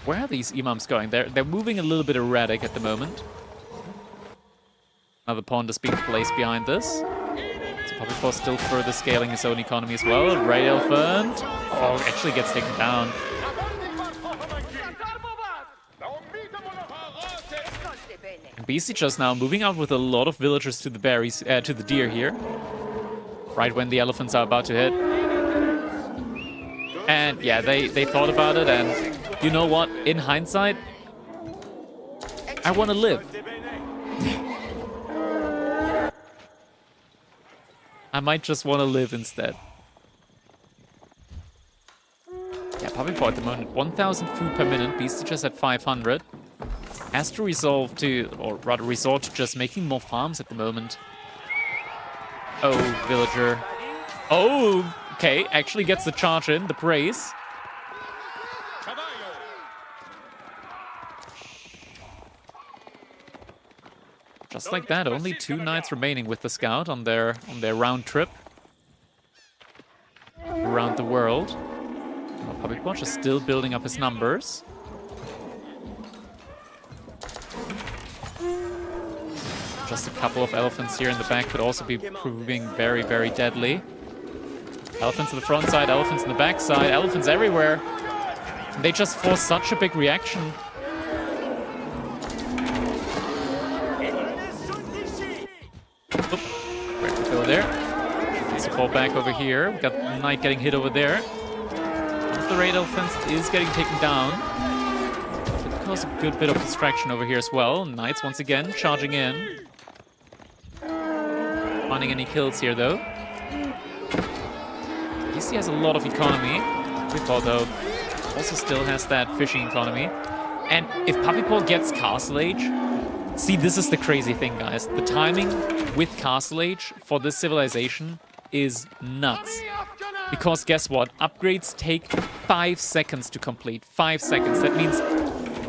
S15: Where are these Imams going? They're moving a little bit erratic at the moment. Another pawn is being placed behind this. So Puppy Paw still further scaling his own economy as well. Raid Elephant. Oh, actually gets taken down. And BC just now moving out with a lot of villagers to the berries, to the deer here. Right when the elephants are about to hit. And yeah, they thought about it, and you know what? In hindsight, I want to live. I might just want to live instead. Puppy Paw at the moment, 1,000 food per minute. Beastie just at 500. Has to resort to just making more farms at the moment. Oh, villager. Oh, okay. Actually gets the charge in, the praise. Just like that, only 2 knights remaining with the scout on their round trip around the world. Puppy Paw is still building up his numbers. Just a couple of elephants here in the back could also be proving very, very deadly. Elephants on the front side, elephants on the back side, elephants everywhere. And they just force such a big reaction. Oop, where to go there? Let's fall back over here. We got the knight getting hit over there. The raid elephant is getting taken down. Could cause a good bit of distraction over here as well. Knights once again charging in. Finding any kills here though. DC has a lot of economy. Puppy Paw though also still has that fishing economy. And if Puppy Paw gets Castle Age, see, this is the crazy thing, guys. The timing with Castle Age for this civilization is nuts. Because guess what? Upgrades take 5 seconds to complete. 5 seconds. That means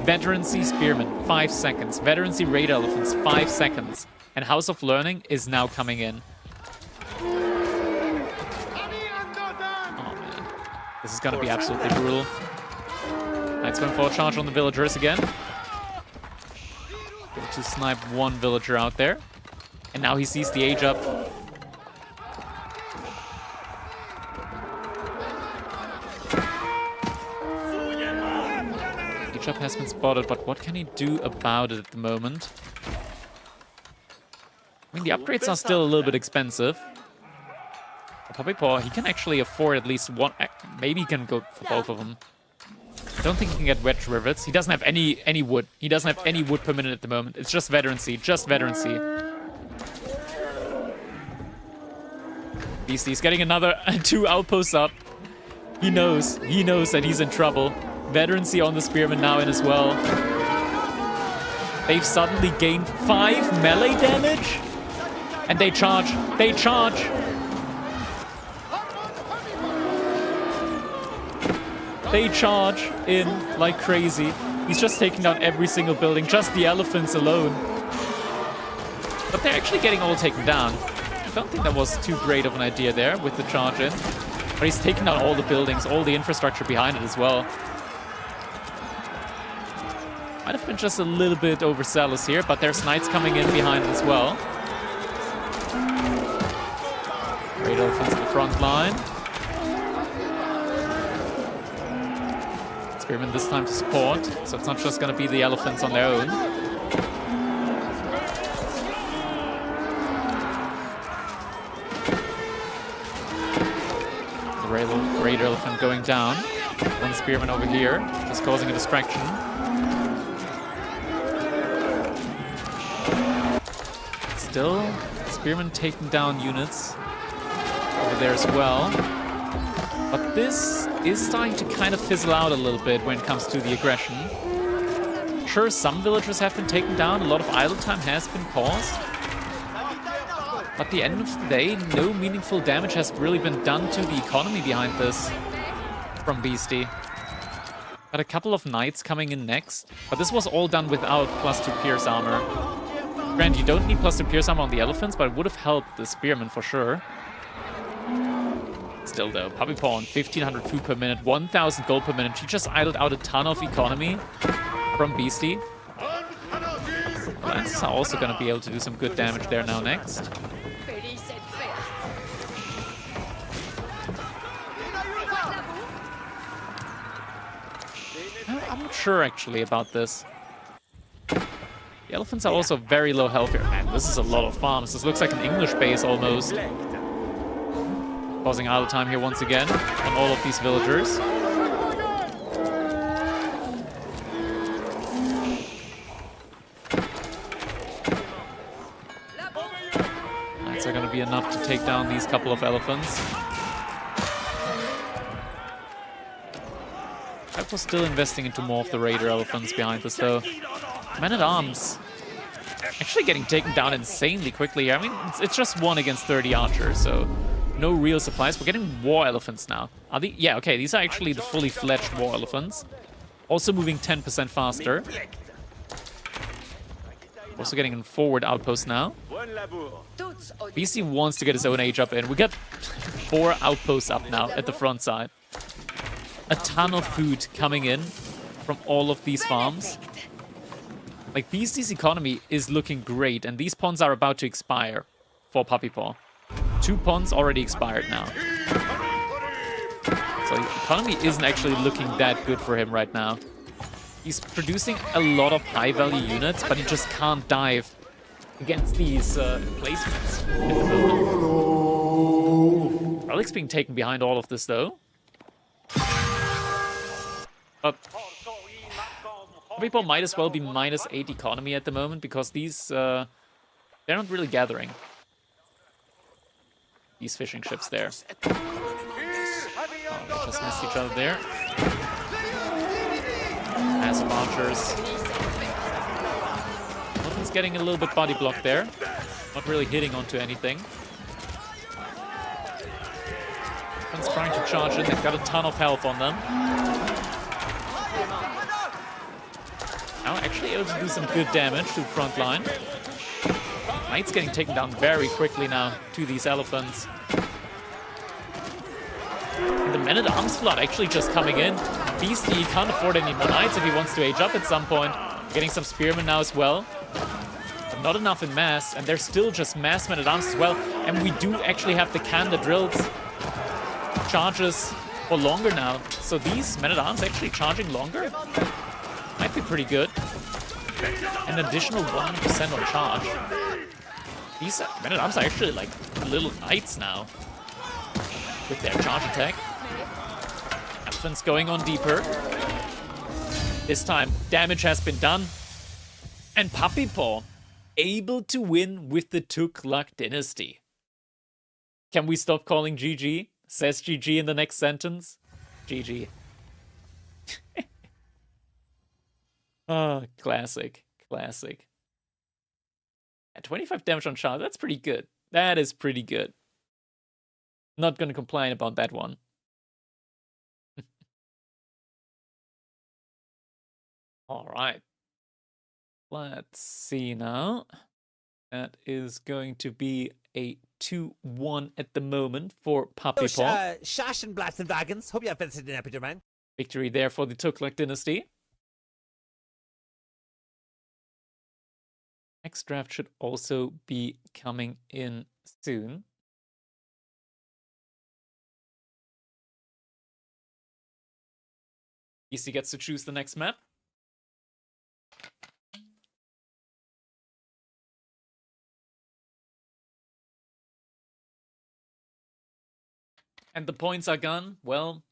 S15: Veterancy Spearmen, 5 seconds. Veterancy Raid Elephants, 5 seconds. And House of Learning is now coming in. Oh man. This is gonna be absolutely brutal. Knight's going for a charge on the villagers again. Going to snipe one villager out there. And now he sees the age up. Age up has been spotted, but what can he do about it at the moment? I mean, the upgrades are still a little bit expensive. Puppy Paw, he can actually afford at least one. Maybe he can go for both of them. I don't think he can get wedge rivets. He doesn't have any wood. He doesn't have any wood per minute at the moment. It's just veterancy. Just veterancy. He's getting another 2 outposts up. He knows that he's in trouble. Veterancy on the Spearman now in as well. They've suddenly gained 5 melee damage. And they charge. They charge. They charge in like crazy. He's just taking down every single building, just the elephants alone. But they're actually getting all taken down. I don't think that was too great of an idea there with the charge in. But he's taking down all the buildings, all the infrastructure behind it as well. Might have been just a little bit overzealous here, but there's knights coming in behind as well. Great elephants in the front line. Spearmen this time to support, so it's not just going to be the elephants on their own. The raid elephant going down. One spearman over here, just causing a distraction. Still, spearmen taking down units over there as well. But this is starting to kind of fizzle out a little bit when it comes to the aggression. Sure, some villagers have been taken down, a lot of idle time has been caused. But at the end of the day, no meaningful damage has really been done to the economy behind this from Beastie. Got a couple of knights coming in next, but this was all done without +2 pierce armor. Grant, you don't need +2 pierce armor on the elephants, but it would have helped the spearmen for sure. Still though, Puppy Paw on 1,500 food per minute, 1,000 gold per minute. She just idled out a ton of economy from Beastie. Lances are also going to be able to do some good damage there now next. I'm not sure actually about this. The elephants are also very low health here. Man, this is a lot of farms. This looks like an English base almost. Causing idle time here once again on all of these villagers. Knights are going to be enough to take down these couple of elephants. Outpost still investing into more of the Raider elephants behind us, though. Man-at-Arms actually getting taken down insanely quickly here. I mean, it's just 1 against 30 archers, so no real supplies. We're getting war elephants now. Are they? Yeah, okay, these are actually the fully fledged war elephants. Also moving 10% faster. Also getting a forward outpost now. BC wants to get his own age up in. We got 4 outposts up now at the front side. A ton of food coming in from all of these farms. Like, BC's economy is looking great, and these ponds are about to expire for Puppy Paw. 2 ponds already expired now. So the economy isn't actually looking that good for him right now. He's producing a lot of high-value units, but he just can't dive against these emplacements at the moment. Relic's being taken behind all of this, though. But people might as well be -8 economy at the moment, because these, they're not really gathering. These fishing ships there. Oh, just missed each other there. Massive archers. Elephant's getting a little bit body blocked there. Not really hitting onto anything. Elephant's trying to charge in. They've got a ton of health on them. Now actually able to do some good damage to the front line. Knight's getting taken down very quickly now to these elephants. And the Men-at-Arms flood actually just coming in. Beastie can't afford any more knights if he wants to age up at some point. Getting some spearmen now as well. But not enough in mass, and there's still just mass Men-at-Arms as well. And we do actually have the cannon that drills charges for longer now. So these Men-at-Arms actually charging longer might be pretty good. An additional 100% on charge. These Men-at-Arms are actually like little knights now with their charge attack. Elephants going on deeper. This time, damage has been done. And Puppy Paw able to win with the Tuklak dynasty. Can we stop calling GG? Says GG in the next sentence. GG. Oh, classic. Classic. At 25 damage on charge, that's pretty good. That is pretty good. Not gonna complain about that one. Alright. Let's see now. That is going to be a 2-1 at the moment for Puppy Paw.
S10: Wagons. Hope you have visited in Epidemic.
S15: Victory there for the Tuklak dynasty. Next draft should also be coming in soon. EC gets to choose the next map. And the points are gone. Well,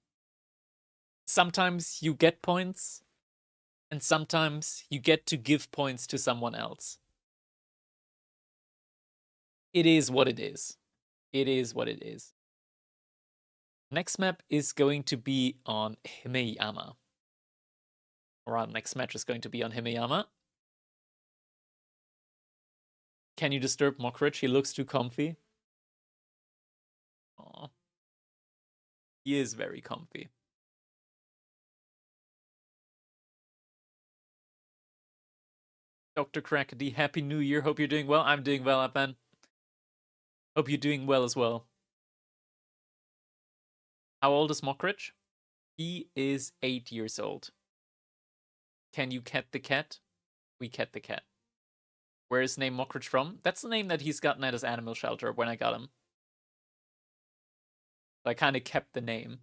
S15: sometimes you get points, and sometimes you get to give points to someone else. It is what it is. It is what it is. Next map is going to be on Himeyama. Or our next match is going to be on Himeyama. Can you disturb Mockridge? He looks too comfy. Aww. He is very comfy. Dr. Crackety, Happy New Year. Hope you're doing well. I'm doing well, Apan. Hope you're doing well as well. How old is Mockridge? He is 8 years old. Can you cat the cat? We cat the cat. Where is name Mockridge from? That's the name that he's gotten at his animal shelter when I got him. So I kind of kept the name.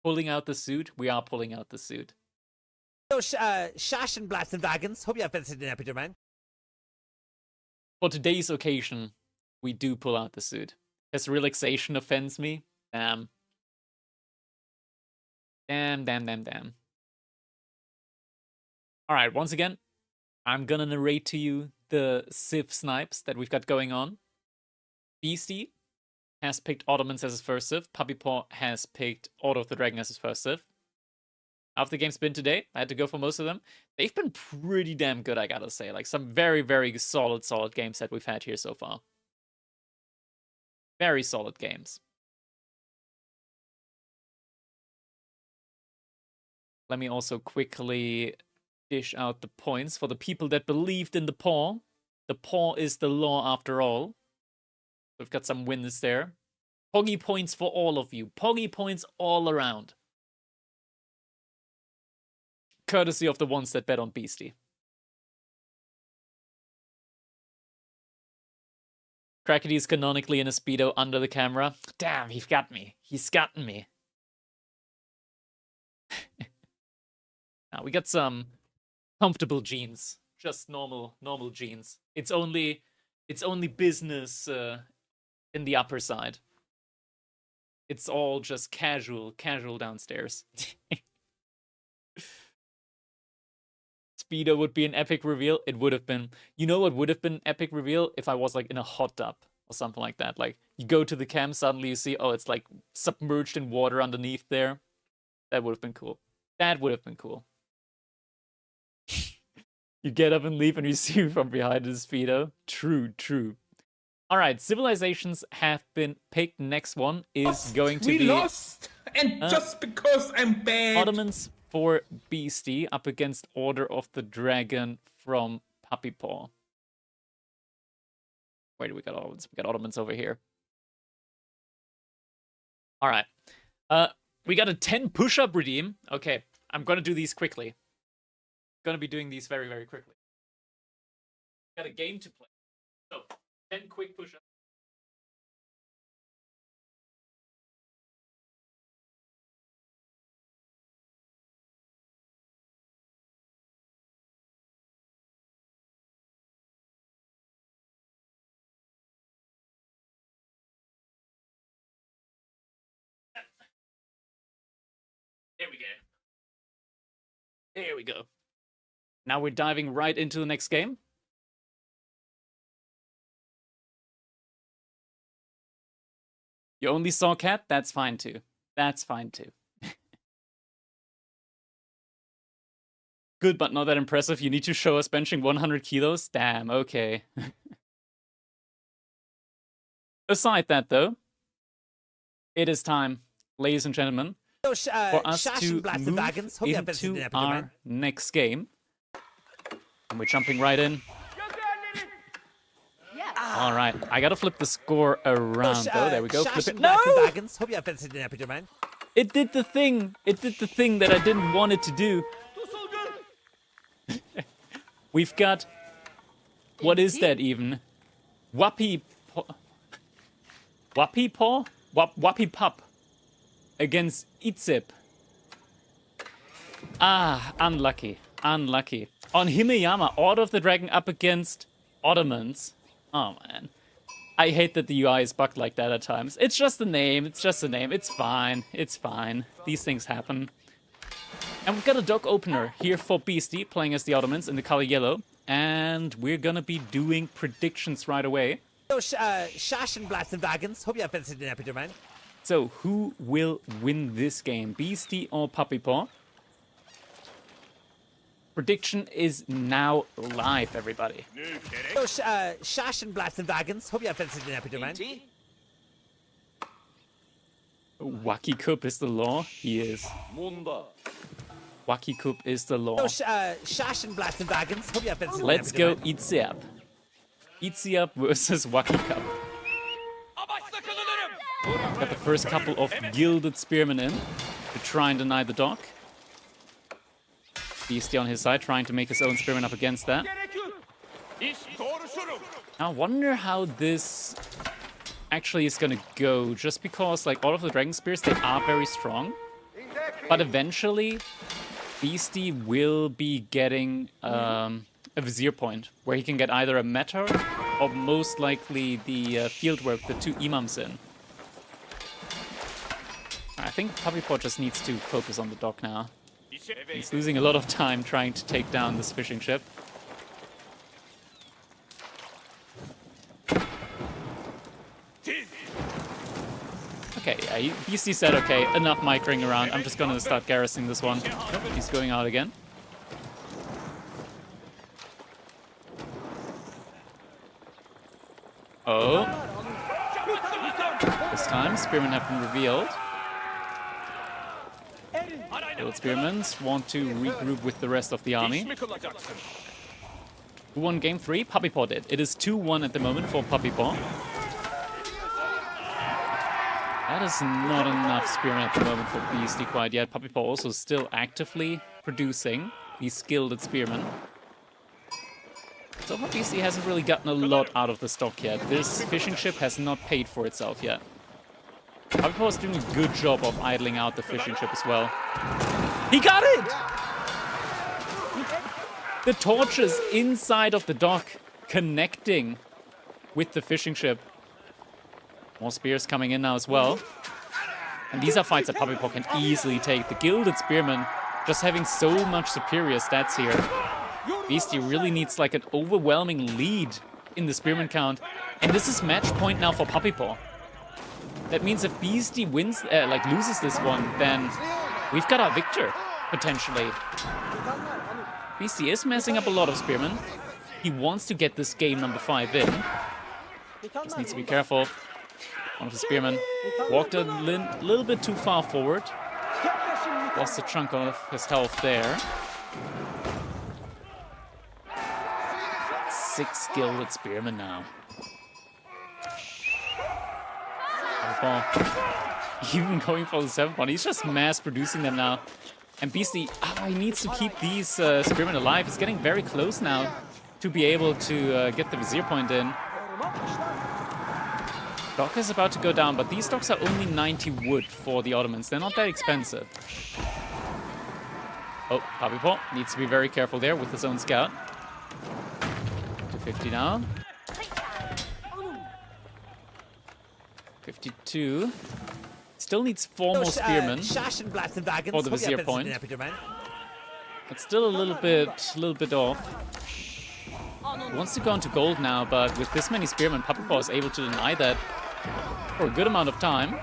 S15: Pulling out the suit? We are pulling out the suit.
S10: Shash and Wagons. Hope you have visited in Epidemic.
S15: For today's occasion, we do pull out the suit. This relaxation offends me. Damn. Damn. Alright, once again, I'm gonna narrate to you the Civ snipes that we've got going on. Beastie has picked Ottomans as his first Civ. Puppy Paw has picked Order of the Dragon as his first Civ. after the game's been today. I had to go for most of them. They've been pretty damn good, I gotta say. Like, some very, very solid games that we've had here so far. Very solid games. Let me also quickly dish out the points for the people that believed in the paw. The paw is the law after all. We've got some wins there. Poggy points for all of you. Poggy points all around. Courtesy of the ones that bet on Beastie. Crackety is canonically in a Speedo under the camera. Damn, he's got me. He's gotten me. Now, we got some comfortable jeans. Just normal jeans. It's only business in the upper side. It's all just casual downstairs. Speedo would be an epic reveal. It would have been. You know what would have been an epic reveal? If I was like in a hot tub or something like that. Like you go to the cam, suddenly you see, oh, it's like submerged in water underneath there. That would have been cool. That would have been cool. You get up and leave and you see from behind his Speedo. True. Alright, Civilisations have been picked. Next one is going to be...
S7: We lost! And just because I'm bad!
S15: Ottomans for Beastie up against Order of the Dragon from Puppy Paw. Wait, we got Ottomans. We got Ottomans over here. Alright. We got a 10 push-up redeem. Okay, I'm gonna do these quickly. Gonna be doing these very, very quickly. Got a game to play. So, 10 quick push-ups. There we go. There we go. Now we're diving right into the next game. You only saw Cat? That's fine too. That's fine too. Good, but not that impressive. You need to show us benching 100 kilos? Damn, okay. Aside that, though, it is time, ladies and gentlemen, for us to move into our next game. And we're jumping right in. All right, I gotta flip the score around, though. There we go. Flip it. No! It did the thing. It did the thing that I didn't want it to do. We've got... What is that even? Wappy Pup against Itzip. Ah, unlucky. Unlucky. On Himeyama, Order of the Dragon up against Ottomans. Oh, man. I hate that the UI is bugged like that at times. It's just a name. It's just a name. It's fine. It's fine. These things happen. And we've got a dog opener here for Beastie, playing as the Ottomans in the color yellow. And we're gonna be doing predictions right away. So, who will win this game? Beastie or Puppy Paw? Prediction is now live, everybody. Wacky Cup is the law. He is. Wacky Cup is the law. Let's go Itziab. Itziab versus Wacky Cup. Got the first couple of gilded spearmen in to try and deny the dog. Beastie on his side, trying to make his own spearman up against that. I wonder how this actually is gonna go, just because like all of the dragon spears, they are very strong. But eventually, Beastie will be getting a vizier point, where he can get either a meteor or most likely the fieldwork, the 2 imams in. I think Puppy Paw just needs to focus on the dog now. He's losing a lot of time trying to take down this fishing ship. Okay, yeah, Beastie said, okay, enough micring around. I'm just gonna start garrisoning this one. Nope, he's going out again. Oh. This time, Spearmen have been revealed. Both Spearmen want to regroup with the rest of the army. Who won game 3? Puppy Paw did. It is 2-1 at the moment for Puppy Paw. That is not enough Spearmen at the moment for Beastie quite yet. Puppy Paw also still actively producing these skilled Spearmen. So far, Beastie hasn't really gotten a lot out of the stock yet. This fishing ship has not paid for itself yet. Puppy Paw is doing a good job of idling out the fishing ship as well. He got it! The torches inside of the dock connecting with the fishing ship. More spears coming in now as well. And these are fights that Puppy Paw can easily take. The Gilded Spearmen just having so much superior stats here. Beastie really needs like an overwhelming lead in the Spearman count. And this is match point now for Puppy Paw. That means if Beastie wins, loses this one, then we've got our victor, potentially. Beastie is messing up a lot of Spearmen. He wants to get this game number 5 in. Just needs to be careful. One of the Spearmen walked a little bit too far forward. Lost a chunk of his health there. 6 Gilded Spearmen now. Even going for the 7th one. He's just mass producing them now. And Beastie, he needs to keep these Spearmen alive. He's getting very close now to be able to get the Vizier point in. Dock is about to go down, but these docks are only 90 wood for the Ottomans. They're not that expensive. Oh, Puppy Paw needs to be very careful there with his own scout. 250 now. 52. Still needs 4 more Spearmen for the Vizier point. It's still a little bit off. He wants to go into gold now, but with this many Spearmen, Puppy Paw is able to deny that for a good amount of time.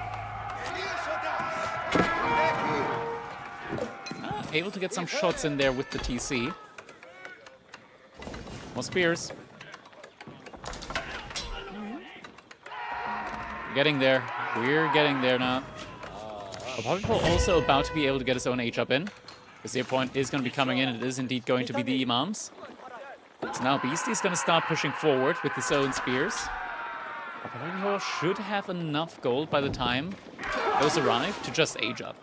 S15: Able to get some shots in there with the TC. More spears. We're getting there. We're getting there now. But Puppy Paw also about to be able to get his own H up in. Vizier point is going to be coming in. It is indeed going to be the Imams. So now Beastie's going to start pushing forward with his own spears. Puppy Paw should have enough gold by the time those arrive to just age up.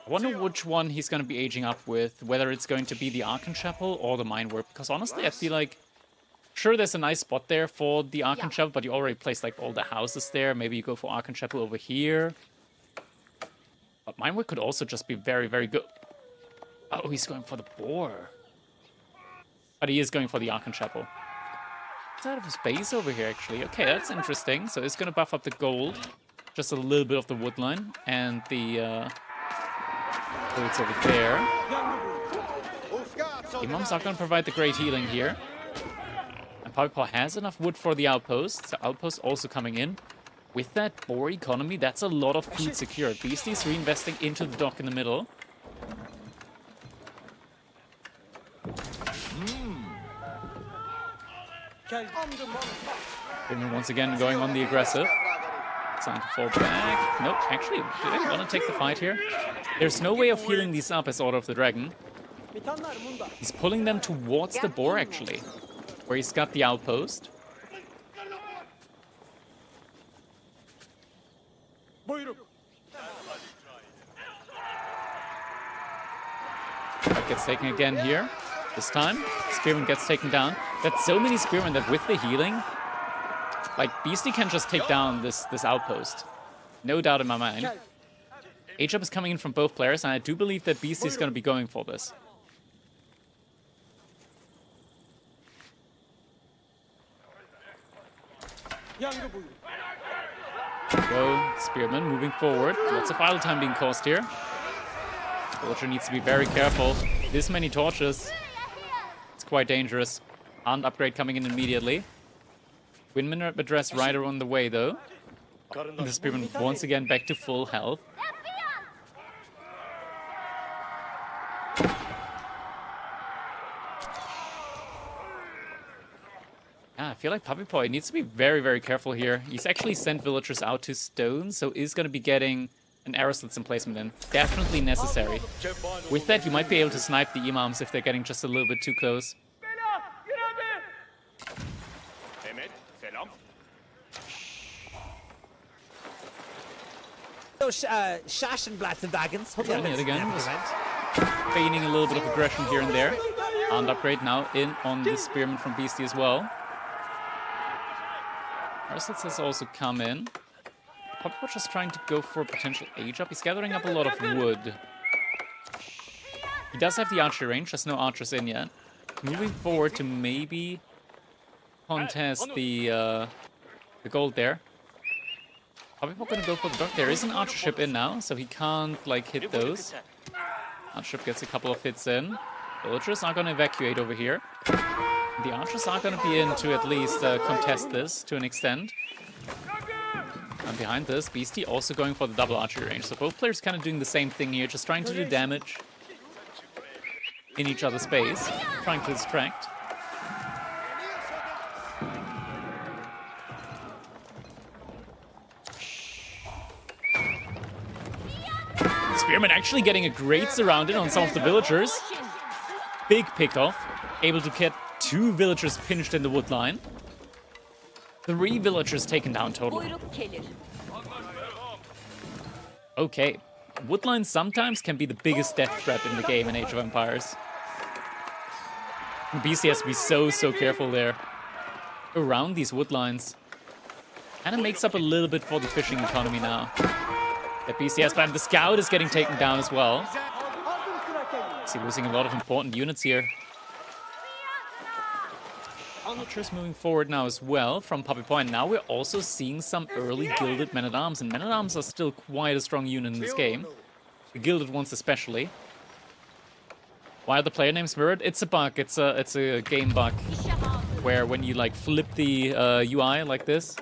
S15: I wonder which one he's going to be aging up with, whether it's going to be the Archon Chapel or the Mine Warp, because honestly I feel like, sure there's a nice spot there for the Archon Chapel, but you already placed like all the houses there. Maybe you go for Archon Chapel over here. But Mine Warp could also just be very, very good. Oh, he's going for the boar. But he is going for the Archon Chapel. He's out of his base over here, actually. Okay, that's interesting. So it's going to buff up the gold. Just a little bit of the wood line. And the bullets over there. Imams are going to provide the great healing here. And Puppy Paw has enough wood for the outpost. So outpost also coming in. With that boar economy, that's a lot of food secured. Beastie's reinvesting into the dock in the middle. Spearman once again going on the aggressive. Time to fall back. Nope, actually, do they want to take the fight here? There's no way of healing these up as Order of the Dragon. He's pulling them towards the boar, actually, where he's got the outpost. That gets taken again here. This time, Spearman gets taken down. That's so many Spearmen that with the healing, like, Beastie can just take down this outpost. No doubt in my mind. H-up is coming in from both players, and I do believe that Beastie is going to be going for this. Go, Spearman moving forward. Lots of idle time being caused here. Torture needs to be very careful. This many torches. It's quite dangerous. Armed upgrade coming in immediately. Windminer address right on the way, though. The spearman once again back to full health. Yeah, I feel like Puppy Boy needs to be very, very careful here. He's actually sent villagers out to stone, so is going to be getting an arrow slits placement in. Definitely necessary. With that, you might be able to snipe the imams if they're getting just a little bit too close.
S10: Those Shashenblatts and Wagons. Hope you
S15: Yet again,
S10: have
S15: just feigning a little bit of aggression here and there. And upgrade now in on the spearman from Beastie as well. Arslitz has also come in. Puppy just trying to go for a potential age up. He's gathering up a lot of wood. He does have the archery range, just no archers in yet. Moving forward to maybe contest the gold there. Puppy gonna go for the dock. There is an archer ship in now, so he can't like hit those. Archer ship gets a couple of hits in. Villagers are gonna evacuate over here. The archers are gonna be in to at least contest this to an extent. And behind this, Beastie also going for the double archery range. So both players kind of doing the same thing here, just trying to do damage in each other's space, trying to distract. Spearman actually getting a great surrounding on some of the villagers. Big pickoff, able to get 2 villagers pinched in the wood line. 3 villagers taken down total. Okay. Woodlines sometimes can be the biggest death threat in the game in Age of Empires. BC has to be so careful there. Around these woodlines. Kind of makes up a little bit for the fishing economy now. The BCS plan. The scout is getting taken down as well. He's losing a lot of important units here. Archers moving forward now as well from Puppy Point. Now we're also seeing some early gilded men-at-arms, and men-at-arms are still quite a strong unit in this game. The gilded ones especially. Why are the player names mirrored? It's a bug. It's a game bug where when you like flip the UI like this,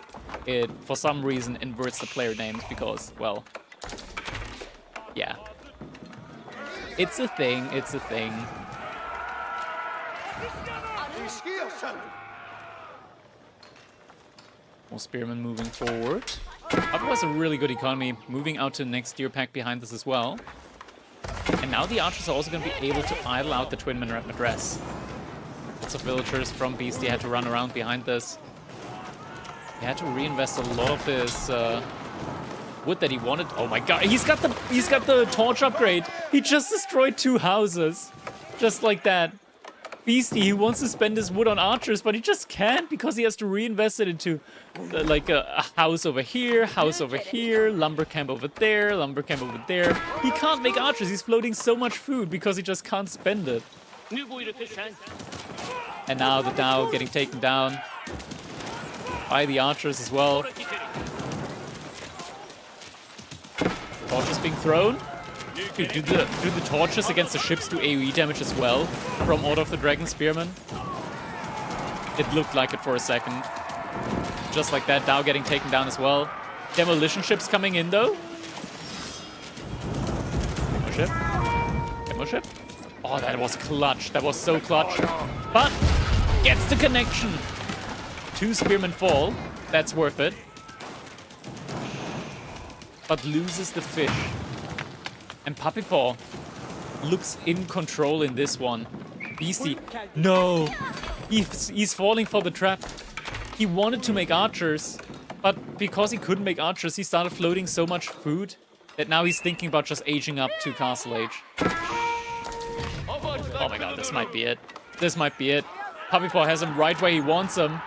S15: it for some reason inverts the player names because, well, yeah. It's a thing. It's a thing. More spearmen moving forward. Otherwise, a really good economy. Moving out to the next tier pack behind this as well. And now the archers are also going to be able to idle out the twin minaret address. Lots of villagers from Beastie had to run around behind this. He had to reinvest a lot of his wood that he wanted. Oh my god, he's got the torch upgrade. He just destroyed 2 houses, just like that. Beastie, he wants to spend his wood on archers, but he just can't because he has to reinvest it into like a house over here, lumber camp over there, lumber camp over there. He can't make archers. He's floating so much food because he just can't spend it. And now the Dao getting taken down by the archers as well. Torches being thrown. Dude, do the torches against the ships do AoE damage as well from Order of the Dragon Spearman? It looked like it for a second. Just like that, Dao getting taken down as well. Demolition ships coming in though. Demo ship. Demo ship. Oh, that was clutch. That was so clutch. But gets the connection. 2 spearmen fall. That's worth it. But loses the fish. And Puppy Paw looks in control in this one. Beastie, no! He's falling for the trap. He wanted to make archers, but because he couldn't make archers, he started floating so much food that now he's thinking about just aging up to Castle Age. Oh my god, this might be it. This might be it. Puppy Paw has him right where he wants him.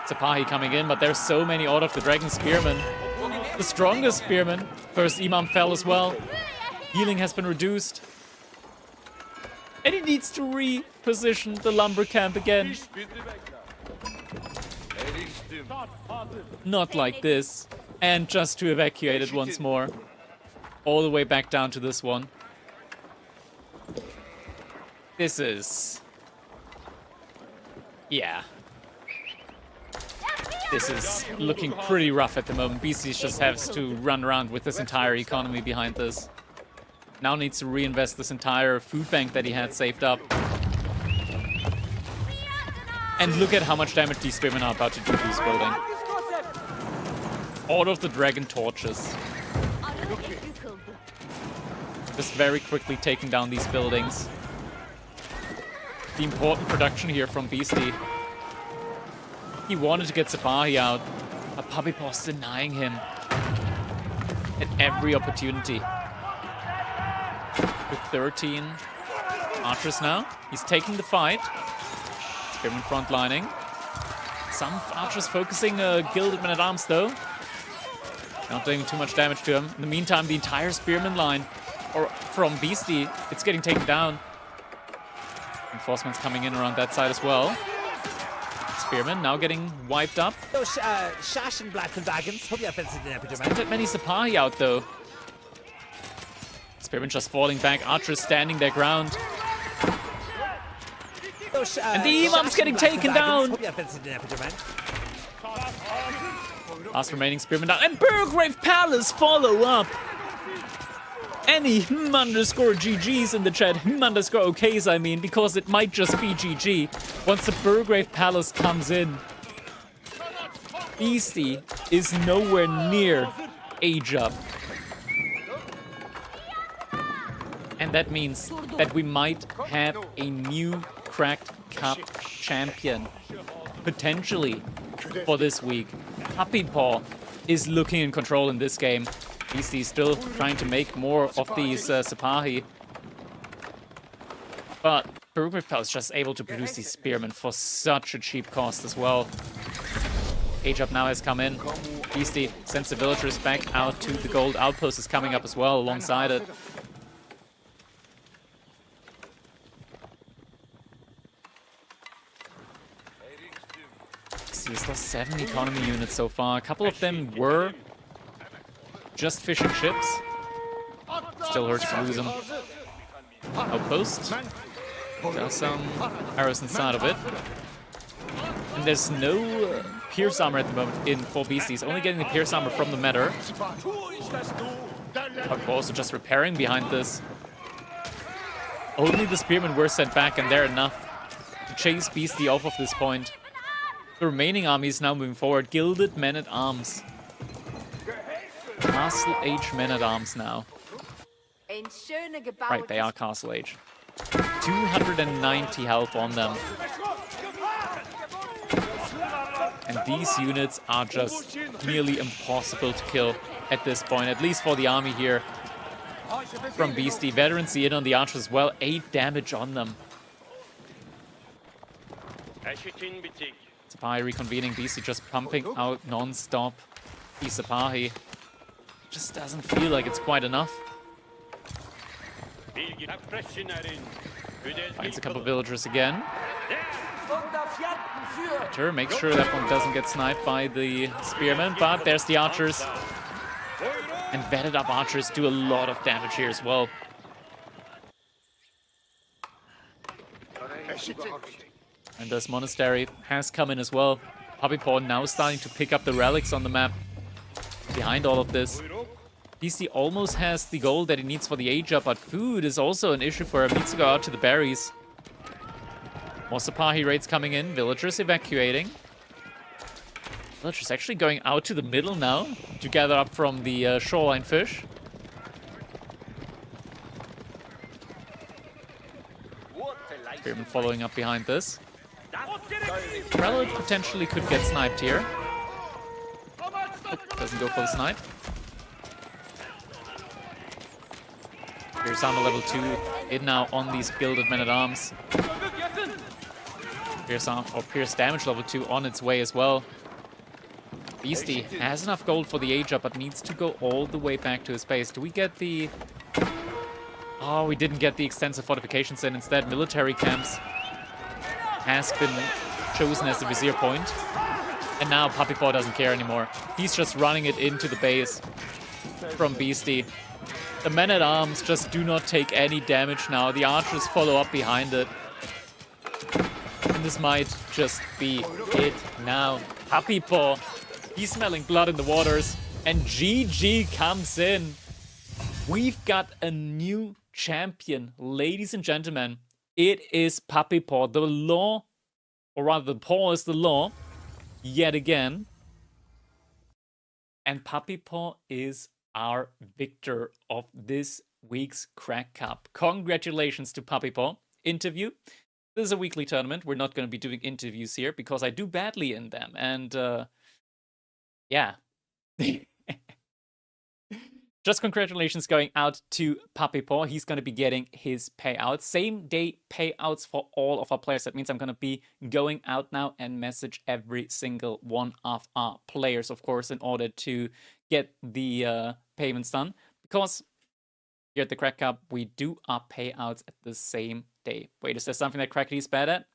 S15: Tapahi coming in, but there's so many Order of the Dragon Spearmen. The strongest spearman. First Imam fell as well. Healing has been reduced. And he needs to reposition the lumber camp again. Not like this. And just to evacuate it once more. All the way back down to this one. This is... yeah. This is looking pretty rough at the moment. BC just has to run around with this entire economy behind this. Now needs to reinvest this entire food bank that he had saved up. And look at how much damage these spearmen are about to do to this building. All of the dragon torches. Just very quickly taking down these buildings. The important production here from Beastie. He wanted to get Sabahi out, but Puppy Paw's denying him at every opportunity. With 13 archers now, he's taking the fight. Spearman frontlining. Some archers focusing Gilded Men-at-Arms though. Not doing too much damage to him. In the meantime, the entire Spearman line, or from Beastie, it's getting taken down. Reinforcements coming in around that side as well. Spearman now getting wiped up.
S10: Those Wagons. Hope you have
S15: Not that many Sapahi out though. Spearman just falling back. Archers standing their ground. And the Imam's getting taken down. Last remaining Spearman down. And Burgrave Palace follow up. Any _GGs in the chat. _OKs, I mean, because it might just be GG. Once the Burgrave Palace comes in, Beastie is nowhere near age up. And that means that we might have a new Cracked Cup champion. Potentially for this week. Puppy Paw is looking in control in this game. Beastie still trying to make more of these Sapahi. But Burgrave Palace is just able to produce these Spearmen for such a cheap cost as well. Age Up now has come in. Beastie sends the villagers back out to the gold outpost is coming up as well alongside it. He's lost 7 economy units so far. A couple of them were just fishing ships. Still hurts to lose them. Outpost. Got some arrows inside of it. And there's no Pierce Armor at the moment in for Beasties. Only getting the Pierce Armor from the Matter. But also just repairing behind this. Only the Spearmen were sent back, and they're enough to chase Beastie off of this point. The remaining army is now moving forward. Gilded Men-at-Arms. Castle Age Men-at-Arms now. Right, they are Castle Age. 290 health on them. And these units are just nearly impossible to kill at this point, at least for the army here from Beastie. Veterancy in on the archers as well. 8 damage on them. Sapahi reconvening. Beastie just pumping out non-stop. The Sapahi just doesn't feel like it's quite enough. Finds a couple villagers again. Better make sure that one doesn't get sniped by the spearmen, but there's the archers. And vetted up archers do a lot of damage here as well. And this monastery has come in as well. Puppy Paw now starting to pick up the relics on the map. Behind all of this, DC almost has the gold that he needs for the age up, but food is also an issue for him. Needs to go out to the berries. More Sapahi raids coming in, villagers evacuating. Villagers actually going out to the middle now to gather up from the shoreline fish. Spearman following up behind this. Prelate potentially could get sniped here. Doesn't go for the snipe. Here's armor level 2 in now on these Gilded Men-at-Arms. Pierce damage level 2 on its way as well. Beastie has enough gold for the age up, but needs to go all the way back to his base. Do we get the... Oh, we didn't get the extensive fortifications in. Instead, military camps has been chosen as the vizier point. And now Puppy Paw doesn't care anymore. He's just running it into the base from Beastie. The men-at-arms just do not take any damage now. The archers follow up behind it. And this might just be it now. Puppy Paw. He's smelling blood in the waters. And GG comes in. We've got a new champion, ladies and gentlemen. It is Puppy Paw. The law, or rather the paw is the law, yet again. And Puppy Paw is our victor of this week's Crack Cup. Congratulations to Puppy Paw. Interview. This is a weekly tournament. We're not going to be doing interviews here because I do badly in them. And yeah. Just congratulations going out to Puppy Paw. He's going to be getting his payout. Same day payouts for all of our players. That means I'm going to be going out now and message every single one of our players, of course, in order to get the payments done. Because here at the Crack Cup, we do our payouts at the same day. Wait, is there something that Crackity is bad at?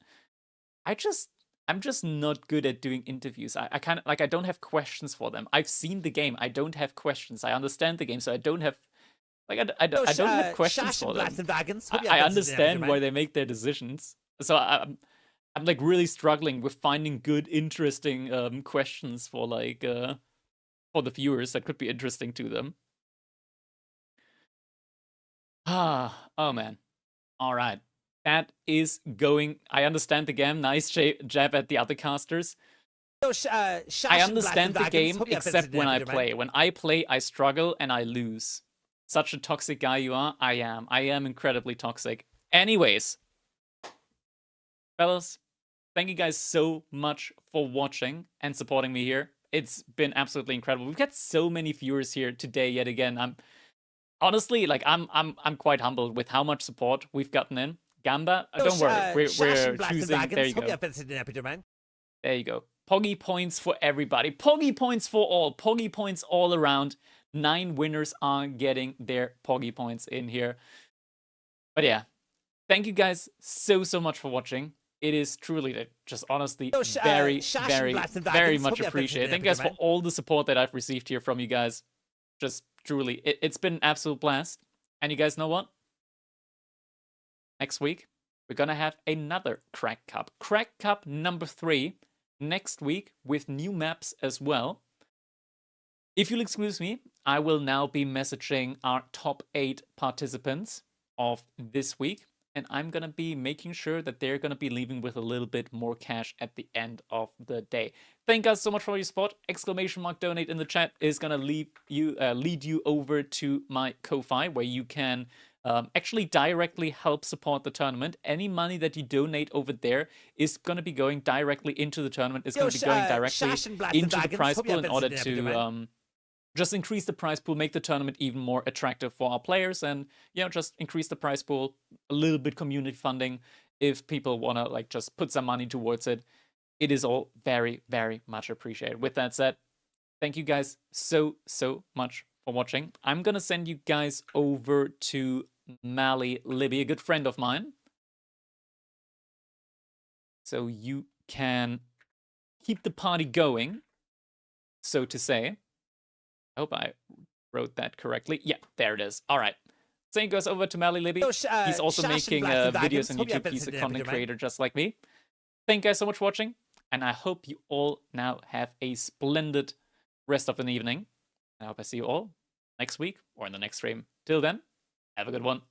S15: I'm just not good at doing interviews. I kind of, like, I don't have questions for them. I've seen the game. I don't have questions. I understand the game, so I don't have, like, I don't have questions for them. I understand why they make their decisions. So I'm like really struggling with finding good, interesting questions for like for the viewers that could be interesting to them. Oh man. All right. That is going. I understand the game. Nice jab at the other casters. I understand the game, except when I play. When I play, I struggle and I lose. Such a toxic guy you are. I am. I am incredibly toxic. Anyways, fellas, thank you guys so much for watching and supporting me here. It's been absolutely incredible. We've got so many viewers here today yet again. I'm honestly, like, I'm quite humbled with how much support we've gotten in. Gamba, don't worry, we're choosing. There you go. There you go. Poggy points for everybody. Poggy points for all. Poggy points all around. 9 winners are getting their Poggy points in here. But yeah, thank you guys so much for watching. It is truly, just honestly, very much appreciated. Thank you guys for all the support that I've received here from you guys. Just truly, it's been an absolute blast. And you guys know what? Next week, we're going to have another Crack Cup. Crack Cup number 3 next week with new maps as well. If you'll excuse me, I will now be messaging our top 8 participants of this week. And I'm going to be making sure that they're going to be leaving with a little bit more cash at the end of the day. Thank you guys so much for your support. ! donate in the chat is going to lead you over to my Ko-Fi, where you can actually directly help support the tournament. Any money that you donate over there is going to be going directly into the tournament. It's going to be going directly into the prize pool in order to just increase the prize pool, make the tournament even more attractive for our players, and, you know, just increase the prize pool, a little bit community funding if people want to, like, just put some money towards it. It is all very much appreciated. With that said, thank you guys so much for watching. I'm going to send you guys over to Mally Libby, a good friend of mine, so you can keep the party going, so to say. I hope I wrote that correctly. Yeah, there it is. All right. Send you guys over to Mally Libby. He's also making videos on YouTube. He's a content creator just like me. Thank you guys so much for watching, and I hope you all now have a splendid rest of an evening. I hope I see you all next week or in the next stream. Till then, have a good one.